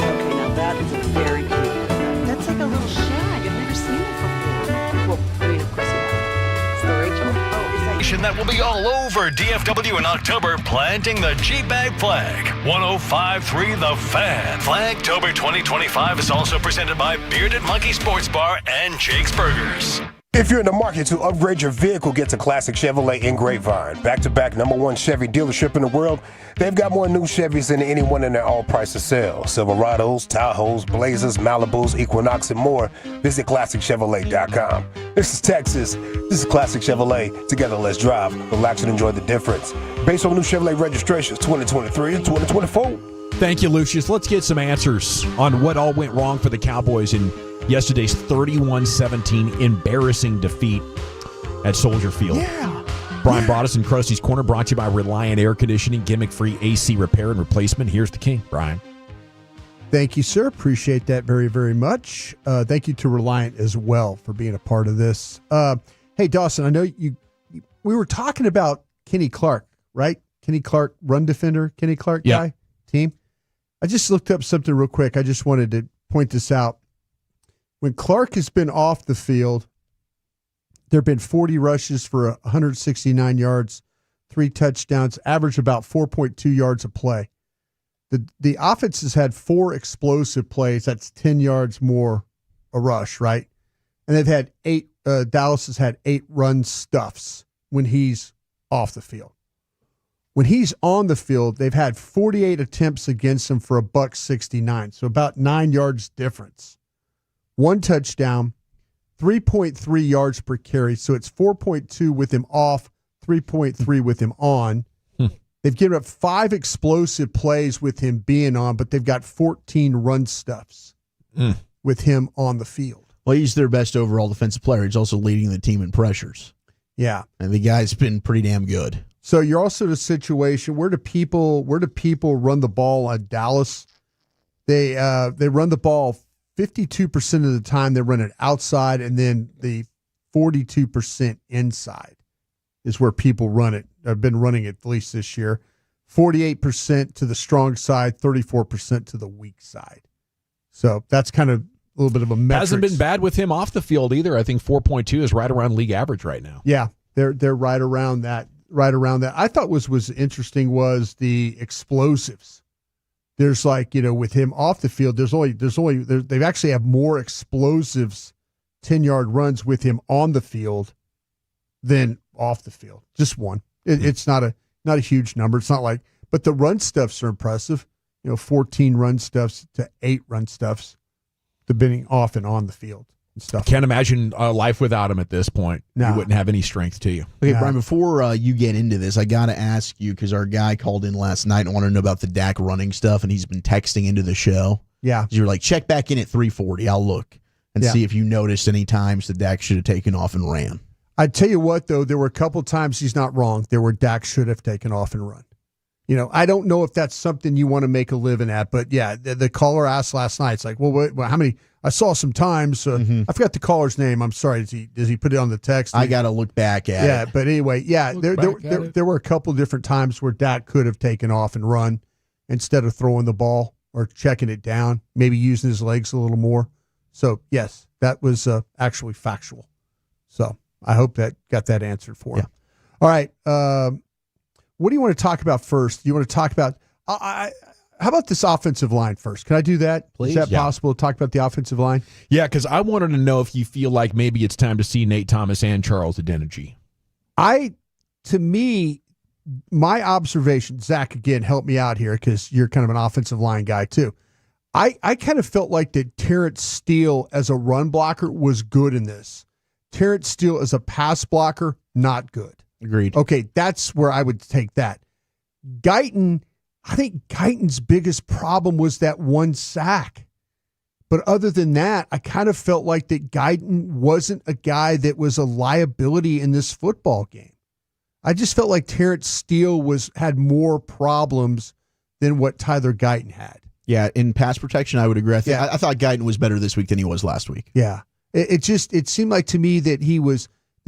Okay, now that is a very cute haircut. That's like a little shag. I've never seen it before. Well, I mean, of course you have. It's the Rachel. Oh, is that That will be all over DFW in October, planting the G-Bag flag. 105.3 The Fan. Flagtober 2025 is also presented by Bearded Monkey Sports Bar and Jake's Burgers. If you're in the market to upgrade your vehicle, get to Classic Chevrolet in Grapevine. Back-to-back #1 Chevy dealership in the world. They've got more new Chevys than anyone in their all-price to sell. Silverados, Tahoes, Blazers, Malibus, Equinox, and more. Visit ClassicChevrolet.com. This is Texas. This is Classic Chevrolet. Together, let's drive, relax, and enjoy the difference. Based on new Chevrolet registrations 2023 and 2024. Thank you, Lucius. Let's get some answers on what all went wrong for the Cowboys in yesterday's 31-17 embarrassing defeat at Soldier Field. Yeah. Brian Broaddus in Krusty's Corner, brought to you by Reliant Air Conditioning, gimmick-free AC repair and replacement. Here's the king, Brian. Thank you, sir. Appreciate that very, very much. Thank you to Reliant as well for being a part of this. Hey, Dawson, I know we were talking about Kenny Clark, right? Kenny Clark, run defender, Kenny Clark guy, team. I just looked up something real quick. I just wanted to point this out. When Clark has been off the field, there have been 40 rushes for 169 yards, 3 touchdowns, average about 4.2 yards a play. The offense has had 4 explosive plays. That's 10 yards more a rush, right? And they've had 8. Dallas has had 8 run stuffs when he's off the field. When he's on the field, they've had 48 attempts against him for $169, so about 9 yards difference. 1 touchdown, 3.3 yards per carry, so it's 4.2 with him off, 3.3 with him on. They've given up 5 explosive plays with him being on, but they've got 14 run stuffs with him on the field. Well, he's their best overall defensive player. He's also leading the team in pressures. Yeah. And the guy's been pretty damn good. So you're also in a situation, where do people run the ball at Dallas? They run the ball 52% of the time. They run it outside, and then the 42% inside is where people run it. I've been running it at least this year. 48% to the strong side, 34% to the weak side. So that's kind of a little bit of a metric. Hasn't been bad with him off the field either. I think 4.2 is right around league average right now. Yeah, they're right around that. Right around that. I thought was interesting was the explosives. There's with him off the field, they actually have more explosives 10-yard runs with him on the field than off the field. Just one. It's not a huge number. It's not like, but the run stuffs are impressive. 14 run stuffs to 8 run stuffs, depending off and on the field and stuff. Can't imagine life without him at this point. No. You wouldn't have any strength to you. Okay, Brian, before you get into this, I got to ask you, because our guy called in last night and wanted to know about the Dak running stuff, and he's been texting into the show. Yeah. You're like, check back in at 340. I'll look and see if you noticed any times that Dak should have taken off and ran. I'd tell you what, though, there were a couple times he's not wrong. There were Dak should have taken off and run. I don't know if that's something you want to make a living at, but yeah, the caller asked last night. It's like, well, how many? I saw some times. I forgot the caller's name. I'm sorry. Does he put it on the text? I got to look back at it. Yeah, but anyway, there were a couple different times where Dak could have taken off and run instead of throwing the ball or checking it down, maybe using his legs a little more. So yes, that was actually factual. So I hope that got that answered for him. All right. What do you want to talk about first? Do you want to talk about how about this offensive line first? Can I do that? Please. Is that possible to talk about the offensive line? Yeah, because I wanted to know if you feel like maybe it's time to see Nate Thomas and Charles Adeniji. To me, my observation, Zach, again, help me out here because you're kind of an offensive line guy too. I kind of felt like that Terrence Steele as a run blocker was good in this. Terrence Steele as a pass blocker, not good. Agreed. Okay, that's where I would take that. Guyton, I think Guyton's biggest problem was that 1 sack. But other than that, I kind of felt like that Guyton wasn't a guy that was a liability in this football game. I just felt like Terrence Steele had more problems than what Tyler Guyton had. Yeah, in pass protection, I would agree. I thought Guyton was better this week than he was last week. Yeah. It seemed like to me that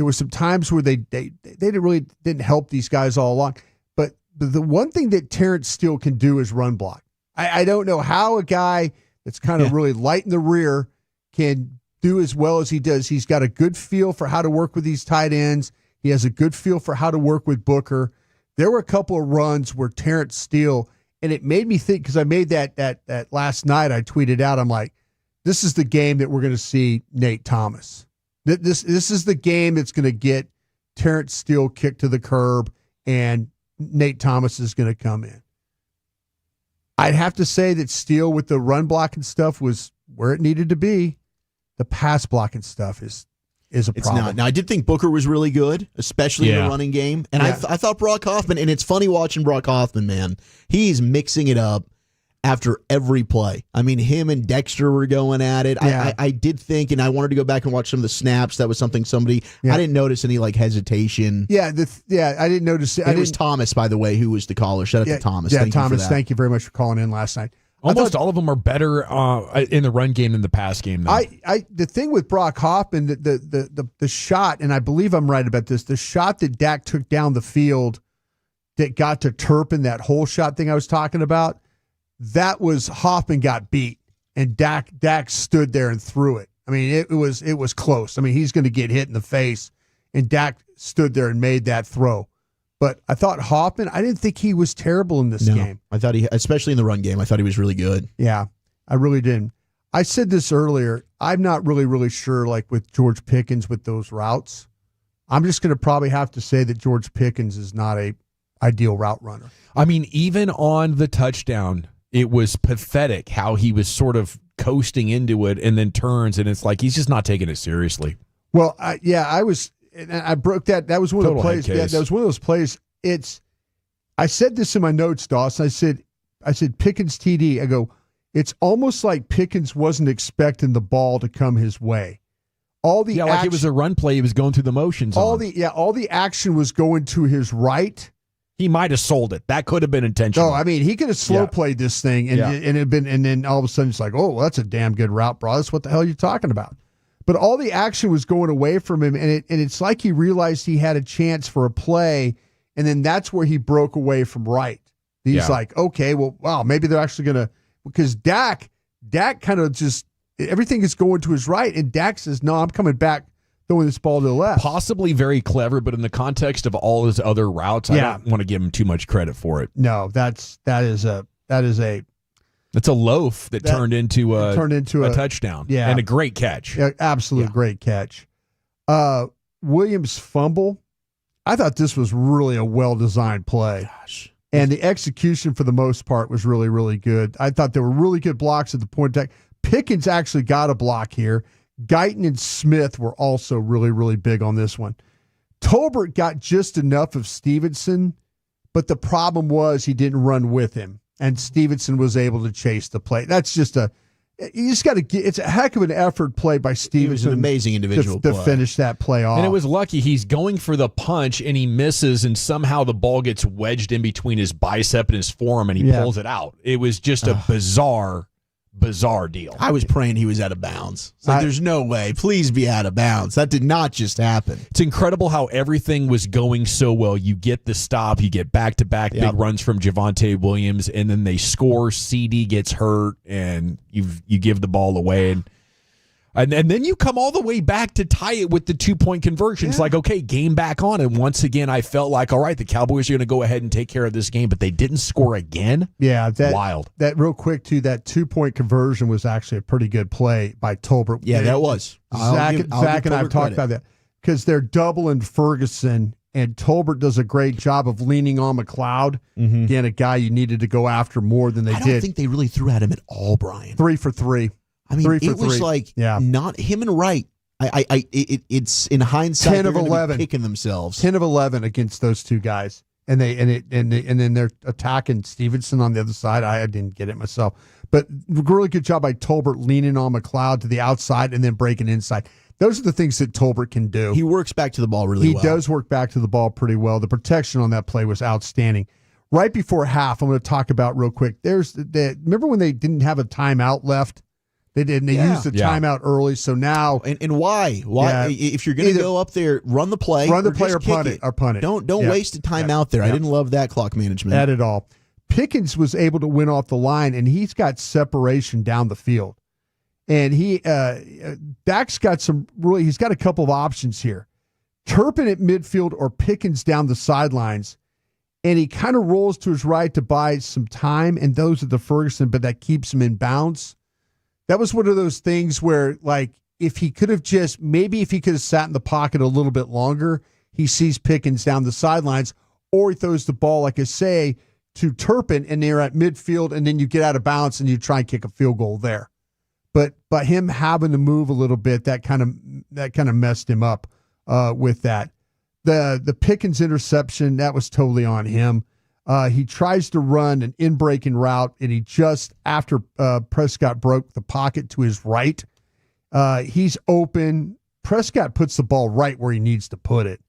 There was some times where they didn't help these guys all along. But the one thing that Terrence Steele can do is run block. I don't know how a guy that's kind of really light in the rear can do as well as he does. He's got a good feel for how to work with these tight ends. He has a good feel for how to work with Booker. There were a couple of runs where Terrence Steele, and it made me think, because I made that last night, I tweeted out, I'm like, this is the game that we're going to see Nate Thomas. This is the game that's going to get Terrence Steele kicked to the curb, and Nate Thomas is going to come in. I'd have to say that Steele with the run blocking stuff was where it needed to be. The pass blocking stuff is a problem. It's not. Now, I did think Booker was really good, especially in the running game. And I thought Brock Hoffman, and it's funny watching Brock Hoffman, man. He's mixing it up after every play. I mean, him and Dexter were going at it. Yeah. I did think, and I wanted to go back and watch some of the snaps. That was something I didn't notice any hesitation. Yeah, I didn't notice. It was Thomas, by the way, who was the caller. Shout out to Thomas. Yeah, Thank you for Thomas, that. thank you very much for calling in last night. Almost all of them are better in the run game than the pass game, though. The thing with Brock Hoffman, the shot, and I believe I'm right about this, the shot that Dak took down the field that got to Turpin, that whole shot thing I was talking about, that was Hoffman got beat, and Dak stood there and threw it. I mean, it was close. I mean, he's going to get hit in the face, and Dak stood there and made that throw. But I thought Hoffman, I didn't think he was terrible in this game. I thought especially in the run game, I thought he was really good. Yeah, I really didn't. I said this earlier. I'm not really sure, like with George Pickens with those routes. I'm just going to probably have to say that George Pickens is not a ideal route runner. I mean, even on the touchdown, it was pathetic how he was sort of coasting into it and then turns, and it's like he's just not taking it seriously. Well, I was, and I broke that. That was one of the plays. Yeah, that was one of those plays. I said this in my notes, Dawson. I said Pickens TD. I go, it's almost like Pickens wasn't expecting the ball to come his way. Like it was a run play. He was going through the motions. All the action was going to his right. He might have sold it. That could have been intentional. Oh, I mean, he could have slow played this thing, and then all of a sudden it's like, oh, well, that's a damn good route, bro. That's what the hell you're talking about. But all the action was going away from him, and it's like he realized he had a chance for a play, and then that's where he broke away from right. He's like, okay, well, wow, maybe they're actually going to, because Dak kind of just, everything is going to his right, and Dak says, no, I'm coming back, throwing this ball to the left. Possibly very clever, but in the context of all his other routes, I don't want to give him too much credit for it. No, that is a loaf that turned into a touchdown. Yeah. And a great catch. Yeah, absolute great catch. Williams' fumble, I thought this was really a well-designed play. Gosh. And the execution for the most part was really, really good. I thought there were really good blocks at the point of attack. Pickens actually got a block here. Guyton and Smith were also really, really big on this one. Tolbert got just enough of Stevenson, but the problem was he didn't run with him, and Stevenson was able to chase the play. That's just you just got to get, it's a heck of an effort play by Stevenson. It was an amazing individual to finish that play off. And it was lucky. He's going for the punch, and he misses, and somehow the ball gets wedged in between his bicep and his forearm, and he pulls it out. It was just a bizarre deal. I was praying he was out of bounds. It's like, there's no way. Please be out of bounds. That did not just happen. It's incredible how everything was going so well. You get the stop, you get back-to-back big runs from Javonte Williams, and then they score. CD gets hurt, and you give the ball away. And then you come all the way back to tie it with the 2-point conversion. It's like, okay, game back on. And once again, I felt like, all right, the Cowboys are going to go ahead and take care of this game, but they didn't score again. Yeah, wild. That real quick, too, that 2-point conversion was actually a pretty good play by Tolbert. Yeah, that was. Zach and I have talked about that because they're doubling Ferguson, and Tolbert does a great job of leaning on McLeod. Again, a guy you needed to go after more than they did. I don't think they really threw at him at all, Brian. 3 for 3. I mean, it was like not him and Wright. It's in hindsight 10 of 11 kicking themselves. 10 of 11 against those two guys, and then they're attacking Stevenson on the other side. I didn't get it myself, but really good job by Tolbert leaning on McLeod to the outside and then breaking inside. Those are the things that Tolbert can do. He works back to the ball really well. He does work back to the ball pretty well. The protection on that play was outstanding. Right before half, I'm going to talk about real quick. Remember when they didn't have a timeout left? They didn't. They used the timeout early, so now and why? Why? If you're going to go up there, run the play, or punt it. Don't waste the time out there. I didn't love that clock management at all. Pickens was able to win off the line, and he's got separation down the field. And Dak's got he's got a couple of options here. Turpin at midfield or Pickens down the sidelines. And he kind of rolls to his right to buy some time, and those are the Ferguson, but that keeps him in bounds. That was one of those things where, like, if he could have sat in the pocket a little bit longer, he sees Pickens down the sidelines, or he throws the ball, like I say, to Turpin, and they're at midfield, and then you get out of bounds and you try and kick a field goal there. But by him having to move a little bit, that kind of messed him up with that. The Pickens interception, that was totally on him. He tries to run an in-breaking route, and he just, after Prescott broke the pocket to his right, he's open. Prescott puts the ball right where he needs to put it,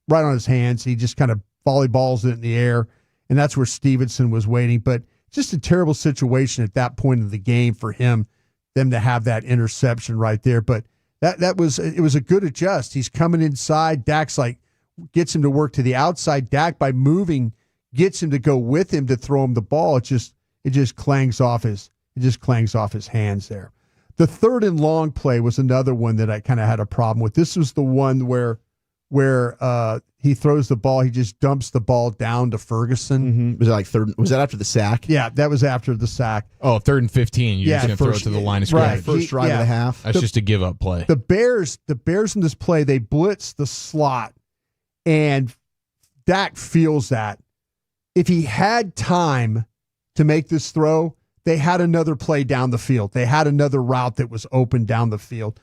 right on his hands. He just kind of volleyballs it in the air, and that's where Stevenson was waiting. But just a terrible situation at that point of the game for them to have that interception right there. But it was a good adjust. He's coming inside. Dak's gets him to work to the outside. Dak, by moving, gets him to go with him to throw him the ball. It just clangs off his hands there. The 3rd and long play was another one that I kind of had a problem with. This was the one where he throws the ball. He just dumps the ball down to Ferguson. Was it third? Was that after the sack? Yeah, that was after the sack. Oh, 3rd and 15. You're just going to throw it to the line of scrimmage. Right, first drive of the half. That's just a give up play. The Bears in this play, they blitz the slot. And Dak feels that. If he had time to make this throw, they had another play down the field. They had another route that was open down the field.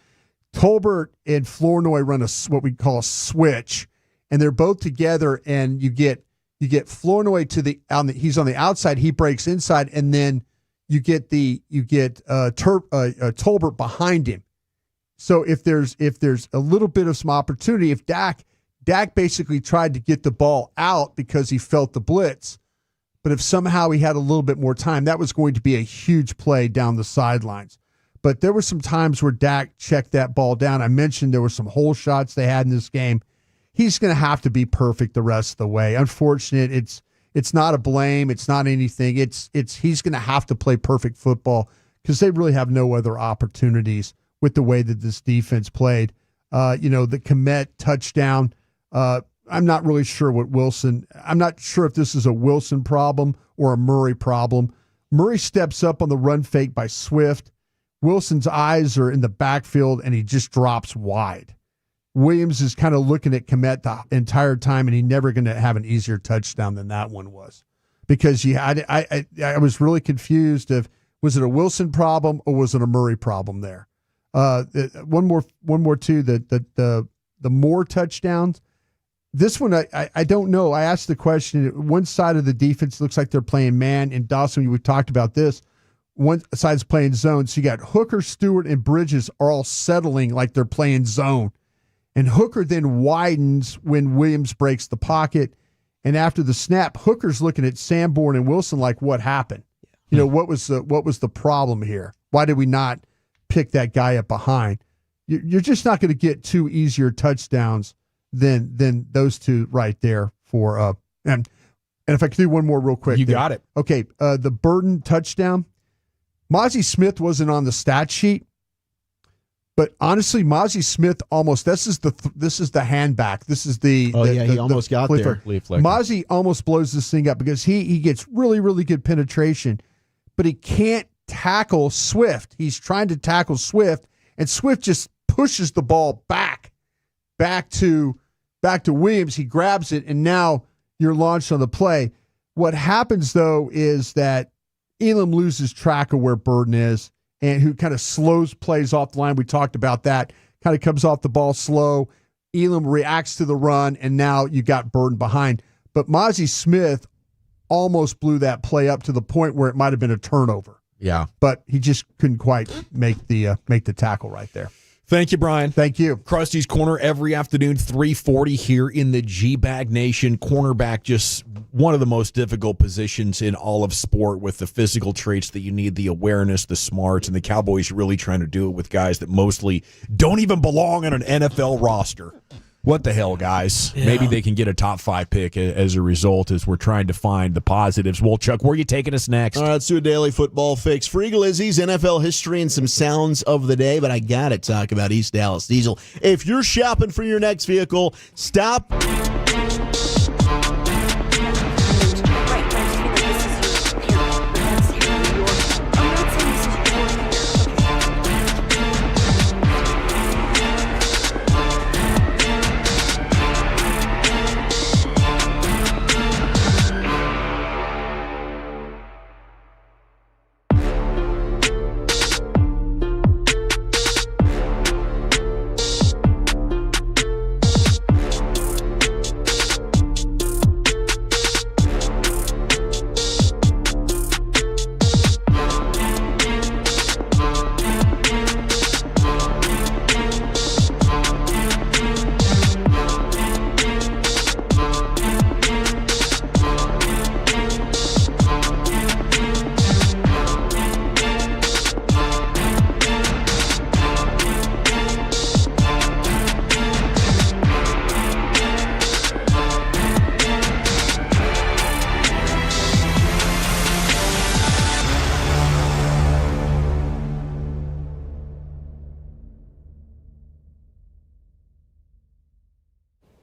Tolbert and Flournoy run what we call a switch, and they're both together, and you get Flournoy he's on the outside, he breaks inside, and then you get Tolbert behind him. So if there's a little bit of some opportunity, if Dak basically tried to get the ball out because he felt the blitz. But if somehow he had a little bit more time, that was going to be a huge play down the sidelines. But there were some times where Dak checked that ball down. I mentioned there were some hole shots they had in this game. He's going to have to be perfect the rest of the way. Unfortunate, it's not a blame. It's not anything. He's going to have to play perfect football because they really have no other opportunities with the way that this defense played. The Kmet touchdown, I'm not really sure I'm not sure if this is a Wilson problem or a Murray problem. Murray steps up on the run fake by Swift. Wilson's eyes are in the backfield, and he just drops wide. Williams is kind of looking at Kmet the entire time, and he's never going to have an easier touchdown than that one was. Because I was really confused was it a Wilson problem or was it a Murray problem there? One more too, the Moore touchdowns. This one, I don't know. I asked the question. One side of the defense looks like they're playing man. And Dawson, we talked about this. One side's playing zone. So you got Hooker, Stewart, and Bridges are all settling like they're playing zone. And Hooker then widens when Williams breaks the pocket. And after the snap, Hooker's looking at Sanborn and Wilson like, what happened? What was the problem here? Why did we not pick that guy up behind? You're just not going to get two easier touchdowns than those two right there for and if I could do one more real quick. You got it. Okay, the Burden touchdown. Mozzie Smith wasn't on the stat sheet, but honestly, Mozzie Smith almost this is the handback. This is the he almost got there. Mozzie almost blows this thing up because he gets really, really good penetration, but he can't tackle Swift. He's trying to tackle Swift, and Swift just pushes the ball back to Williams. He grabs it, and now you're launched on the play. What happens, though, is that Elam loses track of where Burden is and who kind of slows plays off the line. We talked about that. Kind of comes off the ball slow. Elam reacts to the run, and now you got Burden behind. But Mozzie Smith almost blew that play up to the point where it might have been a turnover. Yeah. But he just couldn't quite make the tackle right there. Thank you, Brian. Thank you. Krusty's Corner every afternoon, 3:40 here in the G-Bag Nation. Cornerback, just one of the most difficult positions in all of sport with the physical traits that you need, the awareness, the smarts, and the Cowboys are really trying to do it with guys that mostly don't even belong on an NFL roster. What the hell, guys? Yeah. Maybe they can get a top 5 pick as a result as we're trying to find the positives. Well, Chuck, where are you taking us next? All right, let's do a daily football fix. Free Glizzy's NFL history and some sounds of the day, but I got to talk about East Dallas Diesel. If you're shopping for your next vehicle, stop.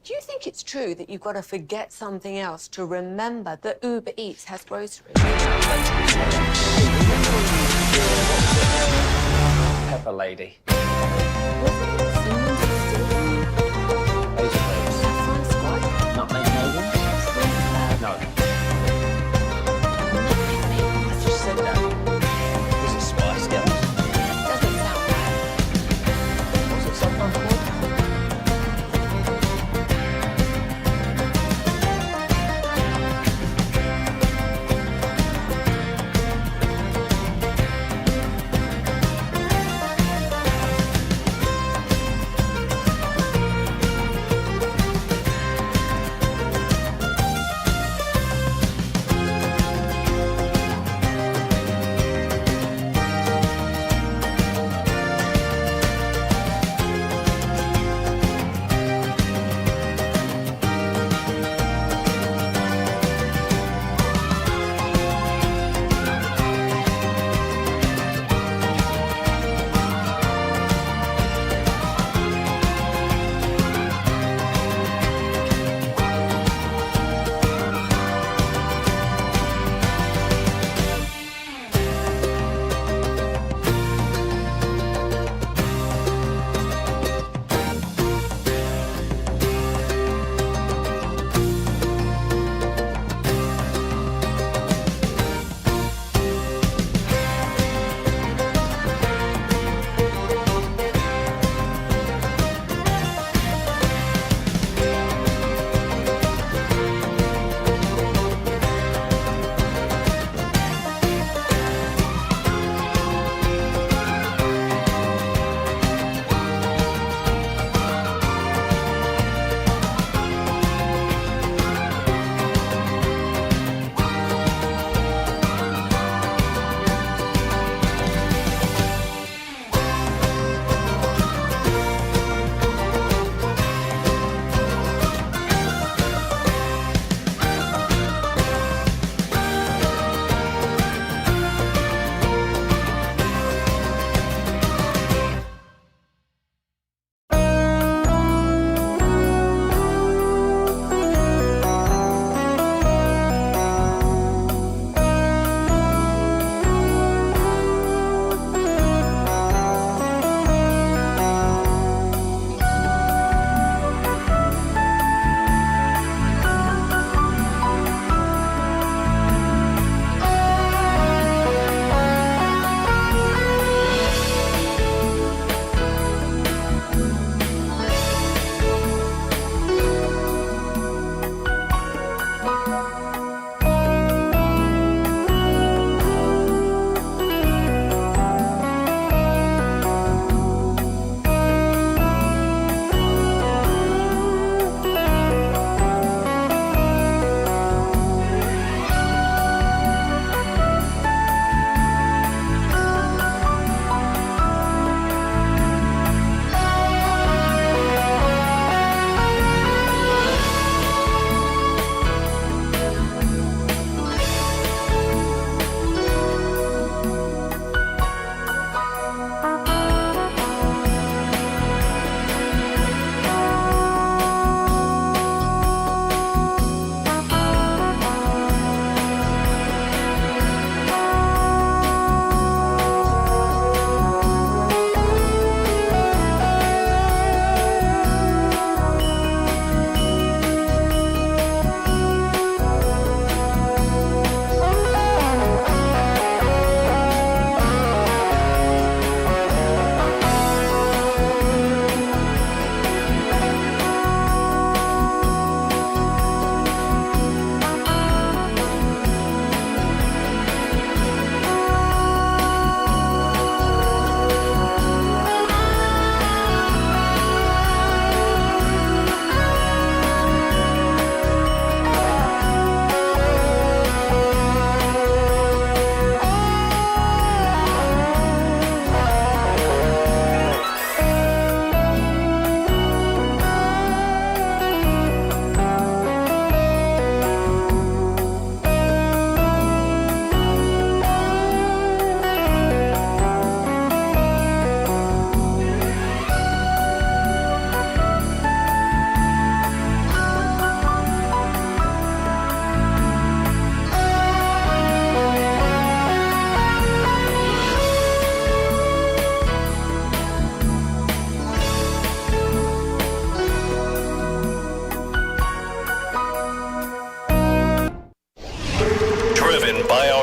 Do you think it's true that you've got to forget something else to remember that Uber Eats has groceries? Pepper lady. Nutmeg maybe? No. I just said that. Was it Spice Girls? Doesn't sound right. Was it someone called?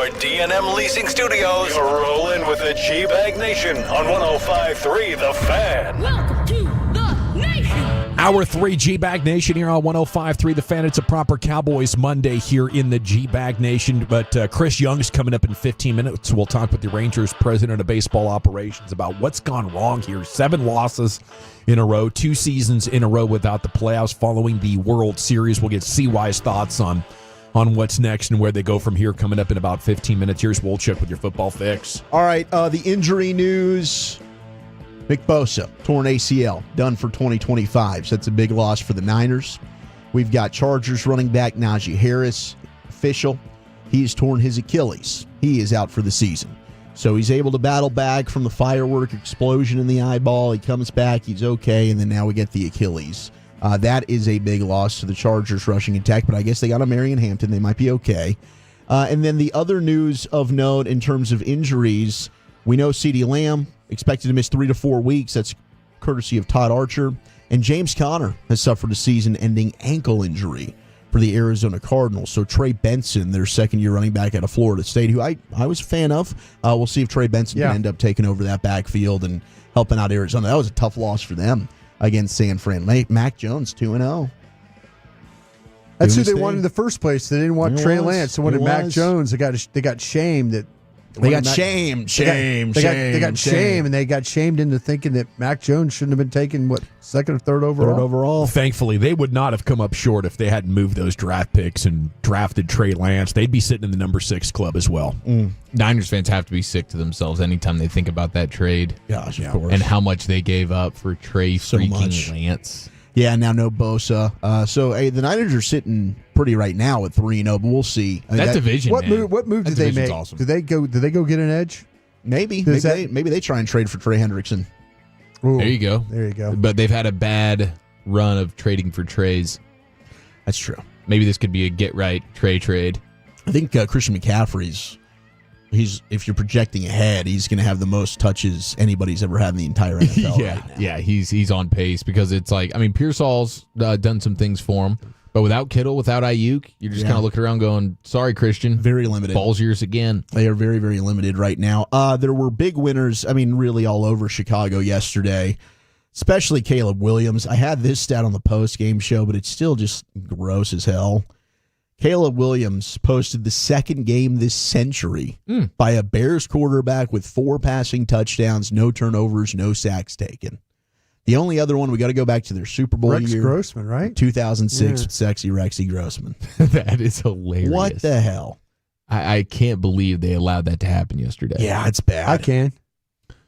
our D&M Leasing Studios. You're rolling with the G-Bag Nation on 105.3 The Fan. Welcome to the nation. Hour 3 G-Bag Nation here on 105.3 The Fan. It's a proper Cowboys Monday here in the G-Bag Nation. But Chris Young's coming up in 15 minutes. We'll talk with the Rangers president of baseball operations about what's gone wrong here. 7 losses in a row, 2 seasons in a row without the playoffs following the World Series. We'll get CY's thoughts on what's next and where they go from here coming up in about 15 minutes. Here's Wolchuk with your football fix. All right, the injury news. Nick Bosa, torn ACL, done for 2025. So that's a big loss for the Niners. We've got Chargers running back Najee Harris, official. He's torn his Achilles. He is out for the season. So he's able to battle back from the firework explosion in the eyeball. He comes back, he's okay, and then now we get the Achilles. That is a big loss to the Chargers rushing attack, but I guess they got a Marion Hampton. They might be okay. And then the other news of note in terms of injuries, we know CeeDee Lamb expected to miss 3 to 4 weeks. That's courtesy of Todd Archer. And James Conner has suffered a season-ending ankle injury for the Arizona Cardinals. So Trey Benson, their second-year running back out of Florida State, who I was a fan of. We'll see if Trey Benson can end up taking over that backfield and helping out Arizona. That was a tough loss for them against San Fran. Mac Jones, 2-0. That's who they wanted in the first place. They didn't want Trey Lance. They wanted Mac Jones. They got shamed that. They got shamed, and they got shamed into thinking that Mac Jones shouldn't have been taken, second or third overall? Thankfully, they would not have come up short if they hadn't moved those draft picks and drafted Trey Lance. They'd be sitting in the number 6 club as well. Niners fans have to be sick to themselves anytime they think about that trade. Gosh, of course. And how much they gave up for Trey freaking Lance. Yeah, now no Bosa. So the Niners are sitting pretty right now at 3-0, but we'll see. That division, what move did they make? Awesome. Did they go get an edge? Maybe they try and trade for Trey Hendrickson. Ooh, there you go. There you go. But they've had a bad run of trading for Treys. That's true. Maybe this could be a get-right Trey trade. I think Christian McCaffrey's, if you're projecting ahead, he's going to have the most touches anybody's ever had in the entire NFL. Yeah, he's on pace because it's like, Pearsall's done some things for him, but without Kittle, without Ayuk, you're just kind of looking around going, sorry, Christian. Very limited. Ball's yours again. They are very, very limited right now. There were big winners, really all over Chicago yesterday, especially Caleb Williams. I had this stat on the post-game show, but it's still just gross as hell. Caleb Williams posted the second game this century by a Bears quarterback with 4 passing touchdowns, no turnovers, no sacks taken. The only other one, we got to go back to their Super Bowl Rex year. Grossman, right? 2006 with sexy Rexy Grossman. That is hilarious. What the hell? I can't believe they allowed that to happen yesterday. Yeah, it's bad. I can.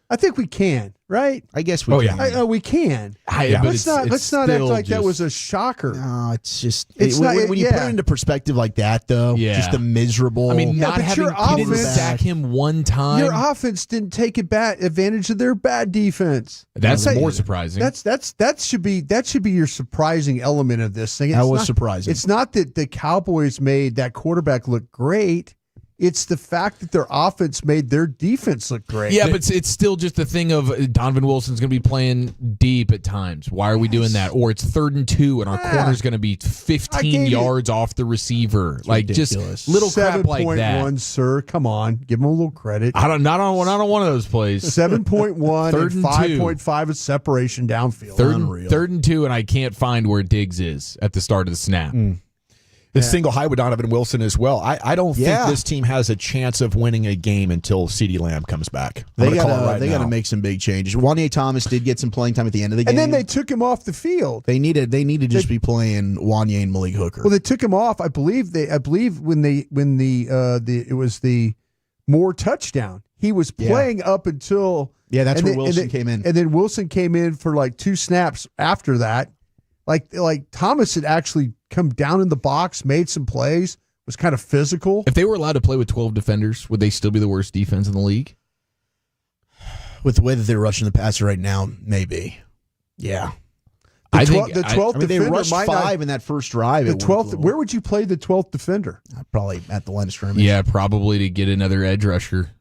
I think we can, right? I guess we can. We can. Let's not act like that was a shocker. No, it's just when you put it into perspective like that, though. Just the miserable. Not having didn't sack him one time. Your offense didn't take advantage of their bad defense. That's more surprising. That should be your surprising element of this thing. That was surprising. It's not that the Cowboys made that quarterback look great. It's the fact that their offense made their defense look great. Yeah, but it's still just the thing of Donovan Wilson's going to be playing deep at times. Why are we doing that? Or it's 3rd and 2, and our corner's going to be 15 yards off the receiver. It's like ridiculous. Just little crap like that. 7.1, sir. Come on, give him a little credit. Not on one of those plays. 7.1 3rd and 5.5 of separation downfield. 3rd and 2, and I can't find where Diggs is at the start of the snap. The single high with Donovan Wilson as well. I don't think this team has a chance of winning a game until CeeDee Lamb comes back. They got to make some big changes. Wanye Thomas did get some playing time at the end of the game, and then they took him off the field. They need to just be playing Wanye and Malik Hooker. Well, they took him off. I believe when it was the Moore touchdown. He was playing up until that's where Wilson came in, and then Wilson came in for like 2 snaps after that. Like Thomas had actually come down in the box, made some plays, was kind of physical. If they were allowed to play with 12 defenders, would they still be the worst defense in the league? With the way that they're rushing the passer right now, maybe. Yeah. The 12th defender they rushed 5 in that first drive. The 12th. Where would you play the 12th defender? Probably at the line of scrimmage. Yeah, probably to get another edge rusher.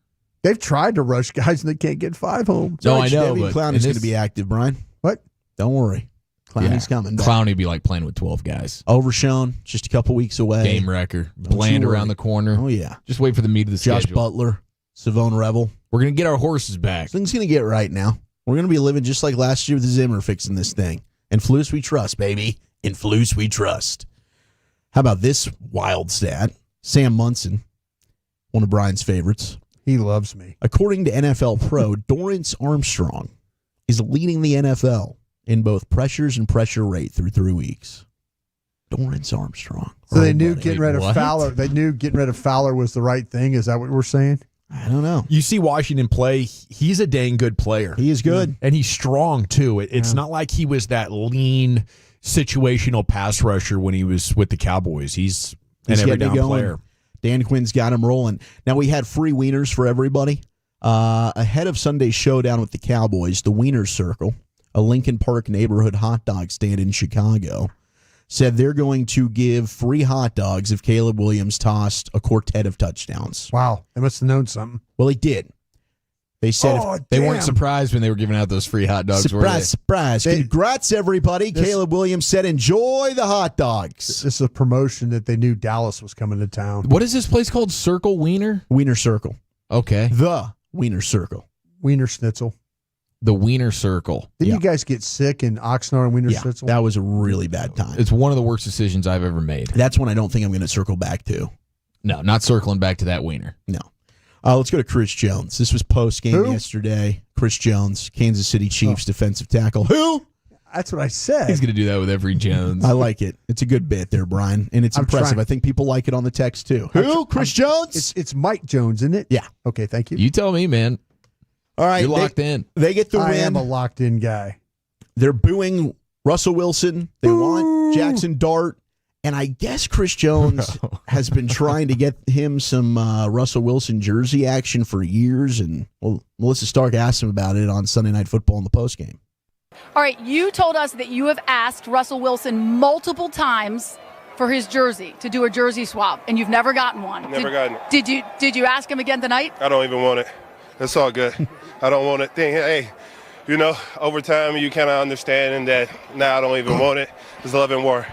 They've tried to rush guys and they can't get 5 home. No, I know. David Clown is going to be active, Brian. What? Don't worry. Clowney's coming back. Clowney would be like playing with 12 guys. Overshown, just a couple weeks away. Game wrecker. Bland around the corner. Oh, yeah. Just wait for the meat of the Josh schedule. Butler, Savone Revel. We're going to get our horses back. Things going to get right now. We're going to be living just like last year with Zimmer fixing this thing. And Flus we trust, baby. In Flus we trust. How about this wild stat? Sam Munson, one of Brian's favorites. He loves me. According to NFL Pro, Dorrance Armstrong is leading the NFL in both pressures and pressure rate through 3 weeks. Dorrance Armstrong. So they knew getting rid of Fowler. They knew getting rid of Fowler was the right thing. Is that what we're saying? I don't know. You see Washington play, he's a dang good player. He is good. And he's strong, too. It's not like he was that lean, situational pass rusher when he was with the Cowboys. He's an every-down player. Dan Quinn's got him rolling. Now, we had free wieners for everybody. Ahead of Sunday's showdown with the Cowboys, the Wiener Circle, a Lincoln Park neighborhood hot dog stand in Chicago, said they're going to give free hot dogs if Caleb Williams tossed a quartet of touchdowns. Wow. They must have known something. Well, he did. They said they weren't surprised when they were giving out those free hot dogs. Surprise. Congrats, everybody. Caleb Williams said, enjoy the hot dogs. This is a promotion that they knew Dallas was coming to town. What is this place called? Circle Wiener? Wiener Circle. Okay. The Wiener Circle. Wiener Schnitzel. The Wiener Circle. Didn't you guys get sick in Oxnard and Wiener Schnitzel? That was a really bad time. It's one of the worst decisions I've ever made. That's one I don't think I'm going to circle back to. No, not circling back to that Wiener. No. Let's go to Chris Jones. This was post-game yesterday. Chris Jones, Kansas City Chiefs defensive tackle. Who? That's what I said. He's going to do that with every Jones. I like it. It's a good bit there, Brian. And it's impressive. I think people like it on the text, too. Who? Chris Jones? It's Mike Jones, isn't it? Yeah. Okay, thank you. You tell me, man. All right. You're locked in. They get the win. I am a locked-in guy. They're booing Russell Wilson. They want Jackson Dart. And I guess Chris Jones has been trying to get him some Russell Wilson jersey action for years. And Melissa Stark asked him about it on Sunday Night Football in the postgame. All right, you told us that you have asked Russell Wilson multiple times for his jersey, to do a jersey swap, and you've never gotten one. Never gotten it. Did you ask him again tonight? I don't even want it. It's all good. I don't want it. Hey, over time you kind of understanding that now I don't even want it. It's love and war.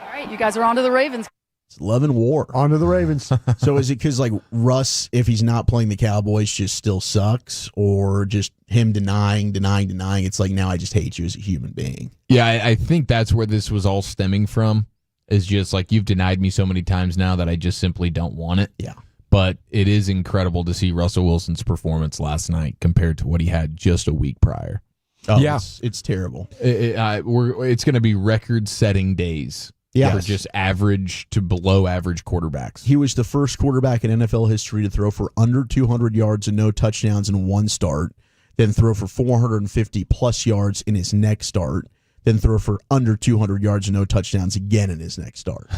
All right, you guys are on to the Ravens. It's love and war. On to the Ravens. So is it because, Russ, if he's not playing the Cowboys, just still sucks? Or just him denying? It's like, now I just hate you as a human being. Yeah, I think that's where this was all stemming from. Is just like, you've denied me so many times now that I just simply don't want it. Yeah. But it is incredible to see Russell Wilson's performance last night compared to what he had just a week prior. Oh, yeah. It's terrible. It's going to be record-setting days. Yeah. For just average to below average quarterbacks. He was the first quarterback in NFL history to throw for under 200 yards and no touchdowns in one start, then throw for 450-plus yards in his next start, then throw for under 200 yards and no touchdowns again in his next start.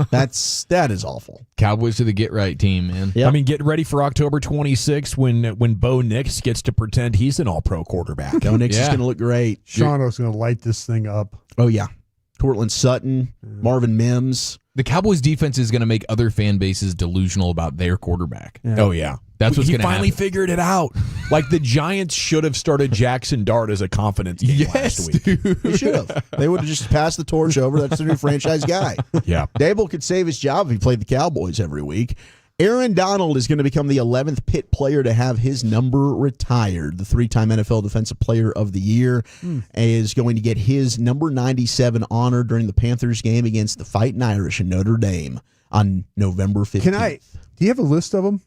That is awful. Cowboys are the get-right team, man. Yep. I mean, get ready for October 26th when Bo Nix gets to pretend he's an all-pro quarterback. Bo Nix is going to look great. Shauno's going to light this thing up. Oh, yeah. Cortland Sutton, Marvin Mims. The Cowboys defense is going to make other fan bases delusional about their quarterback. Yeah. Oh, yeah. That's what's going to happen. He finally figured it out. Like, the Giants should have started Jackson Dart as a confidence game last week. Dude. They should have. They would have just passed the torch over. That's the new franchise guy. Yeah. Dable could save his job if he played the Cowboys every week. Aaron Donald is going to become the 11th Pitt player to have his number retired. The three-time NFL Defensive Player of the Year is going to get his number 97 honor during the Panthers game against the Fighting Irish in Notre Dame on November 15th. Do you have a list of them?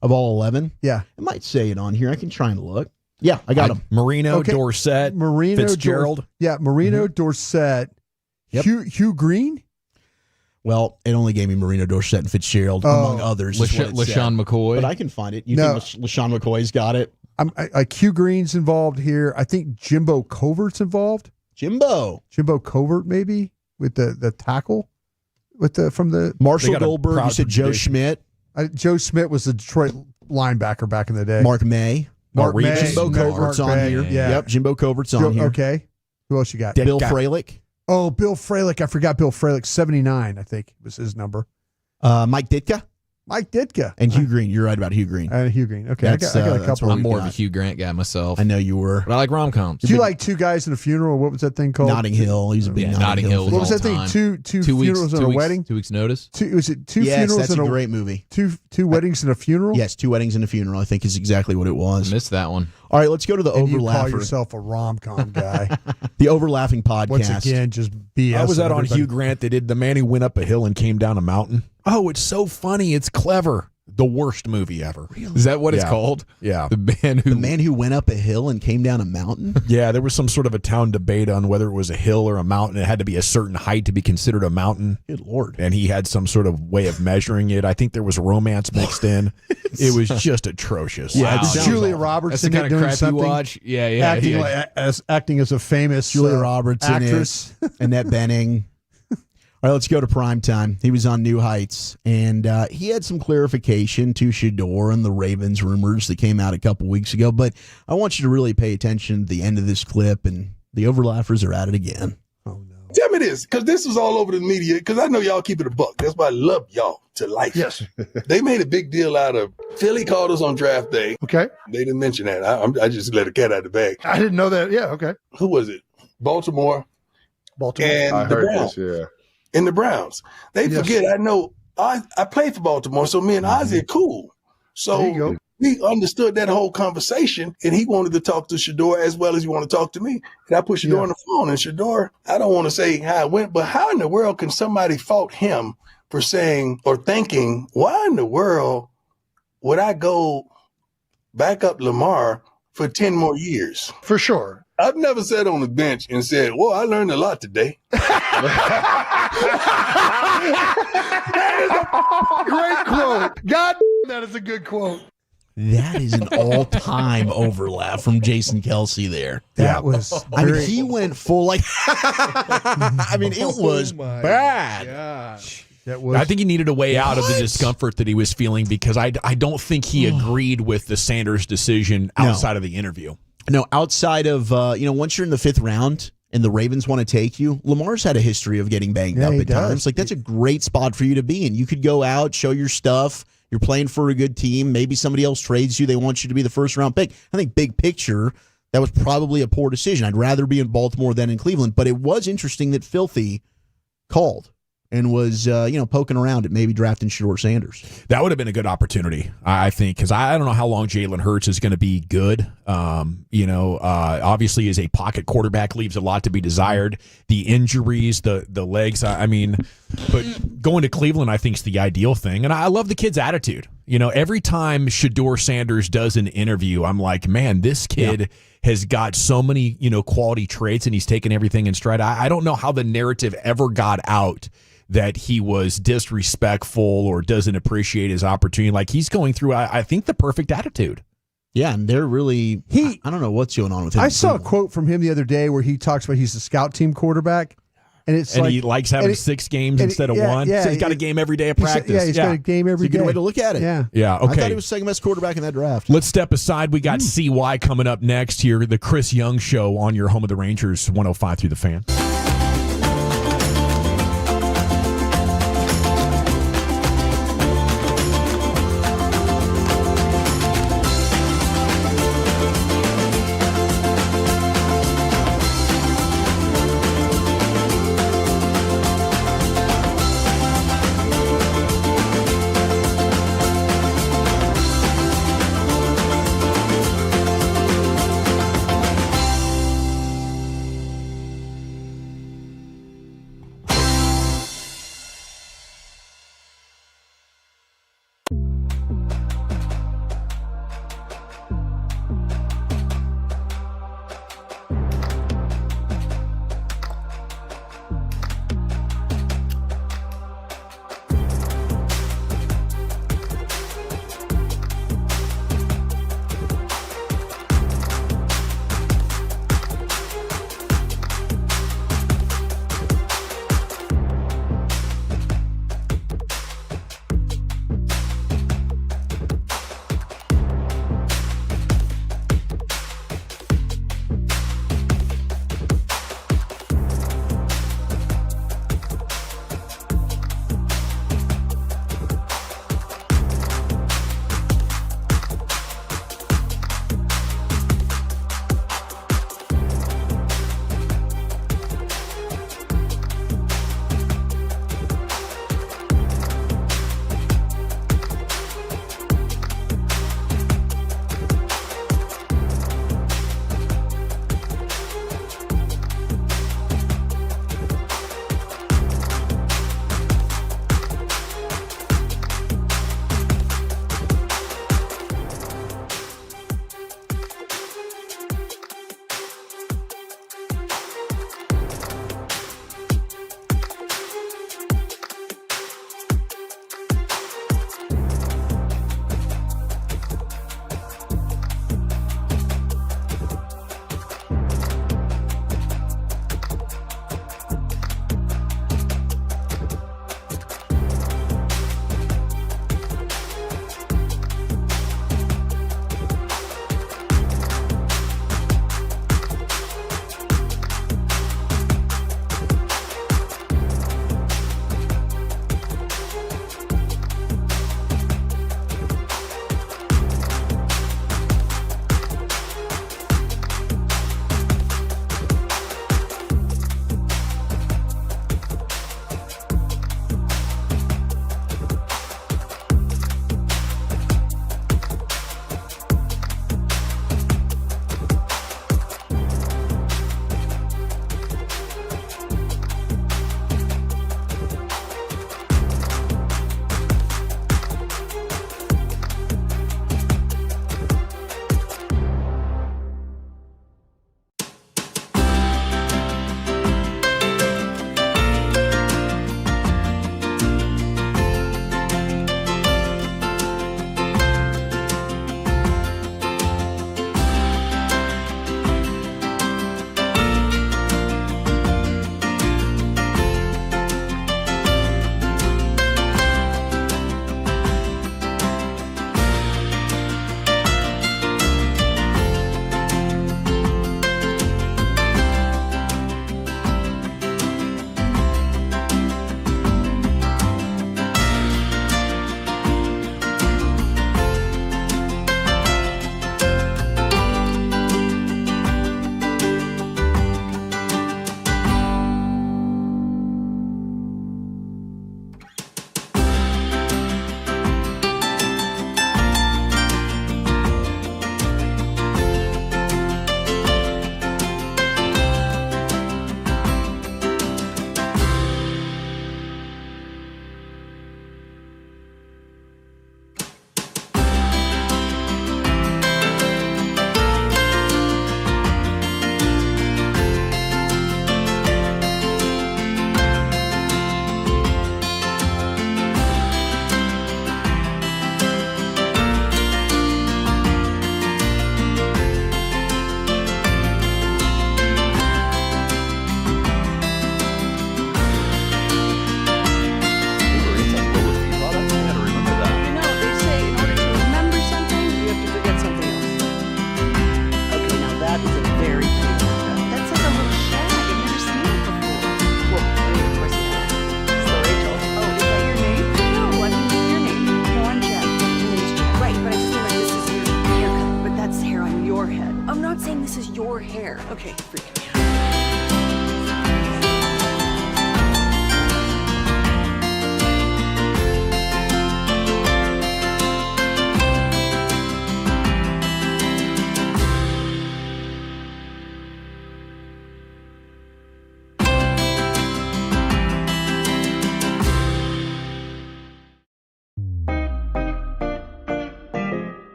Of all 11? Yeah. I might say it on here. I can try and look. Yeah, I got them. Marino, Dorsett, Fitzgerald. Marino, Dorsett, Hugh Green. Well, it only gave me Marino, Dorsett, and Fitzgerald, among others. LaShawn McCoy. But I can find it. You think LaShawn McCoy's got it? Hugh Green's involved here. I think Jimbo Covert's involved. Jimbo Covert, maybe, with the tackle. From the Marshall Goldberg, you said Joe Schmidt. Joe Schmidt was the Detroit linebacker back in the day. Mark May. Jimbo Covert's on here. Yeah. Yep, Jimbo Covert's on here. Okay. Who else you got? Bill Fralick. Oh, Bill Fralick. I forgot Bill Fralick. 79, I think, was his number. Mike Ditka. Mike Ditka. And Hugh Green. You're right about Hugh Green. Hugh Green. Okay, I got a couple. I'm more of a Hugh Grant guy myself. I know you were. But I like rom-coms. Do you like Two Guys in a Funeral? What was that thing called? Notting Hill. He's a big Notting Hill. was What was all that thing? time. Two funerals and a wedding? 2 weeks notice? Was it two Yes, funerals that's and a great movie. Two weddings and a funeral? Yes, 2 weddings and a funeral, I think is exactly what it was. I missed that one. All right, let's go to the And you Overlapper. call yourself a rom-com guy. The Overlapping podcast. Once again, just BS. I was that on everybody. Hugh Grant. They did The Man Who Went Up a Hill and Came Down a Mountain. Oh, it's so funny. It's clever. The worst movie ever. Really? Is that what it's called? Yeah. The man who went up a hill and came down a mountain? Yeah, there was some sort of a town debate on whether it was a hill or a mountain. It had to be a certain height to be considered a mountain. Good Lord. And he had some sort of way of measuring it. I think there was romance mixed in. It was just atrocious. Yeah, Wow. it Julia awful. Roberts That's the in it kind of doing crap you something. watch. Yeah. Acting as a famous Julia Roberts actress. in it. Annette Bening. All right, let's go to primetime. He was on New Heights, and he had some clarification to Shador and the Ravens rumors that came out a couple weeks ago. But I want you to really pay attention to the end of this clip, and the Overlappers are at it again. Tell me this, because this was all over the media, because I know y'all keep it a buck. That's why I love y'all to life. Yes. They made a big deal out of Philly called us on draft day. Okay. They didn't mention that. I just let a cat out of the bag. I didn't know that. Yeah, okay. Who was it? Baltimore. And I the heard Browns. this, yeah. And the Browns. They Yes. forget, I know, I played for Baltimore, so me and Ozzy are cool. There you So go. he understood that whole conversation, and he wanted to talk to Shador as well as you want to talk to me. And I put Shador on the phone, and Shador, I don't want to say how it went, but how in the world can somebody fault him for saying or thinking, why in the world would I go back up Lamar for 10 more years? For sure. I've never sat on the bench and said, well, I learned a lot today. Great quote. God, that is a good quote. That is an all-time overlap from Jason Kelsey there. That was. I mean, very- he went full like. I mean, it was bad. Gosh. That was. I think he needed a way out of the discomfort that he was feeling because I don't think he agreed with the Sanders decision outside of the interview. No, outside of once you're in the 5th round and the Ravens want to take you, Lamar's had a history of getting banged up he at does. times. Like that's a great spot for you to be in. You could go out, show your stuff. You're playing for a good team. Maybe somebody else trades you. They want you to be the 1st round pick. I think big picture, that was probably a poor decision. I'd rather be in Baltimore than in Cleveland. But it was interesting that Filthy called and was poking around at maybe drafting Shador Sanders. That would have been a good opportunity, I think, because I don't know how long Jalen Hurts is going to be good. Obviously, as a pocket quarterback, leaves a lot to be desired. The injuries, the legs, but going to Cleveland, I think, is the ideal thing. And I love the kid's attitude. Every time Shador Sanders does an interview, I'm like, man, this kid has got so many, quality traits, and he's taken everything in stride. I don't know how the narrative ever got out that he was disrespectful or doesn't appreciate his opportunity. Like he's going through, I think, the perfect attitude. Yeah, and they're really, I don't know what's going on with him. I saw a quote from him the other day where he talks about he's a scout team quarterback. And it's and like, he likes having 6 games instead of 1. Yeah, so he's got a game every day of practice. He's got a game every day. It's a good way to look at it. Yeah. Yeah, okay. I thought he was second best quarterback in that draft. Let's step aside. We got CY coming up next here, the Chris Young Show on your home of the Rangers, 105 through the Fan.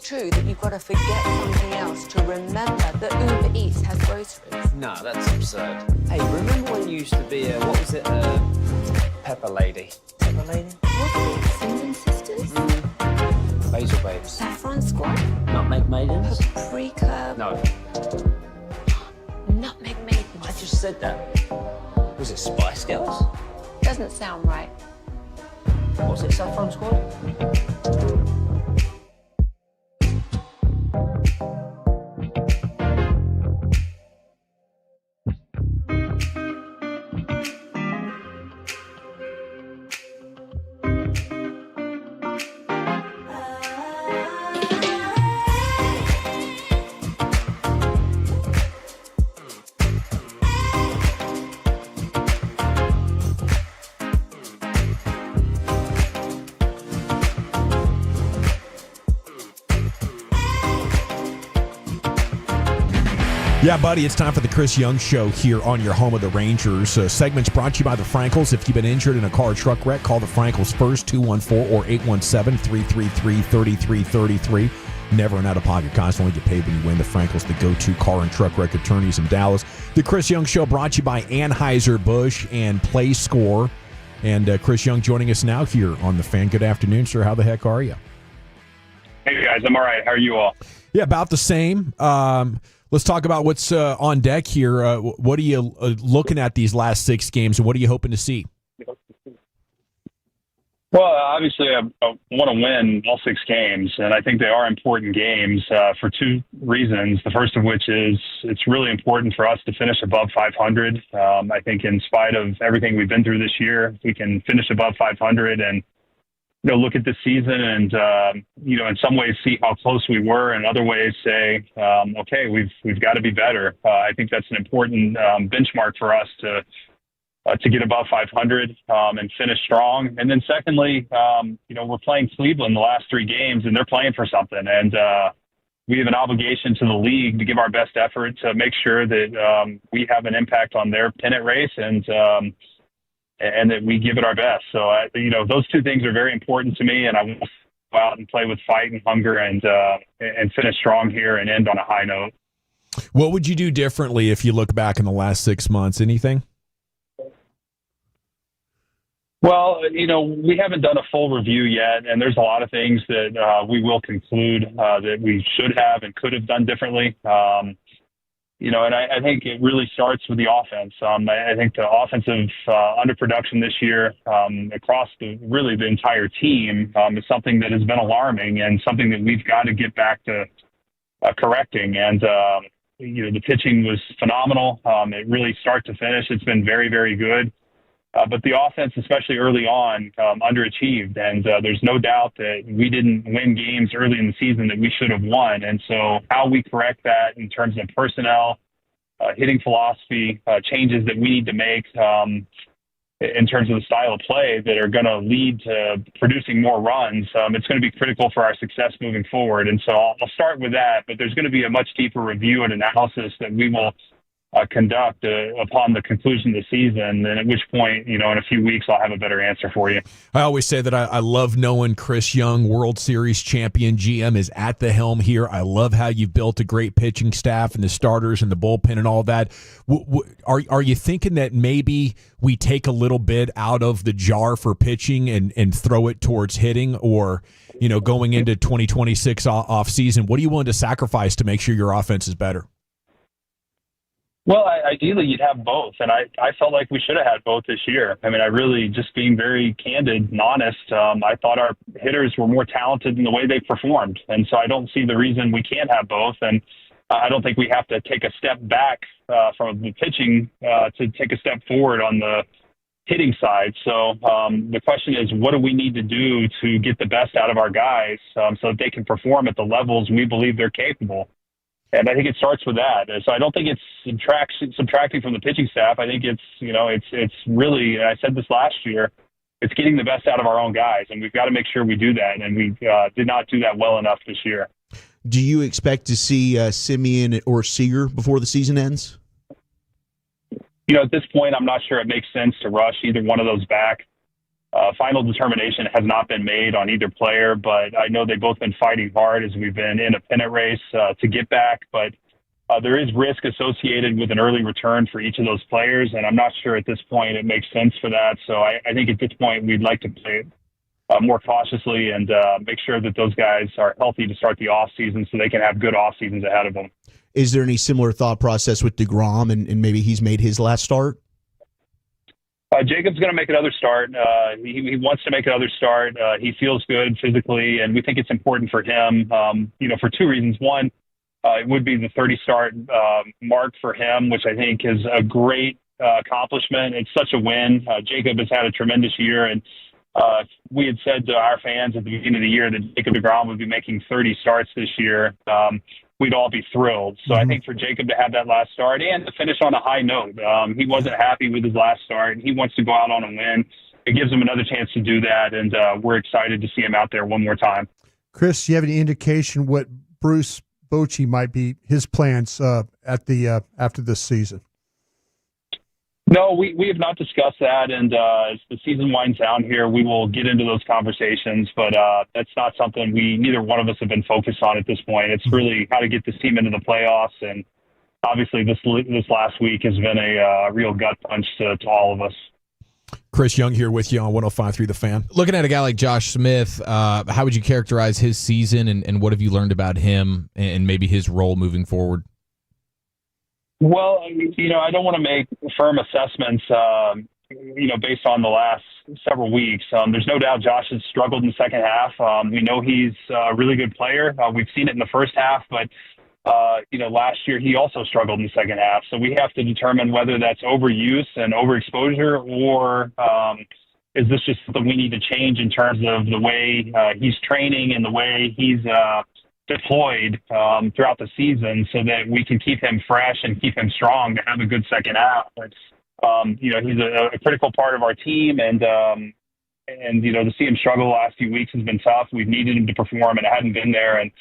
true that you've got to forget something else to remember that Uber Eats has groceries? No, that's absurd. Hey, remember when you used to be a, what was it, Pepper Lady? Pepper Lady? Wasn't it Cinnamon Sisters? Basil Babes. Saffron Squad? Nutmeg Maidens? Paprika? No. Nutmeg Maidens? I just said that. Was it Spice Girls? Doesn't sound right. Was it Saffron Squad? Yeah, buddy, it's time for the Chris Young Show here on your home of the Rangers. Segments brought to you by the Frankels. If you've been injured in a car or truck wreck, call the Frankels first, 214 or 817-333-3333. Never an out-of-pocket cost. Only get paid when you win. The Frankels, the go-to car and truck wreck attorneys in Dallas. The Chris Young Show brought to you by Anheuser-Busch and PlayScore. And Chris Young joining us now here on The Fan. Good afternoon, sir. How the heck are you? Hey, guys. I'm all right. How are you all? Yeah, about the same. Let's talk about what's on deck here. What are you looking at these last 6 games, and what are you hoping to see? Well, obviously, I want to win all 6 games, and I think they are important games for 2 reasons. The first of which is it's really important for us to finish above 500. I think in spite of everything we've been through this year, we can finish above 500 and look at this season and, in some ways see how close we were, and other ways say, okay, we've got to be better. I think that's an important benchmark for us to get above 500 and finish strong. And then secondly, we're playing Cleveland the last 3 games, and they're playing for something. And we have an obligation to the league to give our best effort to make sure that we have an impact on their pennant race and that we give it our best. So, those 2 things are very important to me, and I want to go out and play with fight and hunger and finish strong here and end on a high note. What would you do differently if you look back in the last 6 months? Anything? Well, we haven't done a full review yet, and there's a lot of things that we will conclude that we should have and could have done differently. And I think it really starts with the offense. I think the offensive underproduction this year across the entire team is something that has been alarming and something that we've got to get back to correcting. And, the pitching was phenomenal. It really start to finish, it's been very, very good. But the offense, especially early on, underachieved. And there's no doubt that we didn't win games early in the season that we should have won. And so how we correct that in terms of personnel, hitting philosophy, changes that we need to make in terms of the style of play that are going to lead to producing more runs, it's going to be critical for our success moving forward. And so I'll start with that. But there's going to be a much deeper review and analysis that we will conduct upon the conclusion of the season, and at which point, in a few weeks, I'll have a better answer for you. I always say that I love knowing Chris Young, World Series champion GM, is at the helm here. I love how you've built a great pitching staff and the starters and the bullpen and all that. Are you thinking that maybe we take a little bit out of the jar for pitching and throw it towards hitting, or going into 2026 off season, what are you willing to sacrifice to make sure your offense is better? Well, ideally, you'd have both, and I felt like we should have had both this year. I mean, I really, just being very candid and honest, I thought our hitters were more talented in the way they performed, and so I don't see the reason we can't have both, and I don't think we have to take a step back from the pitching to take a step forward on the hitting side. So the question is, what do we need to do to get the best out of our guys so that they can perform at the levels we believe they're capable? And I think it starts with that. So I don't think it's subtracting from the pitching staff. I think it's really, and I said this last year, it's getting the best out of our own guys, and we've got to make sure we do that. And we did not do that well enough this year. Do you expect to see Simeon or Seager before the season ends? At this point, I'm not sure it makes sense to rush either one of those back. Final determination has not been made on either player, but I know they've both been fighting hard as we've been in a pennant race to get back. But there is risk associated with an early return for each of those players, and I'm not sure at this point it makes sense for that. So I think at this point we'd like to play more cautiously and make sure that those guys are healthy to start the off season so they can have good off seasons ahead of them. Is there any similar thought process with DeGrom and maybe he's made his last start? Jacob's going to make another start. He wants to make another start. He feels good physically, and we think it's important for him, for two reasons. One, it would be the 30-start mark for him, which I think is a great accomplishment. It's such a win. Jacob has had a tremendous year, and we had said to our fans at the beginning of the year that Jacob DeGrom would be making 30 starts this year. We'd all be thrilled. So I think for Jacob to have that last start and to finish on a high note, he wasn't happy with his last start. He wants to go out on a win. It gives him another chance to do that, and we're excited to see him out there one more time. Chris, do you have any indication what Bruce Bochy might be his plans after this season? No, we have not discussed that, and as the season winds down here, we will get into those conversations, but that's not something neither one of us have been focused on at this point. It's really how to get this team into the playoffs, and obviously this last week has been a real gut punch to all of us. Chris Young here with you on 105.3 The Fan. Looking at a guy like Josh Smith, how would you characterize his season, and what have you learned about him and maybe his role moving forward? Well, I don't want to make firm assessments, based on the last several weeks. There's no doubt Josh has struggled in the second half. We know he's a really good player. We've seen it in the first half, but, last year he also struggled in the second half. So we have to determine whether that's overuse and overexposure, or is this just something we need to change in terms of the way he's training and the way he's deployed throughout the season so that we can keep him fresh and keep him strong to have a good second half. But, he's a critical part of our team, and to see him struggle the last few weeks has been tough. We've needed him to perform, and it hadn't been there. And,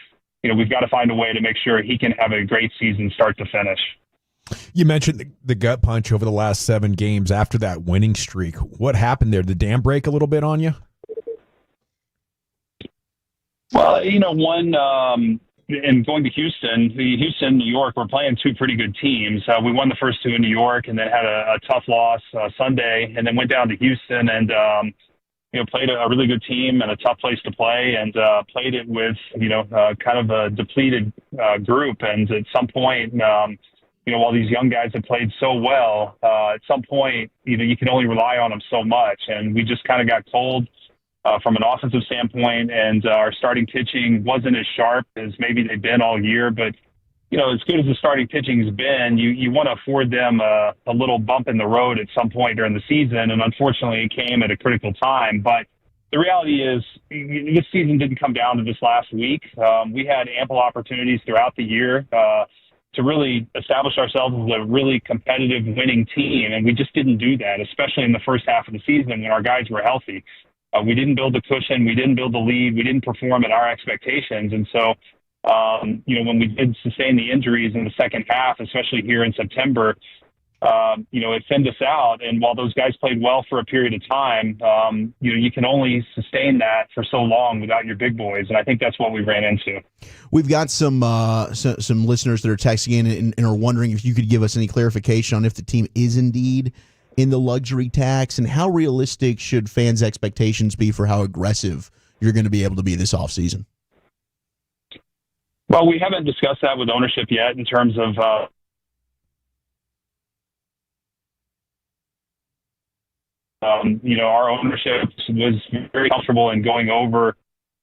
we've got to find a way to make sure he can have a great season start to finish. You mentioned the gut punch over the last 7 games after that winning streak. What happened there? Did the dam break a little bit on you? Well, in going to Houston, New York, we're playing two pretty good teams. We won the first two in New York and then had a tough loss Sunday, and then went down to Houston and, played a really good team and a tough place to play, and played it with, kind of a depleted group. And at some point, while these young guys have played so well, at some point, you can only rely on them so much. And we just kind of got cold from an offensive standpoint, and our starting pitching wasn't as sharp as maybe they've been all year. But, as good as the starting pitching has been, you want to afford them a little bump in the road at some point during the season. And unfortunately, it came at a critical time. But the reality is this season didn't come down to this last week. We had ample opportunities throughout the year to really establish ourselves as a really competitive winning team. And we just didn't do that, especially in the first half of the season when our guys were healthy. We didn't build the cushion. We didn't build the lead. We didn't perform at our expectations. And so, when we did sustain the injuries in the second half, especially here in September, it thinned us out. And while those guys played well for a period of time, you can only sustain that for so long without your big boys. And I think that's what we ran into. We've got some listeners that are texting in and are wondering if you could give us any clarification on if the team is indeed in the luxury tax, and how realistic should fans' expectations be for how aggressive you're going to be able to be this offseason? Well, we haven't discussed that with ownership yet in terms of our ownership was very comfortable in going over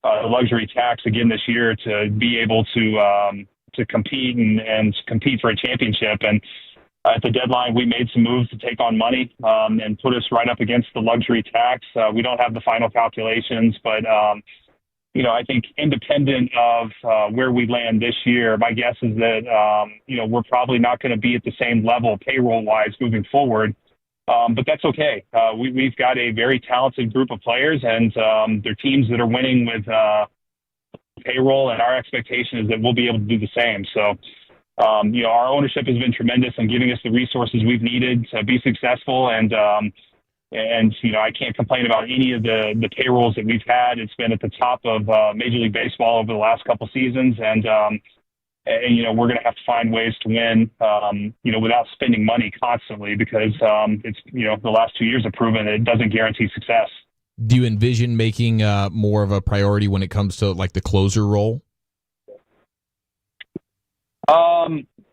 the luxury tax again this year to be able to compete and compete for a championship. And at the deadline, we made some moves to take on money and put us right up against the luxury tax. We don't have the final calculations, but I think independent of where we land this year, my guess is that we're probably not going to be at the same level payroll-wise moving forward. But that's okay. We've got a very talented group of players, and they're teams that are winning with payroll, and our expectation is that we'll be able to do the same. So, our ownership has been tremendous in giving us the resources we've needed to be successful, and And, I can't complain about any of the payrolls that we've had. It's been at the top of Major League Baseball over the last couple seasons. And we're going to have to find ways to win, without spending money constantly because it's, the last 2 years have proven that it doesn't guarantee success. Do you envision making more of a priority when it comes to like the closer role?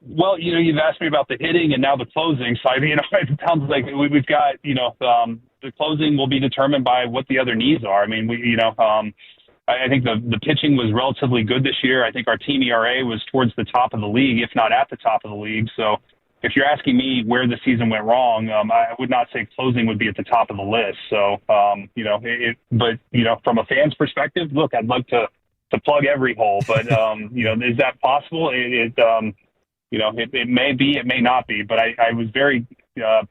Well, you've asked me about the hitting and now the closing. So, it sounds like we've got, the closing will be determined by what the other needs are. I mean, I think the pitching was relatively good this year. I think our team ERA was towards the top of the league, if not at the top of the league. So if you're asking me where the season went wrong, I would not say closing would be at the top of the list. So, but from a fan's perspective, look, I'd love to plug every hole, but, is that possible? It may be, it may not be, but I was very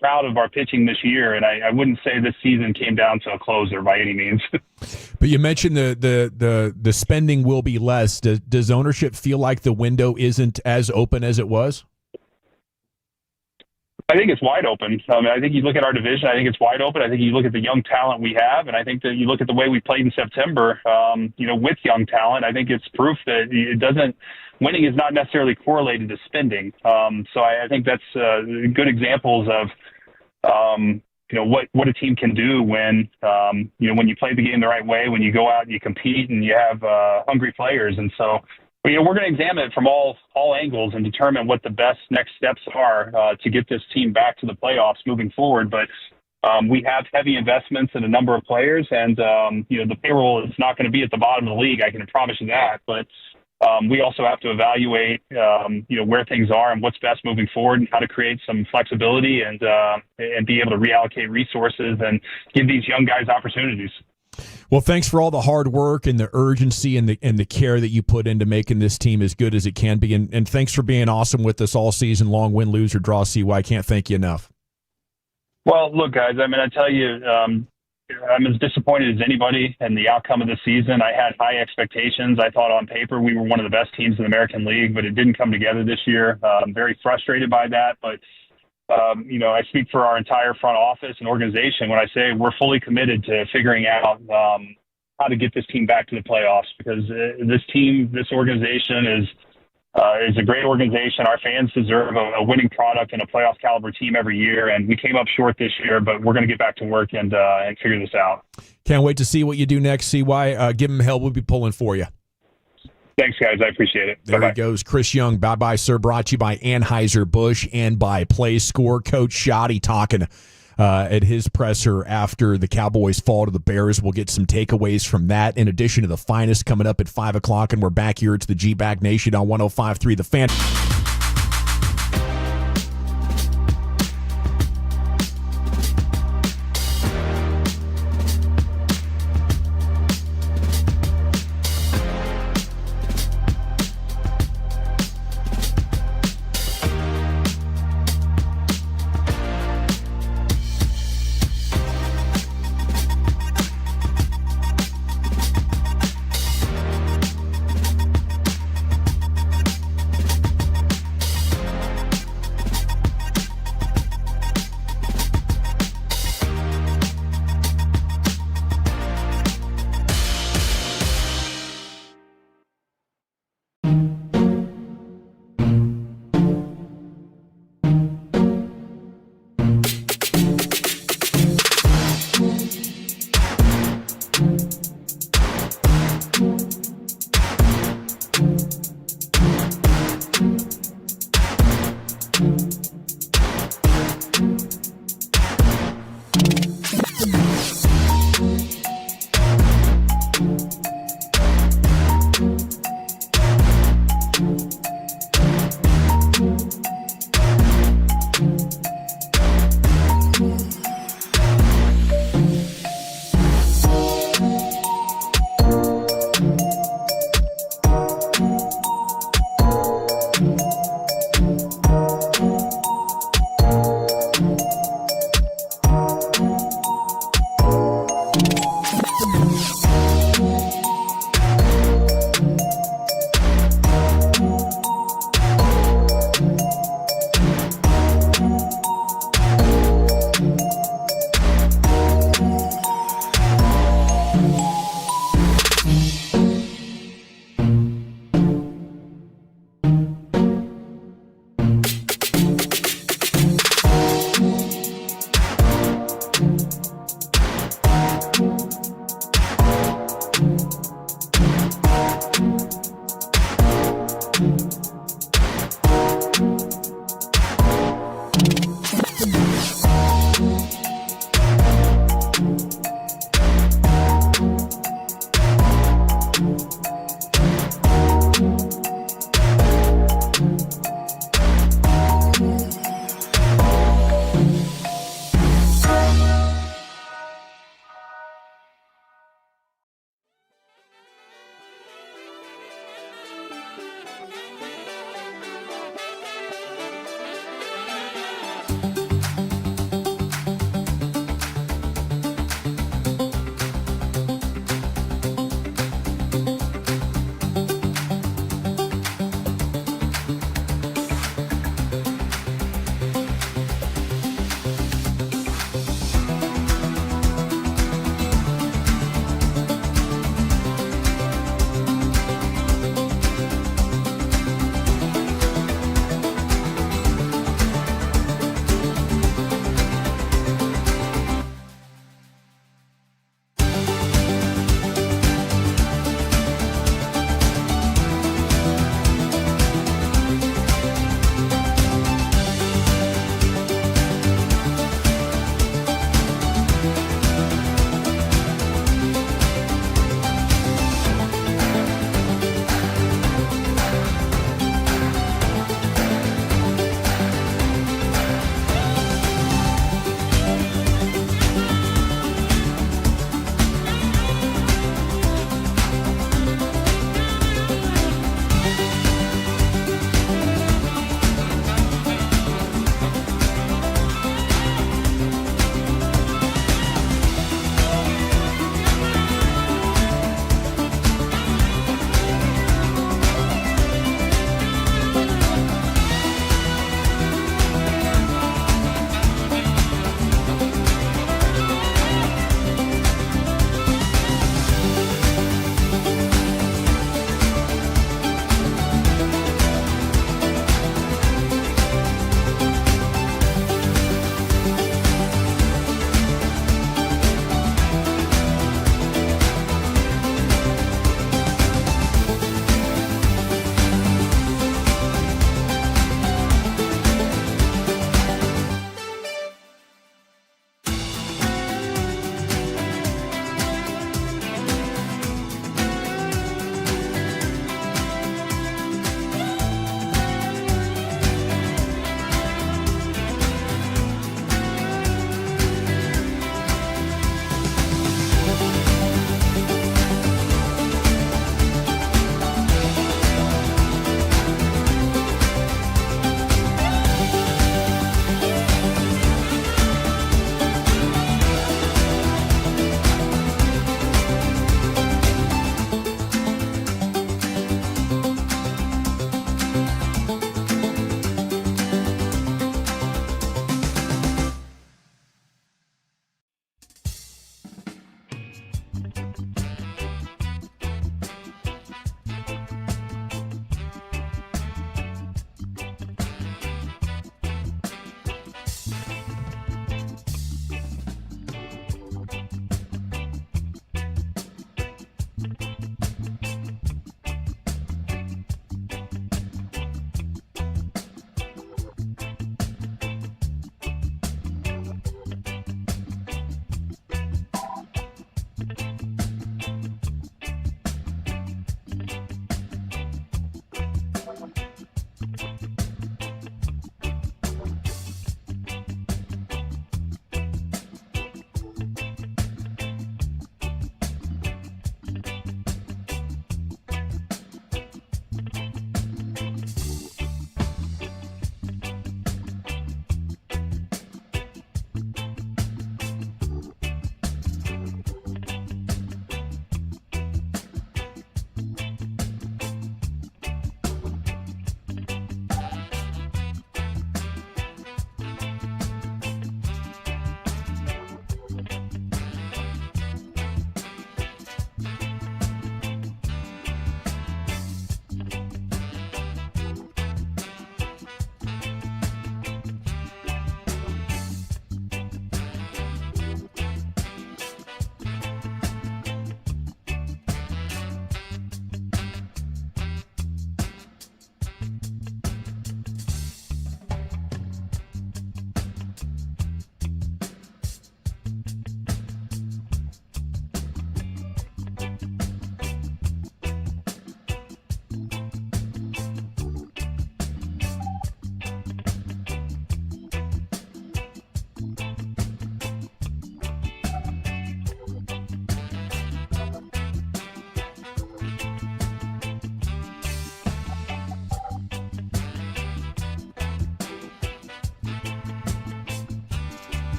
proud of our pitching this year, and I wouldn't say this season came down to a closer by any means. But you mentioned the spending will be less. Does ownership feel like the window isn't as open as it was? I think it's wide open. I think you look at our division, I think it's wide open. I think you look at the young talent we have, and I think that you look at the way we played in September, with young talent, I think it's proof that winning is not necessarily correlated to spending. So I think that's good examples of, what a team can do when you play the game the right way, when you go out and you compete and you have hungry players. And so, we're going to examine it from all angles and determine what the best next steps are to get this team back to the playoffs moving forward. But we have heavy investments in a number of players, and the payroll is not going to be at the bottom of the league. I can promise you that. But we also have to evaluate, where things are and what's best moving forward, and how to create some flexibility and be able to reallocate resources and give these young guys opportunities. Well, thanks for all the hard work and the urgency and the care that you put into making this team as good as it can be. And thanks for being awesome with us all season long, win, lose, or draw. CY, I can't thank you enough. Well, look, guys, I tell you, I'm as disappointed as anybody in the outcome of the season. I had high expectations. I thought on paper we were one of the best teams in the American League, but it didn't come together this year. I'm very frustrated by that, but I speak for our entire front office and organization when I say we're fully committed to figuring out how to get this team back to the playoffs, because this organization is a great organization. Our fans deserve a winning product and a playoff caliber team every year, and we came up short this year, but we're going to get back to work and figure this out. Can't wait to see what you do next, CY. Give them hell. We'll be pulling for you. Thanks, guys. I appreciate it. There he goes. Chris Young. Bye-bye, sir. Brought to you by Anheuser-Busch and by Play Score. Coach Shoddy talking at his presser after the Cowboys fall to the Bears. We'll get some takeaways from that, in addition to the finest coming up at 5 o'clock, and we're back here to the G-Bag Nation on 105.3 The Fan.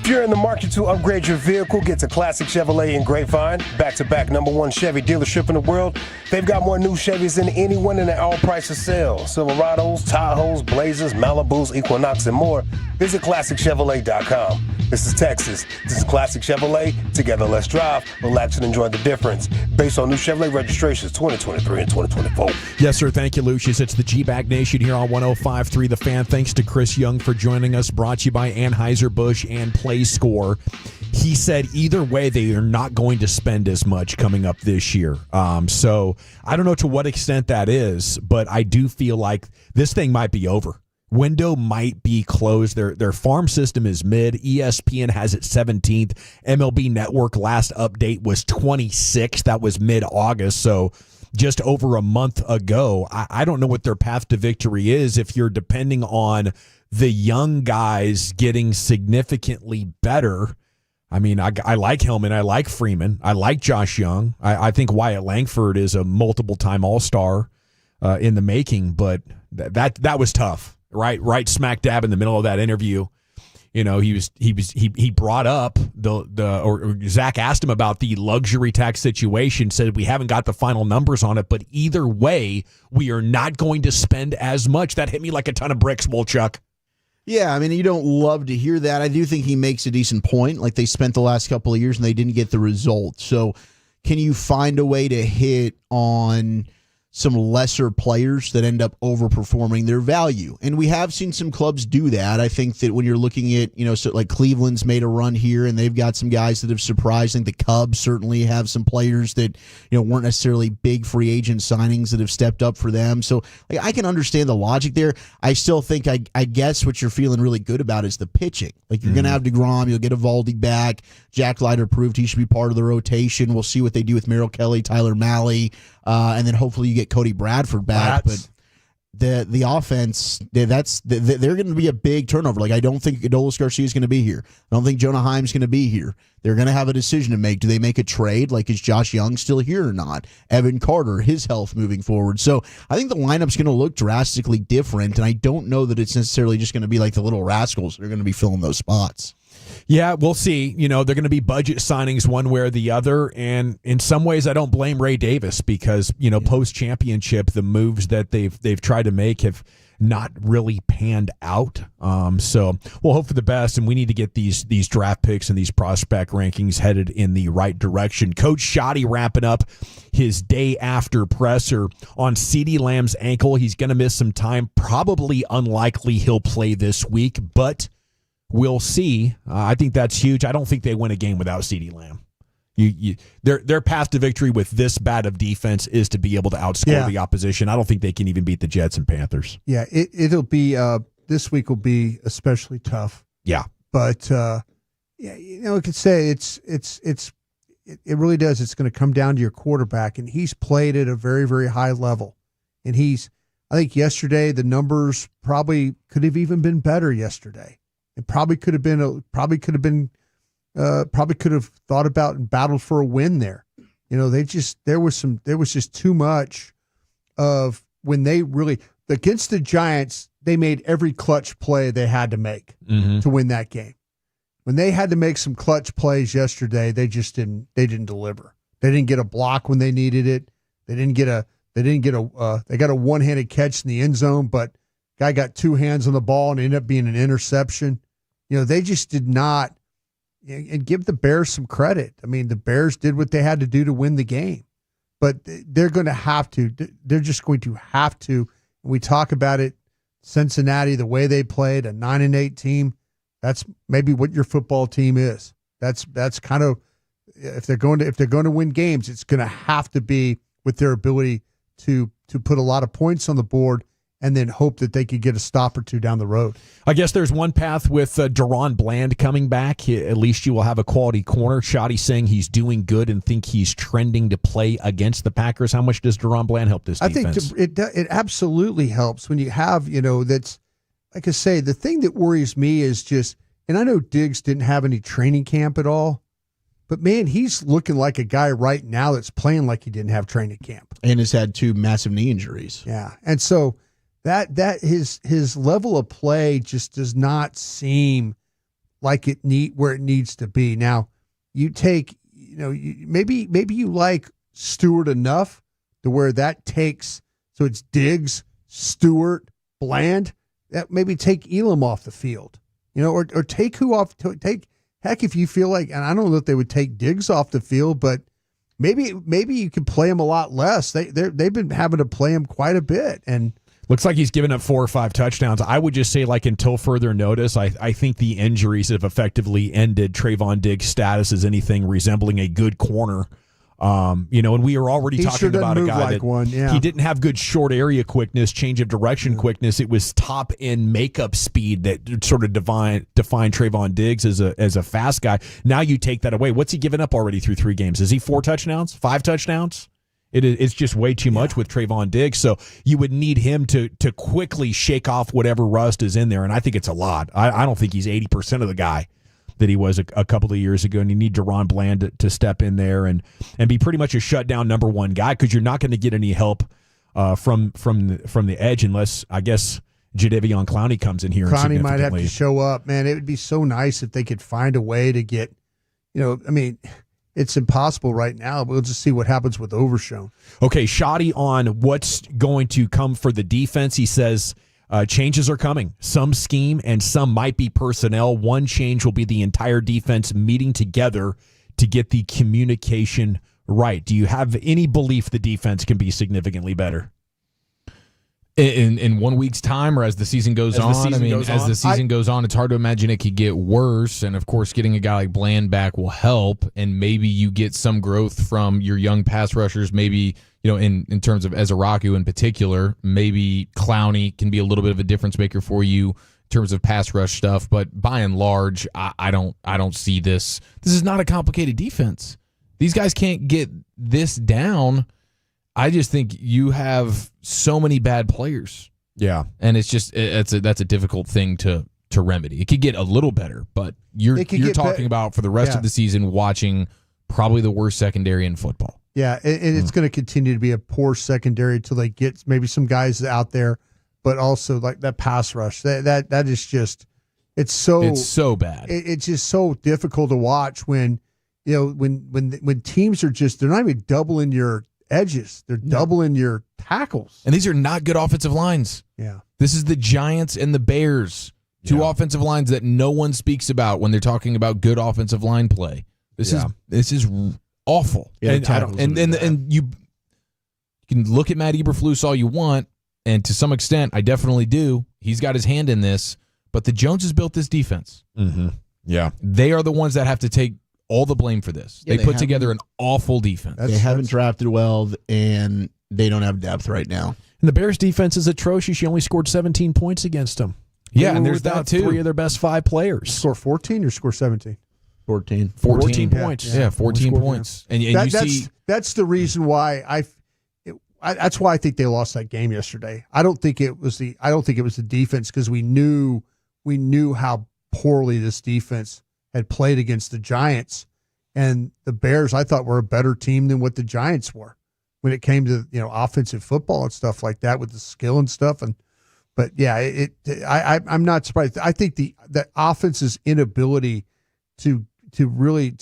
If you're in the market to upgrade your vehicle, get to Classic Chevrolet in Grapevine, back-to-back #1 Chevy dealership in the world. They've got more new Chevys than anyone in the all prices sale. Silverados, Tahoes, Blazers, Malibus, Equinox, and more. Visit ClassicChevrolet.com. This is Texas. This is Classic Chevrolet. Together, let's drive, relax, and enjoy the difference. Based on new Chevrolet registrations 2023 and 2024. Yes, sir. Thank you, Lucius. It's the G-Bag Nation here on 105.3 The Fan. Thanks to Chris Young for joining us. Brought to you by Anheuser-Busch and PlayScore. He said either way, they are not going to spend as much coming up this year. So I don't know to what extent that is, but I do feel like this thing might be over. Window might be closed. Their farm system is mid. ESPN has it 17th. MLB Network last update was 26th. That was mid-August, so just over a month ago. I don't know what their path to victory is if you're depending on the young guys getting significantly better. I mean, I like Hellman. I like Freeman. I like Josh Young. I think Wyatt Langford is a multiple-time All-Star in the making, but that was tough. Right smack dab in the middle of that interview, you know, he brought up or Zach asked him about the luxury tax situation, said we haven't got the final numbers on it, but either way, we are not going to spend as much. That hit me like a ton of bricks, Wolchuk. Yeah, I mean, you don't love to hear that. I do think he makes a decent point. Like, they spent the last couple of years and they didn't get the results. So can you find a way to hit on some lesser players that end up overperforming their value? And we have seen some clubs do that. I think that when you're looking at, you know, so like Cleveland's made a run here and they've got some guys that have surprised. I think the Cubs certainly have some players that, you know, weren't necessarily big free agent signings that have stepped up for them. So like, I can understand the logic there. I still think, I guess what you're feeling really good about is the pitching. Like, you're going to have DeGrom, you'll get Evaldi back. Jack Leiter proved he should be part of the rotation. We'll see what they do with Merrill Kelly, Tyler Mahle, and then hopefully you get Cody Bradford back. But the offense, they're going to be a big turnover. Like, I don't think Adolis Garcia is going to be here. I don't think Jonah Heim's going to be here. They're going to have a decision to make. Do they make a trade? Like, is Josh Young still here or not? Evan Carter, his health moving forward. So I think the lineup's going to look drastically different, and I don't know that it's necessarily just going to be like the little rascals that are going to be filling those spots. Yeah, we'll see. You know, they're going to be budget signings one way or the other. And in some ways, I don't blame Ray Davis because, you know, post-championship, the moves that they've tried to make have not really panned out. So we'll hope for the best, and we need to get these draft picks and these prospect rankings headed in the right direction. Coach Shoddy wrapping up his day after presser on CeeDee Lamb's ankle. He's going to miss some time. Probably unlikely he'll play this week, but we'll see. I think that's huge. I don't think they win a game without CeeDee Lamb. Their path to victory with this bad of defense is to be able to outscore the opposition. I don't think they can even beat the Jets and Panthers. Yeah, it'll be this week will be especially tough. Yeah, but yeah, you know, I could say it really does. It's going to come down to your quarterback, and he's played at a very, very high level. And I think yesterday the numbers probably could have even been better yesterday. It probably could have thought about and battled for a win there. You know, there was just too much of when they really against the Giants, they made every clutch play they had to make to win that game. When they had to make some clutch plays yesterday, they didn't deliver. They didn't get a block when they needed it. They got a one-handed catch in the end zone, but guy got two hands on the ball and it ended up being an interception. You know, they just did not, and give the Bears some credit. I mean, the Bears did what they had to do to win the game, but they're going to have to. They're just going to have to. We talk about it, Cincinnati, the way they played, a 9-8 team. That's maybe what your football team is. That's kind of if they're going to win games, it's going to have to be with their ability to put a lot of points on the board and then hope that they could get a stop or two down the road. I guess there's one path with Deron Bland coming back. At least you will have a quality corner. Shoddy saying he's doing good and think he's trending to play against the Packers. How much does Deron Bland help this defense? I think it absolutely helps when you have, you know, that's, like I say, the thing that worries me is just, and I know Diggs didn't have any training camp at all, but man, he's looking like a guy right now that's playing like he didn't have training camp. And has had 2 massive knee injuries. Yeah. And so that his level of play just does not seem like it where it needs to be. Now, you take, maybe you like Stewart enough to where that takes, so it's Diggs, Stewart, Bland, that maybe take Elam off the field, or take who off, heck, if you feel like, and I don't know if they would take Diggs off the field, but maybe you could play him a lot less. They've been having to play him quite a bit, and looks like he's given up 4 or 5 touchdowns. I would just say, like, until further notice, I think the injuries have effectively ended Trayvon Diggs' status as anything resembling a good corner. And we were already talking about a guy that he didn't have good short area quickness, change of direction quickness. It was top end makeup speed that sort of defined Trayvon Diggs as a fast guy. Now you take that away. What's he given up already through 3 games? Is he 4 touchdowns, 5 touchdowns? It's just way too much with Trayvon Diggs. So you would need him to quickly shake off whatever rust is in there, and I think it's a lot. I don't think he's 80% of the guy that he was a couple of years ago, and you need Deron Bland to step in there and be pretty much a shutdown number 1 guy, because you're not going to get any help from the edge unless, I guess, Jadeveon Clowney comes in here. Clowney might have to show up. Man, it would be so nice if they could find a way to get, it's impossible right now. We'll just see what happens with Overshown. Okay, Shoddy on what's going to come for the defense. He says changes are coming. Some scheme and some might be personnel. One change will be the entire defense meeting together to get the communication right. Do you have any belief the defense can be significantly better? In 1 week's time, or as the season goes on? As the season goes on, it's hard to imagine it could get worse. And of course, getting a guy like Bland back will help. And maybe you get some growth from your young pass rushers. Maybe, in terms of Ezeraku in particular, maybe Clowney can be a little bit of a difference maker for you in terms of pass rush stuff. But by and large, I don't see this. This is not a complicated defense. These guys can't get this down. I just think you have so many bad players. Yeah. And it's just that's a difficult thing to remedy. It could get a little better, but you're talking about for the rest of the season watching probably the worst secondary in football. Yeah, and it's going to continue to be a poor secondary until they get maybe some guys out there, but also like that pass rush. That is just it's so bad. It's just so difficult to watch when when teams are just they're not even doubling your edges. They're doubling your tackles. And these are not good offensive lines. Yeah. This is the Giants and the Bears. 2 offensive lines that no one speaks about when they're talking about good offensive line play. This is awful. Yeah, and you can look at Matt Eberflus all you want, and to some extent, I definitely do. He's got his hand in this, but the Joneses built this defense. Mm-hmm. Yeah. They are the ones that have to take all the blame for this. They put together an awful defense. They haven't drafted well, and they don't have depth right now. And the Bears' defense is atrocious. You only scored 17 points against them. Yeah, and there's that too. 3 of their best 5 players. Score 14 or score 17? 14 points. Yeah, 14 points. And you see that's the reason why that's why I think they lost that game yesterday. I don't think it was the defense, because we knew how poorly this defense had played against the Giants, and the Bears I thought were a better team than what the Giants were when it came to offensive football and stuff like that with the skill and stuff. But yeah, I'm not surprised. I think the offense's inability to really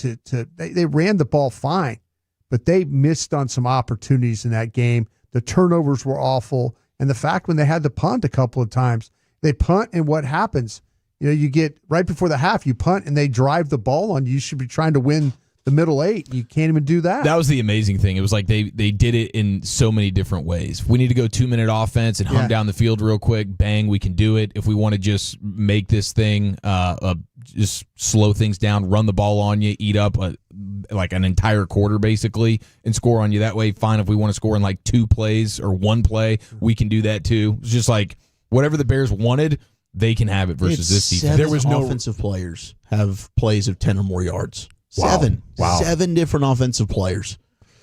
they ran the ball fine, but they missed on some opportunities in that game. The turnovers were awful, and the fact when they had to punt a couple of times, they punt, and what happens? You get right before the half, you punt, and they drive the ball on you. You should be trying to win the middle 8. You can't even do that. That was the amazing thing. It was like they did it in so many different ways. If we need to go 2-minute offense and hum down the field real quick, bang, we can do it. If we want to just make this thing, just slow things down, run the ball on you, eat up like an entire quarter basically, and score on you that way, fine. If we want to score in like 2 plays or 1 play, we can do that too. It's just like whatever the Bears wanted, they can have it versus this defense. There was no offensive players have plays of 10 or more yards. Wow. 7. Wow. 7 different offensive players.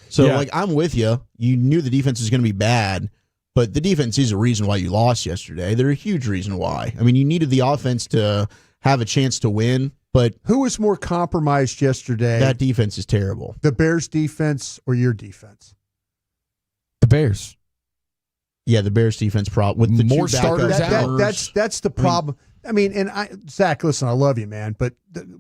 So, I'm with you. You knew the defense was going to be bad, but the defense is a reason why you lost yesterday. They're a huge reason why. I mean, you needed the offense to have a chance to win, but who was more compromised yesterday? That defense is terrible. The Bears' defense or your defense? The Bears. Yeah, the Bears' defense with the more 2 starters backups. out. That's the problem. I mean, and Zach, listen, I love you, man, but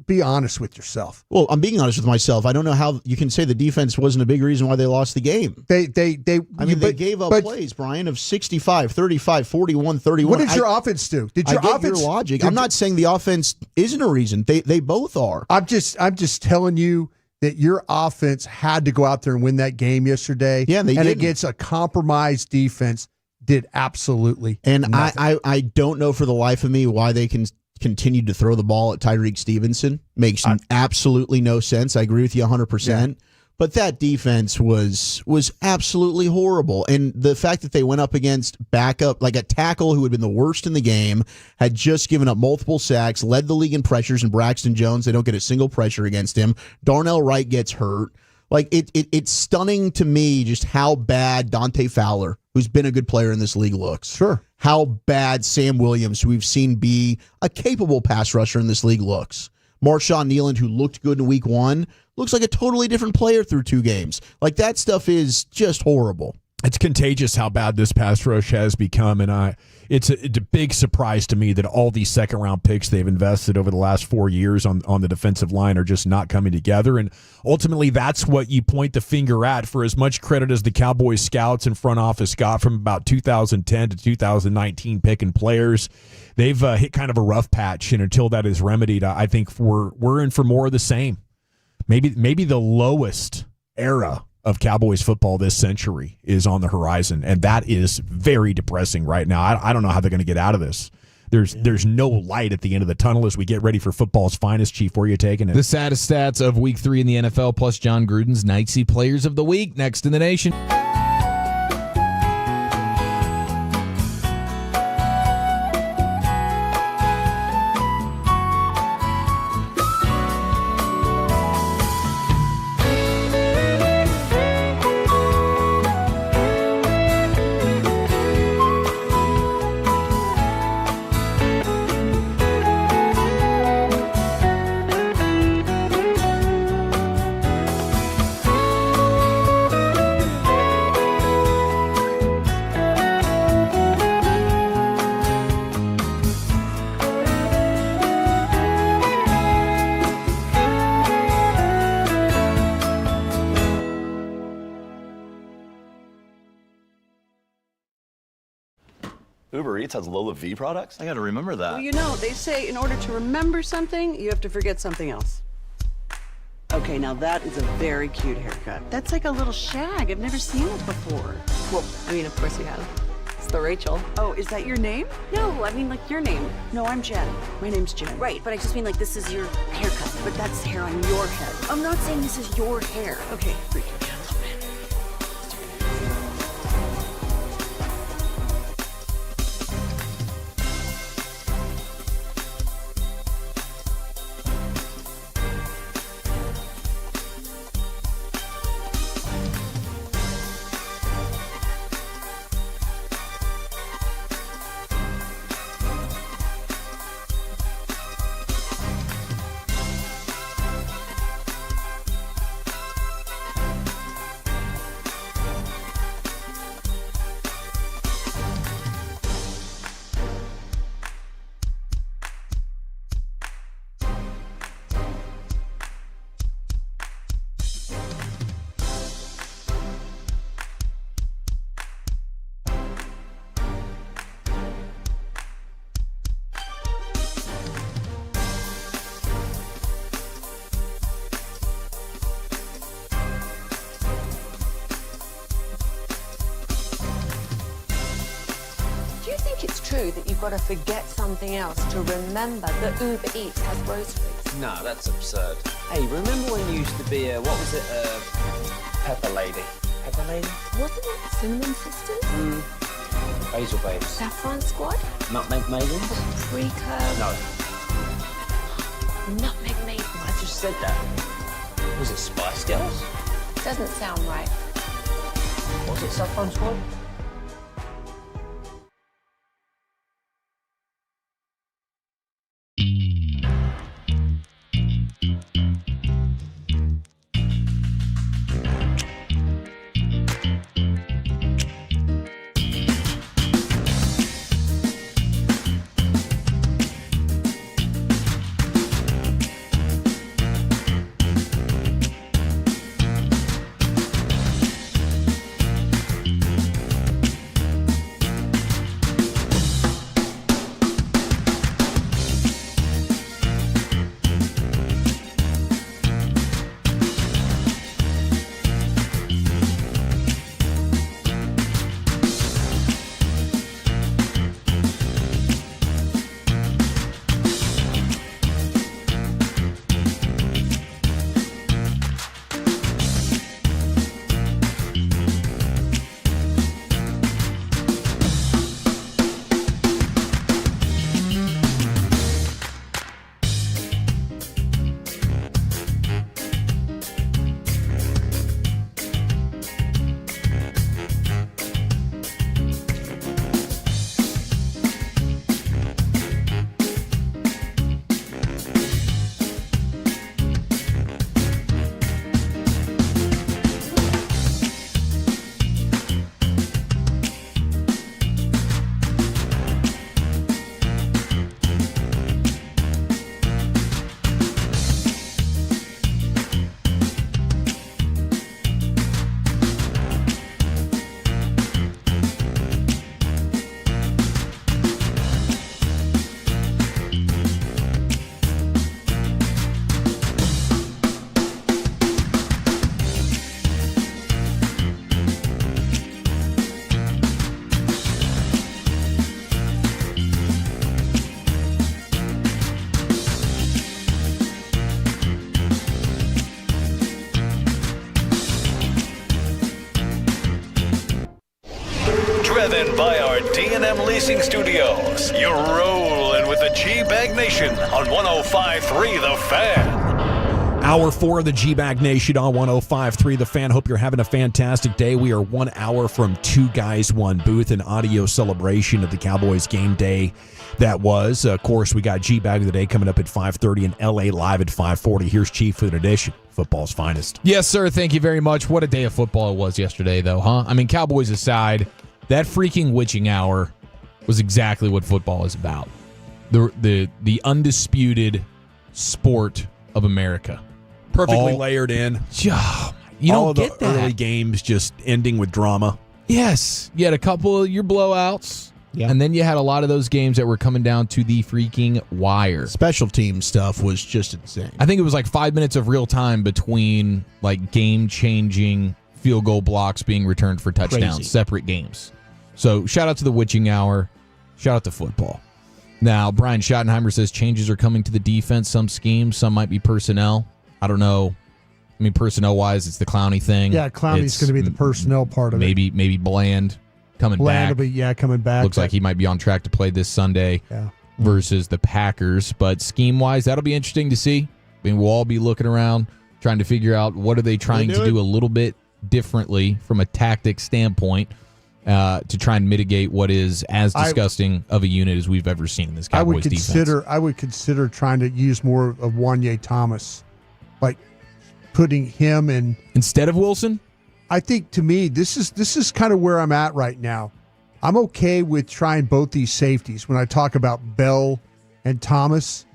be honest with yourself. Well, I'm being honest with myself. I don't know how you can say the defense wasn't a big reason why they lost the game. They gave up plays, Brian, of 65, 35, 41, 31. What did your offense do? Did your I get offense your logic? I'm not saying the offense isn't a reason. They both are. I'm just telling you that your offense had to go out there and win that game yesterday. Yeah, they and didn't. against a compromised defense, did absolutely And nothing. I don't know for the life of me why they can continue to throw the ball at Tyreek Stevenson. Makes absolutely no sense. I agree with you 100%. Yeah. But that defense was absolutely horrible. And the fact that they went up against backup, like a tackle who had been the worst in the game, had just given up multiple sacks, led the league in pressures, and Braxton Jones, they don't get a single pressure against him. Darnell Wright gets hurt. Like it's stunning to me just how bad Dante Fowler, who's been a good player in this league, looks. Sure. How bad Sam Williams, who we've seen be a capable pass rusher in this league, looks. Marshawn Nealand, who looked good in week 1, looks like a totally different player through 2 games. Like, that stuff is just horrible. It's contagious how bad this pass rush has become, and it's a big surprise to me that all these second-round picks they've invested over the last 4 years on the defensive line are just not coming together, and ultimately that's what you point the finger at. For as much credit as the Cowboys scouts and front office got from about 2010 to 2019 picking players, they've hit kind of a rough patch, and until that is remedied, I think we're in for more of the same. Maybe the lowest era of Cowboys football this century is on the horizon, and that is very depressing right now. I don't know how they're going to get out of this. There's no light at the end of the tunnel as we get ready for football's finest. Chief, where are you taking it? The saddest stats of Week 3 in the NFL, plus John Gruden's Nightsy Players of the Week, next in the nation. Uber Eats has Lola V products? I gotta remember that. Well, you know, they say in order to remember something, you have to forget something else. Okay, now that is a very cute haircut. That's like a little shag. I've never seen it before. Well, I mean, of course you have. It's the Rachel. Oh, is that your name? No, I mean like your name. No, I'm Jen. My name's Jen. Right, but I just mean like this is your haircut. But that's hair on your head. I'm not saying this is your hair. Okay, freaking gentleman. Do you think it's true that you've got to forget something else to remember that Uber Eats has groceries? No, that's absurd. Hey, remember when you used to be a, what was it, Pepper Lady? Pepper Lady? Wasn't it Cinnamon Sisters? Basil Babes. Saffron Squad? Nutmeg Maidens? Pre-curve? No. Nutmeg Maidens. I just said that. Was it Spice Girls? Doesn't sound right. Was it Saffron Squad? driven by our D&M Leasing Studios. You're rolling with the G-Bag Nation on 105.3 The Fan. Hour 4 of the G-Bag Nation on 105.3 The Fan. Hope you're having a fantastic day. We are 1 hour from Two Guys, One Booth, an audio celebration of the Cowboys game day that was. Of course, we got G-Bag of the Day coming up at 5:30 and LA Live at 5:40. Here's Chief with an edition. Football's finest. Yes, sir. Thank you very much. What a day of football it was yesterday, though, huh? I mean, Cowboys aside, that freaking witching hour was exactly what football is about. The undisputed sport of America. Perfectly layered in. You all don't get of the that. early games just ending with drama. Yes. You had a couple of your blowouts. Yeah. And then you had a lot of those games that were coming down to the freaking wire. Special team stuff was just insane. I think it was like 5 minutes of real time between like game-changing field goal blocks being returned for touchdowns, Crazy. separate games. So shout out to the witching hour. Shout out to football. Now, Brian Schottenheimer says changes are coming to the defense. Some schemes, some might be personnel. I don't know. I mean, personnel-wise, it's the Clowney thing. Yeah, Clowney's going to be the personnel part of it. Maybe Bland coming Bland back. will be, coming back. Looks like he might be on track to play this Sunday versus the Packers. But scheme-wise, that'll be interesting to see. I mean, we'll all be looking around, trying to figure out what are they trying to do a little bit differently from a tactic standpoint to try and mitigate what is as disgusting of a unit as we've ever seen in this Cowboys defense. I would consider trying to use more of Wanye Thomas, like putting him in instead of Wilson. I think to me this is kind of where I'm at right now. I'm okay with trying both these safeties when I talk about Bell and Thomas,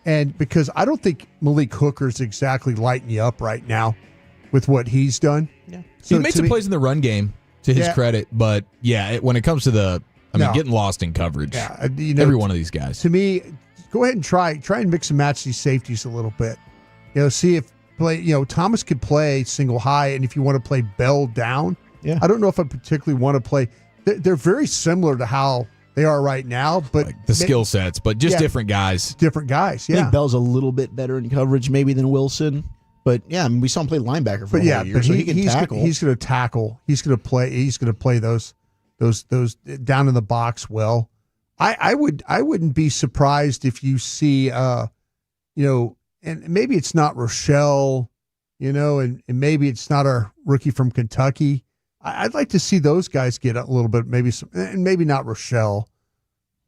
and because I don't think Malik Hooker's exactly lighting you up right now with what he's done. Yeah, so he made some plays in the run game. To his credit, but when it comes to getting lost in coverage, every one of these guys. To me, go ahead and try and mix and match these safeties a little bit. See if Thomas could play single high, and if you want to play Bell down, I don't know if I particularly want to play. They're very similar to how they are right now, but like the skill sets, but just different guys. Different guys. Yeah, I think Bell's a little bit better in coverage maybe than Wilson. But yeah, I mean, we saw him play linebacker for a whole year, so he can tackle. He's going to tackle. He's going to play. He's going to play those down in the box well. I wouldn't be surprised if you see, and maybe it's not Rochelle, and maybe it's not our rookie from Kentucky. I'd like to see those guys get a little bit, and maybe not Rochelle,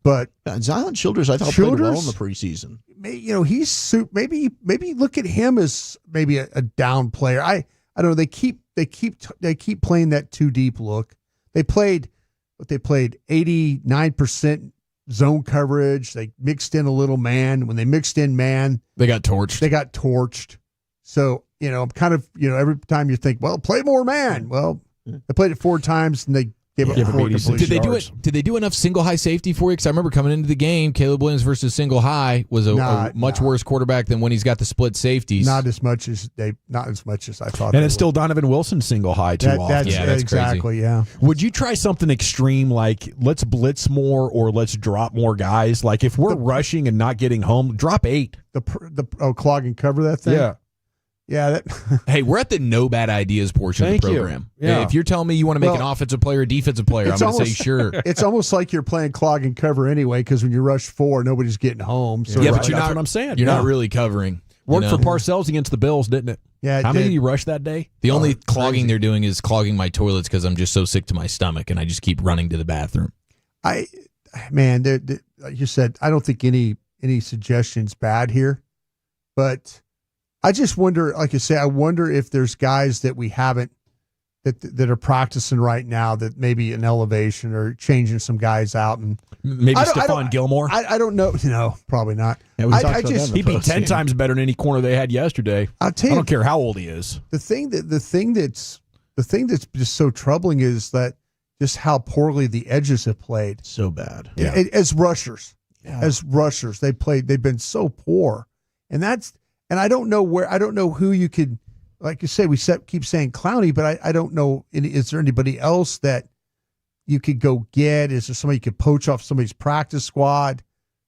but Zion Childers I thought played well in the preseason. He's maybe look at him as maybe a down player. I don't know. They keep playing that too deep look. They played 89% zone coverage. They mixed in a little man. When they mixed in man, they got torched. So I'm kind of every time you think, well, play more man. Well, they played it 4 times and they gave up 4 completion yards. Did they do enough single high safety for you? Because I remember coming into the game, Caleb Williams versus single high was a much worse quarterback than when he's got the split safeties. Not as much as I thought. And it's still Donovan Wilson single high too often. That's exactly crazy. Yeah. Would you try something extreme like let's blitz more or let's drop more guys? Like if we're rushing and not getting home, drop 8. The clog and cover that thing. Yeah. Yeah. Hey, we're at the no bad ideas portion of the program. Yeah. If you're telling me you want to make an offensive player a defensive player, I'm going to say sure. It's almost like you're playing clog and cover anyway, because when you rush 4, nobody's getting home. So but that's what I'm saying. You're not really covering. Worked for Parcells against the Bills, didn't it? Yeah. How many did you rush that day? The only clogging they're doing is clogging my toilets because I'm just so sick to my stomach and I just keep running to the bathroom. Like you said, I don't think any suggestions bad here, but I just wonder, like you say, I wonder if there's guys that we haven't that are practicing right now that maybe an elevation or changing some guys out and maybe Stephon Gilmore. I don't know. No, probably not. Yeah, he'd be 10 times better than any corner they had yesterday. I'll tell you, I don't care how old he is. The thing that's just so troubling is that just how poorly the edges have played. So bad. Yeah. As rushers, they've been so poor, and I don't know who you could, like you say, keep saying Clowney, but I don't know, is there anybody else that you could go get? Is there somebody you could poach off somebody's practice squad?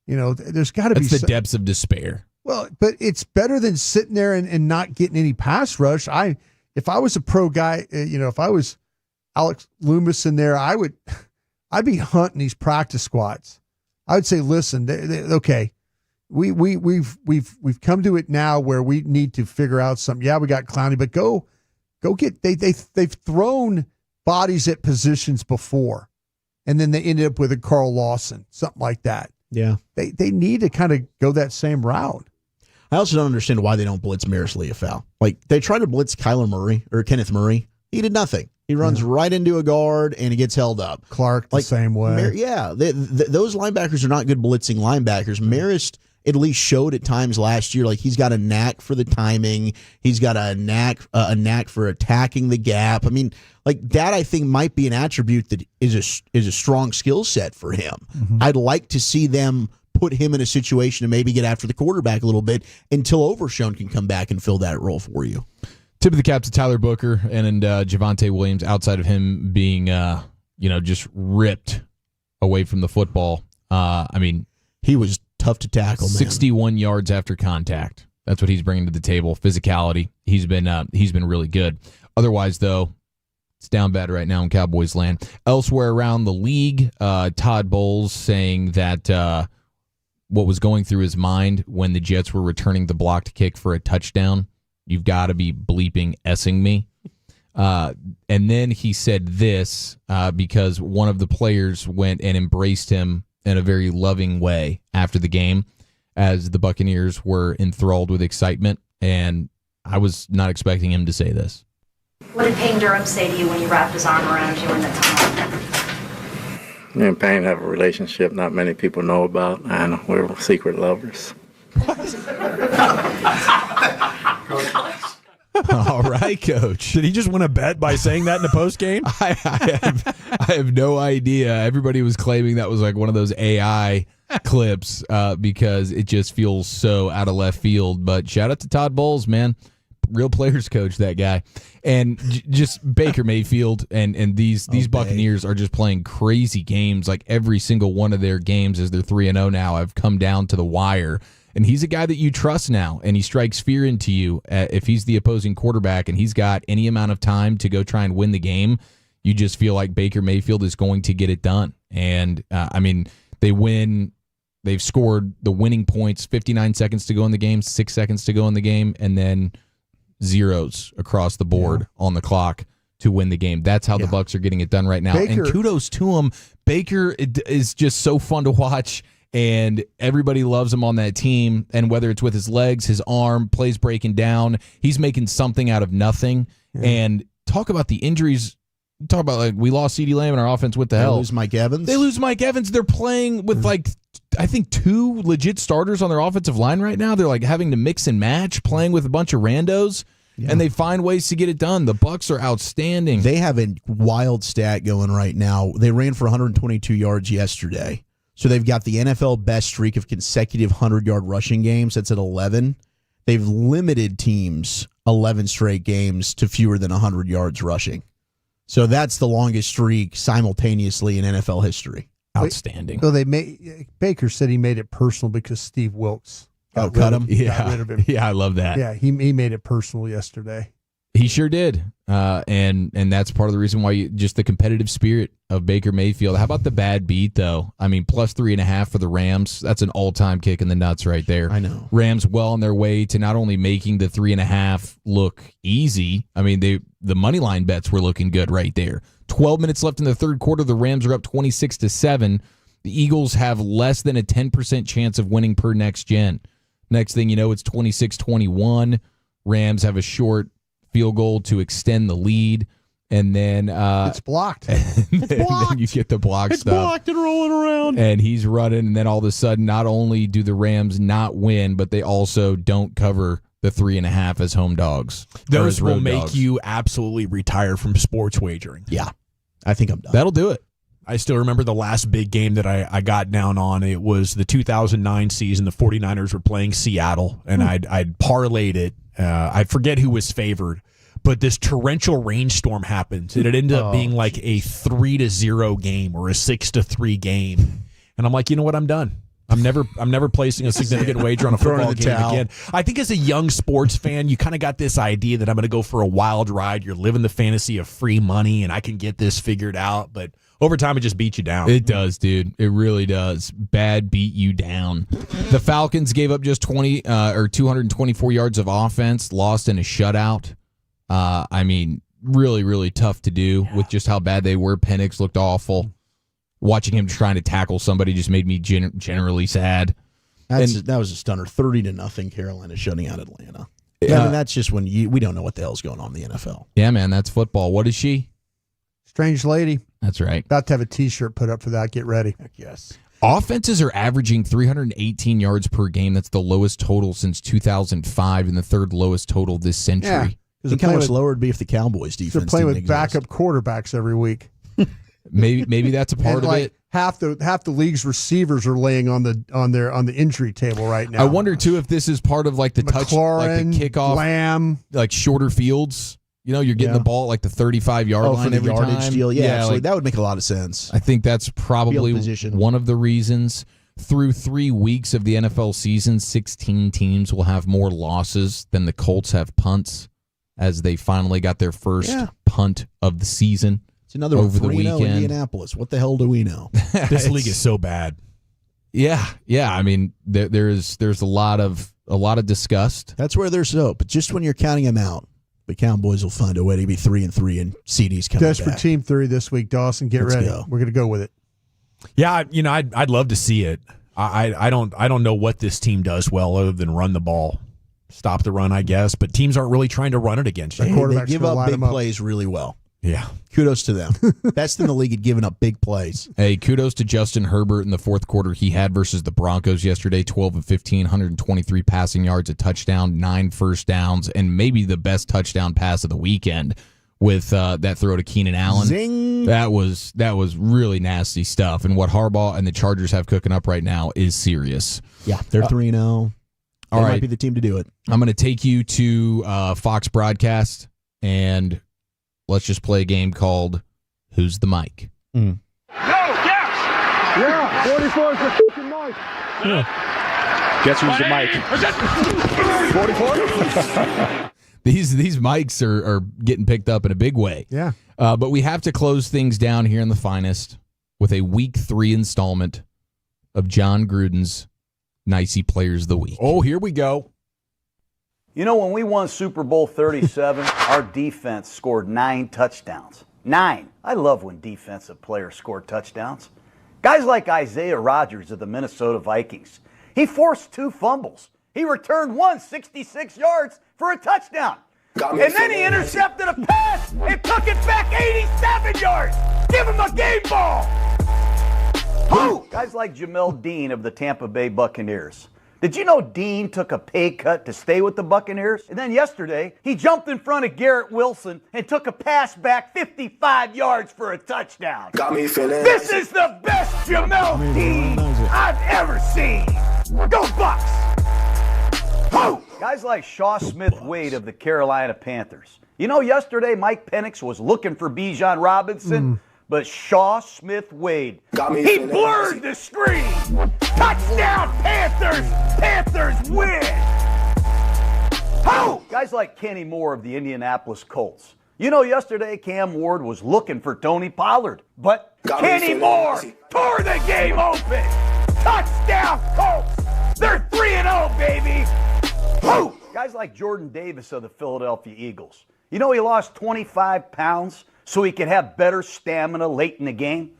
There's got to be. That's the depths of despair. Well, but it's better than sitting there and not getting any pass rush. If I was a pro guy, if I was Alex Loomis in there, I I'd be hunting these practice squads. I would say, listen, okay, we've come to it now where we need to figure out something. Yeah, we got Clowney, but go get they've thrown bodies at positions before, and then they ended up with a Carl Lawson, something like that. Yeah, they need to kind of go that same route. I also don't understand why they don't blitz Maris Leofau. Like, they tried to blitz Kyler Murray or Kenneth Murray. He did nothing. He runs right into a guard and he gets held up. Clark the same way. Those linebackers are not good blitzing linebackers. Marist at least showed at times last year like he's got a knack for the timing. He's got a knack for attacking the gap. I mean, like that I think might be an attribute that is a strong skill set for him. Mm-hmm. I'd like to see them put him in a situation to maybe get after the quarterback a little bit until Overshown can come back and fill that role for you. Tip of the cap to Tyler Booker and Javonte Williams. Outside of him being, just ripped away from the football. I mean, he was tough to tackle. 61 yards after contact. That's what he's bringing to the table. Physicality. He's been really good. Otherwise, though, it's down bad right now in Cowboys land. Elsewhere around the league, Todd Bowles saying that what was going through his mind when the Jets were returning the blocked kick for a touchdown. You've got to be bleeping S-ing me. And then he said this because one of the players went and embraced him in a very loving way after the game as the Buccaneers were enthralled with excitement. And I was not expecting him to say this. What did Payne Durham say to you when you wrapped his arm around you in the tunnel? Me and Payne have a relationship not many people know about, and we're secret lovers. All right, Coach. Did he just win a bet by saying that in the post game? I have no idea. Everybody was claiming that was like one of those AI clips because it just feels so out of left field. But shout out to Todd Bowles, man. Real players coach, that guy. And just Baker Mayfield and these Buccaneers are just playing crazy games. Like every single one of their games as they're 3-0 now have come down to the wire. And he's a guy that you trust now, and he strikes fear into you. If he's the opposing quarterback and he's got any amount of time to go try and win the game, you just feel like Baker Mayfield is going to get it done. And, they win. They've scored the winning points, 59 seconds to go in the game, 6 seconds to go in the game, and then zeros across the board on the clock to win the game. That's how the Bucs are getting it done right now. Baker, and kudos to him. Baker is just so fun to watch. And everybody loves him on that team. And whether it's with his legs, his arm, plays breaking down, he's making something out of nothing. Yeah. And talk about the injuries. Talk about, like, we lost CeeDee Lamb in our offense. What the hell? They lose Mike Evans. They're playing with, I think 2 legit starters on their offensive line right now. They're, like, having to mix and match, playing with a bunch of randos. Yeah. And they find ways to get it done. The Bucs are outstanding. They have a wild stat going right now. They ran for 122 yards yesterday. So they've got the NFL best streak of consecutive 100-yard rushing games. That's at 11. They've limited teams 11 straight games to fewer than 100 yards rushing. So that's the longest streak simultaneously in NFL history. Outstanding. So Baker said he made it personal because Steve Wilkes got rid of him. Yeah, I love that. Yeah, he made it personal yesterday. He sure did. And that's part of the reason why just the competitive spirit of Baker Mayfield. How about the bad beat, though? I mean, plus 3.5 for the Rams. That's an all-time kick in the nuts right there. I know. Rams well on their way to not only making the 3.5 look easy. I mean, the money line bets were looking good right there. 12 minutes left in the third quarter. The Rams are up 26-7. The Eagles have less than a 10% chance of winning per next gen. Next thing you know, it's 26-21. Rams have a short field goal to extend the lead, and then it's blocked. Then you get the block it's stuff. It's blocked and rolling around. And he's running, and then all of a sudden, not only do the Rams not win, but they also don't cover the 3.5 as home dogs. Those will make dogs. you absolutely retire from sports wagering. Yeah, I think I'm done. That'll do it. I still remember the last big game that I got down on. It was the 2009 season. The 49ers were playing Seattle, and I'd parlayed it. I forget who was favored, but this torrential rainstorm happened, and it ended up being like a 3-0 game or a 6-3 game. And I'm like, you know what? I'm done. I'm never placing a significant wager on a football game again. I think as a young sports fan, you kind of got this idea that I'm going to go for a wild ride. You're living the fantasy of free money, and I can get this figured out. But Overtime, it just beats you down. It does, dude. It really does. Bad beat you down. The Falcons gave up just 224 yards of offense, lost in a shutout. I mean, really, really tough to do with just how bad they were. Penix looked awful. Watching him trying to tackle somebody just made me generally sad. That was a stunner. 30-0 Carolina shutting out Atlanta. I mean, that's just when we don't know what the hell's going on in the NFL. Yeah, man, that's football. What is she? Strange lady. That's right. About to have a T-shirt put up for that. Get ready. Heck yes. Offenses are averaging 318 yards per game. That's the lowest total since 2005 and the third lowest total this century. Yeah. Think how much lower it'd be if the Cowboys defense They're playing with didn't backup quarterbacks every week. Maybe that's a part of it. Half the league's receivers are laying on the injury table right now. I wonder too if this is part of like the touch, like the kickoff, Lamb, like shorter fields. You know, you're getting the ball at like the 35-yard line for the every yardage time. deal. Yeah, like, that would make a lot of sense. I think that's probably one of the reasons. Through 3 weeks of the NFL season, 16 teams will have more losses than the Colts have punts, as they finally got their first punt of the season. It's another over the 3-0 weekend. Indianapolis. What the hell do we know? This league is so bad. Yeah. I mean, there's a lot of disgust. That's where there's hope. But just when you're counting them out, the Cowboys will find a way to be 3-3 and CD's coming Desperate back. team theory this week, Dawson. Let's ready. Go. We're going to go with it. Yeah, I'd love to see it. I don't know what this team does well other than run the ball, stop the run, I guess. But teams aren't really trying to run it against you. They give up big plays really well. Yeah. Kudos to them. Best in the league at giving up big plays. Hey, kudos to Justin Herbert in the fourth quarter he had versus the Broncos yesterday. 12 of 15, 123 passing yards, a touchdown, 9 first downs, and maybe the best touchdown pass of the weekend with that throw to Keenan Allen. Zing! That was really nasty stuff. And what Harbaugh and the Chargers have cooking up right now is serious. Yeah, they're 3-0. They might be the team to do it. I'm going to take you to Fox Broadcast, and let's just play a game called Who's the Mic? No, yes! Yeah, 44 is the fucking mic. Yeah. Guess who's the mic? 44? These mics are getting picked up in a big way. Yeah. But we have to close things down here in the Finest with a Week 3 installment of John Gruden's Nicey Players of the Week. Oh, here we go. You know, when we won Super Bowl 37, our defense scored 9 touchdowns. 9. I love when defensive players score touchdowns. Guys like Isaiah Rodgers of the Minnesota Vikings. He forced 2 fumbles. He returned 66 yards for a touchdown. And then he intercepted a pass and took it back 87 yards. Give him a game ball. Who? Guys like Jamel Dean of the Tampa Bay Buccaneers. Did you know Dean took a pay cut to stay with the Buccaneers? And then yesterday, he jumped in front of Garrett Wilson and took a pass back 55 yards for a touchdown. Got me feeling. This is the best Jamel Dean I've ever seen. Go Bucks! Who? Guys like Shaw Smith-Wade of the Carolina Panthers. You know, yesterday Mike Penix was looking for Bijan Robinson, but Shaw Smith-Wade, he blurred the screen. Touchdown Panthers! Panthers win! Who? Guys like Kenny Moore of the Indianapolis Colts. You know, yesterday Cam Ward was looking for Tony Pollard, but Kenny Moore tore the game open. Touchdown Colts! They're 3-0, baby! Who? Guys like Jordan Davis of the Philadelphia Eagles. You know he lost 25 pounds so he could have better stamina late in the game?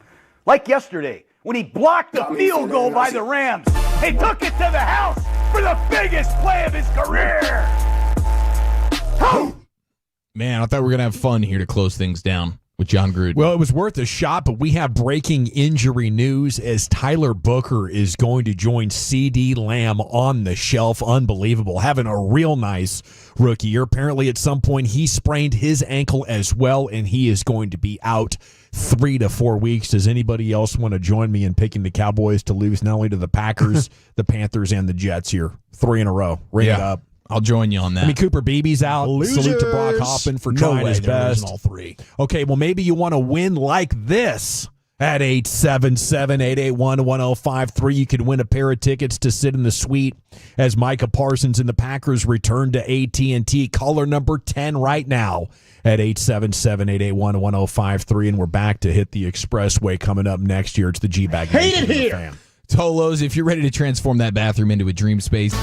Like yesterday, when he blocked a field goal by the Rams and took it to the house for the biggest play of his career. Who? Man, I thought we were going to have fun here to close things down with John Gruden. Well, it was worth a shot, but we have breaking injury news as Tyler Booker is going to join CeeDee Lamb on the shelf. Unbelievable. Having a real nice rookie year. Apparently, at some point, he sprained his ankle as well, and he is going to be out 3 to 4 weeks. Does anybody else want to join me in picking the Cowboys to lose not only to the Packers, the Panthers, and the Jets here? 3 in a row. Ring it up. I'll join you on that. I mean, Cooper Beebe's out. Losers. Salute to Brock Hoffman for trying his best. All 3. Okay, well, maybe you want to win like this. At 877-881-1053, you can win a pair of tickets to sit in the suite as Micah Parsons and the Packers return to AT&T. Caller number 10 right now at 877-881-1053, and we're back to Hit the Expressway coming up next year. It's the G-Bag Nation. Hate it here. Tolos, if you're ready to transform that bathroom into a dream space.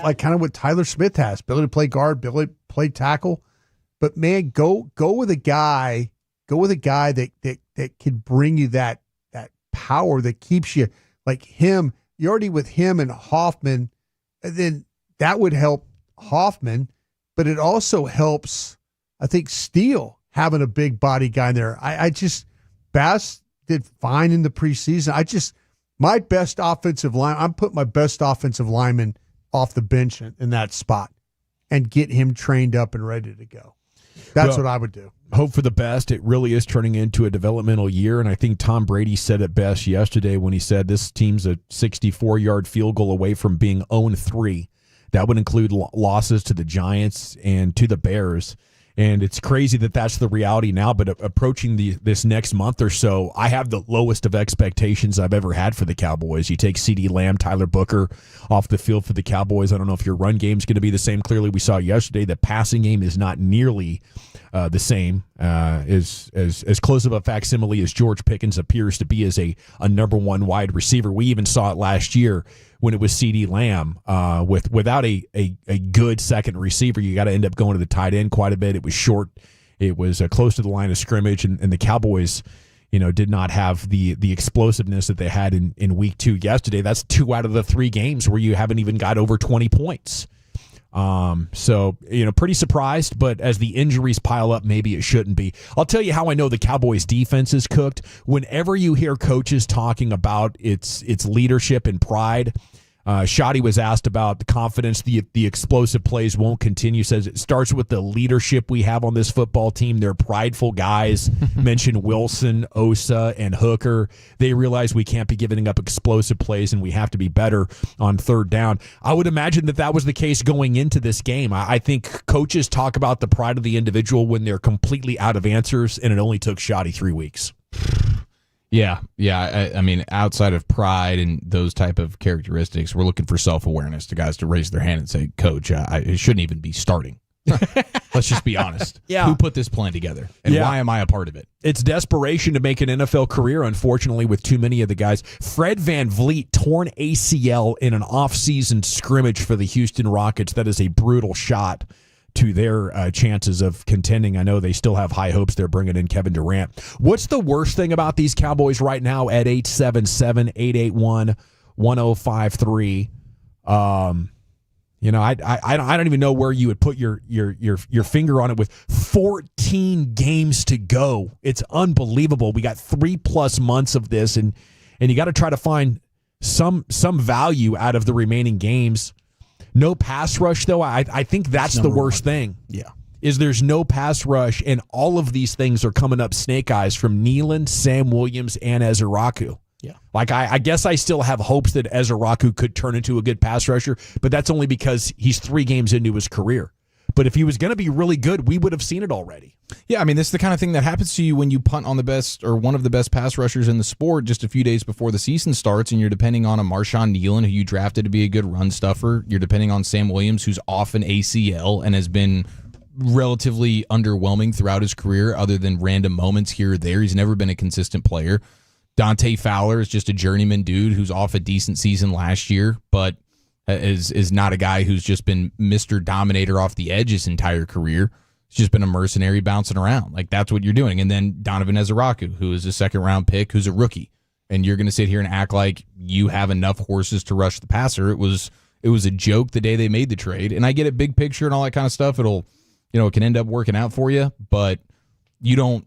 what Tyler Smith has, ability to play guard, ability to play tackle. But man, go with a guy that could bring you that power that keeps you like him. You're already with him and Hoffman, and then that would help Hoffman, but it also helps, I think, Steele having a big body guy in there. Bass did fine in the preseason. My best offensive line, I'm putting my best offensive lineman off the bench in that spot and get him trained up and ready to go. That's what I would do. Hope for the best. It really is turning into a developmental year, and I think Tom Brady said it best yesterday when he said this team's a 64-yard field goal away from being 0-3. That would include losses to the Giants and to the Bears. And it's crazy that that's the reality now, but approaching this next month or so, I have the lowest of expectations I've ever had for the Cowboys. You take CeeDee Lamb, Tyler Booker off the field for the Cowboys. I don't know if your run game is going to be the same. Clearly, we saw yesterday the passing game is not nearly the same. As close of a facsimile as George Pickens appears to be as a number one wide receiver. We even saw it last year when it was CeeDee Lamb. Without a good second receiver, you got to end up going to the tight end quite a bit. It was short. It was close to the line of scrimmage, and the Cowboys, did not have the explosiveness that they had in week 2 yesterday. That's 2 out of the 3 games where you haven't even got over 20 points. So, pretty surprised, but as the injuries pile up, maybe it shouldn't be. I'll tell you how I know the Cowboys defense is cooked. Whenever you hear coaches talking about its leadership and pride, Shoddy was asked about the confidence the explosive plays won't continue. Says it starts with the leadership we have on this football team. They're prideful guys. Mentioned Wilson, Osa, and Hooker. They realize we can't be giving up explosive plays and we have to be better on third down. I would imagine that was the case going into this game. I think coaches talk about the pride of the individual when they're completely out of answers, and it only took Shoddy 3 weeks. Yeah. I mean, outside of pride and those type of characteristics, we're looking for self-awareness to guys to raise their hand and say, Coach, it shouldn't even be starting. Let's just be honest. Yeah. Who put this plan together, and why am I a part of it? It's desperation to make an NFL career, unfortunately, with too many of the guys. Fred VanVleet torn ACL in an off-season scrimmage for the Houston Rockets. That is a brutal shot to their chances of contending. I know they still have high hopes. They're bringing in Kevin Durant. What's the worst thing about these Cowboys right now at 877-881-1053? I don't even know where you would put your finger on it with 14 games to go. It's unbelievable. We got 3+ months of this, and you got to try to find some value out of the remaining games. No pass rush, though. I think that's the worst thing. Yeah. Is there's no pass rush, and all of these things are coming up snake eyes from Nealon, Sam Williams, and Ezeraku. Yeah. Like, I guess I still have hopes that Ezeraku could turn into a good pass rusher, but that's only because he's 3 games into his career. But if he was going to be really good, we would have seen it already. Yeah, I mean, this is the kind of thing that happens to you when you punt on the best or one of the best pass rushers in the sport just a few days before the season starts, and you're depending on a Marshawn Nealon, who you drafted to be a good run stuffer. You're depending on Sam Williams, who's off an ACL and has been relatively underwhelming throughout his career, other than random moments here or there. He's never been a consistent player. Dante Fowler is just a journeyman dude who's off a decent season last year, but is not a guy who's just been Mr. Dominator off the edge his entire career. He's just been a mercenary bouncing around. Like, that's what you're doing. And then Donovan Ezeraku, who is a second-round pick, who's a rookie. And you're going to sit here and act like you have enough horses to rush the passer. It was a joke the day they made the trade. And I get it, big picture and all that kind of stuff. It can end up working out for you, but you don't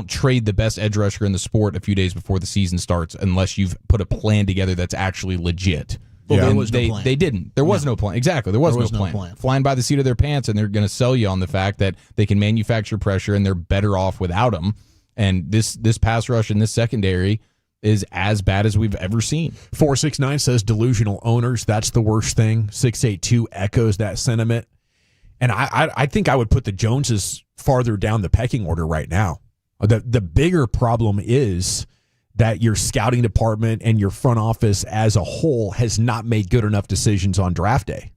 trade the best edge rusher in the sport a few days before the season starts unless you've put a plan together that's actually legit. Well, there was no plan. They didn't. There was no plan. Exactly. There was no plan. Flying by the seat of their pants, and they're going to sell you on the fact that they can manufacture pressure and they're better off without them. And this pass rush in this secondary is as bad as we've ever seen. 469 says delusional owners. That's the worst thing. 682 echoes that sentiment. And I think I would put the Joneses farther down the pecking order right now. The bigger problem is that your scouting department and your front office as a whole has not made good enough decisions on draft day.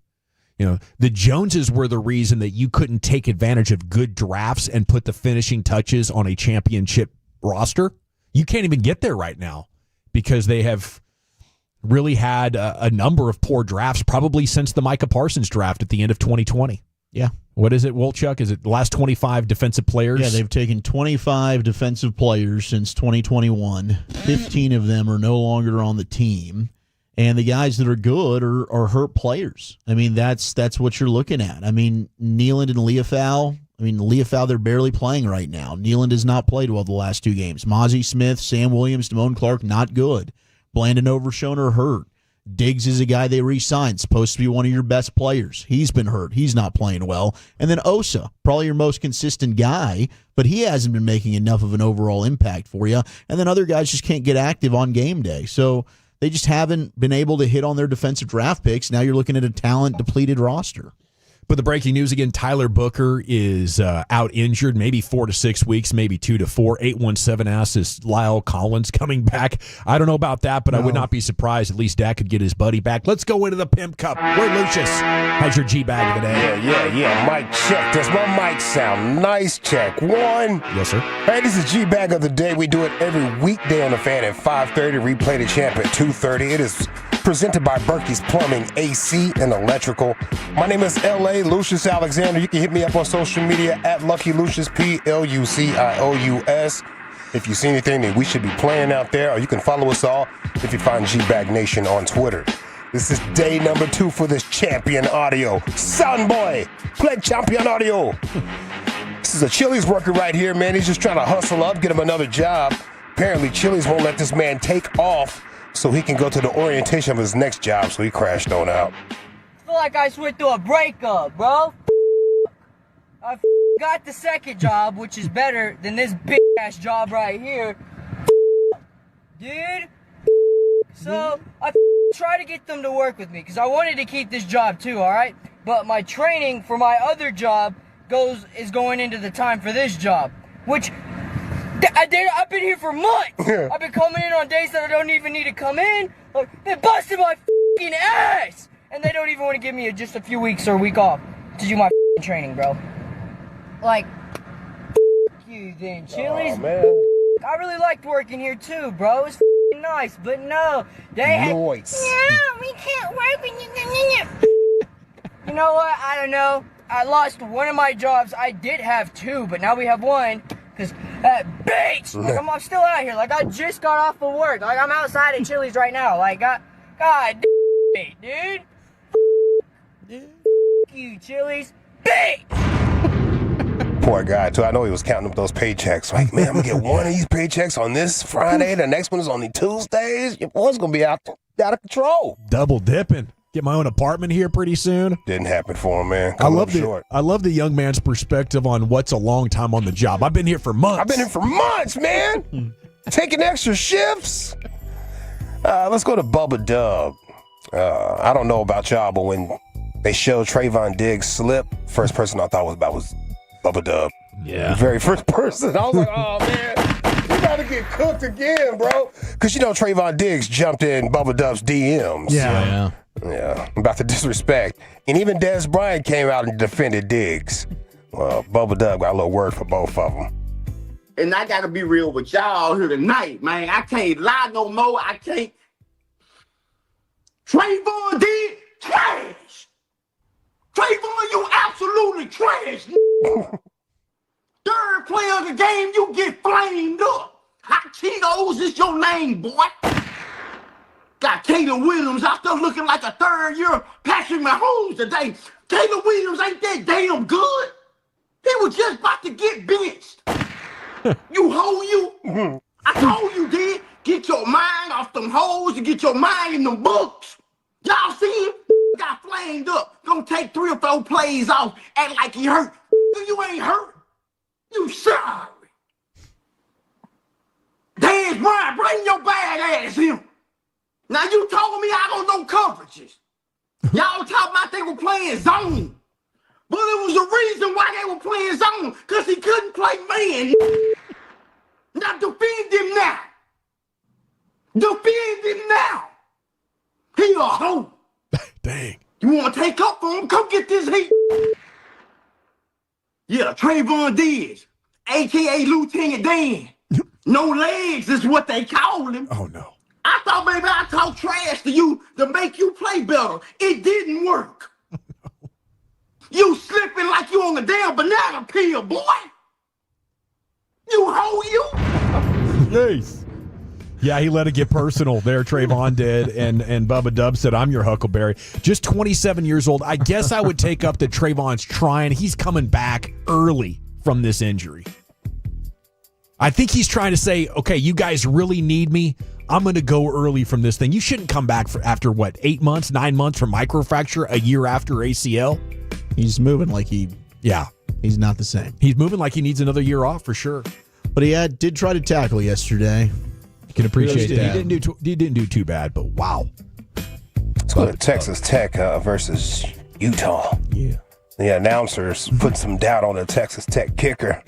The Joneses were the reason that you couldn't take advantage of good drafts and put the finishing touches on a championship roster. You can't even get there right now because they have really had a number of poor drafts, probably since the Micah Parsons draft at the end of 2020. Yeah. What is it, Wolchuk? Is it the last 25 defensive players? Yeah, they've taken 25 defensive players since 2021. 15 of them are no longer on the team. And the guys that are good are hurt players. I mean, that's what you're looking at. I mean, Nealand and Leofau. Leofau, they're barely playing right now. Nealand has not played well the last 2 games. Mozzie Smith, Sam Williams, Damone Clark, not good. Blandon Overshoner hurt. Diggs is a guy they re-signed, supposed to be one of your best players. He's been hurt. He's not playing well. And then Osa, probably your most consistent guy, but he hasn't been making enough of an overall impact for you. And then other guys just can't get active on game day. So they just haven't been able to hit on their defensive draft picks. Now you're looking at a talent-depleted roster. But the breaking news again, Tyler Booker is out injured, maybe 4 to 6 weeks, maybe 2 to 4. 817 asks, is Lyle Collins coming back? I don't know about that, but I would not be surprised. At least Dak could get his buddy back. Let's go into the Pimp Cup, where Lucius has your G-Bag of the day. Yeah. Mic check. Does my mic sound nice? Check 1. Yes, sir. Hey, this is G-Bag of the day. We do it every weekday on the Fan at 5:30. Replay the champ at 2:30. It is presented by Berkey's Plumbing, AC, and Electrical. My name is L.A. Lucius Alexander. You can hit me up on social media at Lucky Lucius, Plucious. If you see anything that we should be playing out there, or you can follow us all if you find G-Bag Nation on Twitter. This is day number 2 for this champion audio. Son boy, play champion audio. This is a Chili's worker right here, man. He's just trying to hustle up, get him another job. Apparently, Chili's won't let this man take off so he can go to the orientation of his next job, so he crashed on out. I feel like I just went through a breakup, bro. I got the second job, which is better than this big-ass job right here. Dude. So, I try to get them to work with me, because I wanted to keep this job too, alright? But my training for my other job is going into the time for this job, which I've been here for months. I've been coming in on days that I don't even need to come in. Like, they busted my f***ing ass, and they don't even want to give me just a few weeks or a week off to do my f***ing training, bro. Like, you then, Chili's. Oh, man. I really liked working here too, bro. It's f***ing nice, but no, they had. Nice. No, we can't work when you know what? I don't know. I lost one of my jobs. I did have 2, but now we have 1. Because that bitch, like, I'm still out here. Like, I just got off of work. Like, I'm outside at Chili's right now. Like, God dude. You, Chili's. Bitch. Poor guy, too. I know he was counting up those paychecks. Like, man, I'm going to get one of these paychecks on this Friday. The next one is on the Tuesdays. Your boy's going to be out of control. Double dipping. Get my own apartment here pretty soon. Didn't happen for him, man. I love the young man's perspective on what's a long time on the job. I've been here for months. I've been here for months, man. Taking extra shifts. Let's go to Bubba Dub. I don't know about y'all, but when they showed Trayvon Diggs slip, first person I thought was Bubba Dub. Yeah. The very first person. I was like, oh, man. You got to get cooked again, bro. Because, Trayvon Diggs jumped in Bubba Dub's DMs. Yeah. Yeah, about the disrespect. And even Dez Bryant came out and defended Diggs. Well, Bubba Dub got a little word for both of them. And I got to be real with y'all here tonight, man. I can't lie no more. I can't. Trayvon Diggs, trash. Trayvon, you absolutely trash. Third player of the game, you get flamed up. Hot Cheetos is your name, boy. Got Caleb Williams out there looking like a third-year Patrick Mahomes today. Caleb Williams ain't that damn good. He was just about to get benched. You hoe, you. I told you, did. Get your mind off them hoes and get your mind in them books. Y'all see him? Got flamed up. Gonna take 3 or 4 plays off. Act like he hurt. You ain't hurt. You sorry. Dez Bryant, bring your bad ass here. Now, you told me I don't know coverages. Y'all talking about they were playing zone. But it was the reason why they were playing zone, because he couldn't play man. Now, defend him now. Defend him now. He a hoe. Dang. You want to take up for him? Come get this heat. Yeah, Trayvon Diggs, a.k.a. Lieutenant Dan. No legs is what they call him. Oh, no. I I thought maybe I talked trash to you to make you play better. It didn't work. You slipping like you on a damn banana peel, boy. You hoe you. Nice. Yeah, he let it get personal there, Trayvon did, and Bubba Dub said, I'm your Huckleberry. Just 27 years old. I guess I would take up that Trayvon's trying. He's coming back early from this injury. I think he's trying to say, okay, you guys really need me. I'm going to go early from this thing. You shouldn't come back after, 8 months, 9 months from microfracture, a year after ACL. He's moving like he's not the same. He's moving like he needs another year off for sure. But he did try to tackle yesterday. I can appreciate that. He didn't do too bad, but wow. Let's go to Texas Tech versus Utah. Yeah. The announcers put some doubt on the Texas Tech kicker.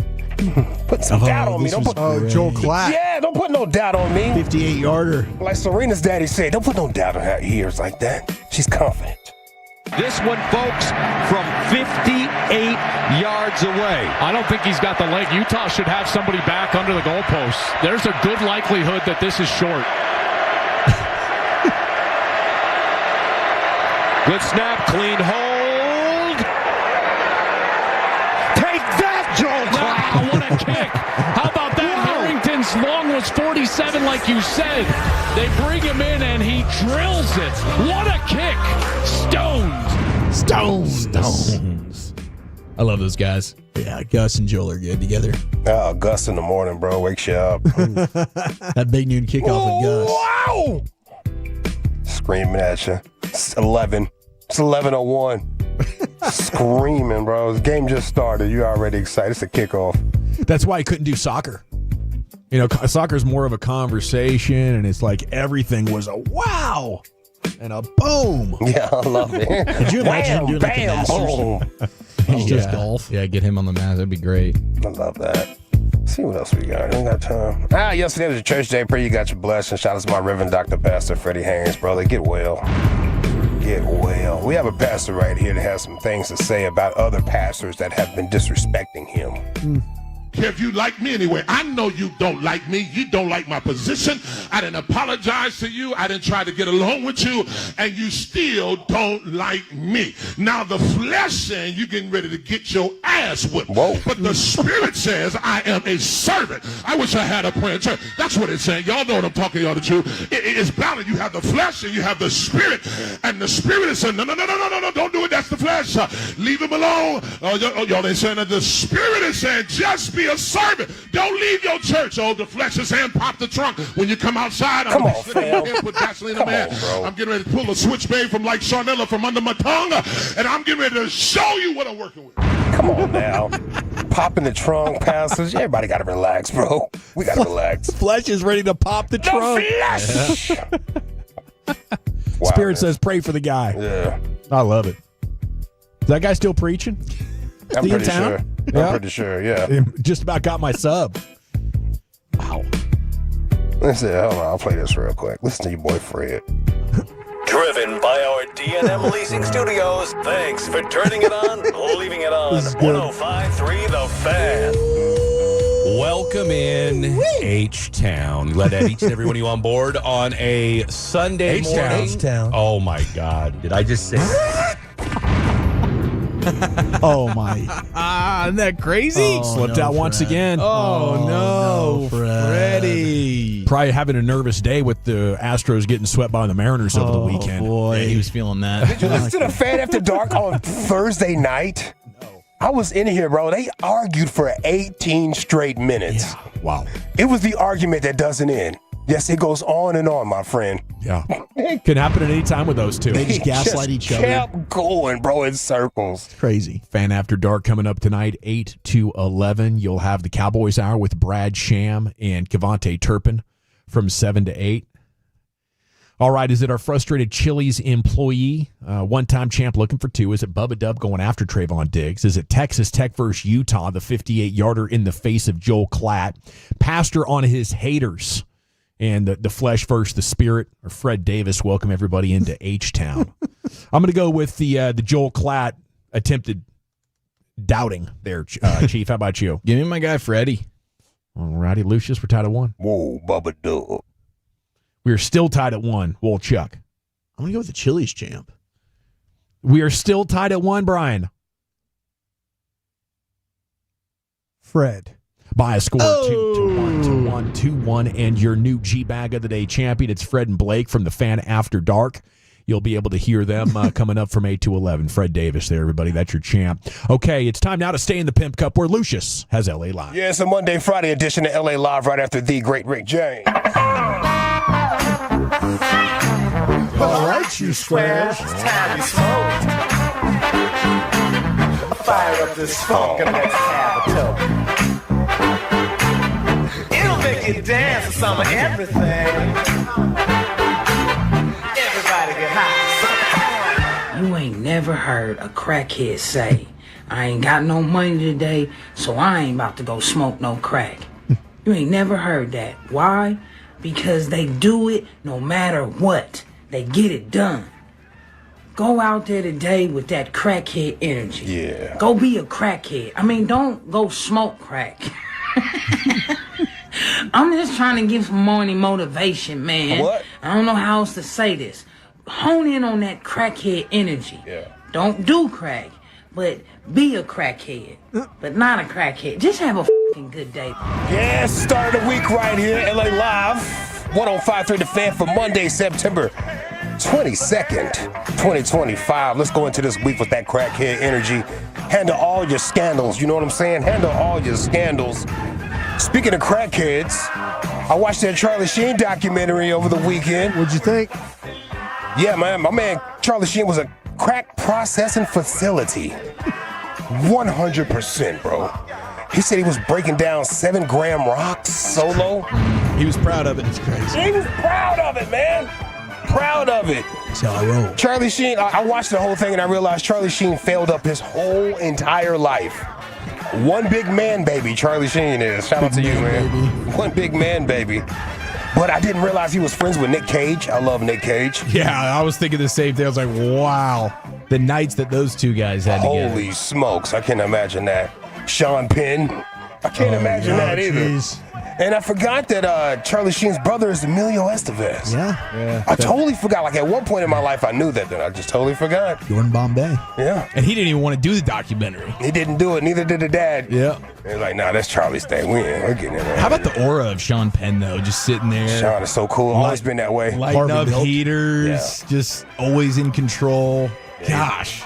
Put some doubt on me. Don't put Joel Klatt. Yeah, don't put no doubt on me. 58-yarder. Like Serena's daddy said, don't put no doubt on her ears like that. She's confident. This one, folks, from 58 yards away. I don't think he's got the leg. Utah should have somebody back under the goalposts. There's a good likelihood that this is short. Good snap, clean hold. Take that, Joel Klatt. Wow, what a kick. How about that? Harrington's long was 47, like you said. They bring him in, and he drills it. What a kick. Stones. I love those guys. Yeah, Gus and Joel are good together. Oh, Gus in the morning, bro. Wakes you up. That big noon kickoff with Gus. Wow! Screaming at you. It's 11. It's 11:01. Screaming, bro. The game just started. You're already excited. It's a kickoff. That's why I couldn't do soccer. You know, soccer's more of a conversation, and it's like everything was a wow and a boom. Yeah, I love it. Could you imagine him doing like the Masters? Boom. It's just golf. Yeah, get him on the mat. That'd be great. I love that. Let's see what else we got. We got time. Yesterday was a church day. Pray you got your blessing. Shout out to my Reverend Dr. Pastor Freddie Haynes, brother. Get well. Get well. We have a pastor right here that has some things to say about other pastors that have been disrespecting him. Care if you like me anyway. I know you don't like me. You don't like my position. I didn't apologize to you. I didn't try to get along with you. And you still don't like me. Now the flesh saying you getting ready to get your ass whipped. Whoa. But the spirit says I am a servant. I wish I had a prayer church. That's what it's saying. Y'all know what I'm talking, y'all the truth. It's balanced. You have the flesh and you have the spirit. And the spirit is saying, no, don't do it. That's the flesh. Leave him alone. Y'all ain't saying that. The spirit is saying, just be a servant. Don't leave your church. Oh, the flesh is saying, pop the trunk. When you come outside, I'm going to put gasoline in man. I'm getting ready to pull a switch, babe, from like Charnella from under my tongue. And I'm getting ready to show you what I'm working with. Come on now. Popping the trunk, pastors. Everybody got to relax, bro. We got to relax. Flesh is ready to pop the trunk. Flesh! Wow, Spirit says pray for the guy. Yeah. I love it. Is that guy still preaching? I'm pretty sure. I'm pretty sure, yeah. Just about got my sub. Wow. Listen, hold on. I'll play this real quick. Listen to your boy Fred. Driven by our D&M Leasing Studios. Thanks for turning it on, leaving it on. 105.3 The Fan. Welcome in H-Town. Glad to have each and every one of you on board on a Sunday morning. H-Town. Oh, my God. Did I just say that? Oh, my. Isn't that crazy? Slipped out once again. Oh, no, Freddie. Probably having a nervous day with the Astros getting swept by the Mariners over the weekend. Boy. Yeah, he was feeling that. Did you listen to the Fan After Dark on Thursday night? No. I was in here, bro. They argued for 18 straight minutes. Yeah. Wow. It was the argument that doesn't end. Yes, it goes on and on, my friend. Yeah. Can happen at any time with those two. They just gaslight each other. Kept going, bro, in circles. It's crazy. Fan After Dark coming up tonight, 8 to 11. You'll have the Cowboys Hour with Brad Sham and Kevontae Turpin from 7 to 8. All right, is it our frustrated Chili's employee, one-time champ looking for two? Is it Bubba Dub going after Trayvon Diggs? Is it Texas Tech versus Utah, the 58-yarder in the face of Joel Klatt? Pastor on his haters. And the flesh versus the spirit, or Fred Davis. Welcome everybody into H-Town. I'm going to go with the Joel Klatt attempted doubting there, Chief. How about you? Give me my guy Freddie. All righty, Lucius, we're tied at 1. Whoa, Bubba Dub. We are still tied at 1. Well, Chuck. I'm going to go with the Chili's champ. We are still tied at 1, Brian. Fred. By a score of 2-1, and your new G-Bag of the Day champion. It's Fred and Blake from the Fan After Dark. You'll be able to hear them coming up from 8 to 11. Fred Davis there, everybody. That's your champ. Okay, it's time now to stay in the Pimp Cup where Lucius has LA Live. Yeah, it's a Monday, Friday edition of LA Live right after the great Rick James. All right, you squares. It's time to smoke. Fire up this funk and let's have a toke. It'll make you dance to some of everything. Everybody get high. You ain't never heard a crackhead say, I ain't got no money today, so I ain't about to go smoke no crack. You ain't never heard that. Why? Because they do it no matter what. They get it done. Go out there today with that crackhead energy. Yeah. Go be a crackhead. I mean, don't go smoke crack. I'm just trying to give some morning motivation, man. What? I don't know how else to say this. Hone in on that crackhead energy. Yeah. Don't do crack, but be a crackhead. But not a crackhead. Just have a fucking good day. Yeah, start of the week right here, LA Live. 105.3 The Fan for Monday, September 22nd, 2025. Let's go into this week with that crackhead energy. Handle all your scandals. You know what I'm saying? Handle all your scandals. Speaking of crackheads, I watched that Charlie Sheen documentary over the weekend. What'd you think? Yeah, man. My man Charlie Sheen was a crack processing facility. 100%, bro. He said he was breaking down 7-gram rocks solo. He was proud of it. It's crazy. He was proud of it, man. Proud of it. That's how I roll. Charlie Sheen, I watched the whole thing and I realized Charlie Sheen failed up his whole entire life. One big man baby, Charlie Sheen is. Shout out to you, man. Baby. One big man baby. But I didn't realize he was friends with Nick Cage. I love Nick Cage. Yeah, I was thinking the same thing. I was like, wow. The nights that those two guys had together. Holy smokes. I can't imagine that. Sean Penn. I can't imagine that either. Geez. And I forgot that Charlie Sheen's brother is Emilio Estevez. Yeah. I totally forgot. Like at one point in my life, I knew that. Then I just totally forgot. You're in Bombay. Yeah. And he didn't even want to do the documentary. He didn't do it. Neither did the dad. Yeah. They're like, nah, that's Charlie's thing. We're getting in there. How about the aura of Sean Penn, though? Just sitting there. Sean is so cool. Always been that way. Lighting up heaters. Just always in control. Gosh.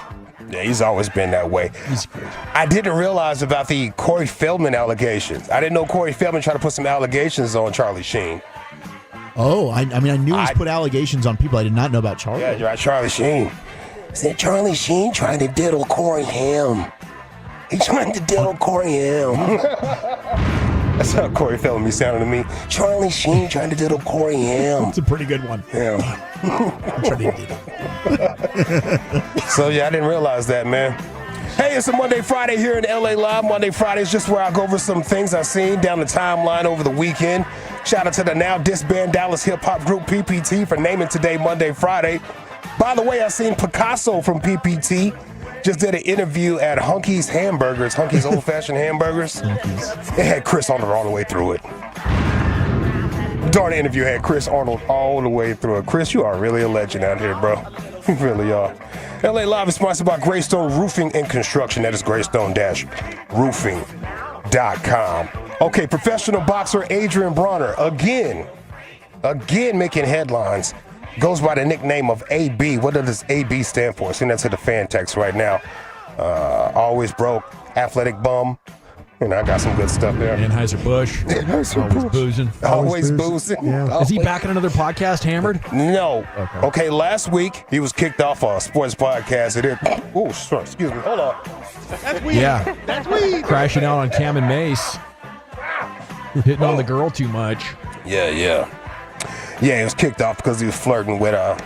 Yeah, he's always been that way. He's great. I didn't realize about the Corey Feldman allegations. I didn't know Corey Feldman tried to put some allegations on Charlie Sheen. Oh, I mean, I knew he's put allegations on people. I did not know about Charlie. Yeah, right, Charlie Sheen. Said Charlie Sheen trying to diddle Corey Haim. He trying to diddle Corey Haim. That's how Corey Feldman be sounding to me. Charlie Sheen trying to diddle Corey Haim. It's a pretty good one. Yeah. So, yeah, I didn't realize that, man. Hey, it's a Monday, Friday here in LA Live. Monday, Friday is just where I go over some things I've seen down the timeline over the weekend. Shout out to the now disbanded Dallas hip-hop group PPT for naming today Monday, Friday. By the way, I seen Picasso from PPT. Just did an interview at Hunky's Hamburgers, Hunky's old-fashioned hamburgers. They had Chris Arnold all the way through it. Darn interview had Chris Arnold all the way through it. Chris, you are really a legend out here, bro. You really are. LA Live is sponsored by Greystone Roofing and Construction. That is greystone-roofing.com. Okay, professional boxer Adrian Bronner, again making headlines. Goes by the nickname of AB. What does AB stand for? Send that to the fan text right now. Always broke, athletic bum. And I got some good stuff there. Anheuser-Busch. Always boozing. Always boozing. Yeah. Is he back in another podcast, Hammered? No. Okay, last week he was kicked off a sports podcast. Oh, sorry, excuse me. Hold on. That's weed. Yeah. That's weed. Crashing out on Cam and Mace. Hitting on the girl too much. Yeah, he was kicked off because he was flirting with a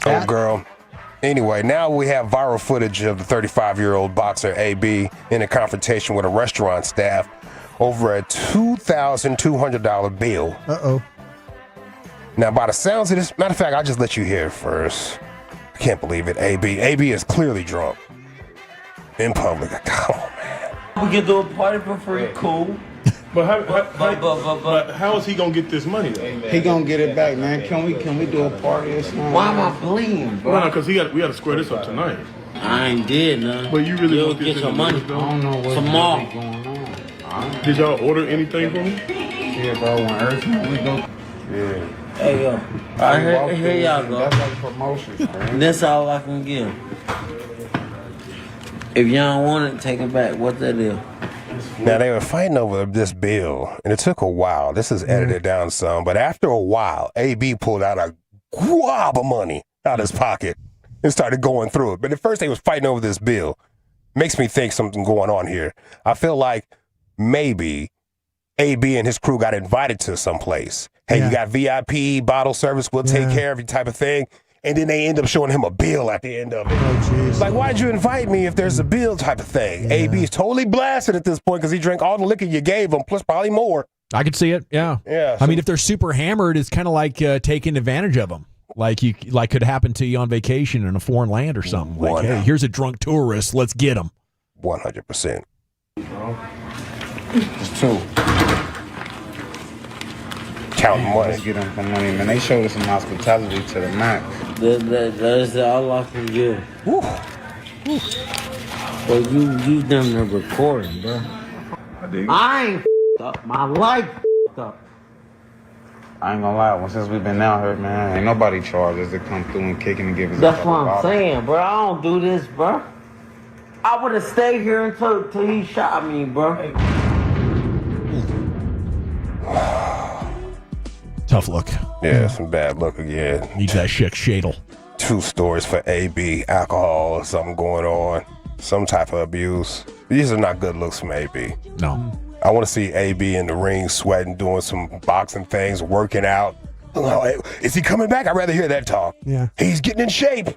old girl. Anyway, now we have viral footage of the 35-year-old boxer AB in a confrontation with a restaurant staff over a $2,200 bill. Uh-oh. Now, by the sounds of this, matter of fact, I'll just let you hear it first. I can't believe it, AB. AB is clearly drunk in public. Come on, man. We can do a party for free, cool. But how is he gonna get this money though? He gonna get it back, man. Can we do a party or something? Why am I bleeding, bro? No, because we got to square this up tonight. I ain't did nothing. But you really You'll want get this your money. I don't know what's tomorrow. going on. Did y'all order anything from him? Yeah, bro. When everything we go. Yeah. Hey yo, here y'all go. That's like promotions, man. That's all I can give. If y'all don't want it, take it back. What that is? Now, they were fighting over this bill, and it took a while. This is edited down some, but after a while, AB pulled out a glob of money out of his pocket and started going through it. But at first, they was fighting over this bill. Makes me think something going on here. I feel like maybe AB and his crew got invited to some place. Hey, you got VIP, bottle service, we'll take care of you type of thing. And then they end up showing him a bill at the end of it. Oh, like, why'd you invite me if there's a bill type of thing? AB is totally blasted at this point because he drank all the liquor you gave him, plus probably more. I could see it. Yeah. Yeah. I mean, if they're super hammered, it's kind of like taking advantage of them. Like could happen to you on vacation in a foreign land or something. Like, hey, here's a drunk tourist. Let's get him. 100%. It's two. Counting money. Let's get them some money, man. They showed us some hospitality to the max. That's all I can give. But you done the recording, bro. I ain't up. My life up. I ain't gonna lie. Since we've been out here, man, ain't nobody charged us to come through and kicking and give us. That's what I'm saying, bro. I don't do this, bro. I would have stayed here until he shot me, bro. Tough look. Yeah, some bad luck again. Needs that shadle. 2 stories for AB, alcohol or something going on, some type of abuse. These are not good looks from AB. No. I want to see AB in the ring sweating, doing some boxing things, working out. Is he coming back? I'd rather hear that talk. Yeah. He's getting in shape.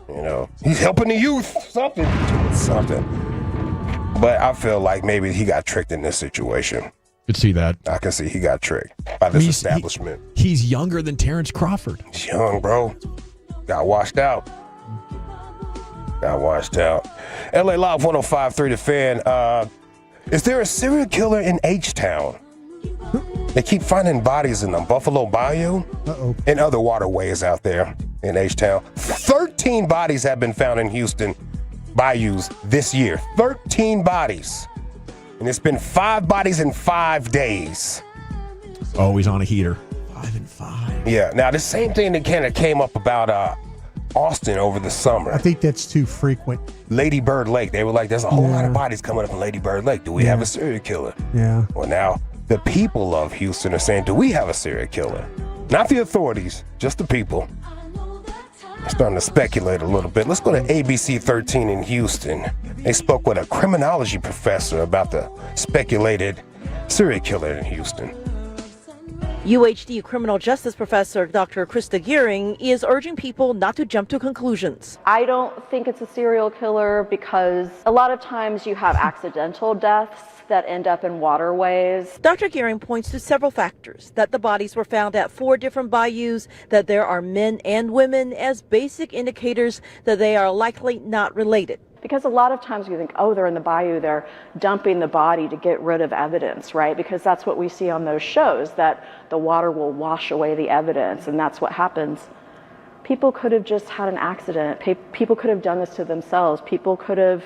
You know, he's helping the youth. Something. But I feel like maybe he got tricked in this situation. Could see that. I can see he got tricked by this establishment. He's younger than Terrence Crawford. He's young, bro. Got washed out. LA Live 105.3 The Fan. Is there a serial killer in H-Town? They keep finding bodies in the Buffalo Bayou and other waterways out there in H-Town. 13 bodies have been found in Houston bayous this year. 13 bodies. And it's been 5 bodies in 5 days. Always on a heater. 5 and 5. Yeah. Now, the same thing that kind of came up about Austin over the summer. I think that's too frequent. Lady Bird Lake. They were like, there's a whole lot of bodies coming up in Lady Bird Lake. Do we have a serial killer? Yeah. Well, now, the people of Houston are saying, do we have a serial killer? Not the authorities, just the people. They're starting to speculate a little bit. Let's go to ABC 13 in Houston. They spoke with a criminology professor about the speculated serial killer in Houston. UHD criminal justice professor Dr. Krista Gearing is urging people not to jump to conclusions. I don't think it's a serial killer because a lot of times you have accidental deaths that end up in waterways. Dr. Gearing points to several factors: that the bodies were found at 4 different bayous, that there are men and women, as basic indicators that they are likely not related. Because a lot of times you think, oh, they're in the bayou, they're dumping the body to get rid of evidence, right? Because that's what we see on those shows, that the water will wash away the evidence, and that's what happens. People could have just had an accident. People could have done this to themselves. People could have